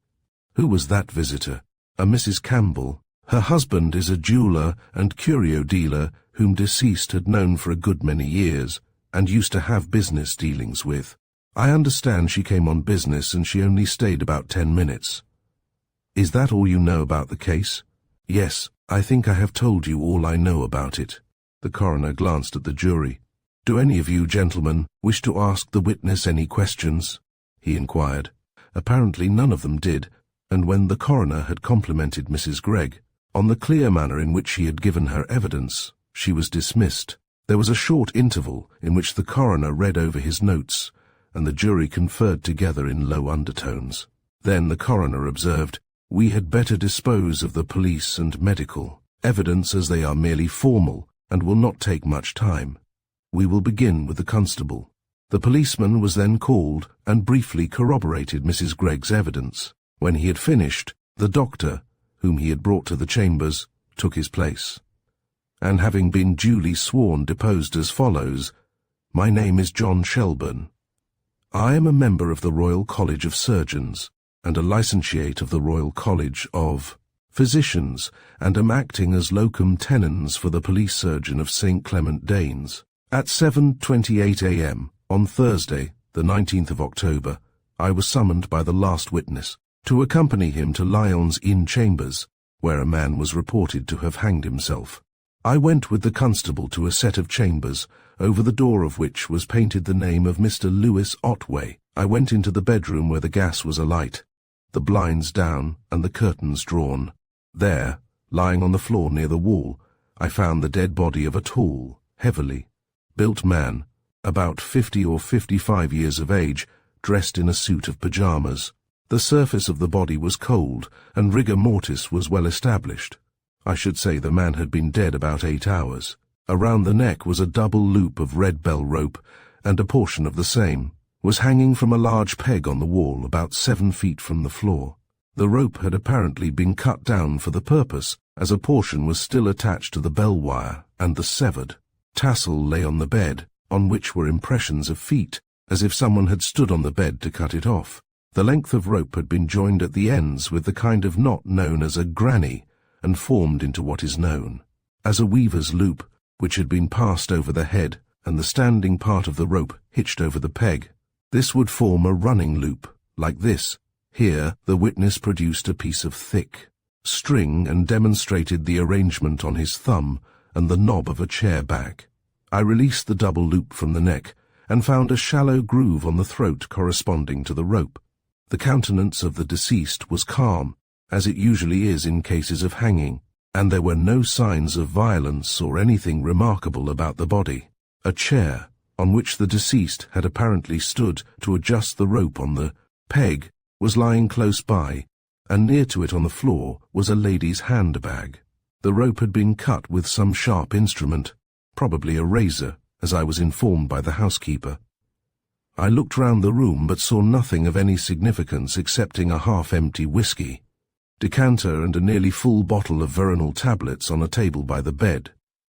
Who was that visitor? A Mrs. Campbell. Her husband is a jeweller and curio dealer whom deceased had known for a good many years and used to have business dealings with. I understand she came on business and she only stayed about 10 minutes. Is that all you know about the case? Yes, I think I have told you all I know about it. The coroner glanced at the jury. Do any of you gentlemen wish to ask the witness any questions? He inquired. Apparently none of them did, and when the coroner had complimented Mrs. Gregg on the clear manner in which she had given her evidence, she was dismissed. There was a short interval in which the coroner read over his notes, and the jury conferred together in low undertones. Then the coroner observed, "We had better dispose of the police and medical evidence as they are merely formal and will not take much time. We will begin with the constable." The policeman was then called and briefly corroborated Mrs. Gregg's evidence. When he had finished, the doctor, whom he had brought to the chambers, took his place, and having been duly sworn deposed as follows: "My name is John Shelburne. I am a member of the Royal College of Surgeons and a licentiate of the Royal College of Physicians, and am acting as locum tenens for the police surgeon of St. Clement Danes. At 7:28 a.m. on Thursday, the 19th of October, I was summoned by the last witness to accompany him to Lyons Inn Chambers, where a man was reported to have hanged himself. I went with the constable to a set of chambers, over the door of which was painted the name of Mr. Lewis Otway. I went into the bedroom where the gas was alight, the blinds down and the curtains drawn. There, lying on the floor near the wall, I found the dead body of a tall, heavily built man, about 50 or 55 years of age, dressed in a suit of pyjamas. The surface of the body was cold, and rigor mortis was well established. I should say the man had been dead about 8 hours. Around the neck was a double loop of red bell rope, and a portion of the same was hanging from a large peg on the wall about 7 feet from the floor. The rope had apparently been cut down for the purpose, as a portion was still attached to the bell wire, and the severed tassel lay on the bed, on which were impressions of feet, as if someone had stood on the bed to cut it off. The length of rope had been joined at the ends with the kind of knot known as a granny, and formed into what is known as a weaver's loop, which had been passed over the head, and the standing part of the rope hitched over the peg. This would form a running loop, like this. Here the witness produced a piece of thick string and demonstrated the arrangement on his thumb and the knob of a chair back. I released the double loop from the neck, and found a shallow groove on the throat corresponding to the rope. The countenance of the deceased was calm, as it usually is in cases of hanging, and there were no signs of violence or anything remarkable about the body. A chair, on which the deceased had apparently stood to adjust the rope on the peg, was lying close by, and near to it on the floor was a lady's handbag. The rope had been cut with some sharp instrument, probably a razor, as I was informed by the housekeeper. I looked round the room but saw nothing of any significance excepting a half-empty whisky decanter and a nearly full bottle of veronal tablets on a table by the bed.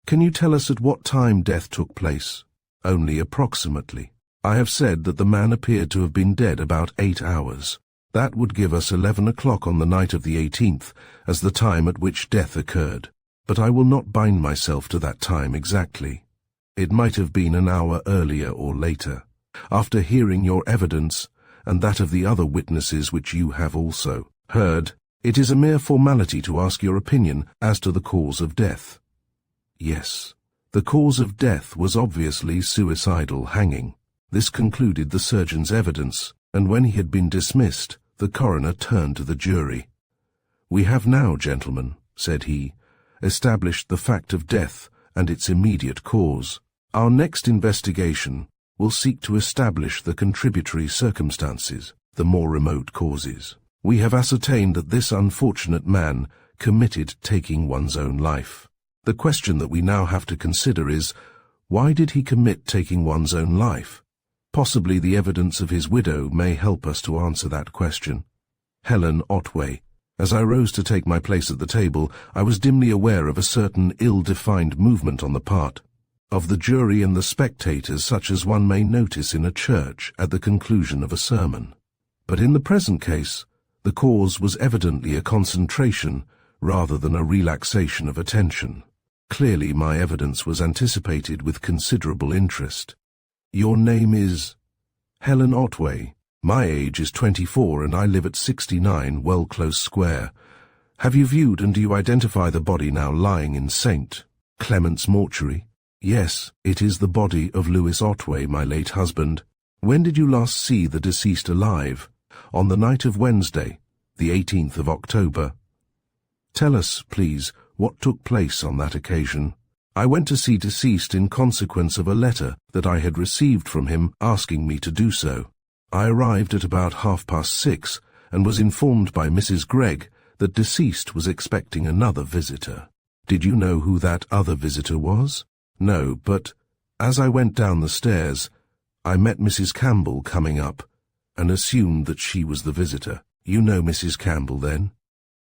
Can you tell us at what time death took place? Only approximately. I have said that the man appeared to have been dead about 8 hours. That would give us 11 o'clock on the night of the 18th as the time at which death occurred, but I will not bind myself to that time exactly. It might have been an hour earlier or later. After hearing your evidence, and that of the other witnesses which you have also heard, it is a mere formality to ask your opinion as to the cause of death. Yes, the cause of death was obviously suicidal hanging. This concluded the surgeon's evidence, and when he had been dismissed, the coroner turned to the jury. "We have now, gentlemen," said he, "established the fact of death and its immediate cause. Our next investigation will seek to establish the contributory circumstances, the more remote causes. We have ascertained that this unfortunate man committed taking one's own life. The question that we now have to consider is, why did he commit taking one's own life? Possibly the evidence of his widow may help us to answer that question. Helen Otway. As I rose to take my place at the table, I was dimly aware of a certain ill-defined movement on the part of the jury and the spectators, such as one may notice in a church at the conclusion of a sermon. But in the present case, the cause was evidently a concentration rather than a relaxation of attention. Clearly my evidence was anticipated with considerable interest. Your name is Helen Otway. My age is 24 and I live at 69 Well Close Square. Have you viewed and do you identify the body now lying in St. Clement's mortuary? Yes, it is the body of Louis Otway, my late husband. When did you last see the deceased alive? On the night of Wednesday, the 18th of October. Tell us, please, what took place on that occasion. I went to see deceased in consequence of a letter that I had received from him asking me to do so. I arrived at about 6:30 and was informed by Mrs. Gregg that deceased was expecting another visitor. Did you know who that other visitor was? No, but as I went down the stairs, I met Mrs. Campbell coming up and assumed that she was the visitor. You know Mrs. Campbell, then?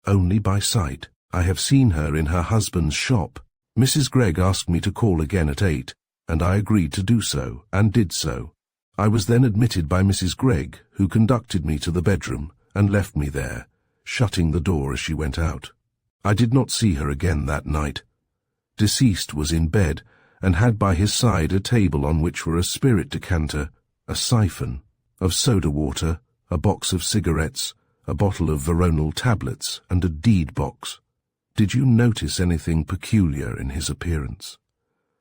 Only by sight. I have seen her in her husband's shop. Mrs. Gregg asked me to call again at 8, and I agreed to do so, and did so. I was then admitted by Mrs. Gregg, who conducted me to the bedroom and left me there, shutting the door as she went out. I did not see her again that night. Deceased was in bed, and had by his side a table on which were a spirit decanter, a siphon, of soda water, a box of cigarettes, a bottle of veronal tablets, and a deed box. Did you notice anything peculiar in his appearance?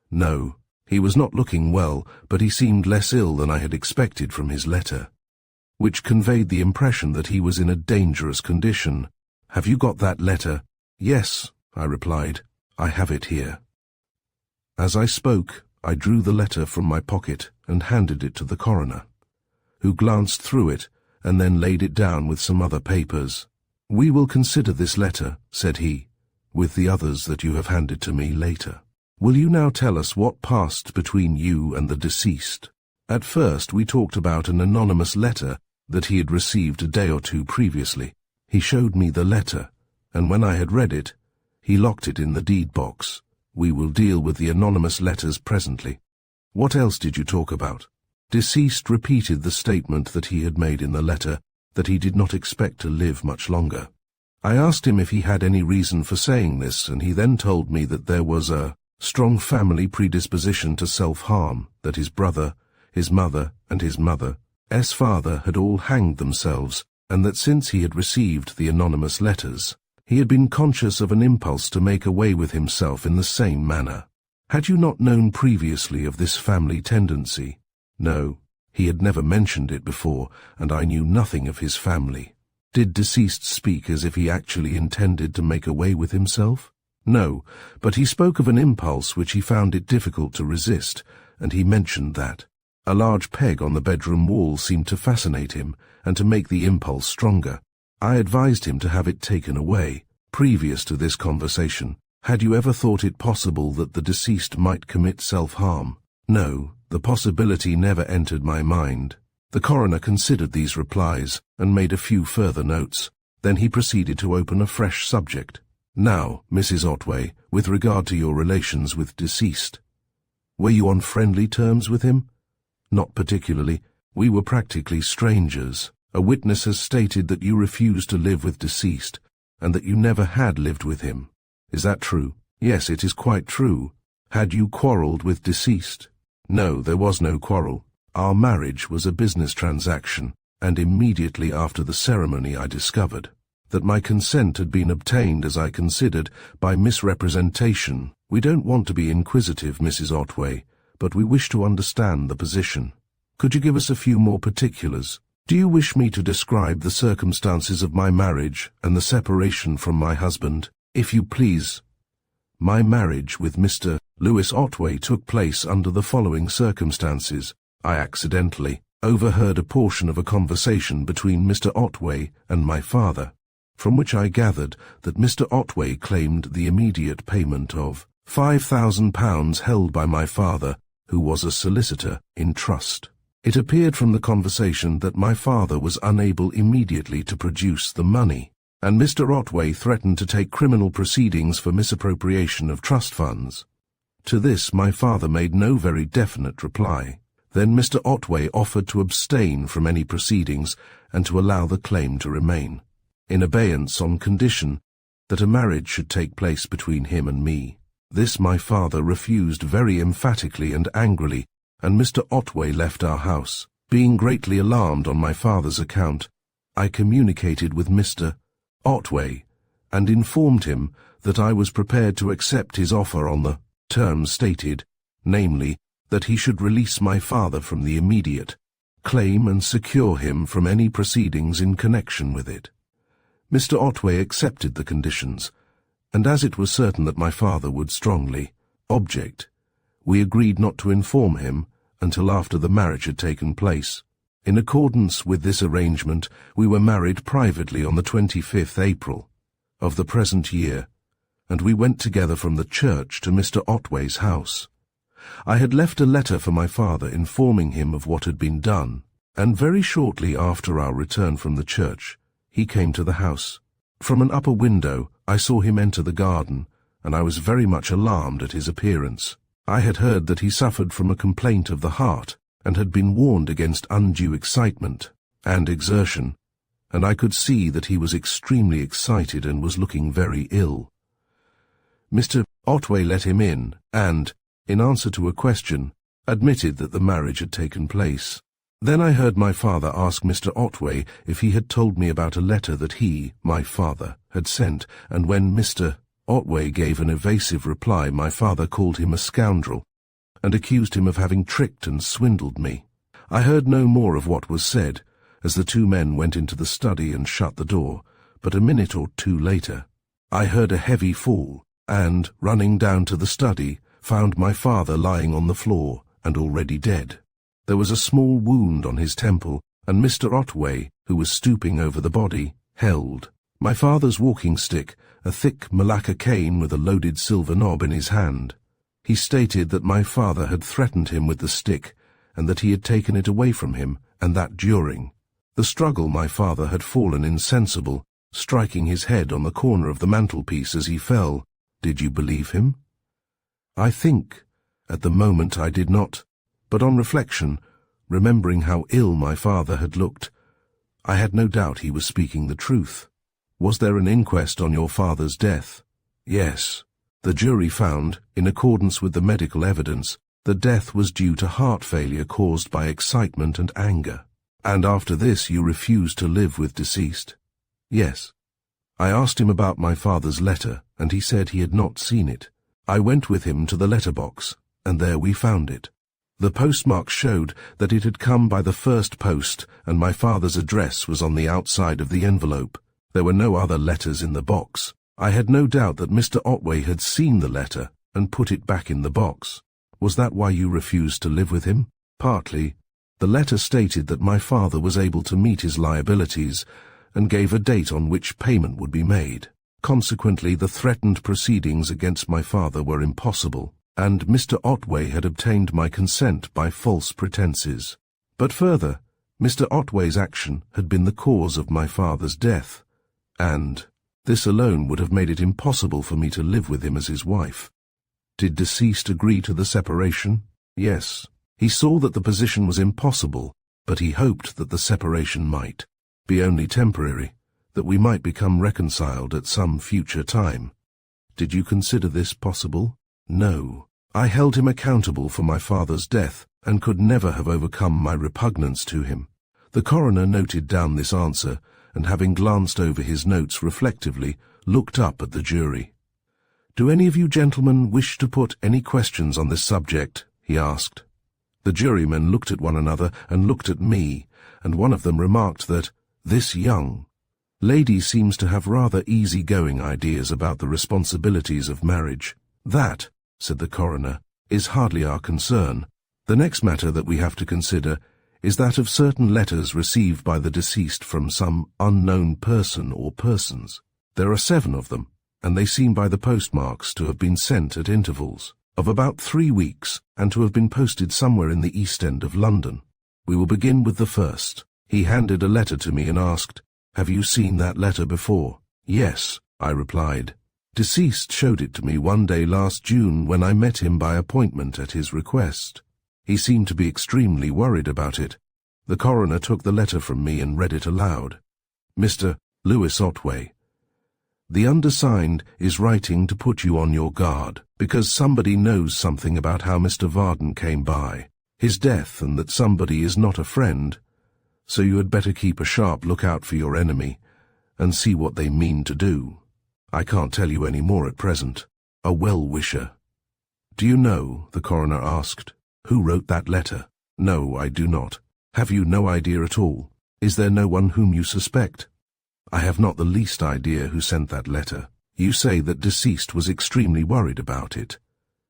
No, he was not looking well, but he seemed less ill than I had expected from his letter, which conveyed the impression that he was in a dangerous condition. Have you got that letter? Yes, I replied. I have it here. As I spoke, I drew the letter from my pocket and handed it to the coroner, who glanced through it and then laid it down with some other papers. We will consider this letter, said he, with the others that you have handed to me later. Will you now tell us what passed between you and the deceased? At first we talked about an anonymous letter that he had received a day or two previously. He showed me the letter, and when I had read it, he locked it in the deed box. We will deal with the anonymous letters presently. What else did you talk about? Deceased repeated the statement that he had made in the letter, that he did not expect to live much longer. I asked him if he had any reason for saying this, and he then told me that there was a strong family predisposition to self-harm, that his brother, his mother, and his mother's father had all hanged themselves, and that since he had received the anonymous letters, he had been conscious of an impulse to make away with himself in the same manner. Had you not known previously of this family tendency? No, he had never mentioned it before, and I knew nothing of his family. Did deceased speak as if he actually intended to make away with himself? No, but he spoke of an impulse which he found it difficult to resist, and he mentioned that. A large peg on the bedroom wall seemed to fascinate him, and to make the impulse stronger. I advised him to have it taken away. Previous to this conversation, had you ever thought it possible that the deceased might commit self-harm? No, the possibility never entered my mind. The coroner considered these replies and made a few further notes. Then he proceeded to open a fresh subject. Now, Mrs. Otway, with regard to your relations with deceased, were you on friendly terms with him? Not particularly. We were practically strangers. A witness has stated that you refused to live with deceased, and that you never had lived with him. Is that true? Yes, it is quite true. Had you quarrelled with deceased? No, there was no quarrel. Our marriage was a business transaction, and immediately after the ceremony I discovered that my consent had been obtained, as I considered, by misrepresentation. We don't want to be inquisitive, Mrs. Otway, but we wish to understand the position. Could you give us a few more particulars? Do you wish me to describe the circumstances of my marriage and the separation from my husband? If you please. My marriage with Mr. Louis Otway took place under the following circumstances. I accidentally overheard a portion of a conversation between Mr. Otway and my father, from which I gathered that Mr. Otway claimed the immediate payment of £5,000 held by my father, who was a solicitor, in trust. It appeared from the conversation that my father was unable immediately to produce the money, and Mr. Otway threatened to take criminal proceedings for misappropriation of trust funds. To this my father made no very definite reply. Then Mr. Otway offered to abstain from any proceedings and to allow the claim to remain, in abeyance on condition that a marriage should take place between him and me. This my father refused very emphatically and angrily, and Mr. Otway left our house. Being greatly alarmed on my father's account, I communicated with Mr. Otway, and informed him that I was prepared to accept his offer on the terms stated, namely, that he should release my father from the immediate claim and secure him from any proceedings in connection with it. Mr. Otway accepted the conditions, and as it was certain that my father would strongly object, we agreed not to inform him until after the marriage had taken place. In accordance with this arrangement, we were married privately on the 25th April of the present year, and we went together from the church to Mr. Otway's house. I had left a letter for my father informing him of what had been done, and very shortly after our return from the church, he came to the house. From an upper window, I saw him enter the garden, and I was very much alarmed at his appearance. I had heard that he suffered from a complaint of the heart, and had been warned against undue excitement and exertion, and I could see that he was extremely excited and was looking very ill. Mr. Otway let him in, and, in answer to a question, admitted that the marriage had taken place. Then I heard my father ask Mr. Otway if he had told me about a letter that he, my father, had sent, and when Mr. Otway gave an evasive reply, my father called him a scoundrel, and accused him of having tricked and swindled me. I heard no more of what was said, as the two men went into the study and shut the door, but a minute or two later, I heard a heavy fall, and, running down to the study, found my father lying on the floor and already dead. There was a small wound on his temple, and Mr. Otway, who was stooping over the body, held my father's walking stick, a thick Malacca cane with a loaded silver knob in his hand. He stated that my father had threatened him with the stick, and that he had taken it away from him, and that during the struggle my father had fallen insensible, striking his head on the corner of the mantelpiece as he fell. Did you believe him? I think, at the moment I did not, but on reflection, remembering how ill my father had looked, I had no doubt he was speaking the truth. Was there an inquest on your father's death? Yes. The jury found, in accordance with the medical evidence, that death was due to heart failure caused by excitement and anger. And after this you refused to live with deceased? Yes. I asked him about my father's letter, and he said he had not seen it. I went with him to the letterbox, and there we found it. The postmark showed that it had come by the first post, and my father's address was on the outside of the envelope. There were no other letters in the box. I had no doubt that Mr. Otway had seen the letter and put it back in the box. Was that why you refused to live with him? Partly. The letter stated that my father was able to meet his liabilities, and gave a date on which payment would be made. Consequently, the threatened proceedings against my father were impossible, and Mr. Otway had obtained my consent by false pretenses. But further, Mr. Otway's action had been the cause of my father's death, and this alone would have made it impossible for me to live with him as his wife. Did deceased agree to the separation? Yes. He saw that the position was impossible, but he hoped that the separation might be only temporary, that we might become reconciled at some future time. Did you consider this possible? No. I held him accountable for my father's death, and could never have overcome my repugnance to him. The coroner noted down this answer, and having glanced over his notes reflectively, looked up at the jury. Do any of you gentlemen wish to put any questions on this subject? He asked. The jurymen looked at one another and looked at me, and one of them remarked that this young lady seems to have rather easy-going ideas about the responsibilities of marriage. That, said the coroner, is hardly our concern. The next matter that we have to consider is that of certain letters received by the deceased from some unknown person or persons. There are 7 of them, and they seem by the postmarks to have been sent at intervals of about 3 weeks, and to have been posted somewhere in the East End of London. We will begin with the first. He handed a letter to me and asked, "Have you seen that letter before?" "Yes," I replied. Deceased showed it to me one day last June when I met him by appointment at his request. He seemed to be extremely worried about it. The coroner took the letter from me and read it aloud. Mr. Lewis Otway, the undersigned is writing to put you on your guard, because somebody knows something about how Mr. Vardon came by, his death, and that somebody is not a friend, so you had better keep a sharp lookout for your enemy, and see what they mean to do. I can't tell you any more at present. A well-wisher. Do you know, the coroner asked, who wrote that letter? No, I do not. Have you no idea at all? Is there no one whom you suspect? I have not the least idea who sent that letter. You say that deceased was extremely worried about it.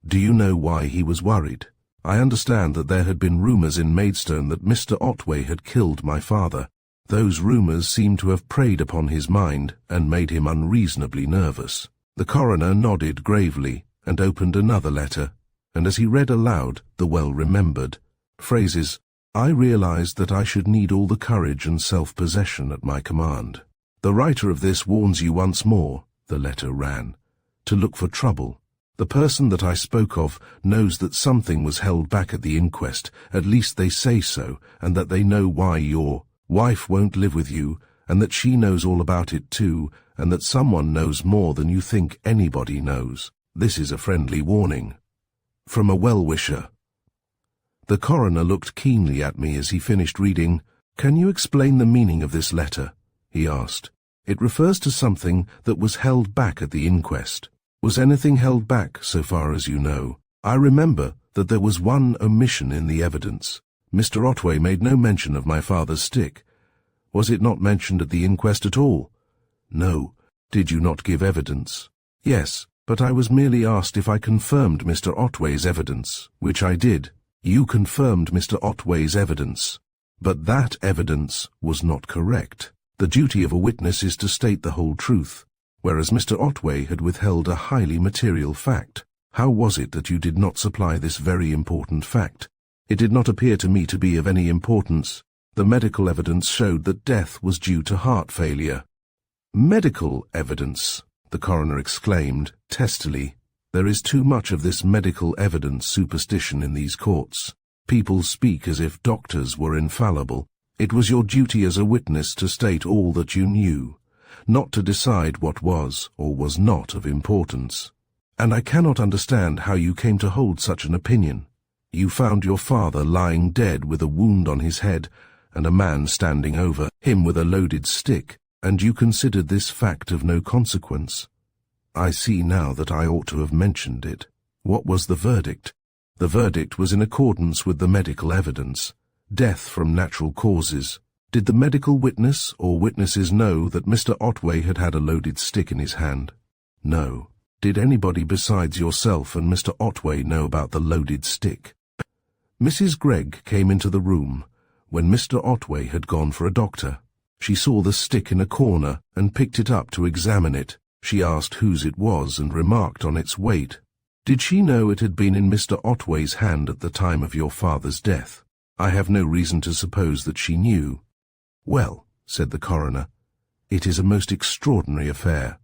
Do you know why he was worried? I understand that there had been rumours in Maidstone that Mr. Otway had killed my father. Those rumours seemed to have preyed upon his mind and made him unreasonably nervous. The coroner nodded gravely and opened another letter, and as he read aloud the well-remembered phrases, I realized that I should need all the courage and self-possession at my command. The writer of this warns you once more, the letter ran, to look for trouble. The person that I spoke of knows that something was held back at the inquest, at least they say so, and that they know why your wife won't live with you, and that she knows all about it too, and that someone knows more than you think anybody knows. This is a friendly warning. From a well-wisher. The coroner looked keenly at me as he finished reading. Can you explain the meaning of this letter? He asked. It refers to something that was held back at the inquest. Was anything held back, so far as you know? I remember that there was one omission in the evidence. Mr. Otway made no mention of my father's stick. Was it not mentioned at the inquest at all? No. Did you not give evidence? Yes, but I was merely asked if I confirmed Mr. Otway's evidence, which I did. You confirmed Mr. Otway's evidence, but that evidence was not correct. The duty of a witness is to state the whole truth, whereas Mr. Otway had withheld a highly material fact. How was it that you did not supply this very important fact? It did not appear to me to be of any importance. The medical evidence showed that death was due to heart failure. Medical evidence, the coroner exclaimed, testily. There is too much of this medical evidence superstition in these courts. People speak as if doctors were infallible. It was your duty as a witness to state all that you knew, not to decide what was or was not of importance. And I cannot understand how you came to hold such an opinion. You found your father lying dead with a wound on his head and a man standing over him with a loaded stick, and you considered this fact of no consequence. I see now that I ought to have mentioned it. What was the verdict? The verdict was in accordance with the medical evidence. Death from natural causes. Did the medical witness or witnesses know that Mr. Otway had had a loaded stick in his hand? No. Did anybody besides yourself and Mr. Otway know about the loaded stick? Mrs. Gregg came into the room when Mr. Otway had gone for a doctor. She saw the stick in a corner and picked it up to examine it. She asked whose it was and remarked on its weight. Did she know it had been in Mr. Otway's hand at the time of your father's death? I have no reason to suppose that she knew. Well, said the coroner, it is a most extraordinary affair.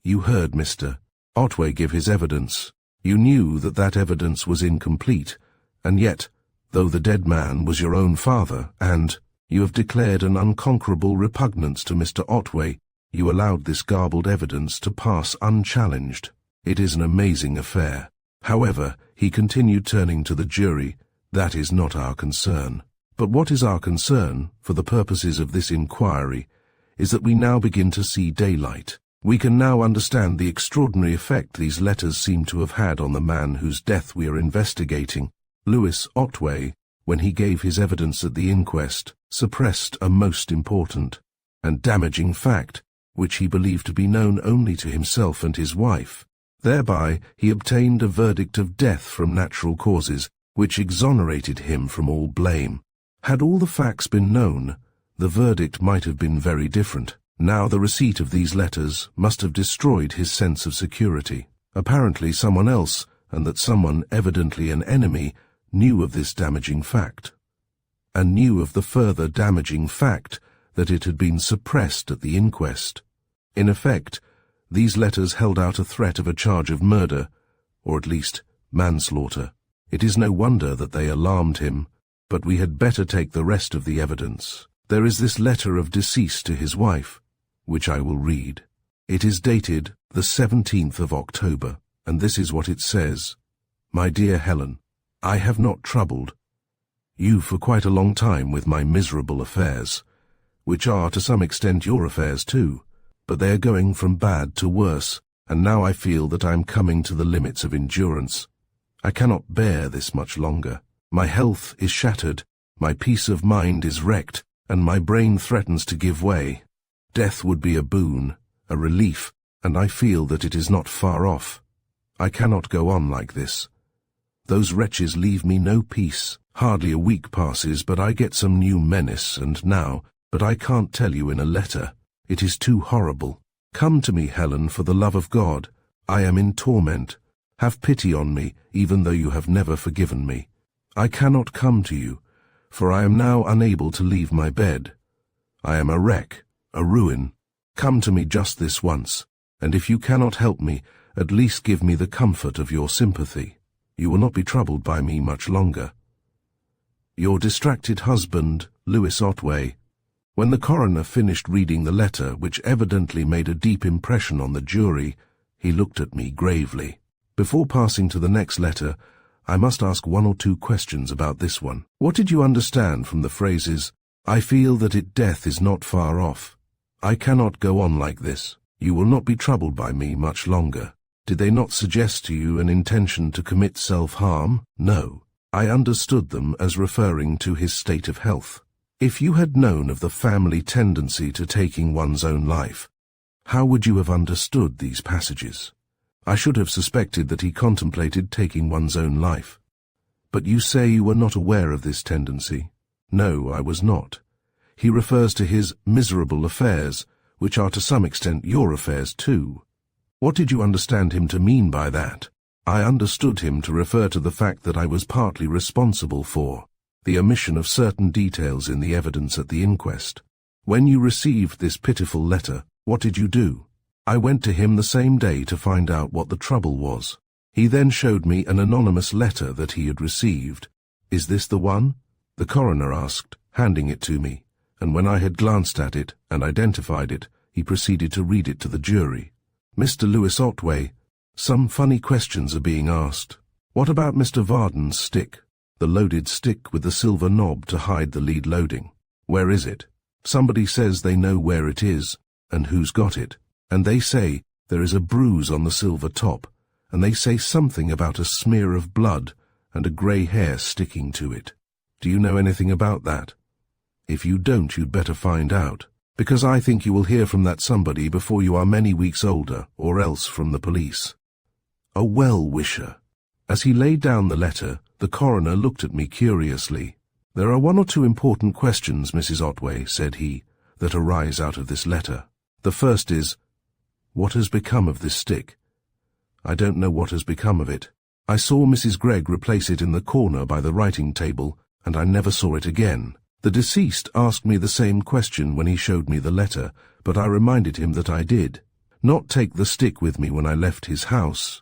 You heard Mr. Otway give his evidence. You knew that that evidence was incomplete, and yet, though the dead man was your own father, and you have declared an unconquerable repugnance to Mr. Otway, you allowed this garbled evidence to pass unchallenged. It is an amazing affair. However, he continued, turning to the jury, that is not our concern. But what is our concern, for the purposes of this inquiry, is that we now begin to see daylight. We can now understand the extraordinary effect these letters seem to have had on the man whose death we are investigating. Lewis Otway, when he gave his evidence at the inquest, suppressed a most important and damaging fact, which he believed to be known only to himself and his wife. Thereby he obtained a verdict of death from natural causes, which exonerated him from all blame. Had all the facts been known, the verdict might have been very different. Now the receipt of these letters must have destroyed his sense of security. Apparently someone else, and that someone evidently an enemy, knew of this damaging fact, and knew of the further damaging fact that it had been suppressed at the inquest. In effect, These letters held out a threat of a charge of murder, or at least manslaughter. It is no wonder that they alarmed him, but we had better take the rest of the evidence. There is this letter of decease to his wife, which I will read. It is dated the 17th of October, and this is what it says. My dear Helen, I have not troubled you for quite a long time with my miserable affairs, which are to some extent your affairs too, but they are going from bad to worse, and now I feel that I am coming to the limits of endurance. I cannot bear this much longer. My health is shattered, my peace of mind is wrecked, and my brain threatens to give way. Death would be a boon, a relief, and I feel that it is not far off. I cannot go on like this. Those wretches leave me no peace. Hardly a week passes, but I get some new menace, and now, but I can't tell you in a letter. It is too horrible. Come to me, Helen, for the love of God. I am in torment. Have pity on me, even though you have never forgiven me. I cannot come to you, for I am now unable to leave my bed. I am a wreck, a ruin. Come to me just this once, and if you cannot help me, at least give me the comfort of your sympathy. You will not be troubled by me much longer. Your distracted husband, Lewis Otway. When the coroner finished reading the letter, which evidently made a deep impression on the jury, he looked at me gravely. Before passing to the next letter, I must ask one or two questions about this one. What did you understand from the phrases, I feel that death is not far off. I cannot go on like this. You will not be troubled by me much longer. Did they not suggest to you an intention to commit self-harm? No. I understood them as referring to his state of health. If you had known of the family tendency to taking one's own life, how would you have understood these passages? I should have suspected that he contemplated taking one's own life. But you say you were not aware of this tendency. No, I was not. He refers to his miserable affairs, which are to some extent your affairs too. What did you understand him to mean by that? I understood him to refer to the fact that I was partly responsible for the omission of certain details in the evidence at the inquest. When you received this pitiful letter, what did you do? I went to him the same day to find out what the trouble was. He then showed me an anonymous letter that he had received. Is this the one? The coroner asked, handing it to me, and when I had glanced at it and identified it, he proceeded to read it to the jury. Mr. Lewis Otway, some funny questions are being asked. What about Mr. Vardon's stick? The loaded stick with the silver knob to hide the lead loading. Where is it? Somebody says they know where it is, and who's got it. And they say there is a bruise on the silver top, and they say something about a smear of blood and a grey hair sticking to it. Do you know anything about that? If you don't, you'd better find out, because I think you will hear from that somebody before you are many weeks older, or else from the police. A well-wisher. As he laid down the letter, the coroner looked at me curiously. There are one or two important questions, Mrs. Otway, said he, that arise out of this letter. The first is, what has become of this stick? I don't know what has become of it. I saw Mrs. Gregg replace it in the corner by the writing table, and I never saw it again. The deceased asked me the same question when he showed me the letter, but I reminded him that I did not take the stick with me when I left his house,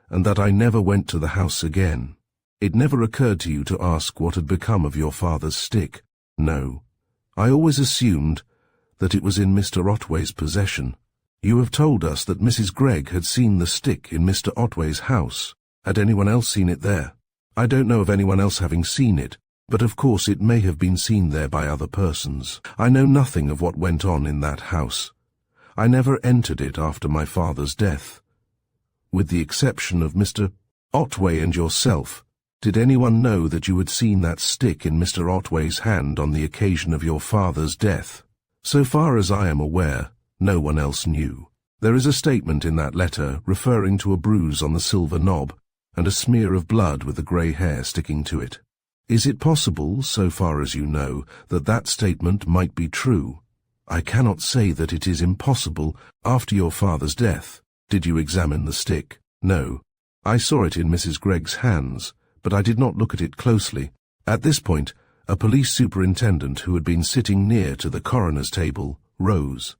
and that I never went to the house again. It never occurred to you to ask what had become of your father's stick? No. I always assumed that it was in Mr. Otway's possession. You have told us that Mrs. Gregg had seen the stick in Mr. Otway's house. Had anyone else seen it there? I don't know of anyone else having seen it, but of course it may have been seen there by other persons. I know nothing of what went on in that house. I never entered it after my father's death. With the exception of Mr. Otway and yourself, did anyone know that you had seen that stick in Mr. Otway's hand on the occasion of your father's death? So far as I am aware, no one else knew. There is a statement in that letter referring to a bruise on the silver knob and a smear of blood with the grey hair sticking to it. Is it possible, so far as you know, that that statement might be true? I cannot say that it is impossible after your father's death. Did you examine the stick? No. I saw it in Mrs. Gregg's hands, but I did not look at it closely. At this point, a police superintendent who had been sitting near to the coroner's table rose.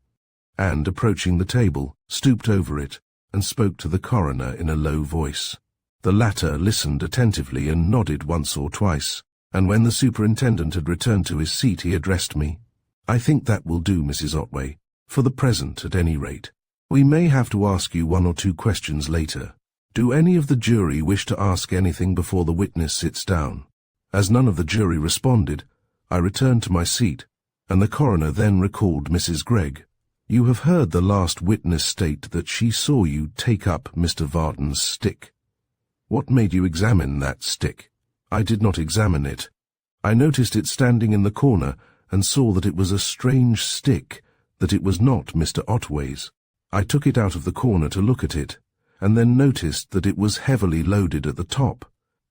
and, approaching the table, stooped over it and spoke to the coroner in a low voice. The latter listened attentively and nodded once or twice, and when the superintendent had returned to his seat he addressed me. "I think that will do, Mrs. Otway, for the present at any rate. We may have to ask you 1 or 2 questions later. Do any of the jury wish to ask anything before the witness sits down?" As none of the jury responded, I returned to my seat, and the coroner then recalled Mrs. Gregg. "You have heard the last witness state that she saw you take up Mr. Vardon's stick. What made you examine that stick?" "I did not examine it. I noticed it standing in the corner and saw that it was a strange stick, that it was not Mr. Otway's. I took it out of the corner to look at it, and then noticed that it was heavily loaded at the top.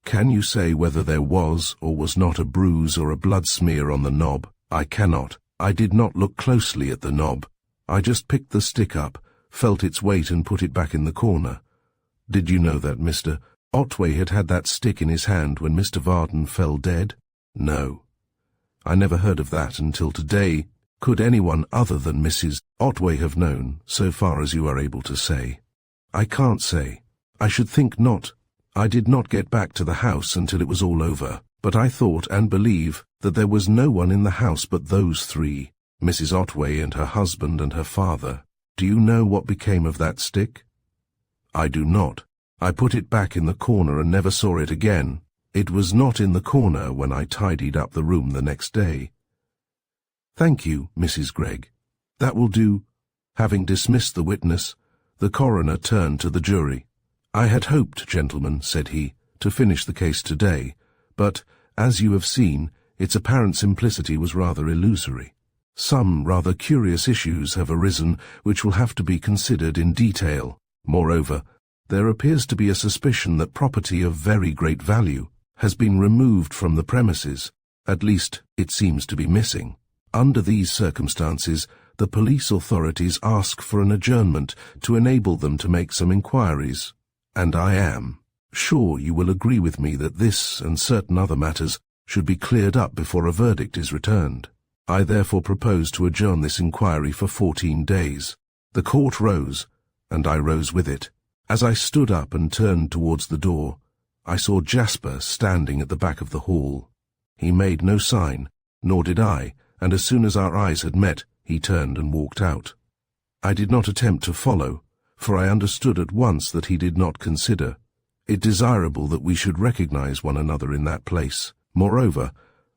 Can you say whether there was or was not a bruise or a blood smear on the knob?" "I cannot. I did not look closely at the knob. I just picked the stick up, felt its weight and put it back in the corner." "Did you know that Mr. Otway had had that stick in his hand when Mr. Vardon fell dead?" "No. I never heard of that until today. Could anyone other than Mrs. Otway have known, so far as you are able to say?" "I can't say. I should think not. I did not get back to the house until it was all over, but I thought and believe that there was no one in the house but those 3, Mrs. Otway and her husband and her father. Do you know what became of that stick?" "I do not. I put it back in the corner and never saw it again. It was not in the corner when I tidied up the room the next day." "Thank you, Mrs. Gregg. That will do." Having dismissed the witness, the coroner turned to the jury. "I had hoped, gentlemen," said he, "to finish the case today, but, as you have seen, its apparent simplicity was rather illusory. Some rather curious issues have arisen which will have to be considered in detail. Moreover, there appears to be a suspicion that property of very great value has been removed from the premises. At least, it seems to be missing. Under these circumstances, the police authorities ask for an adjournment to enable them to make some inquiries, and I am sure you will agree with me that this and certain other matters should be cleared up before a verdict is returned. I therefore propose to adjourn this inquiry for 14 days. The court rose, and I rose with it. As I stood up and turned towards the door, I saw Jasper standing at the back of the hall. He made no sign, nor did I, and as soon as our eyes had met, he turned and walked out. I did not attempt to follow, for I understood at once that he did not consider it desirable that we should recognize one another in that place. Moreover,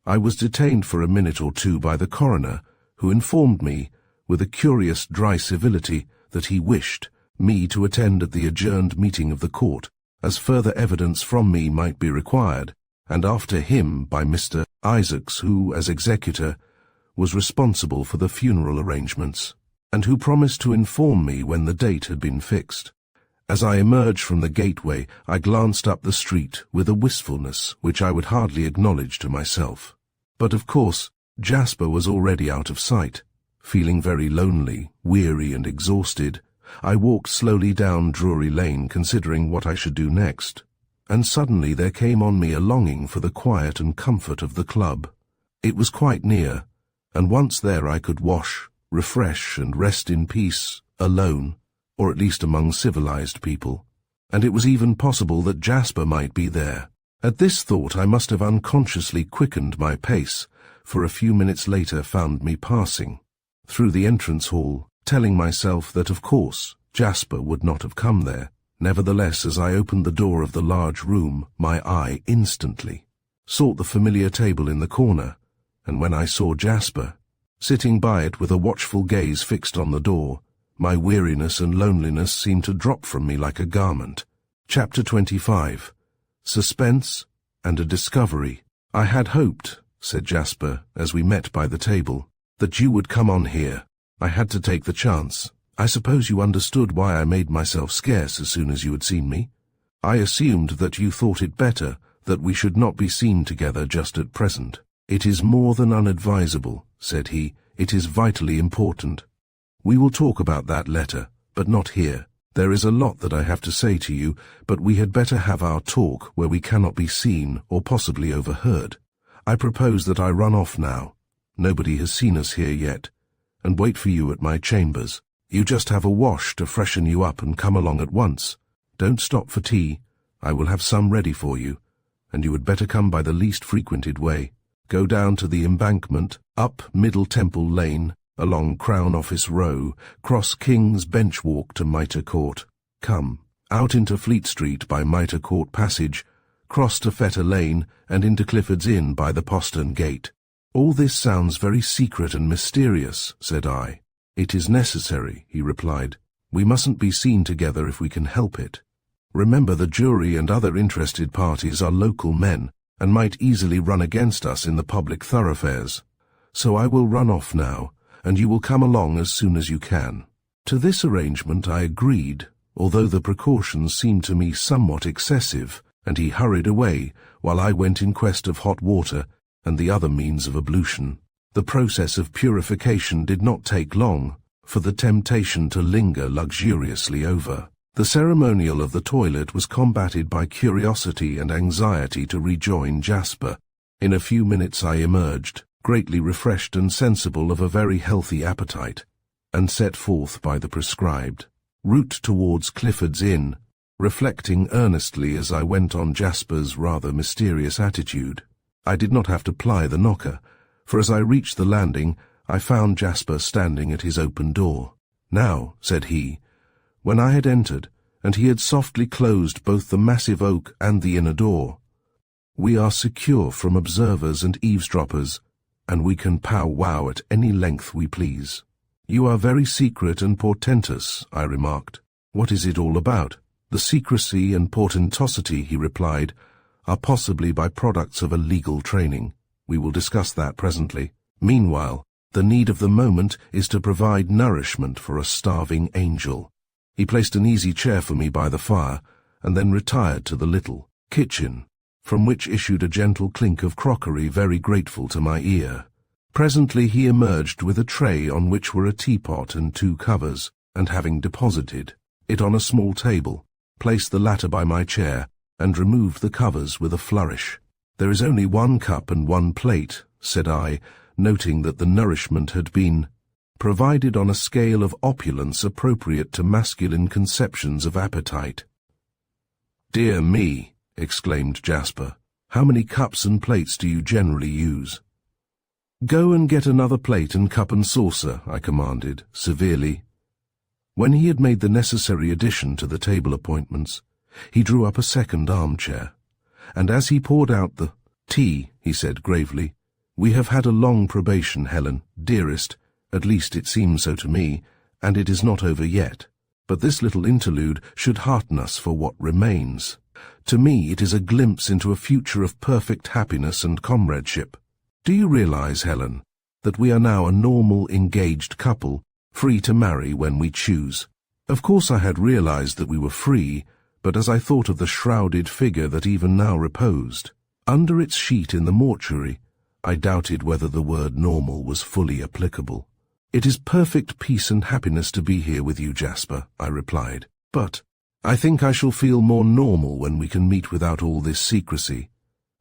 I was detained for a minute or 2 by the coroner, who informed me, with a curious dry civility, that he wished me to attend at the adjourned meeting of the court, as further evidence from me might be required, and after him by Mr. Isaacs, who, as executor, was responsible for the funeral arrangements, and who promised to inform me when the date had been fixed. As I emerged from the gateway, I glanced up the street with a wistfulness which I would hardly acknowledge to myself. But of course, Jasper was already out of sight. Feeling very lonely, weary and exhausted, I walked slowly down Drury Lane, considering what I should do next, and suddenly there came on me a longing for the quiet and comfort of the club. It was quite near, and once there I could wash, refresh and rest in peace, alone, or at least among civilized people, and it was even possible that Jasper might be there. At this thought I must have unconsciously quickened my pace, for a few minutes later found me passing through the entrance hall, telling myself that of course Jasper would not have come there. Nevertheless, as I opened the door of the large room, my eye instantly sought the familiar table in the corner, and when I saw Jasper, sitting by it with a watchful gaze fixed on the door, my weariness and loneliness seemed to drop from me like a garment. Chapter 25. Suspense and a Discovery. "I had hoped," said Jasper, as we met by the table, "that you would come on here. I had to take the chance. I suppose you understood why I made myself scarce as soon as you had seen me. I assumed that you thought it better that we should not be seen together just at present." "It is more than unadvisable," said he. "It is vitally important. We will talk about that letter, but not here. There is a lot that I have to say to you, but we had better have our talk where we cannot be seen or possibly overheard. I propose that I run off now. Nobody has seen us here yet, and wait for you at my chambers. You just have a wash to freshen you up and come along at once. Don't stop for tea. I will have some ready for you, and you had better come by the least frequented way. Go down to the Embankment, up Middle Temple Lane, along Crown Office Row, cross King's Bench Walk to Mitre Court. Come out into Fleet Street by Mitre Court Passage, cross to Fetter Lane, and into Clifford's Inn by the Postern Gate. All this sounds very secret and mysterious, said I. It is necessary, he replied. We mustn't be seen together if we can help it. Remember, the jury and other interested parties are local men, and might easily run against us in the public thoroughfares. So I will run off now, and you will come along as soon as you can. To this arrangement I agreed, although the precautions seemed to me somewhat excessive, and he hurried away, while I went in quest of hot water and the other means of ablution. The process of purification did not take long, for the temptation to linger luxuriously over. The ceremonial of the toilet was combated by curiosity and anxiety to rejoin Jasper. In a few minutes I emerged, greatly refreshed and sensible of a very healthy appetite, and set forth by the prescribed route towards Clifford's Inn, reflecting earnestly as I went on Jasper's rather mysterious attitude. I did not have to ply the knocker, for as I reached the landing, I found Jasper standing at his open door. Now, said he, when I had entered, and he had softly closed both the massive oak and the inner door, we are secure from observers and eavesdroppers, and we can pow-wow at any length we please. You are very secret and portentous, I remarked. What is it all about? The secrecy and portentosity, he replied, are possibly by-products of a legal training. We will discuss that presently. Meanwhile, the need of the moment is to provide nourishment for a starving angel. He placed an easy chair for me by the fire, and then retired to the little kitchen, from which issued a gentle clink of crockery very grateful to my ear. Presently he emerged with a tray on which were a teapot and 2 covers, and having deposited it on a small table, placed the latter by my chair, and removed the covers with a flourish. There is only 1 cup and 1 plate, said I, noting that the nourishment had been provided on a scale of opulence appropriate to masculine conceptions of appetite. Dear me, exclaimed Jasper, how many cups and plates do you generally use? Go and get another plate and cup and saucer, I commanded, severely. When he had made the necessary addition to the table appointments, he drew up a second armchair, and as he poured out the tea, he said gravely, We have had a long probation, Helen, dearest, at least it seems so to me, and it is not over yet. But this little interlude should hearten us for what remains. To me it is a glimpse into a future of perfect happiness and comradeship. Do you realize, Helen, that we are now a normal, engaged couple, free to marry when we choose? Of course I had realized that we were free, but as I thought of the shrouded figure that even now reposed under its sheet in the mortuary, I doubted whether the word normal was fully applicable. It is perfect peace and happiness to be here with you, Jasper, I replied, but I think I shall feel more normal when we can meet without all this secrecy,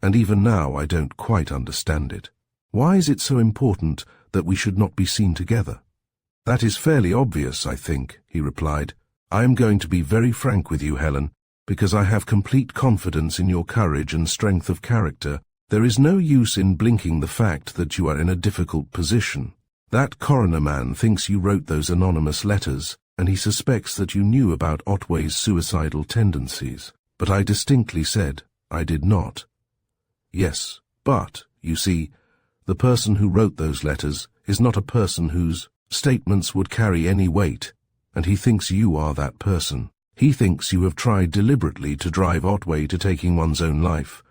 and even now I don't quite understand it. Why is it so important that we should not be seen together? That is fairly obvious, I think, he replied. I am going to be very frank with you, Helen, because I have complete confidence in your courage and strength of character. There is no use in blinking the fact that you are in a difficult position. That coroner man thinks you wrote those anonymous letters, and he suspects that you knew about Otway's suicidal tendencies. But I distinctly said I did not. Yes, but, you see, the person who wrote those letters is not a person whose statements would carry any weight, and he thinks you are that person. He thinks you have tried deliberately to drive Otway to taking one's own life,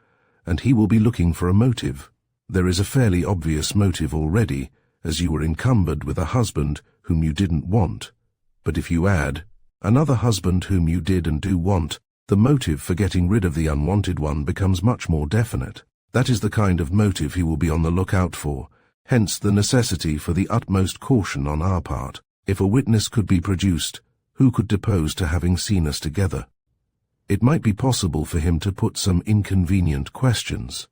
and he will be looking for a motive. There is a fairly obvious motive already, as you were encumbered with a husband whom you didn't want. But if you add another husband whom you did and do want, the motive for getting rid of the unwanted one becomes much more definite. That is the kind of motive he will be on the lookout for, hence the necessity for the utmost caution on our part. If a witness could be produced, who could depose to having seen us together? It might be possible for him to put some inconvenient questions.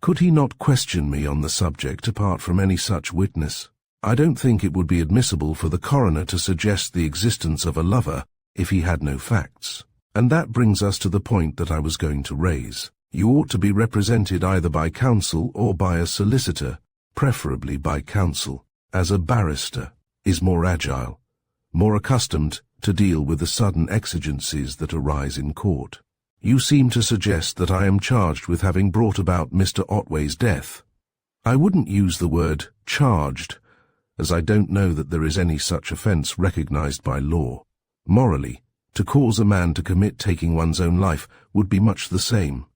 Could he not question me on the subject apart from any such witness? I don't think it would be admissible for the coroner to suggest the existence of a lover if he had no facts. And that brings us to the point that I was going to raise. You ought to be represented either by counsel or by a solicitor, preferably by counsel, as a barrister is more agile, more accustomed to deal with the sudden exigencies that arise in court. You seem to suggest that I am charged with having brought about Mr. Otway's death. I wouldn't use the word charged, as I don't know that there is any such offence recognized by law. Morally, to cause a man to commit taking one's own life would be much the same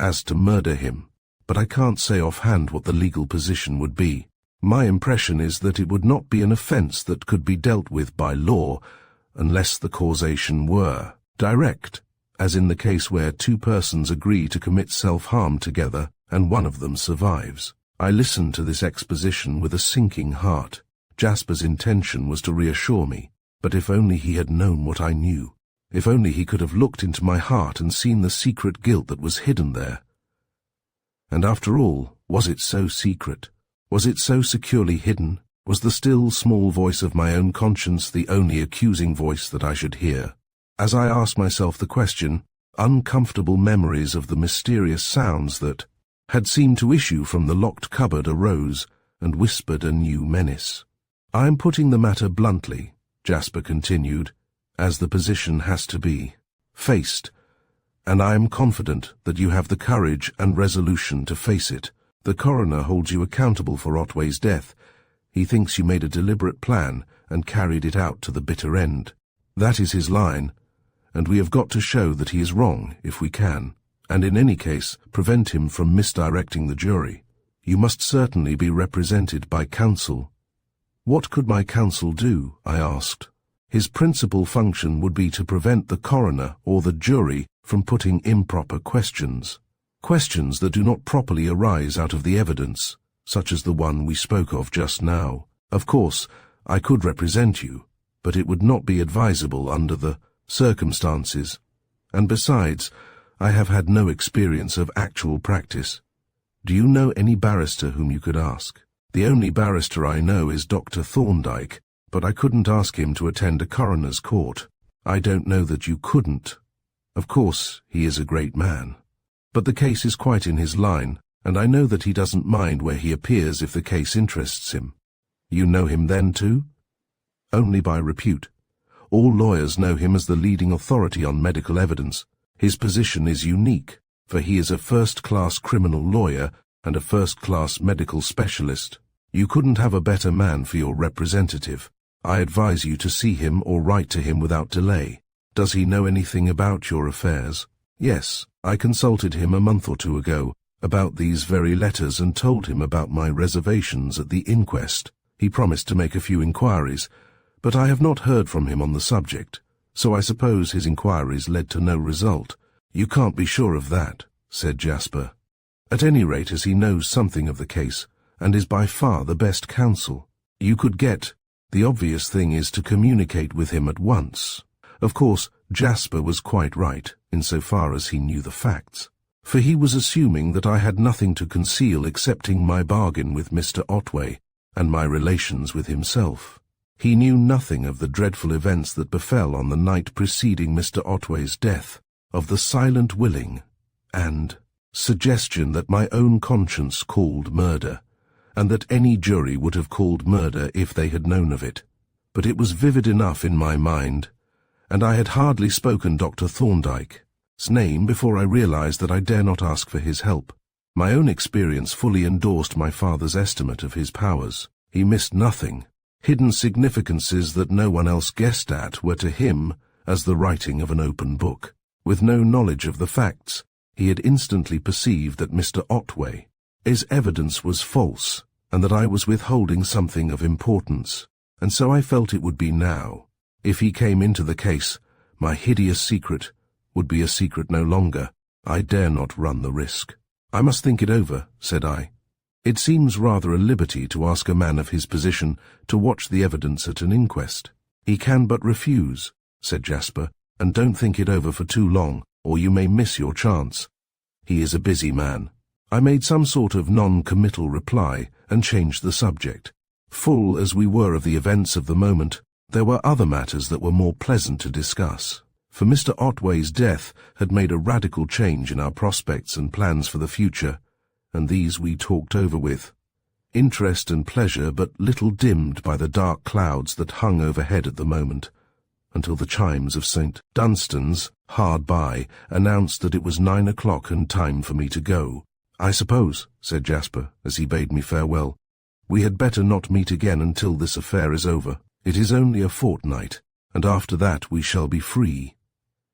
as to murder him, but I can't say offhand what the legal position would be. My impression is that it would not be an offence that could be dealt with by law unless the causation were direct, as in the case where two persons agree to commit self-harm together and one of them survives. I listened to this exposition with a sinking heart. Jasper's intention was to reassure me, but if only he had known what I knew. If only he could have looked into my heart and seen the secret guilt that was hidden there. And after all, was it so secret? Was it so securely hidden? Was the still, small voice of my own conscience the only accusing voice that I should hear? As I asked myself the question, uncomfortable memories of the mysterious sounds that had seemed to issue from the locked cupboard arose and whispered a new menace. I am putting the matter bluntly, Jasper continued, as the position has to be faced, and I am confident that you have the courage and resolution to face it. The coroner holds you accountable for Otway's death. He thinks you made a deliberate plan and carried it out to the bitter end. That is his line, and we have got to show that he is wrong if we can, and in any case prevent him from misdirecting the jury. You must certainly be represented by counsel. What could my counsel do? I asked. His principal function would be to prevent the coroner or the jury from putting improper questions. Questions that do not properly arise out of the evidence, such as the one we spoke of just now. Of course, I could represent you, but it would not be advisable under the circumstances. And besides, I have had no experience of actual practice. Do you know any barrister whom you could ask? The only barrister I know is Dr. Thorndyke, but I couldn't ask him to attend a coroner's court. I don't know that you couldn't. Of course, he is a great man. But the case is quite in his line, and I know that he doesn't mind where he appears if the case interests him. You know him then too? Only by repute. All lawyers know him as the leading authority on medical evidence. His position is unique, for he is a first-class criminal lawyer and a first-class medical specialist. You couldn't have a better man for your representative. I advise you to see him or write to him without delay. Does he know anything about your affairs? Yes, I consulted him a month or two ago about these very letters and told him about my reservations at the inquest. He promised to make a few inquiries, but I have not heard from him on the subject, so I suppose his inquiries led to no result. You can't be sure of that, said Jasper. At any rate, as he knows something of the case, and is by far the best counsel, you could get. The obvious thing is to communicate with him at once. Of course, Jasper was quite right, insofar as he knew the facts, for he was assuming that I had nothing to conceal excepting my bargain with Mr. Otway and my relations with himself. He knew nothing of the dreadful events that befell on the night preceding Mr. Otway's death, of the silent willing and suggestion that my own conscience called murder, and that any jury would have called murder if they had known of it. But it was vivid enough in my mind, and I had hardly spoken Dr. Thorndyke's name before I realized that I dare not ask for his help. My own experience fully endorsed my father's estimate of his powers. He missed nothing. Hidden significances that no one else guessed at were to him as the writing of an open book. With no knowledge of the facts, he had instantly perceived that Mr. Otway's evidence was false, and that I was withholding something of importance, and so I felt it would be now. If he came into the case, my hideous secret would be a secret no longer. I dare not run the risk. I must think it over, said I. It seems rather a liberty to ask a man of his position to watch the evidence at an inquest. He can but refuse, said Jasper, and don't think it over for too long, or you may miss your chance. He is a busy man. I made some sort of non-committal reply and changed the subject. Full as we were of the events of the moment, there were other matters that were more pleasant to discuss. For Mr. Otway's death had made a radical change in our prospects and plans for the future, and these we talked over with interest and pleasure, but little dimmed by the dark clouds that hung overhead at the moment, until the chimes of St. Dunstan's, hard by, announced that it was 9 o'clock and time for me to go. "I suppose," said Jasper, as he bade me farewell, "we had better not meet again until this affair is over. It is only a fortnight, and after that we shall be free.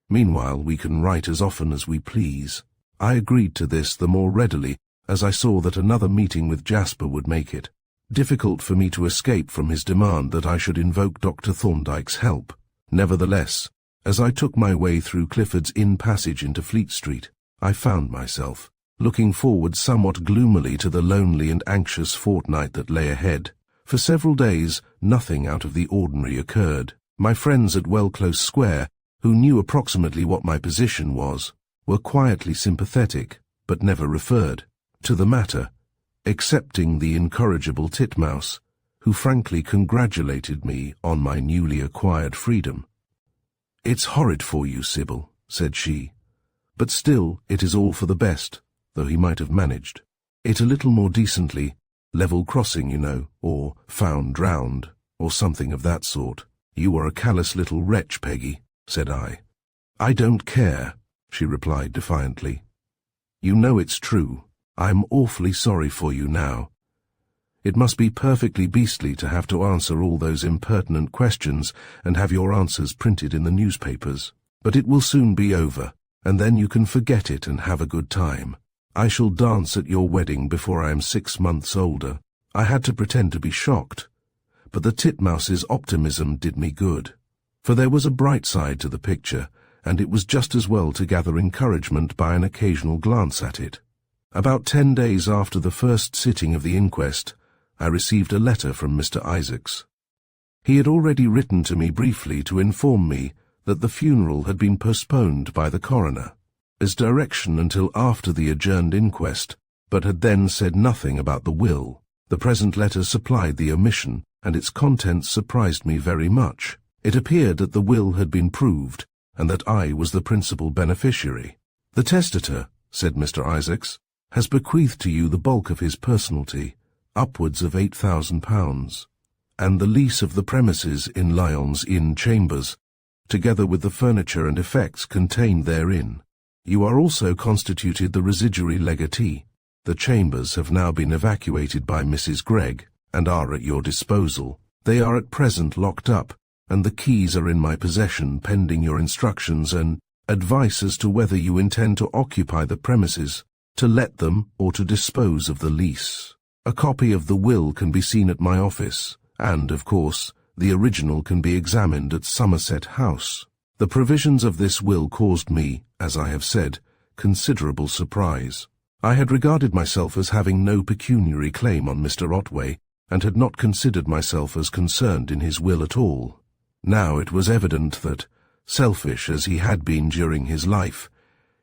Meanwhile we can write as often as we please." I agreed to this the more readily, as I saw that another meeting with Jasper would make it difficult for me to escape from his demand that I should invoke Dr. Thorndyke's help. Nevertheless, as I took my way through Clifford's Inn passage into Fleet Street, I found myself looking forward somewhat gloomily to the lonely and anxious fortnight that lay ahead. For several days nothing out of the ordinary occurred. My friends at Wellclose Square, who knew approximately what my position was, were quietly sympathetic, but never referred to the matter, excepting the incorrigible Titmouse, who frankly congratulated me on my newly acquired freedom. "It's horrid for you, Sybil," said she, "but still it is all for the best, though he might have managed it a little more decently. Level crossing, you know, or found drowned, or something of that sort." "You are a callous little wretch, Peggy," said I. "I don't care," she replied defiantly. "You know it's true. I'm awfully sorry for you now. It must be perfectly beastly to have to answer all those impertinent questions and have your answers printed in the newspapers. But it will soon be over, and then you can forget it and have a good time. I shall dance at your wedding before I am 6 months older." I had to pretend to be shocked, but the titmouse's optimism did me good. For there was a bright side to the picture, and it was just as well to gather encouragement by an occasional glance at it. About 10 days after the first sitting of the inquest, I received a letter from Mr. Isaacs. He had already written to me briefly to inform me that the funeral had been postponed by the coroner, as direction until after the adjourned inquest, but had then said nothing about the will. The present letter supplied the omission, and its contents surprised me very much. It appeared that the will had been proved, and that I was the principal beneficiary. "The testator," said Mr. Isaacs, "has bequeathed to you the bulk of his personalty, upwards of £8,000, and the lease of the premises in Lyons Inn Chambers, together with the furniture and effects contained therein. You are also constituted the residuary legatee. The chambers have now been evacuated by Mrs. Gregg, and are at your disposal. They are at present locked up, and the keys are in my possession pending your instructions and advice as to whether you intend to occupy the premises, to let them, or to dispose of the lease. A copy of the will can be seen at my office, and, of course, the original can be examined at Somerset House. The provisions of this will caused me, as I have said, considerable surprise. I had regarded myself as having no pecuniary claim on Mr. Otway, and had not considered myself as concerned in his will at all. Now it was evident that, selfish as he had been during his life,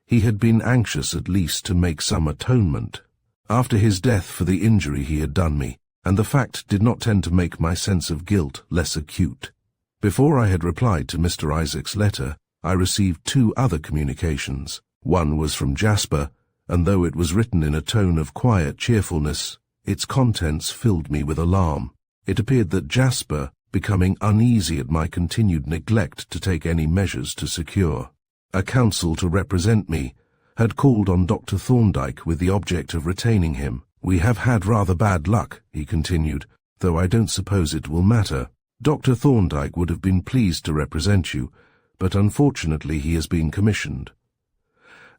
he had been anxious at least to make some atonement after his death for the injury he had done me, and the fact did not tend to make my sense of guilt less acute. Before I had replied to Mr. Isaac's letter, I received 2 other communications. One was from Jasper, and though it was written in a tone of quiet cheerfulness, its contents filled me with alarm. It appeared that Jasper, becoming uneasy at my continued neglect to take any measures to secure a counsel to represent me, had called on Dr. Thorndyke with the object of retaining him. "We have had rather bad luck," he continued, "though I don't suppose it will matter. Dr. Thorndyke would have been pleased to represent you, but unfortunately he has been commissioned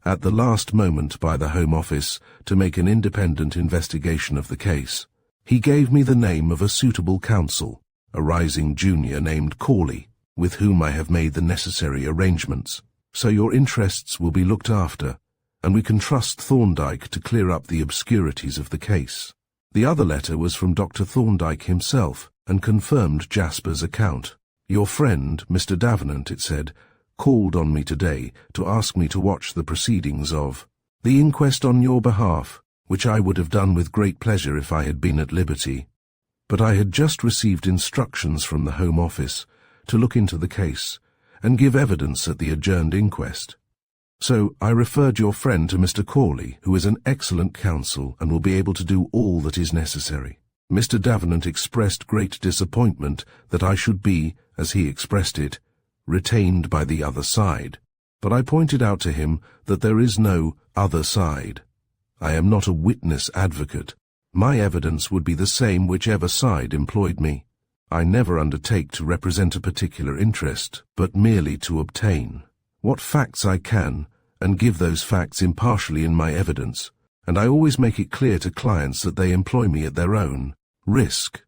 at the last moment by the Home Office to make an independent investigation of the case. He gave me the name of a suitable counsel, a rising junior named Corley, with whom I have made the necessary arrangements. So your interests will be looked after, and we can trust Thorndyke to clear up the obscurities of the case." The other letter was from Dr. Thorndyke himself, and confirmed Jasper's account. "Your friend, Mr. Davenant," it said, "called on me today to ask me to watch the proceedings of the inquest on your behalf, which I would have done with great pleasure if I had been at liberty. but I had just received instructions from the Home Office to look into the case and give evidence at the adjourned inquest. So I referred your friend to Mr. Corley, who is an excellent counsel and will be able to do all that is necessary. Mr. Davenant expressed great disappointment that I should be, as he expressed it, retained by the other side, but I pointed out to him that there is no other side. I am not a witness advocate. My evidence would be the same whichever side employed me. I never undertake to represent a particular interest, but merely to obtain what facts I can, and give those facts impartially in my evidence, and I always make it clear to clients that they employ me at their own risk,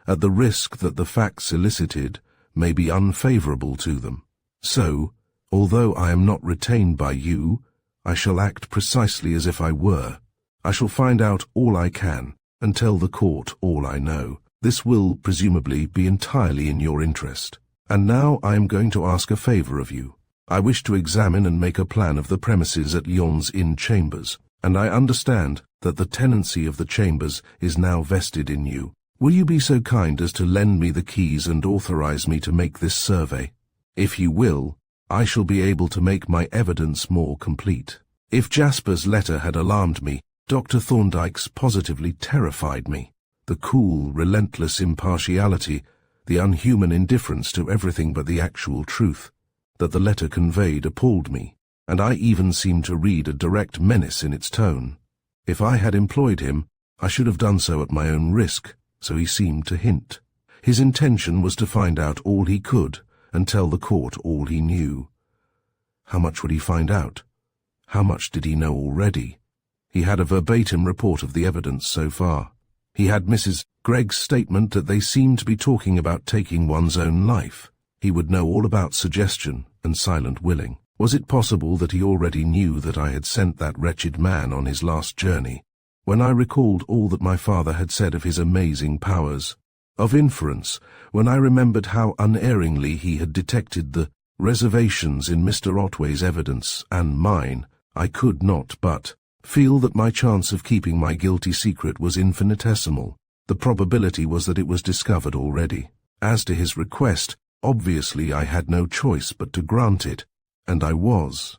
at the risk that the facts elicited may be unfavorable to them. So, although I am not retained by you, I shall act precisely as if I were. I shall find out all I can, and tell the court all I know. This will, presumably, be entirely in your interest. And now I am going to ask a favour of you. I wish to examine and make a plan of the premises at Lyons Inn Chambers, and I understand that the tenancy of the chambers is now vested in you. Will you be so kind as to lend me the keys and authorize me to make this survey? If you will, I shall be able to make my evidence more complete. If Jasper's letter had alarmed me, Dr. Thorndyke's positively terrified me. The cool, relentless impartiality, the unhuman indifference to everything but the actual truth that the letter conveyed appalled me, and I even seemed to read a direct menace in its tone. If I had employed him, I should have done so at my own risk, so he seemed to hint. His intention was to find out all he could and tell the court all he knew. How much would he find out? How much did he know already? He had a verbatim report of the evidence so far. He had Mrs. Gregg's statement that they seemed to be talking about taking one's own life. He would know all about suggestion and silent willing. Was it possible that he already knew that I had sent that wretched man on his last journey? When I recalled all that my father had said of his amazing powers of inference, when I remembered how unerringly he had detected the reservations in Mr. Otway's evidence and mine, I could not but feel that my chance of keeping my guilty secret was infinitesimal. The probability was that it was discovered already. As to his request, obviously I had no choice but to grant it, and I was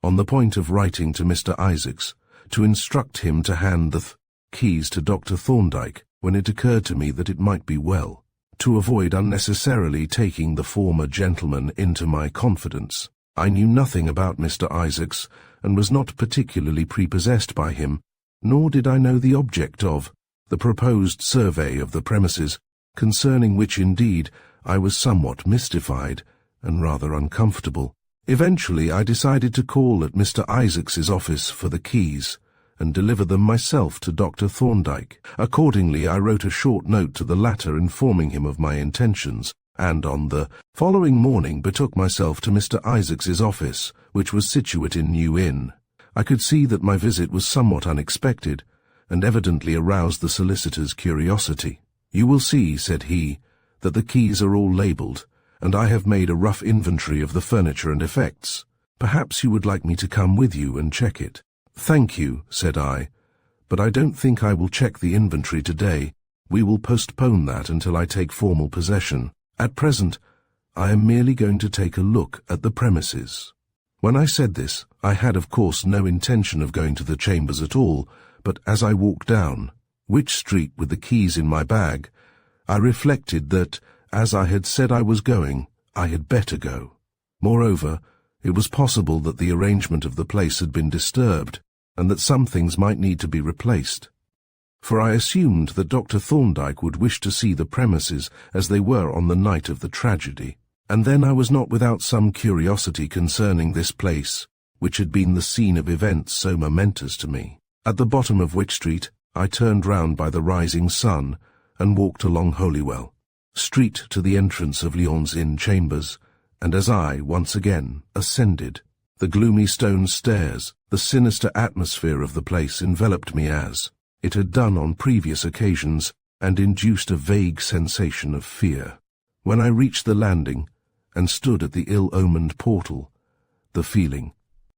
on the point of writing to Mr. Isaacs to instruct him to hand the keys to Dr. Thorndyke, when it occurred to me that it might be well to avoid unnecessarily taking the former gentleman into my confidence. I knew nothing about Mr. Isaacs, and was not particularly prepossessed by him, nor did I know the object of the proposed survey of the premises, concerning which indeed I was somewhat mystified and rather uncomfortable. Eventually I decided to call at Mr. Isaacs's office for the keys, and deliver them myself to Dr. Thorndyke. Accordingly I wrote a short note to the latter informing him of my intentions, and on the following morning betook myself to Mr. Isaacs's office, which was situate in New Inn. I could see that my visit was somewhat unexpected, and evidently aroused the solicitor's curiosity. "You will see," said he, "that the keys are all labelled, and I have made a rough inventory of the furniture and effects. Perhaps you would like me to come with you and check it." "Thank you," said I, "but I don't think I will check the inventory today. We will postpone that until I take formal possession. At present, I am merely going to take a look at the premises." When I said this, I had of course no intention of going to the chambers at all, but as I walked down Wych Street with the keys in my bag, I reflected that, as I had said I was going, I had better go. Moreover, it was possible that the arrangement of the place had been disturbed, and that some things might need to be replaced. For I assumed that Dr. Thorndyke would wish to see the premises as they were on the night of the tragedy, and then I was not without some curiosity concerning this place, which had been the scene of events so momentous to me. At the bottom of Wych Street, I turned round by the rising sun and walked along Holywell Street to the entrance of Lyons Inn Chambers, and as I, once again, ascended the gloomy stone stairs, the sinister atmosphere of the place enveloped me as it had done on previous occasions, and induced a vague sensation of fear. When I reached the landing and stood at the ill-omened portal, the feeling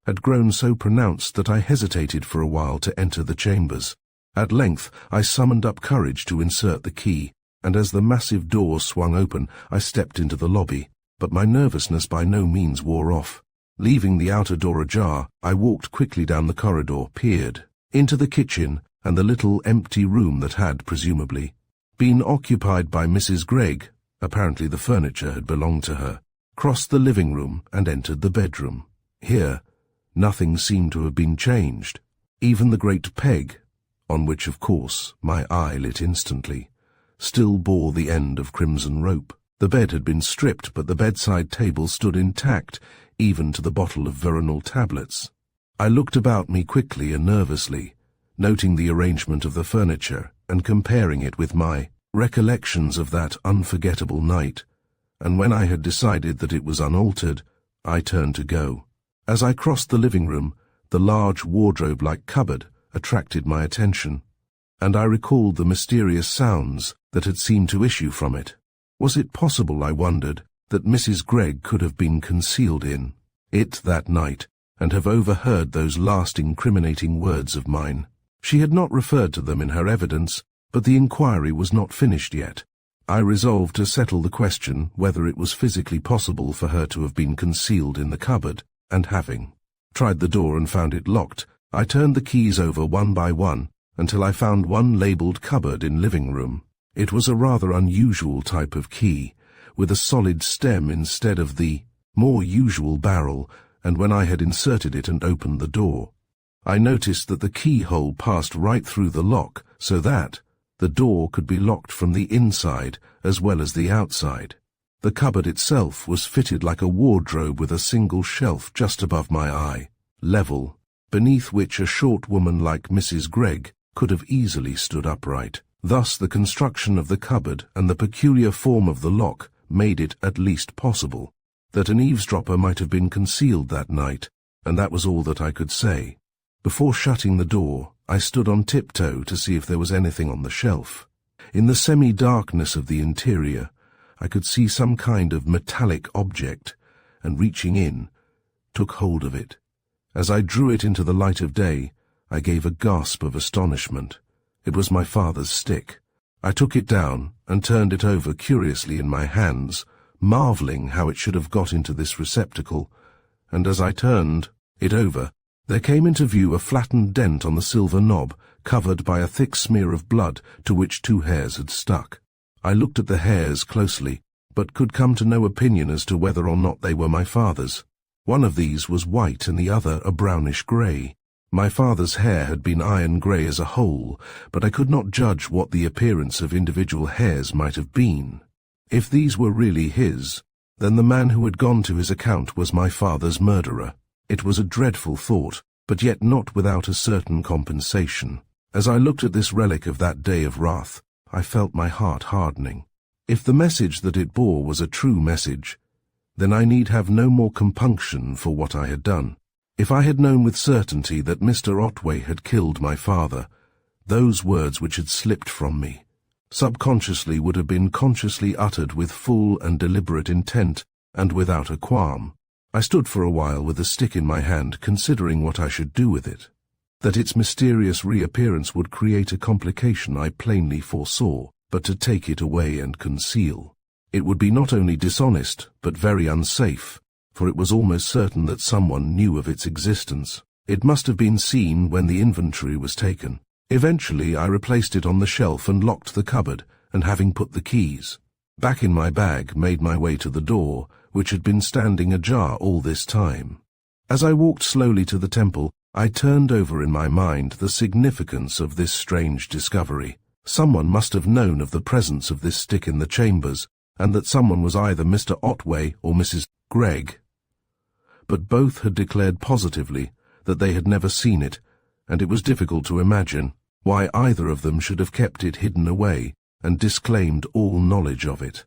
had grown so pronounced that I hesitated for a while to enter the chambers. At length I summoned up courage to insert the key, and as the massive door swung open, I stepped into the lobby, but my nervousness by no means wore off. Leaving the outer door ajar, I walked quickly down the corridor, peered into the kitchen and the little empty room that had, presumably, been occupied by Mrs. Gregg. Apparently the furniture had belonged to her. Crossed the living room and entered the bedroom. Here, nothing seemed to have been changed. Even the great peg, on which, of course, my eye lit instantly, still bore the end of crimson rope. The bed had been stripped, but the bedside table stood intact, even to the bottle of veronal tablets. I looked about me quickly and nervously, noting the arrangement of the furniture and comparing it with my recollections of that unforgettable night, and when I had decided that it was unaltered, I turned to go. As I crossed the living room, the large wardrobe-like cupboard attracted my attention, and I recalled the mysterious sounds that had seemed to issue from it. Was it possible, I wondered, that Mrs. Gregg could have been concealed in it that night and have overheard those last incriminating words of mine? She had not referred to them in her evidence, but the inquiry was not finished yet. I resolved to settle the question whether it was physically possible for her to have been concealed in the cupboard, and having tried the door and found it locked, I turned the keys over one by one until I found one labelled cupboard in living room. It was a rather unusual type of key, with a solid stem instead of the more usual barrel, and when I had inserted it and opened the door, I noticed that the keyhole passed right through the lock, so that the door could be locked from the inside as well as the outside. The cupboard itself was fitted like a wardrobe with a single shelf just above my eye level, beneath which a short woman like Mrs. Gregg could have easily stood upright. Thus the construction of the cupboard and the peculiar form of the lock made it at least possible that an eavesdropper might have been concealed that night, and that was all that I could say. Before shutting the door, I stood on tiptoe to see if there was anything on the shelf. In the semi-darkness of the interior, I could see some kind of metallic object, and reaching in, took hold of it. As I drew it into the light of day, I gave a gasp of astonishment. It was my father's stick. I took it down and turned it over curiously in my hands, marvelling how it should have got into this receptacle, and as I turned it over, there came into view a flattened dent on the silver knob, covered by a thick smear of blood to which 2 hairs had stuck. I looked at the hairs closely, but could come to no opinion as to whether or not they were my father's. One of these was white and the other a brownish grey. My father's hair had been iron grey as a whole, but I could not judge what the appearance of individual hairs might have been. If these were really his, then the man who had gone to his account was my father's murderer. It was a dreadful thought, but yet not without a certain compensation. As I looked at this relic of that day of wrath, I felt my heart hardening. If the message that it bore was a true message, then I need have no more compunction for what I had done. If I had known with certainty that Mr. Otway had killed my father, those words which had slipped from me subconsciously would have been consciously uttered with full and deliberate intent and without a qualm. I stood for a while with the stick in my hand, considering what I should do with it. That its mysterious reappearance would create a complication I plainly foresaw, but to take it away and conceal, it would be not only dishonest, but very unsafe, for it was almost certain that someone knew of its existence. It must have been seen when the inventory was taken. Eventually I replaced it on the shelf and locked the cupboard, and having put the keys back in my bag, made my way to the door, which had been standing ajar all this time. As I walked slowly to the temple, I turned over in my mind the significance of this strange discovery. Someone must have known of the presence of this stick in the chambers, and that someone was either Mr. Otway or Mrs. Gregg. But both had declared positively that they had never seen it, and it was difficult to imagine why either of them should have kept it hidden away and disclaimed all knowledge of it.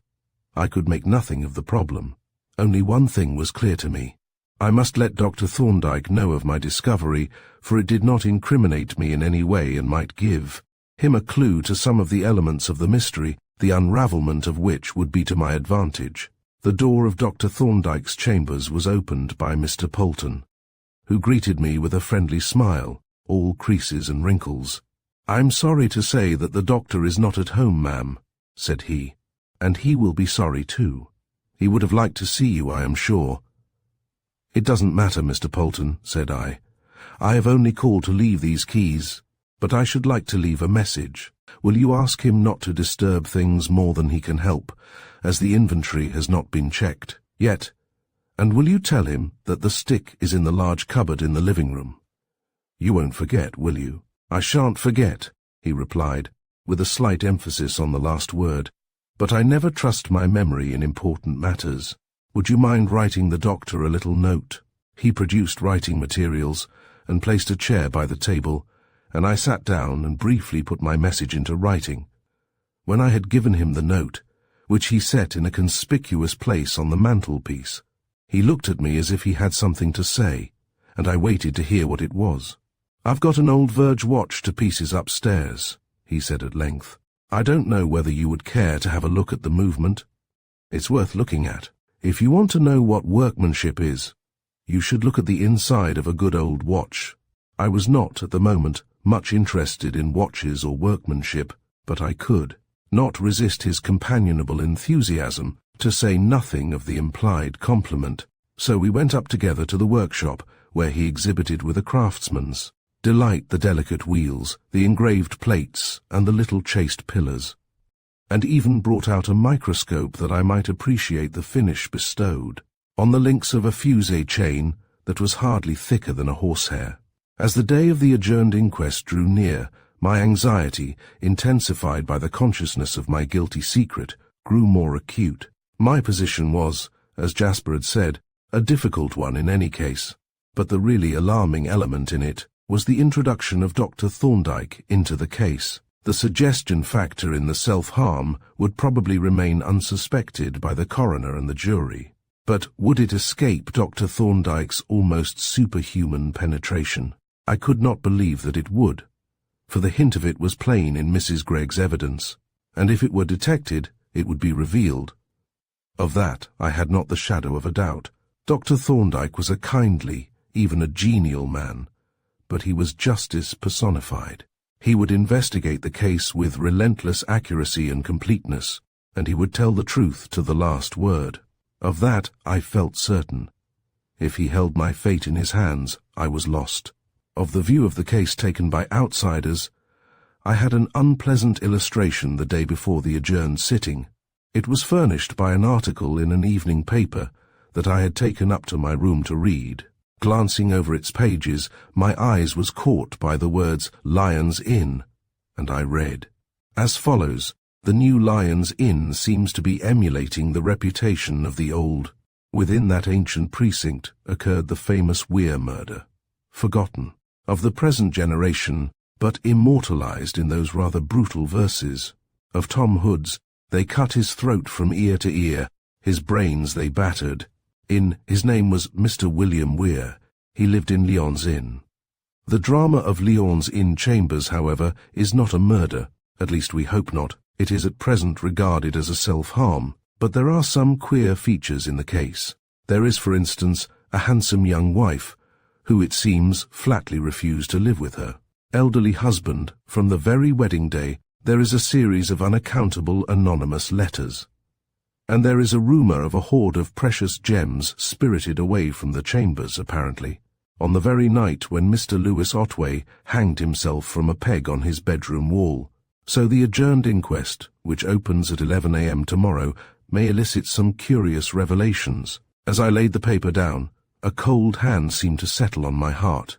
I could make nothing of the problem. Only one thing was clear to me. I must let Dr. Thorndyke know of my discovery, for it did not incriminate me in any way and might give him a clue to some of the elements of the mystery, the unravelment of which would be to my advantage. The door of Dr. Thorndyke's chambers was opened by Mr. Polton, who greeted me with a friendly smile, all creases and wrinkles. "I'm sorry to say that the doctor is not at home, ma'am," said he. "And he will be sorry too. He would have liked to see you, I am sure." "It doesn't matter, Mr. Polton," said I. "I have only called to leave these keys, but I should like to leave a message. Will you ask him not to disturb things more than he can help, as the inventory has not been checked yet? And will you tell him that the stick is in the large cupboard in the living room? You won't forget, will you?" "I shan't forget," he replied, with a slight emphasis on the last word. "But I never trust my memory in important matters. Would you mind writing the doctor a little note?" He produced writing materials and placed a chair by the table, and I sat down and briefly put my message into writing. When I had given him the note, which he set in a conspicuous place on the mantelpiece, he looked at me as if he had something to say, and I waited to hear what it was. "I've got an old Verge watch to pieces upstairs," he said at length. "I don't know whether you would care to have a look at the movement. It's worth looking at. If you want to know what workmanship is, you should look at the inside of a good old watch." I was not, at the moment, much interested in watches or workmanship, but I could not resist his companionable enthusiasm, to say nothing of the implied compliment. So we went up together to the workshop, where he exhibited with a craftsman's delight the delicate wheels, the engraved plates, and the little chased pillars, and even brought out a microscope that I might appreciate the finish bestowed on the links of a fusee chain that was hardly thicker than a horsehair. As the day of the adjourned inquest drew near, my anxiety, intensified by the consciousness of my guilty secret, grew more acute. My position was, as Jasper had said, a difficult one in any case, but the really alarming element in it was the introduction of Dr. Thorndyke into the case. The suggestion factor in the self-harm would probably remain unsuspected by the coroner and the jury. But would it escape Dr. Thorndyke's almost superhuman penetration? I could not believe that it would, for the hint of it was plain in Mrs. Gregg's evidence, and if it were detected, it would be revealed. Of that I had not the shadow of a doubt. Dr. Thorndyke was a kindly, even a genial man, but he was justice personified. He would investigate the case with relentless accuracy and completeness, and he would tell the truth to the last word. Of that I felt certain. If he held my fate in his hands, I was lost. Of the view of the case taken by outsiders, I had an unpleasant illustration the day before the adjourned sitting. It was furnished by an article in an evening paper that I had taken up to my room to read. Glancing over its pages, my eyes was caught by the words "Lions Inn," and I read as follows: "The new Lions Inn seems to be emulating the reputation of the old. Within that ancient precinct occurred the famous Weir murder, forgotten of the present generation, but immortalized in those rather brutal verses of Tom Hood's. They cut his throat from ear to ear, his brains they battered. His name was Mr. William Weir. He lived in Lyons Inn." The drama of Lyons Inn Chambers, however, is not a murder, at least we hope not. It is at present regarded as a self-harm, but there are some queer features in the case. There is, for instance, a handsome young wife, who, it seems, flatly refused to live with her elderly husband. From the very wedding day, there is a series of unaccountable anonymous letters, and there is a rumour of a hoard of precious gems spirited away from the chambers, apparently, on the very night when Mr. Lewis Otway hanged himself from a peg on his bedroom wall. So the adjourned inquest, which opens at 11 a.m. tomorrow, may elicit some curious revelations. As I laid the paper down, a cold hand seemed to settle on my heart.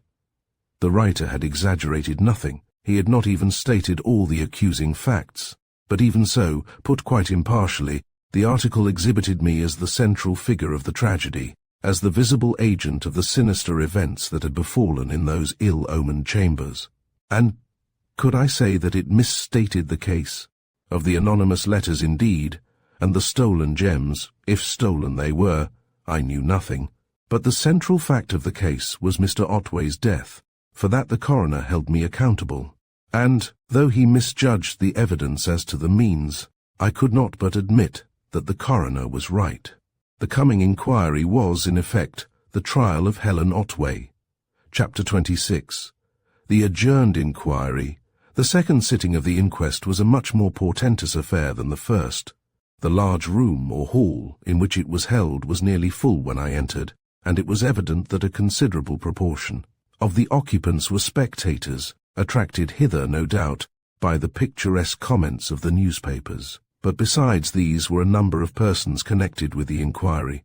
The writer had exaggerated nothing. He had not even stated all the accusing facts. But even so, put quite impartially, the article exhibited me as the central figure of the tragedy, as the visible agent of the sinister events that had befallen in those ill-omened chambers. And could I say that it misstated the case? Of the anonymous letters indeed, and the stolen gems, if stolen they were, I knew nothing. But the central fact of the case was Mr. Otway's death. For that the coroner held me accountable. And, though he misjudged the evidence as to the means, I could not but admit that the coroner was right. The coming inquiry was, in effect, the trial of Helen Otway. Chapter 26. The adjourned inquiry, The second sitting of the inquest was a much more portentous affair than the first. The large room or hall in which it was held was nearly full when I entered, and it was evident that a considerable proportion of the occupants were spectators, attracted hither, no doubt, by the picturesque comments of the newspapers. But besides these were a number of persons connected with the inquiry.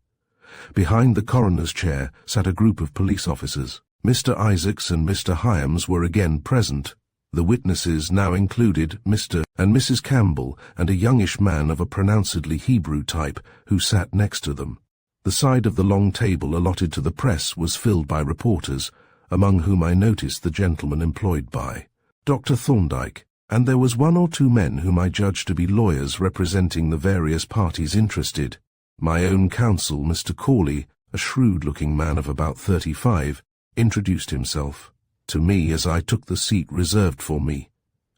Behind the coroner's chair sat a group of police officers. Mr. Isaacs and Mr. Hyams were again present. The witnesses now included Mr. and Mrs. Campbell and a youngish man of a pronouncedly Hebrew type who sat next to them. The side of the long table allotted to the press was filled by reporters, among whom I noticed the gentleman employed by Dr. Thorndyke, and there was one or two men whom I judged to be lawyers representing the various parties interested. My own counsel, Mr. Corley, a shrewd-looking man of about 35, introduced himself to me as I took the seat reserved for me,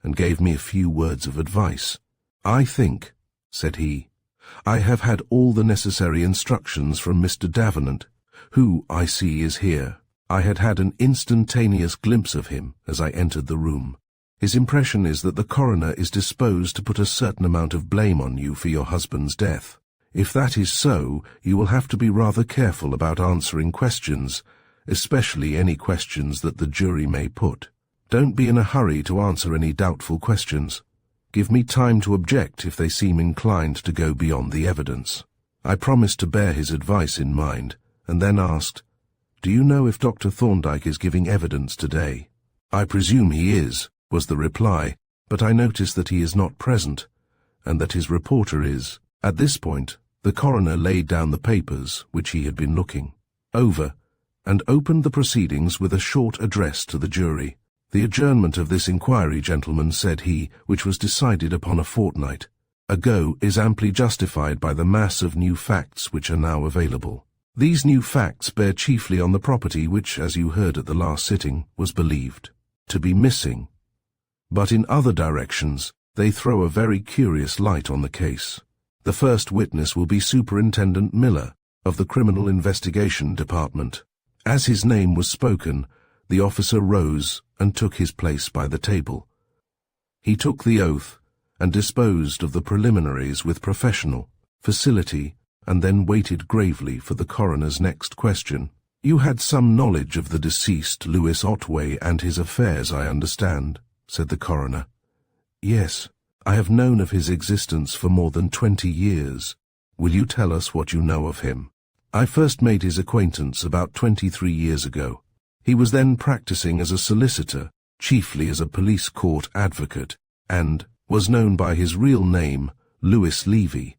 and gave me a few words of advice. "I think," said he, "I have had all the necessary instructions from Mr. Davenant, who, I see, is here." I had had an instantaneous glimpse of him as I entered the room. "His impression is that the coroner is disposed to put a certain amount of blame on you for your husband's death. If that is so, you will have to be rather careful about answering questions, especially any questions that the jury may put. Don't be in a hurry to answer any doubtful questions. Give me time to object if they seem inclined to go beyond the evidence." I promised to bear his advice in mind, and then asked, "Do you know if Dr. Thorndyke is giving evidence today?" "I presume he is," was the reply, "but I notice that he is not present, and that his reporter is." At this point, the coroner laid down the papers which he had been looking over, and opened the proceedings with a short address to the jury. "The adjournment of this inquiry, gentlemen," said he, "which was decided upon a fortnight ago, is amply justified by the mass of new facts which are now available. These new facts bear chiefly on the property which, as you heard at the last sitting, was believed to be missing. But in other directions, they throw a very curious light on the case. The first witness will be Superintendent Miller, of the Criminal Investigation Department." As his name was spoken, the officer rose and took his place by the table. He took the oath and disposed of the preliminaries with professional facility, and then waited gravely for the coroner's next question. "You had some knowledge of the deceased Louis Otway and his affairs, I understand," said the coroner. "Yes, I have known of his existence for more than 20 years. Will you tell us what you know of him?" "I first made his acquaintance about 23 years ago. He was then practicing as a solicitor, chiefly as a police court advocate, and was known by his real name, Louis Levy,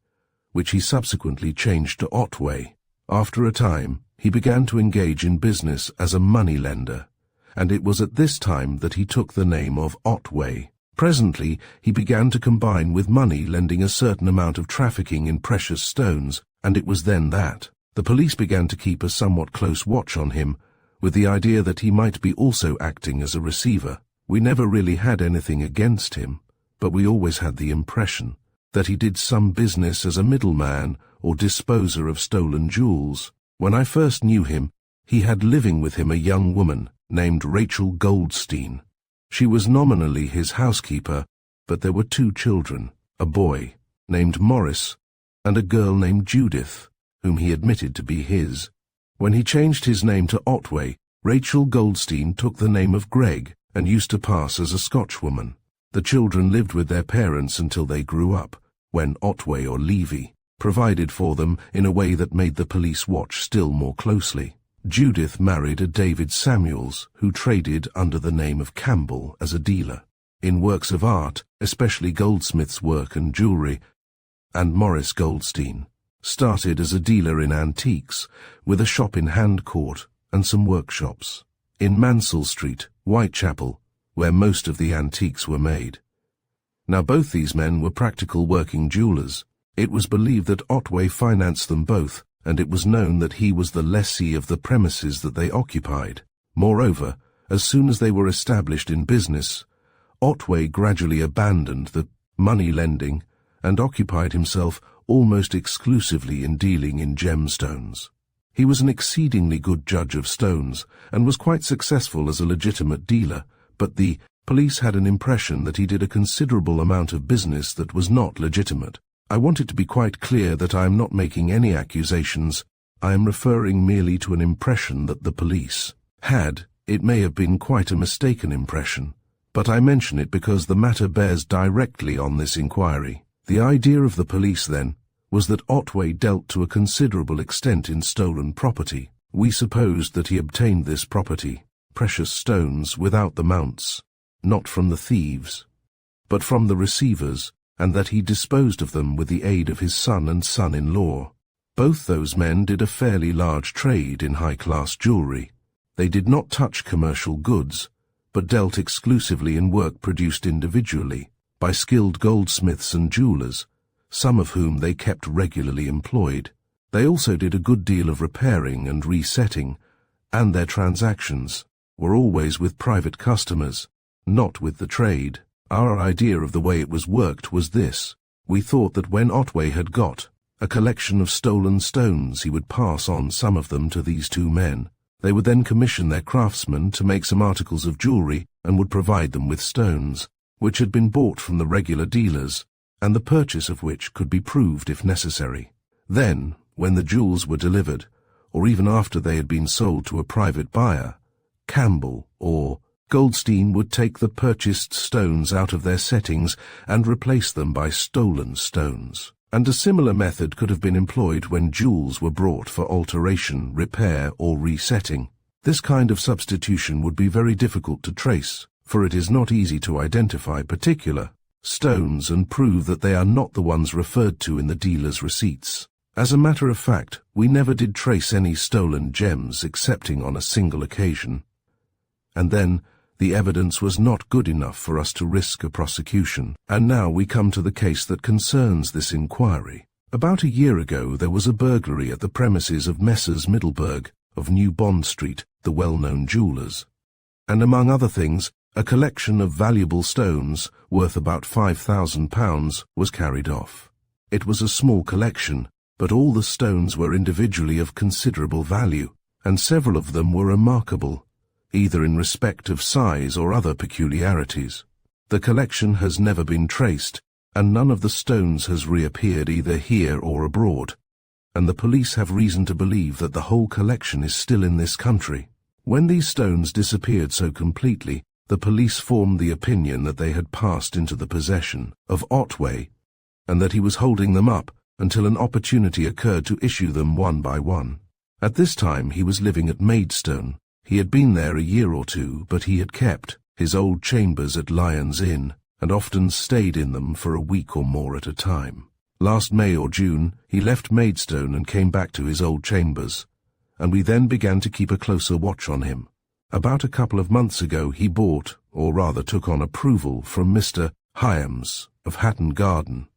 which he subsequently changed to Otway. After a time, he began to engage in business as a money-lender, and it was at this time that he took the name of Otway. Presently, he began to combine with money-lending a certain amount of trafficking in precious stones, and it was then that the police began to keep a somewhat close watch on him, with the idea that he might be also acting as a receiver. We never really had anything against him, but we always had the impression that he did some business as a middleman or disposer of stolen jewels. When I first knew him, he had living with him a young woman named Rachel Goldstein. She was nominally his housekeeper, but there were 2 children, a boy named Morris and a girl named Judith, whom he admitted to be his. When he changed his name to Otway, Rachel Goldstein took the name of Gregg and used to pass as a Scotchwoman. The children lived with their parents until they grew up, when Otway or Levy provided for them in a way that made the police watch still more closely. Judith married a David Samuels, who traded under the name of Campbell as a dealer in works of art, especially goldsmith's work and jewelry, and Morris Goldstein started as a dealer in antiques, with a shop in Hand Court and some workshops in Mansell Street, Whitechapel, where most of the antiques were made. Now both these men were practical working jewelers. It was believed that Otway financed them both, and it was known that he was the lessee of the premises that they occupied. Moreover, as soon as they were established in business, Otway gradually abandoned the money-lending and occupied himself almost exclusively in dealing in gemstones. He was an exceedingly good judge of stones, and was quite successful as a legitimate dealer, but the Police had an impression that he did a considerable amount of business that was not legitimate. I want it to be quite clear that I am not making any accusations. I am referring merely to an impression that the police had. It may have been quite a mistaken impression, but I mention it because the matter bears directly on this inquiry. The idea of the police, then, was that Otway dealt to a considerable extent in stolen property. We supposed that he obtained this property, precious stones, without the mounts, not from the thieves, but from the receivers, and that he disposed of them with the aid of his son and son-in-law. Both those men did a fairly large trade in high-class jewelry. They did not touch commercial goods, but dealt exclusively in work produced individually by skilled goldsmiths and jewelers, some of whom they kept regularly employed. They also did a good deal of repairing and resetting, and their transactions were always with private customers, not with the trade. Our idea of the way it was worked was this. We thought that when Otway had got a collection of stolen stones, he would pass on some of them to these two men. They would then commission their craftsmen to make some articles of jewelry and would provide them with stones, which had been bought from the regular dealers, and the purchase of which could be proved if necessary. Then, when the jewels were delivered, or even after they had been sold to a private buyer, Campbell or Goldstein would take the purchased stones out of their settings and replace them by stolen stones. And a similar method could have been employed when jewels were brought for alteration, repair, or resetting. This kind of substitution would be very difficult to trace, for it is not easy to identify particular stones and prove that they are not the ones referred to in the dealer's receipts. As a matter of fact, we never did trace any stolen gems excepting on a single occasion. And then, the evidence was not good enough for us to risk a prosecution. And now we come to the case that concerns this inquiry. About a year ago there was a burglary at the premises of Messrs. Middleburg, of New Bond Street, the well-known jewellers. And among other things, a collection of valuable stones, worth about £5,000, was carried off. It was a small collection, but all the stones were individually of considerable value, and several of them were remarkable, either in respect of size or other peculiarities. The collection has never been traced, and none of the stones has reappeared either here or abroad, and the police have reason to believe that the whole collection is still in this country. When these stones disappeared so completely, the police formed the opinion that they had passed into the possession of Otway, and that he was holding them up until an opportunity occurred to issue them one by one. At this time he was living at Maidstone. He had been there a year or two, but he had kept his old chambers at Lyon's Inn, and often stayed in them for a week or more at a time. Last May or June, he left Maidstone and came back to his old chambers, and we then began to keep a closer watch on him. About a couple of months ago he bought, or rather took on approval from Mr. Hyams of Hatton Garden,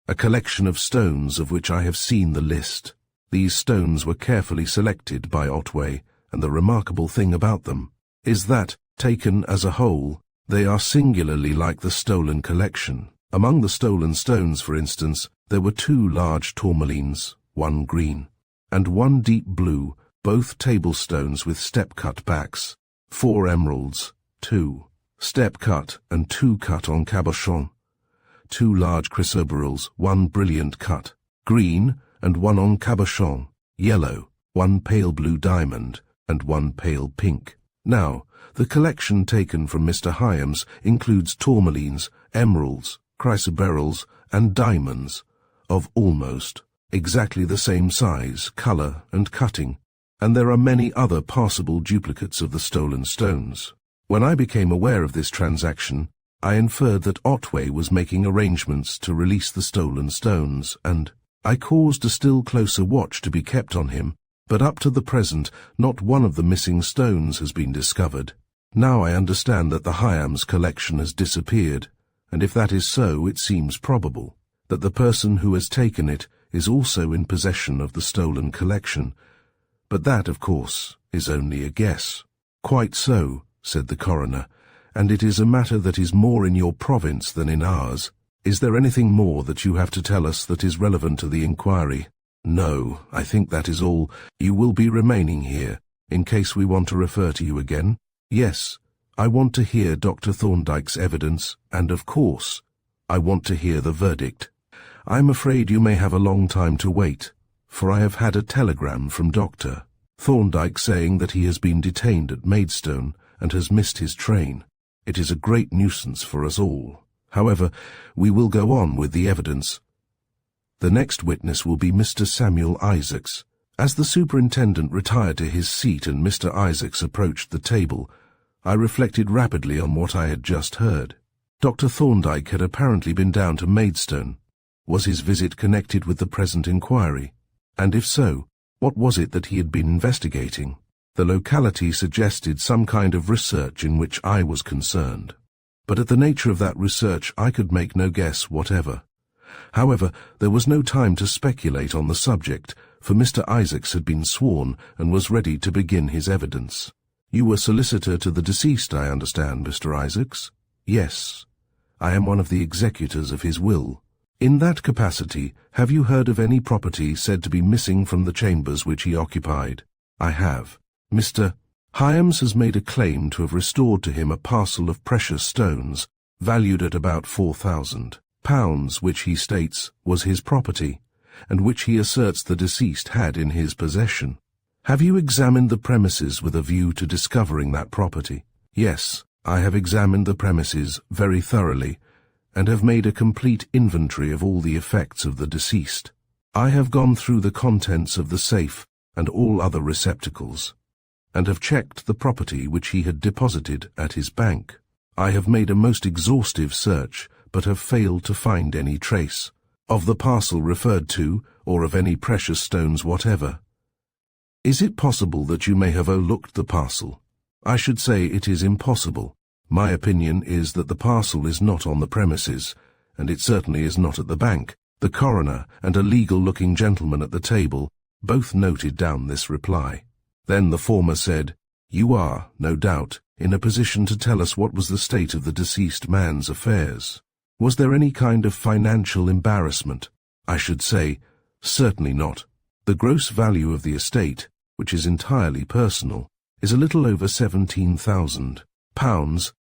a collection of stones of which I have seen the list. These stones were carefully selected by Otway, and the remarkable thing about them is that, taken as a whole, they are singularly like the stolen collection. Among the stolen stones, for instance, there were 2 large tourmalines, one green, and one deep blue, both table stones with step-cut backs, 4 emeralds, 2 step-cut and 2 cut en cabochon, 2 large chrysoberyls, 1 brilliant cut, green, and 1 en cabochon, yellow, 1 pale blue diamond, and 1 pale pink. Now, the collection taken from Mr. Hyams includes tourmalines, emeralds, chrysoberyls, and diamonds of almost exactly the same size, colour, and cutting, and there are many other possible duplicates of the stolen stones. When I became aware of this transaction, I inferred that Otway was making arrangements to release the stolen stones, and I caused a still closer watch to be kept on him, but up to the present not one of the missing stones has been discovered. Now I understand that the Hyams collection has disappeared, and if that is so, it seems probable that the person who has taken it is also in possession of the stolen collection. But that, of course, is only a guess. Quite so, said the coroner, and it is a matter that is more in your province than in ours. Is there anything more that you have to tell us that is relevant to the inquiry? No, I think that is all. You will be remaining here, in case we want to refer to you again? Yes, I want to hear Dr. Thorndyke's evidence, and of course, I want to hear the verdict. I'm afraid you may have a long time to wait, for I have had a telegram from Dr. Thorndyke saying that he has been detained at Maidstone and has missed his train. It is a great nuisance for us all. However, we will go on with the evidence. The next witness will be Mr. Samuel Isaacs. As the superintendent retired to his seat and Mr. Isaacs approached the table, I reflected rapidly on what I had just heard. Dr. Thorndyke had apparently been down to Maidstone. Was his visit connected with the present inquiry? And if so, what was it that he had been investigating? The locality suggested some kind of research in which I was concerned. But at the nature of that research I could make no guess whatever. However, there was no time to speculate on the subject, for Mr. Isaacs had been sworn and was ready to begin his evidence. You were solicitor to the deceased, I understand, Mr. Isaacs? Yes. I am one of the executors of his will. In that capacity, have you heard of any property said to be missing from the chambers which he occupied? I have. Mr. Hyams has made a claim to have restored to him a parcel of precious stones, valued at about £4,000, which he states was his property, and which he asserts the deceased had in his possession. Have you examined the premises with a view to discovering that property? Yes, I have examined the premises very thoroughly, and have made a complete inventory of all the effects of the deceased. I have gone through the contents of the safe and all other receptacles, and have checked the property which he had deposited at his bank. I have made a most exhaustive search, but have failed to find any trace of the parcel referred to, or of any precious stones whatever. Is it possible that you may have overlooked the parcel? I should say it is impossible. My opinion is that the parcel is not on the premises, and it certainly is not at the bank. The coroner and a legal-looking gentleman at the table both noted down this reply. Then the former said, "You are, no doubt, in a position to tell us what was the state of the deceased man's affairs. Was there any kind of financial embarrassment? I should say, certainly not. The gross value of the estate, which is entirely personal, is a little over £17,000,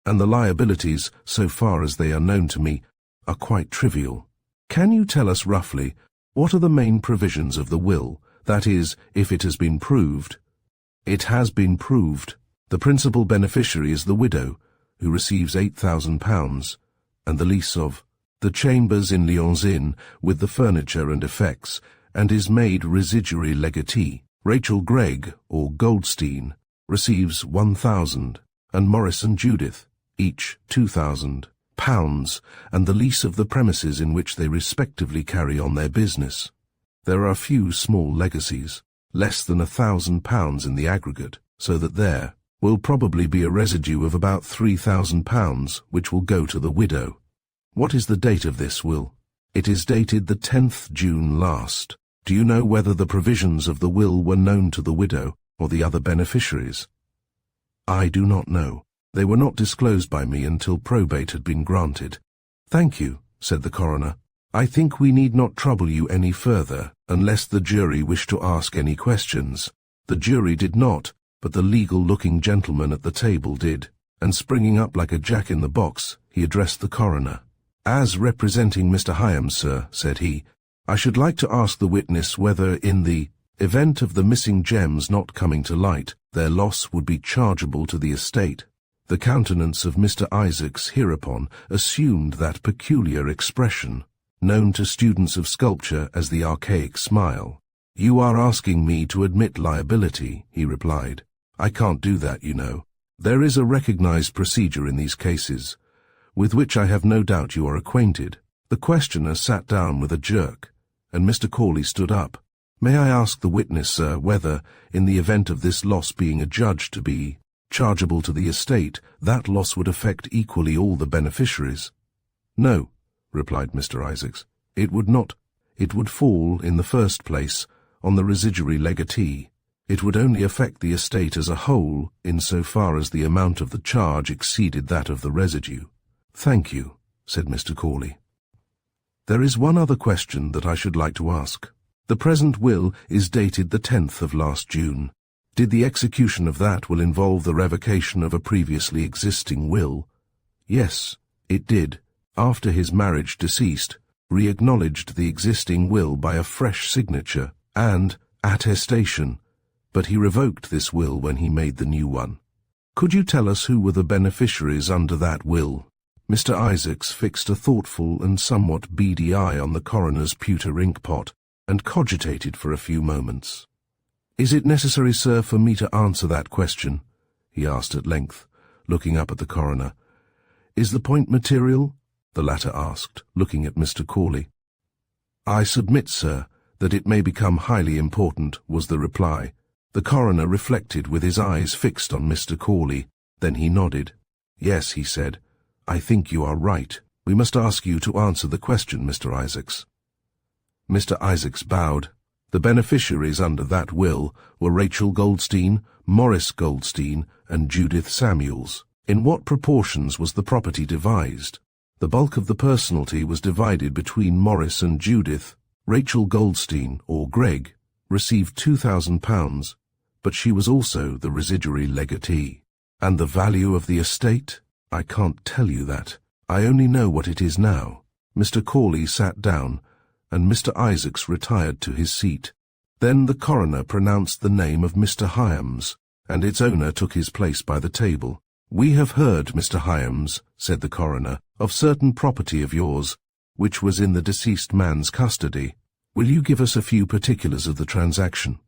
and the liabilities, so far as they are known to me, are quite trivial. Can you tell us roughly what are the main provisions of the will, that is, if it has been proved?" "It has been proved. The principal beneficiary is the widow, who receives £8,000, and the lease of the chambers in Lyons Inn with the furniture and effects, and is made residuary legatee. Rachel Gregg, or Goldstein, receives £1,000, and Morris and Judith, each £2,000, and the lease of the premises in which they respectively carry on their business. There are few small legacies, less than £1,000 in the aggregate, so that there will probably be a residue of about £3,000, which will go to the widow." "What is the date of this will?" "It is dated the 10th June last. Do you know whether the provisions of the will were known to the widow or the other beneficiaries?" "I do not know. They were not disclosed by me until probate had been granted." "Thank you," said the coroner. "I think we need not trouble you any further, unless the jury wish to ask any questions." The jury did not, but the legal-looking gentleman at the table did, and springing up like a jack-in-the-box, he addressed the coroner. "As representing Mr. Hyams, sir," said he, "I should like to ask the witness whether, in the event of the missing gems not coming to light, their loss would be chargeable to the estate." The countenance of Mr. Isaacs hereupon assumed that peculiar expression, known to students of sculpture as the archaic smile. "You are asking me to admit liability," he replied. "I can't do that, you know. There is a recognized procedure in these cases, with which I have no doubt you are acquainted." The questioner sat down with a jerk, and Mr. Corley stood up. "May I ask the witness, sir, whether, in the event of this loss being adjudged to be chargeable to the estate, that loss would affect equally all the beneficiaries?" "No," replied Mr. Isaacs. "It would not. It would fall, in the first place, on the residuary legatee. It would only affect the estate as a whole, in so far as the amount of the charge exceeded that of the residue." "Thank you," said Mr. Corley. "There is one other question that I should like to ask. The present will is dated the 10th of last June. Did the execution of that will involve the revocation of a previously existing will? Yes, it did. After his marriage deceased, re-acknowledged the existing will by a fresh signature and attestation, but he revoked this will when he made the new one. Could you tell us who were the beneficiaries under that will? Mr. Isaacs fixed a thoughtful and somewhat beady eye on the coroner's pewter ink pot and cogitated for a few moments. "Is it necessary, sir, for me to answer that question?" he asked at length, looking up at the coroner. "Is the point material?" the latter asked, looking at Mr. Corley. "I submit, sir, that it may become highly important," was the reply. The coroner reflected with his eyes fixed on Mr. Corley. Then he nodded. "Yes," he said, "I think you are right. We must ask you to answer the question, Mr. Isaacs." Mr. Isaacs bowed. The beneficiaries under that will were Rachel Goldstein, Morris Goldstein, and Judith Samuels. In what proportions was the property devised? The bulk of the personalty was divided between Morris and Judith. Rachel Goldstein, or Greg, received £2,000, but she was also the residuary legatee. And the value of the estate? I can't tell you that. I only know what it is now. Mr. Corley sat down, and Mr. Isaacs retired to his seat. Then the coroner pronounced the name of Mr. Hyams, and its owner took his place by the table. "We have heard, Mr. Hyams," said the coroner, "of certain property of yours, which was in the deceased man's custody. Will you give us a few particulars of the transaction?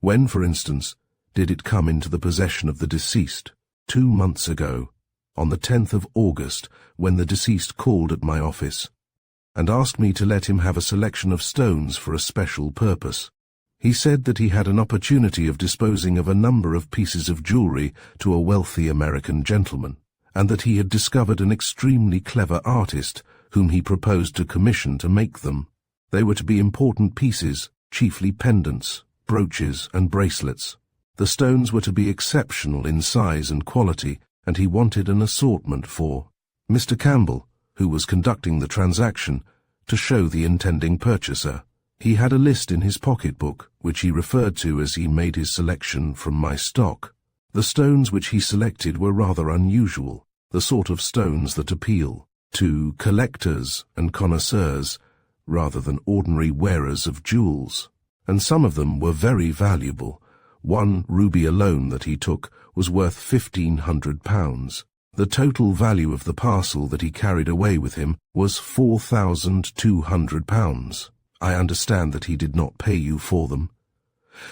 When, for instance, did it come into the possession of the deceased? 2 months ago, on the 10th of August, when the deceased called at my office, and asked me to let him have a selection of stones for a special purpose. He said that he had an opportunity of disposing of a number of pieces of jewelry to a wealthy American gentleman, and that he had discovered an extremely clever artist whom he proposed to commission to make them. They were to be important pieces, chiefly pendants, brooches, and bracelets. The stones were to be exceptional in size and quality, and he wanted an assortment for Mr. Campbell, who was conducting the transaction, to show the intending purchaser. He had a list in his pocketbook, which he referred to as he made his selection from my stock. The stones which he selected were rather unusual, the sort of stones that appeal to collectors and connoisseurs rather than ordinary wearers of jewels, and some of them were very valuable. One ruby alone that he took was worth £1,500. The total value of the parcel that he carried away with him was £4,200. I understand that he did not pay you for them.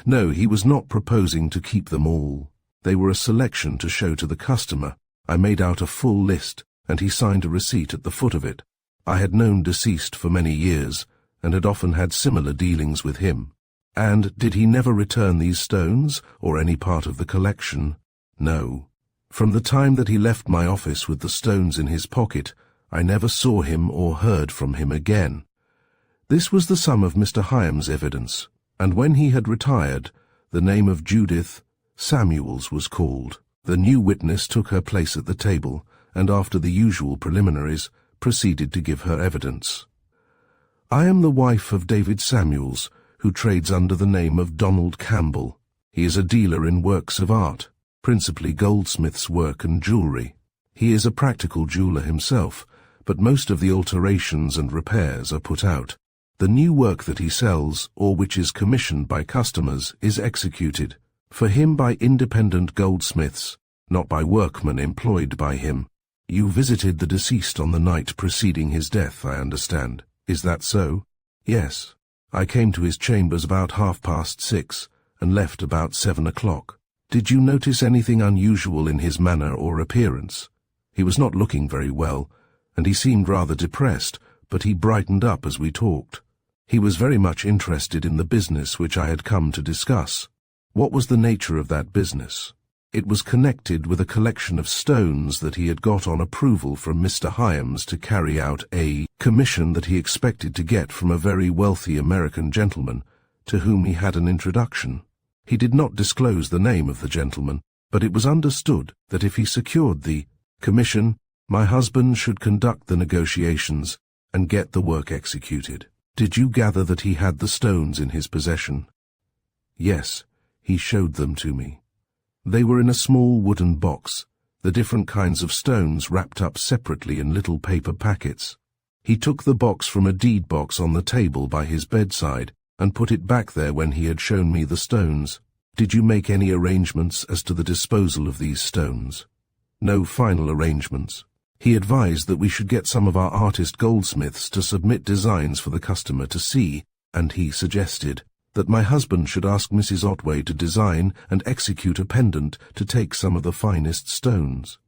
No, he was not proposing to keep them all. They were a selection to show to the customer. I made out a full list, and he signed a receipt at the foot of it. I had known deceased for many years, and had often had similar dealings with him. And did he never return these stones, or any part of the collection? No. From the time that he left my office with the stones in his pocket, I never saw him or heard from him again. This was the sum of Mr. Hyam's evidence, and when he had retired, the name of Judith Samuels was called. The new witness took her place at the table, and after the usual preliminaries, proceeded to give her evidence. "I am the wife of David Samuels, who trades under the name of Donald Campbell. He is a dealer in works of art, principally goldsmith's work and jewellery. He is a practical jeweller himself, but most of the alterations and repairs are put out. The new work that he sells, or which is commissioned by customers, is executed for him by independent goldsmiths, not by workmen employed by him. You visited the deceased on the night preceding his death, I understand. Is that so?" "Yes. I came to his chambers about 6:30 and left about 7 o'clock. Did you notice anything unusual in his manner or appearance? He was not looking very well, and he seemed rather depressed, but he brightened up as we talked. He was very much interested in the business which I had come to discuss." "What was the nature of that business?" "It was connected with a collection of stones that he had got on approval from Mr. Hyams to carry out a commission that he expected to get from a very wealthy American gentleman to whom he had an introduction. He did not disclose the name of the gentleman, but it was understood that if he secured the commission, my husband should conduct the negotiations and get the work executed. Did you gather that he had the stones in his possession?" "Yes. He showed them to me. They were in a small wooden box, the different kinds of stones wrapped up separately in little paper packets. He took the box from a deed box on the table by his bedside and put it back there when he had shown me the stones. Did you make any arrangements as to the disposal of these stones? No final arrangements. He advised that we should get some of our artist goldsmiths to submit designs for the customer to see, and he suggested that my husband should ask Mrs. Otway to design and execute a pendant to take some of the finest stones.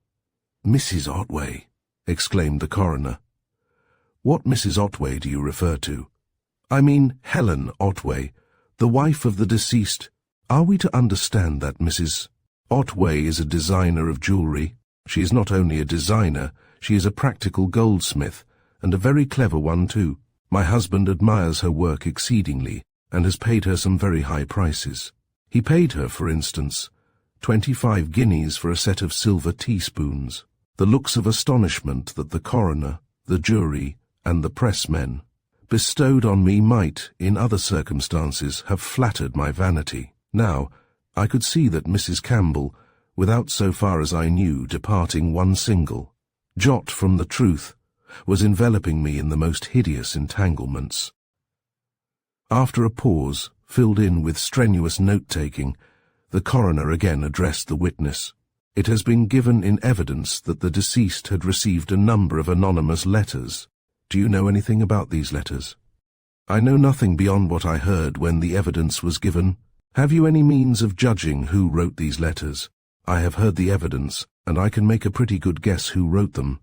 Mrs. Otway, exclaimed the coroner. What Mrs. Otway do you refer to? I mean Helen Otway, the wife of the deceased. Are we to understand that Mrs. Otway is a designer of jewellery? She is not only a designer, she is a practical goldsmith, and a very clever one too. My husband admires her work exceedingly, and has paid her some very high prices. He paid her, for instance, 25 guineas for a set of silver teaspoons. The looks of astonishment that the coroner, the jury, and the pressmen bestowed on me might, in other circumstances, have flattered my vanity. Now, I could see that Mrs. Campbell, without so far as I knew departing one single jot from the truth, was enveloping me in the most hideous entanglements. After a pause, filled in with strenuous note-taking, the coroner again addressed the witness. It has been given in evidence that the deceased had received a number of anonymous letters. Do you know anything about these letters? I know nothing beyond what I heard when the evidence was given. Have you any means of judging who wrote these letters? I have heard the evidence, and I can make a pretty good guess who wrote them.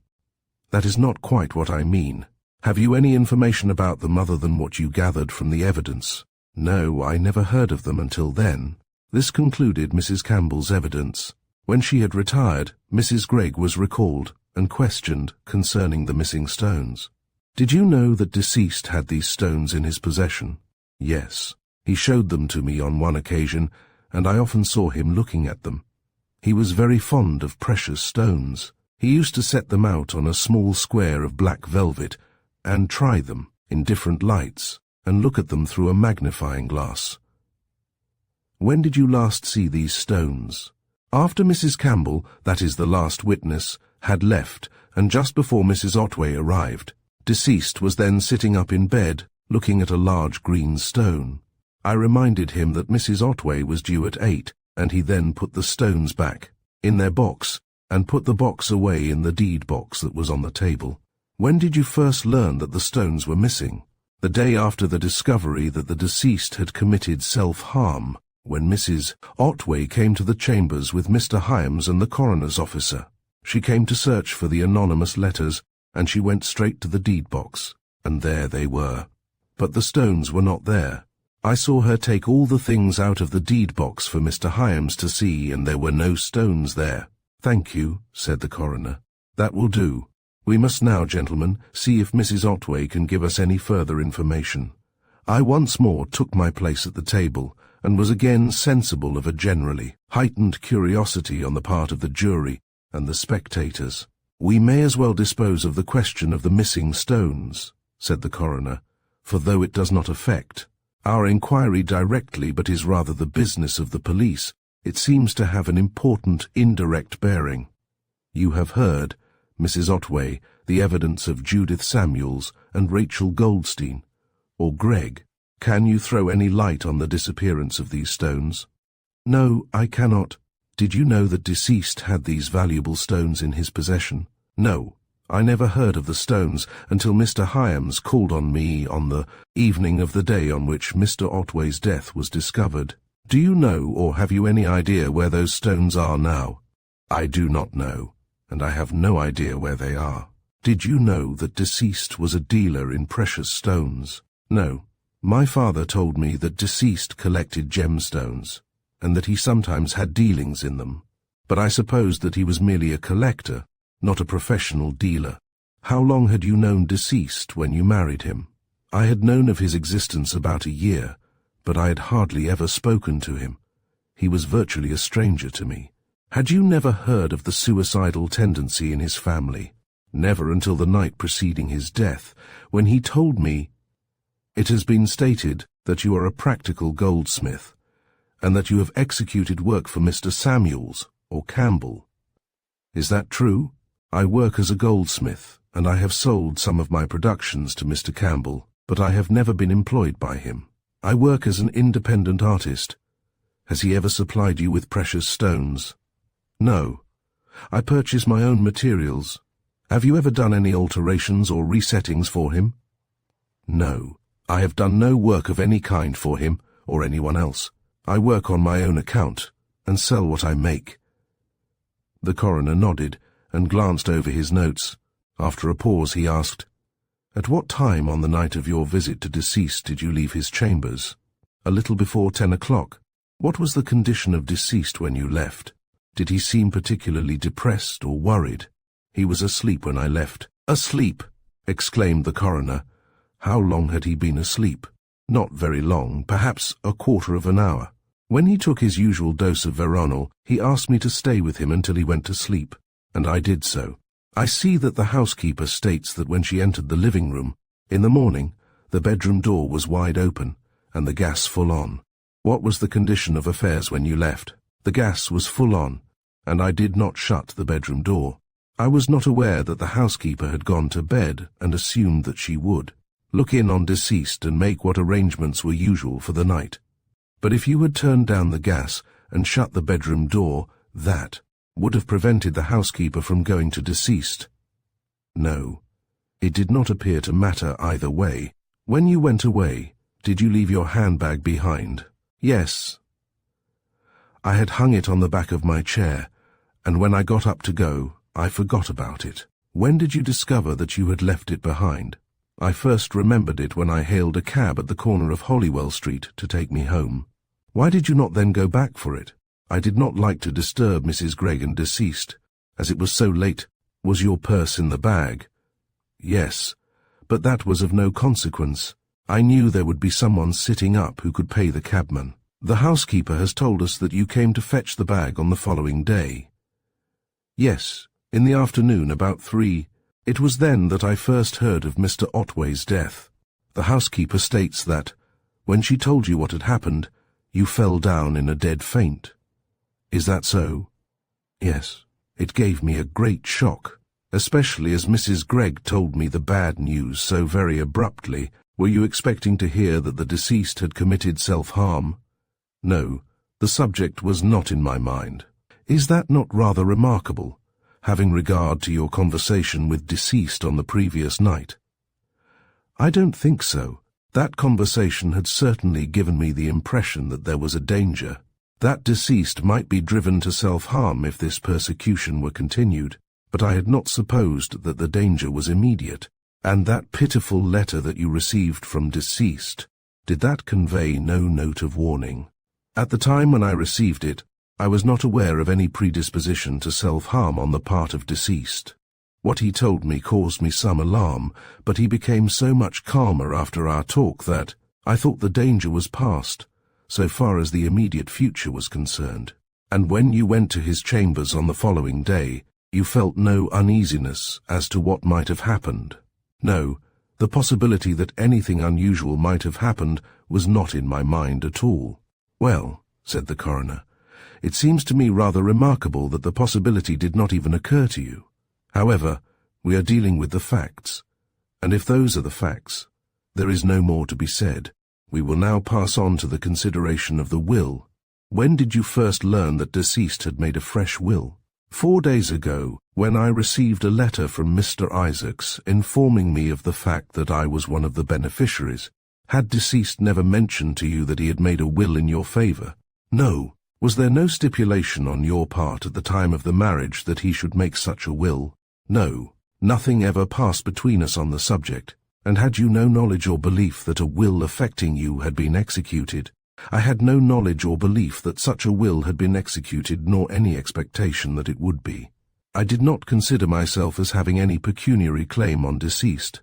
That is not quite what I mean. Have you any information about them other than what you gathered from the evidence? No, I never heard of them until then. This concluded Mrs. Campbell's evidence. When she had retired, Mrs. Gregg was recalled and questioned concerning the missing stones. Did you know that deceased had these stones in his possession? Yes. He showed them to me on one occasion, and I often saw him looking at them. He was very fond of precious stones. He used to set them out on a small square of black velvet and try them in different lights and look at them through a magnifying glass. When did you last see these stones? After Mrs. Campbell, that is the last witness, had left, and just before Mrs. Otway arrived. Deceased was then sitting up in bed, looking at a large green stone. I reminded him that Mrs. Otway was due at 8, and he then put the stones back in their box and put the box away in the deed box that was on the table. When did you first learn that the stones were missing? The day after the discovery that the deceased had committed self-harm, when Mrs. Otway came to the chambers with Mr. Hyams and the coroner's officer. She came to search for the anonymous letters, and she went straight to the deed box, and there they were. But the stones were not there. I saw her take all the things out of the deed box for Mr. Hyams to see, and there were no stones there. Thank you, said the coroner. That will do. We must now, gentlemen, see if Mrs. Otway can give us any further information. I once more took my place at the table, and was again sensible of a generally heightened curiosity on the part of the jury and the spectators. We may as well dispose of the question of the missing stones, said the coroner, for though it does not affect our inquiry directly but is rather the business of the police, it seems to have an important indirect bearing. You have heard, Mrs. Otway, the evidence of Judith Samuels and Rachel Goldstein, or Gregg. Can you throw any light on the disappearance of these stones? No, I cannot. Did you know that deceased had these valuable stones in his possession? No, I never heard of the stones until Mr. Hyams called on me on the evening of the day on which Mr. Otway's death was discovered. Do you know, or have you any idea where those stones are now? I do not know, and I have no idea where they are. Did you know that deceased was a dealer in precious stones? No. My father told me that deceased collected gemstones, and that he sometimes had dealings in them, but I supposed that he was merely a collector, not a professional dealer. How long had you known deceased when you married him? I had known of his existence about a year, but I had hardly ever spoken to him. He was virtually a stranger to me. Had you never heard of the suicidal tendency in his family? Never until the night preceding his death, when he told me, "It has been stated that you are a practical goldsmith, and that you have executed work for Mr. Samuels, or Campbell. Is that true? I work as a goldsmith, and I have sold some of my productions to Mr. Campbell, but I have never been employed by him. I work as an independent artist. Has he ever supplied you with precious stones? No. I purchase my own materials. Have you ever done any alterations or resettings for him? No. I have done no work of any kind for him or anyone else. I work on my own account and sell what I make. The coroner nodded and glanced over his notes. After a pause he asked, "At what time on the night of your visit to deceased did you leave his chambers?" "A little before 10 o'clock. What was the condition of deceased when you left? Did he seem particularly depressed or worried?" "He was asleep when I left." "Asleep!" exclaimed the coroner. "How long had he been asleep?" "Not very long, perhaps a quarter of an hour. When he took his usual dose of veronal, he asked me to stay with him until he went to sleep, and I did so. I see that the housekeeper states that when she entered the living room, in the morning, the bedroom door was wide open, and the gas full on. What was the condition of affairs when you left?" "The gas was full on, and I did not shut the bedroom door. I was not aware that the housekeeper had gone to bed and assumed that she would look in on deceased and make what arrangements were usual for the night. But if you had turned down the gas and shut the bedroom door, that would have prevented the housekeeper from going to deceased." "No. It did not appear to matter either way. When you went away, did you leave your handbag behind?" "Yes. I had hung it on the back of my chair, and when I got up to go, I forgot about it." "When did you discover that you had left it behind?" "I first remembered it when I hailed a cab at the corner of Holywell Street to take me home." "Why did you not then go back for it?" "I did not like to disturb Mrs. Gregg and deceased, as it was so late." "Was your purse in the bag?" "Yes, but that was of no consequence. I knew there would be someone sitting up who could pay the cabman. The housekeeper has told us that you came to fetch the bag on the following day." "Yes, in the afternoon about 3. It was then that I first heard of Mr. Otway's death. The housekeeper states that, when she told you what had happened, you fell down in a dead faint. Is that so?" "Yes. It gave me a great shock, especially as Mrs. Gregg told me the bad news so very abruptly. Were you expecting to hear that the deceased had committed self-harm?" "No, the subject was not in my mind." "Is that not rather remarkable, having regard to your conversation with deceased on the previous night?" "I don't think so. That conversation had certainly given me the impression that there was a danger. That deceased might be driven to self-harm if this persecution were continued, but I had not supposed that the danger was immediate. And that pitiful letter that you received from deceased, did that convey no note of warning?" "At the time when I received it, I was not aware of any predisposition to self-harm on the part of deceased. What he told me caused me some alarm, but he became so much calmer after our talk that I thought the danger was past, so far as the immediate future was concerned." "And when you went to his chambers on the following day, you felt no uneasiness as to what might have happened?" "No, the possibility that anything unusual might have happened was not in my mind at all." "Well," said the coroner, "it seems to me rather remarkable that the possibility did not even occur to you. However, we are dealing with the facts, and if those are the facts, there is no more to be said. We will now pass on to the consideration of the will. When did you first learn that deceased had made a fresh will?" 4 days ago, when I received a letter from Mr. Isaacs informing me of the fact that I was one of the beneficiaries. Had deceased never mentioned to you that he had made a will in your favor?" "No." "Was there no stipulation on your part at the time of the marriage that he should make such a will?" "No. Nothing ever passed between us on the subject." "And had you no knowledge or belief that a will affecting you had been executed?" "I had no knowledge or belief that such a will had been executed, nor any expectation that it would be. I did not consider myself as having any pecuniary claim on deceased."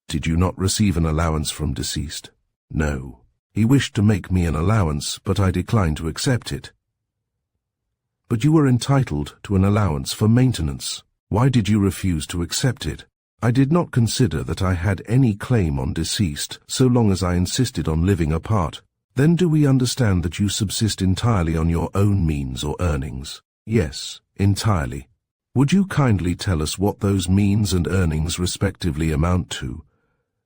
"Did you not receive an allowance from deceased?" "No. He wished to make me an allowance, but I declined to accept it." "But you were entitled to an allowance for maintenance. Why did you refuse to accept it?" "I did not consider that I had any claim on deceased so long as I insisted on living apart. Then do we understand that you subsist entirely on your own means or earnings? Yes, entirely. Would you kindly tell us what those means and earnings respectively amount to?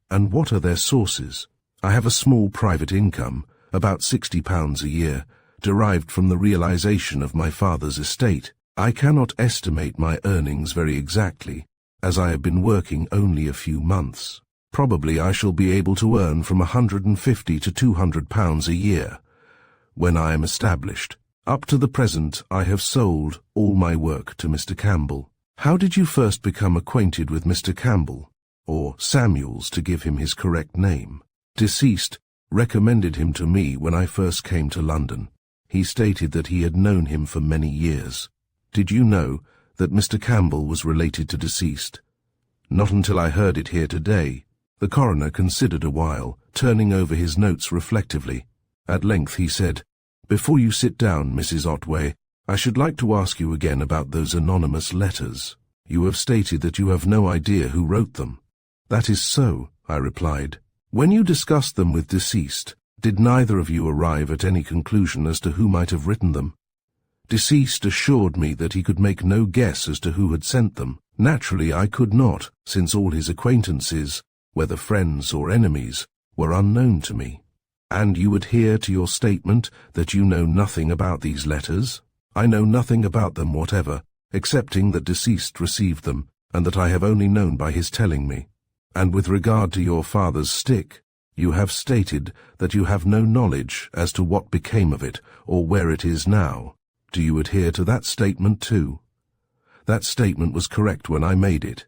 And what are their sources? I have a small private income, about £60 a year, derived from the realization of my father's estate. I cannot estimate my earnings very exactly, as I have been working only a few months. Probably I shall be able to earn from £150 to £200 a year, when I am established. Up to the present I have sold all my work to Mr. Campbell. How did you first become acquainted with Mr. Campbell, or Samuels to give him his correct name? Deceased recommended him to me when I first came to London. He stated that he had known him for many years. Did you know that Mr. Campbell was related to deceased? Not until I heard it here today. The coroner considered a while, turning over his notes reflectively. At length he said, "Before you sit down, Mrs. Otway, I should like to ask you again about those anonymous letters. You have stated that you have no idea who wrote them." "That is so," I replied. "When you discussed them with deceased, did neither of you arrive at any conclusion as to who might have written them?" Deceased assured me that he could make no guess as to who had sent them. Naturally, I could not, since all his acquaintances, whether friends or enemies, were unknown to me. "And you adhere to your statement that you know nothing about these letters?" "I know nothing about them whatever, excepting that deceased received them, and that I have only known by his telling me." "And with regard to your father's stick, you have stated that you have no knowledge as to what became of it, or where it is now. Do you adhere to that statement too?" "That statement was correct when I made it,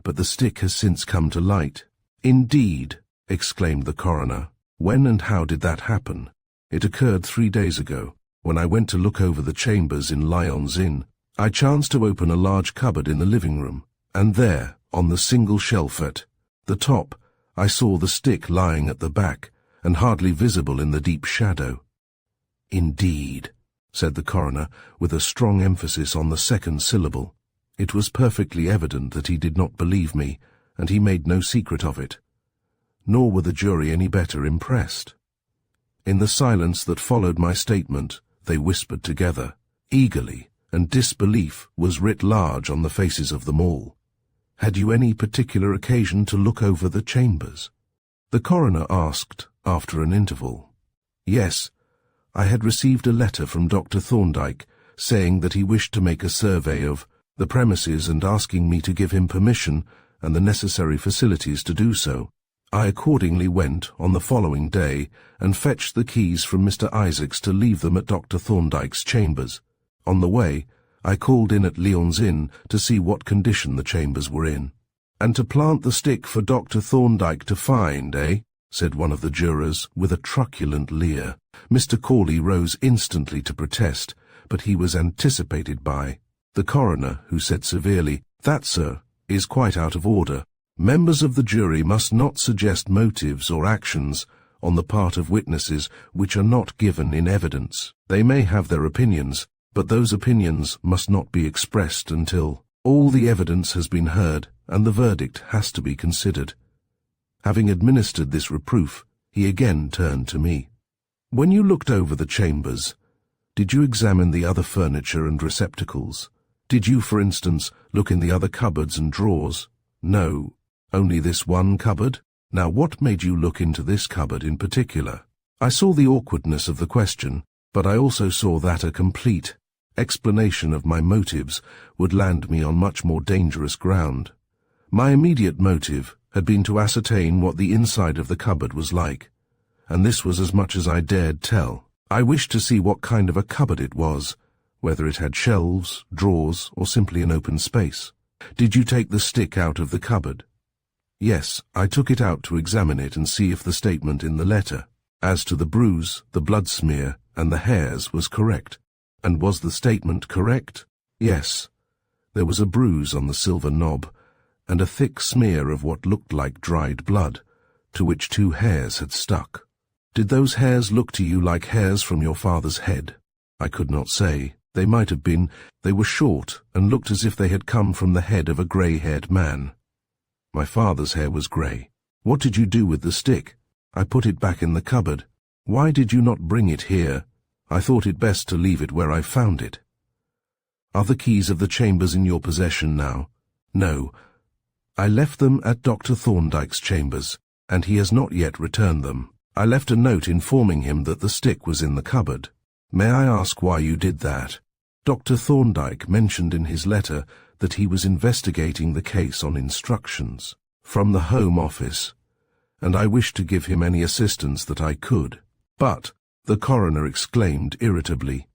but the stick has since come to light." "Indeed," exclaimed the coroner. "When and how did that happen?" "It occurred 3 days ago, when I went to look over the chambers in Lyons Inn. I chanced to open a large cupboard in the living room, and there, on the single shelf at the top, I saw the stick lying at the back, and hardly visible in the deep shadow." "Indeed," said the coroner, with a strong emphasis on the second syllable. It was perfectly evident that he did not believe me, and he made no secret of it. Nor were the jury any better impressed. In the silence that followed my statement, they whispered together, eagerly, and disbelief was writ large on the faces of them all. "Had you any particular occasion to look over the chambers?" the coroner asked after an interval. "Yes, I had received a letter from Dr. Thorndyke, saying that he wished to make a survey of the premises and asking me to give him permission and the necessary facilities to do so. I accordingly went on the following day and fetched the keys from Mr. Isaacs to leave them at Dr. Thorndyke's chambers. On the way, I called in at Lyons Inn to see what condition the chambers were in." "And to plant the stick for Dr. Thorndyke to find, eh?" said one of the jurors, with a truculent leer. Mr. Corley rose instantly to protest, but he was anticipated by the coroner, who said severely, "That, sir, is quite out of order. Members of the jury must not suggest motives or actions on the part of witnesses which are not given in evidence. They may have their opinions, but those opinions must not be expressed until all the evidence has been heard and the verdict has to be considered." Having administered this reproof, he again turned to me. "When you looked over the chambers, did you examine the other furniture and receptacles? Did you, for instance, look in the other cupboards and drawers?" "No, only this one cupboard." "Now what made you look into this cupboard in particular?" I saw the awkwardness of the question, but I also saw that a complete explanation of my motives would land me on much more dangerous ground. My immediate motive had been to ascertain what the inside of the cupboard was like, and this was as much as I dared tell. I wished to see what kind of a cupboard it was, whether it had shelves, drawers, or simply an open space. "Did you take the stick out of the cupboard?" "Yes, I took it out to examine it and see if the statement in the letter, as to the bruise, the blood smear, and the hairs, was correct." "And was the statement correct?" "Yes. There was a bruise on the silver knob, and a thick smear of what looked like dried blood, to which 2 hairs had stuck." "Did those hairs look to you like hairs from your father's head?" "I could not say. They might have been. They were short, and looked as if they had come from the head of a grey-haired man." "My father's hair was grey. What did you do with the stick?" "I put it back in the cupboard." Why did you not bring it here? I thought it best to leave it where I found it. Are the keys of the chambers in your possession now? No. I left them at Dr. Thorndyke's chambers, and he has not yet returned them. I left a note informing him that the stick was in the cupboard. May I ask why you did that? Dr. Thorndyke mentioned in his letter that he was investigating the case on instructions from the Home Office, and I wished to give him any assistance that I could. But, the coroner exclaimed irritably,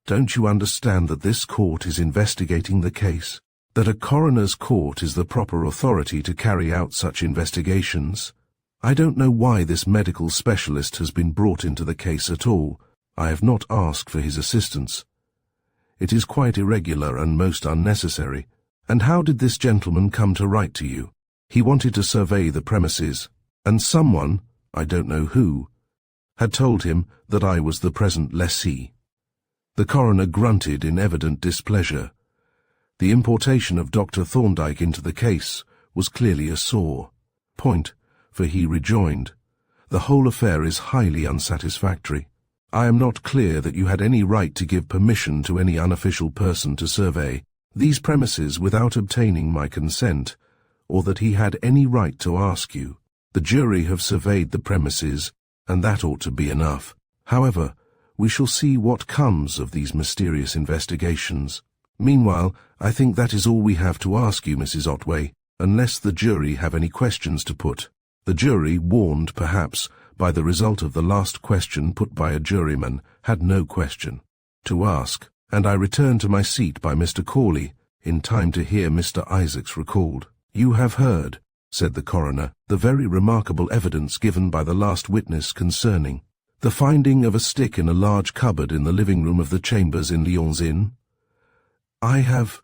don't you understand that this court is investigating the case? That a coroner's court is the proper authority to carry out such investigations? I don't know why this medical specialist has been brought into the case at all. I have not asked for his assistance. It is quite irregular and most unnecessary. And how did this gentleman come to write to you? He wanted to survey the premises, and someone, I don't know who, had told him that I was the present lessee. The coroner grunted in evident displeasure. The importation of Dr. Thorndyke into the case was clearly a sore point, for he rejoined, the whole affair is highly unsatisfactory. I am not clear that you had any right to give permission to any unofficial person to survey these premises without obtaining my consent, or that he had any right to ask you. The jury have surveyed the premises, and that ought to be enough. However, we shall see what comes of these mysterious investigations. Meanwhile, I think that is all we have to ask you, Mrs. Otway, unless the jury have any questions to put. The jury, warned perhaps by the result of the last question put by a juryman, had no question to ask, and I returned to my seat by Mr. Corley, in time to hear Mr. Isaacs recalled. You have heard, said the coroner, the very remarkable evidence given by the last witness concerning the finding of a stick in a large cupboard in the living room of the chambers in Lyons Inn. I have.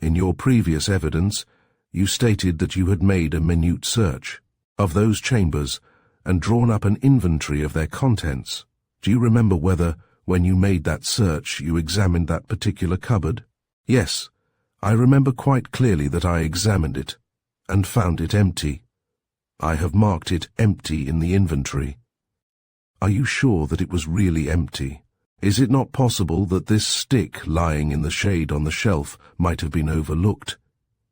In your previous evidence, you stated that you had made a minute search of those chambers and drawn up an inventory of their contents. Do you remember whether, when you made that search, you examined that particular cupboard? Yes, I remember quite clearly that I examined it and found it empty. I have marked it empty in the inventory. Are you sure that it was really empty? Is it not possible that this stick lying in the shade on the shelf might have been overlooked?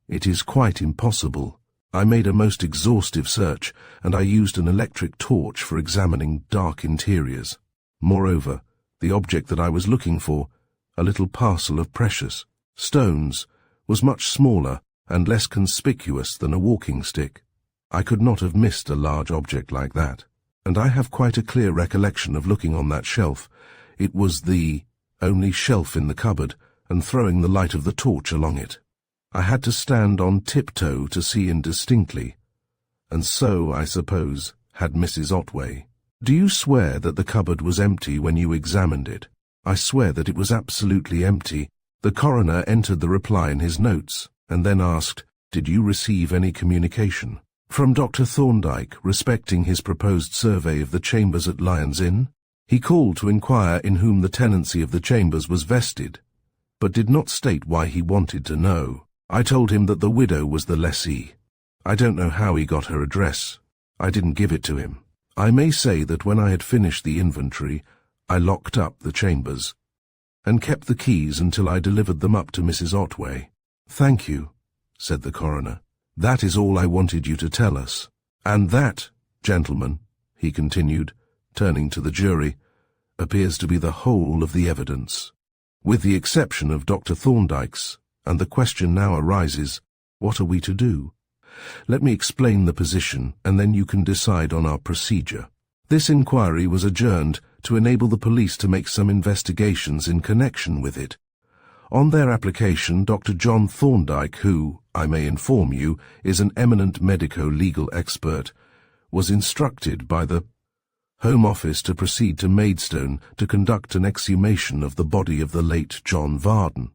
It is quite impossible. I made a most exhaustive search, and I used an electric torch for examining dark interiors. Moreover, the object that I was looking for, a little parcel of precious stones, was much smaller and less conspicuous than a walking stick. I could not have missed a large object like that, and I have quite a clear recollection of looking on that shelf. It was the only shelf in the cupboard, and throwing the light of the torch along it. I had to stand on tiptoe to see indistinctly, and so, I suppose, had Mrs. Otway. Do you swear that the cupboard was empty when you examined it? I swear that it was absolutely empty. The coroner entered the reply in his notes, and then asked, did you receive any communication from Dr. Thorndyke respecting his proposed survey of the chambers at Lyons Inn? He called to inquire in whom the tenancy of the chambers was vested, but did not state why he wanted to know. I told him that the widow was the lessee. I don't know how he got her address. I didn't give it to him. I may say that when I had finished the inventory, I locked up the chambers, and kept the keys until I delivered them up to Mrs. Otway. Thank you, said the coroner. That is all I wanted you to tell us. And that, gentlemen, he continued, turning to the jury, appears to be the whole of the evidence, with the exception of Dr. Thorndyke's, and the question now arises, what are we to do? Let me explain the position, and then you can decide on our procedure. This inquiry was adjourned to enable the police to make some investigations in connection with it. On their application, Dr. John Thorndyke, who, I may inform you, is an eminent medico-legal expert, was instructed by the Home Office to proceed to Maidstone to conduct an exhumation of the body of the late John Vardon,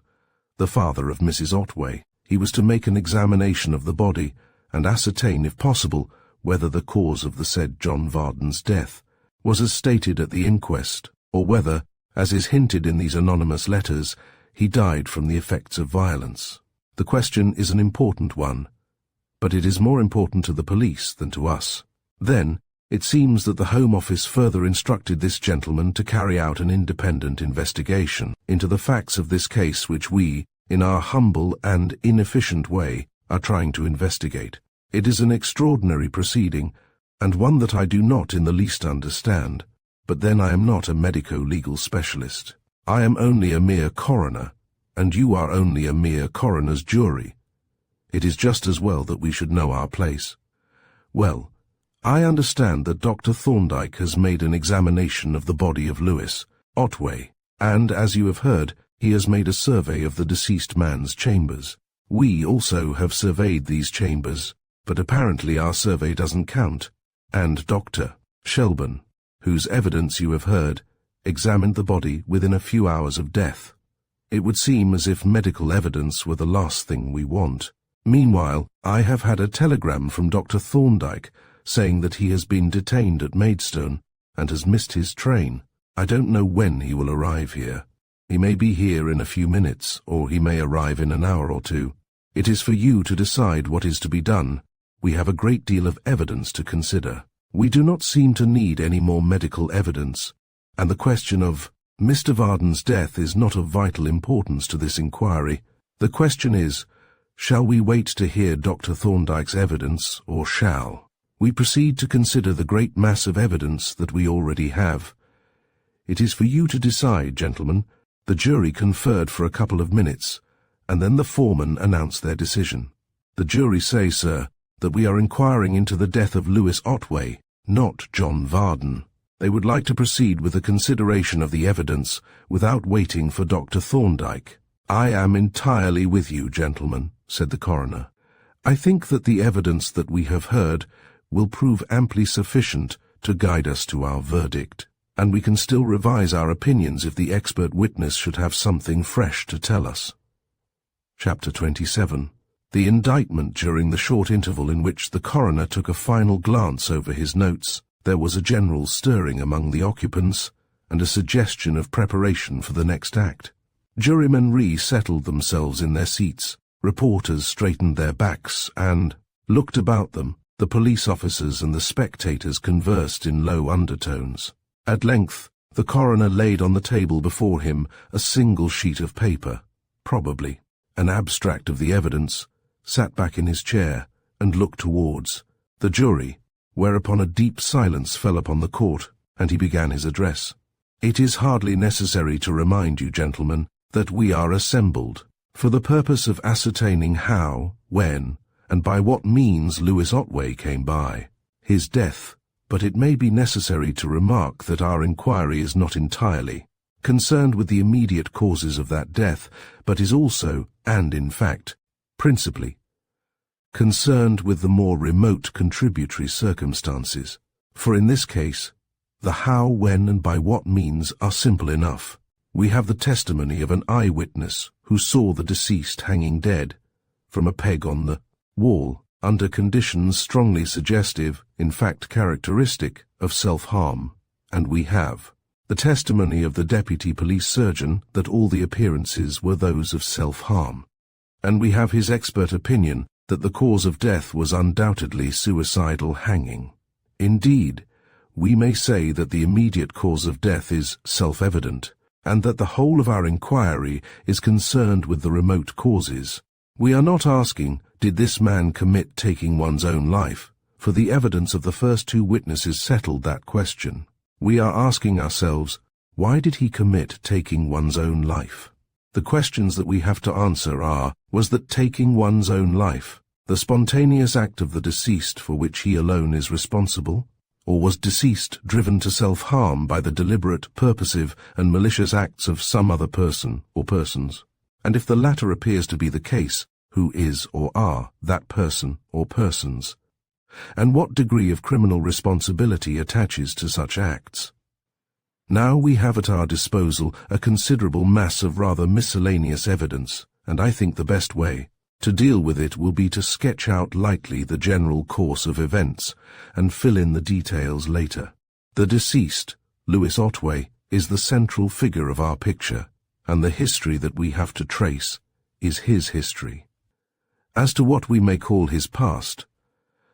the father of Mrs. Otway. He was to make an examination of the body and ascertain, if possible, whether the cause of the said John Vardon's death was as stated at the inquest, or whether, as is hinted in these anonymous letters, he died from the effects of violence. The question is an important one, but it is more important to the police than to us. Then, It seems that the Home Office further instructed this gentleman to carry out an independent investigation into the facts of this case which we, in our humble and inefficient way, are trying to investigate. It is an extraordinary proceeding, and one that I do not in the least understand, but then I am not a medico-legal specialist. I am only a mere coroner, and you are only a mere coroner's jury. It is just as well that we should know our place. Well, I understand that Dr. Thorndyke has made an examination of the body of Louis Otway, and, as you have heard, he has made a survey of the deceased man's chambers. We also have surveyed these chambers, but apparently our survey doesn't count, and Dr. Shelburne, whose evidence you have heard, examined the body within a few hours of death. It would seem as if medical evidence were the last thing we want. Meanwhile, I have had a telegram from Dr. Thorndyke saying that he has been detained at Maidstone and has missed his train. I don't know when he will arrive here. He may be here in a few minutes, or he may arrive in an hour or two. It is for you to decide what is to be done. We have a great deal of evidence to consider. We do not seem to need any more medical evidence, and the question of Mr. Vardon's death is not of vital importance to this inquiry. The question is, shall we wait to hear Dr. Thorndyke's evidence, or shall we proceed to consider the great mass of evidence that we already have? It is for you to decide, gentlemen. The jury conferred for a couple of minutes, and then the foreman announced their decision. The jury say, sir, that we are inquiring into the death of Louis Otway, not John Vardon. They would like to proceed with the consideration of the evidence without waiting for Dr. Thorndyke. I am entirely with you, gentlemen, said the coroner. I think that the evidence that we have heard will prove amply sufficient to guide us to our verdict, and we can still revise our opinions if the expert witness should have something fresh to tell us. Chapter 27. The indictment. During the short interval in which the coroner took a final glance over his notes, there was a general stirring among the occupants, and a suggestion of preparation for the next act. Jurymen resettled themselves in their seats, reporters straightened their backs and looked about them. The police officers and the spectators conversed in low undertones. At length, the coroner laid on the table before him a single sheet of paper, probably an abstract of the evidence, sat back in his chair, and looked towards the jury, whereupon a deep silence fell upon the court, and he began his address. It is hardly necessary to remind you, gentlemen, that we are assembled for the purpose of ascertaining how, when, and by what means Louis Otway came by his death, but it may be necessary to remark that our inquiry is not entirely concerned with the immediate causes of that death, but is also, and in fact, principally, concerned with the more remote contributory circumstances. For in this case, the how, when, and by what means are simple enough. We have the testimony of an eyewitness who saw the deceased hanging dead from a peg on the wall, under conditions strongly suggestive, in fact characteristic, of self-harm, and we have the testimony of the deputy police surgeon that all the appearances were those of self-harm, and we have his expert opinion that the cause of death was undoubtedly suicidal hanging. Indeed, we may say that the immediate cause of death is self-evident, and that the whole of our inquiry is concerned with the remote causes. We are not asking, did this man commit taking one's own life? For the evidence of the first two witnesses settled that question. We are asking ourselves, why did he commit taking one's own life? The questions that we have to answer are, was that taking one's own life the spontaneous act of the deceased for which he alone is responsible? Or was deceased driven to self-harm by the deliberate, purposive, and malicious acts of some other person or persons? And if the latter appears to be the case, who is or are that person or persons? And what degree of criminal responsibility attaches to such acts? Now we have at our disposal a considerable mass of rather miscellaneous evidence, and I think the best way to deal with it will be to sketch out lightly the general course of events and fill in the details later. The deceased, Louis Otway, is the central figure of our picture, and the history that we have to trace is his history. As to what we may call his past,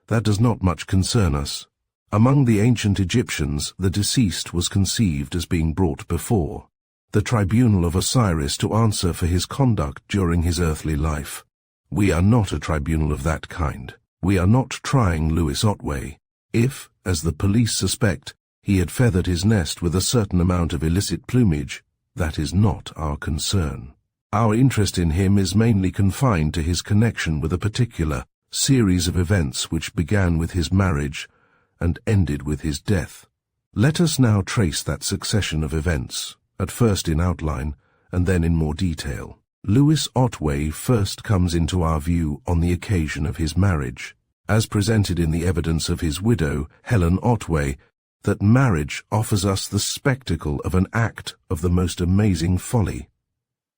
that does not much concern us. Among the ancient Egyptians, the deceased was conceived as being brought before the tribunal of Osiris to answer for his conduct during his earthly life. We are not a tribunal of that kind. We are not trying Louis Otway. If, as the police suspect, he had feathered his nest with a certain amount of illicit plumage, that is not our concern. Our interest in him is mainly confined to his connection with a particular series of events which began with his marriage and ended with his death. Let us now trace that succession of events, at first in outline and then in more detail. Louis Otway first comes into our view on the occasion of his marriage, as presented in the evidence of his widow, Helen Otway, that marriage offers us the spectacle of an act of the most amazing folly.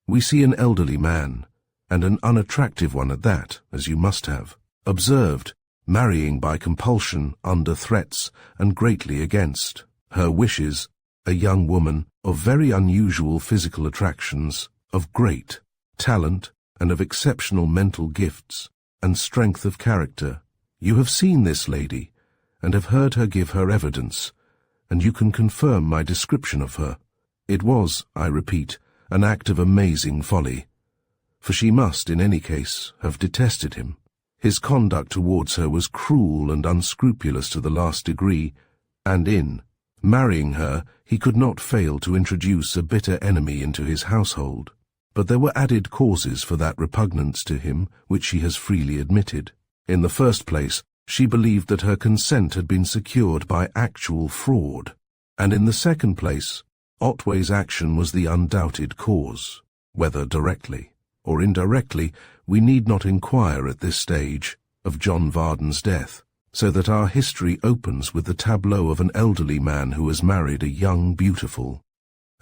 We see an elderly man, and an unattractive one at that, as you must have observed, marrying by compulsion, under threats, and greatly against her wishes, a young woman of very unusual physical attractions, of great talent, and of exceptional mental gifts, and strength of character. You have seen this lady, and have heard her give her evidence, and you can confirm my description of her. It was, I repeat, an act of amazing folly, for she must, in any case, have detested him. His conduct towards her was cruel and unscrupulous to the last degree, and in marrying her, he could not fail to introduce a bitter enemy into his household. But there were added causes for that repugnance to him which she has freely admitted. In the first place, she believed that her consent had been secured by actual fraud, and in the second place, Otway's action was the undoubted cause. Whether directly or indirectly, we need not inquire at this stage, of John Vardon's death, so that our history opens with the tableau of an elderly man who has married a young, beautiful,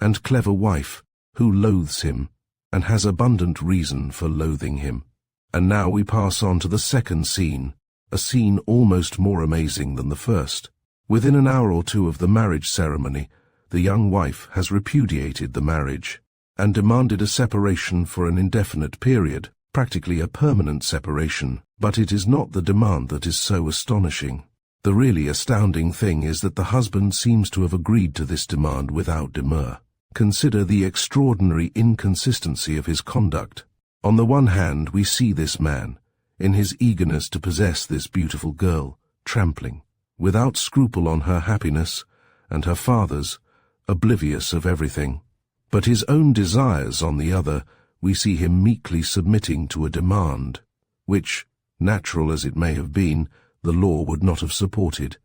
and clever wife who loathes him and has abundant reason for loathing him. And now we pass on to the second scene, a scene almost more amazing than the first. Within an hour or two of the marriage ceremony, the young wife has repudiated the marriage and demanded a separation for an indefinite period, practically a permanent separation. But it is not the demand that is so astonishing. The really astounding thing is that the husband seems to have agreed to this demand without demur. Consider the extraordinary inconsistency of his conduct. On the one hand, we see this man, in his eagerness to possess this beautiful girl, trampling, without scruple on her happiness and her father's, oblivious of everything. But his own desires, on the other, we see him meekly submitting to a demand, which, natural as it may have been, the law would not have supported.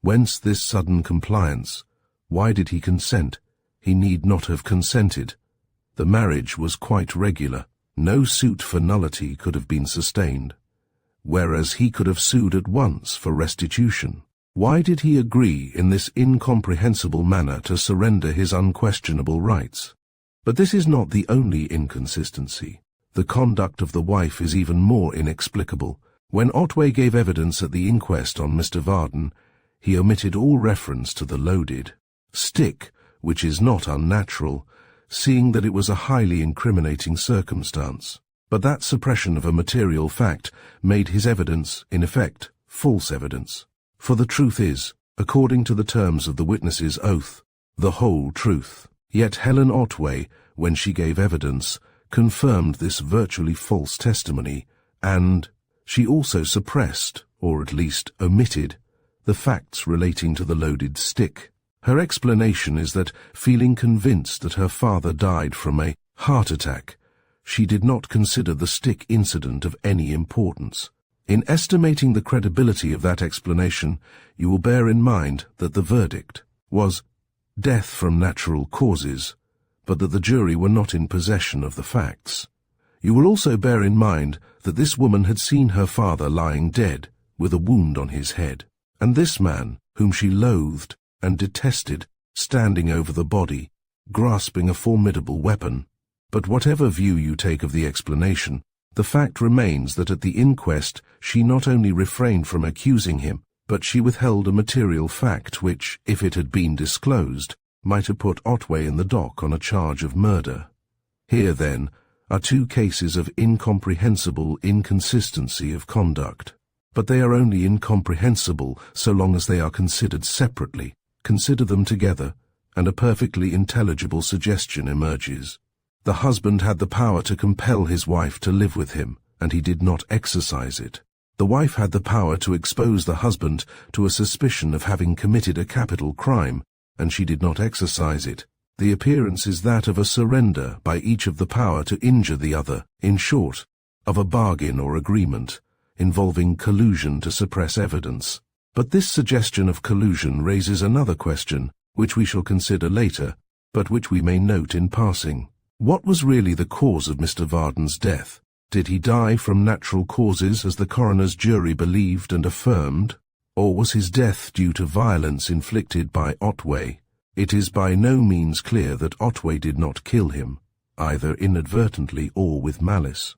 Whence this sudden compliance? Why did he consent? He need not have consented. The marriage was quite regular. No suit for nullity could have been sustained, whereas he could have sued at once for restitution. Why did he agree in this incomprehensible manner to surrender his unquestionable rights? But this is not the only inconsistency. The conduct of the wife is even more inexplicable. When Otway gave evidence at the inquest on Mr. Vardon, he omitted all reference to the loaded stick, which is not unnatural, seeing that it was a highly incriminating circumstance. But that suppression of a material fact made his evidence, in effect, false evidence. For the truth is, according to the terms of the witness's oath, the whole truth. Yet Helen Otway, when she gave evidence, confirmed this virtually false testimony, and she also suppressed, or at least omitted, the facts relating to the loaded stick. Her explanation is that, feeling convinced that her father died from a heart attack, she did not consider the stick incident of any importance. In estimating the credibility of that explanation, you will bear in mind that the verdict was death from natural causes, but that the jury were not in possession of the facts. You will also bear in mind that this woman had seen her father lying dead, with a wound on his head, and this man, whom she loathed and detested, standing over the body, grasping a formidable weapon. But whatever view you take of the explanation, the fact remains that at the inquest she not only refrained from accusing him, but she withheld a material fact which, if it had been disclosed, might have put Otway in the dock on a charge of murder. Here, then, are two cases of incomprehensible inconsistency of conduct. but they are only incomprehensible so long as they are considered separately. Consider them together, and a perfectly intelligible suggestion emerges. The husband had the power to compel his wife to live with him, and he did not exercise it. The wife had the power to expose the husband to a suspicion of having committed a capital crime, and she did not exercise it. The appearance is that of a surrender by each of the power to injure the other, in short, of a bargain or agreement, involving collusion to suppress evidence. But this suggestion of collusion raises another question, which we shall consider later, but which we may note in passing. What was really the cause of Mr. Vardon's death? Did he die from natural causes as the coroner's jury believed and affirmed? Or was his death due to violence inflicted by Otway? It is by no means clear that Otway did not kill him, either inadvertently or with malice.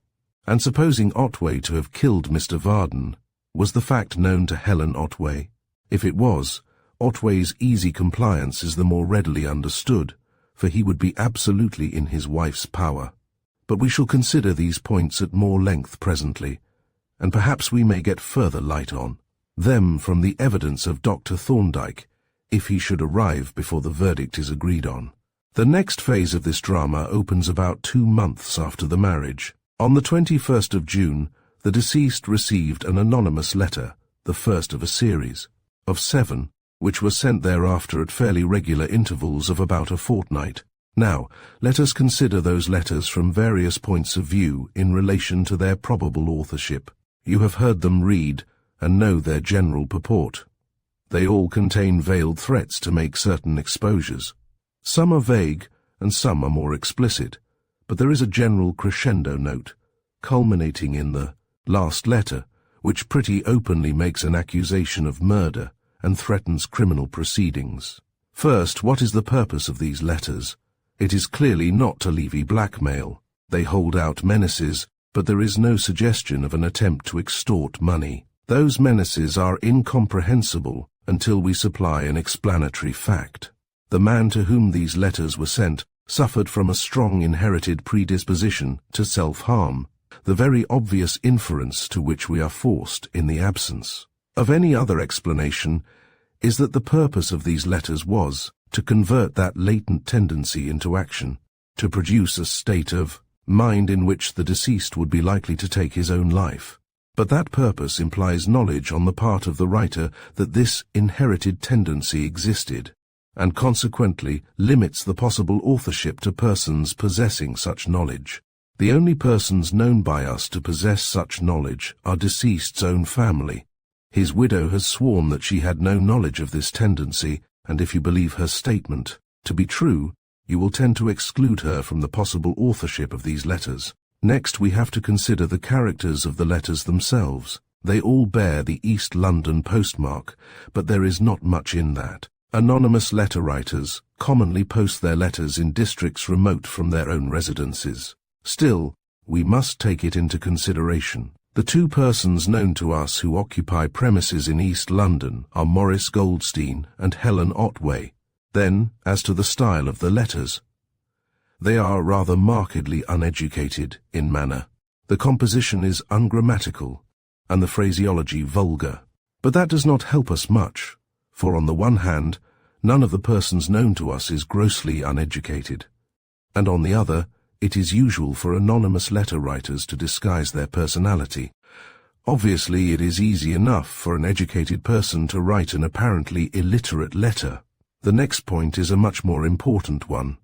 And supposing Otway to have killed Mr. Vardon, was the fact known to Helen Otway? If it was, Otway's easy compliance is the more readily understood, for he would be absolutely in his wife's power. But we shall consider these points at more length presently, and perhaps we may get further light on them from the evidence of Dr. Thorndyke, if he should arrive before the verdict is agreed on. The next phase of this drama opens about 2 months after the marriage. On the 21st of June, the deceased received an anonymous letter, the first of a series of 7, which was sent thereafter at fairly regular intervals of about a fortnight. Now, let us consider those letters from various points of view in relation to their probable authorship. You have heard them read and know their general purport. They all contain veiled threats to make certain exposures. Some are vague and some are more explicit, but there is a general crescendo note, culminating in the last letter, which pretty openly makes an accusation of murder and threatens criminal proceedings. First, what is the purpose of these letters? It is clearly not to levy blackmail. They hold out menaces, but there is no suggestion of an attempt to extort money. Those menaces are incomprehensible until we supply an explanatory fact. The man to whom these letters were sent suffered from a strong inherited predisposition to self-harm, the very obvious inference to which we are forced in the absence of any other explanation is that the purpose of these letters was to convert that latent tendency into action, to produce a state of mind in which the deceased would be likely to take his own life. But that purpose implies knowledge on the part of the writer that this inherited tendency existed, and consequently limits the possible authorship to persons possessing such knowledge. The only persons known by us to possess such knowledge are deceased's own family. His widow has sworn that she had no knowledge of this tendency, and if you believe her statement to be true, you will tend to exclude her from the possible authorship of these letters. Next, we have to consider the characters of the letters themselves. They all bear the East London postmark, but there is not much in that. Anonymous letter writers commonly post their letters in districts remote from their own residences. Still, we must take it into consideration. The 2 persons known to us who occupy premises in East London are Maurice Goldstein and Helen Otway. Then, as to the style of the letters, they are rather markedly uneducated in manner. The composition is ungrammatical, and the phraseology vulgar. But that does not help us much, for on the one hand, none of the persons known to us is grossly uneducated, and on the other, it is usual for anonymous letter writers to disguise their personality. Obviously, it is easy enough for an educated person to write an apparently illiterate letter. The next point is a much more important one.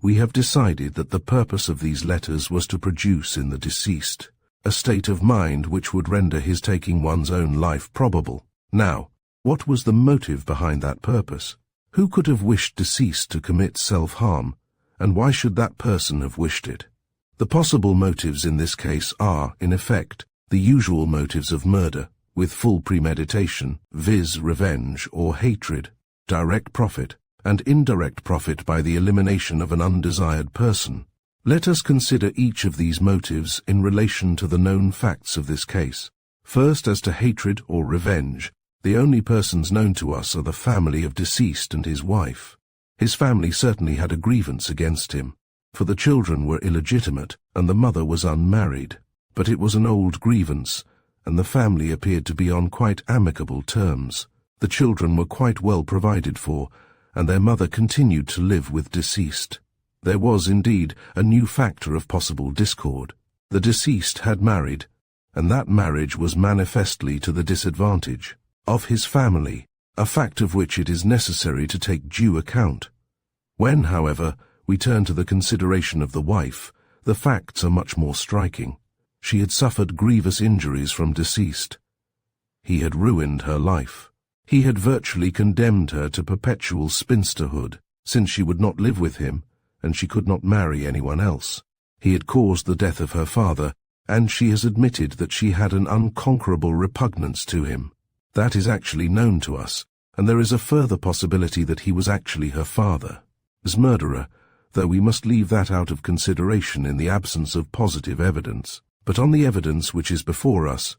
We have decided that the purpose of these letters was to produce in the deceased a state of mind which would render his taking one's own life probable. Now, what was the motive behind that purpose? Who could have wished deceased to commit self-harm, and why should that person have wished it? The possible motives in this case are, in effect, the usual motives of murder, with full premeditation, viz. Revenge or hatred, direct profit, and indirect profit by the elimination of an undesired person. Let us consider each of these motives in relation to the known facts of this case. First, as to hatred or revenge, the only persons known to us are the family of deceased and his wife. His family certainly had a grievance against him, for the children were illegitimate and the mother was unmarried. But it was an old grievance, and the family appeared to be on quite amicable terms. The children were quite well provided for, and their mother continued to live with deceased. There was, indeed, a new factor of possible discord. The deceased had married, and that marriage was manifestly to the disadvantage of his family, a fact of which it is necessary to take due account. When, however, we turn to the consideration of the wife, the facts are much more striking. She had suffered grievous injuries from deceased. He had ruined her life. He had virtually condemned her to perpetual spinsterhood, since she would not live with him, and she could not marry anyone else. He had caused the death of her father, and she has admitted that she had an unconquerable repugnance to him. That is actually known to us, and there is a further possibility that he was actually her father, as murderer, though we must leave that out of consideration in the absence of positive evidence. But on the evidence which is before us,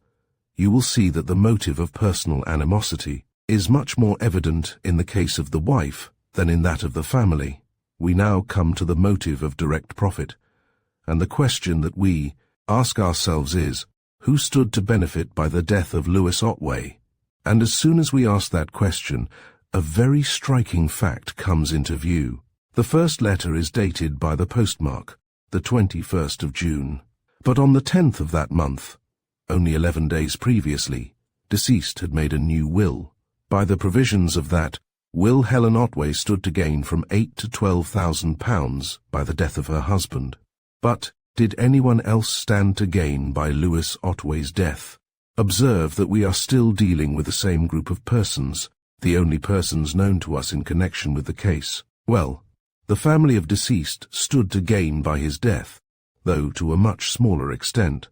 you will see that the motive of personal animosity is much more evident in the case of the wife than in that of the family. We now come to the motive of direct profit, and the question that we ask ourselves is, who stood to benefit by the death of Lewis Otway? And as soon as we ask that question, a very striking fact comes into view. The first letter is dated by the postmark, the 21st of June. But on the 10th of that month, only 11 days previously, deceased had made a new will. By the provisions of that will, Helen Otway stood to gain from £8,000 to £12,000 by the death of her husband. But did anyone else stand to gain by Lewis Otway's death? Observe that we are still dealing with the same group of persons, the only persons known to us in connection with the case. Well, the family of deceased stood to gain by his death, though to a much smaller extent.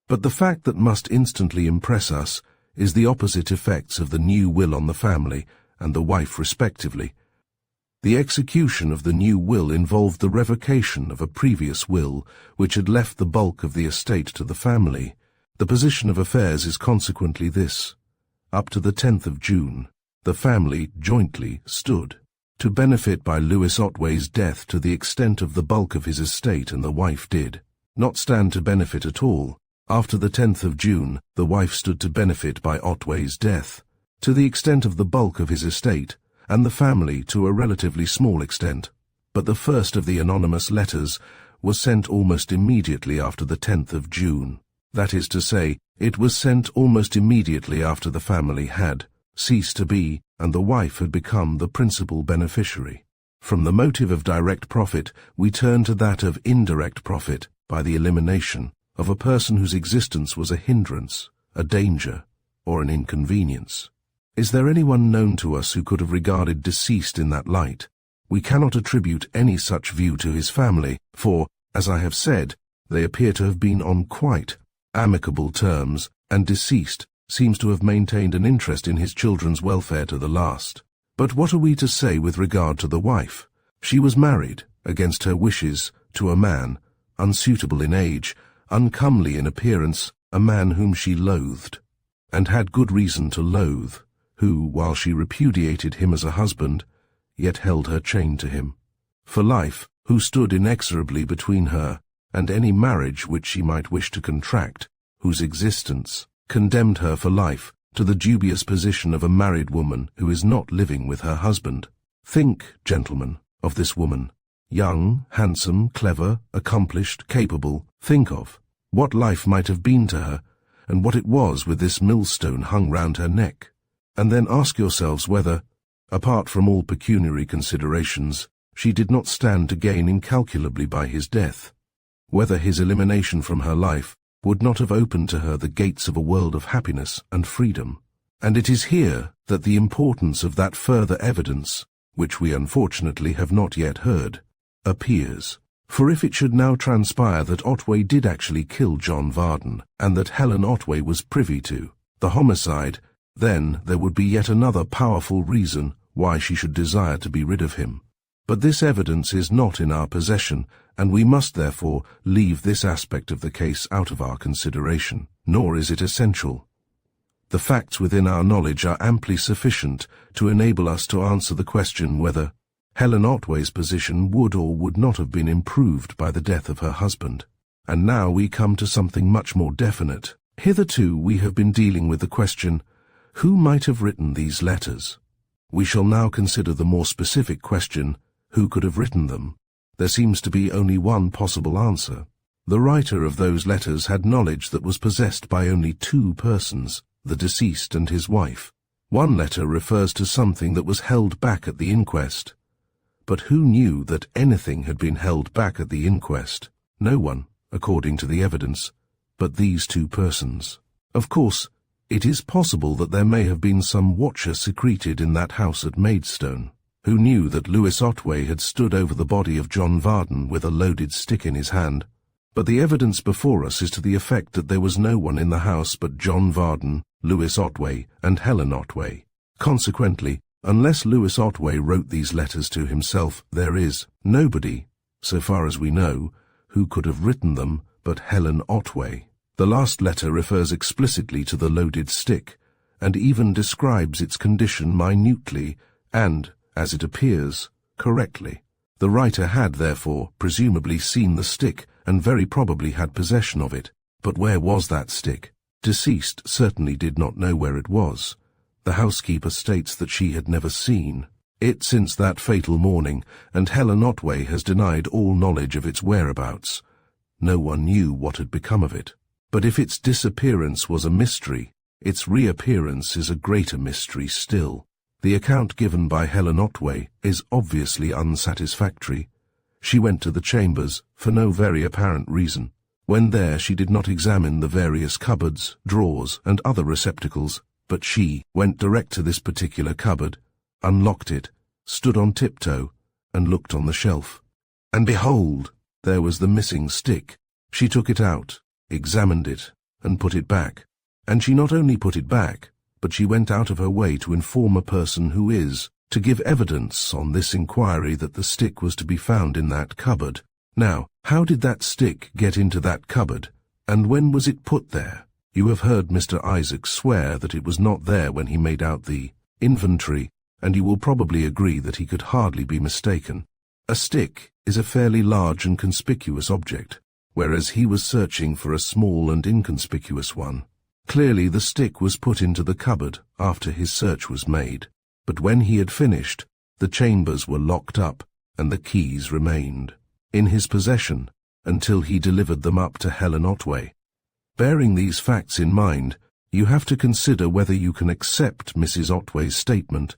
But the fact that must instantly impress us is the opposite effects of the new will on the family and the wife respectively. The execution of the new will involved the revocation of a previous will which had left the bulk of the estate to the family. The position of affairs is consequently this. Up to the 10th of June, the family jointly stood to benefit by Lewis Otway's death to the extent of the bulk of his estate, and the wife did not stand to benefit at all. After the 10th of June, the wife stood to benefit by Otway's death to the extent of the bulk of his estate, and the family to a relatively small extent. But the first of the anonymous letters was sent almost immediately after the 10th of June. That is to say, it was sent almost immediately after the family had ceased to be, and the wife had become the principal beneficiary. From the motive of direct profit, we turn to that of indirect profit by the elimination of a person whose existence was a hindrance, a danger, or an inconvenience. Is there anyone known to us who could have regarded deceased in that light? We cannot attribute any such view to his family, for, as I have said, they appear to have been on quite amicable terms, and deceased seems to have maintained an interest in his children's welfare to the last. But what are we to say with regard to the wife? She was married, against her wishes, to a man, unsuitable in age, uncomely in appearance, a man whom she loathed, and had good reason to loathe, who, while she repudiated him as a husband, yet held her chained to him for life, who stood inexorably between her and any marriage which she might wish to contract, whose existence condemned her for life to the dubious position of a married woman who is not living with her husband. Think, gentlemen, of this woman, young, handsome, clever, accomplished, capable. Think of what life might have been to her, and what it was with this millstone hung round her neck. And then ask yourselves whether, apart from all pecuniary considerations, she did not stand to gain incalculably by his death, whether his elimination from her life would not have opened to her the gates of a world of happiness and freedom. And it is here that the importance of that further evidence, which we unfortunately have not yet heard, appears. For if it should now transpire that Otway did actually kill John Vardon, and that Helen Otway was privy to the homicide, then there would be yet another powerful reason why she should desire to be rid of him. But this evidence is not in our possession, and we must therefore leave this aspect of the case out of our consideration, nor is it essential. The facts within our knowledge are amply sufficient to enable us to answer the question whether Helen Otway's position would or would not have been improved by the death of her husband. And now we come to something much more definite. Hitherto we have been dealing with the question, who might have written these letters? We shall now consider the more specific question, who could have written them? There seems to be only one possible answer. The writer of those letters had knowledge that was possessed by only two persons, the deceased and his wife. One letter refers to something that was held back at the inquest. But who knew that anything had been held back at the inquest? No one, according to the evidence, but these two persons. Of course, it is possible that there may have been some watcher secreted in that house at Maidstone, who knew that Lewis Otway had stood over the body of John Vardon with a loaded stick in his hand. But the evidence before us is to the effect that there was no one in the house but John Vardon, Lewis Otway, and Helen Otway. Consequently, unless Lewis Otway wrote these letters to himself, there is nobody, so far as we know, who could have written them but Helen Otway. The last letter refers explicitly to the loaded stick, and even describes its condition minutely and, as it appears, correctly. The writer had, therefore, presumably seen the stick and very probably had possession of it. But where was that stick? Deceased certainly did not know where it was. The housekeeper states that she had never seen it since that fatal morning, and Helen Otway has denied all knowledge of its whereabouts. No one knew what had become of it. But if its disappearance was a mystery, its reappearance is a greater mystery still. The account given by Helen Otway is obviously unsatisfactory. She went to the chambers for no very apparent reason. When there, she did not examine the various cupboards, drawers, and other receptacles, but she went direct to this particular cupboard, unlocked it, stood on tiptoe, and looked on the shelf. And behold, there was the missing stick. She took it out, examined it, and put it back. And she not only put it back, but she went out of her way to inform a person who is to give evidence on this inquiry that the stick was to be found in that cupboard. Now, how did that stick get into that cupboard, and when was it put there? You have heard Mr. Isaacs swear that it was not there when he made out the inventory, and you will probably agree that he could hardly be mistaken. A stick is a fairly large and conspicuous object, whereas he was searching for a small and inconspicuous one. Clearly the stick was put into the cupboard after his search was made, but when he had finished, the chambers were locked up and the keys remained in his possession until he delivered them up to Helen Otway. Bearing these facts in mind, you have to consider whether you can accept Mrs. Otway's statement,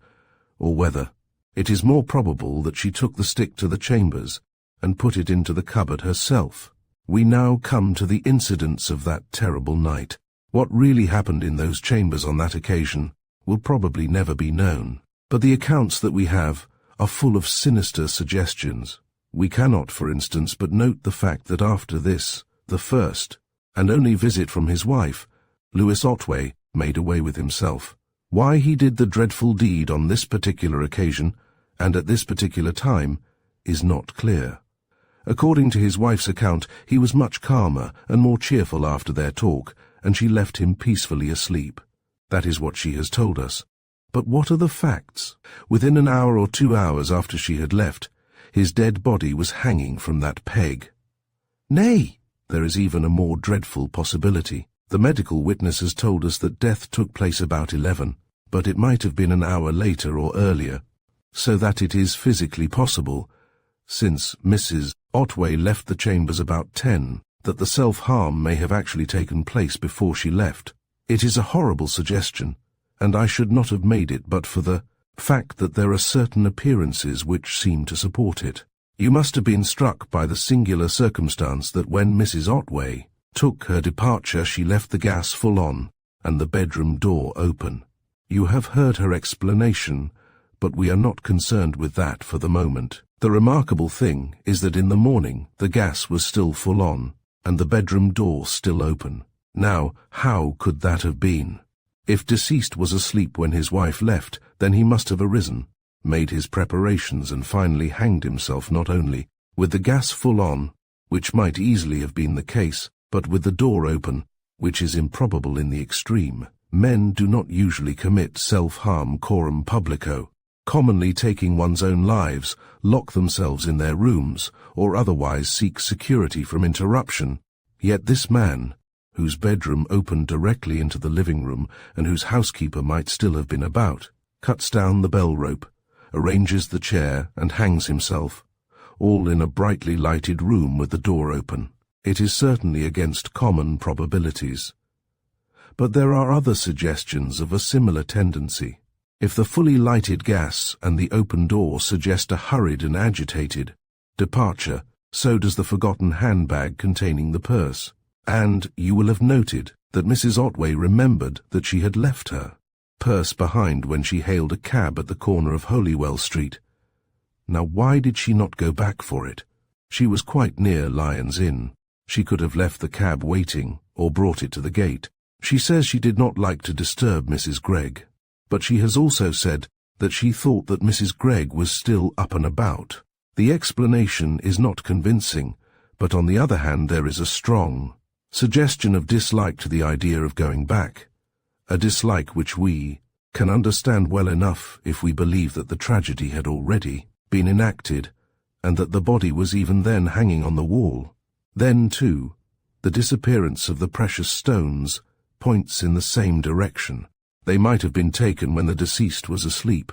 or whether it is more probable that she took the stick to the chambers and put it into the cupboard herself. We now come to the incidents of that terrible night. What really happened in those chambers on that occasion will probably never be known, but the accounts that we have are full of sinister suggestions. We cannot, for instance, but note the fact that after this, the first and only visit from his wife, Lewis Otway made away with himself. Why he did the dreadful deed on this particular occasion and at this particular time is not clear. According to his wife's account, he was much calmer and more cheerful after their talk, and she left him peacefully asleep. That is what she has told us. But what are the facts? Within an hour or 2 hours after she had left, his dead body was hanging from that peg. Nay, there is even a more dreadful possibility. The medical witness has told us that death took place about 11, but it might have been an hour later or earlier, so that it is physically possible, since Mrs. Otway left the chambers about 10, that the self-harm may have actually taken place before she left. It is a horrible suggestion, and I should not have made it but for the fact that there are certain appearances which seem to support it. You must have been struck by the singular circumstance that when Mrs. Otway took her departure, she left the gas full on and the bedroom door open. You have heard her explanation, but we are not concerned with that for the moment. The remarkable thing is that in the morning the gas was still full on and the bedroom door still open. Now, how could that have been? If deceased was asleep when his wife left, then he must have arisen, made his preparations, and finally hanged himself not only with the gas full on, which might easily have been the case, but with the door open, which is improbable in the extreme. Men do not usually commit self-harm coram publico, commonly taking one's own lives, lock themselves in their rooms, or otherwise seek security from interruption. Yet this man, whose bedroom opened directly into the living room and whose housekeeper might still have been about, cuts down the bell rope, arranges the chair and hangs himself, all in a brightly lighted room with the door open. It is certainly against common probabilities. But there are other suggestions of a similar tendency. If the fully lighted gas and the open door suggest a hurried and agitated departure, so does the forgotten handbag containing the purse. And you will have noted that Mrs. Otway remembered that she had left her purse behind when she hailed a cab at the corner of Holywell Street. Now why did she not go back for it? She was quite near Lyon's Inn. She could have left the cab waiting, or brought it to the gate. She says she did not like to disturb Mrs. Gregg, but she has also said that she thought that Mrs. Gregg was still up and about. The explanation is not convincing, but on the other hand there is a strong suggestion of dislike to the idea of going back, a dislike which we can understand well enough if we believe that the tragedy had already been enacted and that the body was even then hanging on the wall. Then, too, the disappearance of the precious stones points in the same direction. They might have been taken when the deceased was asleep,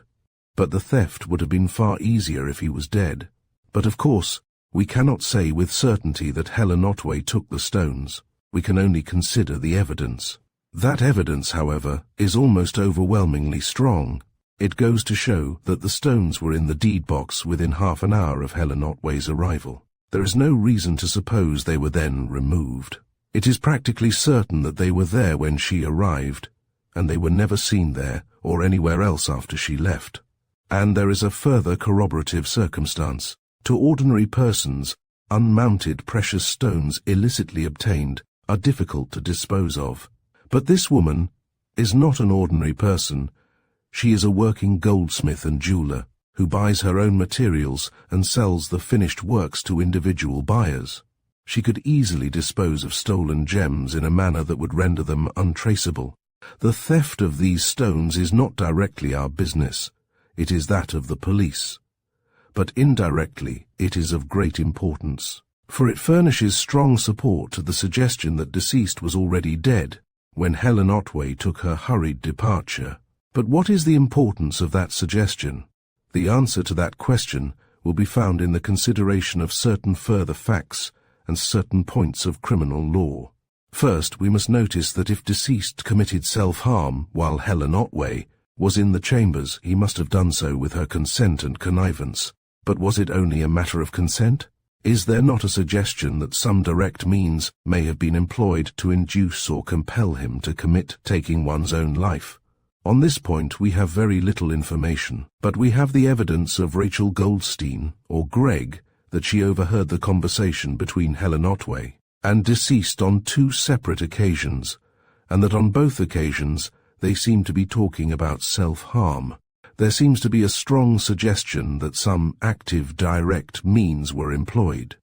but the theft would have been far easier if he was dead. But of course, we cannot say with certainty that Helen Otway took the stones. We can only consider the evidence. That evidence, however, is almost overwhelmingly strong. It goes to show that the stones were in the deed box within half an hour of Helen Otway's arrival. There is no reason to suppose they were then removed. It is practically certain that they were there when she arrived, and they were never seen there or anywhere else after she left. And there is a further corroborative circumstance. To ordinary persons, unmounted precious stones illicitly obtained are difficult to dispose of. But this woman is not an ordinary person. She is a working goldsmith and jeweller who buys her own materials and sells the finished works to individual buyers. She could easily dispose of stolen gems in a manner that would render them untraceable. The theft of these stones is not directly our business. It is that of the police. But indirectly it is of great importance, for it furnishes strong support to the suggestion that deceased was already dead when Helen Otway took her hurried departure. But what is the importance of that suggestion? The answer to that question will be found in the consideration of certain further facts and certain points of criminal law. First, we must notice that if deceased committed self-harm while Helen Otway was in the chambers, he must have done so with her consent and connivance. But was it only a matter of consent? Is there not a suggestion that some direct means may have been employed to induce or compel him to commit taking one's own life? On this point we have very little information, but we have the evidence of Rachel Goldstein, or Gregg, that she overheard the conversation between Helen Otway and deceased on 2 separate occasions, and that on both occasions they seem to be talking about self-harm. There seems to be a strong suggestion that some active direct means were employed.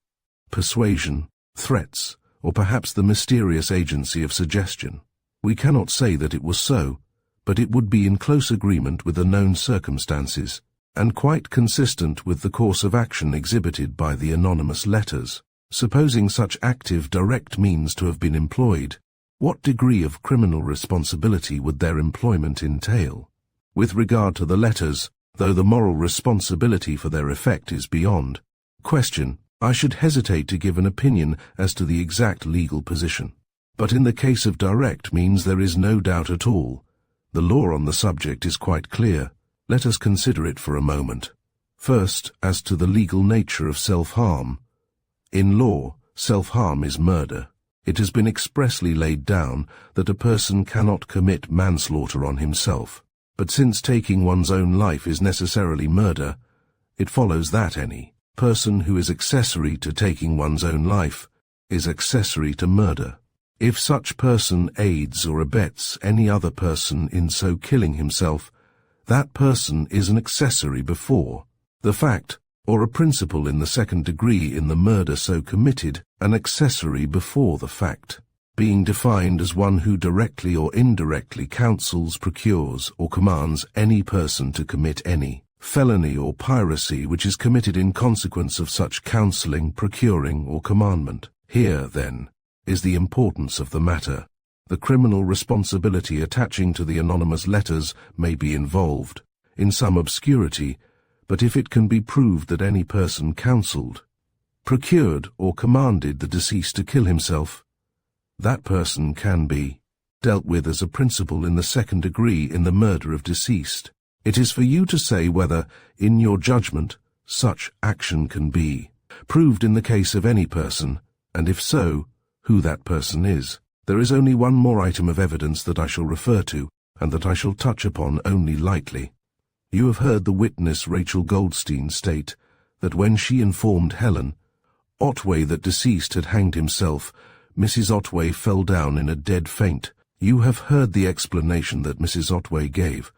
Persuasion, threats, or perhaps the mysterious agency of suggestion. We cannot say that it was so, but it would be in close agreement with the known circumstances, and quite consistent with the course of action exhibited by the anonymous letters. Supposing such active direct means to have been employed, what degree of criminal responsibility would their employment entail? With regard to the letters, though the moral responsibility for their effect is beyond question, I should hesitate to give an opinion as to the exact legal position. But in the case of direct means there is no doubt at all. The law on the subject is quite clear. Let us consider it for a moment. First, as to the legal nature of self-harm. In law, self-harm is murder. It has been expressly laid down that a person cannot commit manslaughter on himself. But since taking one's own life is necessarily murder, it follows that any person who is accessory to taking one's own life is accessory to murder. If such person aids or abets any other person in so killing himself, that person is an accessory before the fact, or a principal in the second degree in the murder so committed, an accessory before the fact, being defined as one who directly or indirectly counsels, procures, or commands any person to commit any felony or piracy which is committed in consequence of such counselling, procuring, or commandment. Here, then, is the importance of the matter. The criminal responsibility attaching to the anonymous letters may be involved, in some obscurity, but if it can be proved that any person counselled, procured or commanded the deceased to kill himself, that person can be dealt with as a principal in the second degree in the murder of deceased. It is for you to say whether, in your judgment, such action can be proved in the case of any person, and if so, who that person is. There is only one more item of evidence that I shall refer to, and that I shall touch upon only lightly. You have heard the witness Rachel Goldstein state that when she informed Helen Otway that deceased had hanged himself, Mrs. Otway fell down in a dead faint. You have heard the explanation that Mrs. Otway gave,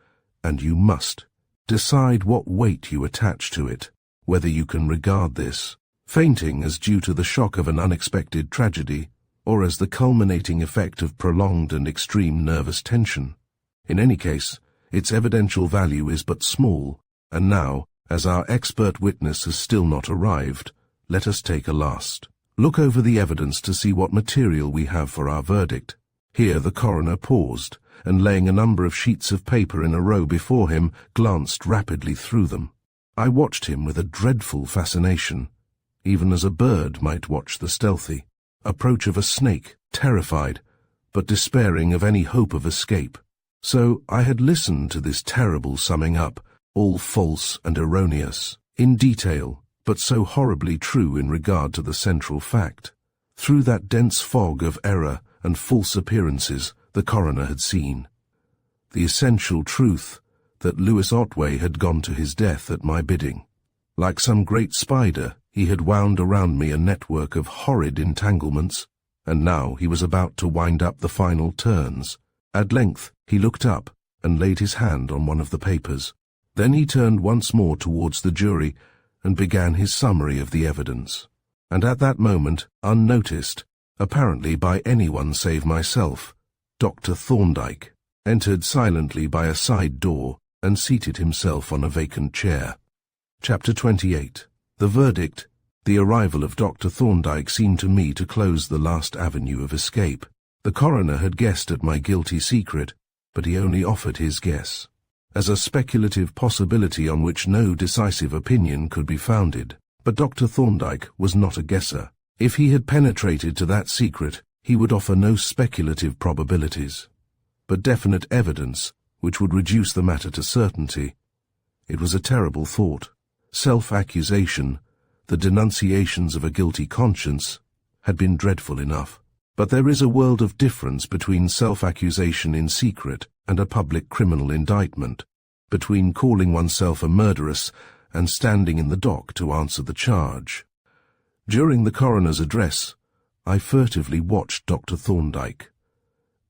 and you must decide what weight you attach to it, whether you can regard this fainting as due to the shock of an unexpected tragedy, or as the culminating effect of prolonged and extreme nervous tension. In any case, its evidential value is but small, and now, as our expert witness has still not arrived, let us take a last look over the evidence to see what material we have for our verdict. Here the coroner paused, and laying a number of sheets of paper in a row before him, glanced rapidly through them. I watched him with a dreadful fascination, even as a bird might watch the stealthy approach of a snake, terrified, but despairing of any hope of escape. So I had listened to this terrible summing up, all false and erroneous, in detail, but so horribly true in regard to the central fact. Through that dense fog of error and false appearances the coroner had seen the essential truth that Lewis Otway had gone to his death at my bidding. Like some great spider, he had wound around me a network of horrid entanglements, and now he was about to wind up the final turns. At length he looked up and laid his hand on one of the papers. Then he turned once more towards the jury and began his summary of the evidence. And at that moment, unnoticed, apparently by anyone save myself, Dr. Thorndyke entered silently by a side door and seated himself on a vacant chair. Chapter 28. The verdict. The arrival of Dr. Thorndyke seemed to me to close the last avenue of escape. The coroner had guessed at my guilty secret, but he only offered his guess as a speculative possibility on which no decisive opinion could be founded. But Dr. Thorndyke was not a guesser. If he had penetrated to that secret, he would offer no speculative probabilities, but definite evidence which would reduce the matter to certainty. It was a terrible thought. Self-accusation, the denunciations of a guilty conscience, had been dreadful enough. But there is a world of difference between self-accusation in secret and a public criminal indictment, between calling oneself a murderess and standing in the dock to answer the charge. During the coroner's address, I furtively watched Dr. Thorndyke,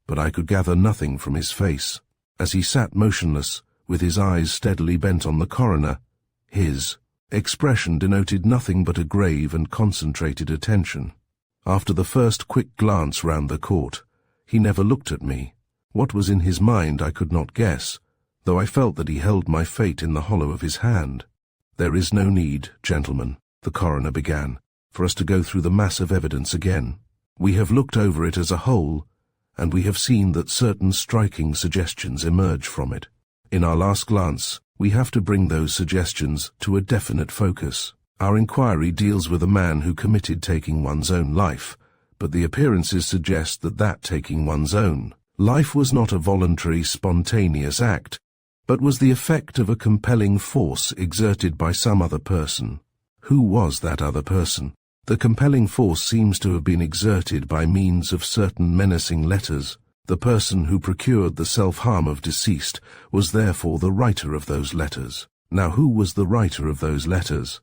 but I could gather nothing from his face. As he sat motionless, with his eyes steadily bent on the coroner, his expression denoted nothing but a grave and concentrated attention. After the first quick glance round the court, he never looked at me. What was in his mind I could not guess, though I felt that he held my fate in the hollow of his hand. "There is no need, gentlemen," the coroner began, "for us to go through the mass of evidence again. We have looked over it as a whole, and we have seen that certain striking suggestions emerge from it. In our last glance, we have to bring those suggestions to a definite focus. Our inquiry deals with a man who committed taking one's own life, but the appearances suggest that taking one's own life was not a voluntary, spontaneous act, but was the effect of a compelling force exerted by some other person. Who was that other person? The compelling force seems to have been exerted by means of certain menacing letters. The person who procured the self-harm of deceased was therefore the writer of those letters. Now, who was the writer of those letters?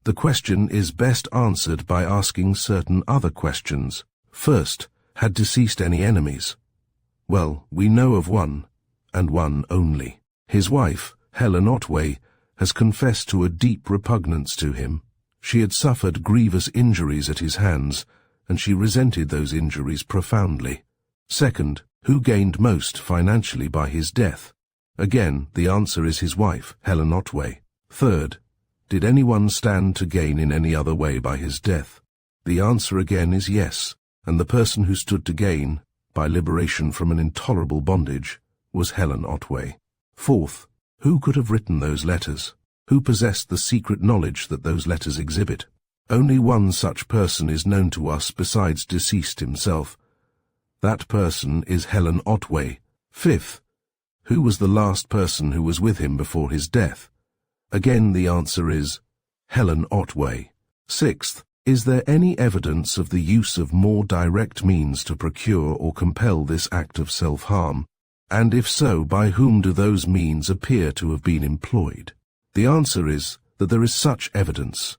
The question is best answered by asking certain other questions. First, had deceased any enemies? Well, we know of one, and one only. His wife, Helen Otway, has confessed to a deep repugnance to him. She had suffered grievous injuries at his hands, and she resented those injuries profoundly. Second, who gained most financially by his death? Again, the answer is his wife, Helen Otway. Third, did anyone stand to gain in any other way by his death? The answer again is yes, and the person who stood to gain, by liberation from an intolerable bondage, was Helen Otway. Fourth, who could have written those letters? Who possessed the secret knowledge that those letters exhibit? Only one such person is known to us besides deceased himself. That person is Helen Otway. Fifth, who was the last person who was with him before his death? Again, the answer is Helen Otway. Sixth, is there any evidence of the use of more direct means to procure or compel this act of self-harm? And if so, by whom do those means appear to have been employed? The answer is that there is such evidence,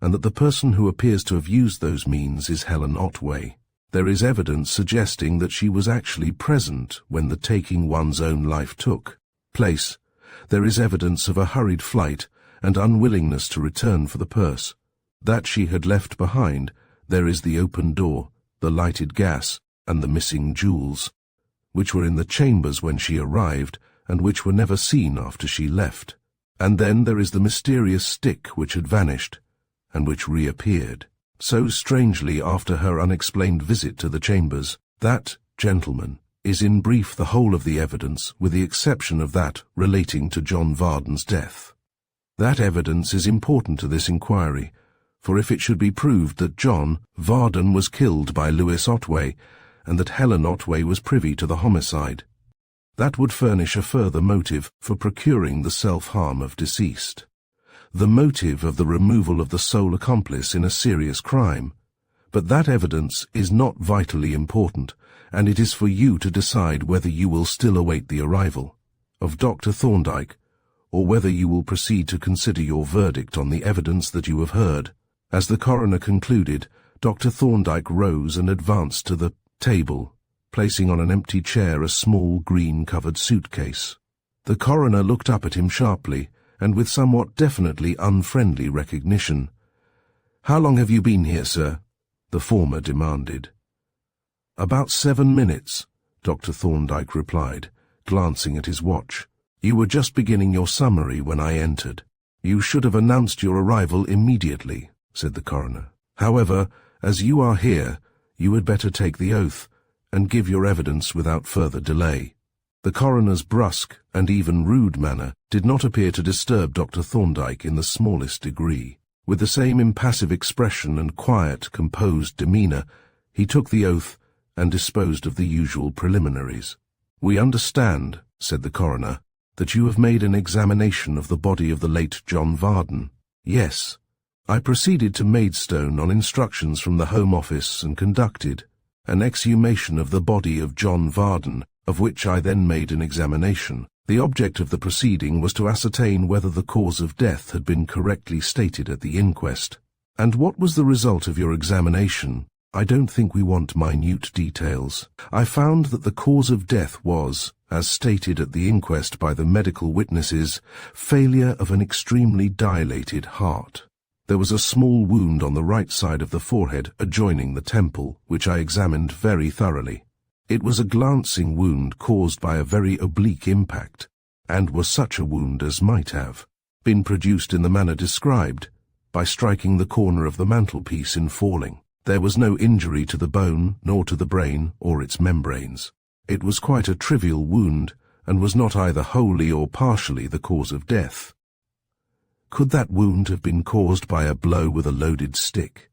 and that the person who appears to have used those means is Helen Otway. There is evidence suggesting that she was actually present when the taking one's own life took place. There is evidence of a hurried flight and unwillingness to return for the purse. That she had left behind, there is the open door, the lighted gas, and the missing jewels, which were in the chambers when she arrived, and which were never seen after she left. And then there is the mysterious stick which had vanished, and which reappeared so strangely after her unexplained visit to the chambers. That, gentlemen, is in brief the whole of the evidence, with the exception of that relating to John Vardon's death. That evidence is important to this inquiry, for if it should be proved that John Vardon was killed by Lewis Otway, and that Helen Otway was privy to the homicide, that would furnish a further motive for procuring the self-harm of deceased. The motive of the removal of the sole accomplice in a serious crime. But that evidence is not vitally important, and it is for you to decide whether you will still await the arrival of Dr. Thorndyke, or whether you will proceed to consider your verdict on the evidence that you have heard. As the coroner concluded, Dr. Thorndyke rose and advanced to the table, placing on an empty chair a small green-covered suitcase. The coroner looked up at him sharply, and with somewhat definitely unfriendly recognition. "How long have you been here, sir?" the former demanded. "About 7 minutes," Dr. Thorndyke replied, glancing at his watch. "You were just beginning your summary when I entered." "You should have announced your arrival immediately," said the coroner. "However, as you are here, you had better take the oath, and give your evidence without further delay." The coroner's brusque and even rude manner did not appear to disturb Dr. Thorndyke in the smallest degree. With the same impassive expression and quiet, composed demeanour, he took the oath and disposed of the usual preliminaries. "We understand," said the coroner, "that you have made an examination of the body of the late John Vardon." "Yes. I proceeded to Maidstone on instructions from the Home Office and conducted an exhumation of the body of John Vardon, of which I then made an examination. The object of the proceeding was to ascertain whether the cause of death had been correctly stated at the inquest." "And what was the result of your examination?" "I don't think we want minute details. I found that the cause of death was, as stated at the inquest by the medical witnesses, failure of an extremely dilated heart. There was a small wound on the right side of the forehead adjoining the temple, which I examined very thoroughly. It was a glancing wound caused by a very oblique impact, and was such a wound as might have been produced in the manner described, by striking the corner of the mantelpiece in falling. There was no injury to the bone, nor to the brain, or its membranes. It was quite a trivial wound, and was not either wholly or partially the cause of death." "Could that wound have been caused by a blow with a loaded stick?"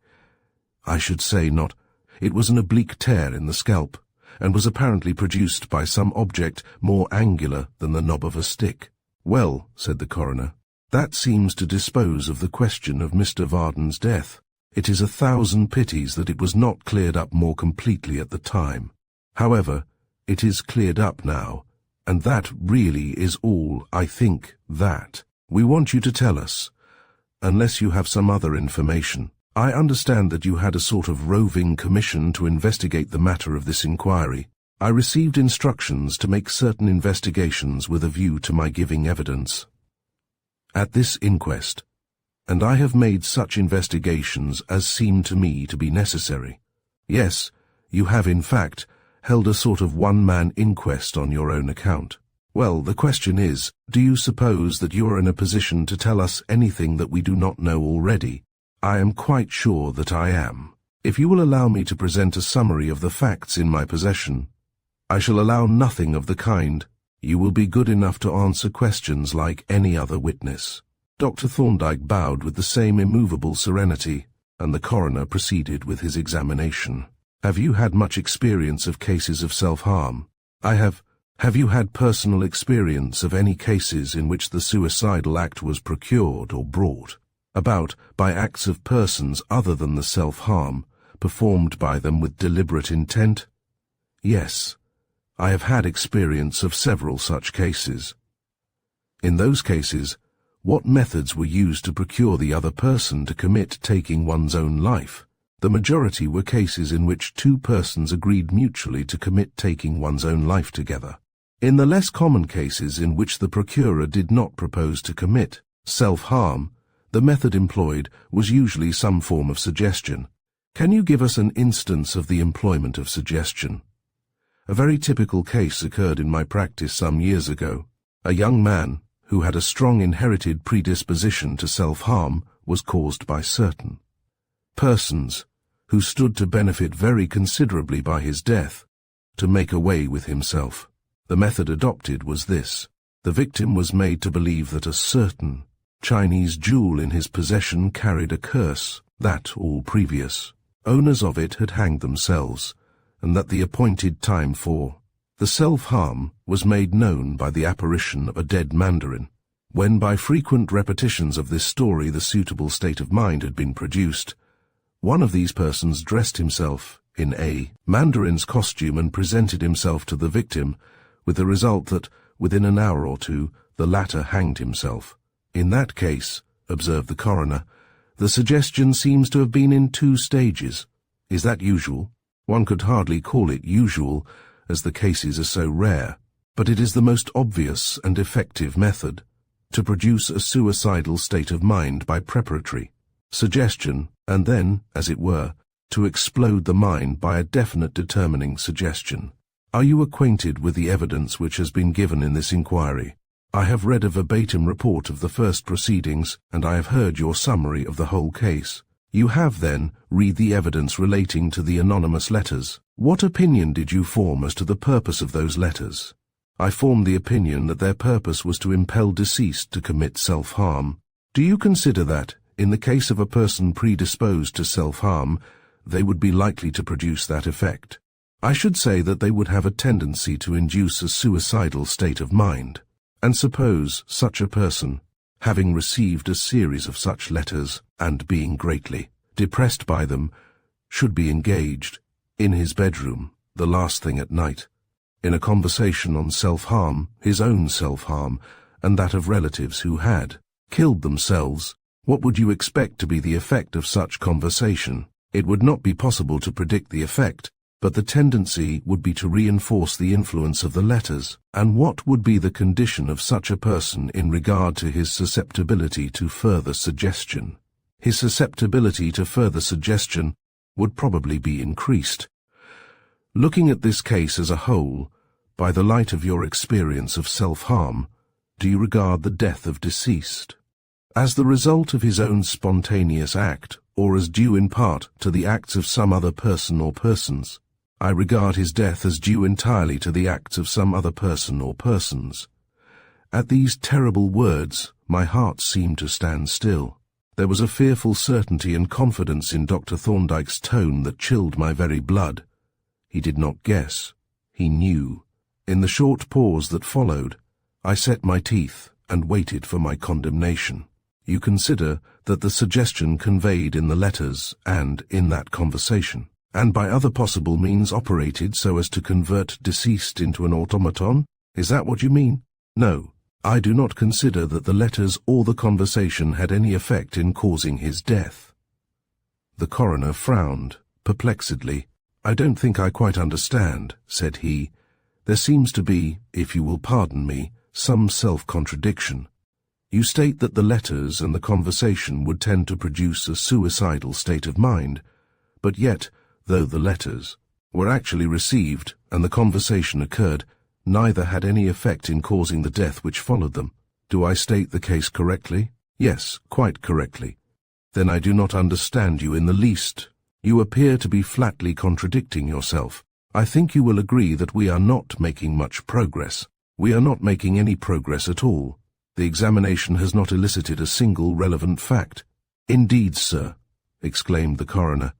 "I should say not. It was an oblique tear in the scalp, and was apparently produced by some object more angular than the knob of a stick." "Well," said the coroner, "that seems to dispose of the question of Mr. Vardon's death. It is 1,000 pities that it was not cleared up more completely at the time. However, it is cleared up now, and that really is all, I think, that we want you to tell us, unless you have some other information. I understand that you had a sort of roving commission to investigate the matter of this inquiry. I received instructions to make certain investigations with a view to my giving evidence at this inquest, and I have made such investigations as seem to me to be necessary." "Yes, you have in fact held a sort of one-man inquest on your own account. Well, the question is, do you suppose that you are in a position to tell us anything that we do not know already?" "I am quite sure that I am." If you will allow me to present a summary of the facts in my possession, I shall allow nothing of the kind. You will be good enough to answer questions like any other witness." Dr. Thorndyke bowed with the same immovable serenity, and the coroner proceeded with his examination. "Have you had much experience of cases of self-harm?" "I have." "Have you had personal experience of any cases in which the suicidal act was procured or brought about by acts of persons other than the self-harm, performed by them with deliberate intent?" "Yes, I have had experience of several such cases." "In those cases, what methods were used to procure the other person to commit taking one's own life?" "The majority were cases in which two persons agreed mutually to commit taking one's own life together. In the less common cases in which the procurer did not propose to commit self-harm, the method employed was usually some form of suggestion." "Can you give us an instance of the employment of suggestion?" "A very typical case occurred in my practice some years ago. A young man, who had a strong inherited predisposition to self-harm, was caused by certain persons, who stood to benefit very considerably by his death, to make away with himself. The method adopted was this. The victim was made to believe that a certain Chinese jewel in his possession carried a curse, that all previous owners of it had hanged themselves, and that the appointed time for the self-harm was made known by the apparition of a dead mandarin. When by frequent repetitions of this story the suitable state of mind had been produced, one of these persons dressed himself in a mandarin's costume and presented himself to the victim, with the result that, within an hour or two, the latter hanged himself. In that case, observed the coroner, the suggestion seems to have been in 2 stages. Is that usual? One could hardly call it usual, as the cases are so rare, but it is the most obvious and effective method to produce a suicidal state of mind by preparatory suggestion, and then, as it were, to explode the mind by a definite determining suggestion. Are you acquainted with the evidence which has been given in this inquiry? I have read a verbatim report of the first proceedings, and I have heard your summary of the whole case. You have, then, read the evidence relating to the anonymous letters. What opinion did you form as to the purpose of those letters? I formed the opinion that their purpose was to impel deceased to commit self-harm. Do you consider that, in the case of a person predisposed to self-harm, they would be likely to produce that effect? I should say that they would have a tendency to induce a suicidal state of mind. And suppose such a person, having received a series of such letters, and being greatly depressed by them, should be engaged, in his bedroom, the last thing at night, in a conversation on self-harm, his own self-harm, and that of relatives who had killed themselves, what would you expect to be the effect of such conversation? It would not be possible to predict the effect, but the tendency would be to reinforce the influence of the letters. And what would be the condition of such a person in regard to his susceptibility to further suggestion? His susceptibility to further suggestion would probably be increased. Looking at this case as a whole, by the light of your experience of self-harm, do you regard the death of deceased as the result of his own spontaneous act, or as due in part to the acts of some other person or persons? I regard his death as due entirely to the acts of some other person or persons. At these terrible words, my heart seemed to stand still. There was a fearful certainty and confidence in Dr. Thorndyke's tone that chilled my very blood. He did not guess. He knew. In the short pause that followed, I set my teeth and waited for my condemnation. You consider that the suggestion conveyed in the letters and in that conversation, and by other possible means operated so as to convert deceased into an automaton? Is that what you mean? No, I do not consider that the letters or the conversation had any effect in causing his death. The coroner frowned, perplexedly. I don't think I quite understand, said he. There seems to be, if you will pardon me, some self-contradiction. You state that the letters and the conversation would tend to produce a suicidal state of mind, but yet, though the letters were actually received and the conversation occurred, neither had any effect in causing the death which followed them. Do I state the case correctly? Yes, quite correctly. Then I do not understand you in the least. You appear to be flatly contradicting yourself. I think you will agree that we are not making much progress. We are not making any progress at all. The examination has not elicited a single relevant fact. Indeed, sir, exclaimed the coroner.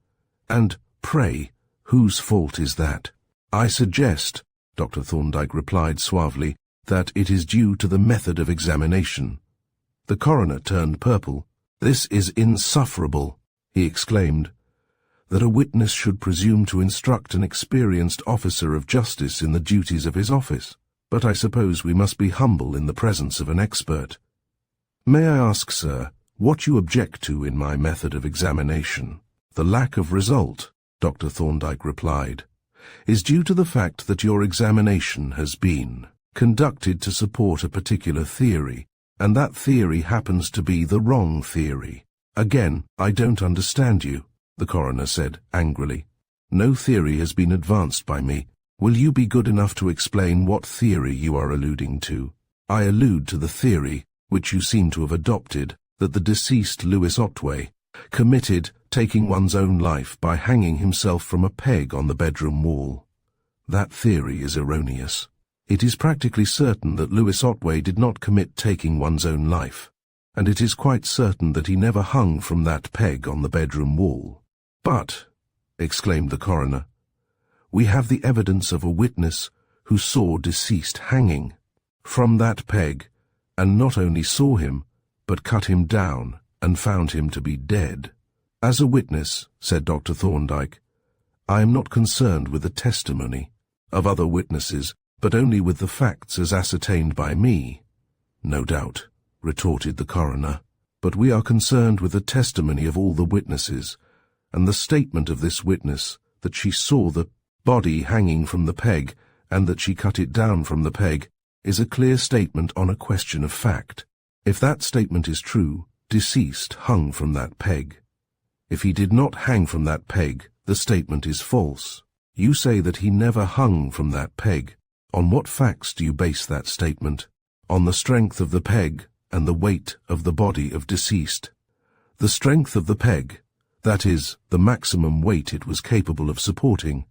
And, pray, whose fault is that? I suggest, Dr. Thorndyke replied suavely, that it is due to the method of examination. The coroner turned purple. This is insufferable, he exclaimed. That a witness should presume to instruct an experienced officer of justice in the duties of his office. But I suppose we must be humble in the presence of an expert. May I ask, sir, what you object to in my method of examination? The lack of result, Dr. Thorndyke replied, is due to the fact that your examination has been conducted to support a particular theory, and that theory happens to be the wrong theory. Again, I don't understand you, the coroner said angrily. No theory has been advanced by me. Will you be good enough to explain what theory you are alluding to? I allude to the theory, which you seem to have adopted, that the deceased Louis Otway committed taking one's own life by hanging himself from a peg on the bedroom wall. That theory is erroneous. It is practically certain that Louis Otway did not commit taking one's own life, and it is quite certain that he never hung from that peg on the bedroom wall. But, exclaimed the coroner, we have the evidence of a witness who saw deceased hanging from that peg, and not only saw him, but cut him down and found him to be dead. As a witness, said Dr. Thorndyke, I am not concerned with the testimony of other witnesses, but only with the facts as ascertained by me. No doubt, retorted the coroner, but we are concerned with the testimony of all the witnesses, and the statement of this witness that she saw the body hanging from the peg and that she cut it down from the peg is a clear statement on a question of fact. If that statement is true, deceased hung from that peg. If he did not hang from that peg, the statement is false. You say that he never hung from that peg. On what facts do you base that statement? On the strength of the peg and the weight of the body of deceased. The strength of the peg, that is, the maximum weight it was capable of supporting,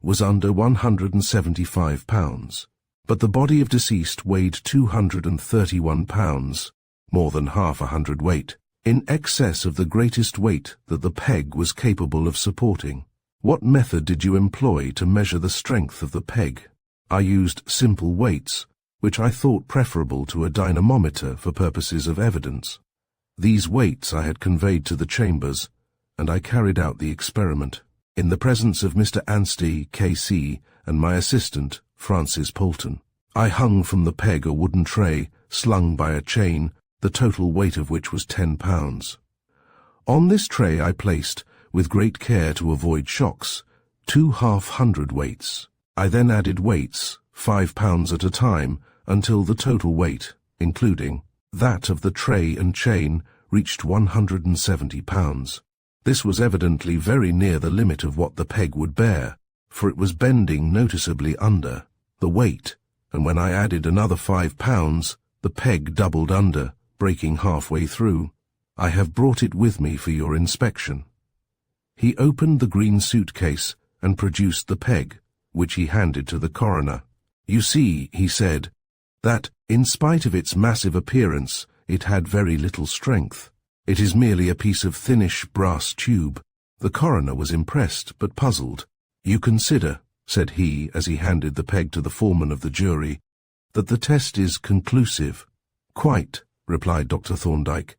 was under 175 pounds. But the body of deceased weighed 231 pounds, more than half a hundredweight, in excess of the greatest weight that the peg was capable of supporting. What method did you employ to measure the strength of the peg? I used simple weights, which I thought preferable to a dynamometer for purposes of evidence. These weights I had conveyed to the chambers, and I carried out the experiment, in the presence of Mr. Anstey, K.C., and my assistant, Francis Poulton. I hung from the peg a wooden tray, slung by a chain, the total weight of which was 10 pounds. On this tray I placed, with great care to avoid shocks, 2 half-hundredweights. I then added weights, 5 pounds at a time, until the total weight, including that of the tray and chain, reached 170 pounds. This was evidently very near the limit of what the peg would bear, for it was bending noticeably under the weight, and when I added another 5 pounds, the peg doubled under, breaking halfway through. I have brought it with me for your inspection. He opened the green suitcase and produced the peg, which he handed to the coroner. You see, he said, that, in spite of its massive appearance, it had very little strength. It is merely a piece of thinnish brass tube. The coroner was impressed but puzzled. You consider, said he as he handed the peg to the foreman of the jury, that the test is conclusive. Quite, replied Dr. Thorndyke.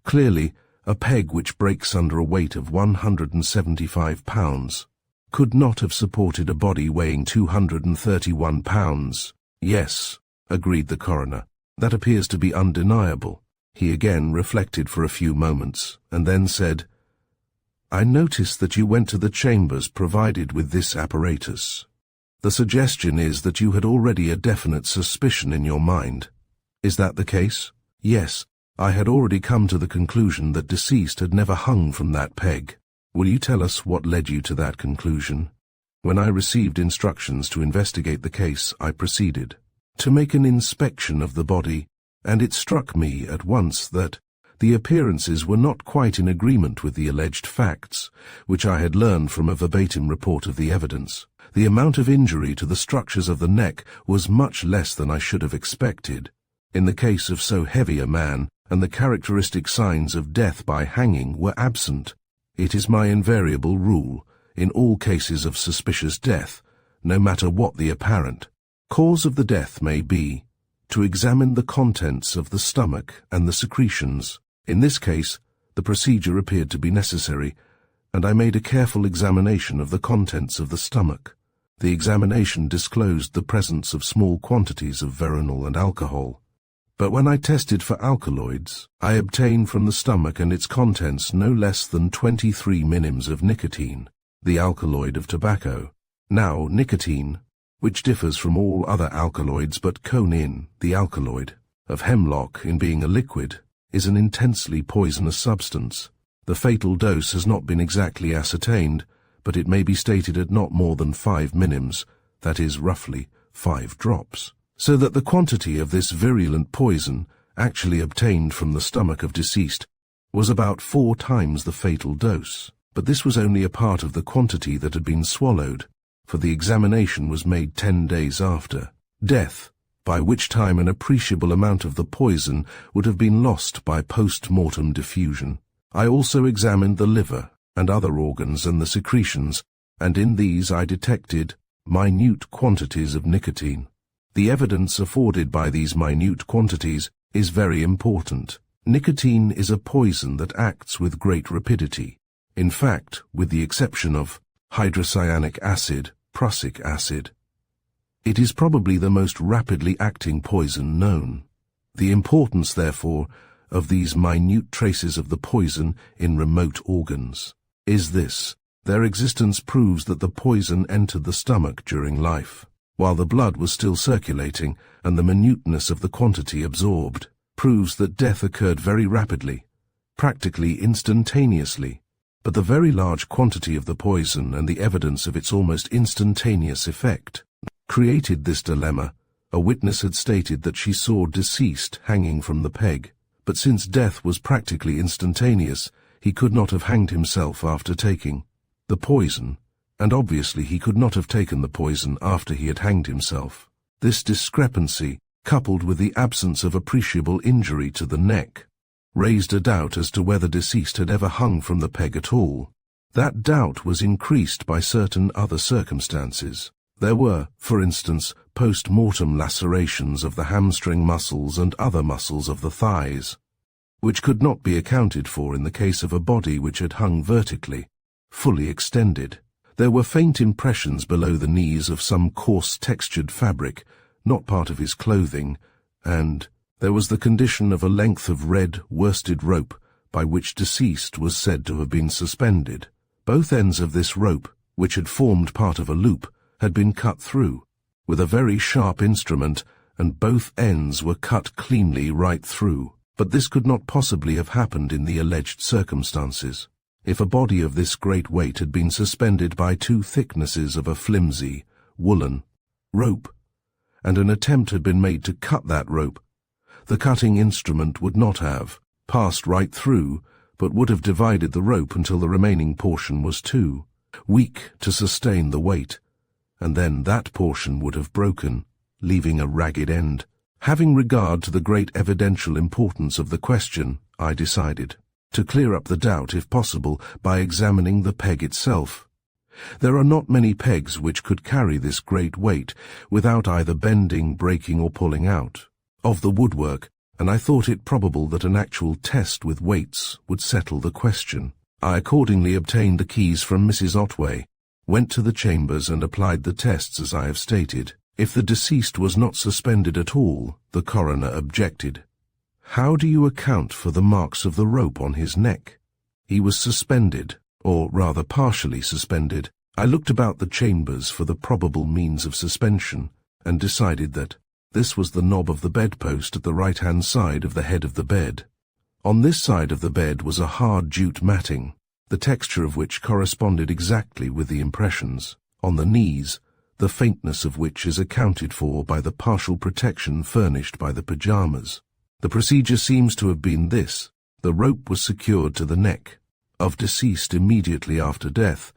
Clearly, a peg which breaks under a weight of 175 pounds could not have supported a body weighing 231 pounds. Yes, agreed the coroner. That appears to be undeniable. He again reflected for a few moments, and then said, I notice that you went to the chambers provided with this apparatus. The suggestion is that you had already a definite suspicion in your mind. Is that the case? Yes, I had already come to the conclusion that deceased had never hung from that peg. Will you tell us what led you to that conclusion? When I received instructions to investigate the case, I proceeded to make an inspection of the body, and it struck me at once that The appearances were not quite in agreement with the alleged facts, which I had learned from a verbatim report of the evidence. The amount of injury to the structures of the neck was much less than I should have expected. In the case of so heavy a man, and the characteristic signs of death by hanging were absent. It is my invariable rule, in all cases of suspicious death, no matter what the apparent cause of the death may be, to examine the contents of the stomach and the secretions. In this case, the procedure appeared to be necessary, and I made a careful examination of the contents of the stomach. The examination disclosed the presence of small quantities of veronal and alcohol. But when I tested for alkaloids, I obtained from the stomach and its contents no less than 23 minims of nicotine, the alkaloid of tobacco. Now, nicotine, which differs from all other alkaloids but conin, the alkaloid of hemlock, in being a liquid, is an intensely poisonous substance. The fatal dose has not been exactly ascertained, but it may be stated at not more than 5 minims, that is roughly 5 drops. So that the quantity of this virulent poison, actually obtained from the stomach of deceased, was about 4 times the fatal dose. But this was only a part of the quantity that had been swallowed, for the examination was made 10 days after death, by which time an appreciable amount of the poison would have been lost by post-mortem diffusion. I also examined the liver and other organs and the secretions, and in these I detected minute quantities of nicotine. The evidence afforded by these minute quantities is very important. Nicotine is a poison that acts with great rapidity. In fact, with the exception of hydrocyanic acid, prussic acid, it is probably the most rapidly acting poison known. The importance, therefore, of these minute traces of the poison in remote organs is this: their existence proves that the poison entered the stomach during life, while the blood was still circulating, and the minuteness of the quantity absorbed proves that death occurred very rapidly, practically instantaneously. But the very large quantity of the poison and the evidence of its almost instantaneous effect created this dilemma. A witness had stated that she saw deceased hanging from the peg, but since death was practically instantaneous, he could not have hanged himself after taking the poison, and obviously he could not have taken the poison after he had hanged himself. This discrepancy, coupled with the absence of appreciable injury to the neck, raised a doubt as to whether deceased had ever hung from the peg at all. That doubt was increased by certain other circumstances. There were, for instance, post-mortem lacerations of the hamstring muscles and other muscles of the thighs, which could not be accounted for in the case of a body which had hung vertically, fully extended. There were faint impressions below the knees of some coarse-textured fabric, not part of his clothing, and there was the condition of a length of red worsted rope by which deceased was said to have been suspended. Both ends of this rope, which had formed part of a loop, had been cut through with a very sharp instrument, and both ends were cut cleanly right through. But this could not possibly have happened in the alleged circumstances. If a body of this great weight had been suspended by 2 thicknesses of a flimsy, woolen rope, and an attempt had been made to cut that rope, the cutting instrument would not have passed right through, but would have divided the rope until the remaining portion was too weak to sustain the weight, and then that portion would have broken, leaving a ragged end. Having regard to the great evidential importance of the question, I decided to clear up the doubt, if possible, by examining the peg itself. There are not many pegs which could carry this great weight without either bending, breaking, or pulling out of the woodwork, and I thought it probable that an actual test with weights would settle the question. I accordingly obtained the keys from Mrs. Otway, went to the chambers and applied the tests as I have stated. If the deceased was not suspended at all, the coroner objected. How do you account for the marks of the rope on his neck? He was suspended, or rather partially suspended. I looked about the chambers for the probable means of suspension, and decided that this was the knob of the bedpost at the right-hand side of the head of the bed. On this side of the bed was a hard jute matting, the texture of which corresponded exactly with the impressions on the knees, the faintness of which is accounted for by the partial protection furnished by the pyjamas. The procedure seems to have been this. The rope was secured to the neck of deceased immediately after death,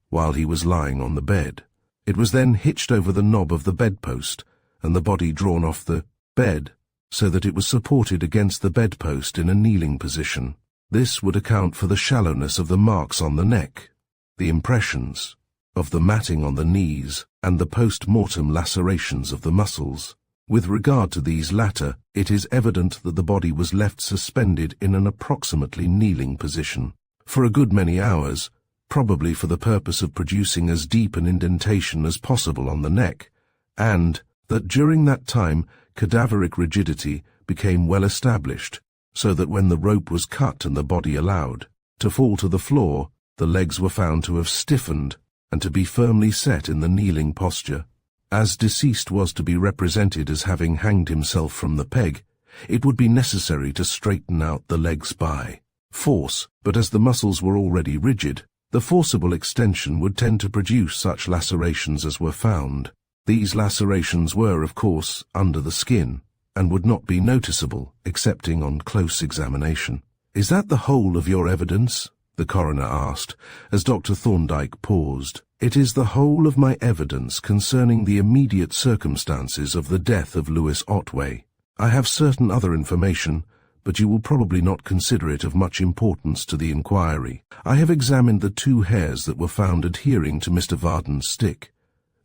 while he was lying on the bed. It was then hitched over the knob of the bedpost, and the body drawn off the bed so that it was supported against the bedpost in a kneeling position. This would account for the shallowness of the marks on the neck, the impressions of the matting on the knees, and the post-mortem lacerations of the muscles. With regard to these latter, it is evident that the body was left suspended in an approximately kneeling position for a good many hours, probably for the purpose of producing as deep an indentation as possible on the neck, and that during that time cadaveric rigidity became well established, so that when the rope was cut and the body allowed to fall to the floor, the legs were found to have stiffened and to be firmly set in the kneeling posture. As deceased was to be represented as having hanged himself from the peg, it would be necessary to straighten out the legs by force, but as the muscles were already rigid, the forcible extension would tend to produce such lacerations as were found. These lacerations were, of course, under the skin, and would not be noticeable, excepting on close examination. "Is that the whole of your evidence?" the coroner asked, as Dr. Thorndyke paused. "It is the whole of my evidence concerning the immediate circumstances of the death of Louis Otway. I have certain other information, but you will probably not consider it of much importance to the inquiry. I have examined the 2 hairs that were found adhering to Mr. Vardon's stick.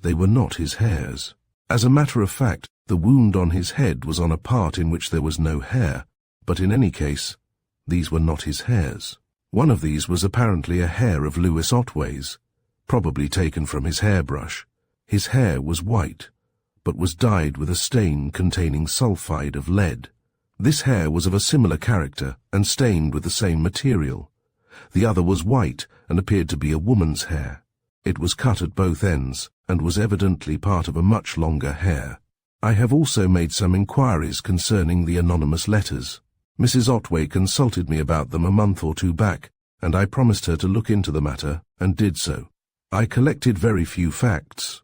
They were not his hairs. As a matter of fact, the wound on his head was on a part in which there was no hair, but in any case, these were not his hairs. One of these was apparently a hair of Louis Otway's, probably taken from his hairbrush. His hair was white, but was dyed with a stain containing sulfide of lead. This hair was of a similar character and stained with the same material. The other was white and appeared to be a woman's hair. It was cut at both ends and was evidently part of a much longer hair. I have also made some inquiries concerning the anonymous letters. Mrs. Otway consulted me about them a month or 2 back, and I promised her to look into the matter, and did so. I collected very few facts,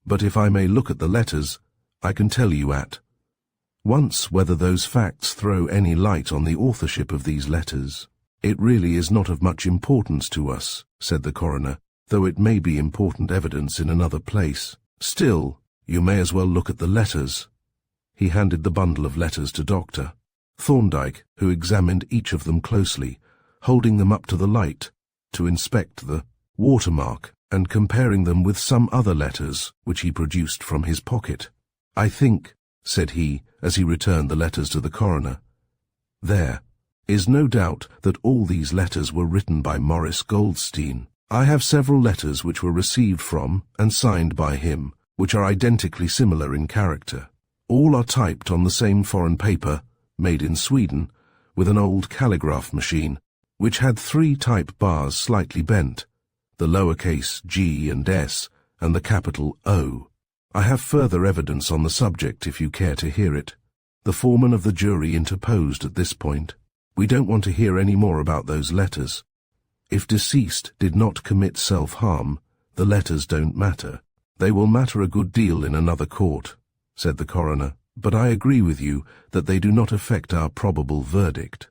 but if I may look at the letters, I can tell you at once whether those facts throw any light on the authorship of these letters. "It really is not of much importance to us," said the coroner, "though it may be important evidence in another place. Still, you may as well look at the letters." He handed the bundle of letters to Dr. Thorndyke, who examined each of them closely, holding them up to the light to inspect the watermark and comparing them with some other letters which he produced from his pocket. "I think," said he, as he returned the letters to the coroner, "there is no doubt that all these letters were written by Maurice Goldstein. I have several letters which were received from and signed by him, which are identically similar in character. All are typed on the same foreign paper, made in Sweden, with an old calligraph machine, which had 3 type bars slightly bent, the lowercase g and s, and the capital O. I have further evidence on the subject if you care to hear it." The foreman of the jury interposed at this point. "We don't want to hear any more about those letters. If deceased did not commit self-harm, the letters don't matter. They will matter a good deal in another court," said the coroner, "but I agree with you that they do not affect our probable verdict.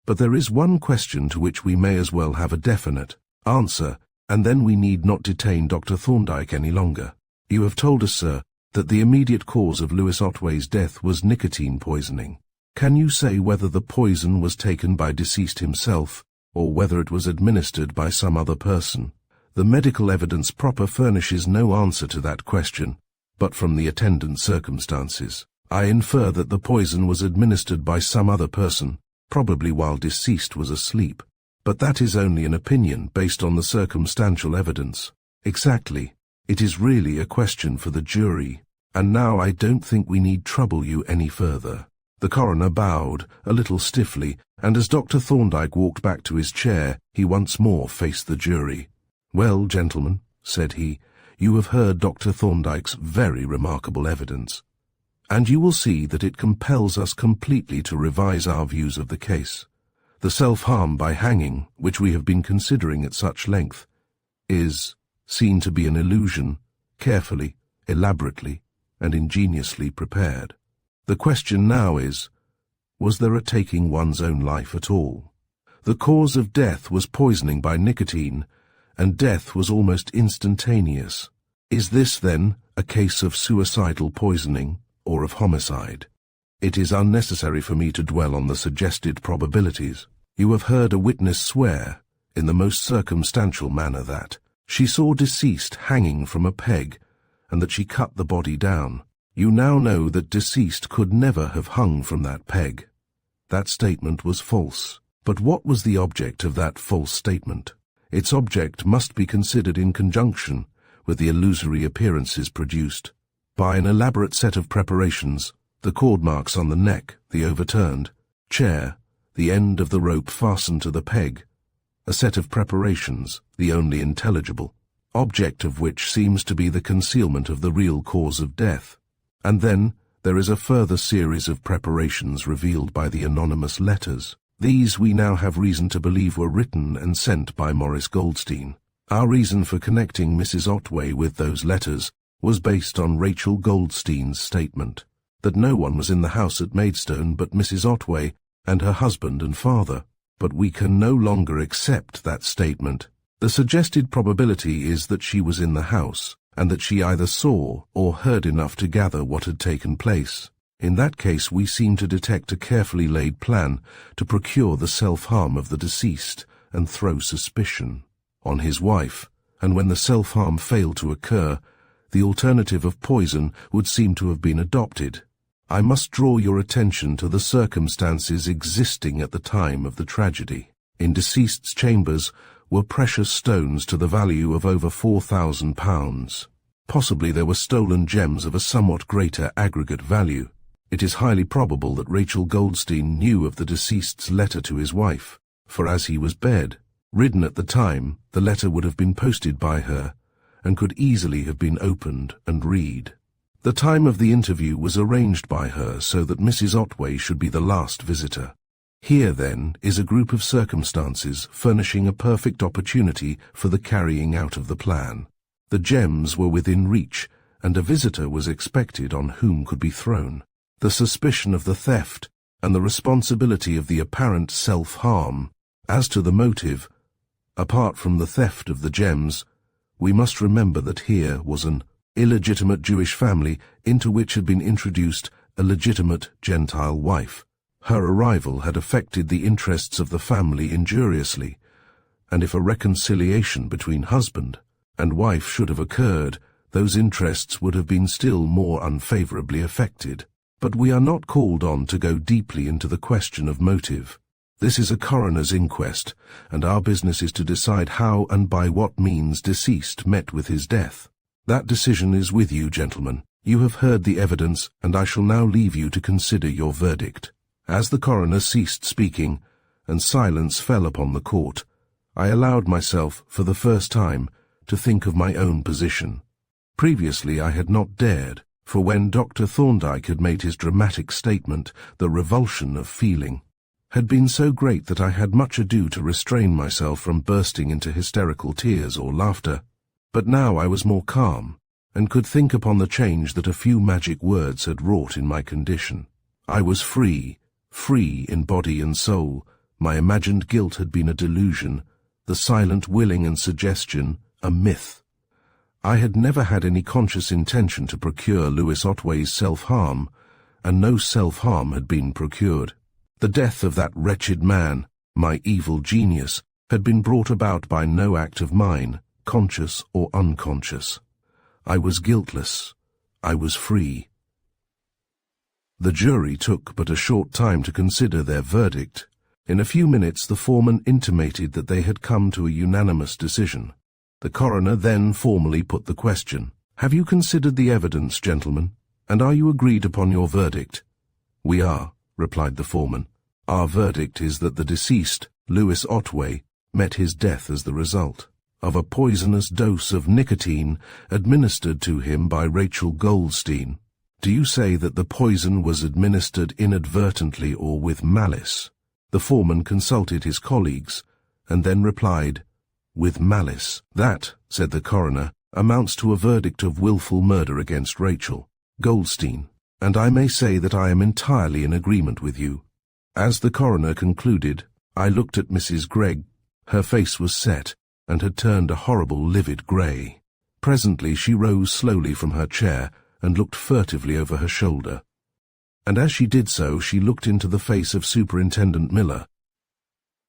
But there is one question to which we may as well have a definite answer, and then we need not detain Dr. Thorndyke any longer. You have told us, sir, that the immediate cause of Louis Otway's death was nicotine poisoning. Can you say whether the poison was taken by deceased himself, or whether it was administered by some other person? The medical evidence proper furnishes no answer to that question, but from the attendant circumstances, I infer that the poison was administered by some other person, probably while deceased was asleep. But that is only an opinion based on the circumstantial evidence." "Exactly. It is really a question for the jury, and now I don't think we need trouble you any further." The coroner bowed, a little stiffly, and as Dr. Thorndyke walked back to his chair, he once more faced the jury. "Well, gentlemen," said he, "you have heard Dr. Thorndyke's very remarkable evidence, and you will see that it compels us completely to revise our views of the case. The self-harm by hanging, which we have been considering at such length, is seen to be an illusion, carefully, elaborately, and ingeniously prepared. The question now is, was there a taking one's own life at all? The cause of death was poisoning by nicotine, and death was almost instantaneous. Is this, then, a case of suicidal poisoning or of homicide? It is unnecessary for me to dwell on the suggested probabilities. You have heard a witness swear, in the most circumstantial manner, that she saw deceased hanging from a peg, and that she cut the body down. You now know that deceased could never have hung from that peg. That statement was false. But what was the object of that false statement? Its object must be considered in conjunction with the illusory appearances produced by an elaborate set of preparations: the cord marks on the neck, the overturned chair, the end of the rope fastened to the peg, a set of preparations, the only intelligible, object of which seems to be the concealment of the real cause of death. And then there is a further series of preparations revealed by the anonymous letters. These we now have reason to believe were written and sent by Maurice Goldstein. Our reason for connecting Mrs. Otway with those letters was based on Rachel Goldstein's statement that no one was in the house at Maidstone but Mrs. Otway and her husband and father. But we can no longer accept that statement. The suggested probability is that she was in the house, and that she either saw or heard enough to gather what had taken place. In that case, we seem to detect a carefully laid plan to procure the self-harm of the deceased and throw suspicion on his wife, and when the self-harm failed to occur, the alternative of poison would seem to have been adopted. I must draw your attention to the circumstances existing at the time of the tragedy. In deceased's chambers were precious stones to the value of over £4,000. Possibly there were stolen gems of a somewhat greater aggregate value. It is highly probable that Rachel Goldstein knew of the deceased's letter to his wife, for as he was bedridden at the time, the letter would have been posted by her, and could easily have been opened and read. The time of the interview was arranged by her so that Mrs. Otway should be the last visitor. Here, then, is a group of circumstances furnishing a perfect opportunity for the carrying out of the plan. The gems were within reach, and a visitor was expected on whom could be thrown the suspicion of the theft and the responsibility of the apparent self-harm. As to the motive, apart from the theft of the gems, we must remember that here was an illegitimate Jewish family into which had been introduced a legitimate Gentile wife. Her arrival had affected the interests of the family injuriously, and if a reconciliation between husband and wife should have occurred, those interests would have been still more unfavorably affected. But we are not called on to go deeply into the question of motive. This is a coroner's inquest, and our business is to decide how and by what means deceased met with his death. That decision is with you, gentlemen. You have heard the evidence, and I shall now leave you to consider your verdict. As the coroner ceased speaking, and silence fell upon the court, I allowed myself, for the first time, to think of my own position. Previously I had not dared, for when Dr. Thorndyke had made his dramatic statement, the revulsion of feeling had been so great that I had much ado to restrain myself from bursting into hysterical tears or laughter. But now I was more calm, and could think upon the change that a few magic words had wrought in my condition. I was free in body and soul. My imagined guilt had been a delusion, the silent willing and suggestion a myth. I had never had any conscious intention to procure Lewis Otway's self-harm, and no self-harm had been procured. The death of that wretched man, my evil genius, had been brought about by no act of mine, conscious or unconscious. I was guiltless. I was free. The jury took but a short time to consider their verdict. In a few minutes the foreman intimated that they had come to a unanimous decision. The coroner then formally put the question: "Have you considered the evidence, gentlemen, and are you agreed upon your verdict?" "We are," replied the foreman. "Our verdict is that the deceased, Lewis Otway, met his death as the result of a poisonous dose of nicotine administered to him by Rachel Goldstein." "Do you say that the poison was administered inadvertently or with malice?" The foreman consulted his colleagues, and then replied, "With malice." "That," said the coroner, "amounts to a verdict of willful murder against Rachel Goldstein, and I may say that I am entirely in agreement with you." As the coroner concluded, I looked at Mrs. Gregg. Her face was set, and had turned a horrible livid grey. Presently she rose slowly from her chair, and looked furtively over her shoulder. And as she did so, she looked into the face of Superintendent Miller.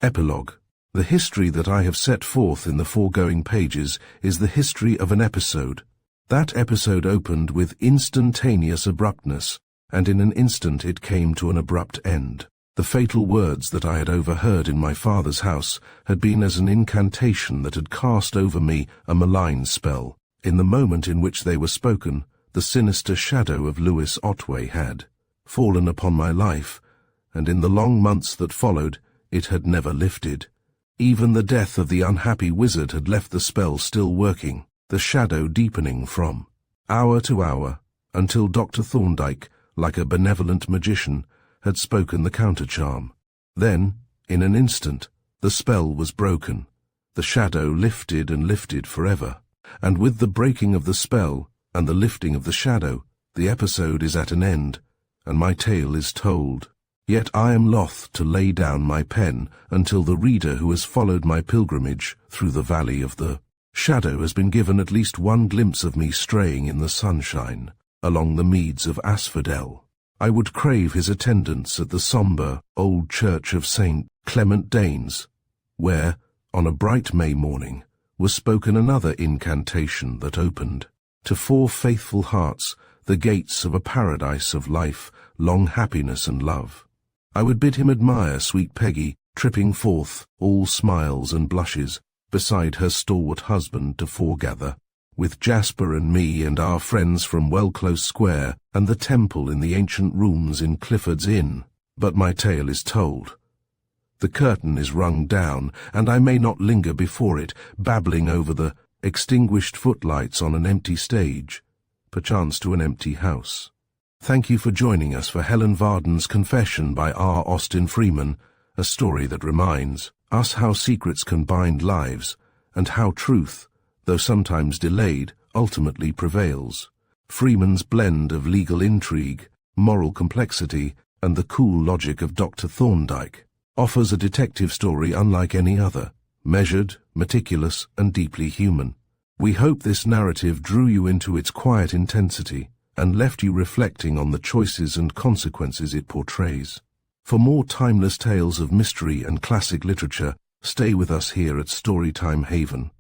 Epilogue. The history that I have set forth in the foregoing pages is the history of an episode. That episode opened with instantaneous abruptness, and in an instant it came to an abrupt end. The fatal words that I had overheard in my father's house had been as an incantation that had cast over me a malign spell. In the moment in which they were spoken, the sinister shadow of Lewis Otway had fallen upon my life, and in the long months that followed, it had never lifted. Even the death of the unhappy wizard had left the spell still working, the shadow deepening from hour to hour, until Dr. Thorndyke, like a benevolent magician, had spoken the countercharm. Then, in an instant, the spell was broken. The shadow lifted and lifted forever. And with the breaking of the spell and the lifting of the shadow, the episode is at an end, and my tale is told. Yet I am loth to lay down my pen until the reader who has followed my pilgrimage through the valley of the shadow has been given at least one glimpse of me straying in the sunshine along the meads of Asphodel. I would crave his attendance at the sombre old church of St. Clement Danes, where, on a bright May morning, was spoken another incantation that opened, to 4 faithful hearts, the gates of a paradise of life, long happiness and love. I would bid him admire sweet Peggy, tripping forth, all smiles and blushes, beside her stalwart husband to foregather, with Jasper and me and our friends from Wellclose Square and the temple in the ancient rooms in Clifford's Inn. But my tale is told. The curtain is rung down, and I may not linger before it, babbling over the extinguished footlights on an empty stage, perchance to an empty house. Thank you for joining us for Helen Vardon's Confession by R. Austin Freeman, a story that reminds us how secrets can bind lives, and how truth, though sometimes delayed, ultimately prevails. Freeman's blend of legal intrigue, moral complexity, and the cool logic of Dr. Thorndyke offers a detective story unlike any other, measured, meticulous, and deeply human. We hope this narrative drew you into its quiet intensity and left you reflecting on the choices and consequences it portrays. For more timeless tales of mystery and classic literature, stay with us here at Storytime Haven.